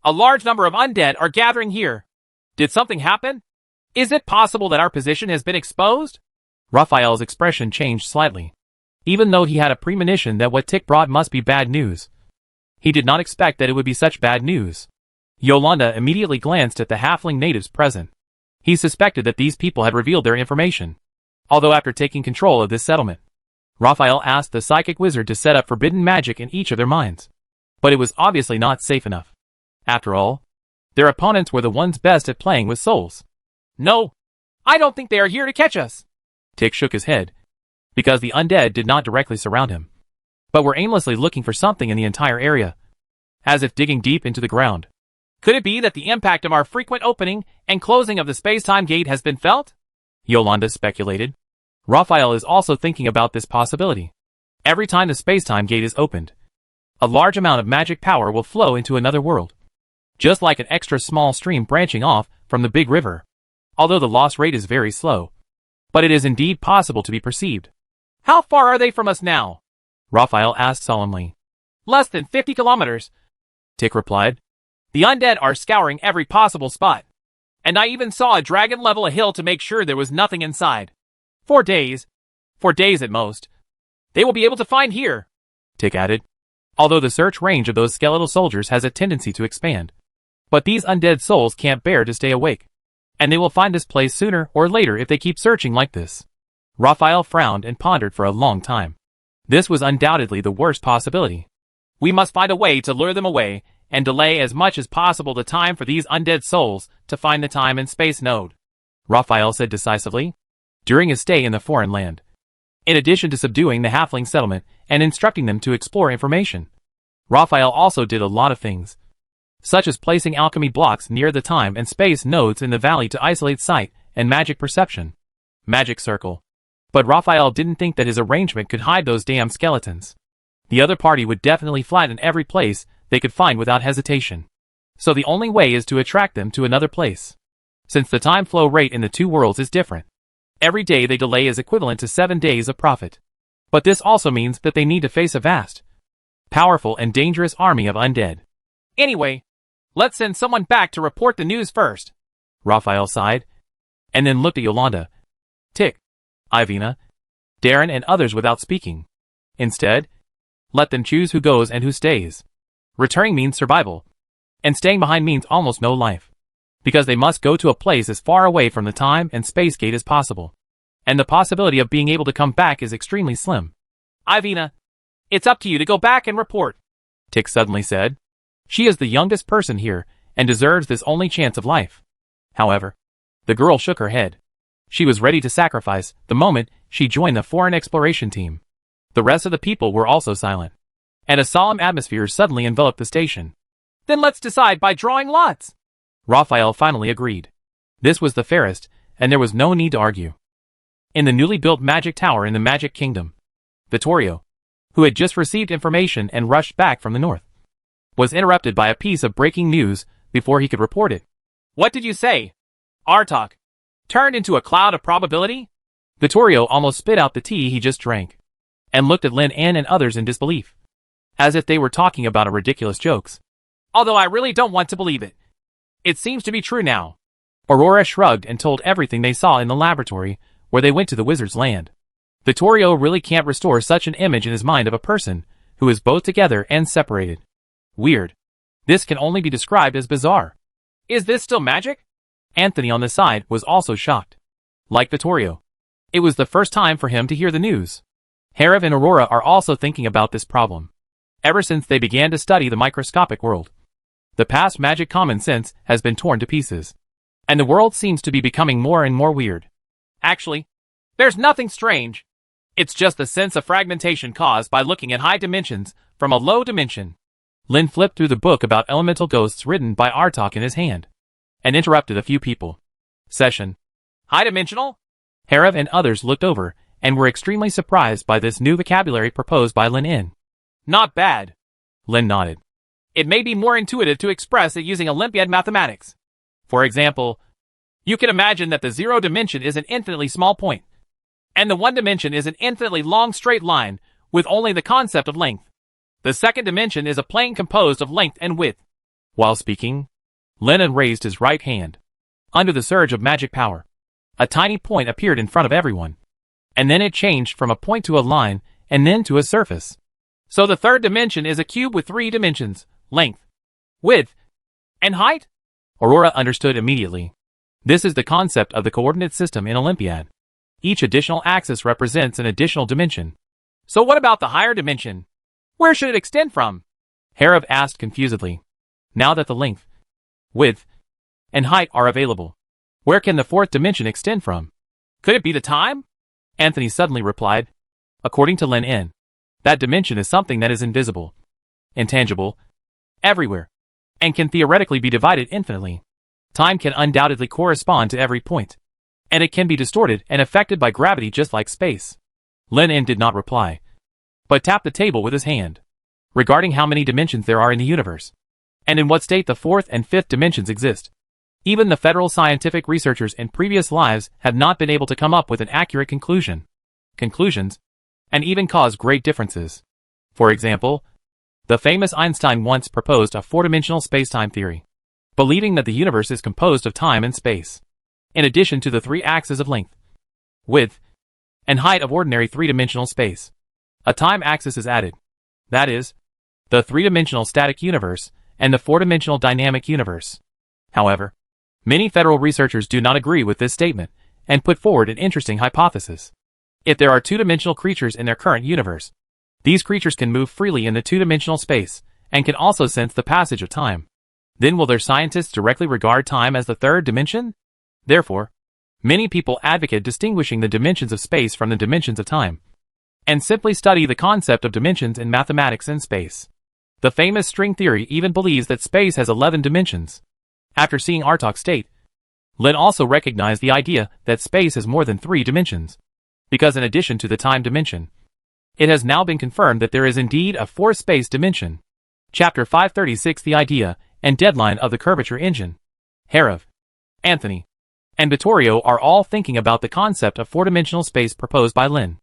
A large number of undead are gathering here. Did something happen? Is it possible that our position has been exposed? Raphael's expression changed slightly. Even though he had a premonition that what Tick brought must be bad news, he did not expect that it would be such bad news. Yolanda immediately glanced at the halfling natives present. He suspected that these people had revealed their information. Although after taking control of this settlement, Raphael asked the psychic wizard to set up forbidden magic in each of their minds. But it was obviously not safe enough. After all, their opponents were the ones best at playing with souls. No, I don't think they are here to catch us. Tick shook his head, because the undead did not directly surround him, but were aimlessly looking for something in the entire area, as if digging deep into the ground. Could it be that the impact of our frequent opening and closing of the space-time gate has been felt? Yolanda speculated. Raphael is also thinking about this possibility. Every time the space-time gate is opened, a large amount of magic power will flow into another world, just like an extra small stream branching off from the big river. Although the loss rate is very slow, but it is indeed possible to be perceived. How far are they from us now? Raphael asked solemnly. Less than 50 kilometers. Tick replied. The undead are scouring every possible spot, and I even saw a dragon level a hill to make sure there was nothing inside. 4 days at most, they will be able to find here, Tick added, although the search range of those skeletal soldiers has a tendency to expand. But these undead souls can't bear to stay awake, and they will find this place sooner or later if they keep searching like this. Raphael frowned and pondered for a long time. This was undoubtedly the worst possibility. We must find a way to lure them away and delay as much as possible the time for these undead souls to find the time and space node, Raphael said decisively. During his stay in the foreign land, in addition to subduing the halfling settlement and instructing them to explore information, Raphael also did a lot of things, such as placing alchemy blocks near the time and space nodes in the valley to isolate sight and magic perception. Magic circle. But Raphael didn't think that his arrangement could hide those damn skeletons. The other party would definitely flatten every place they could find without hesitation. So the only way is to attract them to another place. Since the time flow rate in the two worlds is different, every day they delay is equivalent to 7 days of profit. But this also means that they need to face a vast, powerful and dangerous army of undead. Anyway, let's send someone back to report the news first. Raphael sighed, and then looked at Yolanda, Tick, Ivina, Darren and others without speaking. Instead, let them choose who goes and who stays. Returning means survival, and staying behind means almost no life, because they must go to a place as far away from the time and space gate as possible, and the possibility of being able to come back is extremely slim. Ivina, it's up to you to go back and report, Tick suddenly said. She is the youngest person here, and deserves this only chance of life. However, the girl shook her head. She was ready to sacrifice the moment she joined the foreign exploration team. The rest of the people were also silent, and a solemn atmosphere suddenly enveloped the station. Then let's decide by drawing lots, Raphael finally agreed. This was the fairest, and there was no need to argue. In the newly built magic tower in the Magic Kingdom, Vittorio, who had just received information and rushed back from the north, was interrupted by a piece of breaking news before he could report it. What did you say? Artok turned into a cloud of probability? Vittorio almost spit out the tea he just drank, and looked at Lin Anne and others in disbelief, as if they were talking about a ridiculous jokes. Although I really don't want to believe it. It seems to be true now. Aurora shrugged and told everything they saw in the laboratory where they went to the wizard's land. Vittorio really can't restore such an image in his mind of a person who is both together and separated. Weird. This can only be described as bizarre. Is this still magic? Anthony on the side was also shocked. Like Vittorio, it was the first time for him to hear the news. Herav and Aurora are also thinking about this problem, ever since they began to study the microscopic world. The past magic common sense has been torn to pieces, and the world seems to be becoming more and more weird. Actually, there's nothing strange. It's just the sense of fragmentation caused by looking at high dimensions from a low dimension. Lin flipped through the book about elemental ghosts written by Artok in his hand, and interrupted a few people. Session. High dimensional? Herav and others looked over and were extremely surprised by this new vocabulary proposed by Lin In. Not bad. Lin nodded. It may be more intuitive to express it using Olympiad mathematics. For example, You can imagine that the zero dimension is an infinitely small point, and the one dimension is an infinitely long straight line with only the concept of length. The second dimension is a plane composed of length and width. While speaking, Lennon raised his right hand. Under the surge of magic power, a tiny point appeared in front of everyone, and then it changed from a point to a line and then to a surface. So the third dimension is a cube with 3 dimensions, length, width, and height? Aurora understood immediately. This is the concept of the coordinate system in Olympiad. Each additional axis represents an additional dimension. So what about the higher dimension? Where should it extend from? Herav asked confusedly. Now that the length, width, and height are available, where can the fourth dimension extend from? Could it be the time? Anthony suddenly replied. According to Lin In, that dimension is something that is invisible, intangible, everywhere, and can theoretically be divided infinitely. Time can undoubtedly correspond to every point, and it can be distorted and affected by gravity just like space. Lin In did not reply, but tapped the table with his hand. Regarding how many dimensions there are in the universe, and in what state the fourth and fifth dimensions exist, even the federal scientific researchers in previous lives have not been able to come up with an accurate conclusion. Conclusions, and even cause great differences. For example, the famous Einstein once proposed a four-dimensional space-time theory, believing that the universe is composed of time and space, in addition to the 3 axes of length, width, and height of ordinary 3-dimensional space. A time axis is added. That is, the 3-dimensional static universe and the 4-dimensional dynamic universe. However, many federal researchers do not agree with this statement and put forward an interesting hypothesis. If there are 2-dimensional creatures in their current universe, these creatures can move freely in the 2-dimensional space and can also sense the passage of time. Then will their scientists directly regard time as the third dimension? Therefore, many people advocate distinguishing the dimensions of space from the dimensions of time, and simply study the concept of dimensions in mathematics and space. The famous string theory even believes that space has 11 dimensions. After seeing Artok state, Lin also recognized the idea that space has more than 3 dimensions, because in addition to the time dimension, it has now been confirmed that there is indeed a 4th space dimension. Chapter 536 The Idea and Deadline of the Curvature Engine. Herav, Anthony, and Vittorio are all thinking about the concept of 4-dimensional space proposed by Lin.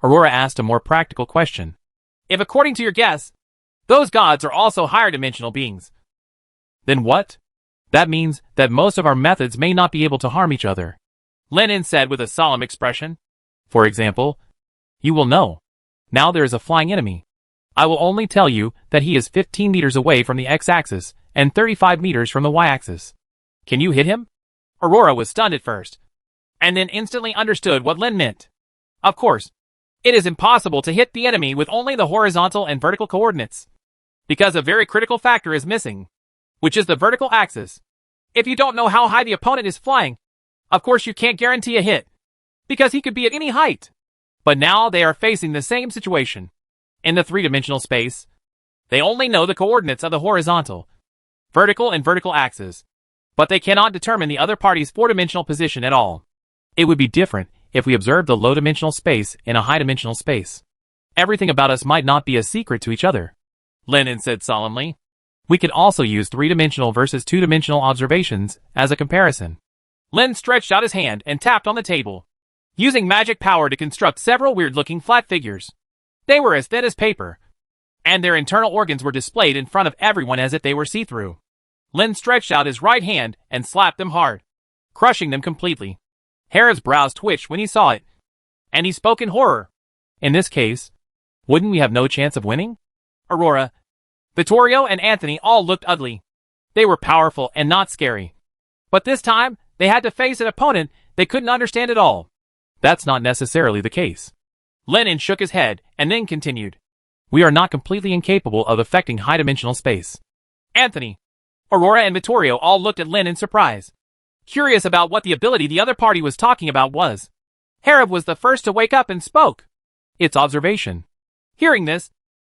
Aurora asked a more practical question. If according to your guess, those gods are also higher dimensional beings, then what? That means that most of our methods may not be able to harm each other, Lin In said with a solemn expression. For example, you will know. Now there is a flying enemy. I will only tell you that he is 15 meters away from the x-axis and 35 meters from the y-axis. Can you hit him? Aurora was stunned at first, and then instantly understood what Lin meant. Of course, it is impossible to hit the enemy with only the horizontal and vertical coordinates, because a very critical factor is missing, which is the vertical axis. If you don't know how high the opponent is flying, of course you can't guarantee a hit, because he could be at any height. But now they are facing the same situation. In the 3-dimensional space, they only know the coordinates of the horizontal, vertical and vertical axes, but they cannot determine the other party's 4-dimensional position at all. It would be different if we observed the low-dimensional space in a high-dimensional space. Everything about us might not be a secret to each other, Lin In said solemnly. We could also use 3-dimensional versus 2-dimensional observations as a comparison. Lin stretched out his hand and tapped on the table, using magic power to construct several weird-looking flat figures. They were as thin as paper, and their internal organs were displayed in front of everyone as if they were see-through. Lin stretched out his right hand and slapped them hard, crushing them completely. Hera's brows twitched when he saw it, and he spoke in horror. In this case, wouldn't we have no chance of winning? Aurora, Vittorio, and Anthony all looked ugly. They were powerful and not scary. But this time, they had to face an opponent they couldn't understand at all. That's not necessarily the case. Lin In shook his head and then continued. We are not completely incapable of affecting high-dimensional space. Anthony, Aurora, and Vittorio all looked at Lin in surprise, curious about what the ability the other party was talking about was. Herav was the first to wake up and spoke. It's observation. Hearing this,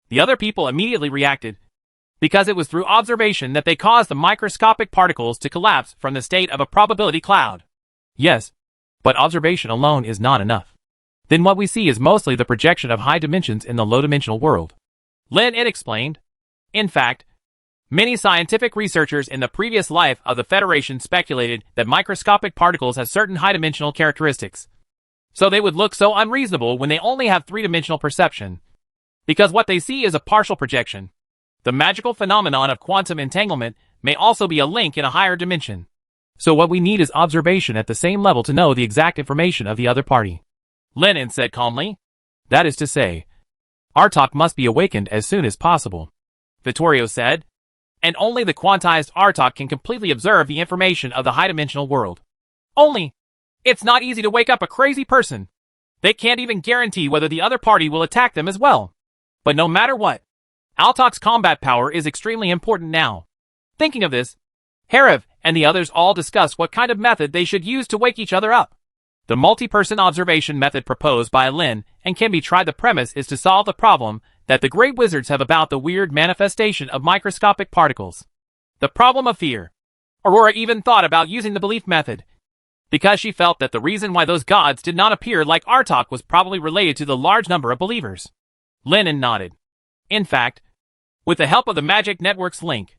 the other people immediately reacted, because it was through observation that they caused the microscopic particles to collapse from the state of a probability cloud. Yes, but observation alone is not enough. Then what we see is mostly the projection of high dimensions in the low-dimensional world, Lin In explained. In fact, Many scientific researchers in the previous life of the Federation speculated that microscopic particles have certain high-dimensional characteristics. So they would look so unreasonable when they only have three-dimensional perception. Because what they see is a partial projection. The magical phenomenon of quantum entanglement may also be a link in a higher dimension. So what we need is observation at the same level to know the exact information of the other party. Lenin said calmly. That is to say, Artok must be awakened as soon as possible. Vittorio said. And only the quantized Artok can completely observe the information of the high-dimensional world. Only, it's not easy to wake up a crazy person. They can't even guarantee whether the other party will attack them as well. But no matter what, Altok's combat power is extremely important now. Thinking of this, Herav and the others all discussed what kind of method they should use to wake each other up. The multi-person observation method proposed by Lin and can be tried. The premise is to solve the problem that the great wizards have about the weird manifestation of microscopic particles. The problem of fear. Aurora even thought about using the belief method, because she felt that the reason why those gods did not appear like Artok was probably related to the large number of believers. Lennon nodded. In fact, with the help of the magic network's link,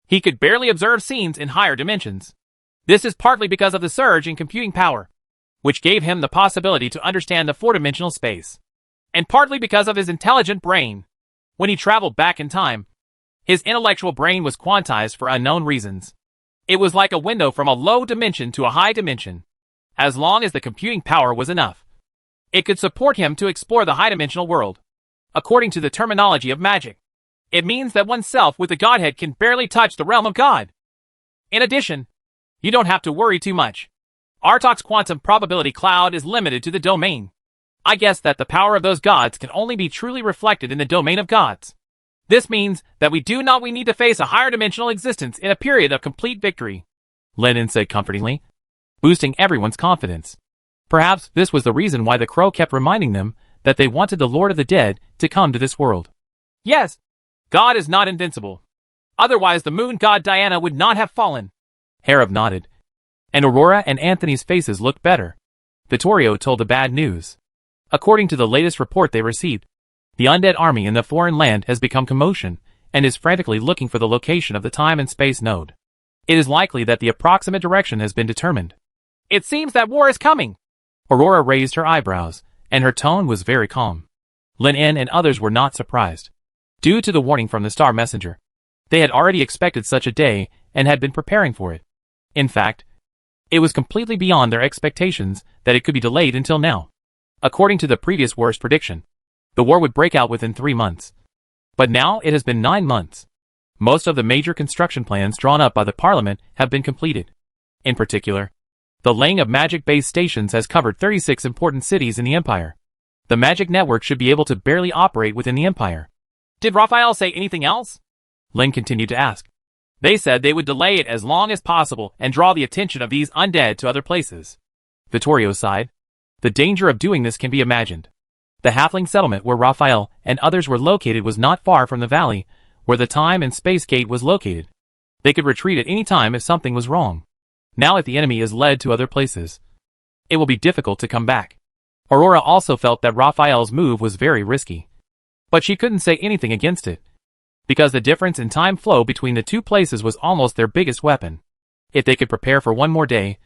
he could barely observe scenes in higher dimensions. This is partly because of the surge in computing power, which gave him the possibility to understand the four-dimensional space, and partly because of his intelligent brain. When he traveled back in time, his intellectual brain was quantized for unknown reasons. It was like a window from a low dimension to a high dimension. As long as the computing power was enough, it could support him to explore the high-dimensional world. According to the terminology of magic, it means that oneself with the Godhead can barely touch the realm of God. In addition, you don't have to worry too much. Artok's quantum probability cloud is limited to the domain. I guess that the power of those gods can only be truly reflected in the domain of gods. This means that we need to face a higher dimensional existence in a period of complete victory, Lenin said comfortingly, boosting everyone's confidence. Perhaps this was the reason why the crow kept reminding them that they wanted the Lord of the Dead to come to this world. Yes, God is not invincible. Otherwise the moon god Diana would not have fallen. Herav nodded, and Aurora and Anthony's faces looked better. Vittorio told the bad news. According to the latest report they received, the undead army in the foreign land has become commotion and is frantically looking for the location of the time and space node. It is likely that the approximate direction has been determined. It seems that war is coming. Aurora raised her eyebrows, and her tone was very calm. Lin and others were not surprised. Due to the warning from the Star Messenger, they had already expected such a day and had been preparing for it. In fact, it was completely beyond their expectations that it could be delayed until now. According to the previous worst prediction, the war would break out within 3 months. But now it has been 9 months. Most of the major construction plans drawn up by the Parliament have been completed. In particular, the laying of magic base stations has covered 36 important cities in the Empire. The magic network should be able to barely operate within the Empire. Did Raphael say anything else? Lin continued to ask. They said they would delay it as long as possible and draw the attention of these undead to other places. Vittorio sighed. The danger of doing this can be imagined. The halfling settlement where Raphael and others were located was not far from the valley where the time and space gate was located. They could retreat at any time if something was wrong. Now if the enemy is led to other places, it will be difficult to come back. Aurora also felt that Raphael's move was very risky. But she couldn't say anything against it, because the difference in time flow between the two places was almost their biggest weapon. If they could prepare for one more day,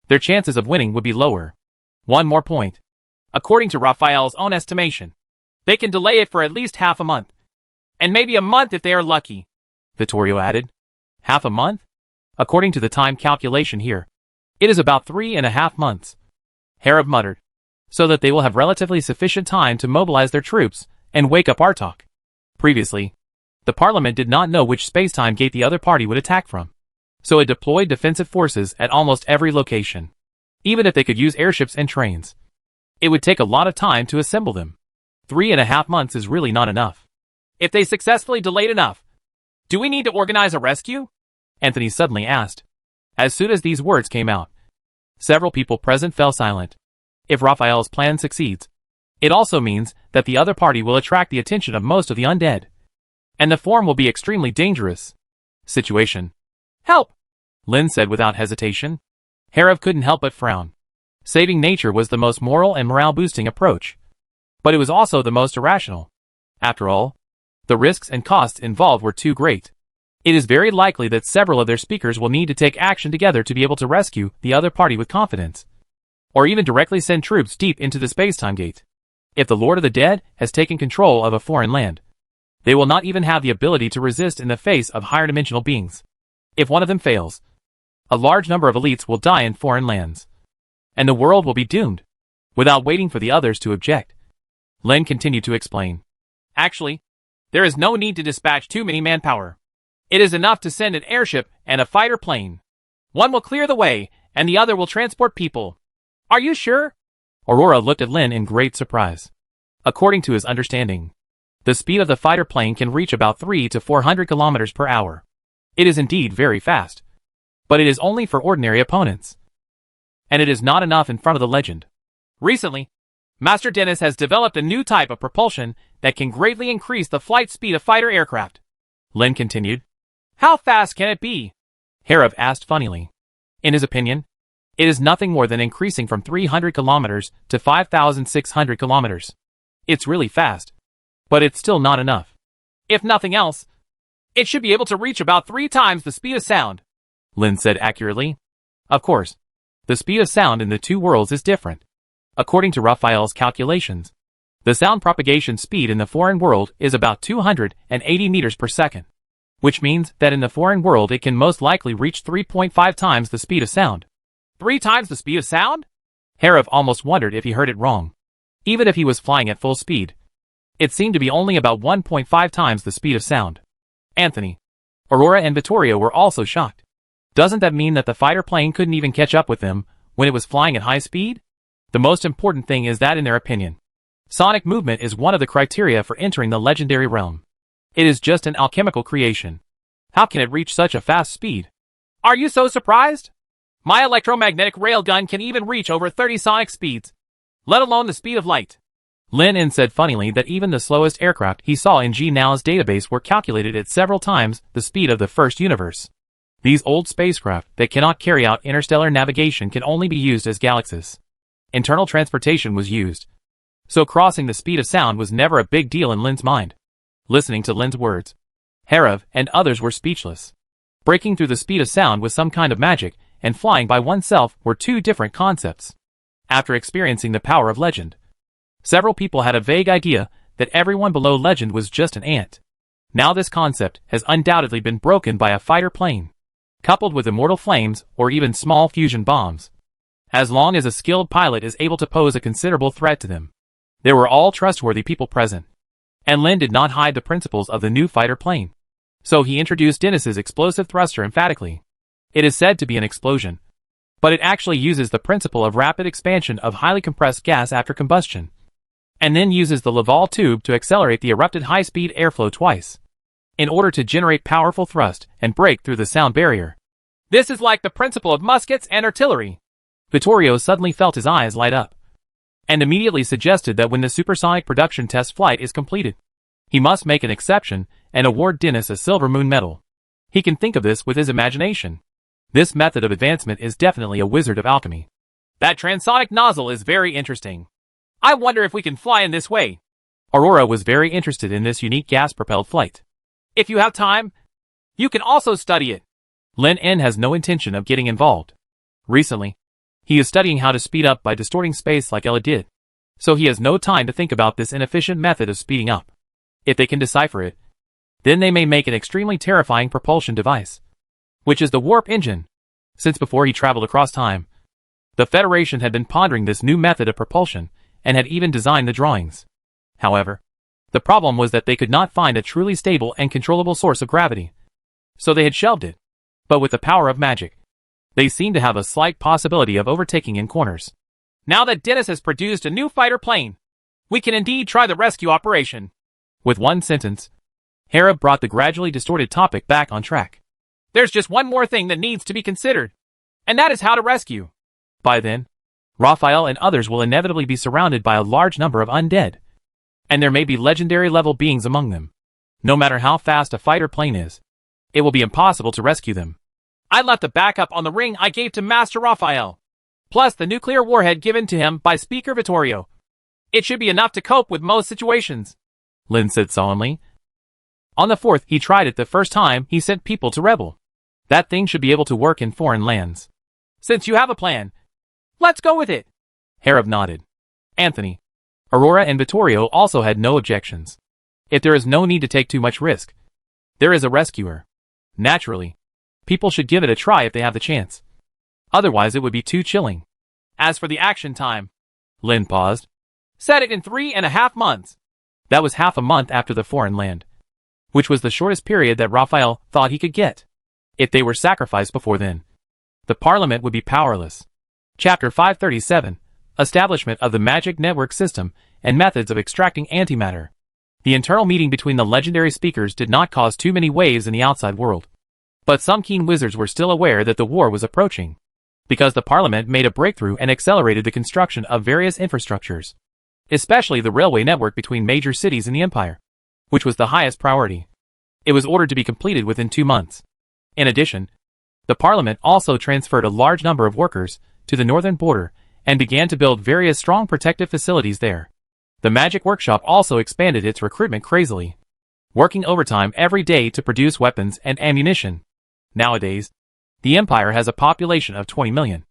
their chances of winning would be lower. One more point. According to Raphael's own estimation, they can delay it for at least half a month. And maybe a month if they are lucky, Vittorio added. Half a month? According to the time calculation here, it is about 3.5 months. Herav muttered. So that they will have relatively sufficient time to mobilize their troops and wake up Artok. Previously, the Parliament did not know which space-time gate the other party would attack from, so it deployed defensive forces at almost every location. Even if they could use airships and trains, it would take a lot of time to assemble them. 3.5 months is really not enough. If they successfully delayed enough, do we need to organize a rescue? Anthony suddenly asked. As soon as these words came out, several people present fell silent. If Raphael's plan succeeds, it also means that the other party will attract the attention of most of the undead. And the form will be extremely dangerous. Situation. Help! Lin said without hesitation. Herav couldn't help but frown. Saving nature was the most moral and morale-boosting approach. But it was also the most irrational. After all, the risks and costs involved were too great. It is very likely that several of their speakers will need to take action together to be able to rescue the other party with confidence, or even directly send troops deep into the space-time gate. If the Lord of the Dead has taken control of a foreign land, they will not even have the ability to resist in the face of higher dimensional beings. If one of them fails, a large number of elites will die in foreign lands, and the world will be doomed. Without waiting for the others to object, Lin continued to explain. Actually, there is no need to dispatch too many manpower. It is enough to send an airship and a fighter plane. One will clear the way, and the other will transport people. Are you sure? Aurora looked at Lin in great surprise. According to his understanding, the speed of the fighter plane can reach about 300 to 400 kilometers per hour. It is indeed very fast. But it is only for ordinary opponents. And it is not enough in front of the legend. Recently, Master Dennis has developed a new type of propulsion that can greatly increase the flight speed of fighter aircraft. Lin continued. How fast can it be? Herav asked funnily. In his opinion, it is nothing more than increasing from 300 kilometers to 5,600 kilometers. It's really fast. But it's still not enough. If nothing else, it should be able to reach about 3 times the speed of sound, Lin said accurately. Of course, the speed of sound in the two worlds is different. According to Raphael's calculations, the sound propagation speed in the foreign world is about 280 meters per second, which means that in the foreign world it can most likely reach 3.5 times the speed of sound. 3 times the speed of sound? Herav almost wondered if he heard it wrong. Even if he was flying at full speed, it seemed to be only about 1.5 times the speed of sound. Anthony, Aurora and Vittorio were also shocked. Doesn't that mean that the fighter plane couldn't even catch up with them when it was flying at high speed? The most important thing is that in their opinion, sonic movement is one of the criteria for entering the legendary realm. It is just an alchemical creation. How can it reach such a fast speed? Are you so surprised? My electromagnetic railgun can even reach over 30 sonic speeds, let alone the speed of light. Lin said funnily that even the slowest aircraft he saw in G-Now's database were calculated at several times the speed of the first universe. These old spacecraft that cannot carry out interstellar navigation can only be used as galaxies. Internal transportation was used, so crossing the speed of sound was never a big deal in Lin's mind. Listening to Lin's words, Herav and others were speechless. Breaking through the speed of sound with some kind of magic and flying by oneself were two different concepts. After experiencing the power of legend, several people had a vague idea that everyone below legend was just an ant. Now this concept has undoubtedly been broken by a fighter plane, coupled with immortal flames or even small fusion bombs. As long as a skilled pilot is able to pose a considerable threat to them. There were all trustworthy people present. And Lin did not hide the principles of the new fighter plane. So he introduced Dennis's explosive thruster emphatically. It is said to be an explosion, but it actually uses the principle of rapid expansion of highly compressed gas after combustion, and then uses the Laval tube to accelerate the erupted high-speed airflow twice, in order to generate powerful thrust and break through the sound barrier. This is like the principle of muskets and artillery. Vittorio suddenly felt his eyes light up, and immediately suggested that when the supersonic production test flight is completed, he must make an exception and award Dennis a Silver Moon medal. He can think of this with his imagination. This method of advancement is definitely a wizard of alchemy. That transonic nozzle is very interesting. I wonder if we can fly in this way. Aurora was very interested in this unique gas-propelled flight. If you have time, you can also study it. Lin has no intention of getting involved. Recently, he is studying how to speed up by distorting space like Ella did. So he has no time to think about this inefficient method of speeding up. If they can decipher it, then they may make an extremely terrifying propulsion device, which is the warp engine. Since before he traveled across time, the Federation had been pondering this new method of propulsion and had even designed the drawings. However, the problem was that they could not find a truly stable and controllable source of gravity. So they had shelved it. But with the power of magic, they seemed to have a slight possibility of overtaking in corners. Now that Dennis has produced a new fighter plane, we can indeed try the rescue operation. With one sentence, Hera brought the gradually distorted topic back on track. There's just one more thing that needs to be considered, and that is how to rescue. By then, Raphael and others will inevitably be surrounded by a large number of undead, and there may be legendary level beings among them. No matter how fast a fighter plane is, it will be impossible to rescue them. I left the backup on the ring I gave to Master Raphael, plus the nuclear warhead given to him by Speaker Vittorio. It should be enough to cope with most situations, Lin said solemnly. On the 4th, he tried it the first time he sent people to Rebel. That thing should be able to work in foreign lands. Since you have a plan, let's go with it. Harov nodded. Anthony, Aurora and Vittorio also had no objections. If there is no need to take too much risk, there is a rescuer. Naturally, people should give it a try if they have the chance. Otherwise it would be too chilling. As for the action time, Lin paused. Set it in 3.5 months. That was half a month after the foreign land, which was the shortest period that Raphael thought he could get. If they were sacrificed before then, the Parliament would be powerless. Chapter 537, Establishment of the Magic Network System and Methods of Extracting Antimatter. The internal meeting between the legendary speakers did not cause too many waves in the outside world. But some keen wizards were still aware that the war was approaching, because the Parliament made a breakthrough and accelerated the construction of various infrastructures, especially the railway network between major cities in the Empire, which was the highest priority. It was ordered to be completed within 2 months. In addition, the Parliament also transferred a large number of workers to the northern border and began to build various strong protective facilities there. The Magic Workshop also expanded its recruitment crazily, working overtime every day to produce weapons and ammunition. Nowadays, the Empire has a population of 20 million,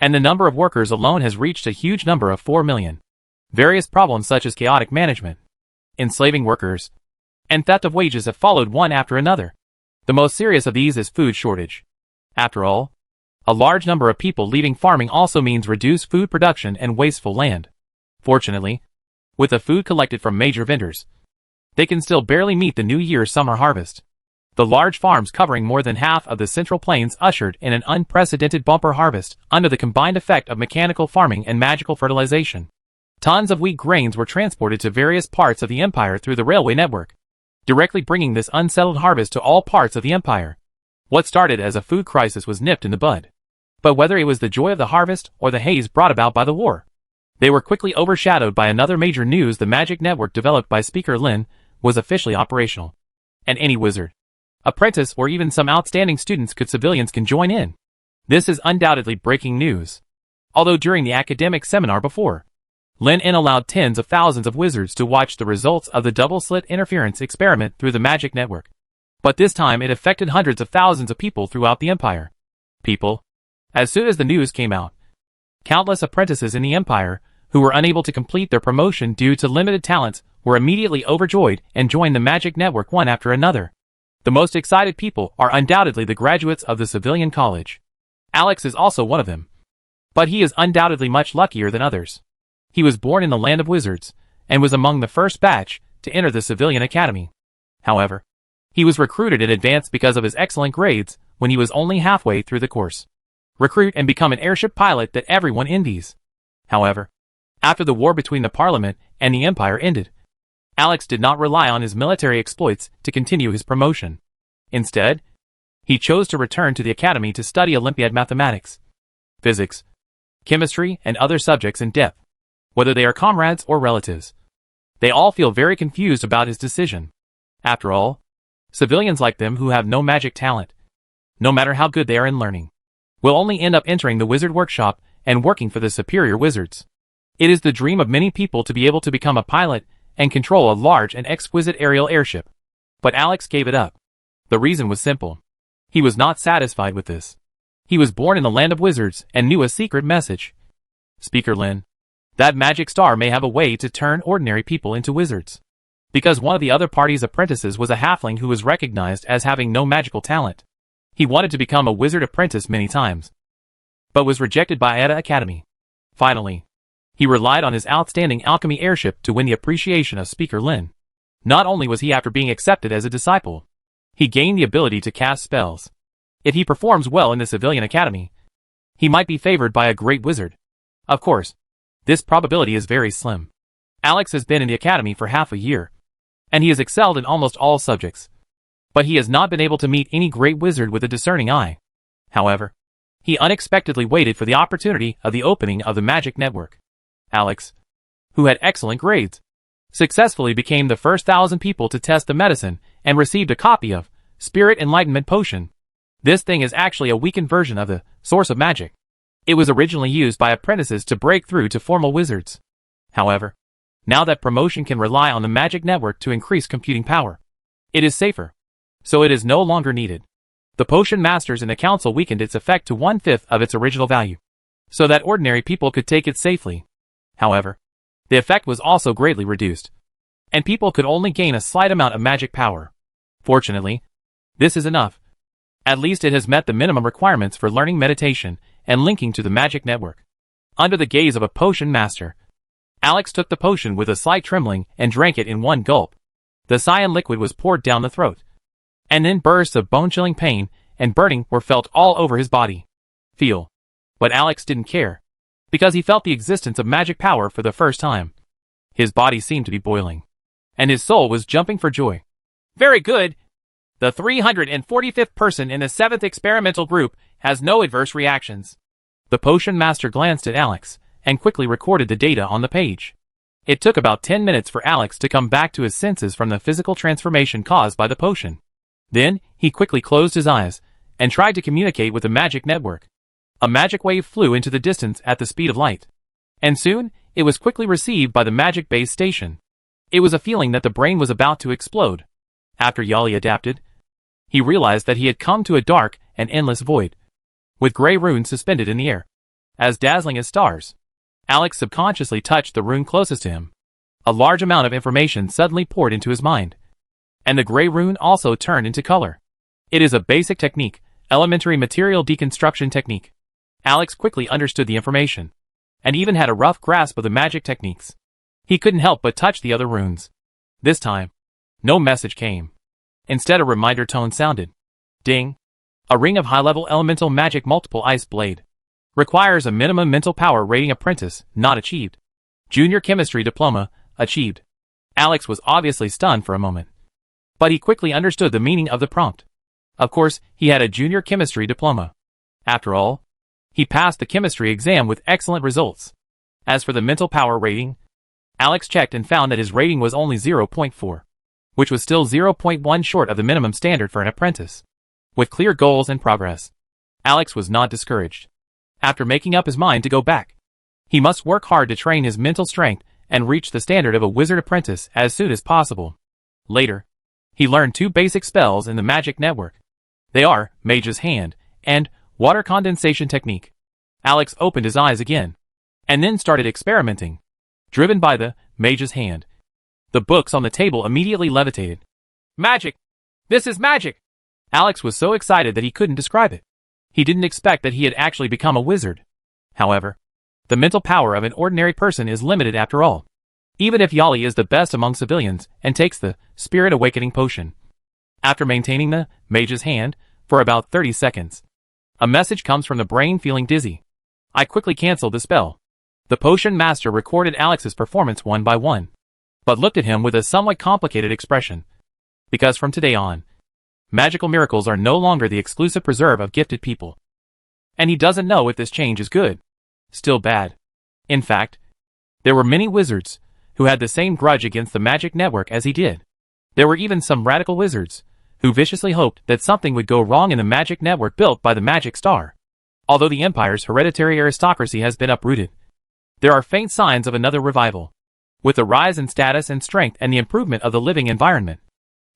and the number of workers alone has reached a huge number of 4 million. Various problems such as chaotic management, enslaving workers, and theft of wages have followed one after another. The most serious of these is food shortage. After all, a large number of people leaving farming also means reduced food production and wasteful land. Fortunately, with the food collected from major vendors, they can still barely meet the new year's summer harvest. The large farms covering more than half of the Central Plains ushered in an unprecedented bumper harvest under the combined effect of mechanical farming and magical fertilization. Tons of wheat grains were transported to various parts of the Empire through the railway network, directly bringing this unsettled harvest to all parts of the Empire. What started as a food crisis was nipped in the bud. But whether it was the joy of the harvest or the haze brought about by the war, they were quickly overshadowed by another major news: the Magic Network developed by Speaker Lin was officially operational. And any wizard, apprentice, or even some outstanding civilians can join in. This is undoubtedly breaking news. Although during the academic seminar before, Lin allowed tens of thousands of wizards to watch the results of the double-slit interference experiment through the Magic Network. But this time it affected hundreds of thousands of people throughout the Empire. As soon as the news came out, countless apprentices in the Empire, who were unable to complete their promotion due to limited talents, were immediately overjoyed and joined the Magic Network one after another. The most excited people are undoubtedly the graduates of the civilian college. Alex is also one of them. But he is undoubtedly much luckier than others. He was born in the land of wizards, and was among the first batch to enter the civilian academy. However, he was recruited in advance because of his excellent grades when he was only halfway through the course. Recruit and become an airship pilot that everyone envies. However, after the war between the Parliament and the Empire ended, Alex did not rely on his military exploits to continue his promotion. Instead, he chose to return to the academy to study Olympiad mathematics, physics, chemistry, and other subjects in depth. Whether they are comrades or relatives, they all feel very confused about his decision. After all, civilians like them who have no magic talent, no matter how good they are in learning, will only end up entering the wizard workshop and working for the superior wizards. It is the dream of many people to be able to become a pilot and control a large and exquisite aerial airship. But Alex gave it up. The reason was simple. He was not satisfied with this. He was born in the land of wizards and knew a secret message. Speaker Lin, that magic star may have a way to turn ordinary people into wizards. Because one of the other party's apprentices was a halfling who was recognized as having no magical talent. He wanted to become a wizard apprentice many times, but was rejected by Edda Academy. Finally, he relied on his outstanding alchemy airship to win the appreciation of Speaker Lin. Not only was he after being accepted as a disciple, he gained the ability to cast spells. If he performs well in the civilian academy, he might be favored by a great wizard. Of course, this probability is very slim. Alex has been in the academy for half a year, and he has excelled in almost all subjects. But he has not been able to meet any great wizard with a discerning eye. However, he unexpectedly waited for the opportunity of the opening of the Magic Network. Alex, who had excellent grades, successfully became the first 1,000 people to test the medicine and received a copy of Spirit Enlightenment Potion. This thing is actually a weakened version of the Source of Magic. It was originally used by apprentices to break through to formal wizards. However, now that promotion can rely on the Magic Network to increase computing power, It is safer. So it is no longer needed. The potion masters in the council weakened its effect to 1/5 of its original value, so that ordinary people could take it safely. However, the effect was also greatly reduced, and people could only gain a slight amount of magic power. Fortunately, this is enough. At least it has met the minimum requirements for learning meditation and linking to the magic network. Under the gaze of a potion master, Alex took the potion with a slight trembling and drank it in one gulp. The cyan liquid was poured down the throat, and then bursts of bone-chilling pain and burning were felt all over his body. Feel. But Alex didn't care, because he felt the existence of magic power for the first time. His body seemed to be boiling, and his soul was jumping for joy. Very good. The 345th person in the 7th experimental group has no adverse reactions. The potion master glanced at Alex and quickly recorded the data on the page. It took about 10 minutes for Alex to come back to his senses from the physical transformation caused by the potion. Then, he quickly closed his eyes and tried to communicate with the magic network. A magic wave flew into the distance at the speed of light, and soon, it was quickly received by the magic base station. It was a feeling that the brain was about to explode. After Yali adapted, he realized that he had come to a dark and endless void, with gray runes suspended in the air, as dazzling as stars. Alex subconsciously touched the rune closest to him. A large amount of information suddenly poured into his mind, and the gray rune also turned into color. It is a basic technique, elementary material deconstruction technique. Alex quickly understood the information, and even had a rough grasp of the magic techniques. He couldn't help but touch the other runes. This time, no message came. Instead, a reminder tone sounded. Ding. A ring of high-level elemental magic multiple ice blade. Requires a minimum mental power rating apprentice, not achieved. Junior chemistry diploma, achieved. Alex was obviously stunned for a moment, but he quickly understood the meaning of the prompt. Of course, he had a junior chemistry diploma. After all, he passed the chemistry exam with excellent results. As for the mental power rating, Alex checked and found that his rating was only 0.4, which was still 0.1 short of the minimum standard for an apprentice. With clear goals and progress, Alex was not discouraged. After making up his mind to go back, he must work hard to train his mental strength and reach the standard of a wizard apprentice as soon as possible. Later, he learned 2 basic spells in the magic network. They are Mage's Hand and Water Condensation Technique. Alex opened his eyes again, and then started experimenting. Driven by the Mage's Hand, the books on the table immediately levitated. Magic! This is magic! Alex was so excited that he couldn't describe it. He didn't expect that he had actually become a wizard. However, the mental power of an ordinary person is limited after all. Even if Yali is the best among civilians and takes the Spirit Awakening Potion. After maintaining the Mage's Hand for about 30 seconds, a message comes from the brain feeling dizzy. I quickly canceled the spell. The potion master recorded Alex's performance one by one, but looked at him with a somewhat complicated expression. Because from today on, magical miracles are no longer the exclusive preserve of gifted people. And he doesn't know if this change is good, still bad. In fact, there were many wizards who had the same grudge against the magic network as he did. There were even some radical wizards who viciously hoped that something would go wrong in the magic network built by the Magic Star. Although the Empire's hereditary aristocracy has been uprooted, there are faint signs of another revival. With the rise in status and strength and the improvement of the living environment,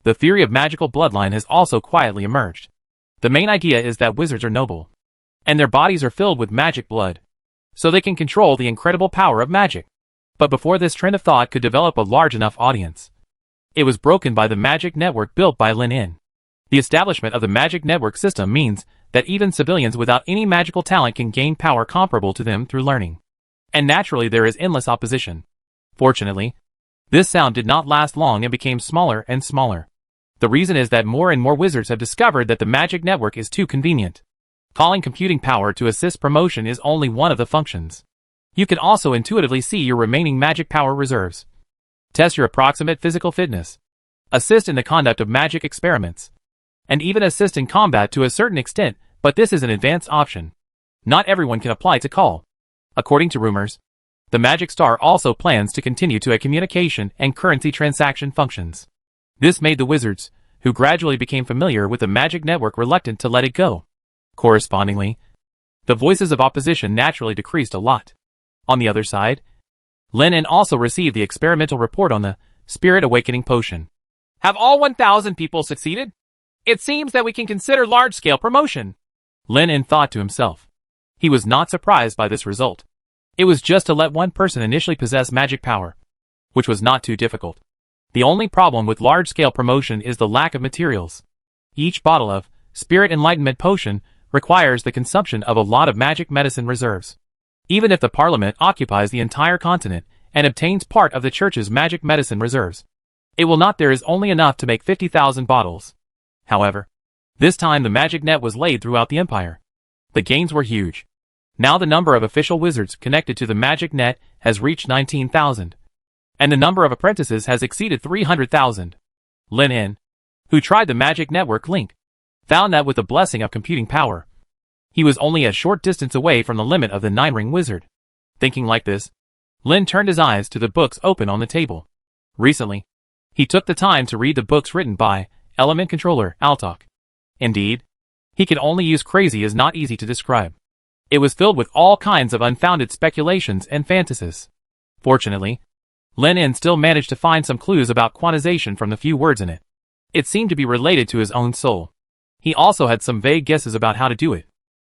the theory of magical bloodline has also quietly emerged. The main idea is that wizards are noble, and their bodies are filled with magic blood, so they can control the incredible power of magic. But before this trend of thought could develop a large enough audience, it was broken by the magic network built by Lin In. The establishment of the magic network system means that even civilians without any magical talent can gain power comparable to them through learning. And naturally there is endless opposition. Fortunately, this sound did not last long and became smaller and smaller. The reason is that more and more wizards have discovered that the magic network is too convenient. Calling computing power to assist promotion is only one of the functions. You can also intuitively see your remaining magic power reserves. Test your approximate physical fitness. Assist in the conduct of magic experiments. And even assist in combat to a certain extent, but this is an advanced option. Not everyone can apply to call. According to rumors, the Magic Star also plans to continue to a communication and currency transaction functions. This made the wizards, who gradually became familiar with the magic network, reluctant to let it go. Correspondingly, the voices of opposition naturally decreased a lot. On the other side, Lin In also received the experimental report on the Spirit Awakening Potion. Have all 1,000 people succeeded? It seems that we can consider large-scale promotion. Lin thought to himself. He was not surprised by this result. It was just to let one person initially possess magic power, which was not too difficult. The only problem with large-scale promotion is the lack of materials. Each bottle of Spirit Enlightenment Potion requires the consumption of a lot of magic medicine reserves. Even if the Parliament occupies the entire continent and obtains part of the Church's magic medicine reserves, it will not. There is only enough to make 50,000 bottles. However, this time the magic net was laid throughout the empire. The gains were huge. Now the number of official wizards connected to the magic net has reached 19,000. And the number of apprentices has exceeded 300,000. Lin, who tried the magic network link, found that with the blessing of computing power, he was only a short distance away from the limit of the Nine-Ring Wizard. Thinking like this, Lin turned his eyes to the books open on the table. Recently, he took the time to read the books written by Element Controller Altok. Indeed, he could only use crazy as not easy to describe. It was filled with all kinds of unfounded speculations and fantasies. Fortunately, Lin still managed to find some clues about quantization from the few words in it. It seemed to be related to his own soul. He also had some vague guesses about how to do it,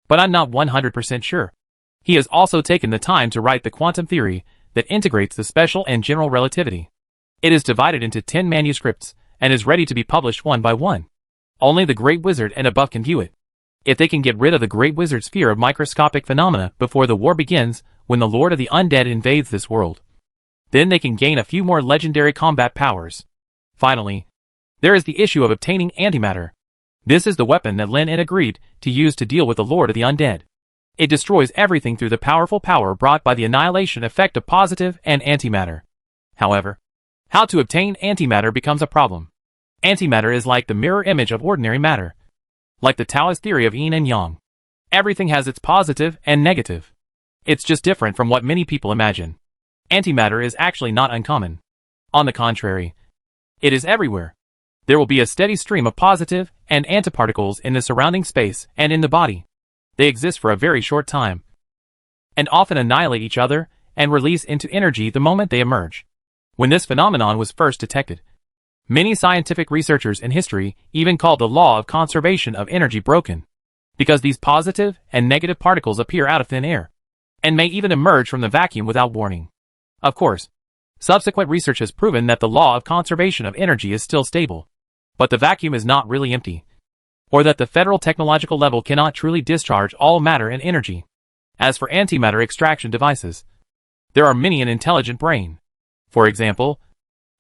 but I'm not 100% sure. He has also taken the time to write the quantum theory that integrates the special and general relativity. It is divided into 10 manuscripts and is ready to be published one by one. Only the Great Wizard and above can view it. If they can get rid of the Great Wizard's fear of microscopic phenomena before the war begins when the Lord of the Undead invades this world, then they can gain a few more legendary combat powers. Finally, there is the issue of obtaining antimatter. This is the weapon that Lin agreed to use to deal with the Lord of the Undead. It destroys everything through the powerful power brought by the annihilation effect of positive and antimatter. However, how to obtain antimatter becomes a problem. Antimatter is like the mirror image of ordinary matter. Like the Taoist theory of yin and yang. Everything has its positive and negative. It's just different from what many people imagine. Antimatter is actually not uncommon. On the contrary, it is everywhere. There will be a steady stream of positive and antiparticles in the surrounding space and in the body. They exist for a very short time, and often annihilate each other and release into energy the moment they emerge. When this phenomenon was first detected, many scientific researchers in history even called the law of conservation of energy broken, because these positive and negative particles appear out of thin air, and may even emerge from the vacuum without warning. Of course, subsequent research has proven that the law of conservation of energy is still stable, but the vacuum is not really empty, or that the federal technological level cannot truly discharge all matter and energy. As for antimatter extraction devices, there are many an intelligent brain. For example,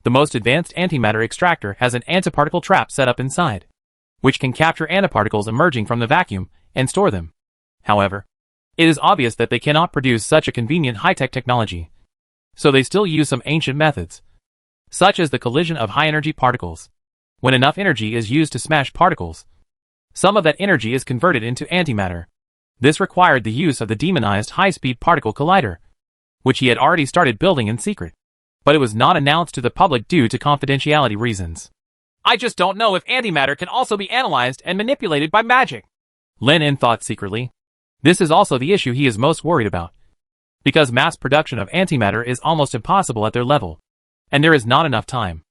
the most advanced antimatter extractor has an antiparticle trap set up inside, which can capture antiparticles emerging from the vacuum and store them. However, it is obvious that they cannot produce such a convenient high-tech technology, so they still use some ancient methods, such as the collision of high-energy particles. When enough energy is used to smash particles, some of that energy is converted into antimatter. This required the use of the demonized high-speed particle collider, which he had already started building in secret, but it was not announced to the public due to confidentiality reasons. I just don't know if antimatter can also be analyzed and manipulated by magic. Lin thought secretly. This is also the issue he is most worried about, because mass production of antimatter is almost impossible at their level, and there is not enough time.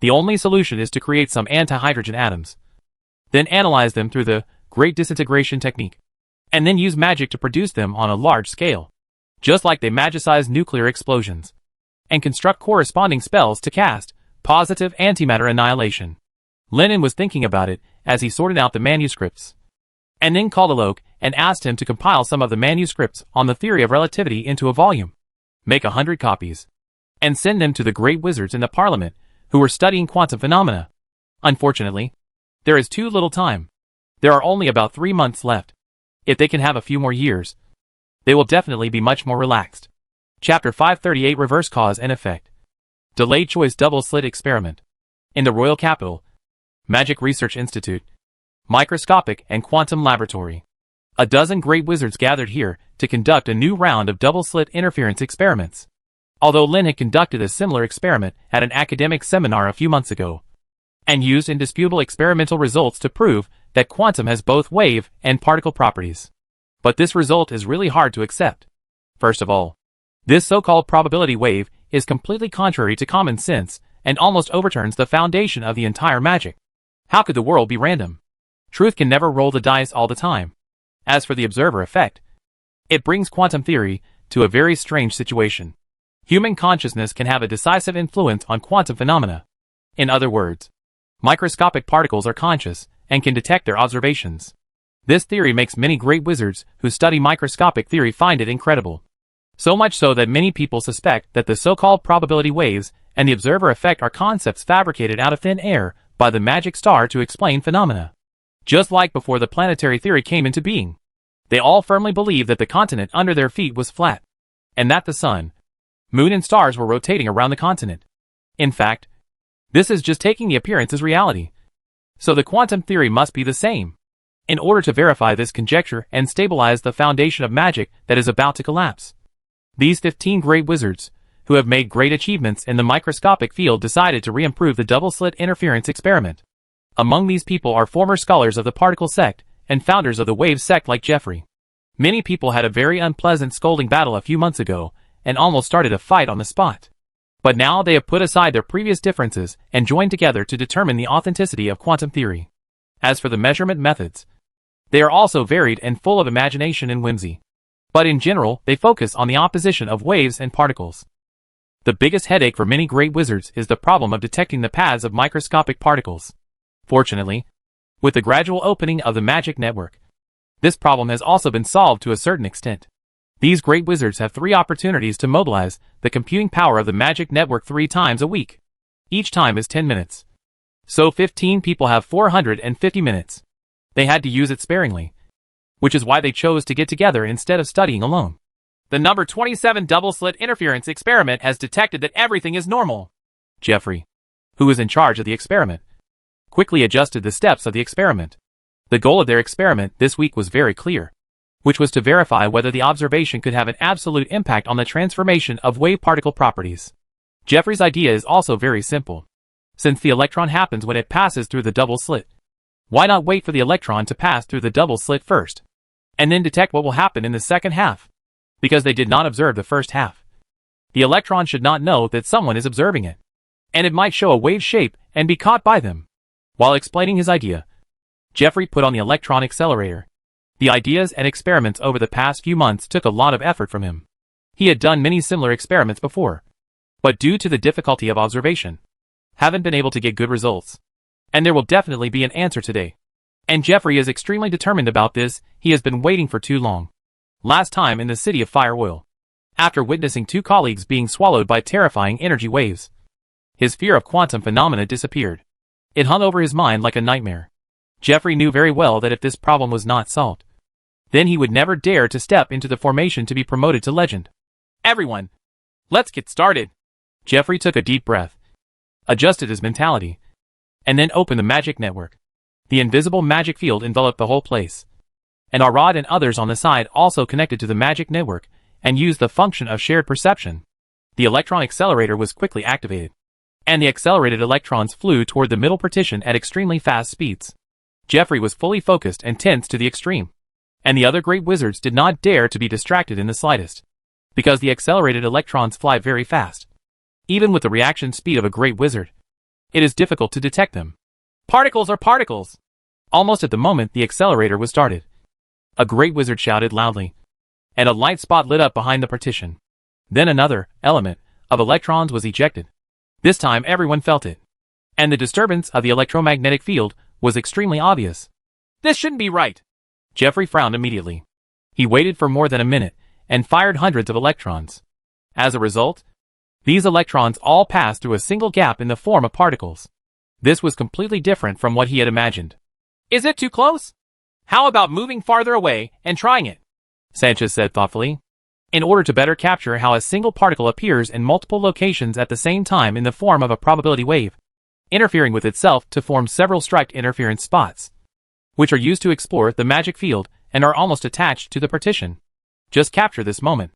The only solution is to create some anti-hydrogen atoms, then analyze them through the Great Disintegration technique, and then use magic to produce them on a large scale, just like they magicize nuclear explosions, and construct corresponding spells to cast positive antimatter annihilation. Lin was thinking about it as he sorted out the manuscripts, and then called Alok and asked him to compile some of the manuscripts on the theory of relativity into a volume, make 100 copies, and send them to the great wizards in the Parliament who were studying quantum phenomena. Unfortunately, there is too little time. There are only about 3 months left. If they can have a few more years, they will definitely be much more relaxed. Chapter 538 Reverse Cause and Effect. Delayed Choice Double Slit Experiment. In the Royal Capital, Magic Research Institute, Microscopic and Quantum Laboratory. A dozen great wizards gathered here to conduct a new round of double slit interference experiments. Although Lin had conducted a similar experiment at an academic seminar a few months ago, and used indisputable experimental results to prove that quantum has both wave and particle properties. But this result is really hard to accept. First of all, this so-called probability wave is completely contrary to common sense and almost overturns the foundation of the entire magic. How could the world be random? Truth can never roll the dice all the time. As for the observer effect, it brings quantum theory to a very strange situation. Human consciousness can have a decisive influence on quantum phenomena. In other words, microscopic particles are conscious and can detect their observations. This theory makes many great wizards who study microscopic theory find it incredible. So much so that many people suspect that the so-called probability waves and the observer effect are concepts fabricated out of thin air by the magic star to explain phenomena. Just like before the planetary theory came into being, they all firmly believed that the continent under their feet was flat, and that the sun, moon and stars were rotating around the continent. In fact, this is just taking the appearance as reality. So the quantum theory must be the same. In order to verify this conjecture and stabilize the foundation of magic that is about to collapse, these 15 great wizards, who have made great achievements in the microscopic field, decided to re-improve the double-slit interference experiment. Among these people are former scholars of the particle sect and founders of the wave sect like Jeffrey. Many people had a very unpleasant scolding battle a few months ago and almost started a fight on the spot. But now they have put aside their previous differences and joined together to determine the authenticity of quantum theory. As for the measurement methods, they are also varied and full of imagination and whimsy. But in general, they focus on the opposition of waves and particles. The biggest headache for many great wizards is the problem of detecting the paths of microscopic particles. Fortunately, with the gradual opening of the magic network, this problem has also been solved to a certain extent. These great wizards have 3 opportunities to mobilize the computing power of the magic network 3 times a week. Each time is 10 minutes. So 15 people have 450 minutes. They had to use it sparingly, which is why they chose to get together instead of studying alone. The number 27 double-slit interference experiment has detected that everything is normal. Jeffrey, who was in charge of the experiment, quickly adjusted the steps of the experiment. The goal of their experiment this week was very clear, which was to verify whether the observation could have an absolute impact on the transformation of wave-particle properties. Jeffrey's idea is also very simple. Since the electron happens when it passes through the double slit, why not wait for the electron to pass through the double slit first, and then detect what will happen in the second half? Because they did not observe the first half, the electron should not know that someone is observing it, and it might show a wave shape and be caught by them. While explaining his idea, Jeffrey put on the electron accelerator. The ideas and experiments over the past few months took a lot of effort from him. He had done many similar experiments before, but due to the difficulty of observation, haven't been able to get good results. And there will definitely be an answer today. And Jeffrey is extremely determined about this. He has been waiting for too long. Last time in the city of Fire Oil, after witnessing 2 colleagues being swallowed by terrifying energy waves, his fear of quantum phenomena disappeared. It hung over his mind like a nightmare. Jeffrey knew very well that if this problem was not solved, then he would never dare to step into the formation to be promoted to legend. Everyone, let's get started. Jeffrey took a deep breath, adjusted his mentality, and then opened the magic network. The invisible magic field enveloped the whole place, and Arad and others on the side also connected to the magic network and used the function of shared perception. The electron accelerator was quickly activated, and the accelerated electrons flew toward the middle partition at extremely fast speeds. Jeffrey was fully focused and tense to the extreme, and the other great wizards did not dare to be distracted in the slightest, because the accelerated electrons fly very fast. Even with the reaction speed of a great wizard, it is difficult to detect them. Particles are particles. Almost at the moment the accelerator was started, a great wizard shouted loudly, and a light spot lit up behind the partition. Then another element of electrons was ejected. This time everyone felt it, and the disturbance of the electromagnetic field was extremely obvious. This shouldn't be right. Jeffrey frowned immediately. He waited for more than a minute and fired hundreds of electrons. As a result, these electrons all passed through a single gap in the form of particles. This was completely different from what he had imagined. Is it too close? How about moving farther away and trying it? Sanchez said thoughtfully. In order to better capture how a single particle appears in multiple locations at the same time in the form of a probability wave, interfering with itself to form several strike interference spots, which are used to explore the magic field and are almost attached to the partition. Just capture this moment.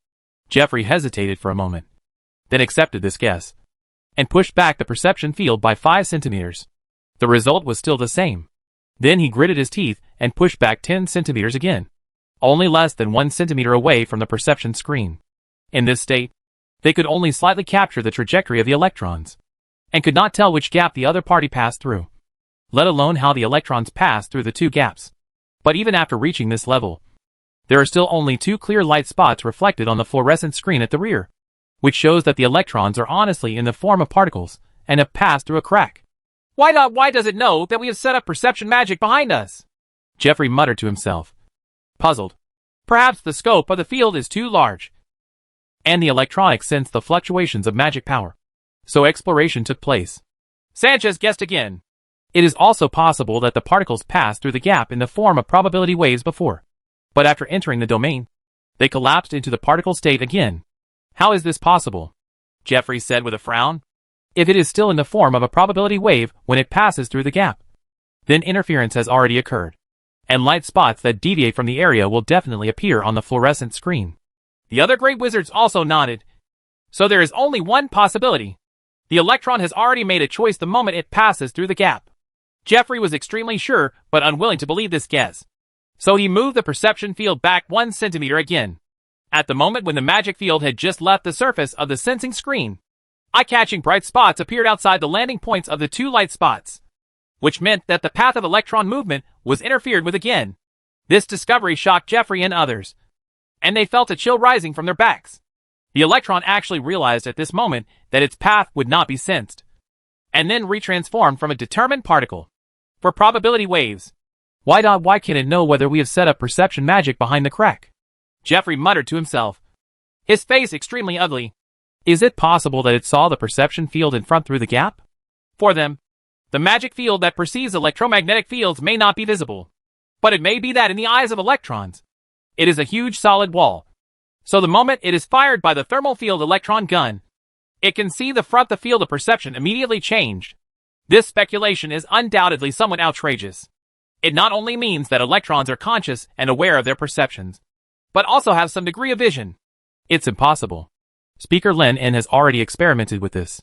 Jeffrey hesitated for a moment, then accepted this guess, and pushed back the perception field by 5 centimeters. The result was still the same. Then he gritted his teeth and pushed back 10 centimeters again, only less than 1 centimeter away from the perception screen. In this state, they could only slightly capture the trajectory of the electrons. and could not tell which gap the other party passed through, let alone how the electrons passed through the two gaps. But even after reaching this level, there are still only two clear light spots reflected on the fluorescent screen at the rear, which shows that the electrons are honestly in the form of particles and have passed through a crack. Why does it know that we have set up perception magic behind us? Jeffrey muttered to himself, puzzled. Perhaps the scope of the field is too large, and the electronics sense the fluctuations of magic power. So exploration took place. Sanchez guessed again. It is also possible that the particles passed through the gap in the form of probability waves before, but after entering the domain, they collapsed into the particle state again. How is this possible? Jeffrey said with a frown. If it is still in the form of a probability wave when it passes through the gap, then interference has already occurred, and light spots that deviate from the area will definitely appear on the fluorescent screen. The other great wizards also nodded. So there is only one possibility. The electron has already made a choice the moment it passes through the gap. Jeffrey was extremely sure, but unwilling to believe this guess. So he moved the perception field back 1 centimeter again. At the moment when the magic field had just left the surface of the sensing screen, eye-catching bright spots appeared outside the landing points of the two light spots, which meant that the path of electron movement was interfered with again. This discovery shocked Jeffrey and others, and they felt a chill rising from their backs. The electron actually realized at this moment that its path would not be sensed, and then retransformed from a determined particle for probability waves. Why can it know whether we have set up perception magic behind the crack? Jeffrey muttered to himself, his face extremely ugly. Is it possible that it saw the perception field in front through the gap? For them, the magic field that perceives electromagnetic fields may not be visible, but it may be that in the eyes of electrons. It is a huge solid wall, so the moment it is fired by the thermal field electron gun, it can see the front the field of perception immediately changed. This speculation is undoubtedly somewhat outrageous. It not only means that electrons are conscious and aware of their perceptions, but also have some degree of vision. It's impossible. Speaker Lin N has already experimented with this.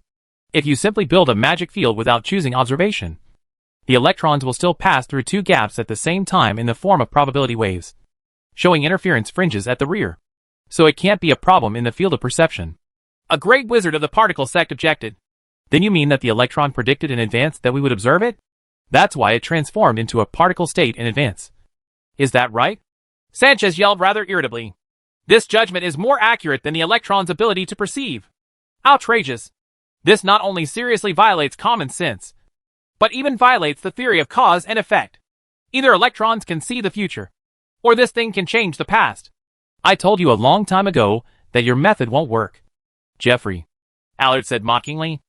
If you simply build a magic field without choosing observation, the electrons will still pass through two gaps at the same time in the form of probability waves, showing interference fringes at the rear. So it can't be a problem in the field of perception. A great wizard of the particle sect objected. Then you mean that the electron predicted in advance that we would observe it? That's why it transformed into a particle state in advance. Is that right? Sanchez yelled rather irritably. This judgment is more accurate than the electron's ability to perceive. Outrageous. This not only seriously violates common sense, but even violates the theory of cause and effect. Either electrons can see the future, or this thing can change the past. I told you a long time ago that your method won't work, Jeffrey, Allard said mockingly.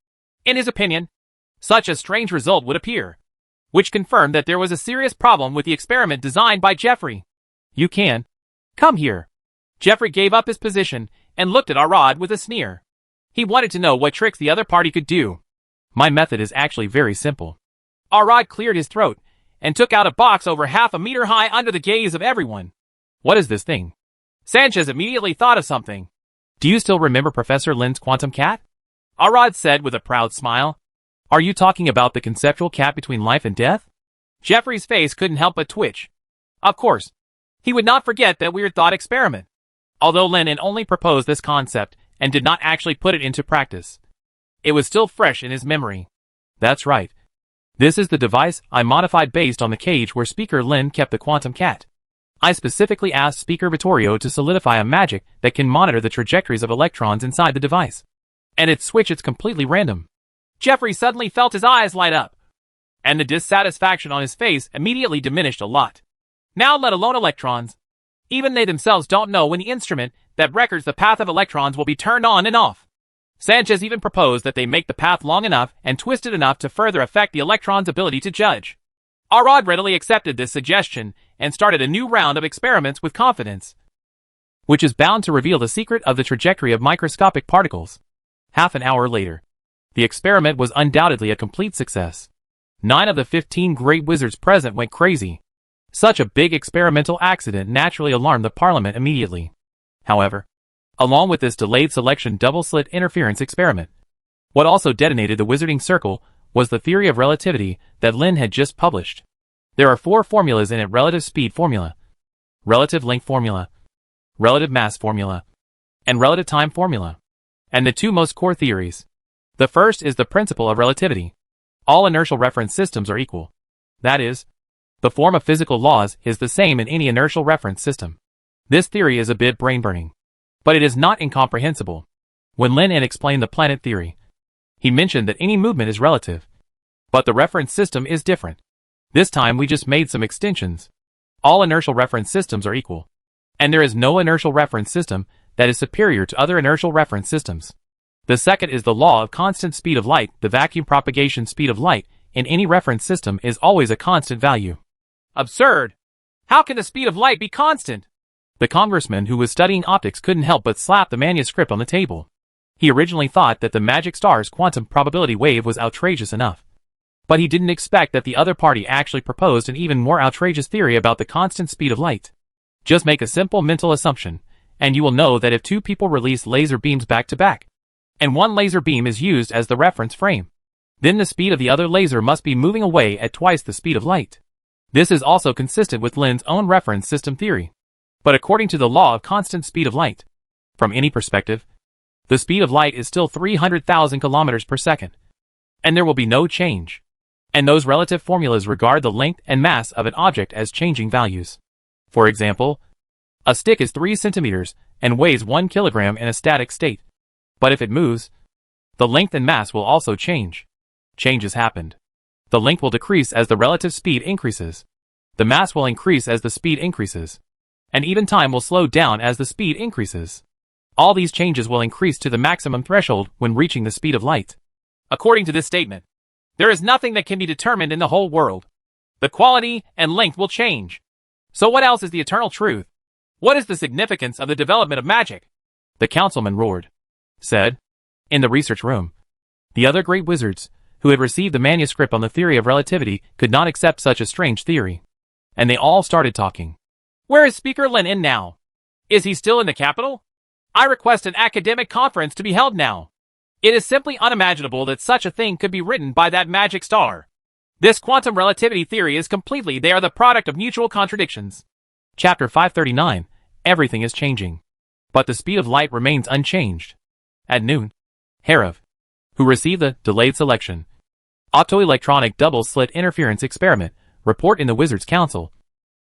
In his opinion, such a strange result would appear, which confirmed that there was a serious problem with the experiment designed by Jeffrey. You can. Come here. Jeffrey gave up his position and looked at Arad with a sneer. He wanted to know what tricks the other party could do. My method is actually very simple. Arad cleared his throat and took out a box over half a meter high under the gaze of everyone. What is this thing? Sanchez immediately thought of something. Do you still remember Professor Lin's quantum cat? Arad said with a proud smile. Are you talking about the conceptual cat between life and death? Jeffrey's face couldn't help but twitch. Of course, he would not forget that weird thought experiment. Although Lennon only proposed this concept and did not actually put it into practice, it was still fresh in his memory. That's right. This is the device I modified based on the cage where Speaker Lin kept the quantum cat. I specifically asked Speaker Vittorio to solidify a magic that can monitor the trajectories of electrons inside the device. And its switch is completely random. Jeffrey suddenly felt his eyes light up, and the dissatisfaction on his face immediately diminished a lot. Now let alone electrons. Even they themselves don't know when the instrument that records the path of electrons will be turned on and off. Sanchez even proposed that they make the path long enough and twisted enough to further affect the electron's ability to judge. Arad readily accepted this suggestion and started a new round of experiments with confidence, which is bound to reveal the secret of the trajectory of microscopic particles. Half an hour later, the experiment was undoubtedly a complete success. 9 of the 15 great wizards present went crazy. Such a big experimental accident naturally alarmed the Parliament immediately. However, along with this delayed selection double-slit interference experiment, what also detonated the Wizarding Circle was the theory of relativity that Lin had just published. There are 4 formulas in it: relative speed formula, relative length formula, relative mass formula, and relative time formula. And the 2 most core theories, The first is the principle of relativity. All inertial reference systems are equal. That is, the form of physical laws is the same in any inertial reference system. This theory is a bit brain-burning, but it is not incomprehensible. When Lin explained the planet theory, he mentioned that any movement is relative, but the reference system is different. This time we just made some extensions. All inertial reference systems are equal, and there is no inertial reference system that is superior to other inertial reference systems. The second is the law of constant speed of light. The vacuum propagation speed of light in any reference system is always a constant value. Absurd! How can the speed of light be constant? The congressman who was studying optics couldn't help but slap the manuscript on the table. He originally thought that the magic star's quantum probability wave was outrageous enough, but he didn't expect that the other party actually proposed an even more outrageous theory about the constant speed of light. Just make a simple mental assumption, and you will know that if two people release laser beams back to back, and one laser beam is used as the reference frame, then the speed of the other laser must be moving away at twice the speed of light. This is also consistent with Lin's own reference system theory. But according to the law of constant speed of light, from any perspective, the speed of light is still 300,000 kilometers per second, and there will be no change. And those relative formulas regard the length and mass of an object as changing values. For example, a stick is 3 centimeters and weighs 1 kilogram in a static state. But if it moves, the length and mass will also change. Change has happened. The length will decrease as the relative speed increases. The mass will increase as the speed increases. And even time will slow down as the speed increases. All these changes will increase to the maximum threshold when reaching the speed of light. According to this statement, there is nothing that can be determined in the whole world. The quality and length will change. So what else is the eternal truth? What is the significance of the development of magic? The councilman roared. Said, in the research room. The other great wizards, who had received the manuscript on the theory of relativity, could not accept such a strange theory. And they all started talking. Where is Speaker Lin in now? Is he still in the capital? I request an academic conference to be held now. It is simply unimaginable that such a thing could be written by that magic star. This quantum relativity theory is completely, they are the product of mutual contradictions. Chapter 539, Everything is changing. But the speed of light remains unchanged. At noon, Herav, who received the delayed selection optoelectronic double-slit interference experiment report in the Wizards' Council,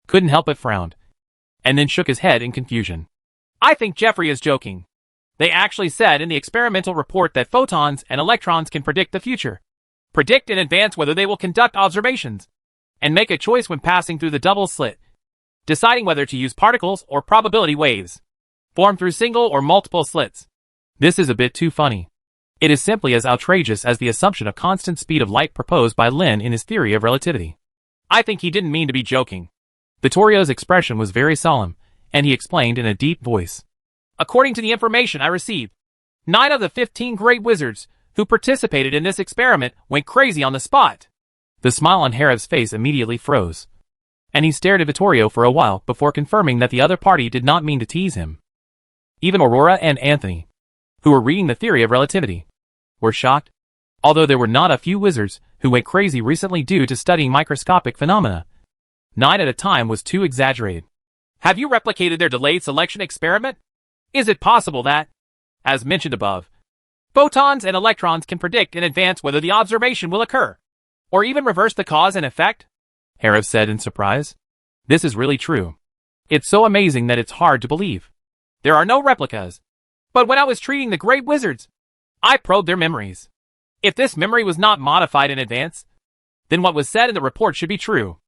couldn't help but frown, and then shook his head in confusion. I think Jeffrey is joking. They actually said in the experimental report that photons and electrons can predict the future, predict in advance whether they will conduct observations, and make a choice when passing through the double slit, deciding whether to use particles or probability waves, formed through single or multiple slits. This is a bit too funny. It is simply as outrageous as the assumption of constant speed of light proposed by Lin in his theory of relativity. I think he didn't mean to be joking. Vittorio's expression was very solemn, and he explained in a deep voice. According to the information I received, 9 of the 15 great wizards who participated in this experiment went crazy on the spot. The smile on Herav's face immediately froze, and he stared at Vittorio for a while before confirming that the other party did not mean to tease him. Even Aurora and Anthony, who were reading the theory of relativity, were shocked, although there were not a few wizards who went crazy recently due to studying microscopic phenomena. 9 at a time was too exaggerated. Have you replicated their delayed selection experiment? Is it possible that, as mentioned above, photons and electrons can predict in advance whether the observation will occur, or even reverse the cause and effect? Herav said in surprise. This is really true. It's so amazing that it's hard to believe. There are no replicas. But when I was treating the great wizards, I probed their memories. If this memory was not modified in advance, then what was said in the report should be true.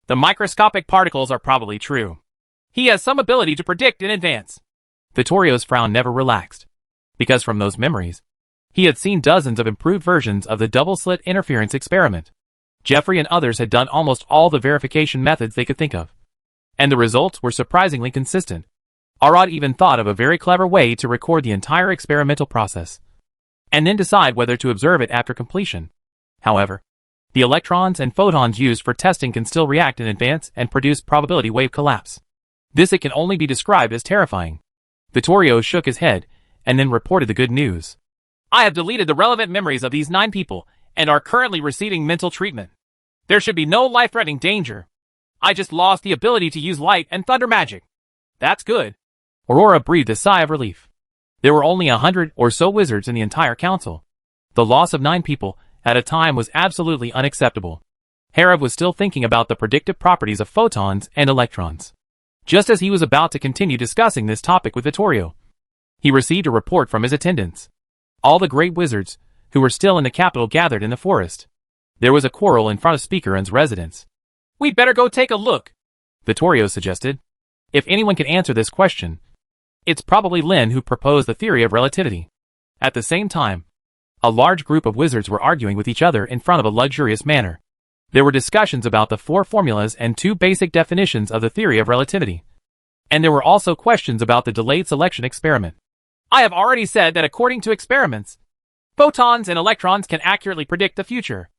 The microscopic particles are probably true. He has some ability to predict in advance. Vittorio's frown never relaxed, because from those memories, he had seen dozens of improved versions of the double-slit interference experiment. Jeffrey and others had done almost all the verification methods they could think of, and the results were surprisingly consistent. Arad even thought of a very clever way to record the entire experimental process, and then decide whether to observe it after completion. However, the electrons and photons used for testing can still react in advance and produce probability wave collapse. This it can only be described as terrifying. Vittorio shook his head, and then reported the good news. I have deleted the relevant memories of these 9 people, and are currently receiving mental treatment. There should be no life-threatening danger. I just lost the ability to use light and thunder magic. That's good. Aurora breathed a sigh of relief. There were only 100 or so wizards in the entire council. The loss of 9 people at a time was absolutely unacceptable. Harab was still thinking about the predictive properties of photons and electrons. Just as he was about to continue discussing this topic with Vittorio, he received a report from his attendants. All the great wizards, who were still in the capital, gathered in the forest. There was a quarrel in front of Speaker N's residence. "We'd better go take a look," Vittorio suggested. If anyone can answer this question, it's probably Lin, who proposed the theory of relativity. At the same time, a large group of wizards were arguing with each other in front of a luxurious manor. There were discussions about the 4 formulas and 2 basic definitions of the theory of relativity. And there were also questions about the delayed selection experiment. "I have already said that according to experiments, photons and electrons can accurately predict the future.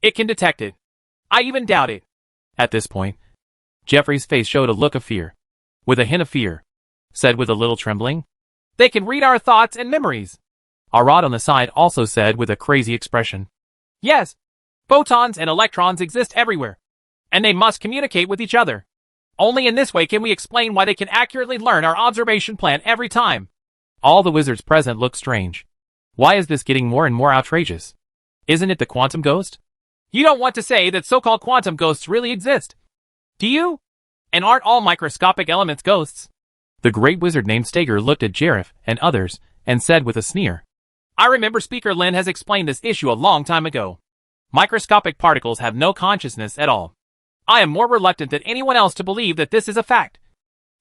It can detect it. I even doubt it." At this point, Jeffrey's face showed a look of fear. With a hint of fear, said with a little trembling, "They can read our thoughts and memories." Arad on the side also said with a crazy expression, "Yes, photons and electrons exist everywhere, and they must communicate with each other. Only in this way can we explain why they can accurately learn our observation plan every time." All the wizards present looked strange. Why is this getting more and more outrageous? Isn't it the quantum ghost? "You don't want to say that so-called quantum ghosts really exist, do you? And aren't all microscopic elements ghosts?" The great wizard named Steger looked at Jareth and others and said with a sneer, "I remember Speaker Lin has explained this issue a long time ago. Microscopic particles have no consciousness at all. I am more reluctant than anyone else to believe that this is a fact.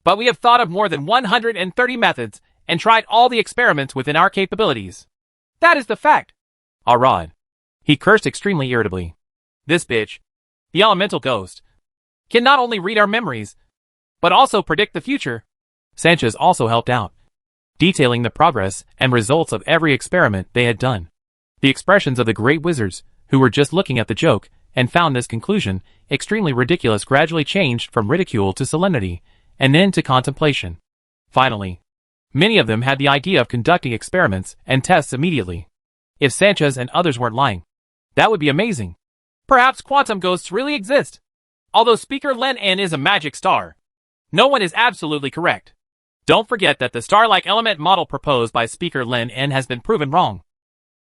But we have thought of more than 130 methods and tried all the experiments within our capabilities. That is the fact." Arad. He cursed extremely irritably. "This bitch, the elemental ghost, can not only read our memories, but also predict the future." Sanchez also helped out, detailing the progress and results of every experiment they had done. The expressions of the great wizards, who were just looking at the joke and found this conclusion extremely ridiculous, gradually changed from ridicule to solemnity, and then to contemplation. Finally, many of them had the idea of conducting experiments and tests immediately. If Sanchez and others weren't lying, that would be amazing. Perhaps quantum ghosts really exist. Although Speaker Lin N is a magic star, no one is absolutely correct. Don't forget that the star-like element model proposed by Speaker Lin N has been proven wrong.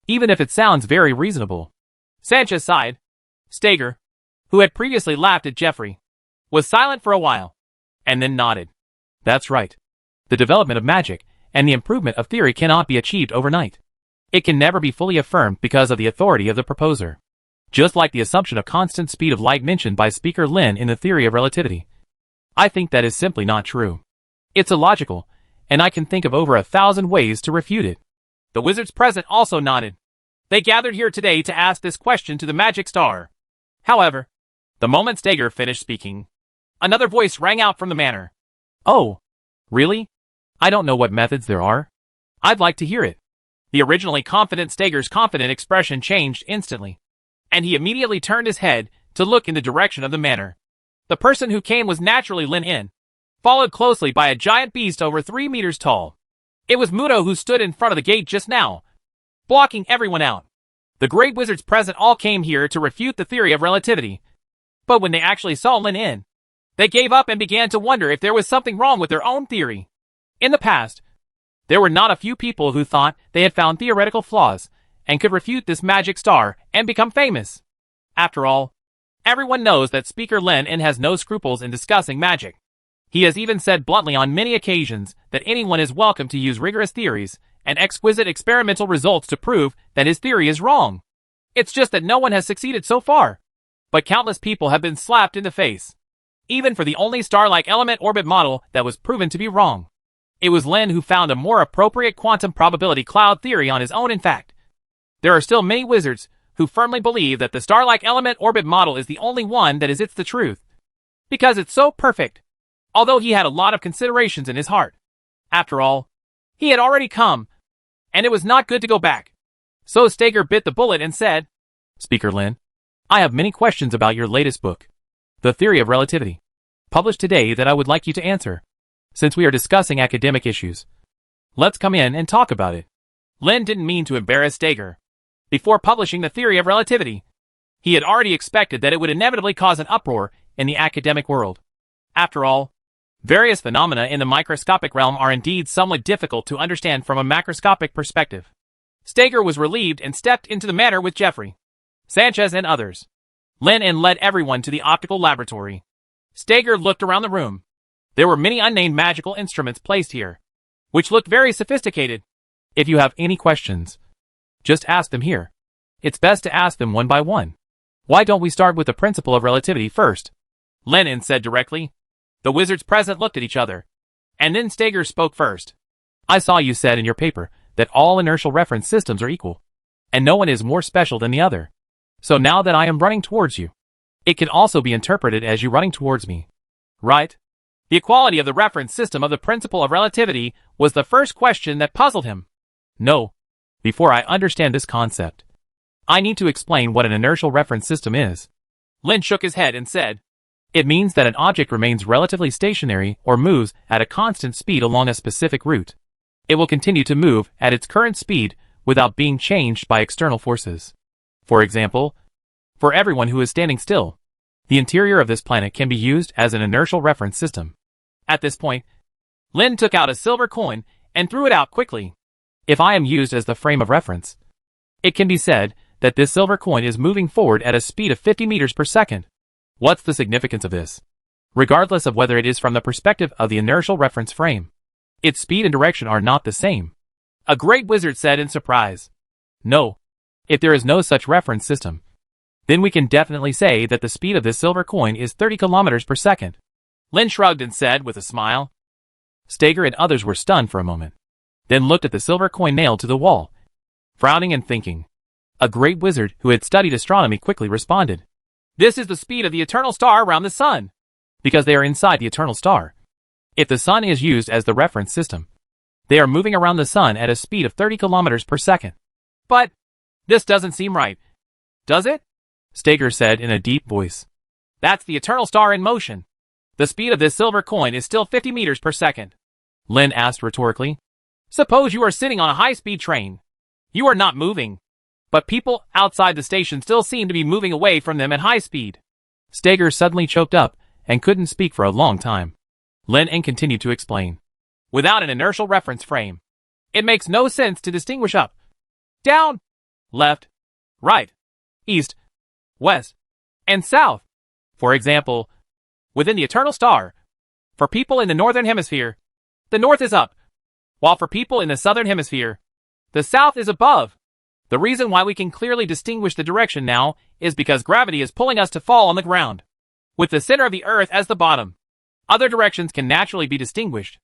Even if it sounds very reasonable. Sanchez sighed. Steger, who had previously laughed at Jeffrey, was silent for a while, and then nodded. That's right. The development of magic and the improvement of theory cannot be achieved overnight. It can never be fully affirmed because of the authority of the proposer. Just like the assumption of constant speed of light mentioned by Speaker Lin in the theory of relativity. I think that is simply not true. It's illogical, and I can think of over 1,000 ways to refute it. The wizards present also nodded. They gathered here today to ask this question to the magic star. However, the moment Steger finished speaking, another voice rang out from the manor. "Oh, really? I don't know what methods there are. I'd like to hear it." The originally confident Steger's confident expression changed instantly, and he immediately turned his head to look in the direction of the manor. The person who came was naturally Lin In, followed closely by a giant beast over 3 meters tall. It was Muto who stood in front of the gate just now, blocking everyone out. The great wizards present all came here to refute the theory of relativity, but when they actually saw Lin In, they gave up and began to wonder if there was something wrong with their own theory. In the past, there were not a few people who thought they had found theoretical flaws and could refute this magic star and become famous. After all, everyone knows that Speaker Lin In has no scruples in discussing magic. He has even said bluntly on many occasions that anyone is welcome to use rigorous theories and exquisite experimental results to prove that his theory is wrong. It's just that no one has succeeded so far. But countless people have been slapped in the face, even for the only star-like element orbit model that was proven to be wrong. It was Lin who found a more appropriate quantum probability cloud theory on his own. In fact, there are still many wizards who firmly believe that the star-like element orbit model is the only one that is the truth, because it's so perfect. Although he had a lot of considerations in his heart. After all, he had already come, and it was not good to go back. So Steger bit the bullet and said, "Speaker Lin, I have many questions about your latest book, The Theory of Relativity, published today, that I would like you to answer. Since we are discussing academic issues, let's come in and talk about it." Lin didn't mean to embarrass Steger. Before publishing The Theory of Relativity, he had already expected that it would inevitably cause an uproar in the academic world. After all, various phenomena in the microscopic realm are indeed somewhat difficult to understand from a macroscopic perspective. Steger was relieved and stepped into the manor with Jeffrey, Sanchez and others. Lin led everyone to the optical laboratory. Steger looked around the room. There were many unnamed magical instruments placed here, which looked very sophisticated. If you have any questions, just ask them here. It's best to ask them one by one. Why don't we start with the principle of relativity first? Lin said directly. The wizards present looked at each other, and then Steger spoke first. I saw you said in your paper that all inertial reference systems are equal, and no one is more special than the other. So now that I am running towards you, it can also be interpreted as you running towards me. Right? The equality of the reference system of the principle of relativity was the first question that puzzled him. No. Before I understand this concept, I need to explain what an inertial reference system is. Lin shook his head and said, It means that an object remains relatively stationary or moves at a constant speed along a specific route. It will continue to move at its current speed without being changed by external forces. For example, for everyone who is standing still, the interior of this planet can be used as an inertial reference system. At this point, Lin took out a silver coin and threw it out quickly. If I am used as the frame of reference, it can be said that this silver coin is moving forward at a speed of 50 meters per second. What's the significance of this? Regardless of whether it is from the perspective of the inertial reference frame, its speed and direction are not the same. A great wizard said in surprise. No. If there is no such reference system, then we can definitely say that the speed of this silver coin is 30 kilometers per second. Lin shrugged and said with a smile. Steger and others were stunned for a moment, then looked at the silver coin nailed to the wall, frowning and thinking. A great wizard who had studied astronomy quickly responded. This is the speed of the eternal star around the sun. Because they are inside the eternal star. If the sun is used as the reference system, they are moving around the sun at a speed of 30 kilometers per second. But this doesn't seem right, does it? Steger said in a deep voice. That's the eternal star in motion. The speed of this silver coin is still 50 meters per second. Lin asked rhetorically. Suppose you are sitting on a high-speed train. You are not moving, but people outside the station still seem to be moving away from them at high speed. Steger suddenly choked up and couldn't speak for a long time. Lin continued to explain. Without an inertial reference frame, it makes no sense to distinguish up, down, left, right, east, west, and south. For example, within the eternal star, for people in the northern hemisphere, the north is up, while for people in the southern hemisphere, the south is above. The reason why we can clearly distinguish the direction now is because gravity is pulling us to fall on the ground, with the center of the earth as the bottom. Other directions can naturally be distinguished.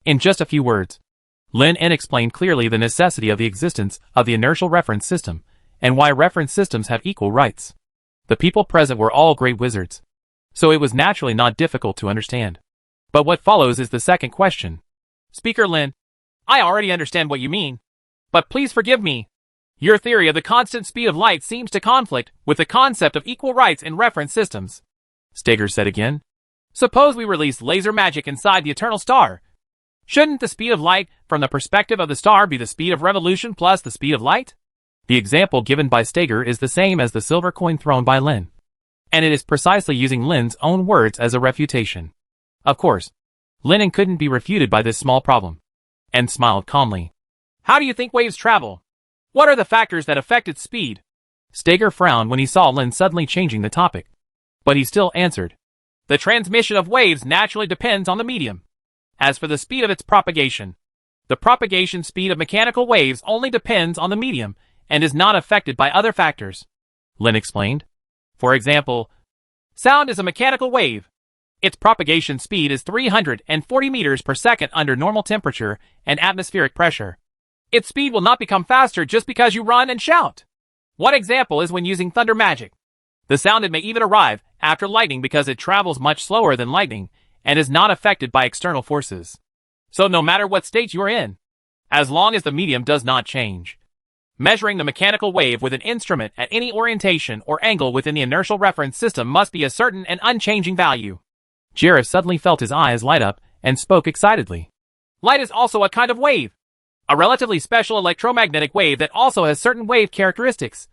In just a few words, Lin explained clearly the necessity of the existence of the inertial reference system and why reference systems have equal rights. The people present were all great wizards, so it was naturally not difficult to understand. But what follows is the second question. Speaker Lin, I already understand what you mean, but please forgive me. Your theory of the constant speed of light seems to conflict with the concept of equal rights in reference systems. Steger said again. Suppose we release laser magic inside the eternal star. Shouldn't the speed of light from the perspective of the star be the speed of revolution plus the speed of light? The example given by Steger is the same as the silver coin thrown by Lin, and it is precisely using Lin's own words as a refutation. Of course, Lin couldn't be refuted by this small problem, and smiled calmly. How do you think waves travel? What are the factors that affect its speed? Steger frowned when he saw Lin suddenly changing the topic, but he still answered. The transmission of waves naturally depends on the medium. As for the speed of its propagation, the propagation speed of mechanical waves only depends on the medium and is not affected by other factors. Lin explained. For example, sound is a mechanical wave. Its propagation speed is 340 meters per second under normal temperature and atmospheric pressure. Its speed will not become faster just because you run and shout. One example is when using thunder magic. The sound may even arrive after lightning because it travels much slower than lightning and is not affected by external forces. So no matter what state you are in, as long as the medium does not change, measuring the mechanical wave with an instrument at any orientation or angle within the inertial reference system must be a certain and unchanging value. Jareth suddenly felt his eyes light up and spoke excitedly. Light is also a kind of wave, a relatively special electromagnetic wave that also has certain wave characteristics.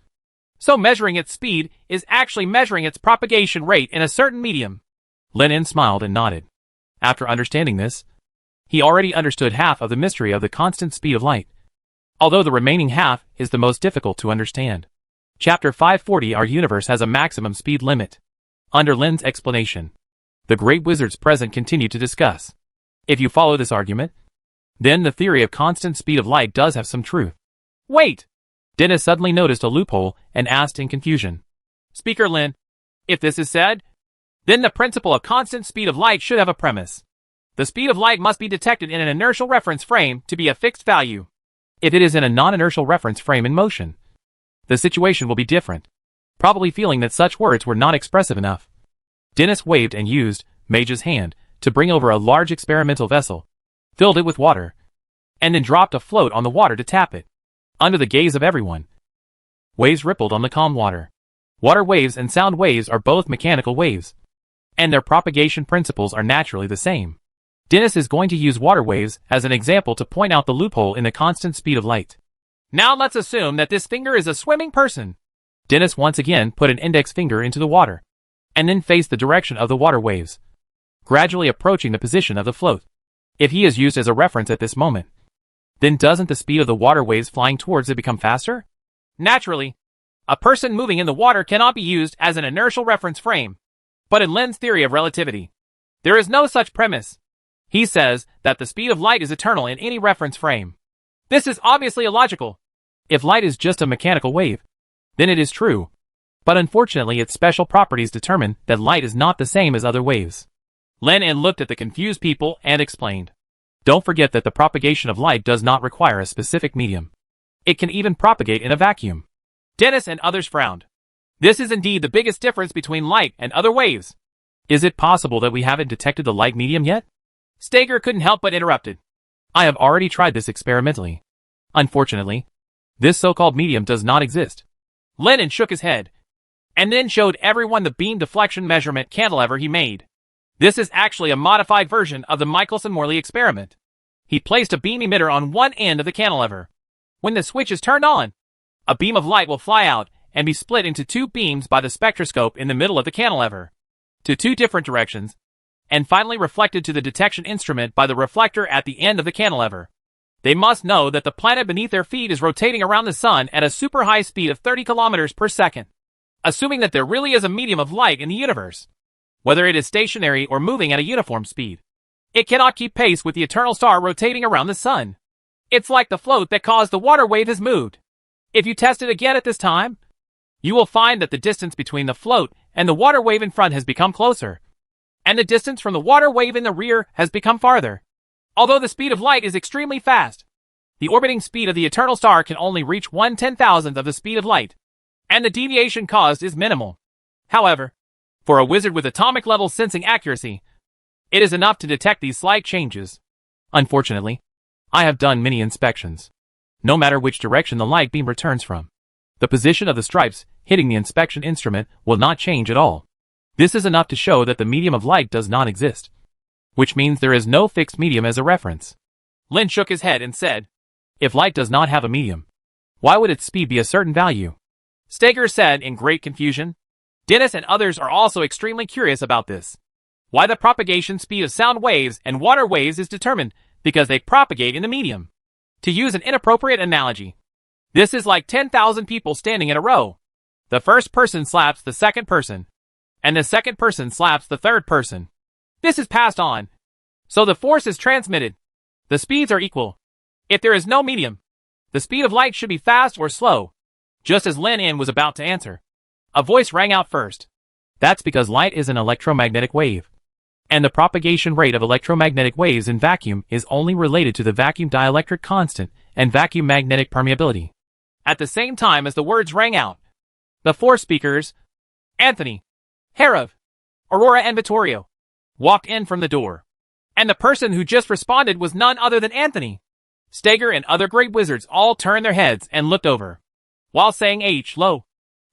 So measuring its speed is actually measuring its propagation rate in a certain medium. Lin smiled and nodded. After understanding this, he already understood half of the mystery of the constant speed of light. although the remaining half is the most difficult to understand. Chapter 540 Our universe has a maximum speed limit. Under Lin's explanation, the great wizards present continue to discuss. If you follow this argument, then the theory of constant speed of light does have some truth. Wait! Dennis suddenly noticed a loophole and asked in confusion. Speaker Lin, if this is said, then the principle of constant speed of light should have a premise. The speed of light must be detected in an inertial reference frame to be a fixed value. If it is in a non-inertial reference frame in motion, the situation will be different. Probably feeling that such words were not expressive enough, Dennis waved and used Mage's hand to bring over a large experimental vessel, filled it with water, and then dropped a float on the water to tap it. Under the gaze of everyone, waves rippled on the calm water. Water waves and sound waves are both mechanical waves, and their propagation principles are naturally the same. Dennis is going to use water waves as an example to point out the loophole in the constant speed of light. Now let's assume that this finger is a swimming person. Dennis once again put an index finger into the water, and then faced the direction of the water waves, gradually approaching the position of the float. If he is used as a reference at this moment, then doesn't the speed of the water waves flying towards it become faster? Naturally, a person moving in the water cannot be used as an inertial reference frame. But in Lin's theory of relativity, there is no such premise. He says that the speed of light is eternal in any reference frame. This is obviously illogical. If light is just a mechanical wave, then it is true. But unfortunately its special properties determine that light is not the same as other waves. Lin looked at the confused people and explained. Don't forget that the propagation of light does not require a specific medium. It can even propagate in a vacuum. Dennis and others frowned. This is indeed the biggest difference between light and other waves. Is it possible that we haven't detected the light medium yet? Stager couldn't help but interrupted. I have already tried this experimentally. Unfortunately, this so-called medium does not exist. Lennon shook his head, and then showed everyone the beam deflection measurement cantilever he made. This is actually a modified version of the Michelson-Morley experiment. He placed a beam emitter on one end of the cantilever. When the switch is turned on, a beam of light will fly out and be split into two beams by the spectroscope in the middle of the cantilever, to two different directions, and finally reflected to the detection instrument by the reflector at the end of the cantilever. They must know that the planet beneath their feet is rotating around the sun at a super high speed of 30 kilometers per second. Assuming that there really is a medium of light in the universe, whether it is stationary or moving at a uniform speed, it cannot keep pace with the eternal star rotating around the sun. It's like the float that caused the water wave has moved. If you test it again at this time, you will find that the distance between the float and the water wave in front has become closer, and the distance from the water wave in the rear has become farther. Although the speed of light is extremely fast, the orbiting speed of the eternal star can only reach 1/10,000th of the speed of light, and the deviation caused is minimal. However, for a wizard with atomic level sensing accuracy, it is enough to detect these slight changes. Unfortunately, I have done many inspections. No matter which direction the light beam returns from, the position of the stripes hitting the inspection instrument will not change at all. This is enough to show that the medium of light does not exist, which means there is no fixed medium as a reference. Lin shook his head and said, if light does not have a medium, why would its speed be a certain value? Stager said in great confusion. Dennis and others are also extremely curious about this. Why the propagation speed of sound waves and water waves is determined because they propagate in the medium. To use an inappropriate analogy, this is like 10,000 people standing in a row. The first person slaps the second person, and the second person slaps the third person. This is passed on, so the force is transmitted. The speeds are equal. If there is no medium, the speed of light should be fast or slow. Just as Lin was about to answer, a voice rang out first. That's because light is an electromagnetic wave, and the propagation rate of electromagnetic waves in vacuum is only related to the vacuum dielectric constant and vacuum magnetic permeability. At the same time as the words rang out, the four speakers, Anthony, Herav, Aurora and Vittorio, walked in from the door. And the person who just responded was none other than Anthony. Stager and other great wizards all turned their heads and looked over. While saying hello,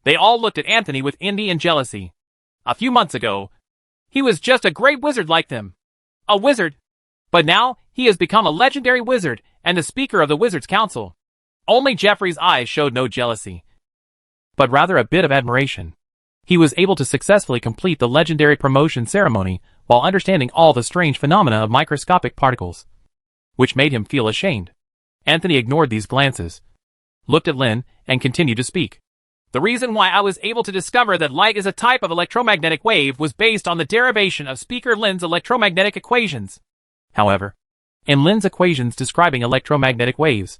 they all looked at Anthony with envy and jealousy. A few months ago, he was just a great wizard like them. A wizard. But now, he has become a legendary wizard and the speaker of the Wizards' Council. Only Jeffrey's eyes showed no jealousy, but rather a bit of admiration. He was able to successfully complete the legendary promotion ceremony while understanding all the strange phenomena of microscopic particles, which made him feel ashamed. Anthony ignored these glances, looked at Lin, and continued to speak. The reason why I was able to discover that light is a type of electromagnetic wave was based on the derivation of Speaker Lin's electromagnetic equations. However, in Lin's equations describing electromagnetic waves,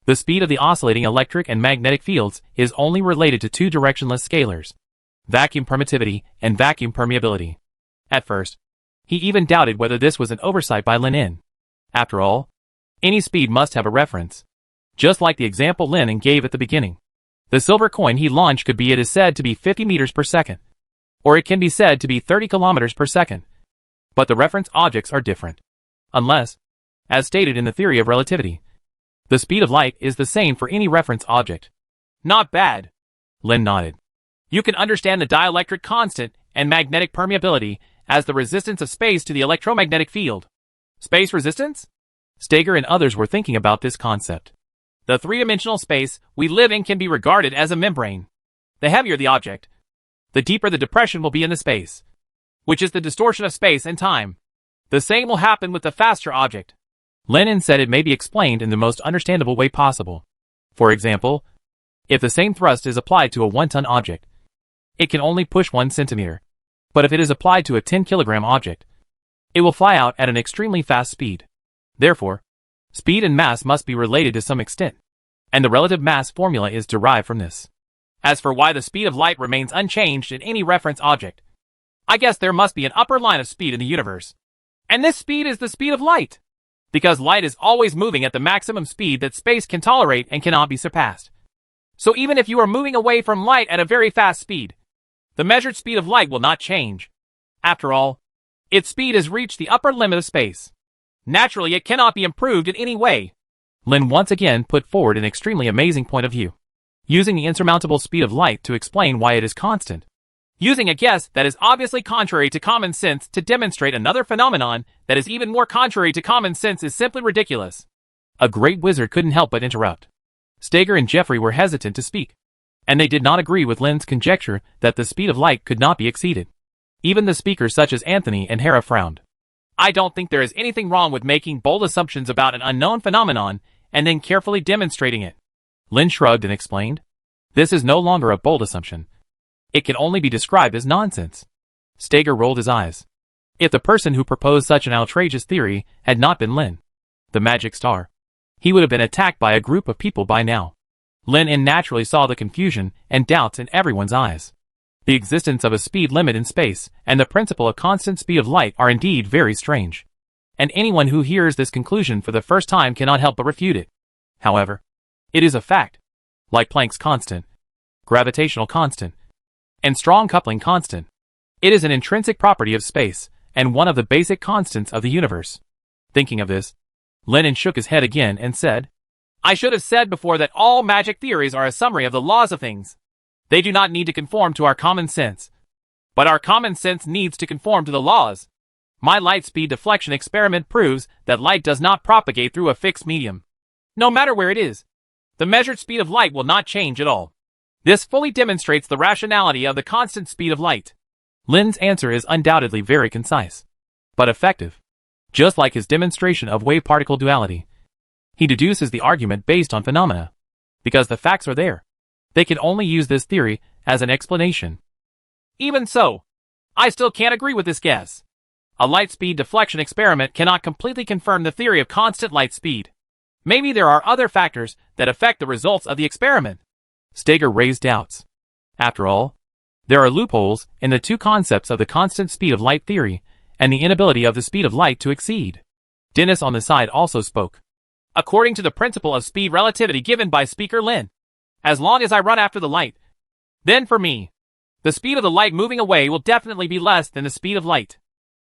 the speed of the oscillating electric and magnetic fields is only related to two directionless scalars, vacuum permittivity and vacuum permeability. At first, he even doubted whether this was an oversight by Lin. After all, any speed must have a reference. Just like the example Lin gave at the beginning. The silver coin he launched could be, it is said to be 50 meters per second. Or it can be said to be 30 kilometers per second. But the reference objects are different. Unless, as stated in the theory of relativity, the speed of light is the same for any reference object. Not bad. Lin nodded. You can understand the dielectric constant and magnetic permeability as the resistance of space to the electromagnetic field. Space resistance? Steger and others were thinking about this concept. The three-dimensional space we live in can be regarded as a membrane. The heavier the object, the deeper the depression will be in the space, which is the distortion of space and time. The same will happen with the faster object. Lin said it may be explained in the most understandable way possible. For example, if the same thrust is applied to a 1-ton object, it can only push 1 centimeter. But if it is applied to a 10-kilogram object, it will fly out at an extremely fast speed. Therefore, speed and mass must be related to some extent, and the relative mass formula is derived from this. As for why the speed of light remains unchanged in any reference object, I guess there must be an upper line of speed in the universe. And this speed is the speed of light, because light is always moving at the maximum speed that space can tolerate and cannot be surpassed. So even if you are moving away from light at a very fast speed, the measured speed of light will not change. After all, its speed has reached the upper limit of space. Naturally, it cannot be improved in any way. Lin once again put forward an extremely amazing point of view, using the insurmountable speed of light to explain why it is constant. Using a guess that is obviously contrary to common sense to demonstrate another phenomenon that is even more contrary to common sense is simply ridiculous. A great wizard couldn't help but interrupt. Steger and Jeffrey were hesitant to speak, and they did not agree with Lin's conjecture that the speed of light could not be exceeded. Even the speakers such as Anthony and Hera frowned. I don't think there is anything wrong with making bold assumptions about an unknown phenomenon and then carefully demonstrating it. Lin shrugged and explained. This is no longer a bold assumption. It can only be described as nonsense. Steger rolled his eyes. If the person who proposed such an outrageous theory had not been Lin, the magic star, he would have been attacked by a group of people by now. Lin naturally saw the confusion and doubts in everyone's eyes. The existence of a speed limit in space and the principle of constant speed of light are indeed very strange. And anyone who hears this conclusion for the first time cannot help but refute it. However, it is a fact. Like Planck's constant, gravitational constant, and strong coupling constant. It is an intrinsic property of space, and one of the basic constants of the universe. Thinking of this, Lin shook his head again and said, I should have said before that all magic theories are a summary of the laws of things. They do not need to conform to our common sense. But our common sense needs to conform to the laws. My light speed deflection experiment proves that light does not propagate through a fixed medium. No matter where it is, the measured speed of light will not change at all. This fully demonstrates the rationality of the constant speed of light. Lin's answer is undoubtedly very concise, but effective. Just like his demonstration of wave-particle duality, he deduces the argument based on phenomena. Because the facts are there, they can only use this theory as an explanation. Even so, I still can't agree with this guess. A light speed deflection experiment cannot completely confirm the theory of constant light speed. Maybe there are other factors that affect the results of the experiment. Steger raised doubts. After all, there are loopholes in the two concepts of the constant speed of light theory and the inability of the speed of light to exceed. Dennis on the side also spoke. According to the principle of speed relativity given by Speaker Lin, as long as I run after the light, then for me, the speed of the light moving away will definitely be less than the speed of light.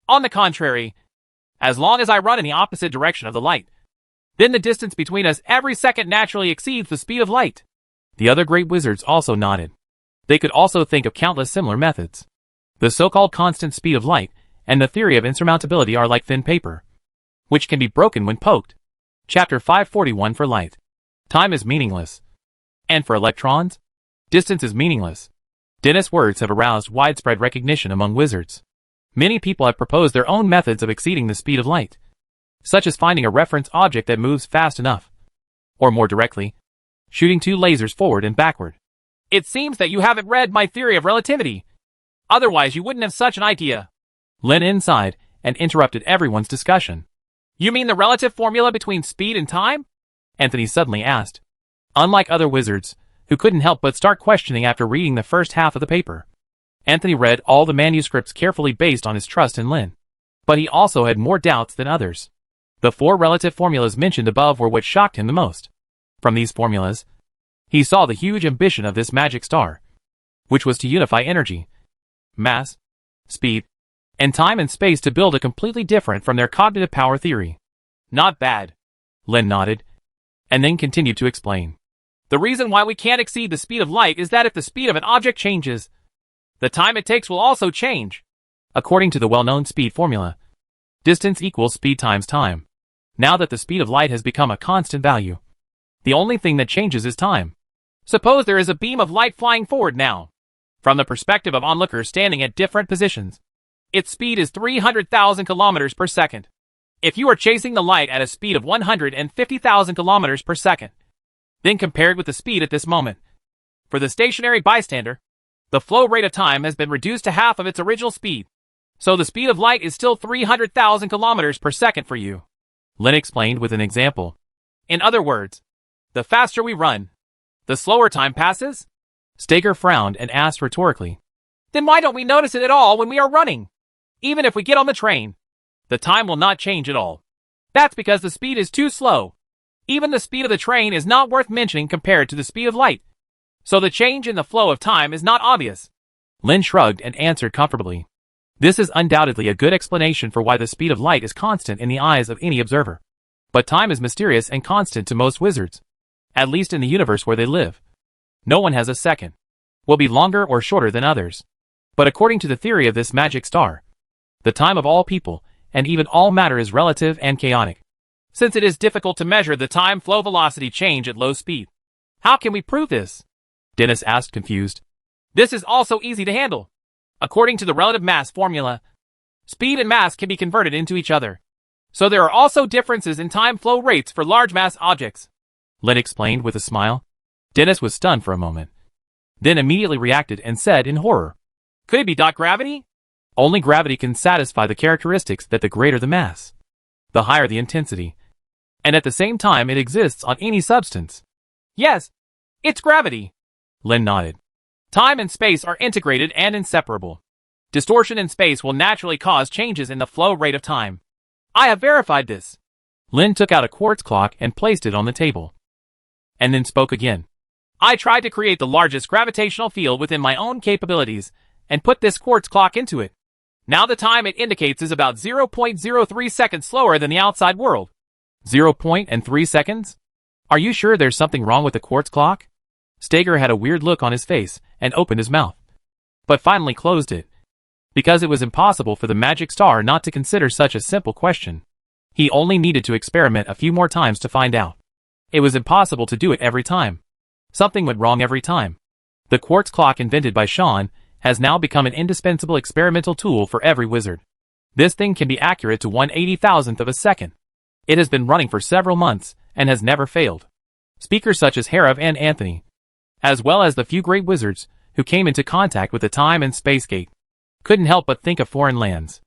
On the contrary, as long as I run in the opposite direction of the light, then the distance between us every second naturally exceeds the speed of light. The other great wizards also nodded. They could also think of countless similar methods. The so-called constant speed of light and the theory of insurmountability are like thin paper, which can be broken when poked. Chapter 541 for light. Time is meaningless. And for electrons, distance is meaningless. Dennis' words have aroused widespread recognition among wizards. Many people have proposed their own methods of exceeding the speed of light, such as finding a reference object that moves fast enough, Or more directly, shooting two lasers forward and backward. It seems that you haven't read my theory of relativity. Otherwise you wouldn't have such an idea. Lin inside and interrupted everyone's discussion. You mean the relative formula between speed and time? Anthony suddenly asked. Unlike other wizards, who couldn't help but start questioning after reading the first half of the paper, Anthony read all the manuscripts carefully based on his trust in Lin. But he also had more doubts than others. The 4 relative formulas mentioned above were what shocked him the most. From these formulas, he saw the huge ambition of this magic star, which was to unify energy, mass, speed, and time and space to build a completely different from their cognitive power theory. Not bad. Lin nodded, and then continued to explain. The reason why we can't exceed the speed of light is that if the speed of an object changes, the time it takes will also change. According to the well-known speed formula, distance equals speed times time. Now that the speed of light has become a constant value, the only thing that changes is time. Suppose there is a beam of light flying forward now. From the perspective of onlookers standing at different positions, its speed is 300,000 kilometers per second. If you are chasing the light at a speed of 150,000 kilometers per second, then compared with the speed at this moment, for the stationary bystander, the flow rate of time has been reduced to half of its original speed. So the speed of light is still 300,000 kilometers per second for you. Lin explained with an example. In other words, the faster we run, the slower time passes? Stager frowned and asked rhetorically. Then why don't we notice it at all when we are running? Even if we get on the train, the time will not change at all. That's because the speed is too slow. Even the speed of the train is not worth mentioning compared to the speed of light. So the change in the flow of time is not obvious. Lin shrugged and answered comfortably. This is undoubtedly a good explanation for why the speed of light is constant in the eyes of any observer. But time is mysterious and constant to most wizards. At least in the universe where they live. No one has a second. Will be longer or shorter than others. But according to the theory of this magic star, the time of all people, and even all matter is relative and chaotic. Since it is difficult to measure the time flow velocity change at low speed, how can we prove this? Dennis asked confused. This is also easy to handle. According to the relative mass formula, speed and mass can be converted into each other. So there are also differences in time flow rates for large mass objects. Lin explained with a smile. Dennis was stunned for a moment, then immediately reacted and said in horror. Could it be gravity? Only gravity can satisfy the characteristics that the greater the mass, the higher the intensity, and at the same time it exists on any substance. Yes, it's gravity. Lin nodded. Time and space are integrated and inseparable. Distortion in space will naturally cause changes in the flow rate of time. I have verified this. Lin took out a quartz clock and placed it on the table, and then spoke again. I tried to create the largest gravitational field within my own capabilities and put this quartz clock into it. Now the time it indicates is about 0.03 seconds slower than the outside world. 0.3 seconds? Are you sure there's something wrong with the quartz clock? Stager had a weird look on his face and opened his mouth, but finally closed it, because it was impossible for the magic star not to consider such a simple question. He only needed to experiment a few more times to find out. It was impossible to do it every time. Something went wrong every time. The quartz clock invented by Sean has now become an indispensable experimental tool for every wizard. This thing can be accurate to 1/80,000th of a second. It has been running for several months and has never failed. Speakers such as Herav and Anthony, as well as the few great wizards who came into contact with the time and space gate, couldn't help but think of foreign lands.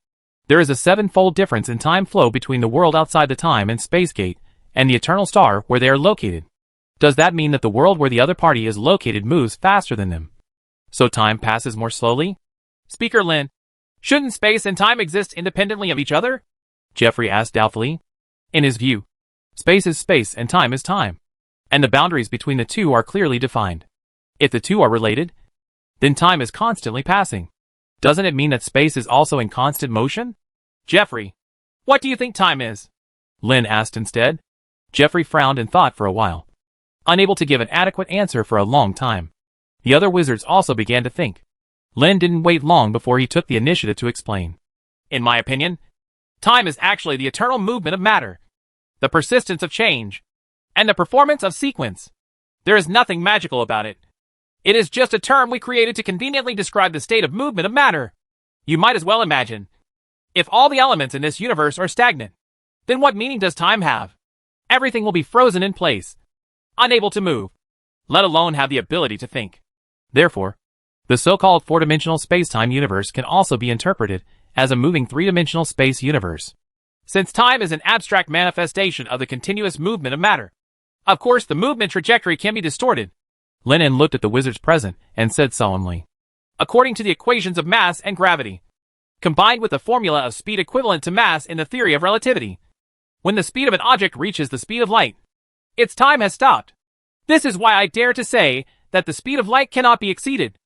There is a 7-fold difference in time flow between the world outside the time and space gate and the eternal star where they are located. Does that mean that the world where the other party is located moves faster than them, so time passes more slowly? Speaker Lin, shouldn't space and time exist independently of each other? Jeffrey asked doubtfully. In his view, space is space and time is time, and the boundaries between the two are clearly defined. If the two are related, then time is constantly passing. Doesn't it mean that space is also in constant motion? Jeffrey, what do you think time is? Lin asked instead. Jeffrey frowned and thought for a while, unable to give an adequate answer for a long time. The other wizards also began to think. Lin didn't wait long before he took the initiative to explain. In my opinion, time is actually the eternal movement of matter, the persistence of change, and the performance of sequence. There is nothing magical about it. It is just a term we created to conveniently describe the state of movement of matter. You might as well imagine, if all the elements in this universe are stagnant, then what meaning does time have? Everything will be frozen in place. unable to move, let alone have the ability to think. Therefore, the so-called four-dimensional space-time universe can also be interpreted as a moving three-dimensional space universe. Since time is an abstract manifestation of the continuous movement of matter, of course the movement trajectory can be distorted. Lennon looked at the wizards present and said solemnly, According to the equations of mass and gravity, combined with the formula of speed equivalent to mass in the theory of relativity, when the speed of an object reaches the speed of light, its time has stopped. This is why I dare to say that the speed of light cannot be exceeded.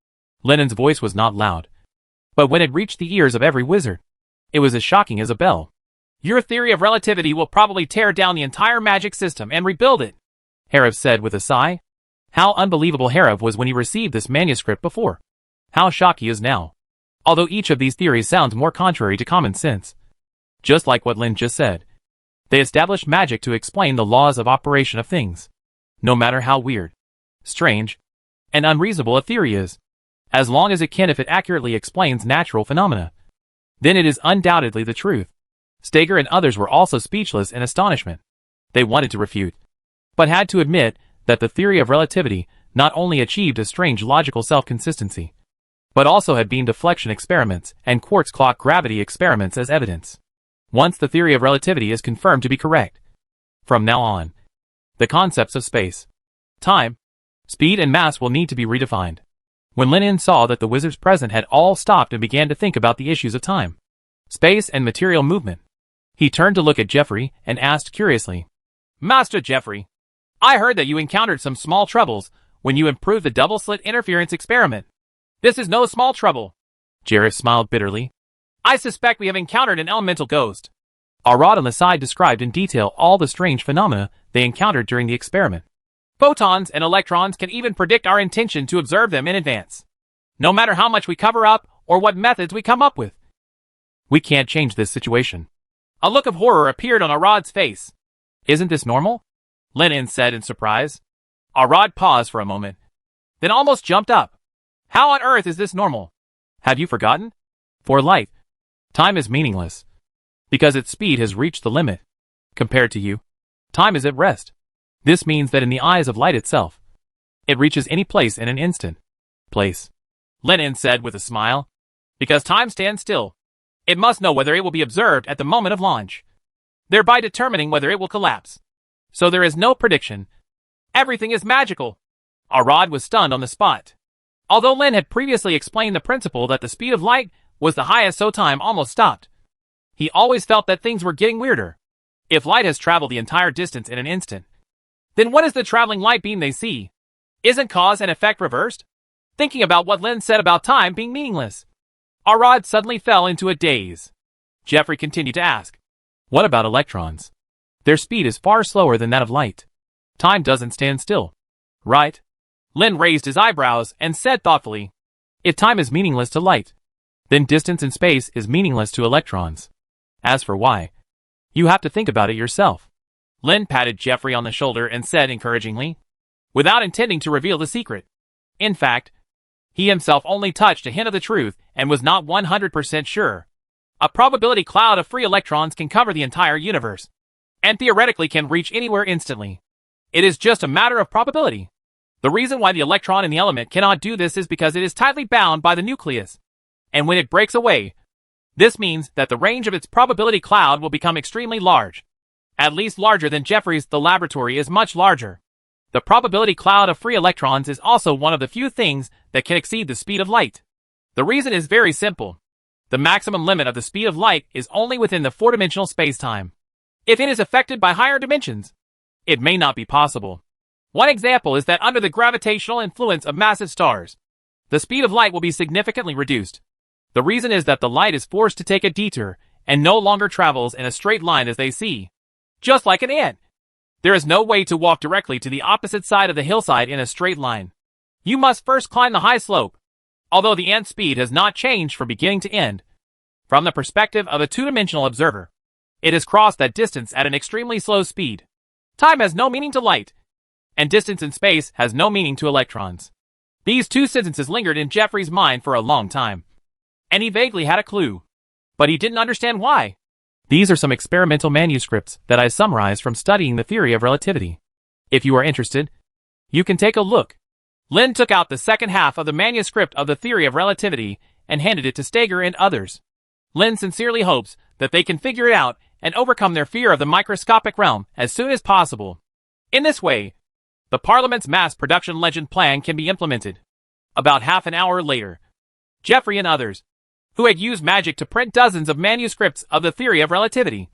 Lennon's voice was not loud, but when it reached the ears of every wizard, it was as shocking as a bell. Your theory of relativity will probably tear down the entire magic system and rebuild it, Harav said with a sigh. How unbelievable Harav was when he received this manuscript before. How shocked he is now. Although each of these theories sounds more contrary to common sense. Just like what Lynn just said. They established magic to explain the laws of operation of things. No matter how weird, strange, and unreasonable a theory is, as long as it can if it accurately explains natural phenomena, then it is undoubtedly the truth. Steger and others were also speechless in astonishment. They wanted to refute, but had to admit that the theory of relativity not only achieved a strange logical self-consistency, but also had beam deflection experiments and quartz clock gravity experiments as evidence. Once the theory of relativity is confirmed to be correct, from now on, the concepts of space, time, speed and mass will need to be redefined. When Lennon saw that the wizards present had all stopped and began to think about the issues of time, space and material movement, he turned to look at Jeffrey and asked curiously, Master Jeffrey, I heard that you encountered some small troubles when you improved the double-slit interference experiment. This is no small trouble. Jareth smiled bitterly. I suspect we have encountered an elemental ghost. Arad on the side described in detail all the strange phenomena they encountered during the experiment. Photons and electrons can even predict our intention to observe them in advance, no matter how much we cover up or what methods we come up with. We can't change this situation. A look of horror appeared on Arad's face. Isn't this normal? Lennon said in surprise. Arad paused for a moment, then almost jumped up. How on earth is this normal? Have you forgotten? For light, time is meaningless, because its speed has reached the limit. Compared to you, time is at rest. This means that in the eyes of light itself, it reaches any place in an instant. Place, Lennon said with a smile. Because time stands still, it must know whether it will be observed at the moment of launch, thereby determining whether it will collapse. So there is no prediction. Everything is magical. Arad was stunned on the spot. Although Lynn had previously explained the principle that the speed of light was the highest so time almost stopped, he always felt that things were getting weirder. If light has traveled the entire distance in an instant, then what is the traveling light beam they see? Isn't cause and effect reversed? Thinking about what Lynn said about time being meaningless, Arad suddenly fell into a daze. Jeffrey continued to ask, what about electrons? Their speed is far slower than that of light. Time doesn't stand still, right? Lynn raised his eyebrows and said thoughtfully, if time is meaningless to light, then distance in space is meaningless to electrons. As for why, you have to think about it yourself. Lynn patted Jeffrey on the shoulder and said encouragingly, without intending to reveal the secret. In fact, he himself only touched a hint of the truth and was not 100% sure. A probability cloud of free electrons can cover the entire universe, and theoretically can reach anywhere instantly. It is just a matter of probability. The reason why the electron in the element cannot do this is because it is tightly bound by the nucleus, and when it breaks away, this means that the range of its probability cloud will become extremely large. At least larger than Jeffrey's. The laboratory is much larger. The probability cloud of free electrons is also one of the few things that can exceed the speed of light. The reason is very simple. The maximum limit of the speed of light is only within the four-dimensional space-time. If it is affected by higher dimensions, it may not be possible. One example is that under the gravitational influence of massive stars, the speed of light will be significantly reduced. The reason is that the light is forced to take a detour and no longer travels in a straight line as they see. Just like an ant. There is no way to walk directly to the opposite side of the hillside in a straight line. You must first climb the high slope. Although the ant's speed has not changed from beginning to end, from the perspective of a two-dimensional observer, it has crossed that distance at an extremely slow speed. Time has no meaning to light, and distance in space has no meaning to electrons. These two sentences lingered in Jeffrey's mind for a long time, and he vaguely had a clue, but he didn't understand why. These are some experimental manuscripts that I summarized from studying the theory of relativity. If you are interested, You can take a look. Lin took out the second half of the manuscript of the Theory of Relativity and handed it to Steger and others. Lin sincerely hopes that they can figure it out and overcome their fear of the microscopic realm as soon as possible. In this way, the Parliament's mass production legend plan can be implemented. About half an hour later, Jeffrey and others, who had used magic to print dozens of manuscripts of the Theory of Relativity,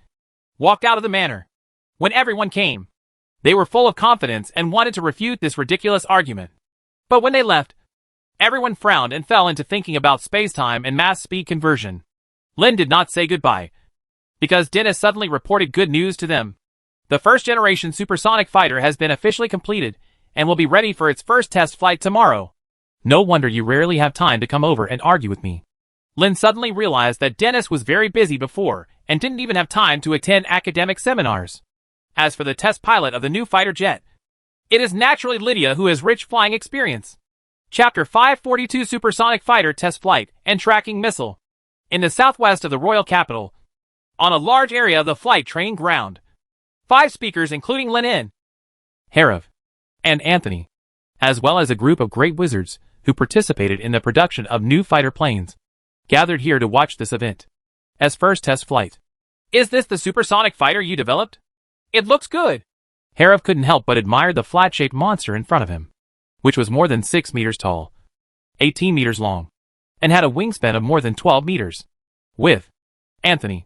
walked out of the manor. When everyone came, they were full of confidence and wanted to refute this ridiculous argument. But when they left, everyone frowned and fell into thinking about space-time and mass speed conversion. Lin did not say goodbye, because Dennis suddenly reported good news to them. The first-generation supersonic fighter has been officially completed and will be ready for its first test flight tomorrow. No wonder you rarely have time to come over and argue with me. Lin suddenly realized that Dennis was very busy before and didn't even have time to attend academic seminars. As for the test pilot of the new fighter jet, it is naturally Lydia who has rich flying experience. Chapter 542 Supersonic Fighter Test Flight and Tracking Missile. In the southwest of the royal capital, on a large area of the flight training ground, 5 speakers including Lin, Herav, and Anthony, as well as a group of great wizards who participated in the production of new fighter planes, gathered here to watch this event. As first test flight. Is this the supersonic fighter you developed? It looks good. Herav couldn't help but admire the flat-shaped monster in front of him, which was more than 6 meters tall, 18 meters long, and had a wingspan of more than 12 meters. With Anthony,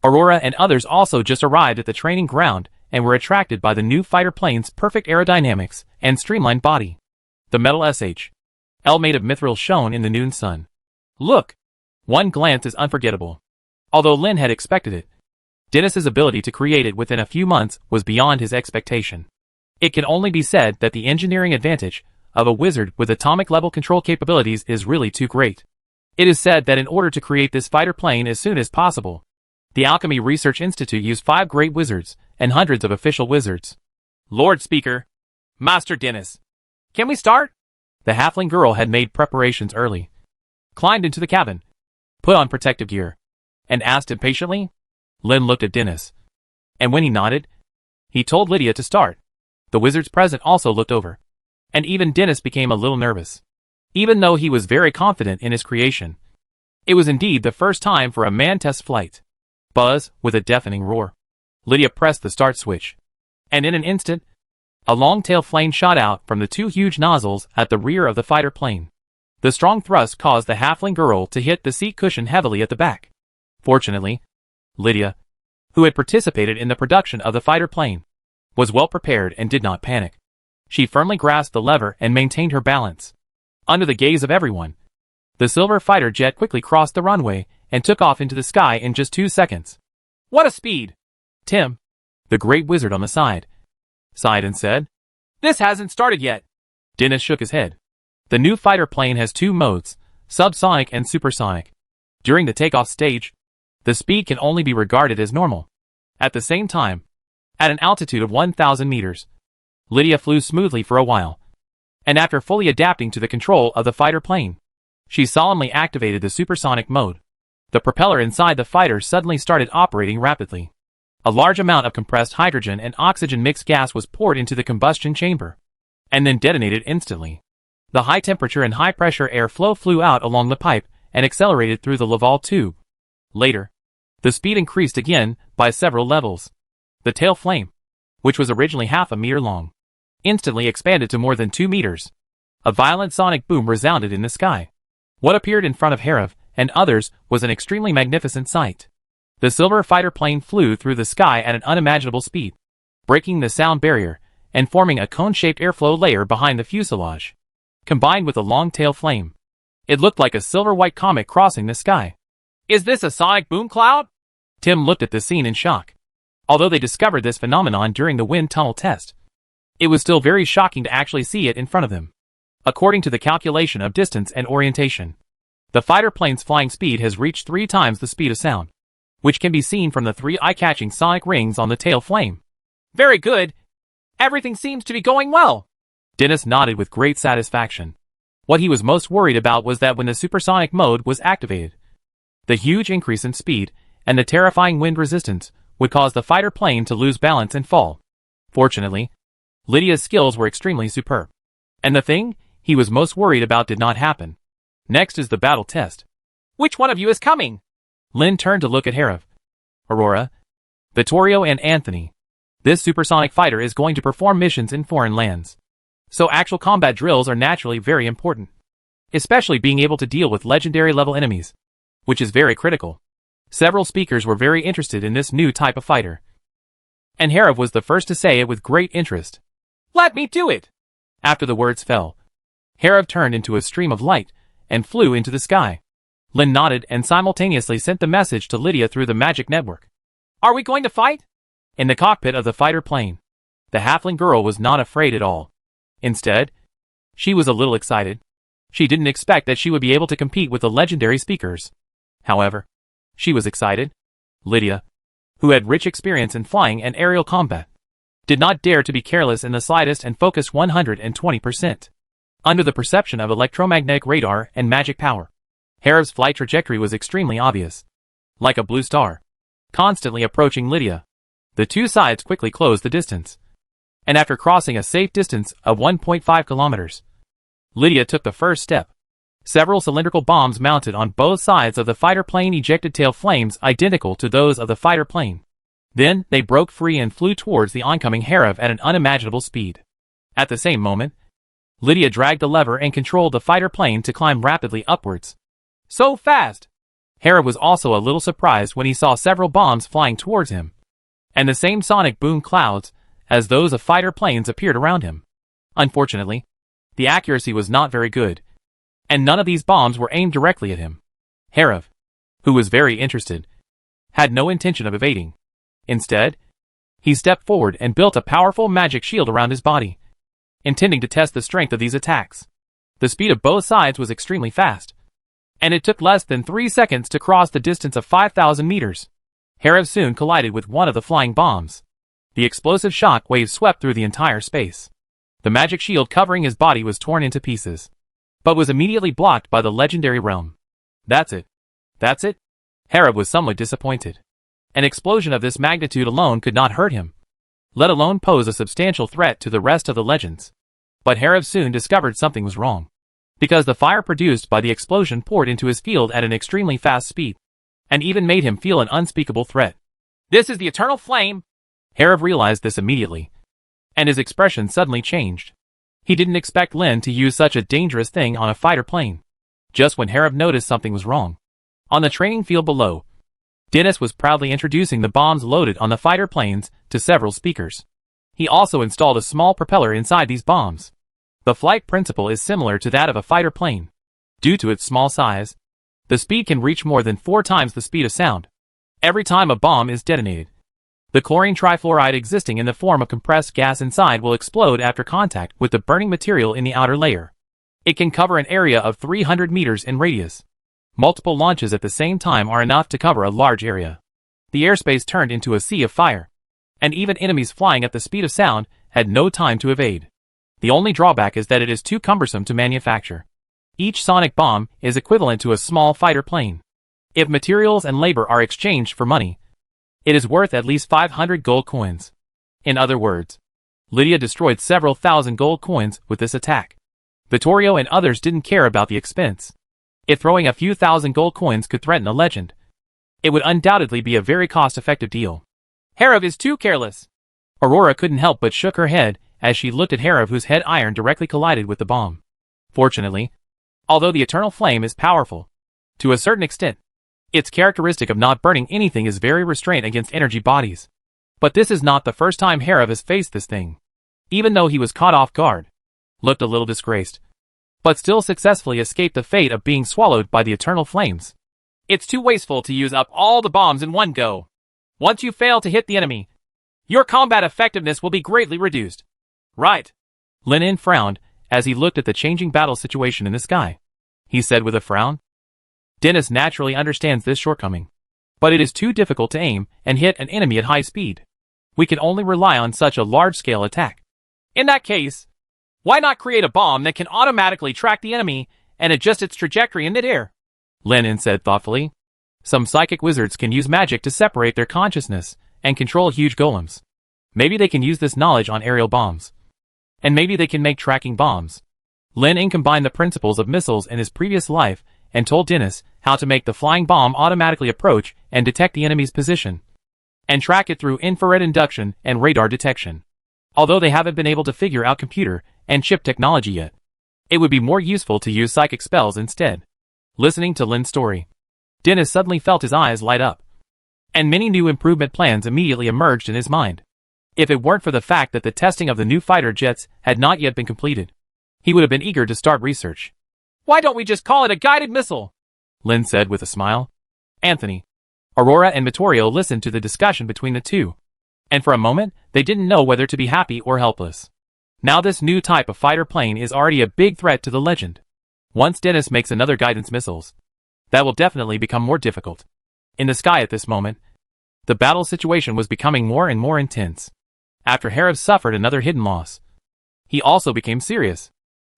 Aurora and others also just arrived at the training ground and were attracted by the new fighter plane's perfect aerodynamics and streamlined body. The metal SH.L made of mithril shone in the noon sun. Look! One glance is unforgettable. Although Lin had expected it, Dennis's ability to create it within a few months was beyond his expectation. It can only be said that the engineering advantage of a wizard with atomic-level control capabilities is really too great. It is said that in order to create this fighter plane as soon as possible, the Alchemy Research Institute used 5 great wizards and hundreds of official wizards. Lord Speaker, Master Dennis, can we start? The halfling girl had made preparations early, climbed into the cabin, put on protective gear, and asked impatiently. Lin looked at Dennis, and when he nodded, he told Lydia to start. The wizards present also looked over, and even Dennis became a little nervous. Even though he was very confident in his creation, it was indeed the first time for a manned test flight. Buzz, with a deafening roar. Lydia pressed the start switch, and in an instant, a long tail flame shot out from the 2 huge nozzles at the rear of the fighter plane. The strong thrust caused the halfling girl to hit the seat cushion heavily at the back. Fortunately, Lydia, who had participated in the production of the fighter plane, was well prepared and did not panic. She firmly grasped the lever and maintained her balance. Under the gaze of everyone, the silver fighter jet quickly crossed the runway and took off into the sky in just 2 seconds. What a speed! Tim, the great wizard on the side, sighed and said, "This hasn't started yet." Dennis shook his head. The new fighter plane has 2 modes, subsonic and supersonic. During the takeoff stage, the speed can only be regarded as normal. At the same time, at an altitude of 1,000 meters, Lydia flew smoothly for a while, and after fully adapting to the control of the fighter plane, she solemnly activated the supersonic mode. The propeller inside the fighter suddenly started operating rapidly. A large amount of compressed hydrogen and oxygen mixed gas was poured into the combustion chamber, and then detonated instantly. The high temperature and high pressure air flow flew out along the pipe and accelerated through the Laval tube. Later, the speed increased again by several levels. The tail flame, which was originally half a meter long, instantly expanded to more than 2 meters. A violent sonic boom resounded in the sky. What appeared in front of Herav and others was an extremely magnificent sight. The silver fighter plane flew through the sky at an unimaginable speed, breaking the sound barrier and forming a cone-shaped airflow layer behind the fuselage. Combined with a long tail flame, it looked like a silver-white comet crossing the sky. Is this a sonic boom cloud? Tim looked at the scene in shock. Although they discovered this phenomenon during the wind tunnel test, it was still very shocking to actually see it in front of them. According to the calculation of distance and orientation, the fighter plane's flying speed has reached 3 times the speed of sound, which can be seen from the 3 eye-catching sonic rings on the tail flame. Very good. Everything seems to be going well. Dennis nodded with great satisfaction. What he was most worried about was that when the supersonic mode was activated, the huge increase in speed and the terrifying wind resistance would cause the fighter plane to lose balance and fall. Fortunately, Lydia's skills were extremely superb. And the thing he was most worried about did not happen. Next is the battle test. Which one of you is coming? Lynn turned to look at Herav, Aurora, Vittorio and Anthony. This supersonic fighter is going to perform missions in foreign lands. So actual combat drills are naturally very important. Especially being able to deal with legendary level enemies, which is very critical. Several speakers were very interested in this new type of fighter. And Herav was the first to say it with great interest. Let me do it! After the words fell, Herav turned into a stream of light and flew into the sky. Lynn nodded and simultaneously sent the message to Lydia through the magic network. Are we going to fight? In the cockpit of the fighter plane, the halfling girl was not afraid at all. Instead, she was a little excited. She didn't expect that she would be able to compete with the legendary speakers. However, she was excited. Lydia, who had rich experience in flying and aerial combat, did not dare to be careless in the slightest and focused 120%. Under the perception of electromagnetic radar and magic power, Herav's flight trajectory was extremely obvious. Like a blue star, constantly approaching Lydia. The two sides quickly closed the distance. And after crossing a safe distance of 1.5 kilometers, Lydia took the first step. Several cylindrical bombs mounted on both sides of the fighter plane ejected tail flames identical to those of the fighter plane. Then, they broke free and flew towards the oncoming Herav at an unimaginable speed. At the same moment, Lydia dragged the lever and controlled the fighter plane to climb rapidly upwards. So fast! Herav was also a little surprised when he saw several bombs flying towards him. And the same sonic boom clouds as those of fighter planes appeared around him. Unfortunately, the accuracy was not very good, and none of these bombs were aimed directly at him. Herav, who was very interested, had no intention of evading. Instead, he stepped forward and built a powerful magic shield around his body, intending to test the strength of these attacks. The speed of both sides was extremely fast, and it took less than 3 seconds to cross the distance of 5,000 meters. Herav soon collided with one of the flying bombs. The explosive shock waves swept through the entire space. The magic shield covering his body was torn into pieces, but was immediately blocked by the legendary realm. That's it. That's it? Herav was somewhat disappointed. An explosion of this magnitude alone could not hurt him, let alone pose a substantial threat to the rest of the legends. But Herav soon discovered something was wrong, because the fire produced by the explosion poured into his field at an extremely fast speed, and even made him feel an unspeakable threat. This is the eternal flame! Herav realized this immediately, and his expression suddenly changed. He didn't expect Lynn to use such a dangerous thing on a fighter plane. Just when Herav noticed something was wrong, on the training field below, Dennis was proudly introducing the bombs loaded on the fighter planes to several speakers. He also installed a small propeller inside these bombs. The flight principle is similar to that of a fighter plane. Due to its small size, the speed can reach more than 4 times the speed of sound every time a bomb is detonated. The chlorine trifluoride existing in the form of compressed gas inside will explode after contact with the burning material in the outer layer. It can cover an area of 300 meters in radius. Multiple launches at the same time are enough to cover a large area. The airspace turned into a sea of fire, and even enemies flying at the speed of sound had no time to evade. The only drawback is that it is too cumbersome to manufacture. Each sonic bomb is equivalent to a small fighter plane. If materials and labor are exchanged for money, it is worth at least 500 gold coins. In other words, Lydia destroyed several thousand gold coins with this attack. Vittorio and others didn't care about the expense. If throwing a few thousand gold coins could threaten a legend, it would undoubtedly be a very cost-effective deal. Herav is too careless. Aurora couldn't help but shook her head as she looked at Herav, whose head iron directly collided with the bomb. Fortunately, although the eternal flame is powerful, to a certain extent, its characteristic of not burning anything is very restrained against energy bodies. But this is not the first time Herav has faced this thing. Even though he was caught off guard, looked a little disgraced, but still successfully escaped the fate of being swallowed by the eternal flames. It's too wasteful to use up all the bombs in one go. Once you fail to hit the enemy, your combat effectiveness will be greatly reduced. Right. Lenin frowned as he looked at the changing battle situation in the sky. He said with a frown, Dennis naturally understands this shortcoming, but it is too difficult to aim and hit an enemy at high speed. We can only rely on such a large-scale attack. In that case, why not create a bomb that can automatically track the enemy and adjust its trajectory in midair? Lenin said thoughtfully. Some psychic wizards can use magic to separate their consciousness and control huge golems. Maybe they can use this knowledge on aerial bombs. And maybe they can make tracking bombs. Lin Ying combined the principles of missiles in his previous life and told Dennis how to make the flying bomb automatically approach and detect the enemy's position, and track it through infrared induction and radar detection. Although they haven't been able to figure out computer and chip technology yet, it would be more useful to use psychic spells instead. Listening to Lin's story, Dennis suddenly felt his eyes light up, and many new improvement plans immediately emerged in his mind. If it weren't for the fact that the testing of the new fighter jets had not yet been completed, he would have been eager to start research. Why don't we just call it a guided missile? Lin said with a smile. Anthony, Aurora and Vittorio listened to the discussion between the two, and for a moment they didn't know whether to be happy or helpless. Now this new type of fighter plane is already a big threat to the legend. Once Dennis makes another guidance missiles, that will definitely become more difficult. In the sky at this moment, the battle situation was becoming more and more intense. After Herav suffered another hidden loss, he also became serious.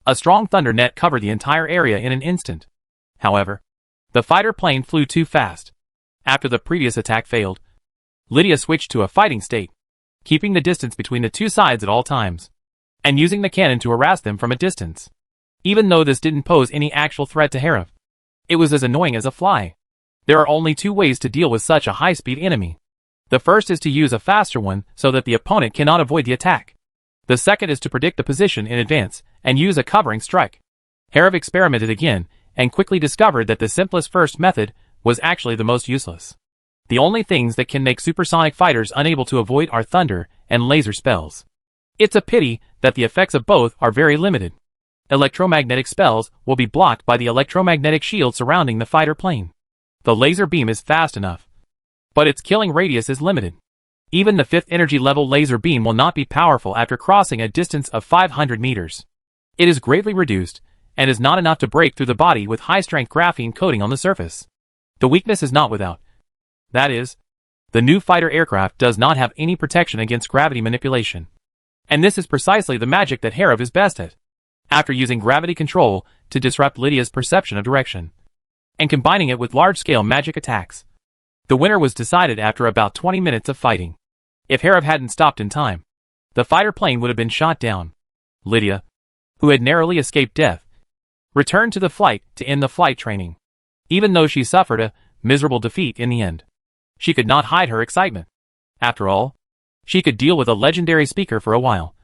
A strong thunder net covered the entire area in an instant. However, the fighter plane flew too fast. After the previous attack failed, Lydia switched to a fighting state, keeping the distance between the two sides at all times, and using the cannon to harass them from a distance. Even though this didn't pose any actual threat to Herav, it was as annoying as a fly. There are only two ways to deal with such a high-speed enemy. The first is to use a faster one so that the opponent cannot avoid the attack. The second is to predict the position in advance and use a covering strike. Herav experimented again and quickly discovered that the simplest first method was actually the most useless. The only things that can make supersonic fighters unable to avoid are thunder and laser spells. It's a pity that the effects of both are very limited. Electromagnetic spells will be blocked by the electromagnetic shield surrounding the fighter plane. The laser beam is fast enough, but its killing radius is limited. Even the 5th energy level laser beam will not be powerful after crossing a distance of 500 meters. It is greatly reduced, and is not enough to break through the body with high-strength graphene coating on the surface. The weakness is not without. That is, the new fighter aircraft does not have any protection against gravity manipulation. And this is precisely the magic that Herav is best at. After using gravity control to disrupt Lydia's perception of direction, and combining it with large-scale magic attacks, the winner was decided after about 20 minutes of fighting. If Herav hadn't stopped in time, the fighter plane would have been shot down. Lydia, who had narrowly escaped death, returned to the flight to end the flight training. Even though she suffered a miserable defeat in the end, she could not hide her excitement. After all, she could deal with a legendary speaker for a while,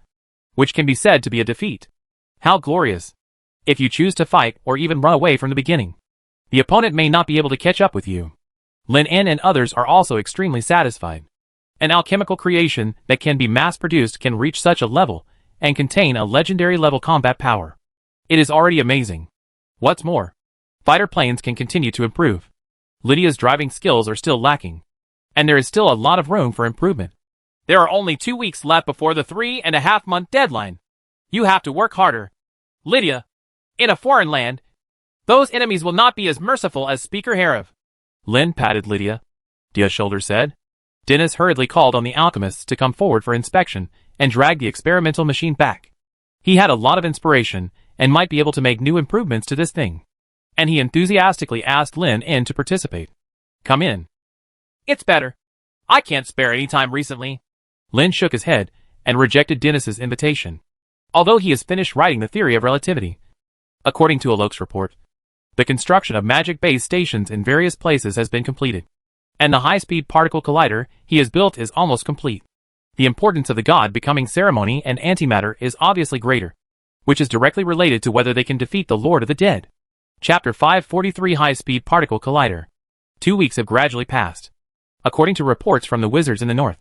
which can be said to be a defeat. How glorious! If you choose to fight or even run away from the beginning, the opponent may not be able to catch up with you. Lin Ying and others are also extremely satisfied. An alchemical creation that can be mass-produced can reach such a level and contain a legendary level combat power. It is already amazing. What's more, fighter planes can continue to improve. Lydia's driving skills are still lacking, and there is still a lot of room for improvement. There are only 2 weeks left before the 3.5-month deadline. You have to work harder. Lydia, in a foreign land, those enemies will not be as merciful as Speaker Herav. Lin patted Lydia's shoulder said. Dennis hurriedly called on the alchemists to come forward for inspection and dragged the experimental machine back. He had a lot of inspiration and might be able to make new improvements to this thing. And he enthusiastically asked Lin Ying to participate. Come in. It's better. I can't spare any time recently. Lin shook his head and rejected Dennis's invitation, although he has finished writing the theory of relativity. According to Alok's report, the construction of magic base stations in various places has been completed, and the high-speed particle collider he has built is almost complete. The importance of the god becoming ceremony and antimatter is obviously greater, which is directly related to whether they can defeat the Lord of the Dead. Chapter 543 High-Speed Particle Collider. 2 weeks have gradually passed. According to reports from the wizards in the north,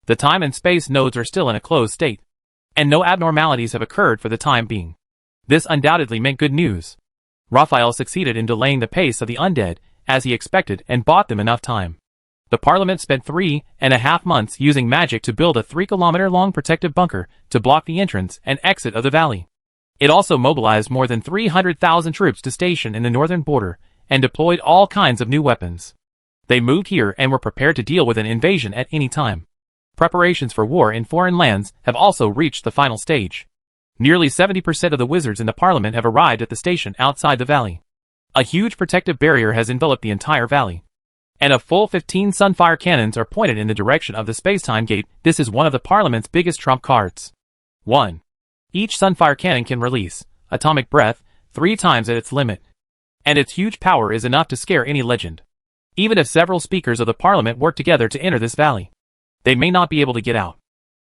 the time and space nodes are still in a closed state, and no abnormalities have occurred for the time being. This undoubtedly meant good news. Raphael succeeded in delaying the pace of the undead, as he expected, and bought them enough time. The Parliament spent 3.5 months using magic to build a 3-kilometer-long protective bunker to block the entrance and exit of the valley. It also mobilized more than 300,000 troops to station in the northern border and deployed all kinds of new weapons. They moved here and were prepared to deal with an invasion at any time. Preparations for war in foreign lands have also reached the final stage. Nearly 70% of the wizards in the Parliament have arrived at the station outside the valley. A huge protective barrier has enveloped the entire valley, and a full 15 Sunfire cannons are pointed in the direction of the Spacetime Gate. This is one of the Parliament's biggest trump cards. 1. Each Sunfire cannon can release atomic breath 3 times at its limit, and its huge power is enough to scare any legend. Even if several speakers of the parliament work together to enter this valley, they may not be able to get out.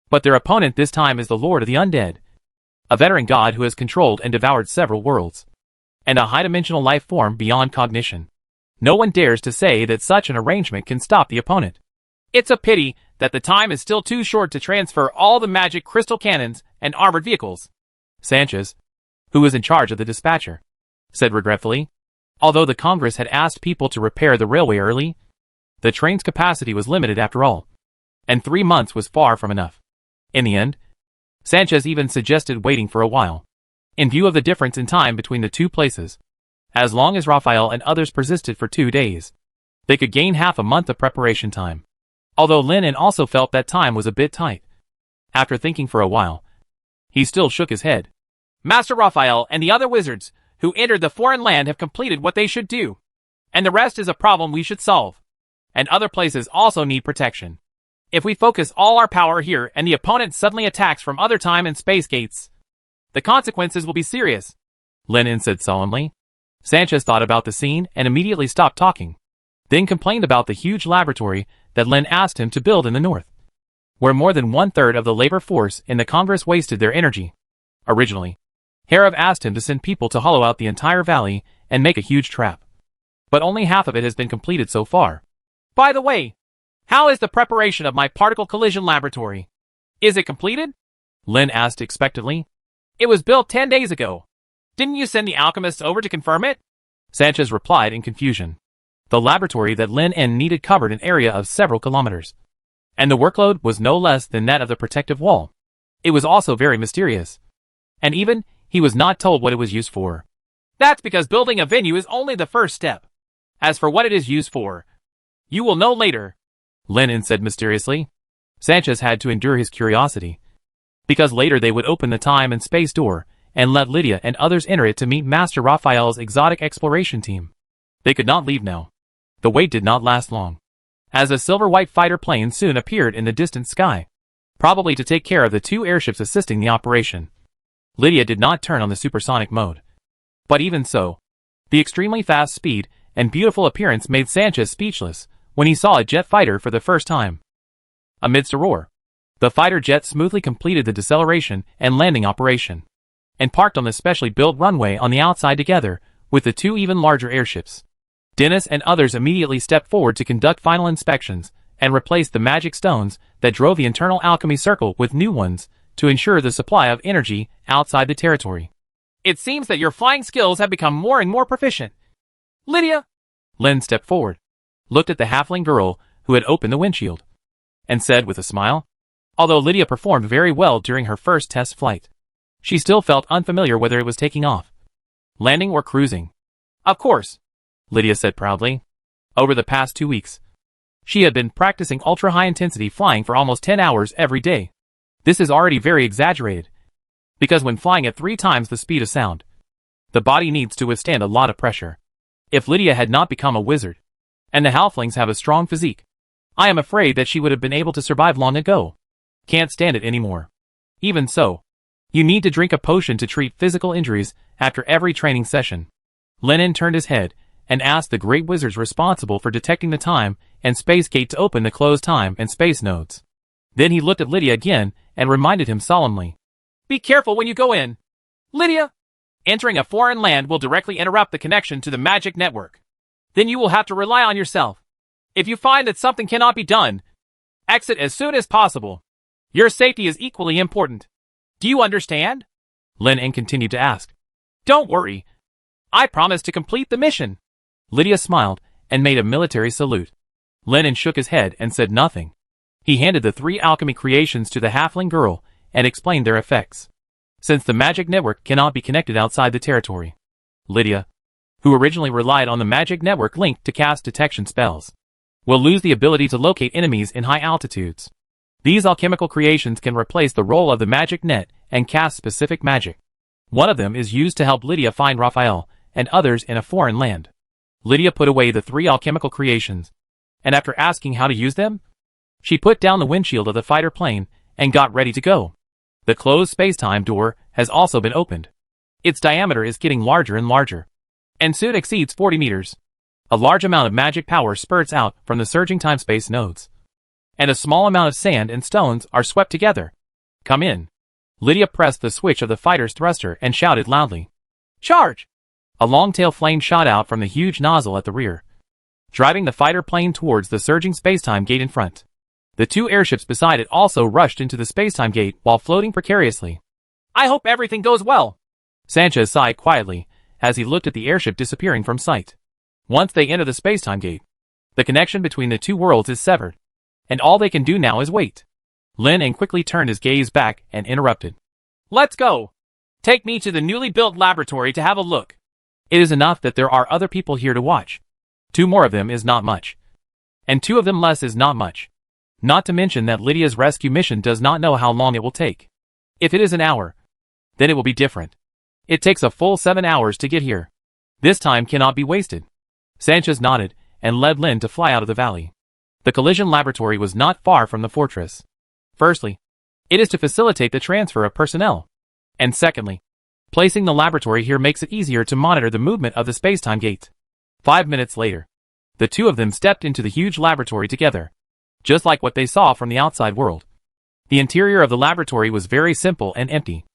But their opponent this time is the Lord of the Undead, a veteran god who has controlled and devoured several worlds, and a high-dimensional life form beyond cognition. No one dares to say that such an arrangement can stop the opponent. It's a pity that the time is still too short to transfer all the magic crystal cannons and armored vehicles, Sanchez, who was in charge of the dispatcher, said regretfully. Although the Congress had asked people to repair the railway early, the train's capacity was limited after all, and 3 months was far from enough. In the end, Sanchez even suggested waiting for a while, in view of the difference in time between the two places. As long as Raphael and others persisted for 2 days, they could gain half a month of preparation time. Although Lin also felt that time was a bit tight. After thinking for a while, he still shook his head. Master Raphael and the other wizards who entered the foreign land have completed what they should do, and the rest is a problem we should solve. And other places also need protection. If we focus all our power here and the opponent suddenly attacks from other time and space gates, the consequences will be serious, Lin said solemnly. Sanchez thought about the scene and immediately stopped talking, then complained about the huge laboratory that Lin asked him to build in the north, where more than 1/3 of the labor force in the Congress wasted their energy. Originally, Herav asked him to send people to hollow out the entire valley and make a huge trap, but only half of it has been completed so far. By the way, how is the preparation of my particle collision laboratory? Is it completed? Lin asked expectantly. It was built 10 days ago. Didn't you send the alchemists over to confirm it? Sanchez replied in confusion. The laboratory that Lin needed covered an area of several kilometers, and the workload was no less than that of the protective wall. It was also very mysterious, and even he was not told what it was used for. That's because building a venue is only the first step. As for what it is used for, you will know later, Lin said mysteriously. Sanchez had to endure his curiosity, because later they would open the time and space door and let Lydia and others enter it to meet Master Raphael's exotic exploration team. They could not leave now. The wait did not last long, as a silver-white fighter plane soon appeared in the distant sky, probably to take care of the 2 airships assisting the operation. Lydia did not turn on the supersonic mode, but even so, the extremely fast speed and beautiful appearance made Sanchez speechless when he saw a jet fighter for the first time. Amidst a roar, the fighter jet smoothly completed the deceleration and landing operation, and parked on the specially built runway on the outside together with the 2 even larger airships. Dennis and others immediately stepped forward to conduct final inspections and replace the magic stones that drove the internal alchemy circle with new ones to ensure the supply of energy outside the territory. It seems that your flying skills have become more and more proficient. Lydia? Lin stepped forward, looked at the halfling girl who had opened the windshield, and said with a smile, although Lydia performed very well during her first test flight, she still felt unfamiliar whether it was taking off, landing or cruising. Of course, Lydia said proudly. Over the past 2 weeks, she had been practicing ultra-high-intensity flying for almost 10 hours every day. This is already very exaggerated, because when flying at 3 times the speed of sound, the body needs to withstand a lot of pressure. If Lydia had not become a wizard, and the halflings have a strong physique, I am afraid that she would have been able to survive long ago. Can't stand it anymore. Even so, you need to drink a potion to treat physical injuries after every training session. Lenin turned his head and asked the great wizards responsible for detecting the time and space gate to open the closed time and space nodes. Then he looked at Lydia again and reminded him solemnly. Be careful when you go in. Lydia, entering a foreign land will directly interrupt the connection to the magic network. Then you will have to rely on yourself. If you find that something cannot be done, exit as soon as possible. Your safety is equally important. Do you understand? Lin continued to ask. Don't worry. I promise to complete the mission. Lydia smiled and made a military salute. Lin shook his head and said nothing. He handed the 3 alchemy creations to the halfling girl and explained their effects. Since the magic network cannot be connected outside the territory, Lydia, who originally relied on the magic network link to cast detection spells, will lose the ability to locate enemies in high altitudes. These alchemical creations can replace the role of the magic net and cast specific magic. One of them is used to help Lydia find Raphael and others in a foreign land. Lydia put away the 3 alchemical creations, and after asking how to use them, she put down the windshield of the fighter plane and got ready to go. The closed space-time door has also been opened. Its diameter is getting larger and larger, and soon exceeds 40 meters. A large amount of magic power spurts out from the surging time-space nodes, and a small amount of sand and stones are swept together. Come in. Lydia pressed the switch of the fighter's thruster and shouted loudly. Charge! A long-tail flame shot out from the huge nozzle at the rear, driving the fighter plane towards the surging spacetime gate in front. The two airships beside it also rushed into the spacetime gate while floating precariously. I hope everything goes well. Sanchez sighed quietly as he looked at the airship disappearing from sight. Once they enter the spacetime gate, the connection between the two worlds is severed, and all they can do now is wait. Lin quickly turned his gaze back and interrupted. Let's go. Take me to the newly built laboratory to have a look. It is enough that there are other people here to watch. 2 more of them is not much. And 2 of them less is not much. Not to mention that Lydia's rescue mission does not know how long it will take. If it is an hour, then it will be different. It takes a full 7 hours to get here. This time cannot be wasted. Sanchez nodded and led Lin to fly out of the valley. The collision laboratory was not far from the fortress. Firstly, it is to facilitate the transfer of personnel. And secondly, placing the laboratory here makes it easier to monitor the movement of the spacetime gate. 5 minutes later, the 2 of them stepped into the huge laboratory together, just like what they saw from the outside world. The interior of the laboratory was very simple and empty,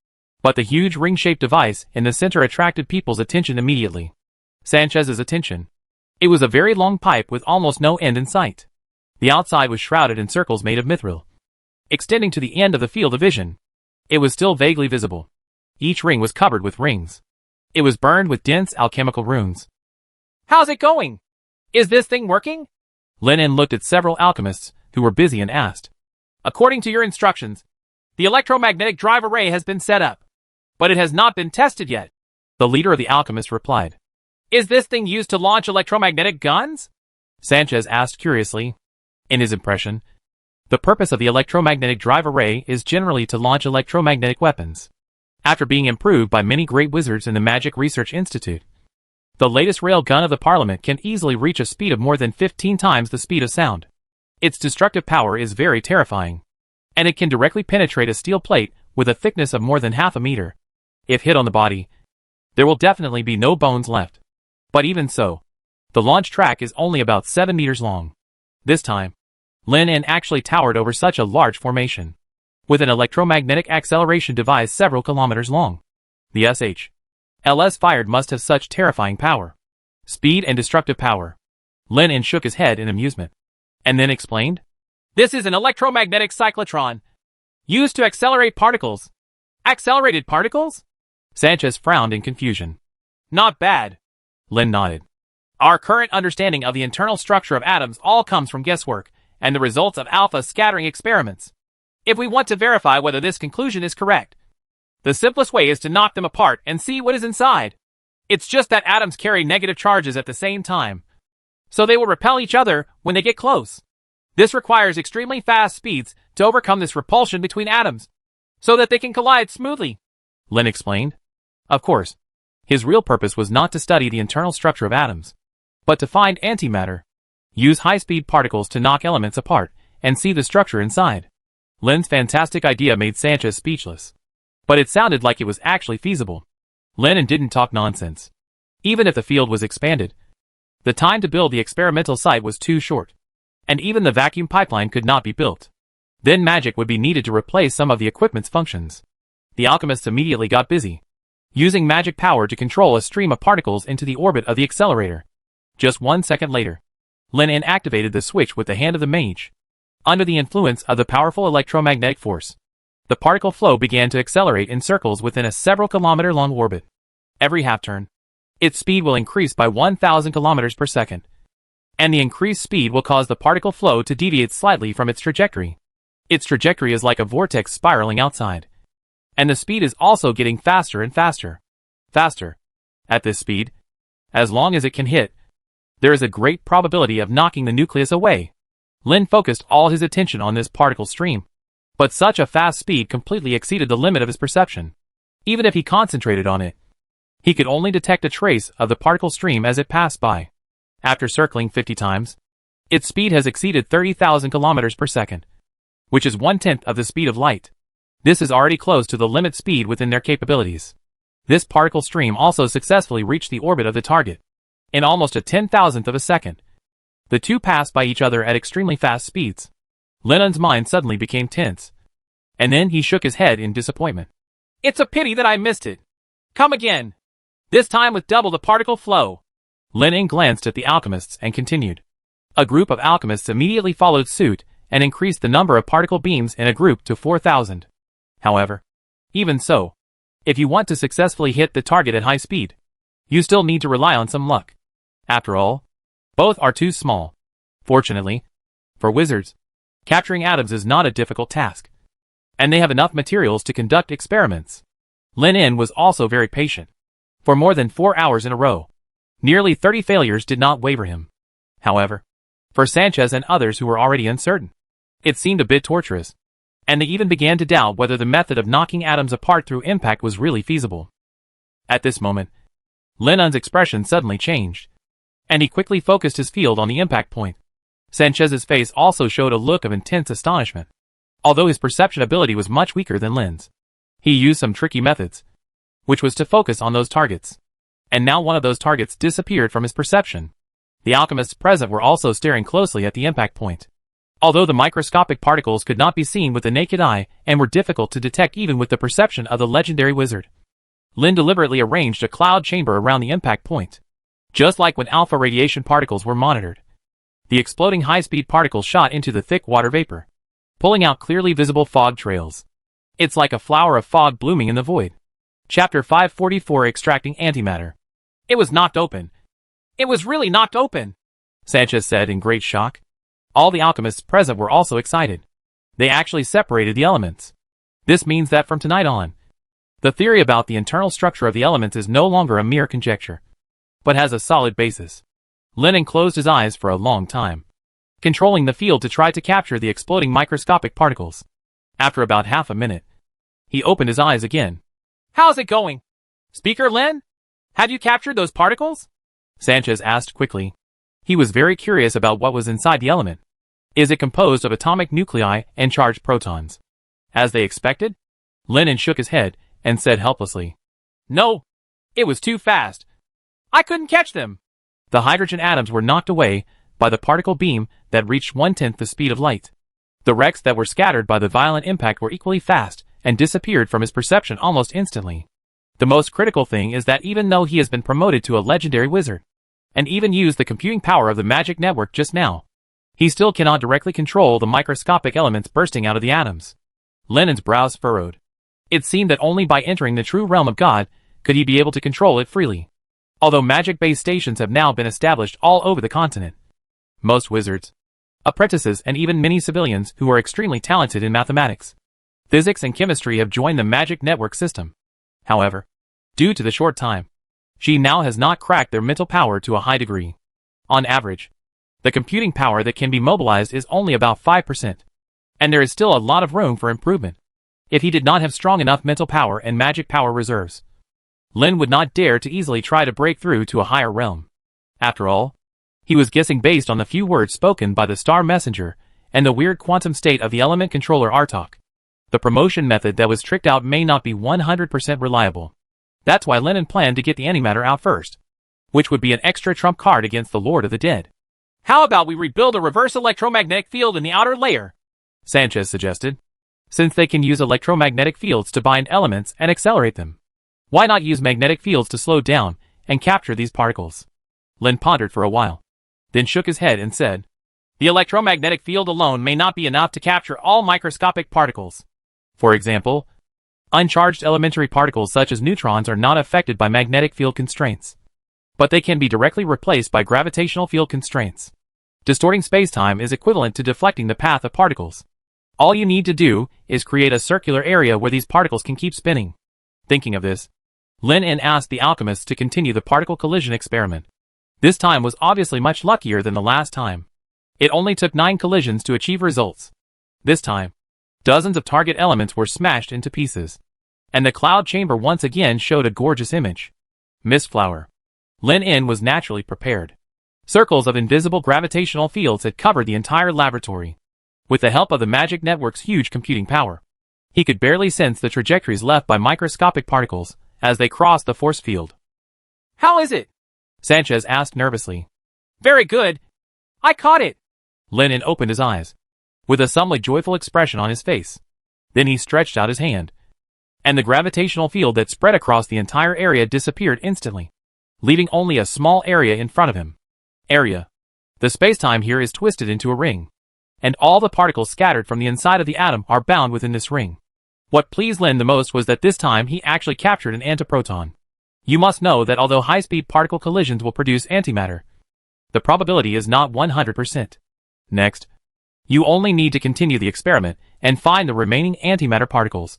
but the huge ring-shaped device in the center attracted people's attention immediately. Sanchez's attention. It was a very long pipe with almost no end in sight. The outside was shrouded in circles made of mithril, extending to the end of the field of vision. It was still vaguely visible. Each ring was covered with rings. It was burned with dense alchemical runes. How's it going? Is this thing working? Lin looked at several alchemists who were busy and asked. According to your instructions, the electromagnetic drive array has been set up, but it has not been tested yet. The leader of the alchemists replied. Is this thing used to launch electromagnetic guns? Sanchez asked curiously. In his impression, the purpose of the electromagnetic drive array is generally to launch electromagnetic weapons. After being improved by many great wizards in the Magic Research Institute, the latest rail gun of the Parliament can easily reach a speed of more than 15 times the speed of sound. Its destructive power is very terrifying, and it can directly penetrate a steel plate with a thickness of more than half a meter. If hit on the body, there will definitely be no bones left. But even so, the launch track is only about 7 meters long. This time, Lin actually towered over such a large formation, with an electromagnetic acceleration device several kilometers long. The SH.LS fired must have such terrifying power, speed and destructive power. Lin shook his head in amusement, and then explained. This is an electromagnetic cyclotron, used to accelerate particles. Accelerated particles? Sanchez frowned in confusion. Not bad. Lin nodded. Our current understanding of the internal structure of atoms all comes from guesswork and the results of alpha scattering experiments. If we want to verify whether this conclusion is correct, the simplest way is to knock them apart and see what is inside. It's just that atoms carry negative charges at the same time, so they will repel each other when they get close. This requires extremely fast speeds to overcome this repulsion between atoms, so that they can collide smoothly. Lin explained. Of course, his real purpose was not to study the internal structure of atoms, but to find antimatter, use high-speed particles to knock elements apart, and see the structure inside. Lin's fantastic idea made Sanchez speechless, but it sounded like it was actually feasible. Lin didn't talk nonsense. Even if the field was expanded, the time to build the experimental site was too short, and even the vacuum pipeline could not be built. Then magic would be needed to replace some of the equipment's functions. The alchemists immediately got busy, using magic power to control a stream of particles into the orbit of the accelerator. Just 1 second later, Lin activated the switch with the hand of the mage. Under the influence of the powerful electromagnetic force, the particle flow began to accelerate in circles within a several kilometer-long orbit. Every half-turn, its speed will increase by 1,000 kilometers per second, and the increased speed will cause the particle flow to deviate slightly from its trajectory. Its trajectory is like a vortex spiraling outside, and the speed is also getting faster and faster. Faster. At this speed, as long as it can hit, there is a great probability of knocking the nucleus away. Lin focused all his attention on this particle stream, but such a fast speed completely exceeded the limit of his perception. Even if he concentrated on it, he could only detect a trace of the particle stream as it passed by. After circling 50 times, its speed has exceeded 30,000 kilometers per second, which is 1/10 of the speed of light. This is already close to the limit speed within their capabilities. This particle stream also successfully reached the orbit of the target. In almost a 10,000th of a second, the two passed by each other at extremely fast speeds. Lennon's mind suddenly became tense. And then he shook his head in disappointment. It's a pity that I missed it. Come again. This time with double the particle flow. Lennon glanced at the alchemists and continued. A group of alchemists immediately followed suit and increased the number of particle beams in a group to 4,000. However, even so, if you want to successfully hit the target at high speed, you still need to rely on some luck. After all, both are too small. Fortunately, for wizards, capturing atoms is not a difficult task, and they have enough materials to conduct experiments. Lin was also very patient. For more than 4 hours in a row, nearly 30 failures did not waver him. However, for Sanchez and others who were already uncertain, it seemed a bit torturous, and they even began to doubt whether the method of knocking atoms apart through impact was really feasible. At this moment, Lennon's expression suddenly changed, and he quickly focused his field on the impact point. Sanchez's face also showed a look of intense astonishment. Although his perception ability was much weaker than Lin's, he used some tricky methods, which was to focus on those targets. And now one of those targets disappeared from his perception. The alchemists present were also staring closely at the impact point. Although the microscopic particles could not be seen with the naked eye and were difficult to detect even with the perception of the legendary wizard, Lin deliberately arranged a cloud chamber around the impact point. Just like when alpha radiation particles were monitored, the exploding high-speed particles shot into the thick water vapor, pulling out clearly visible fog trails. It's like a flower of fog blooming in the void. Chapter 544 Extracting Antimatter. It was knocked open. It was really knocked open, Sanchez said in great shock. All the alchemists present were also excited. They actually separated the elements. This means that from tonight on, the theory about the internal structure of the elements is no longer a mere conjecture, but has a solid basis. Lennon closed his eyes for a long time, controlling the field to try to capture the exploding microscopic particles. After about half a minute, he opened his eyes again. How's it going? Speaker Lin? Have you captured those particles? Sanchez asked quickly. He was very curious about what was inside the element. Is it composed of atomic nuclei and charged protons? As they expected? Lennon shook his head and said helplessly. No. It was too fast. I couldn't catch them. The hydrogen atoms were knocked away by the particle beam that reached 1/10 the speed of light. The wrecks that were scattered by the violent impact were equally fast and disappeared from his perception almost instantly. The most critical thing is that even though he has been promoted to a legendary wizard, and even used the computing power of the magic network just now, he still cannot directly control the microscopic elements bursting out of the atoms. Lennon's brows furrowed. It seemed that only by entering the true realm of God could he be able to control it freely. Although magic-based stations have now been established all over the continent, most wizards, apprentices and even many civilians who are extremely talented in mathematics, physics and chemistry have joined the magic network system. However, due to the short time, she now has not cracked their mental power to a high degree. On average, the computing power that can be mobilized is only about 5%, and there is still a lot of room for improvement. If he did not have strong enough mental power and magic power reserves, Lin would not dare to easily try to break through to a higher realm. After all, he was guessing based on the few words spoken by the Star Messenger and the weird quantum state of the element controller Artok. The promotion method that was tricked out may not be 100% reliable. That's why Lennon planned to get the antimatter out first, which would be an extra trump card against the Lord of the Dead. How about we rebuild a reverse electromagnetic field in the outer layer? Sanchez suggested. Since they can use electromagnetic fields to bind elements and accelerate them, why not use magnetic fields to slow down and capture these particles? Lin pondered for a while, then shook his head and said, the electromagnetic field alone may not be enough to capture all microscopic particles. For example, uncharged elementary particles such as neutrons are not affected by magnetic field constraints, but they can be directly replaced by gravitational field constraints. Distorting spacetime is equivalent to deflecting the path of particles. All you need to do is create a circular area where these particles can keep spinning. Thinking of this, Lin asked the alchemists to continue the particle collision experiment. This time was obviously much luckier than the last time. It only took 9 collisions to achieve results. This time, dozens of target elements were smashed into pieces, and the cloud chamber once again showed a gorgeous image. Mistflower. Lin was naturally prepared. Circles of invisible gravitational fields had covered the entire laboratory. With the help of the magic network's huge computing power, He could barely sense the trajectories left by microscopic particles as they crossed the force field. How is it? Sanchez asked nervously. Very good. I caught it. Lennon opened his eyes, with a somewhat joyful expression on his face. Then he stretched out his hand, and the gravitational field that spread across the entire area disappeared instantly, leaving only a small area in front of him. Area. The spacetime here is twisted into a ring, and all the particles scattered from the inside of the atom are bound within this ring. What pleased Lin the most was that this time he actually captured an antiproton. You must know that although high-speed particle collisions will produce antimatter, the probability is not 100%. Next, you only need to continue the experiment and find the remaining antimatter particles.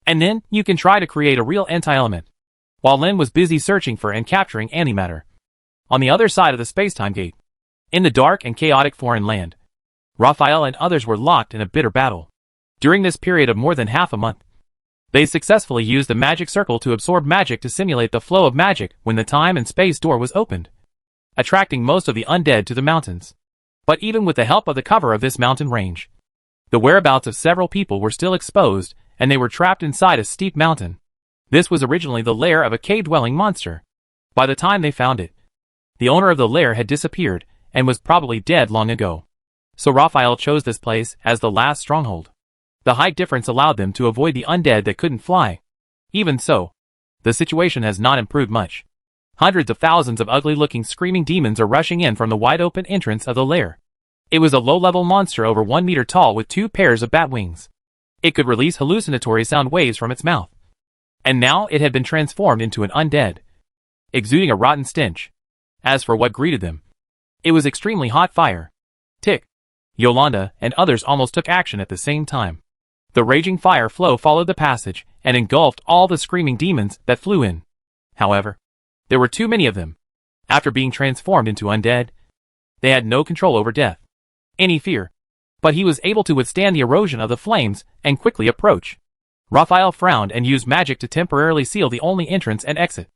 And then you can try to create a real anti-element. While Lin was busy searching for and capturing antimatter, on the other side of the spacetime gate, in the dark and chaotic foreign land, Raphael and others were locked in a bitter battle. During this period of more than half a month, they successfully used the magic circle to absorb magic to simulate the flow of magic when the time and space door was opened, attracting most of the undead to the mountains. But even with the help of the cover of this mountain range, the whereabouts of several people were still exposed, and they were trapped inside a steep mountain. This was originally the lair of a cave-dwelling monster. By the time they found it, the owner of the lair had disappeared and was probably dead long ago. So Raphael chose this place as the last stronghold. The height difference allowed them to avoid the undead that couldn't fly. Even so, the situation has not improved much. Hundreds of thousands of ugly-looking screaming demons are rushing in from the wide-open entrance of the lair. It was a low-level monster over 1 meter tall with 2 pairs of bat wings. It could release hallucinatory sound waves from its mouth. And now it had been transformed into an undead, exuding a rotten stench. As for what greeted them, it was extremely hot fire. Tick, Yolanda, and others almost took action at the same time. The raging fire flow followed the passage and engulfed all the screaming demons that flew in. However, there were too many of them. After being transformed into undead, they had no control over death, any fear, but he was able to withstand the erosion of the flames and quickly approach. Raphael frowned and used magic to temporarily seal the only entrance and exit.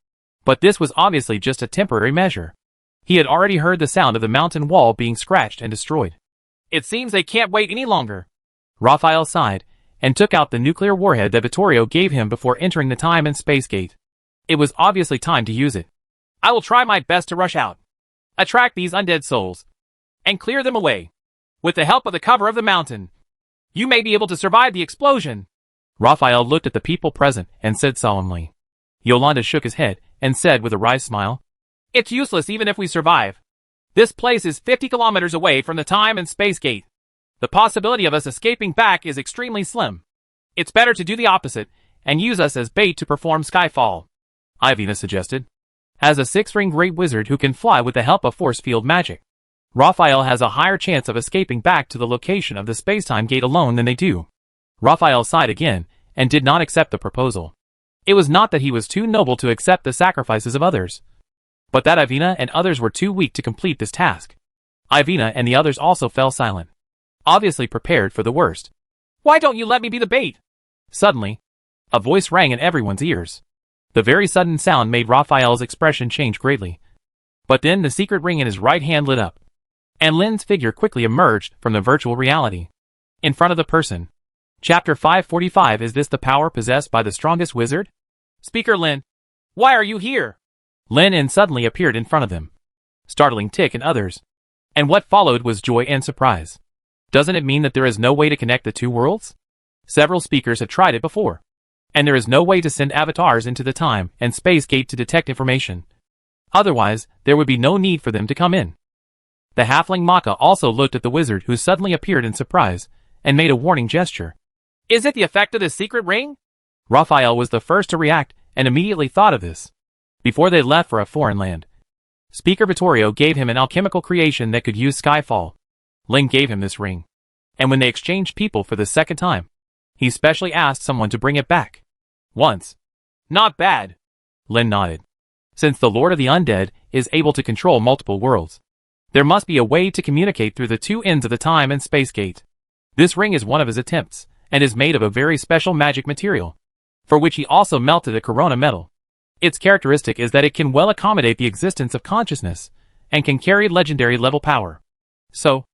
But this was obviously just a temporary measure. He had already heard the sound of the mountain wall being scratched and destroyed. It seems they can't wait any longer. Raphael sighed and took out the nuclear warhead that Vittorio gave him before entering the time and space gate. It was obviously time to use it. I will try my best to rush out, attract these undead souls, and clear them away. With the help of the cover of the mountain, you may be able to survive the explosion. Raphael looked at the people present and said solemnly. Yolanda shook his head and said with a wry smile, It's useless even if we survive. This place is 50 kilometers away from the time and space gate. The possibility of us escaping back is extremely slim. It's better to do the opposite and use us as bait to perform Skyfall, Ivina suggested. As a 6-ring great wizard who can fly with the help of force field magic, Raphael has a higher chance of escaping back to the location of the spacetime gate alone than they do. Raphael sighed again and did not accept the proposal. It was not that he was too noble to accept the sacrifices of others, but that Ivina and others were too weak to complete this task. Ivina and the others also fell silent, obviously prepared for the worst. Why don't you let me be the bait? Suddenly, a voice rang in everyone's ears. The very sudden sound made Raphael's expression change greatly. But then the secret ring in his right hand lit up, and Lin's figure quickly emerged from the virtual reality. In front of the person. Chapter 545. Is this the power possessed by the strongest wizard? Speaker Lin, why are you here? Lin suddenly appeared in front of them, startling Tick and others. And what followed was joy and surprise. Doesn't it mean that there is no way to connect the two worlds? Several speakers have tried it before, and there is no way to send avatars into the time and space gate to detect information. Otherwise, there would be no need for them to come in. The halfling Maka also looked at the wizard, who suddenly appeared in surprise and made a warning gesture. Is it the effect of this secret ring? Raphael was the first to react and immediately thought of this. Before they left for a foreign land, Speaker Vittorio gave him an alchemical creation that could use Skyfall. Lin gave him this ring, and when they exchanged people for the second time, he specially asked someone to bring it back. Once. Not bad. Lin nodded. Since the Lord of the Undead is able to control multiple worlds, there must be a way to communicate through the two ends of the time and space gate. This ring is one of his attempts, and is made of a very special magic material, for which he also melted a corona metal. Its characteristic is that it can well accommodate the existence of consciousness, and can carry legendary level power. So,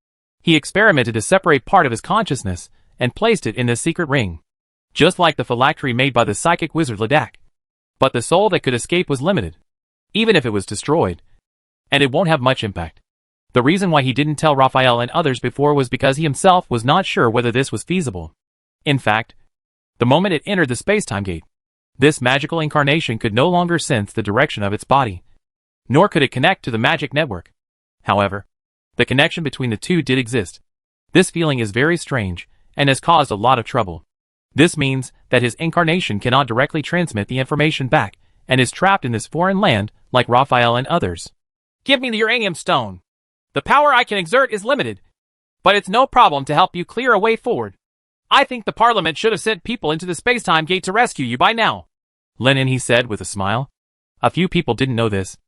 he experimented to separate part of his consciousness, and placed it in this secret ring. just like the phylactery made by the psychic wizard Ladak. But the soul that could escape was limited, even if it was destroyed. And it won't have much impact. The reason why he didn't tell Raphael and others before was because he himself was not sure whether this was feasible. In fact, the moment it entered the space-time gate, this magical incarnation could no longer sense the direction of its body, nor could it connect to the magic network. However, the connection between the two did exist. This feeling is very strange, and has caused a lot of trouble. This means that his incarnation cannot directly transmit the information back, and is trapped in this foreign land like Raphael and others. Give me the uranium stone. The power I can exert is limited, but it's no problem to help you clear a way forward. I think the Parliament should have sent people into the space-time gate to rescue you by now. Lenin, he said with a smile. A few people didn't know this,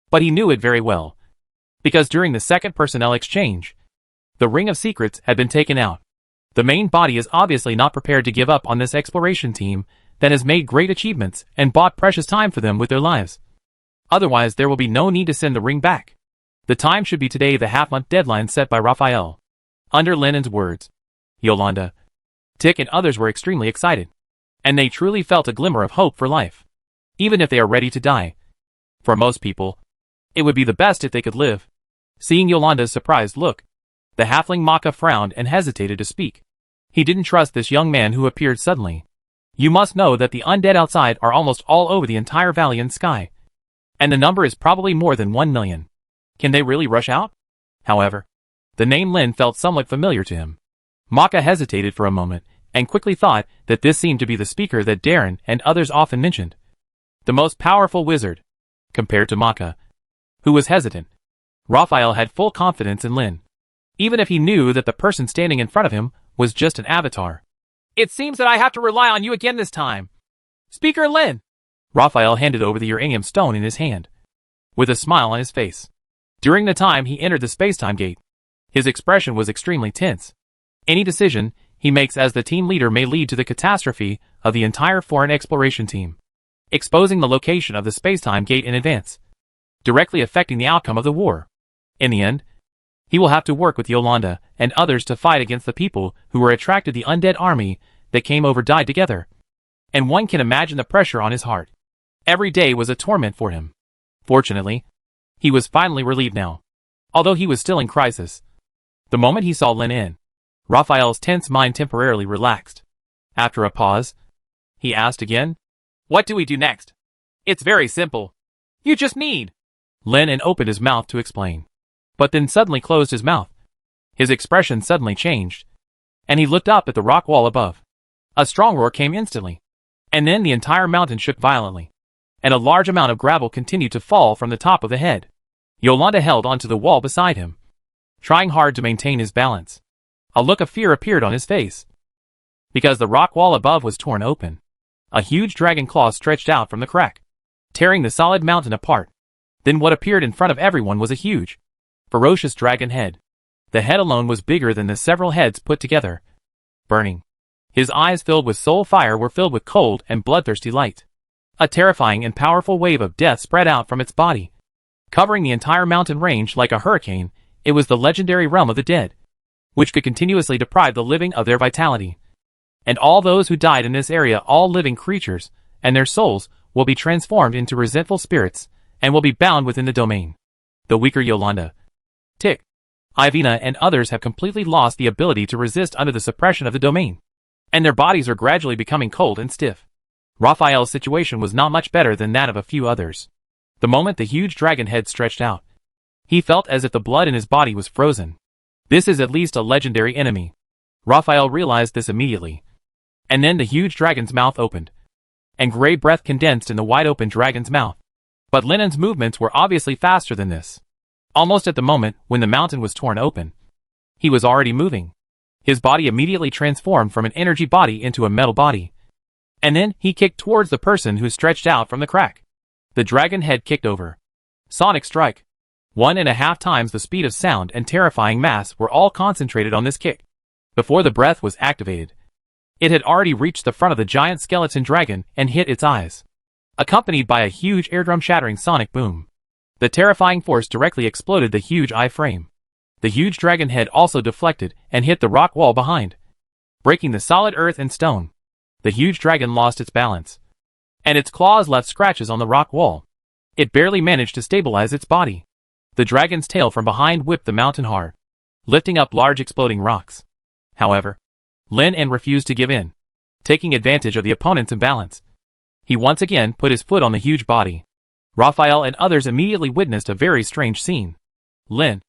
but he knew it very well. Because during the second personnel exchange, the Ring of Secrets had been taken out. The main body is obviously not prepared to give up on this exploration team that has made great achievements and bought precious time for them with their lives. Otherwise, there will be no need to send the ring back. The time should be today, the half-month deadline set by Raphael. Under Lenin's words, Yolanda, Tick and others were extremely excited, and they truly felt a glimmer of hope for life, even if they are ready to die. For most people, it would be the best if they could live. Seeing Yolanda's surprised look, the halfling Maka frowned and hesitated to speak. He didn't trust this young man who appeared suddenly. You must know that the undead outside are almost all over the entire valley and sky, and the number is probably more than 1 million. Can they really rush out? However, the name Lin felt somewhat familiar to him. Maka hesitated for a moment, and quickly thought that this seemed to be the speaker that Darren and others often mentioned. The most powerful wizard, compared to Maka, who was hesitant. Raphael had full confidence in Lin, even if he knew that the person standing in front of him was just an avatar. It seems that I have to rely on you again this time. Speaker Lin. Raphael handed over the uranium stone in his hand, with a smile on his face. During the time he entered the space-time gate, his expression was extremely tense. Any decision he makes as the team leader may lead to the catastrophe of the entire foreign exploration team, exposing the location of the space-time gate in advance, directly affecting the outcome of the war. In the end, he will have to work with Yolanda and others to fight against the people who were attracted to the undead army that came over died together. And one can imagine the pressure on his heart. Every day was a torment for him. Fortunately, he was finally relieved now, although he was still in crisis. The moment he saw Lin in, Raphael's tense mind temporarily relaxed. After a pause, he asked again, What do we do next? It's very simple. You just need. Lin opened his mouth to explain, but then suddenly closed his mouth. His expression suddenly changed, and he looked up at the rock wall above. A strong roar came instantly, and then the entire mountain shook violently, and a large amount of gravel continued to fall from the top of the head. Yolanda held onto the wall beside him, trying hard to maintain his balance. A look of fear appeared on his face, because the rock wall above was torn open. A huge dragon claw stretched out from the crack, tearing the solid mountain apart. Then what appeared in front of everyone was a huge, ferocious dragon head. The head alone was bigger than the several heads put together, burning. His eyes, filled with soul fire, were filled with cold and bloodthirsty light. A terrifying and powerful wave of death spread out from its body, covering the entire mountain range like a hurricane. It was the legendary realm of the dead, which could continuously deprive the living of their vitality. And all those who died in this area, all living creatures, and their souls, will be transformed into resentful spirits, and will be bound within the domain. The weaker Yolanda, Tick, Ivina, and others have completely lost the ability to resist under the suppression of the domain, and their bodies are gradually becoming cold and stiff. Raphael's situation was not much better than that of a few others. The moment the huge dragon head stretched out, he felt as if the blood in his body was frozen. This is at least a legendary enemy. Raphael realized this immediately. And then the huge dragon's mouth opened, and gray breath condensed in the wide-open dragon's mouth. But Lenin's movements were obviously faster than this. Almost at the moment when the mountain was torn open, he was already moving. His body immediately transformed from an energy body into a metal body. And then he kicked towards the person who stretched out from the crack. The dragon head kicked over. Sonic strike. 1.5 times the speed of sound and terrifying mass were all concentrated on this kick. Before the breath was activated, it had already reached the front of the giant skeleton dragon and hit its eyes, accompanied by a huge eardrum shattering sonic boom. The terrifying force directly exploded the huge eye frame. The huge dragon head also deflected and hit the rock wall behind, breaking the solid earth and stone. The huge dragon lost its balance, and its claws left scratches on the rock wall. It barely managed to stabilize its body. The dragon's tail from behind whipped the mountain hard, lifting up large exploding rocks. However, Lin En refused to give in, taking advantage of the opponent's imbalance. He once again put his foot on the huge body. Raphael and others immediately witnessed a very strange scene. Lin,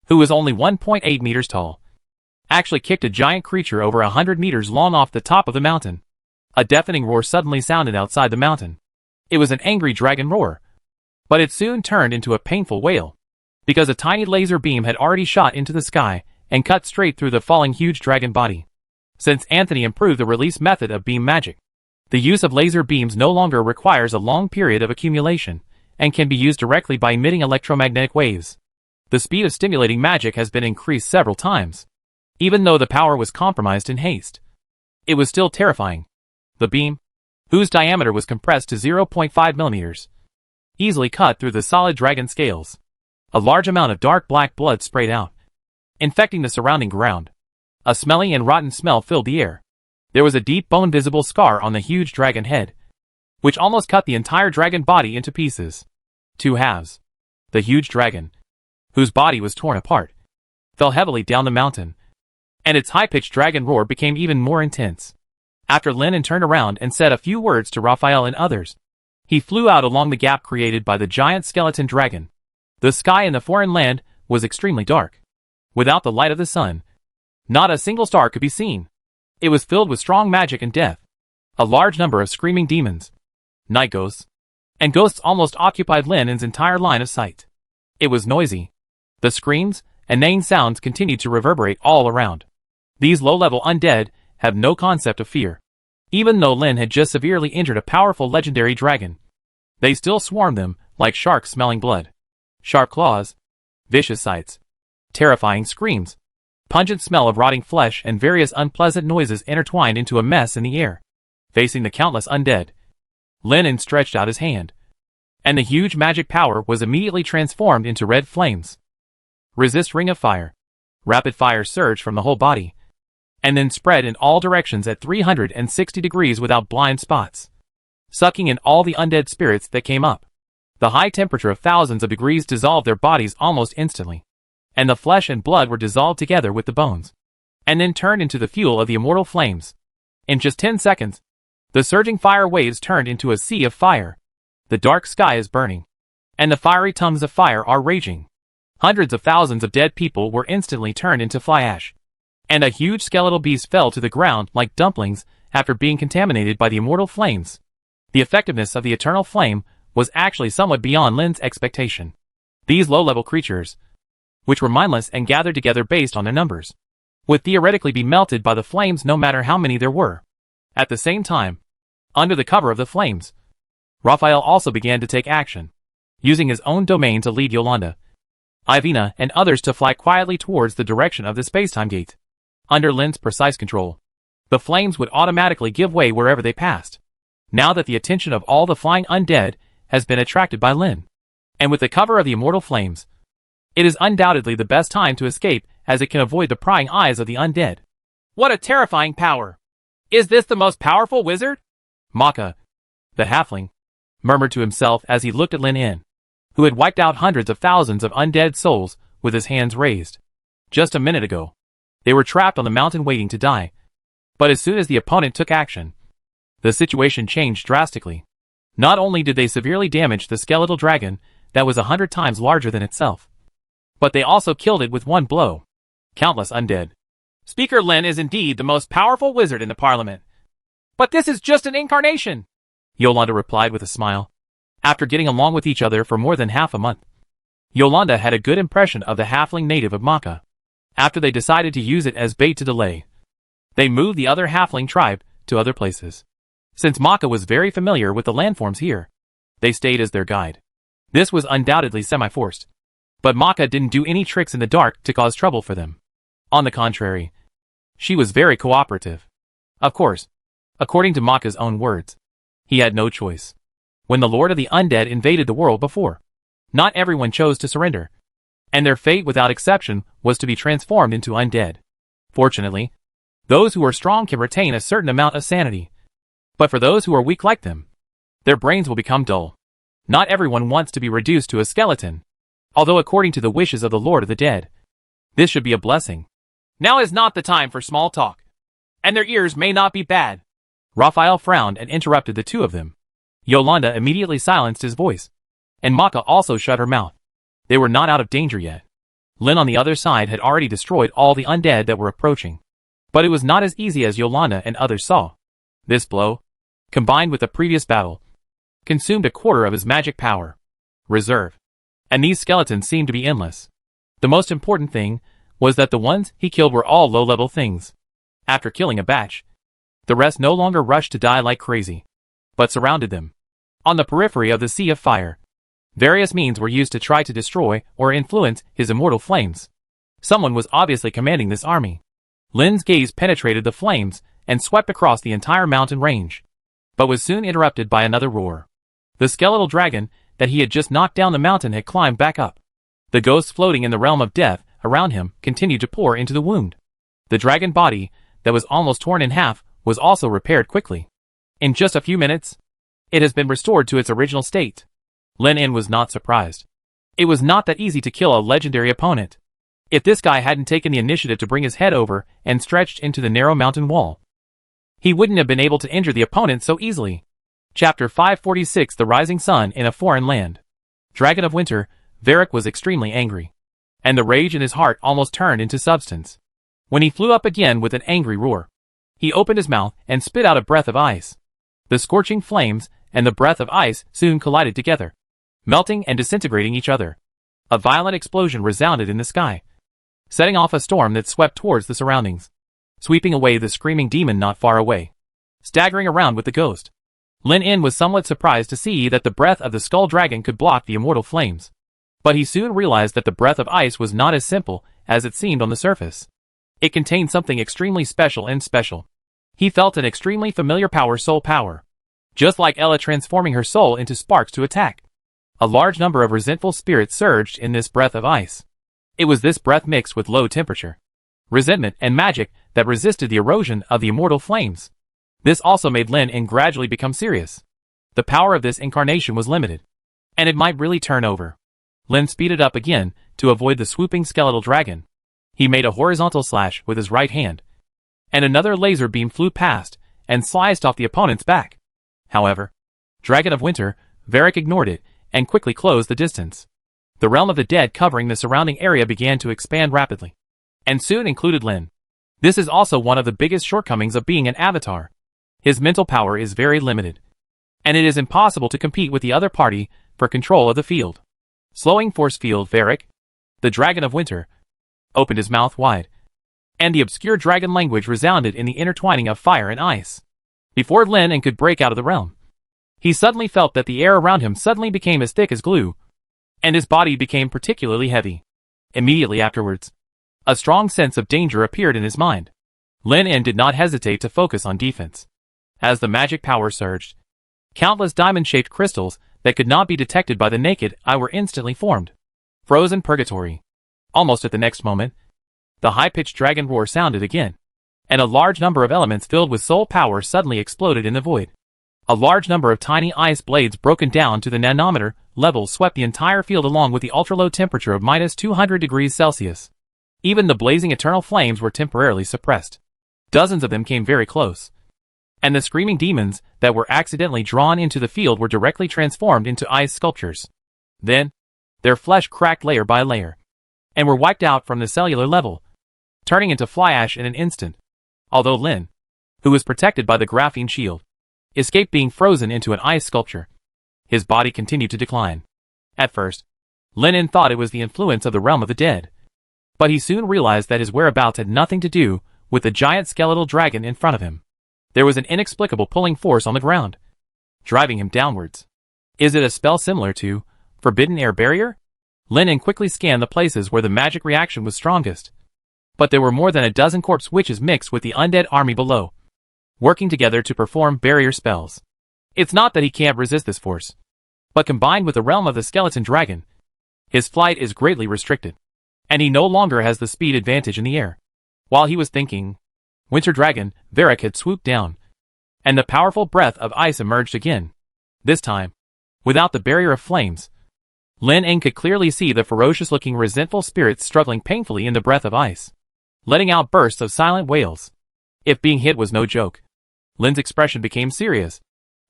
who was only 1.8 meters tall, actually kicked a giant creature over 100 meters long off the top of the mountain. A deafening roar suddenly sounded outside the mountain. It was an angry dragon roar, but it soon turned into a painful wail, because a tiny laser beam had already shot into the sky and cut straight through the falling huge dragon body. Since Anthony improved the release method of beam magic, the use of laser beams no longer requires a long period of accumulation and can be used directly by emitting electromagnetic waves. The speed of stimulating magic has been increased several times. Even though the power was compromised in haste, it was still terrifying. The beam, whose diameter was compressed to 0.5 millimeters, easily cut through the solid dragon scales. A large amount of dark black blood sprayed out, infecting the surrounding ground. A smelly and rotten smell filled the air. There was a deep bone-visible scar on the huge dragon head, which almost cut the entire dragon body into pieces. Two halves. The huge dragon, whose body was torn apart, fell heavily down the mountain, and its high-pitched dragon roar became even more intense. After Lin En turned around and said a few words to Raphael and others, he flew out along the gap created by the giant skeleton dragon. The sky in the foreign land was extremely dark. Without the light of the sun, not a single star could be seen. It was filled with strong magic and death. A large number of screaming demons, night ghosts, and ghosts almost occupied Lin En's entire line of sight. It was noisy. The screams and neighing sounds continued to reverberate all around. These low-level undead have no concept of fear. Even though Lin had just severely injured a powerful legendary dragon, they still swarmed them like sharks smelling blood. Sharp claws, vicious sights, terrifying screams, pungent smell of rotting flesh and various unpleasant noises intertwined into a mess in the air. Facing the countless undead, Lin En stretched out his hand, and the huge magic power was immediately transformed into red flames. Resist ring of fire. Rapid fire surged from the whole body, and then spread in all directions at 360 degrees without blind spots, sucking in all the undead spirits that came up. The high temperature of thousands of degrees dissolved their bodies almost instantly, and the flesh and blood were dissolved together with the bones, and then turned into the fuel of the immortal flames. In just 10 seconds, the surging fire waves turned into a sea of fire. The dark sky is burning, and the fiery tongues of fire are raging. Hundreds of thousands of dead people were instantly turned into fly ash, and a huge skeletal beast fell to the ground like dumplings after being contaminated by the immortal flames. The effectiveness of the eternal flame was actually somewhat beyond Lin's expectation. These low-level creatures, which were mindless and gathered together based on their numbers, would theoretically be melted by the flames no matter how many there were. At the same time, under the cover of the flames, Raphael also began to take action, using his own domain to lead Yolanda, Ivina, and others to fly quietly towards the direction of the spacetime gate. Under Lin's precise control, the flames would automatically give way wherever they passed. Now that the attention of all the flying undead has been attracted by Lin, and with the cover of the immortal flames, it is undoubtedly the best time to escape as it can avoid the prying eyes of the undead. What a terrifying power! Is this the most powerful wizard? Maka, the halfling, murmured to himself as he looked at Lin En, who had wiped out hundreds of thousands of undead souls with his hands raised. Just a minute ago, they were trapped on the mountain waiting to die. But as soon as the opponent took action, the situation changed drastically. Not only did they severely damage the skeletal dragon that was 100 times larger than itself, but they also killed it with one blow. Countless undead. Speaker Lin is indeed the most powerful wizard in the parliament. But this is just an incarnation, Yolanda replied with a smile. After getting along with each other for more than half a month, Yolanda had a good impression of the halfling native of Maka. After they decided to use it as bait to delay, they moved the other halfling tribe to other places. Since Maka was very familiar with the landforms here, they stayed as their guide. This was undoubtedly semi-forced, but Maka didn't do any tricks in the dark to cause trouble for them. On the contrary, she was very cooperative. Of course, according to Maka's own words, he had no choice. When the Lord of the Undead invaded the world before, not everyone chose to surrender, and their fate without exception was to be transformed into undead. Fortunately, those who are strong can retain a certain amount of sanity, But for those who are weak like them, their brains will become dull. Not everyone wants to be reduced to a skeleton. Although according to the wishes of the Lord of the Dead, this should be a blessing. Now is not the time for small talk. And their ears may not be bad. Raphael frowned and interrupted the two of them. Yolanda immediately silenced his voice. And Maka also shut her mouth. They were not out of danger yet. Lin on the other side had already destroyed all the undead that were approaching. But it was not as easy as Yolanda and others saw. This blow, combined with the previous battle, consumed a quarter of his magic power. Reserve. And these skeletons seemed to be endless. The most important thing was that the ones he killed were all low-level things. After killing a batch, the rest no longer rushed to die like crazy, but surrounded them. On the periphery of the Sea of Fire, various means were used to try to destroy or influence his immortal flames. Someone was obviously commanding this army. Lin's gaze penetrated the flames and swept across the entire mountain range, but was soon interrupted by another roar. The skeletal dragon that he had just knocked down the mountain had climbed back up. The ghosts floating in the realm of death around him continued to pour into the wound. The dragon body, that was almost torn in half, was also repaired quickly. In just a few minutes, it has been restored to its original state. Lin En was not surprised. It was not that easy to kill a legendary opponent. If this guy hadn't taken the initiative to bring his head over and stretched into the narrow mountain wall, he wouldn't have been able to injure the opponent so easily. Chapter 546 The Rising Sun in a Foreign Land. Dragon of Winter, Varric was extremely angry, and the rage in his heart almost turned into substance. When he flew up again with an angry roar, he opened his mouth and spit out a breath of ice. The scorching flames and the breath of ice soon collided together, melting and disintegrating each other. A violent explosion resounded in the sky, setting off a storm that swept towards the surroundings, sweeping away the screaming demon not far away, staggering around with the ghost. Lin En was somewhat surprised to see that the breath of the skull dragon could block the immortal flames. But he soon realized that the breath of ice was not as simple as it seemed on the surface. It contained something extremely special and special. He felt an extremely familiar power, soul power. Just like Ella transforming her soul into sparks to attack. A large number of resentful spirits surged in this breath of ice. It was this breath mixed with low temperature, resentment, and magic that resisted the erosion of the immortal flames. This also made Lin En gradually become serious. The power of this incarnation was limited, and it might really turn over. Lin speeded up again to avoid the swooping skeletal dragon. He made a horizontal slash with his right hand, and another laser beam flew past and sliced off the opponent's back. However, Dragon of Winter, Varric ignored it and quickly closed the distance. The realm of the dead covering the surrounding area began to expand rapidly, and soon included Lin. This is also one of the biggest shortcomings of being an avatar. His mental power is very limited, and it is impossible to compete with the other party for control of the field. Slowing force field, Varric, the Dragon of Winter, opened his mouth wide, and the obscure dragon language resounded in the intertwining of fire and ice. Before Lin En could break out of the realm, he suddenly felt that the air around him suddenly became as thick as glue, and his body became particularly heavy. Immediately afterwards, a strong sense of danger appeared in his mind. Lin En did not hesitate to focus on defense. As the magic power surged, countless diamond-shaped crystals that could not be detected by the naked eye were instantly formed. Frozen purgatory. Almost at the next moment, the high-pitched dragon roar sounded again, and a large number of elements filled with soul power suddenly exploded in the void. A large number of tiny ice blades broken down to the nanometer level swept the entire field along with the ultra-low temperature of -200 degrees Celsius. Even the blazing eternal flames were temporarily suppressed. Dozens of them came very close, and the screaming demons that were accidentally drawn into the field were directly transformed into ice sculptures. Then, their flesh cracked layer by layer, and were wiped out from the cellular level, turning into fly ash in an instant. Although Lin, who was protected by the graphene shield, escaped being frozen into an ice sculpture, his body continued to decline. At first, Lin En thought it was the influence of the realm of the dead, but he soon realized that his whereabouts had nothing to do with the giant skeletal dragon in front of him. There was an inexplicable pulling force on the ground, driving him downwards. Is it a spell similar to Forbidden Air Barrier? Lin En quickly scanned the places where the magic reaction was strongest, but there were more than a dozen corpse witches mixed with the undead army below, working together to perform barrier spells. It's not that he can't resist this force, but combined with the realm of the skeleton dragon, his flight is greatly restricted, and he no longer has the speed advantage in the air. While he was thinking, Winter Dragon, Varric had swooped down, and the powerful breath of ice emerged again. This time, without the barrier of flames, Lin En could clearly see the ferocious-looking resentful spirits struggling painfully in the breath of ice, letting out bursts of silent wails. If being hit was no joke, Lin's expression became serious,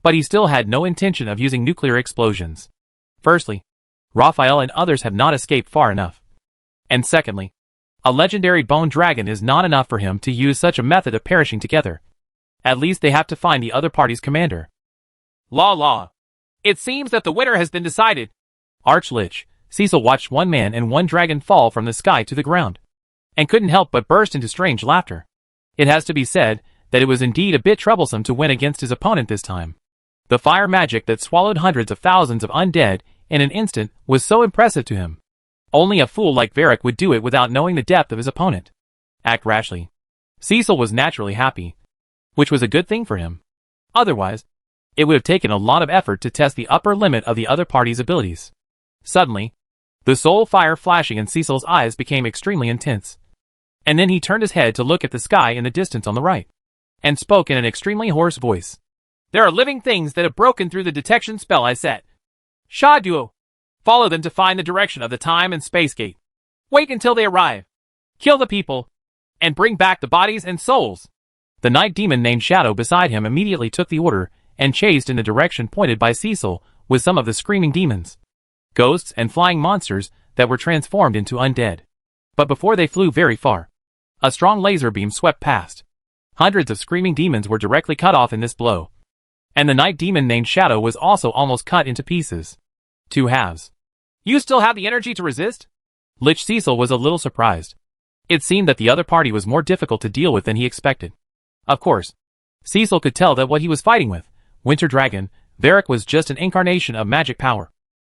but he still had no intention of using nuclear explosions. Firstly, Raphael and others have not escaped far enough. And secondly, a legendary bone dragon is not enough for him to use such a method of perishing together. At least they have to find the other party's commander. La. It seems that the winner has been decided. Archlich, Cecil watched one man and one dragon fall from the sky to the ground, and couldn't help but burst into strange laughter. It has to be said that it was indeed a bit troublesome to win against his opponent this time. The fire magic that swallowed hundreds of thousands of undead in an instant was so impressive to him. Only a fool like Varric would do it without knowing the depth of his opponent. Act rashly. Cecil was naturally happy, which was a good thing for him. Otherwise, it would have taken a lot of effort to test the upper limit of the other party's abilities. Suddenly, the soul fire flashing in Cecil's eyes became extremely intense. And then he turned his head to look at the sky in the distance on the right, and spoke in an extremely hoarse voice. There are living things that have broken through the detection spell I set. Sha Duo. Follow them to find the direction of the time and space gate. Wait until they arrive. Kill the people, and bring back the bodies and souls. The night demon named Shadow beside him immediately took the order and chased in the direction pointed by Cecil with some of the screaming demons, ghosts and flying monsters that were transformed into undead. But before they flew very far, a strong laser beam swept past. Hundreds of screaming demons were directly cut off in this blow, and the night demon named Shadow was also almost cut into pieces. Two halves. You still have the energy to resist? Lich Cecil was a little surprised. It seemed that the other party was more difficult to deal with than he expected. Of course, Cecil could tell that what he was fighting with, Winter Dragon, Varric, was just an incarnation of magic power.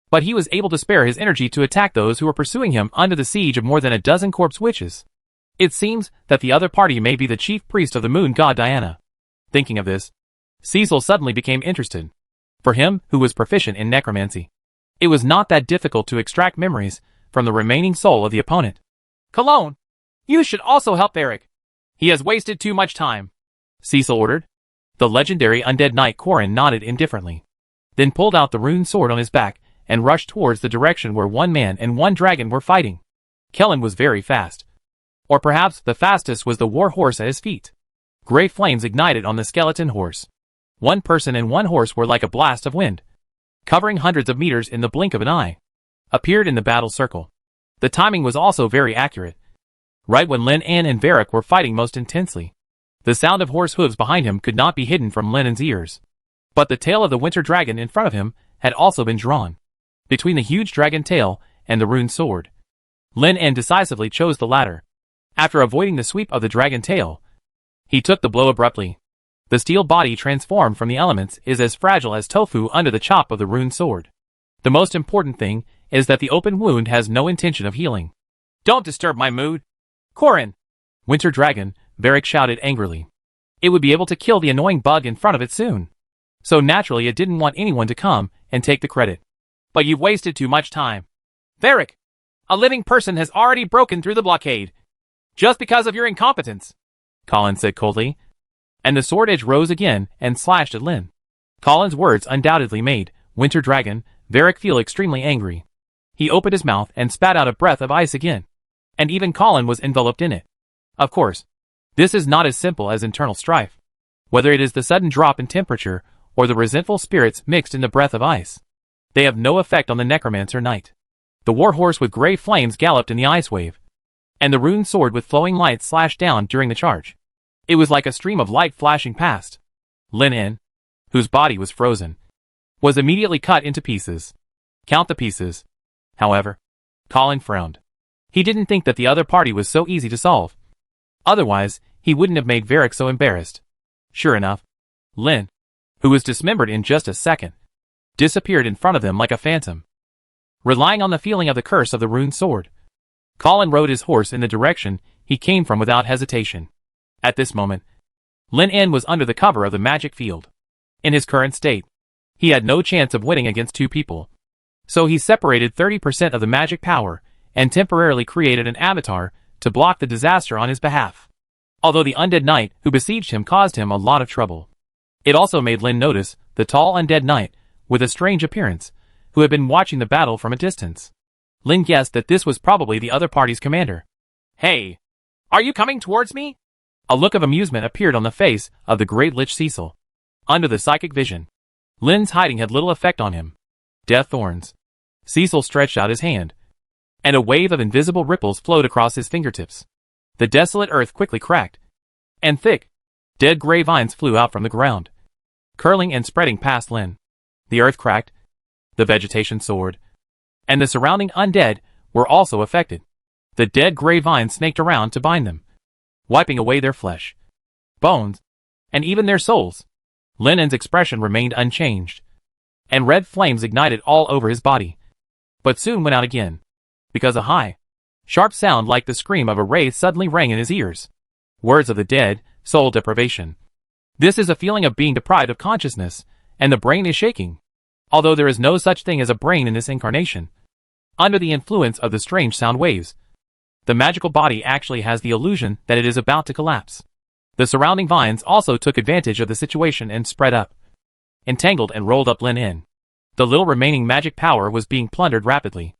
But he was able to spare his energy to attack those who were pursuing him under the siege of more than a dozen corpse witches. It seems that the other party may be the chief priest of the moon god Diana. Thinking of this, Cecil suddenly became interested. For him, who was proficient in necromancy, it was not that difficult to extract memories from the remaining soul of the opponent. Cologne, you should also help Varric. He has wasted too much time, Cecil ordered. The legendary undead knight Corin nodded indifferently, then pulled out the rune sword on his back and rushed towards the direction where one man and one dragon were fighting. Kellen was very fast. Or perhaps the fastest was the war horse at his feet. Gray flames ignited on the skeleton horse. One person and one horse were like a blast of wind, covering hundreds of meters in the blink of an eye, appeared in the battle circle. The timing was also very accurate. Right when Lin En and Varric were fighting most intensely, the sound of horse hooves behind him could not be hidden from Lin En's ears. But the tail of the winter dragon in front of him had also been drawn. Between the huge dragon tail and the rune sword, Lin En decisively chose the latter. After avoiding the sweep of the dragon tail, he took the blow abruptly. The steel body transformed from the elements is as fragile as tofu under the chop of the rune sword. The most important thing is that the open wound has no intention of healing. Don't disturb my mood. Corin! Winter Dragon, Varric shouted angrily. It would be able to kill the annoying bug in front of it soon. So naturally it didn't want anyone to come and take the credit. But you've wasted too much time. Varric! A living person has already broken through the blockade. Just because of your incompetence, Colin said coldly, and the sword edge rose again and slashed at Lin. Colin's words undoubtedly made Winter Dragon, Varric, feel extremely angry. He opened his mouth and spat out a breath of ice again, and even Colin was enveloped in it. Of course, this is not as simple as internal strife. Whether it is the sudden drop in temperature or the resentful spirits mixed in the breath of ice, they have no effect on the necromancer knight. The war horse with gray flames galloped in the ice wave, and the rune sword with flowing light slashed down during the charge. It was like a stream of light flashing past. Lin En, whose body was frozen, was immediately cut into pieces. Count the pieces. However, Colin frowned. He didn't think that the other party was so easy to solve. Otherwise, he wouldn't have made Varric so embarrassed. Sure enough, Lin, who was dismembered in just a second, disappeared in front of them like a phantom. Relying on the feeling of the curse of the rune sword, Colin rode his horse in the direction he came from without hesitation. At this moment, Lin En was under the cover of the magic field. In his current state, he had no chance of winning against two people. So he separated 30% of the magic power and temporarily created an avatar to block the disaster on his behalf. Although the undead knight who besieged him caused him a lot of trouble. It also made Lin notice the tall undead knight, with a strange appearance, who had been watching the battle from a distance. Lin guessed that this was probably the other party's commander. Hey! Are you coming towards me? A look of amusement appeared on the face of the Great Lich Cecil. Under the psychic vision, Lin's hiding had little effect on him. Death thorns. Cecil stretched out his hand, and a wave of invisible ripples flowed across his fingertips. The desolate earth quickly cracked, and thick, dead gray vines flew out from the ground, curling and spreading past Lin. The earth cracked, the vegetation soared, and the surrounding undead were also affected. The dead gray vines snaked around to bind them, wiping away their flesh, bones, and even their souls. Lin's expression remained unchanged, and red flames ignited all over his body, but soon went out again, because a high, sharp sound like the scream of a wraith suddenly rang in his ears. Words of the dead, soul deprivation. This is a feeling of being deprived of consciousness, and the brain is shaking, although there is no such thing as a brain in this incarnation. Under the influence of the strange sound waves, the magical body actually has the illusion that it is about to collapse. The surrounding vines also took advantage of the situation and spread up, entangled and rolled up Lin in. The little remaining magic power was being plundered rapidly.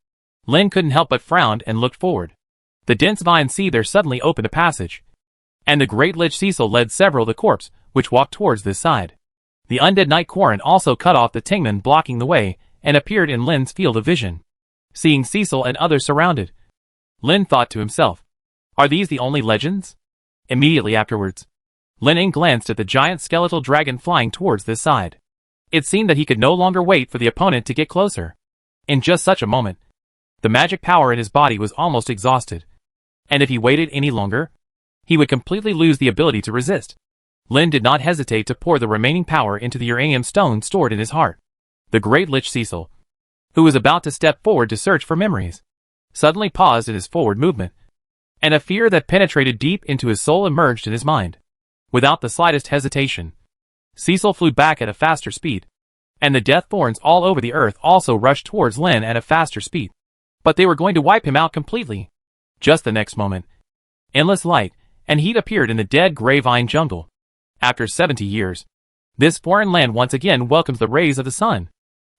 Lin couldn't help but frown and looked forward. The dense vines there suddenly opened a passage, and the Great Lich Cecil led several of the corpse, which walked towards this side. The undead knight Quarren also cut off the Tingman blocking the way, and appeared in Lin's field of vision. Seeing Cecil and others surrounded, Lin thought to himself, are these the only legends? Immediately afterwards, Lin glanced at the giant skeletal dragon flying towards this side. It seemed that he could no longer wait for the opponent to get closer. In just such a moment, the magic power in his body was almost exhausted, and if he waited any longer, he would completely lose the ability to resist. Lin did not hesitate to pour the remaining power into the uranium stone stored in his heart. The Great Lich Cecil, who was about to step forward to search for memories, suddenly paused in his forward movement, and a fear that penetrated deep into his soul emerged in his mind. Without the slightest hesitation, Cecil flew back at a faster speed, and the death thorns all over the earth also rushed towards Lin at a faster speed. But they were going to wipe him out completely. Just the next moment, endless light and heat appeared in the dead gray vine jungle. After 70 years, this foreign land once again welcomes the rays of the sun.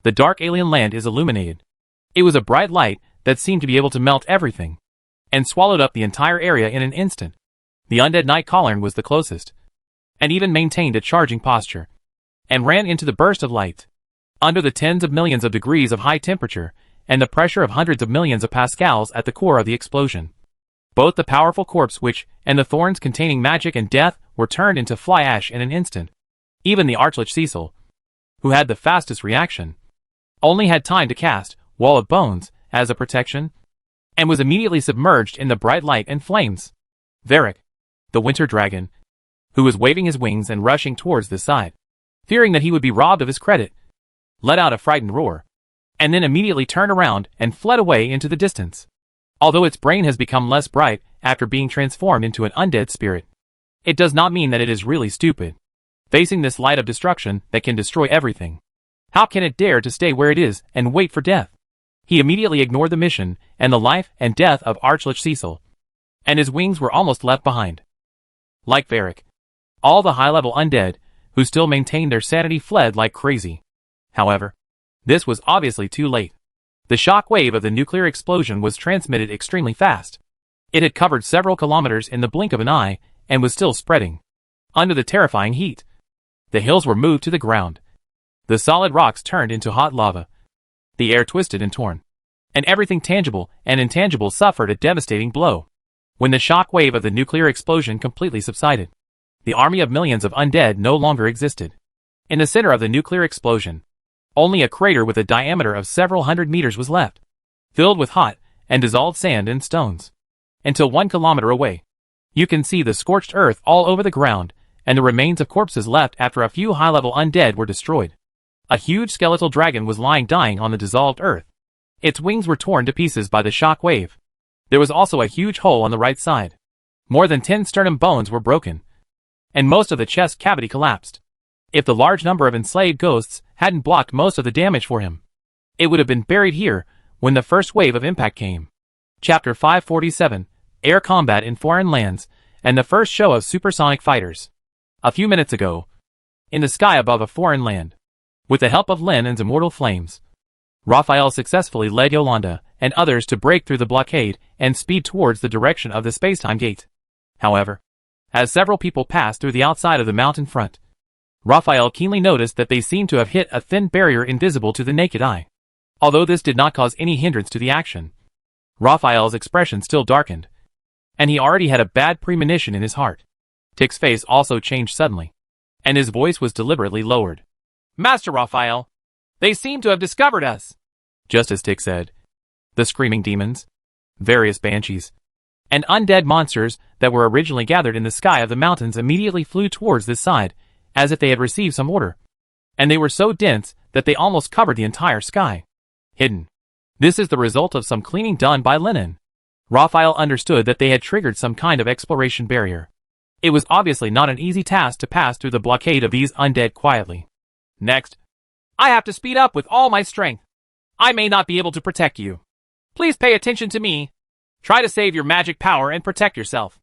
The dark alien land is illuminated. It was a bright light that seemed to be able to melt everything, and swallowed up the entire area in an instant. The undead knight Quarren was the closest, and even maintained a charging posture, and ran into the burst of light. Under the tens of millions of degrees of high temperature, and the pressure of hundreds of millions of pascals at the core of the explosion, both the powerful corpse witch and the thorns containing magic and death were turned into fly ash in an instant. Even the Archlich Cecil, who had the fastest reaction, only had time to cast Wall of Bones as a protection, and was immediately submerged in the bright light and flames. Varric, the winter dragon, who was waving his wings and rushing towards the side, fearing that he would be robbed of his credit, let out a frightened roar, and then immediately turned around and fled away into the distance. Although its brain has become less bright after being transformed into an undead spirit, it does not mean that it is really stupid, facing this light of destruction that can destroy everything. How can it dare to stay where it is and wait for death? He immediately ignored the mission and the life and death of Archlich Cecil, and his wings were almost left behind. Like Varric, all the high-level undead, who still maintained their sanity, fled like crazy. However, this was obviously too late. The shock wave of the nuclear explosion was transmitted extremely fast. It had covered several kilometers in the blink of an eye, and was still spreading. Under the terrifying heat, the hills were moved to the ground. The solid rocks turned into hot lava. The air twisted and torn, and everything tangible and intangible suffered a devastating blow. When the shock wave of the nuclear explosion completely subsided, the army of millions of undead no longer existed. In the center of the nuclear explosion, only a crater with a diameter of several hundred meters was left, filled with hot and dissolved sand and stones. Until 1 kilometer away, you can see the scorched earth all over the ground, and the remains of corpses left after a few high-level undead were destroyed. A huge skeletal dragon was lying dying on the dissolved earth. Its wings were torn to pieces by the shock wave. There was also a huge hole on the right side. More than 10 sternum bones were broken, and most of the chest cavity collapsed. If the large number of enslaved ghosts hadn't blocked most of the damage for him, it would have been buried here when the first wave of impact came. Chapter 547, Air Combat in Foreign Lands, and the first show of supersonic fighters. A few minutes ago, in the sky above a foreign land. With the help of Lin and immortal flames, Raphael successfully led Yolanda and others to break through the blockade and speed towards the direction of the spacetime gate. However, as several people passed through the outside of the mountain front, Raphael keenly noticed that they seemed to have hit a thin barrier invisible to the naked eye. Although this did not cause any hindrance to the action, Raphael's expression still darkened, and he already had a bad premonition in his heart. Tick's face also changed suddenly, and his voice was deliberately lowered. Master Raphael, they seem to have discovered us. Just as Tick said, the screaming demons, various banshees, and undead monsters that were originally gathered in the sky of the mountains immediately flew towards this side, as if they had received some order, and they were so dense that they almost covered the entire sky. Hidden. This is the result of some cleaning done by Lennon. Raphael understood that they had triggered some kind of exploration barrier. It was obviously not an easy task to pass through the blockade of these undead quietly. Next, I have to speed up with all my strength. I may not be able to protect you. Please pay attention to me. Try to save your magic power and protect yourself.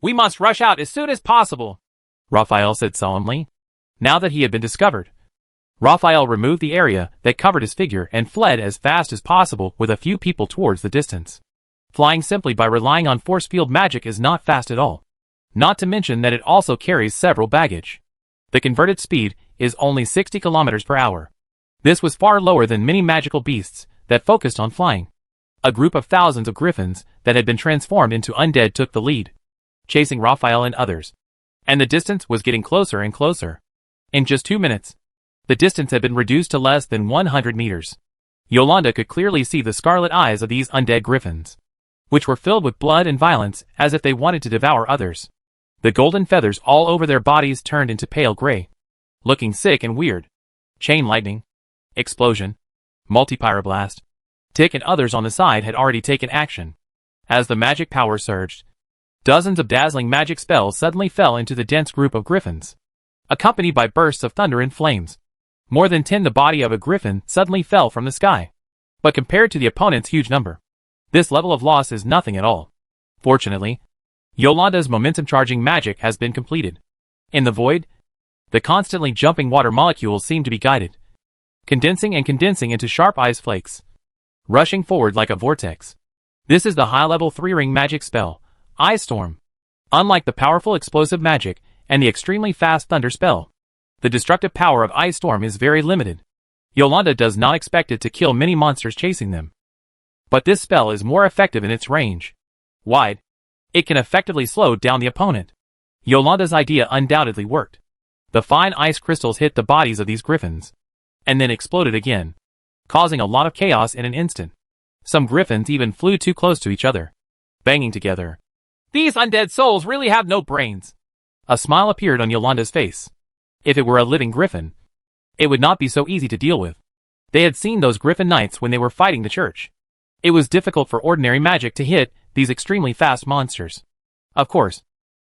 We must rush out as soon as possible, Raphael said solemnly. Now that he had been discovered, Raphael removed the area that covered his figure and fled as fast as possible with a few people towards the distance. Flying simply by relying on force field magic is not fast at all. Not to mention that it also carries several baggage. The converted speed is only 60 kilometers per hour. This was far lower than many magical beasts that focused on flying. A group of thousands of griffins that had been transformed into undead took the lead, chasing Raphael and others. And the distance was getting closer and closer. In just 2 minutes, the distance had been reduced to less than 100 meters. Yolanda could clearly see the scarlet eyes of these undead griffins, which were filled with blood and violence as if they wanted to devour others. The golden feathers all over their bodies turned into pale gray, looking sick and weird. Chain lightning, explosion, multi-pyroblast. Tick and others on the side had already taken action. As the magic power surged, dozens of dazzling magic spells suddenly fell into the dense group of griffins, accompanied by bursts of thunder and flames. More than 10 the body of a griffin suddenly fell from the sky. But compared to the opponent's huge number, this level of loss is nothing at all. Fortunately, Yolanda's momentum-charging magic has been completed. In the void, the constantly jumping water molecules seem to be guided, condensing and condensing into sharp ice flakes, rushing forward like a vortex. This is the high-level 3-ring magic spell, Ice Storm. Unlike the powerful explosive magic and the extremely fast thunder spell, the destructive power of Ice Storm is very limited. Yolanda does not expect it to kill many monsters chasing them. But this spell is more effective in its range. Wide, it can effectively slow down the opponent. Yolanda's idea undoubtedly worked. The fine ice crystals hit the bodies of these griffins, and then exploded again, causing a lot of chaos in an instant. Some griffins even flew too close to each other, banging together. These undead souls really have no brains. A smile appeared on Yolanda's face. If it were a living griffin, it would not be so easy to deal with. They had seen those griffin knights when they were fighting the church. It was difficult for ordinary magic to hit these extremely fast monsters. Of course,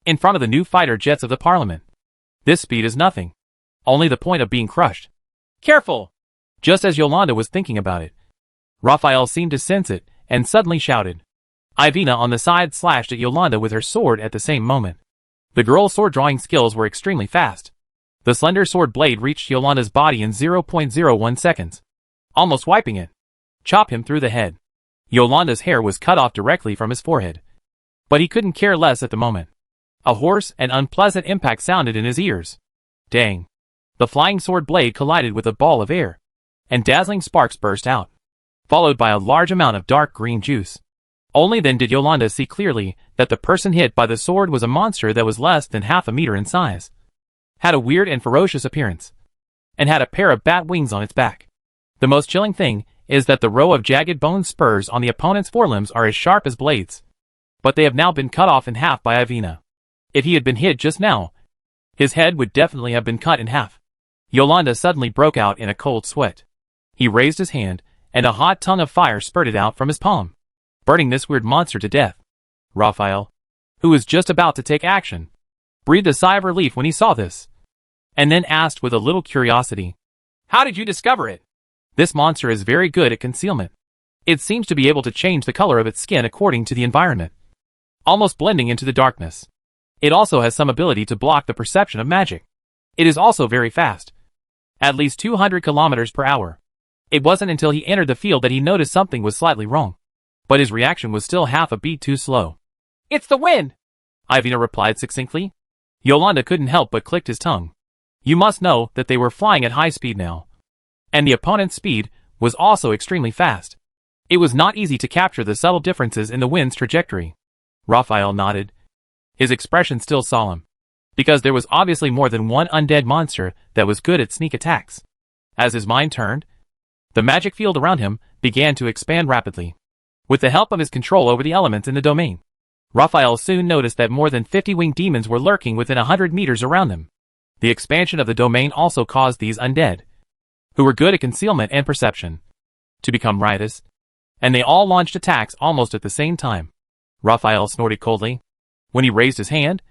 in front of the new fighter jets of the Parliament, this speed is nothing. Only the point of being crushed. Careful! Just as Yolanda was thinking about it, Raphael seemed to sense it and suddenly shouted. Ivina on the side slashed at Yolanda with her sword at the same moment. The girl's sword-drawing skills were extremely fast. The slender sword blade reached Yolanda's body in 0.01 seconds, almost wiping it. Chop him through the head. Yolanda's hair was cut off directly from his forehead. But he couldn't care less at the moment. A hoarse and unpleasant impact sounded in his ears. Dang. The flying sword blade collided with a ball of air, and dazzling sparks burst out, followed by a large amount of dark green juice. Only then did Yolanda see clearly that the person hit by the sword was a monster that was less than half a meter in size, had a weird and ferocious appearance, and had a pair of bat wings on its back. The most chilling thing is that the row of jagged bone spurs on the opponent's forelimbs are as sharp as blades. But they have now been cut off in half by Ivina. If he had been hit just now, his head would definitely have been cut in half. Yolanda suddenly broke out in a cold sweat. He raised his hand, and a hot tongue of fire spurted out from his palm, burning this weird monster to death. Raphael, who was just about to take action, breathed a sigh of relief when he saw this, and then asked with a little curiosity, How did you discover it? This monster is very good at concealment. It seems to be able to change the color of its skin according to the environment, almost blending into the darkness. It also has some ability to block the perception of magic. It is also very fast. At least 200 kilometers per hour. It wasn't until he entered the field that he noticed something was slightly wrong. But his reaction was still half a beat too slow. It's the wind, Ivanka replied succinctly. Yolanda couldn't help but clicked his tongue. You must know that they were flying at high speed now. And the opponent's speed was also extremely fast. It was not easy to capture the subtle differences in the wind's trajectory. Raphael nodded, his expression still solemn, because there was obviously more than one undead monster that was good at sneak attacks. As his mind turned, the magic field around him began to expand rapidly. With the help of his control over the elements in the domain, Raphael soon noticed that more than 50 winged demons were lurking within 100 meters around them. The expansion of the domain also caused these undead, who were good at concealment and perception, to become riotous, and they all launched attacks almost at the same time. Raphael snorted coldly. When he raised his hand,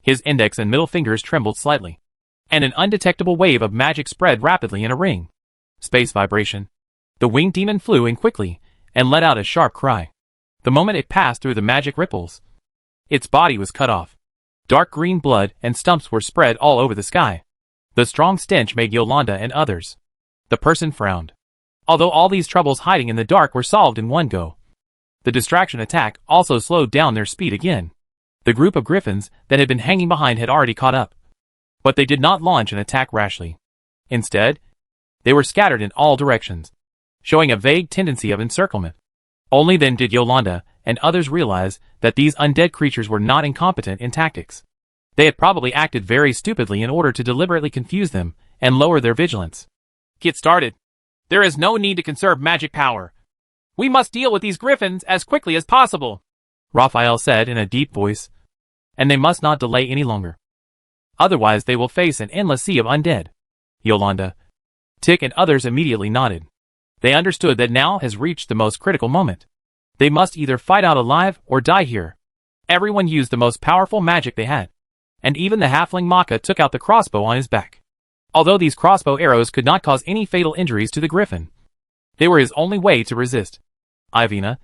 his index and middle fingers trembled slightly, and an undetectable wave of magic spread rapidly in a ring. Space vibration. The winged demon flew in quickly and let out a sharp cry. The moment it passed through the magic ripples, its body was cut off. Dark green blood and stumps were spread all over the sky. The strong stench made Yolanda and others. The person frowned. Although all these troubles hiding in the dark were solved in one go, the distraction attack also slowed down their speed again. The group of griffins that had been hanging behind had already caught up. But they did not launch an attack rashly. Instead, they were scattered in all directions, showing a vague tendency of encirclement. Only then did Yolanda and others realize that these undead creatures were not incompetent in tactics. They had probably acted very stupidly in order to deliberately confuse them and lower their vigilance. Get started. There is no need to conserve magic power. We must deal with these griffins as quickly as possible, Raphael said in a deep voice. And they must not delay any longer. Otherwise they will face an endless sea of undead. Yolanda, Tick and others immediately nodded. They understood that now has reached the most critical moment. They must either fight out alive or die here. Everyone used the most powerful magic they had. And even the halfling Maka took out the crossbow on his back. Although these crossbow arrows could not cause any fatal injuries to the griffin, they were his only way to resist. Ivanka,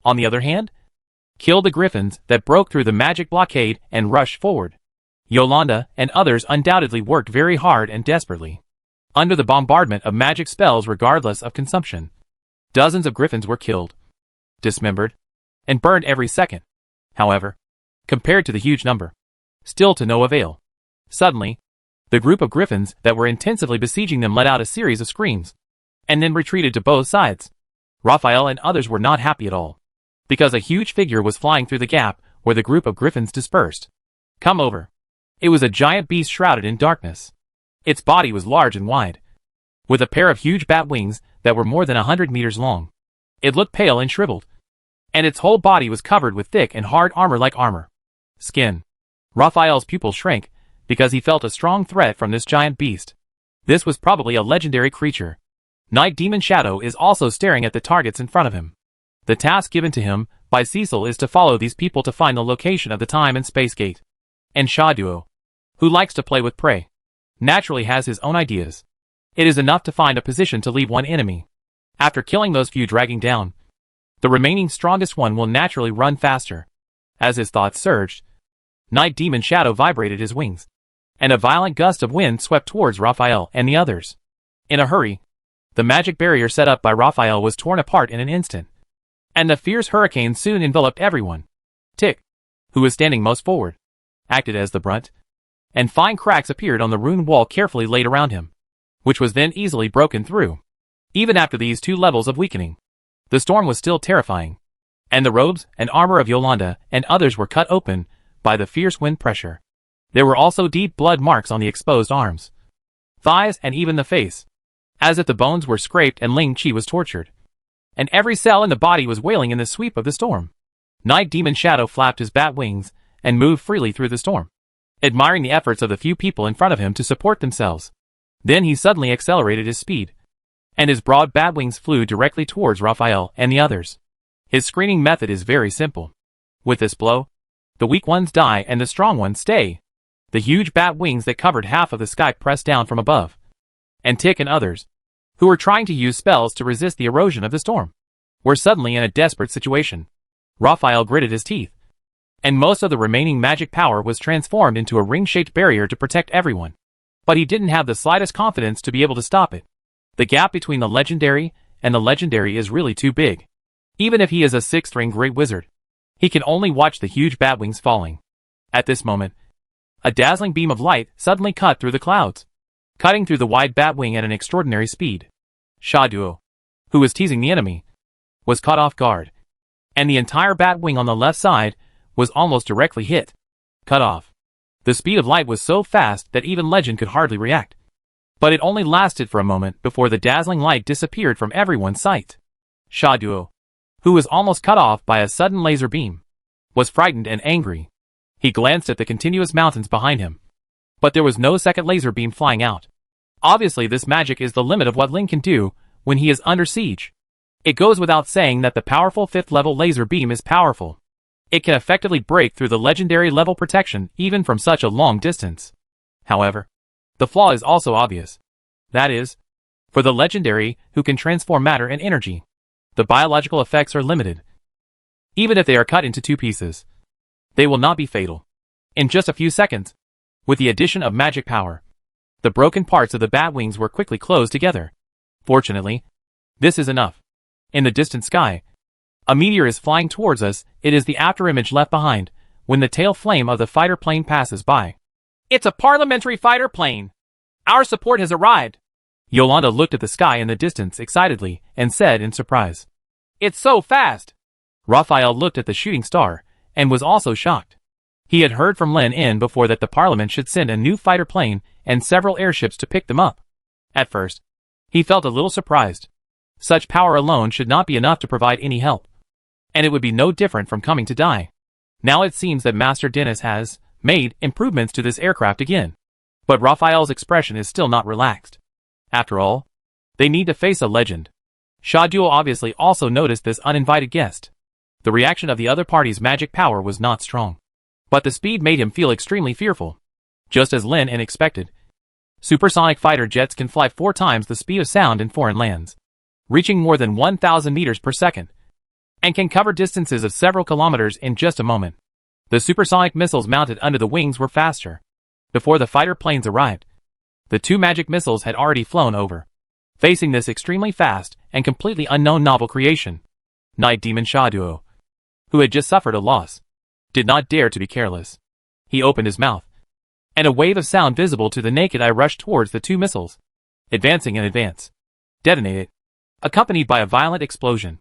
on the other hand, killed the griffins that broke through the magic blockade and rushed forward. Yolanda and others undoubtedly worked very hard and desperately, under the bombardment of magic spells regardless of consumption. Dozens of griffins were killed, dismembered, and burned every second. However, compared to the huge number, still to no avail. Suddenly, the group of griffins that were intensively besieging them let out a series of screams, and then retreated to both sides. Raphael and others were not happy at all, because a huge figure was flying through the gap where the group of griffins dispersed. Come over. It was a giant beast shrouded in darkness. Its body was large and wide, with a pair of huge bat wings that were more than 100 meters long. It looked pale and shriveled, and its whole body was covered with thick and hard armor like armor. Skin. Raphael's pupils shrank, because he felt a strong threat from this giant beast. This was probably a legendary creature. Night Demon Shadow is also staring at the targets in front of him. The task given to him by Cecil is to follow these people to find the location of the time and space gate. And Shaduo, who likes to play with prey, naturally has his own ideas. It is enough to find a position to leave one enemy. After killing those few dragging down, the remaining strongest one will naturally run faster. As his thoughts surged, Night Demon Shadow vibrated his wings, and a violent gust of wind swept towards Raphael and the others. In a hurry, the magic barrier set up by Raphael was torn apart in an instant, and the fierce hurricane soon enveloped everyone. Tick, who was standing most forward, acted as the brunt, and fine cracks appeared on the rune wall carefully laid around him, which was then easily broken through. Even after these 2 levels of weakening, the storm was still terrifying, and the robes and armor of Yolanda and others were cut open by the fierce wind pressure. There were also deep blood marks on the exposed arms, thighs, and even the face, as if the bones were scraped and Ling Chi was tortured, and every cell in the body was wailing in the sweep of the storm. Night Demon Shadow flapped his bat wings and moved freely through the storm, admiring the efforts of the few people in front of him to support themselves. Then he suddenly accelerated his speed, and his broad bat wings flew directly towards Raphael and the others. His screening method is very simple. With this blow, the weak ones die and the strong ones stay. The huge bat wings that covered half of the sky pressed down from above, and Tick and others, who were trying to use spells to resist the erosion of the storm, were suddenly in a desperate situation. Raphael gritted his teeth, and most of the remaining magic power was transformed into a ring-shaped barrier to protect everyone. but he didn't have the slightest confidence to be able to stop it. The gap between the legendary and the legendary is really too big. Even if he is a 6th-ring great wizard, he can only watch the huge bat wings falling. At this moment, a dazzling beam of light suddenly cut through the clouds, cutting through the wide bat wing at an extraordinary speed. Shaduo, who was teasing the enemy, was caught off guard, and the entire bat wing on the left side was almost directly hit. Cut off. The speed of light was so fast that even Legend could hardly react. But it only lasted for a moment before the dazzling light disappeared from everyone's sight. Shaduo, who was almost cut off by a sudden laser beam, was frightened and angry. He glanced at the continuous mountains behind him, but there was no second laser beam flying out. Obviously, this magic is the limit of what Lin can do when he is under siege. It goes without saying that the powerful 5th level laser beam is powerful. It can effectively break through the legendary level protection even from such a long distance. However, the flaw is also obvious. That is, for the legendary who can transform matter and energy, the biological effects are limited. Even if they are cut into 2 pieces, they will not be fatal. In just a few seconds, with the addition of magic power, the broken parts of the bat wings were quickly closed together. Fortunately, this is enough. In the distant sky, a meteor is flying towards us. It is the afterimage left behind when the tail flame of the fighter plane passes by. It's a parliamentary fighter plane. Our support has arrived. Yolanda looked at the sky in the distance excitedly and said in surprise, "It's so fast." Raphael looked at the shooting star and was also shocked. He had heard from Lin In before that the Parliament should send a new fighter plane and several airships to pick them up. At first, he felt a little surprised. Such power alone should not be enough to provide any help, and it would be no different from coming to die. Now it seems that Master Dennis has made improvements to this aircraft again. But Raphael's expression is still not relaxed. After all, they need to face a legend. Shaduo obviously also noticed this uninvited guest. The reaction of the other party's magic power was not strong, but the speed made him feel extremely fearful. Just as Lin In expected, supersonic fighter jets can fly 4 times the speed of sound in foreign lands, reaching more than 1,000 meters per second, and can cover distances of several kilometers in just a moment. The supersonic missiles mounted under the wings were faster. Before the fighter planes arrived, the 2 magic missiles had already flown over. Facing this extremely fast and completely unknown novel creation, Night Demon Shaduo, who had just suffered a loss, did not dare to be careless. He opened his mouth, and a wave of sound visible to the naked eye rushed towards the 2 missiles, advancing in advance. Detonated, accompanied by a violent explosion.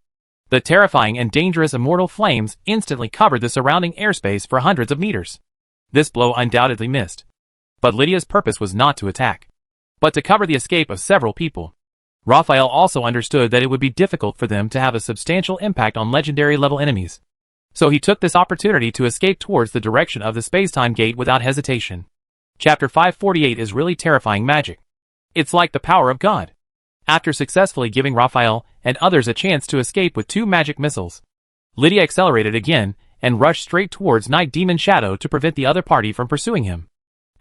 The terrifying and dangerous immortal flames instantly covered the surrounding airspace for hundreds of meters. This blow undoubtedly missed. But Lydia's purpose was not to attack, but to cover the escape of several people. Raphael also understood that it would be difficult for them to have a substantial impact on legendary-level enemies. So he took this opportunity to escape towards the direction of the space-time gate without hesitation. Chapter 548 is really terrifying magic. It's like the power of God. After successfully giving Raphael and others a chance to escape with 2 magic missiles, Lydia accelerated again and rushed straight towards Night Demon Shadow to prevent the other party from pursuing him.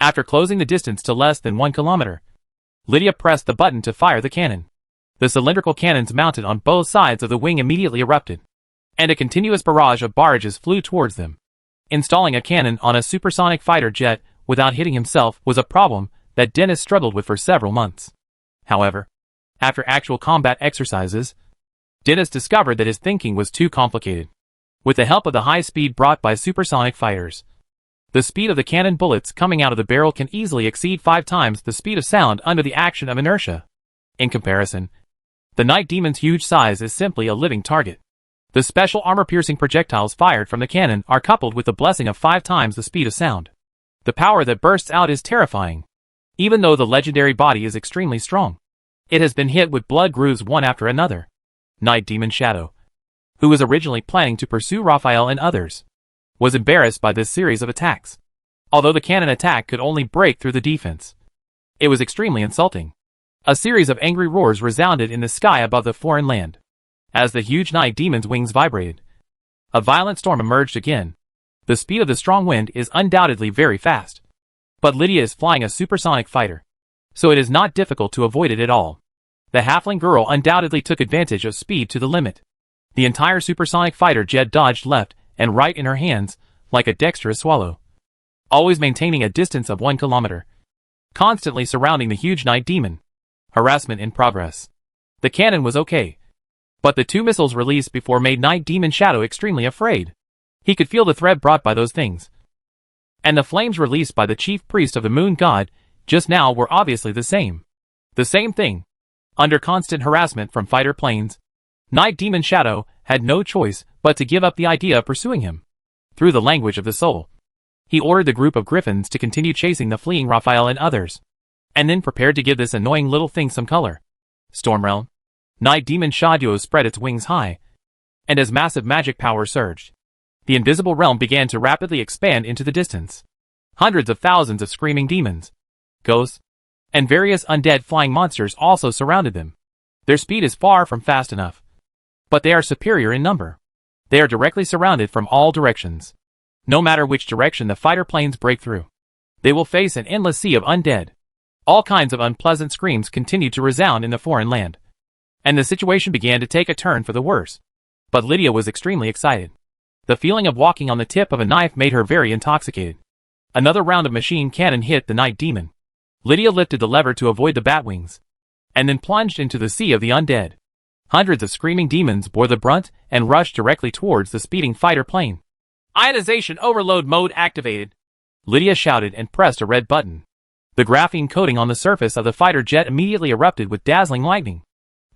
After closing the distance to less than 1 kilometer, Lydia pressed the button to fire the cannon. The cylindrical cannons mounted on both sides of the wing immediately erupted, and a continuous barrage of barrages flew towards them. Installing a cannon on a supersonic fighter jet without hitting himself was a problem that Dennis struggled with for several months. However, after actual combat exercises, Dennis discovered that his thinking was too complicated. With the help of the high speed brought by supersonic fighters, the speed of the cannon bullets coming out of the barrel can easily exceed 5 times the speed of sound under the action of inertia. In comparison, the Night Demon's huge size is simply a living target. The special armor-piercing projectiles fired from the cannon are coupled with the blessing of 5 times the speed of sound. The power that bursts out is terrifying. Even though the legendary body is extremely strong, it has been hit with blood grooves one after another. Night Demon Shadow, who was originally planning to pursue Raphael and others, was embarrassed by this series of attacks. Although the cannon attack could only break through the defense, it was extremely insulting. A series of angry roars resounded in the sky above the foreign land. As the huge Night Demon's wings vibrated, a violent storm emerged again. The speed of the strong wind is undoubtedly very fast, but Lydia is flying a supersonic fighter, so it is not difficult to avoid it at all. The halfling girl undoubtedly took advantage of speed to the limit. The entire supersonic fighter jet dodged left and right in her hands, like a dexterous swallow, always maintaining a distance of 1 kilometer. constantly surrounding the huge night demon. Harassment in progress. The cannon was okay, but the 2 missiles released before made Night Demon Shadow extremely afraid. He could feel the threat brought by those things. And the flames released by the chief priest of the moon god just now were obviously the same. The same thing. Under constant harassment from fighter planes, Night Demon Shadow had no choice but to give up the idea of pursuing him. Through the language of the soul, he ordered the group of griffins to continue chasing the fleeing Raphael and others, and then prepared to give this annoying little thing some color. Storm Realm. Night Demon Shadow spread its wings high, and as massive magic power surged, the invisible realm began to rapidly expand into the distance. Hundreds of thousands of screaming demons, ghosts, and various undead flying monsters also surrounded them. Their speed is far from fast enough, but they are superior in number. They are directly surrounded from all directions. No matter which direction the fighter planes break through, they will face an endless sea of undead. All kinds of unpleasant screams continued to resound in the foreign land, and the situation began to take a turn for the worse. But Lydia was extremely excited. The feeling of walking on the tip of a knife made her very intoxicated. Another round of machine cannon hit the night demon. Lydia lifted the lever to avoid the batwings, and then plunged into the sea of the undead. Hundreds of screaming demons bore the brunt and rushed directly towards the speeding fighter plane. Ionization overload mode activated. Lydia shouted and pressed a red button. The graphene coating on the surface of the fighter jet immediately erupted with dazzling lightning,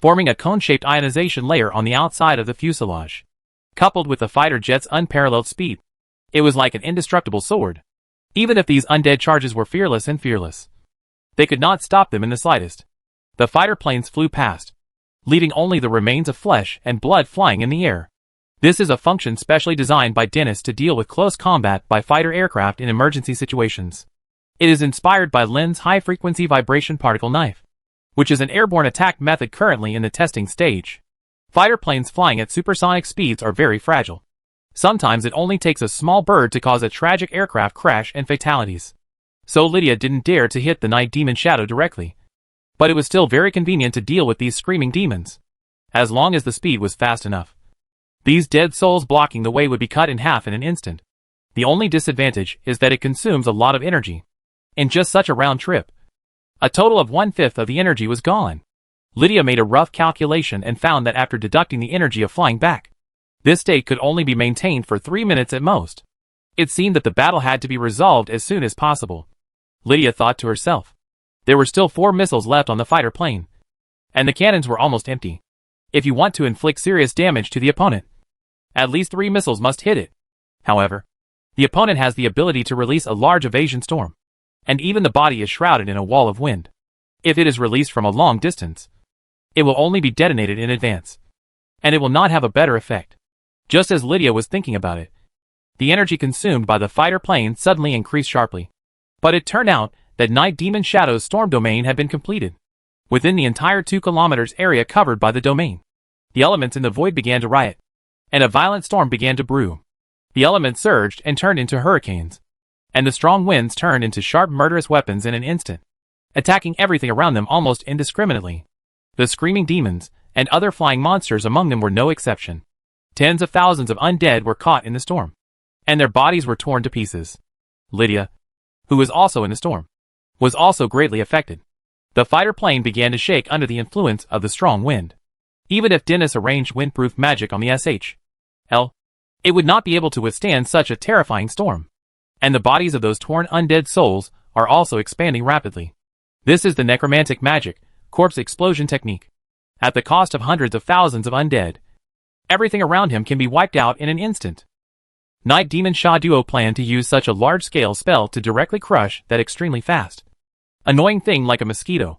forming a cone-shaped ionization layer on the outside of the fuselage. Coupled with the fighter jet's unparalleled speed, it was like an indestructible sword. Even if these undead charges were fearless, they could not stop them in the slightest. The fighter planes flew past, leaving only the remains of flesh and blood flying in the air. This is a function specially designed by Dennis to deal with close combat by fighter aircraft in emergency situations. It is inspired by Lin's high-frequency vibration particle knife, which is an airborne attack method currently in the testing stage. Fighter planes flying at supersonic speeds are very fragile. Sometimes it only takes a small bird to cause a tragic aircraft crash and fatalities. So Lydia didn't dare to hit the Night Demon Shadow directly, but it was still very convenient to deal with these screaming demons, as long as the speed was fast enough. These dead souls blocking the way would be cut in half in an instant. The only disadvantage is that it consumes a lot of energy. In just such a round trip, a total of 1/5 of the energy was gone. Lydia made a rough calculation and found that after deducting the energy of flying back, this state could only be maintained for 3 minutes at most. It seemed that the battle had to be resolved as soon as possible. Lydia thought to herself. There were still 4 missiles left on the fighter plane, and the cannons were almost empty. If you want to inflict serious damage to the opponent, at least 3 missiles must hit it. However, the opponent has the ability to release a large evasion storm, and even the body is shrouded in a wall of wind. If it is released from a long distance, it will only be detonated in advance, and it will not have a better effect. Just as Lydia was thinking about it, the energy consumed by the fighter plane suddenly increased sharply. But it turned out that Night Demon Shadow's storm domain had been completed. Within the entire 2 kilometers area covered by the domain, the elements in the void began to riot, and a violent storm began to brew. The elements surged and turned into hurricanes, and the strong winds turned into sharp murderous weapons in an instant, attacking everything around them almost indiscriminately. The screaming demons and other flying monsters among them were no exception. Tens of thousands of undead were caught in the storm, and their bodies were torn to pieces. Lydia, who was also in the storm, was also greatly affected. The fighter plane began to shake under the influence of the strong wind. Even if Dennis arranged windproof magic on the SHL, it would not be able to withstand such a terrifying storm. And the bodies of those torn undead souls are also expanding rapidly. This is the necromantic magic, corpse explosion technique. At the cost of hundreds of thousands of undead, everything around him can be wiped out in an instant. Night Demon Shadow planned to use such a large-scale spell to directly crush that extremely fast, annoying thing like a mosquito.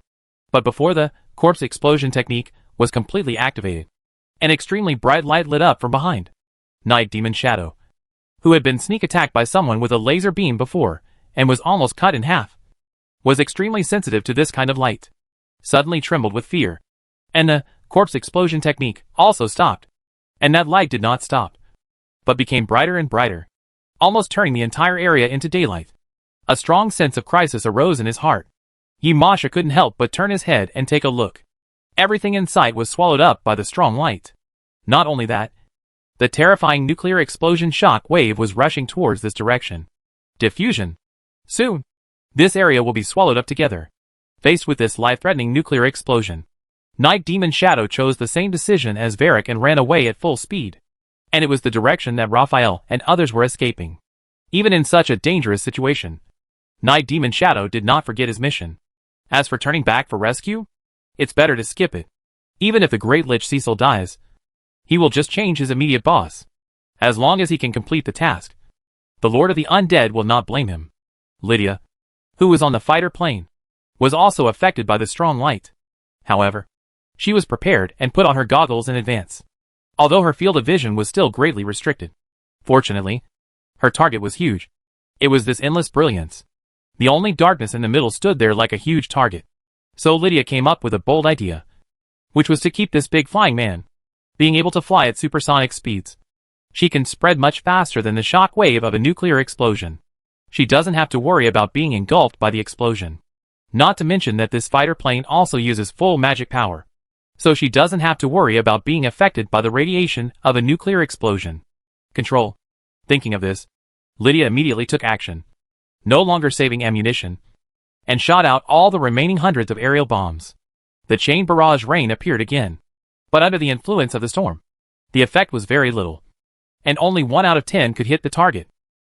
But before the corpse explosion technique was completely activated, an extremely bright light lit up from behind. Night Demon Shadow, who had been sneak attacked by someone with a laser beam before and was almost cut in half, was extremely sensitive to this kind of light, suddenly trembled with fear. And the corpse explosion technique also stopped. And that light did not stop, but became brighter and brighter, almost turning the entire area into daylight. A strong sense of crisis arose in his heart. Ymasha couldn't help but turn his head and take a look. Everything in sight was swallowed up by the strong light. Not only that, the terrifying nuclear explosion shock wave was rushing towards this direction. Diffusion. Soon, This area will be swallowed up together. Faced with this life-threatening nuclear explosion, Night Demon Shadow chose the same decision as Varric and ran away at full speed. And it was the direction that Raphael and others were escaping. Even in such a dangerous situation, Night Demon Shadow did not forget his mission. As for turning back for rescue, it's better to skip it. Even if the Great Lich Cecil dies, he will just change his immediate boss. As long as he can complete the task, the Lord of the Undead will not blame him. Lydia, who was on the fighter plane, was also affected by the strong light. However, she was prepared and put on her goggles in advance, although her field of vision was still greatly restricted. Fortunately, her target was huge. It was this endless brilliance. The only darkness in the middle stood there like a huge target. So Lydia came up with a bold idea, which was to keep this big flying man, being able to fly at supersonic speeds. She can spread much faster than the shock wave of a nuclear explosion. She doesn't have to worry about being engulfed by the explosion. Not to mention that this fighter plane also uses full magic power. So she doesn't have to worry about being affected by the radiation of a nuclear explosion. Control. Thinking of this, Lydia immediately took action, no longer saving ammunition, and shot out all the remaining hundreds of aerial bombs. The chain barrage rain appeared again, but under the influence of the storm, the effect was very little, and only 1 out of 10 could hit the target.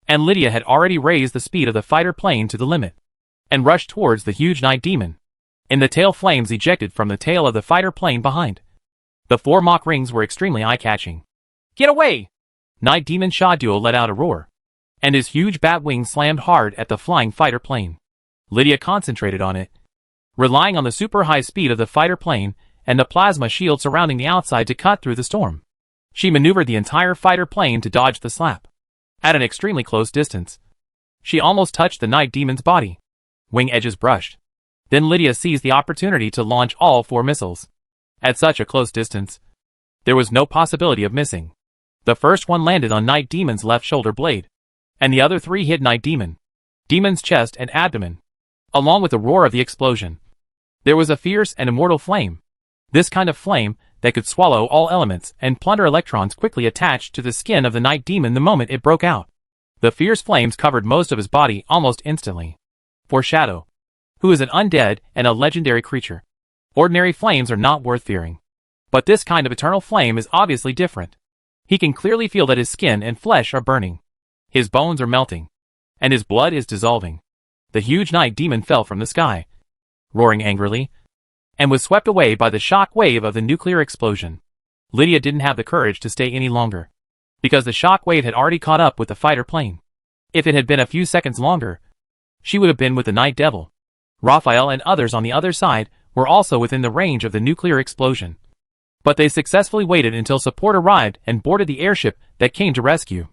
And Lydia had already raised the speed of the fighter plane to the limit, and rushed towards the huge night demon. In the tail flames ejected from the tail of the fighter plane behind, the 4 Mach rings were extremely eye-catching. Get away! Night Demon Shaduo let out a roar, and his huge bat wing slammed hard at the flying fighter plane. Lydia concentrated on it, relying on the super high speed of the fighter plane and the plasma shield surrounding the outside to cut through the storm. She maneuvered the entire fighter plane to dodge the slap. At an extremely close distance, she almost touched the night demon's body. Wing edges brushed. Then Lydia seized the opportunity to launch all 4 missiles. At such a close distance, there was no possibility of missing. The first one landed on Night Demon's left shoulder blade, and the other 3 hit Night Demon's chest and abdomen. Along with the roar of the explosion, there was a fierce and immortal flame. This kind of flame that could swallow all elements and plunder electrons quickly attached to the skin of the Night Demon the moment it broke out. The fierce flames covered most of his body almost instantly. For Shadow, who is an undead and a legendary creature, ordinary flames are not worth fearing. But this kind of eternal flame is obviously different. He can clearly feel that his skin and flesh are burning. His bones are melting, and his blood is dissolving. The huge Night Demon fell from the sky, roaring angrily, and was swept away by the shock wave of the nuclear explosion. Lydia didn't have the courage to stay any longer, because the shock wave had already caught up with the fighter plane. If it had been a few seconds longer, she would have been with the Night Devil. Raphael and others on the other side were also within the range of the nuclear explosion. But they successfully waited until support arrived and boarded the airship that came to rescue.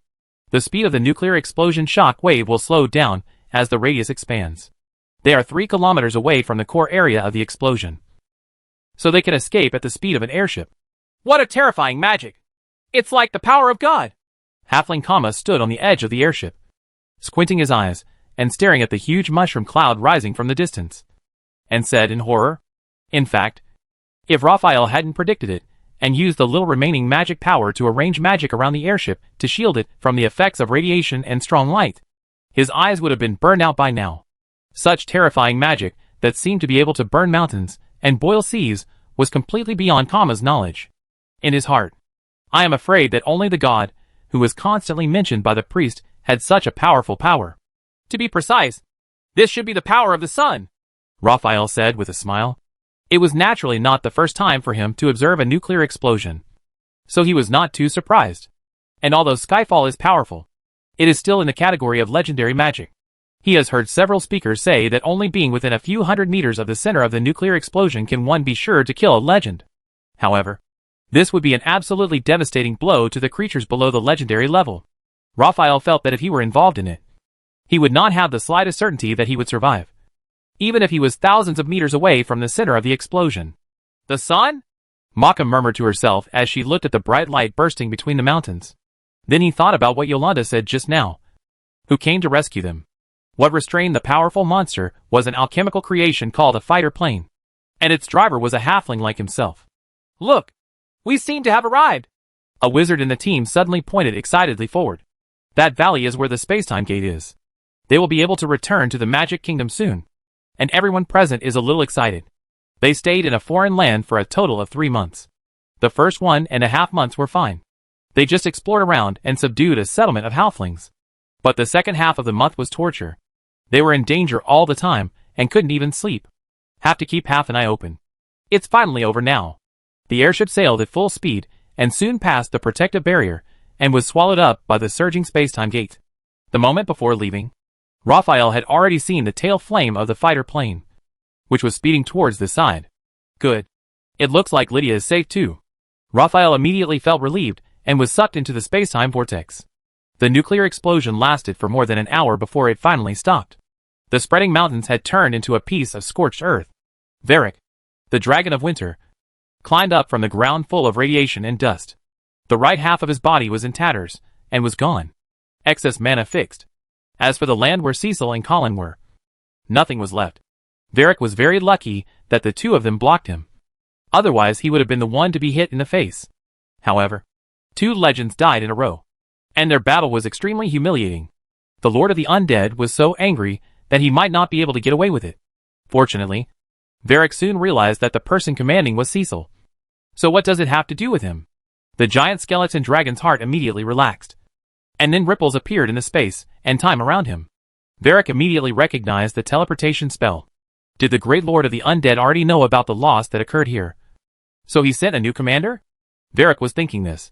The speed of the nuclear explosion shock wave will slow down as the radius expands. They are 3 kilometers away from the core area of the explosion, so they can escape at the speed of an airship. What a terrifying magic! It's like the power of God! Halfling Kama stood on the edge of the airship, squinting his eyes and staring at the huge mushroom cloud rising from the distance, and said in horror, in fact, if Raphael hadn't predicted it and used the little remaining magic power to arrange magic around the airship to shield it from the effects of radiation and strong light, his eyes would have been burned out by now. Such terrifying magic that seemed to be able to burn mountains and boil seas was completely beyond Kama's knowledge. In his heart, I am afraid that only the god, who was constantly mentioned by the priest, had such a powerful power. To be precise, this should be the power of the sun, Raphael said with a smile. It was naturally not the first time for him to observe a nuclear explosion, so he was not too surprised. And although Skyfall is powerful, it is still in the category of legendary magic. He has heard several speakers say that only being within a few hundred meters of the center of the nuclear explosion can one be sure to kill a legend. However, this would be an absolutely devastating blow to the creatures below the legendary level. Raphael felt that if he were involved in it, he would not have the slightest certainty that he would survive, even if he was thousands of meters away from the center of the explosion. The sun? Maka murmured to herself as she looked at the bright light bursting between the mountains. Then he thought about what Yolanda said just now. Who came to rescue them? What restrained the powerful monster was an alchemical creation called a fighter plane, and its driver was a halfling like himself. Look! We seem to have arrived! A wizard in the team suddenly pointed excitedly forward. That valley is where the spacetime gate is. They will be able to return to the Magic Kingdom soon, and everyone present is a little excited. They stayed in a foreign land for a total of 3 months. The first 1.5 months were fine. They just explored around and subdued a settlement of halflings. But the second half of the month was torture. They were in danger all the time and couldn't even sleep. Have to keep half an eye open. It's finally over now. The airship sailed at full speed and soon passed the protective barrier and was swallowed up by the surging space-time gate. The moment before leaving, Raphael had already seen the tail flame of the fighter plane, which was speeding towards the side. Good. It looks like Lydia is safe too. Raphael immediately felt relieved and was sucked into the space-time vortex. The nuclear explosion lasted for more than an hour before it finally stopped. The spreading mountains had turned into a piece of scorched earth. Varric, the Dragon of Winter, climbed up from the ground full of radiation and dust. The right half of his body was in tatters and was gone. Excess mana fixed. As for the land where Cecil and Colin were, nothing was left. Varric was very lucky that the two of them blocked him. Otherwise he would have been the one to be hit in the face. However, 2 legends died in a row, and their battle was extremely humiliating. The Lord of the Undead was so angry that he might not be able to get away with it. Fortunately, Varric soon realized that the person commanding was Cecil. So what does it have to do with him? The giant skeleton dragon's heart immediately relaxed. And then ripples appeared in the space and time around him. Varric immediately recognized the teleportation spell. Did the great Lord of the Undead already know about the loss that occurred here? So he sent a new commander? Varric was thinking this,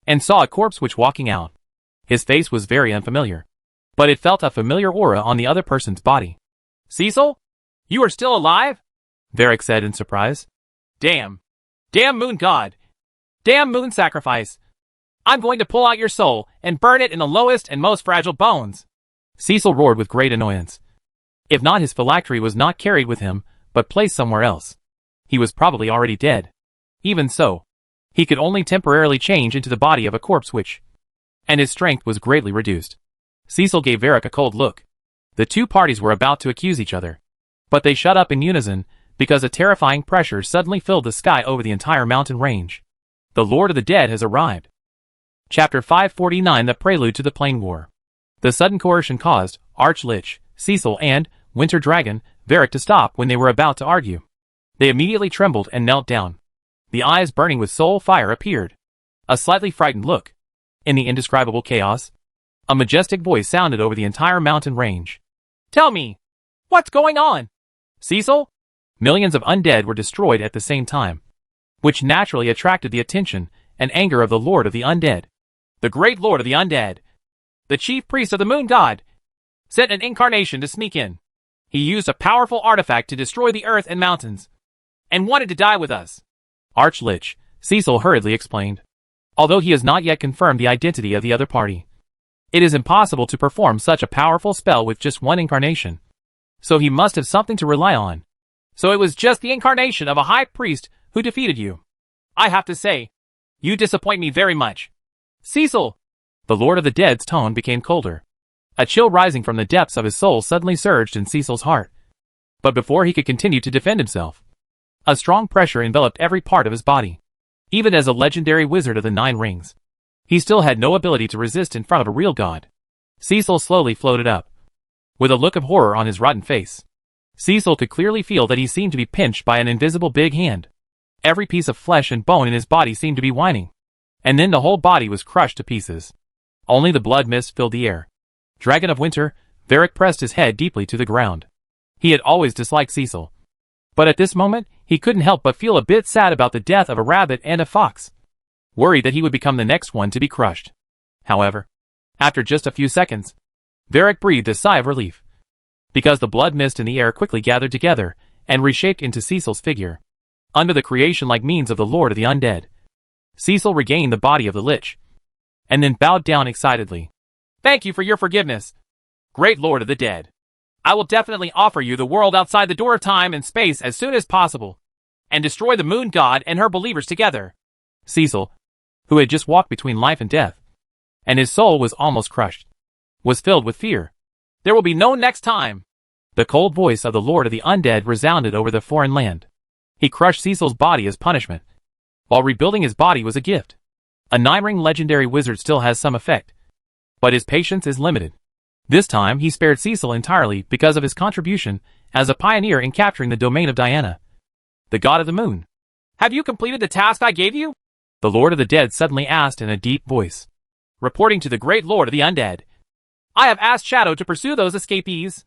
and saw a corpse witch walking out. His face was very unfamiliar, but it felt a familiar aura on the other person's body. Cecil? You are still alive? Varric said in surprise. Damn. Damn moon god. Damn moon sacrifice. I'm going to pull out your soul and burn it in the lowest and most fragile bones. Cecil roared with great annoyance. If not, his phylactery was not carried with him, but placed somewhere else. He was probably already dead. Even so, he could only temporarily change into the body of a corpse witch, and his strength was greatly reduced. Cecil gave Varric a cold look. The two parties were about to accuse each other, but they shut up in unison because a terrifying pressure suddenly filled the sky over the entire mountain range. The Lord of the Dead has arrived. Chapter 549, The Prelude to the Plane War. The sudden coercion caused Archlich, Cecil, and Winter Dragon Varric to stop when they were about to argue. They immediately trembled and knelt down. The eyes burning with soul fire appeared. A slightly frightened look. In the indescribable chaos, a majestic voice sounded over the entire mountain range. Tell me, what's going on? Cecil? Millions of undead were destroyed at the same time, which naturally attracted the attention and anger of the Lord of the Undead. The great Lord of the Undead, the chief priest of the moon god, sent an incarnation to sneak in. He used a powerful artifact to destroy the earth and mountains, and wanted to die with us. Archlich, Cecil hurriedly explained. Although he has not yet confirmed the identity of the other party, it is impossible to perform such a powerful spell with just one incarnation. So he must have something to rely on. So it was just the incarnation of a high priest who defeated you. I have to say, you disappoint me very much. Cecil! The Lord of the Dead's tone became colder. A chill rising from the depths of his soul suddenly surged in Cecil's heart. But before he could continue to defend himself, a strong pressure enveloped every part of his body. Even as a legendary wizard of the Nine Rings, he still had no ability to resist in front of a real god. Cecil slowly floated up, with a look of horror on his rotten face. Cecil could clearly feel that he seemed to be pinched by an invisible big hand. Every piece of flesh and bone in his body seemed to be whining. And then the whole body was crushed to pieces. Only the blood mist filled the air. Dragon of Winter, Varric pressed his head deeply to the ground. He had always disliked Cecil, but at this moment, he couldn't help but feel a bit sad about the death of a rabbit and a fox, worried that he would become the next one to be crushed. However, after just a few seconds, Varric breathed a sigh of relief, because the blood mist in the air quickly gathered together and reshaped into Cecil's figure. Under the creation-like means of the Lord of the Undead, Cecil regained the body of the Lich, and then bowed down excitedly. Thank you for your forgiveness, great Lord of the Dead. I will definitely offer you the world outside the door of time and space as soon as possible, and destroy the moon god and her believers together. Cecil, who had just walked between life and death, and his soul was almost crushed, was filled with fear. There will be no next time. The cold voice of the Lord of the Undead resounded over the foreign land. He crushed Cecil's body as punishment, while rebuilding his body was a gift. A Nine-Ring legendary wizard still has some effect, but his patience is limited. This time he spared Cecil entirely because of his contribution as a pioneer in capturing the domain of Diana, the god of the moon. Have you completed the task I gave you? The Lord of the Dead suddenly asked in a deep voice. Reporting to the great Lord of the Undead. I have asked Shadow to pursue those escapees.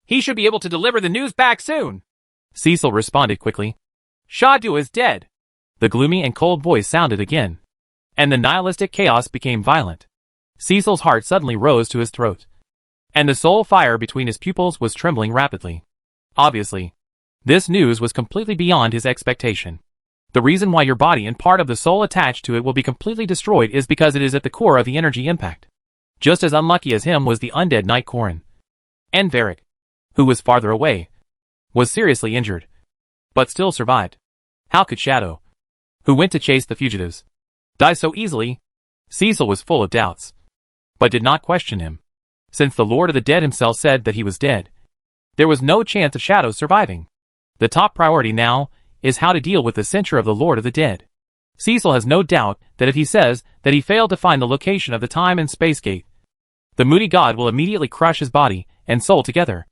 He should be able to deliver the news back soon. Cecil responded quickly. Shadu is dead. The gloomy and cold voice sounded again, and the nihilistic chaos became violent. Cecil's heart suddenly rose to his throat, and the soul fire between his pupils was trembling rapidly. Obviously, this news was completely beyond his expectation. The reason why your body and part of the soul attached to it will be completely destroyed is because it is at the core of the energy impact. Just as unlucky as him was the undead knight Corin. And Varric, who was farther away, was seriously injured, but still survived. How could Shadow, who went to chase the fugitives, die so easily? Cecil was full of doubts, but did not question him. Since the Lord of the Dead himself said that he was dead, there was no chance of Shadow surviving. The top priority now is how to deal with the censure of the Lord of the Dead. Cecil has no doubt that if he says that he failed to find the location of the time and space gate, the moody god will immediately crush his body and soul together.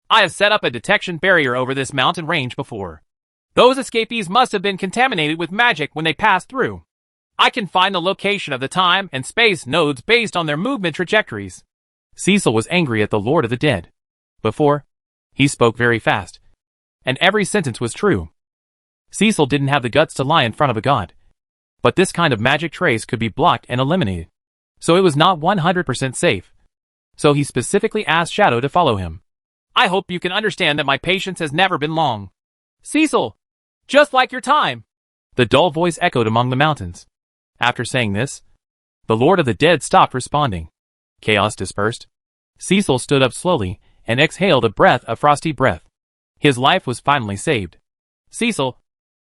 I have set up a detection barrier over this mountain range before. Those escapees must have been contaminated with magic when they passed through. I can find the location of the time and space nodes based on their movement trajectories. Cecil was angry at the Lord of the Dead. Before, he spoke very fast, and every sentence was true. Cecil didn't have the guts to lie in front of a god. But this kind of magic trace could be blocked and eliminated, so it was not 100% safe. So he specifically asked Shadow to follow him. I hope you can understand that my patience has never been long. Cecil, just like your time. The dull voice echoed among the mountains. After saying this, the Lord of the Dead stopped responding. Chaos dispersed. Cecil stood up slowly and exhaled a breath of frosty breath. His life was finally saved. Cecil,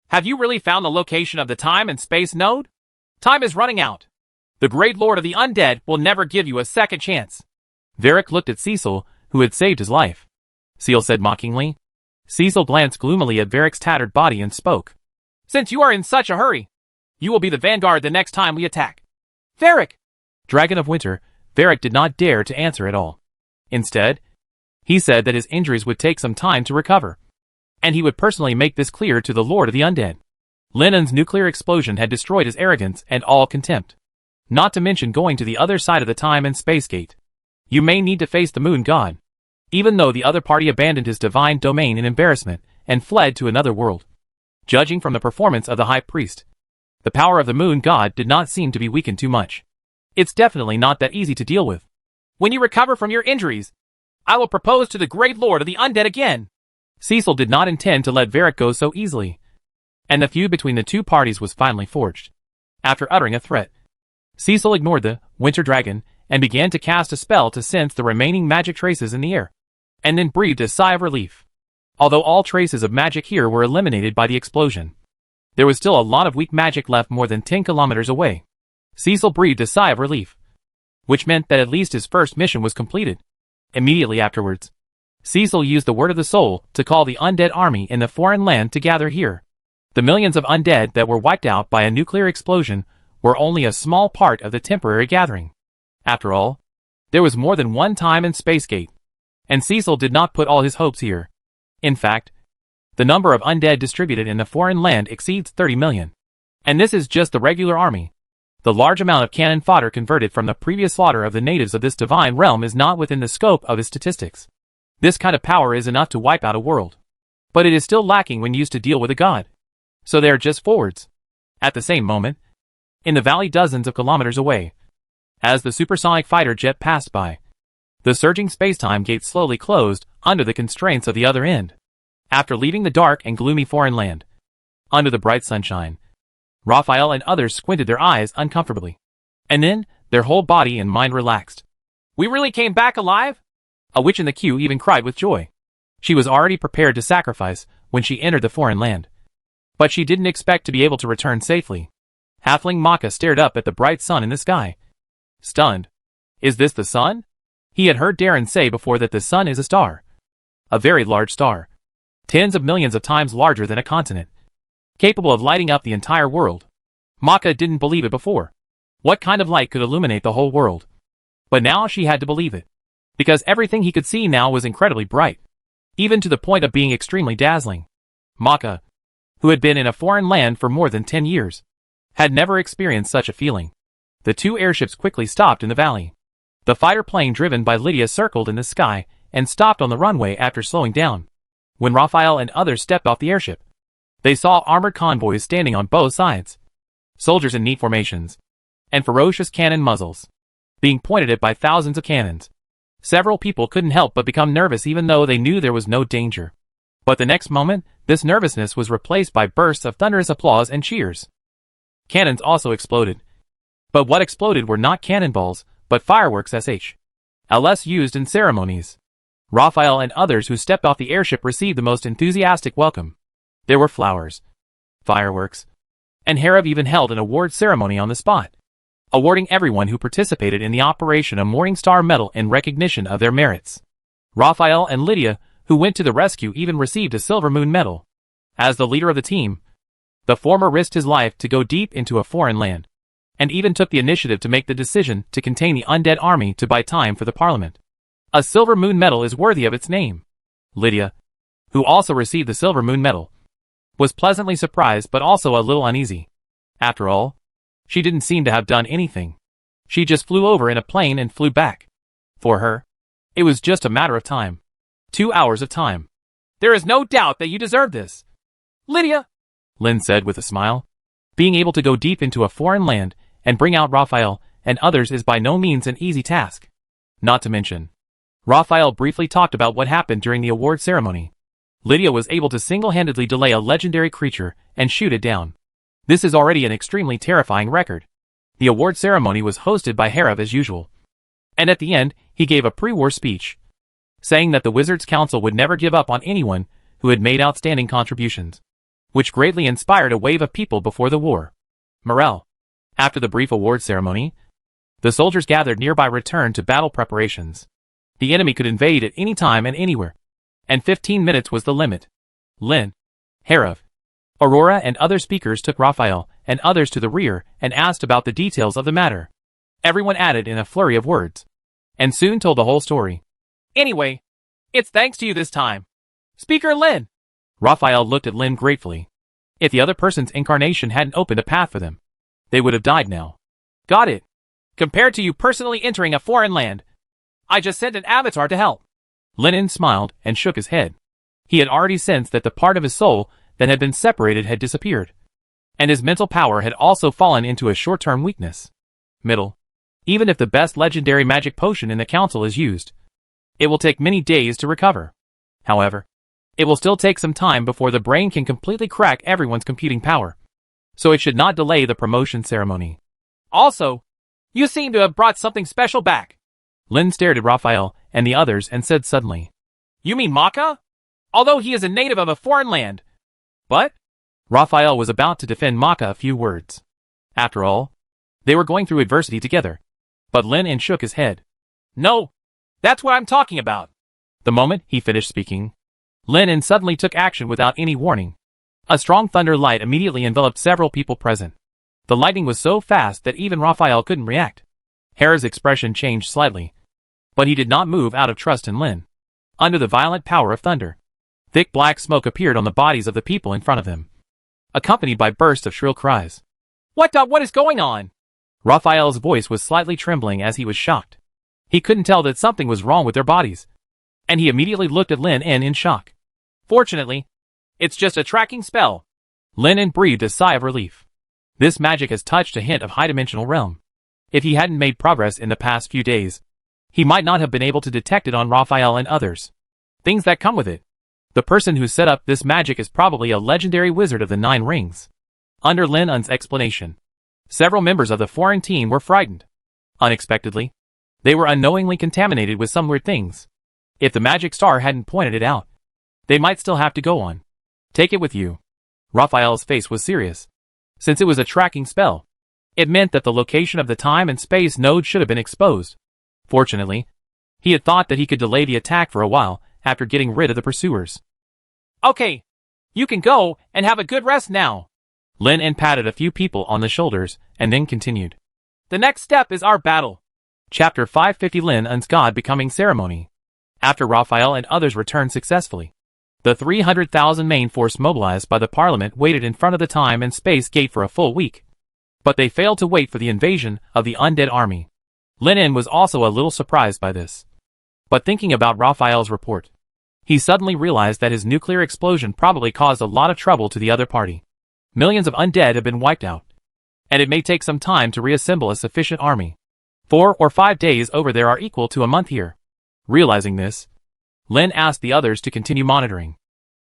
have you really found the location of the time and space node? Time is running out. The great Lord of the Undead will never give you a second chance. Varric looked at Cecil, who had saved his life. Cecil said mockingly. Cecil glanced gloomily at Varric's tattered body and spoke. Since you are in such a hurry, you will be the vanguard the next time we attack. Varric! Dragon of Winter, Varric did not dare to answer at all. Instead, he said that his injuries would take some time to recover, and he would personally make this clear to the Lord of the Undead. Lennon's nuclear explosion had destroyed his arrogance and all contempt. Not to mention going to the other side of the time and space gate. You may need to face the moon god, even though the other party abandoned his divine domain in embarrassment and fled to another world. Judging from the performance of the high priest, the power of the moon god did not seem to be weakened too much. It's definitely not that easy to deal with. When you recover from your injuries, I will propose to the great Lord of the Undead again. Cecil did not intend to let Varric go so easily, and the feud between the two parties was finally forged. After uttering a threat, Cecil ignored the Winter Dragon and began to cast a spell to sense the remaining magic traces in the air, and then breathed a sigh of relief. Although all traces of magic here were eliminated by the explosion, there was still a lot of weak magic left more than 10 kilometers away. Cecil breathed a sigh of relief, which meant that at least his first mission was completed. Immediately afterwards, Cecil used the word of the soul to call the undead army in the foreign land to gather here. The millions of undead that were wiped out by a nuclear explosion were only a small part of the temporary gathering. After all, there was more than one time and space gate, and Cecil did not put all his hopes here. In fact, the number of undead distributed in the foreign land exceeds 30 million. And this is just the regular army. The large amount of cannon fodder converted from the previous slaughter of the natives of this divine realm is not within the scope of his statistics. This kind of power is enough to wipe out a world. But it is still lacking when used to deal with a god. So they are just forwards. At the same moment, in the valley dozens of kilometers away, as the supersonic fighter jet passed by, the surging spacetime gate slowly closed under the constraints of the other end. After leaving the dark and gloomy foreign land, under the bright sunshine, Raphael and others squinted their eyes uncomfortably. And then, their whole body and mind relaxed. We really came back alive? A witch in the queue even cried with joy. She was already prepared to sacrifice when she entered the foreign land. But she didn't expect to be able to return safely. Halfling Maka stared up at the bright sun in the sky, stunned. Is this the sun? He had heard Darren say before that the sun is a star. A very large star. Tens of millions of times larger than a continent. Capable of lighting up the entire world. Maka didn't believe it before. What kind of light could illuminate the whole world? But now she had to believe it. because everything he could see now was incredibly bright, even to the point of being extremely dazzling. Maka, who had been in a foreign land for more than 10 years, had never experienced such a feeling. The two airships quickly stopped in the valley. The fighter plane driven by Lydia circled in the sky and stopped on the runway after slowing down. When Raphael and others stepped off the airship, they saw armored convoys standing on both sides, soldiers in neat formations, and ferocious cannon muzzles being pointed at by thousands of cannons. Several people couldn't help but become nervous even though they knew there was no danger. But the next moment, this nervousness was replaced by bursts of thunderous applause and cheers. Cannons also exploded. But what exploded were not cannonballs, but fireworks LS used in ceremonies. Raphael and others who stepped off the airship received the most enthusiastic welcome. There were flowers, fireworks, and Herav even held an award ceremony on the spot, awarding everyone who participated in the operation a Morning Star medal in recognition of their merits. Raphael and Lydia, who went to the rescue, even received a Silver Moon medal. As the leader of the team, the former risked his life to go deep into a foreign land, and even took the initiative to make the decision to contain the undead army to buy time for the parliament. A Silver Moon medal is worthy of its name. Lydia, who also received the Silver Moon medal, was pleasantly surprised but also a little uneasy. After all, she didn't seem to have done anything. She just flew over in a plane and flew back. For her, it was just a matter of time. 2 hours of time. There is no doubt that you deserve this, Lydia, Lynn said with a smile. Being able to go deep into a foreign land and bring out Raphael and others is by no means an easy task. Not to mention, Raphael briefly talked about what happened during the award ceremony. Lydia was able to single-handedly delay a legendary creature and shoot it down. This is already an extremely terrifying record. The award ceremony was hosted by Herav as usual. And at the end, he gave a pre-war speech, saying that the Wizards' Council would never give up on anyone who had made outstanding contributions, which greatly inspired a wave of people before the war. Morale. After the brief award ceremony, the soldiers gathered nearby returned to battle preparations. The enemy could invade at any time and anywhere, and 15 minutes was the limit. Lynn, Herav, Aurora and other speakers took Raphael and others to the rear and asked about the details of the matter. Everyone added in a flurry of words, and soon told the whole story. Anyway, it's thanks to you this time, Speaker Lynn. Raphael looked at Lynn gratefully. If the other person's incarnation hadn't opened a path for them, they would have died now. Got it. Compared to you personally entering a foreign land, I just sent an avatar to help. Lynn smiled and shook his head. He had already sensed that the part of his soul that had been separated had disappeared, and his mental power had also fallen into a short-term weakness. Even if the best legendary magic potion in the council is used, it will take many days to recover. However, it will still take some time before the brain can completely crack everyone's computing power, so it should not delay the promotion ceremony. Also, you seem to have brought something special back. Lynn stared at Raphael and the others and said suddenly, You mean Maka? Although he is a native of a foreign land. But? Raphael was about to defend Maka a few words. After all, they were going through adversity together. But Lynn shook his head. No, that's what I'm talking about. The moment he finished speaking, Lynn suddenly took action without any warning. A strong thunder light immediately enveloped several people present. The lightning was so fast that even Raphael couldn't react. Herav's expression changed slightly, but he did not move out of trust in Lynn. Under the violent power of thunder, thick black smoke appeared on the bodies of the people in front of them, accompanied by bursts of shrill cries. What is going on? Raphael's voice was slightly trembling as he was shocked. He couldn't tell that something was wrong with their bodies, and he immediately looked at Lynn in shock. Fortunately, it's just a tracking spell. Lynn breathed a sigh of relief. This magic has touched a hint of high-dimensional realm. If he hadn't made progress in the past few days, he might not have been able to detect it on Raphael and others. Things that come with it. The person who set up this magic is probably a legendary wizard of the 9 rings. Under Lynn's explanation, several members of the foreign team were frightened. Unexpectedly, they were unknowingly contaminated with some weird things. If the magic star hadn't pointed it out, they might still have to go on. Take it with you. Raphael's face was serious. Since it was a tracking spell, it meant that the location of the time and space node should have been exposed. Fortunately, he had thought that he could delay the attack for a while after getting rid of the pursuers. Okay, you can go and have a good rest now. Lynn patted a few people on the shoulders and then continued. The next step is our battle. Chapter 550 Lin Un's God Becoming Ceremony. After Raphael and others returned successfully, the 300,000 main force mobilized by the Parliament waited in front of the time and space gate for a full week. But they failed to wait for the invasion of the undead army. Lin Un was also a little surprised by this. But thinking about Raphael's report, he suddenly realized that his nuclear explosion probably caused a lot of trouble to the other party. Millions of undead have been wiped out, and it may take some time to reassemble a sufficient army. 4 or 5 days over there are equal to a month here. Realizing this, Lin asked the others to continue monitoring.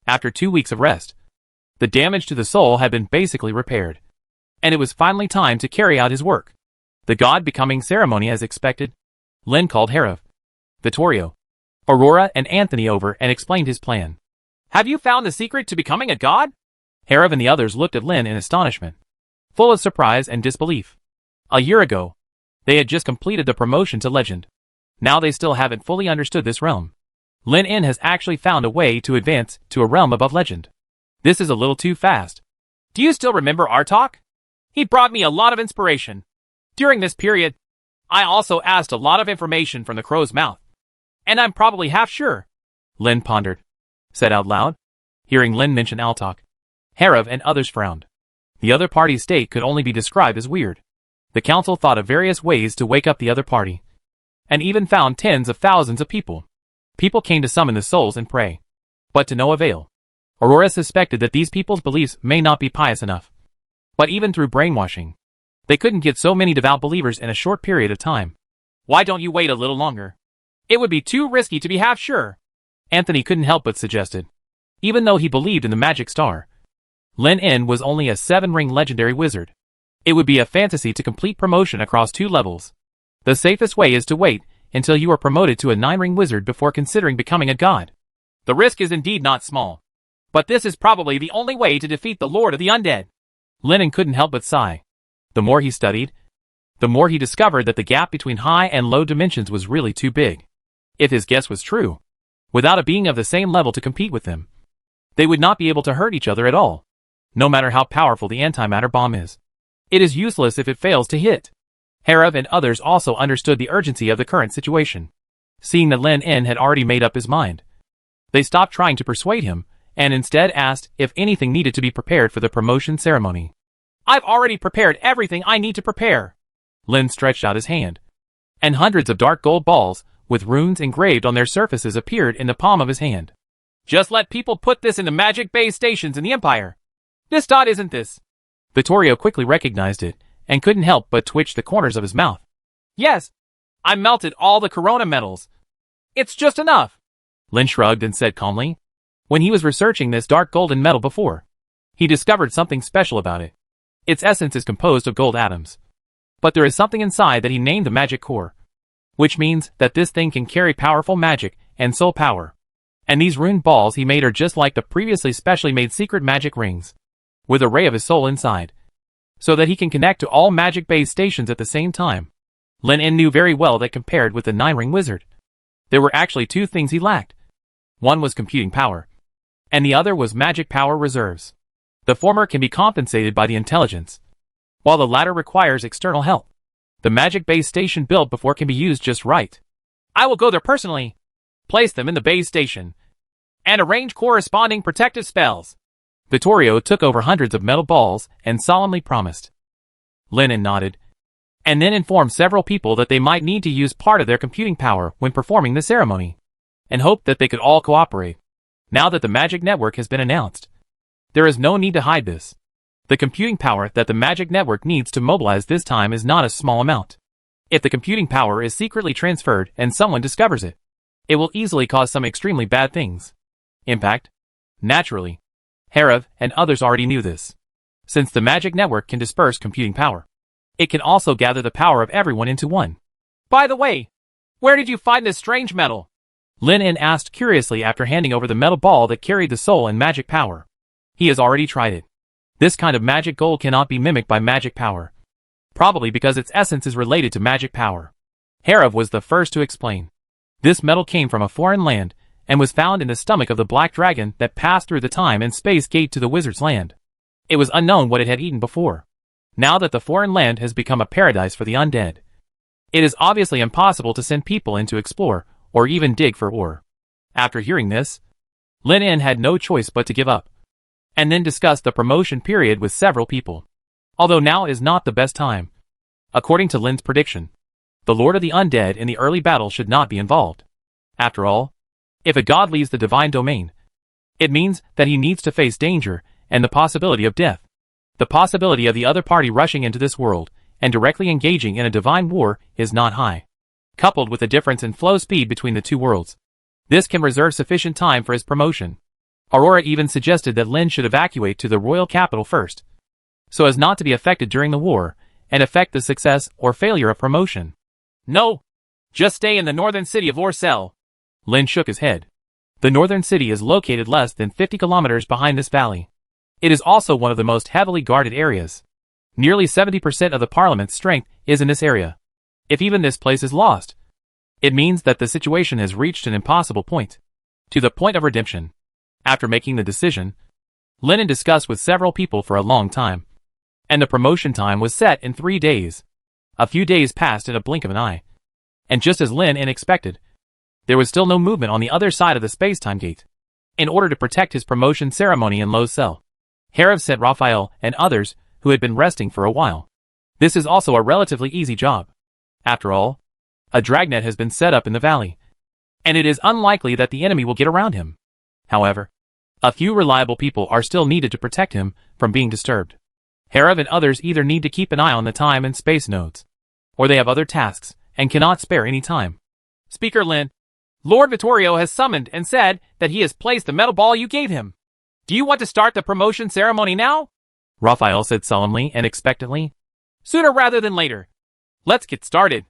After 2 weeks of rest, the damage to the soul had been basically repaired, and it was finally time to carry out his work. The God Becoming Ceremony as expected. Lin called Herav, Vittorio, Aurora and Anthony over and explained his plan. Have you found the secret to becoming a god? Herav and the others looked at Lin in astonishment, full of surprise and disbelief. A year ago, they had just completed the promotion to legend. Now they still haven't fully understood this realm. Lin Un has actually found a way to advance to a realm above legend. This is a little too fast. Do you still remember our talk? He brought me a lot of inspiration. During this period, I also asked a lot of information from the crow's mouth. And I'm probably half sure. Lin pondered, said out loud. Hearing Lin mention Altok, Herav and others frowned. The other party's state could only be described as weird. The council thought of various ways to wake up the other party, and even found tens of thousands of people. People came to summon the souls and pray, but to no avail. Aurora suspected that these people's beliefs may not be pious enough. But even through brainwashing, they couldn't get so many devout believers in a short period of time. Why don't you wait a little longer? It would be too risky to be half sure. Anthony couldn't help but suggested. Even though he believed in the magic star, Lin Un was only a 7-ring legendary wizard. It would be a fantasy to complete promotion across 2 levels. The safest way is to wait until you are promoted to a 9-ring wizard before considering becoming a god. The risk is indeed not small. But this is probably the only way to defeat the Lord of the Undead. Lin Un couldn't help but sigh. The more he studied, the more he discovered that the gap between high and low dimensions was really too big. If his guess was true, without a being of the same level to compete with them, they would not be able to hurt each other at all. No matter how powerful the antimatter bomb is, it is useless if it fails to hit. Herav and others also understood the urgency of the current situation. Seeing that Lin Un had already made up his mind, they stopped trying to persuade him, and instead asked if anything needed to be prepared for the promotion ceremony. I've already prepared everything I need to prepare. Lin stretched out his hand, and hundreds of dark gold balls, with runes engraved on their surfaces appeared in the palm of his hand. Just let people put this into magic base stations in the Empire. This dot isn't this. Vittorio quickly recognized it, and couldn't help but twitch the corners of his mouth. Yes, I melted all the corona metals. It's just enough. Lin shrugged and said calmly. When he was researching this dark golden metal before, he discovered something special about it. Its essence is composed of gold atoms. But there is something inside that he named the magic core, which means that this thing can carry powerful magic and soul power. And these rune balls he made are just like the previously specially made secret magic rings, with a ray of his soul inside, so that he can connect to all magic base stations at the same time. Lin Un knew very well that compared with the 9-ring wizard, there were actually 2 things he lacked. One was computing power, and the other was magic power reserves. The former can be compensated by the intelligence, while the latter requires external help. The magic base station built before can be used just right. I will go there personally, place them in the base station, and arrange corresponding protective spells. Vittorio took over hundreds of metal balls and solemnly promised. Lin Un nodded, and then informed several people that they might need to use part of their computing power when performing the ceremony, and hoped that they could all cooperate. Now that the magic network has been announced, there is no need to hide this. The computing power that the magic network needs to mobilize this time is not a small amount. If the computing power is secretly transferred and someone discovers it, it will easily cause some extremely bad things. Impact. Naturally, Herav and others already knew this. Since the magic network can disperse computing power, it can also gather the power of everyone into one. By the way, where did you find this strange metal? Lin Un asked curiously after handing over the metal ball that carried the soul and magic power. He has already tried it. This kind of magic gold cannot be mimicked by magic power, probably because its essence is related to magic power. Herav was the first to explain. This metal came from a foreign land and was found in the stomach of the black dragon that passed through the time and space gate to the wizard's land. It was unknown what it had eaten before. Now that the foreign land has become a paradise for the undead, It is obviously impossible to send people in to explore, or even dig for ore. After hearing this, Lin En had no choice but to give up, and then discuss the promotion period with several people. Although now is not the best time. According to Lin's prediction, the Lord of the Undead in the early battle should not be involved. After all, if a god leaves the divine domain, it means that he needs to face danger and the possibility of death. The possibility of the other party rushing into this world and directly engaging in a divine war is not high. Coupled with the difference in flow speed between the two worlds, this can reserve sufficient time for his promotion. Aurora even suggested that Lin should evacuate to the royal capital first, so as not to be affected during the war and affect the success or failure of promotion. No, just stay in the northern city of Orcel. Lin shook his head. The northern city is located less than 50 kilometers behind this valley. It is also one of the most heavily guarded areas. Nearly 70% of the parliament's strength is in this area. If even this place is lost, it means that the situation has reached an impossible point. To the point of redemption. After making the decision, Lin En discussed with several people for a long time, and the promotion time was set in 3 days. A few days passed in a blink of an eye, and just as Lin En expected, there was still no movement on the other side of the space-time gate. In order to protect his promotion ceremony in Lo's cell, Herav sent Raphael and others who had been resting for a while. This is also a relatively easy job. After all, a dragnet has been set up in the valley, and it is unlikely that the enemy will get around him. However, a few reliable people are still needed to protect him from being disturbed. Herav and others either need to keep an eye on the time and space nodes, or they have other tasks and cannot spare any time. Speaker Lin, Lord Vittorio has summoned and said that he has placed the metal ball you gave him. Do you want to start the promotion ceremony now? Raphael said solemnly and expectantly. Sooner rather than later. Let's get started.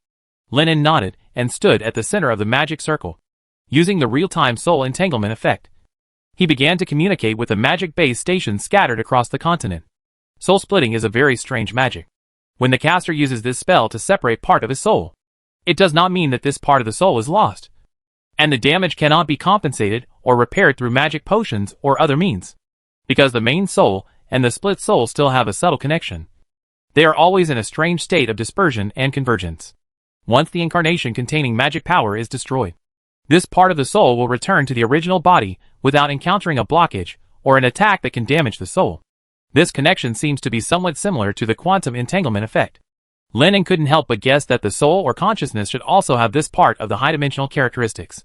Lin En nodded and stood at the center of the magic circle. Using the real-time soul entanglement effect, he began to communicate with the magic base stations scattered across the continent. Soul splitting is a very strange magic. When the caster uses this spell to separate part of his soul, it does not mean that this part of the soul is lost, and the damage cannot be compensated or repaired through magic potions or other means, because the main soul and the split soul still have a subtle connection. They are always in a strange state of dispersion and convergence. Once the incarnation containing magic power is destroyed, this part of the soul will return to the original body without encountering a blockage or an attack that can damage the soul. This connection seems to be somewhat similar to the quantum entanglement effect. Lin En couldn't help but guess that the soul or consciousness should also have this part of the high-dimensional characteristics.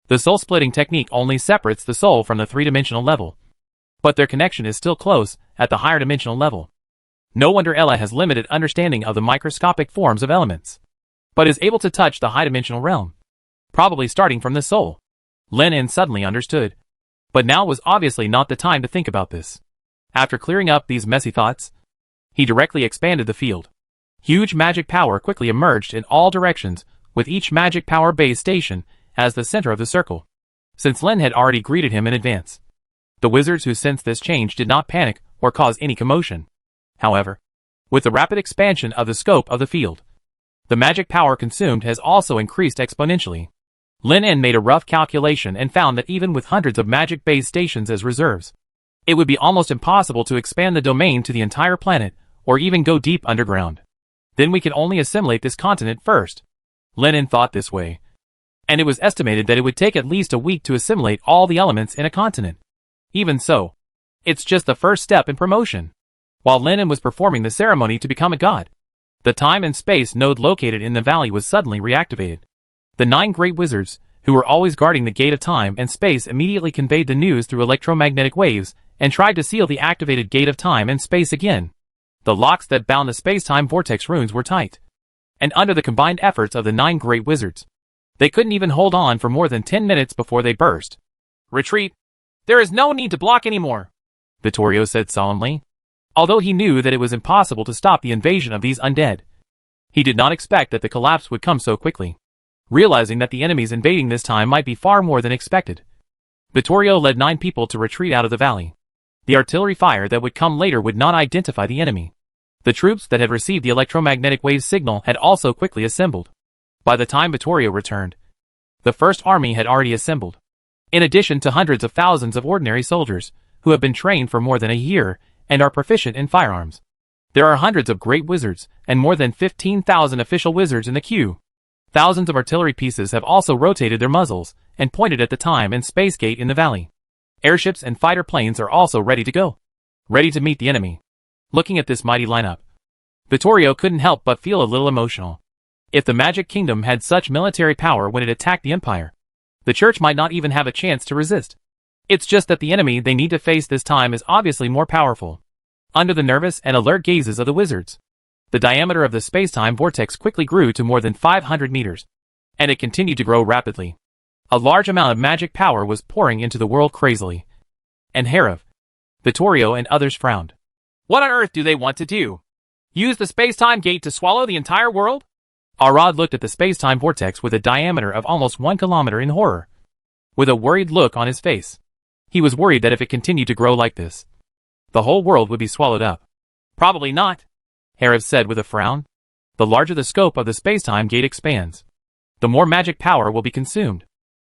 The soul-splitting technique only separates the soul from the three-dimensional level, but their connection is still close at the higher dimensional level. No wonder Ella has limited understanding of the microscopic forms of elements, but is able to touch the high-dimensional realm, probably starting from the soul. Lin En suddenly understood, but now was obviously not the time to think about this. After clearing up these messy thoughts, he directly expanded the field. Huge magic power quickly emerged in all directions, with each magic power base station as the center of the circle. Since Lin had already greeted him in advance, the wizards who sensed this change did not panic or cause any commotion. However, with the rapid expansion of the scope of the field, the magic power consumed has also increased exponentially. Lin En made a rough calculation and found that even with hundreds of magic base stations as reserves, it would be almost impossible to expand the domain to the entire planet or even go deep underground. Then we can only assimilate this continent first. Lin En thought this way, and it was estimated that it would take at least a week to assimilate all the elements in a continent. Even so, it's just the first step in promotion. While Lin En was performing the ceremony to become a god, the time and space node located in the valley was suddenly reactivated. The 9 great wizards, who were always guarding the gate of time and space, immediately conveyed the news through electromagnetic waves and tried to seal the activated gate of time and space again. The locks that bound the space-time vortex runes were tight, and under the combined efforts of the 9 great wizards, they couldn't even hold on for more than 10 minutes before they burst. Retreat. There is no need to block anymore, Vittorio said solemnly. Although he knew that it was impossible to stop the invasion of these undead, he did not expect that the collapse would come so quickly. Realizing that the enemies invading this time might be far more than expected, Vittorio led 9 people to retreat out of the valley. The artillery fire that would come later would not identify the enemy. The troops that had received the electromagnetic wave signal had also quickly assembled. By the time Vittorio returned, the first army had already assembled, in addition to hundreds of thousands of ordinary soldiers who have been trained for more than a year and are proficient in firearms. There are hundreds of great wizards, and more than 15,000 official wizards in the queue. Thousands of artillery pieces have also rotated their muzzles, and pointed at the time and space gate in the valley. Airships and fighter planes are also ready to go. Ready to meet the enemy. Looking at this mighty lineup, Vittorio couldn't help but feel a little emotional. If the Magic Kingdom had such military power when it attacked the Empire, the Church might not even have a chance to resist. It's just that the enemy they need to face this time is obviously more powerful. Under the nervous and alert gazes of the wizards, the diameter of the space-time vortex quickly grew to more than 500 meters, and it continued to grow rapidly. A large amount of magic power was pouring into the world crazily. And Herav, Vittorio and others frowned. What on earth do they want to do? Use the space-time gate to swallow the entire world? Arad looked at the space-time vortex with a diameter of almost 1 kilometer in horror, with a worried look on his face. He was worried that if it continued to grow like this, the whole world would be swallowed up. Probably not, Herav said with a frown. The larger the scope of the space-time gate expands, the more magic power will be consumed.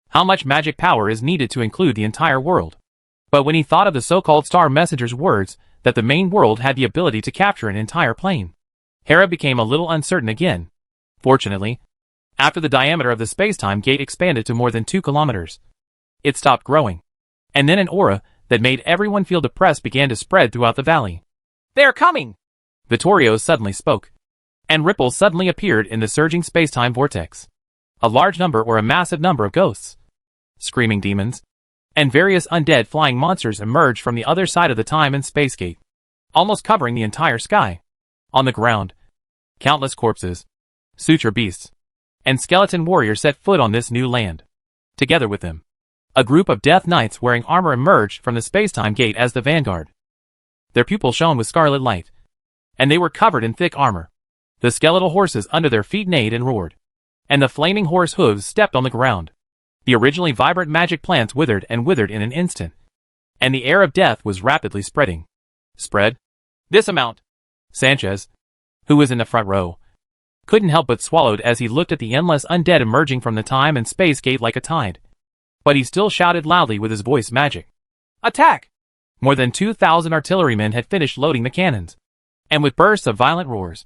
How much magic power is needed to include the entire world? But when he thought of the so-called Star Messenger's words that the main world had the ability to capture an entire plane, Herav became a little uncertain again. Fortunately, after the diameter of the space-time gate expanded to more than 2 kilometers, it stopped growing. And then an aura that made everyone feel depressed began to spread throughout the valley. They're coming! Vittorio suddenly spoke. And ripples suddenly appeared in the surging space-time vortex. A large number or a massive number of ghosts, screaming demons, and various undead flying monsters emerged from the other side of the time and space gate, almost covering the entire sky. On the ground, countless corpses, suture beasts, and skeleton warriors set foot on this new land. Together with them, a group of death knights wearing armor emerged from the space-time gate as the vanguard. Their pupils shone with scarlet light, and they were covered in thick armor. The skeletal horses under their feet neighed and roared, and the flaming horse hooves stepped on the ground. The originally vibrant magic plants withered and withered in an instant, and the air of death was rapidly spreading. Spread? This amount. Sanchez, who was in the front row, couldn't help but swallowed as he looked at the endless undead emerging from the time and space gate like a tide. But he still shouted loudly with his voice magic. Attack! More than 2,000 artillerymen had finished loading the cannons, and with bursts of violent roars,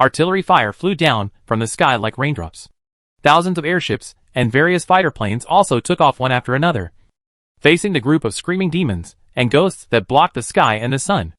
artillery fire flew down from the sky like raindrops. Thousands of airships and various fighter planes also took off one after another, facing the group of screaming demons and ghosts that blocked the sky and the sun.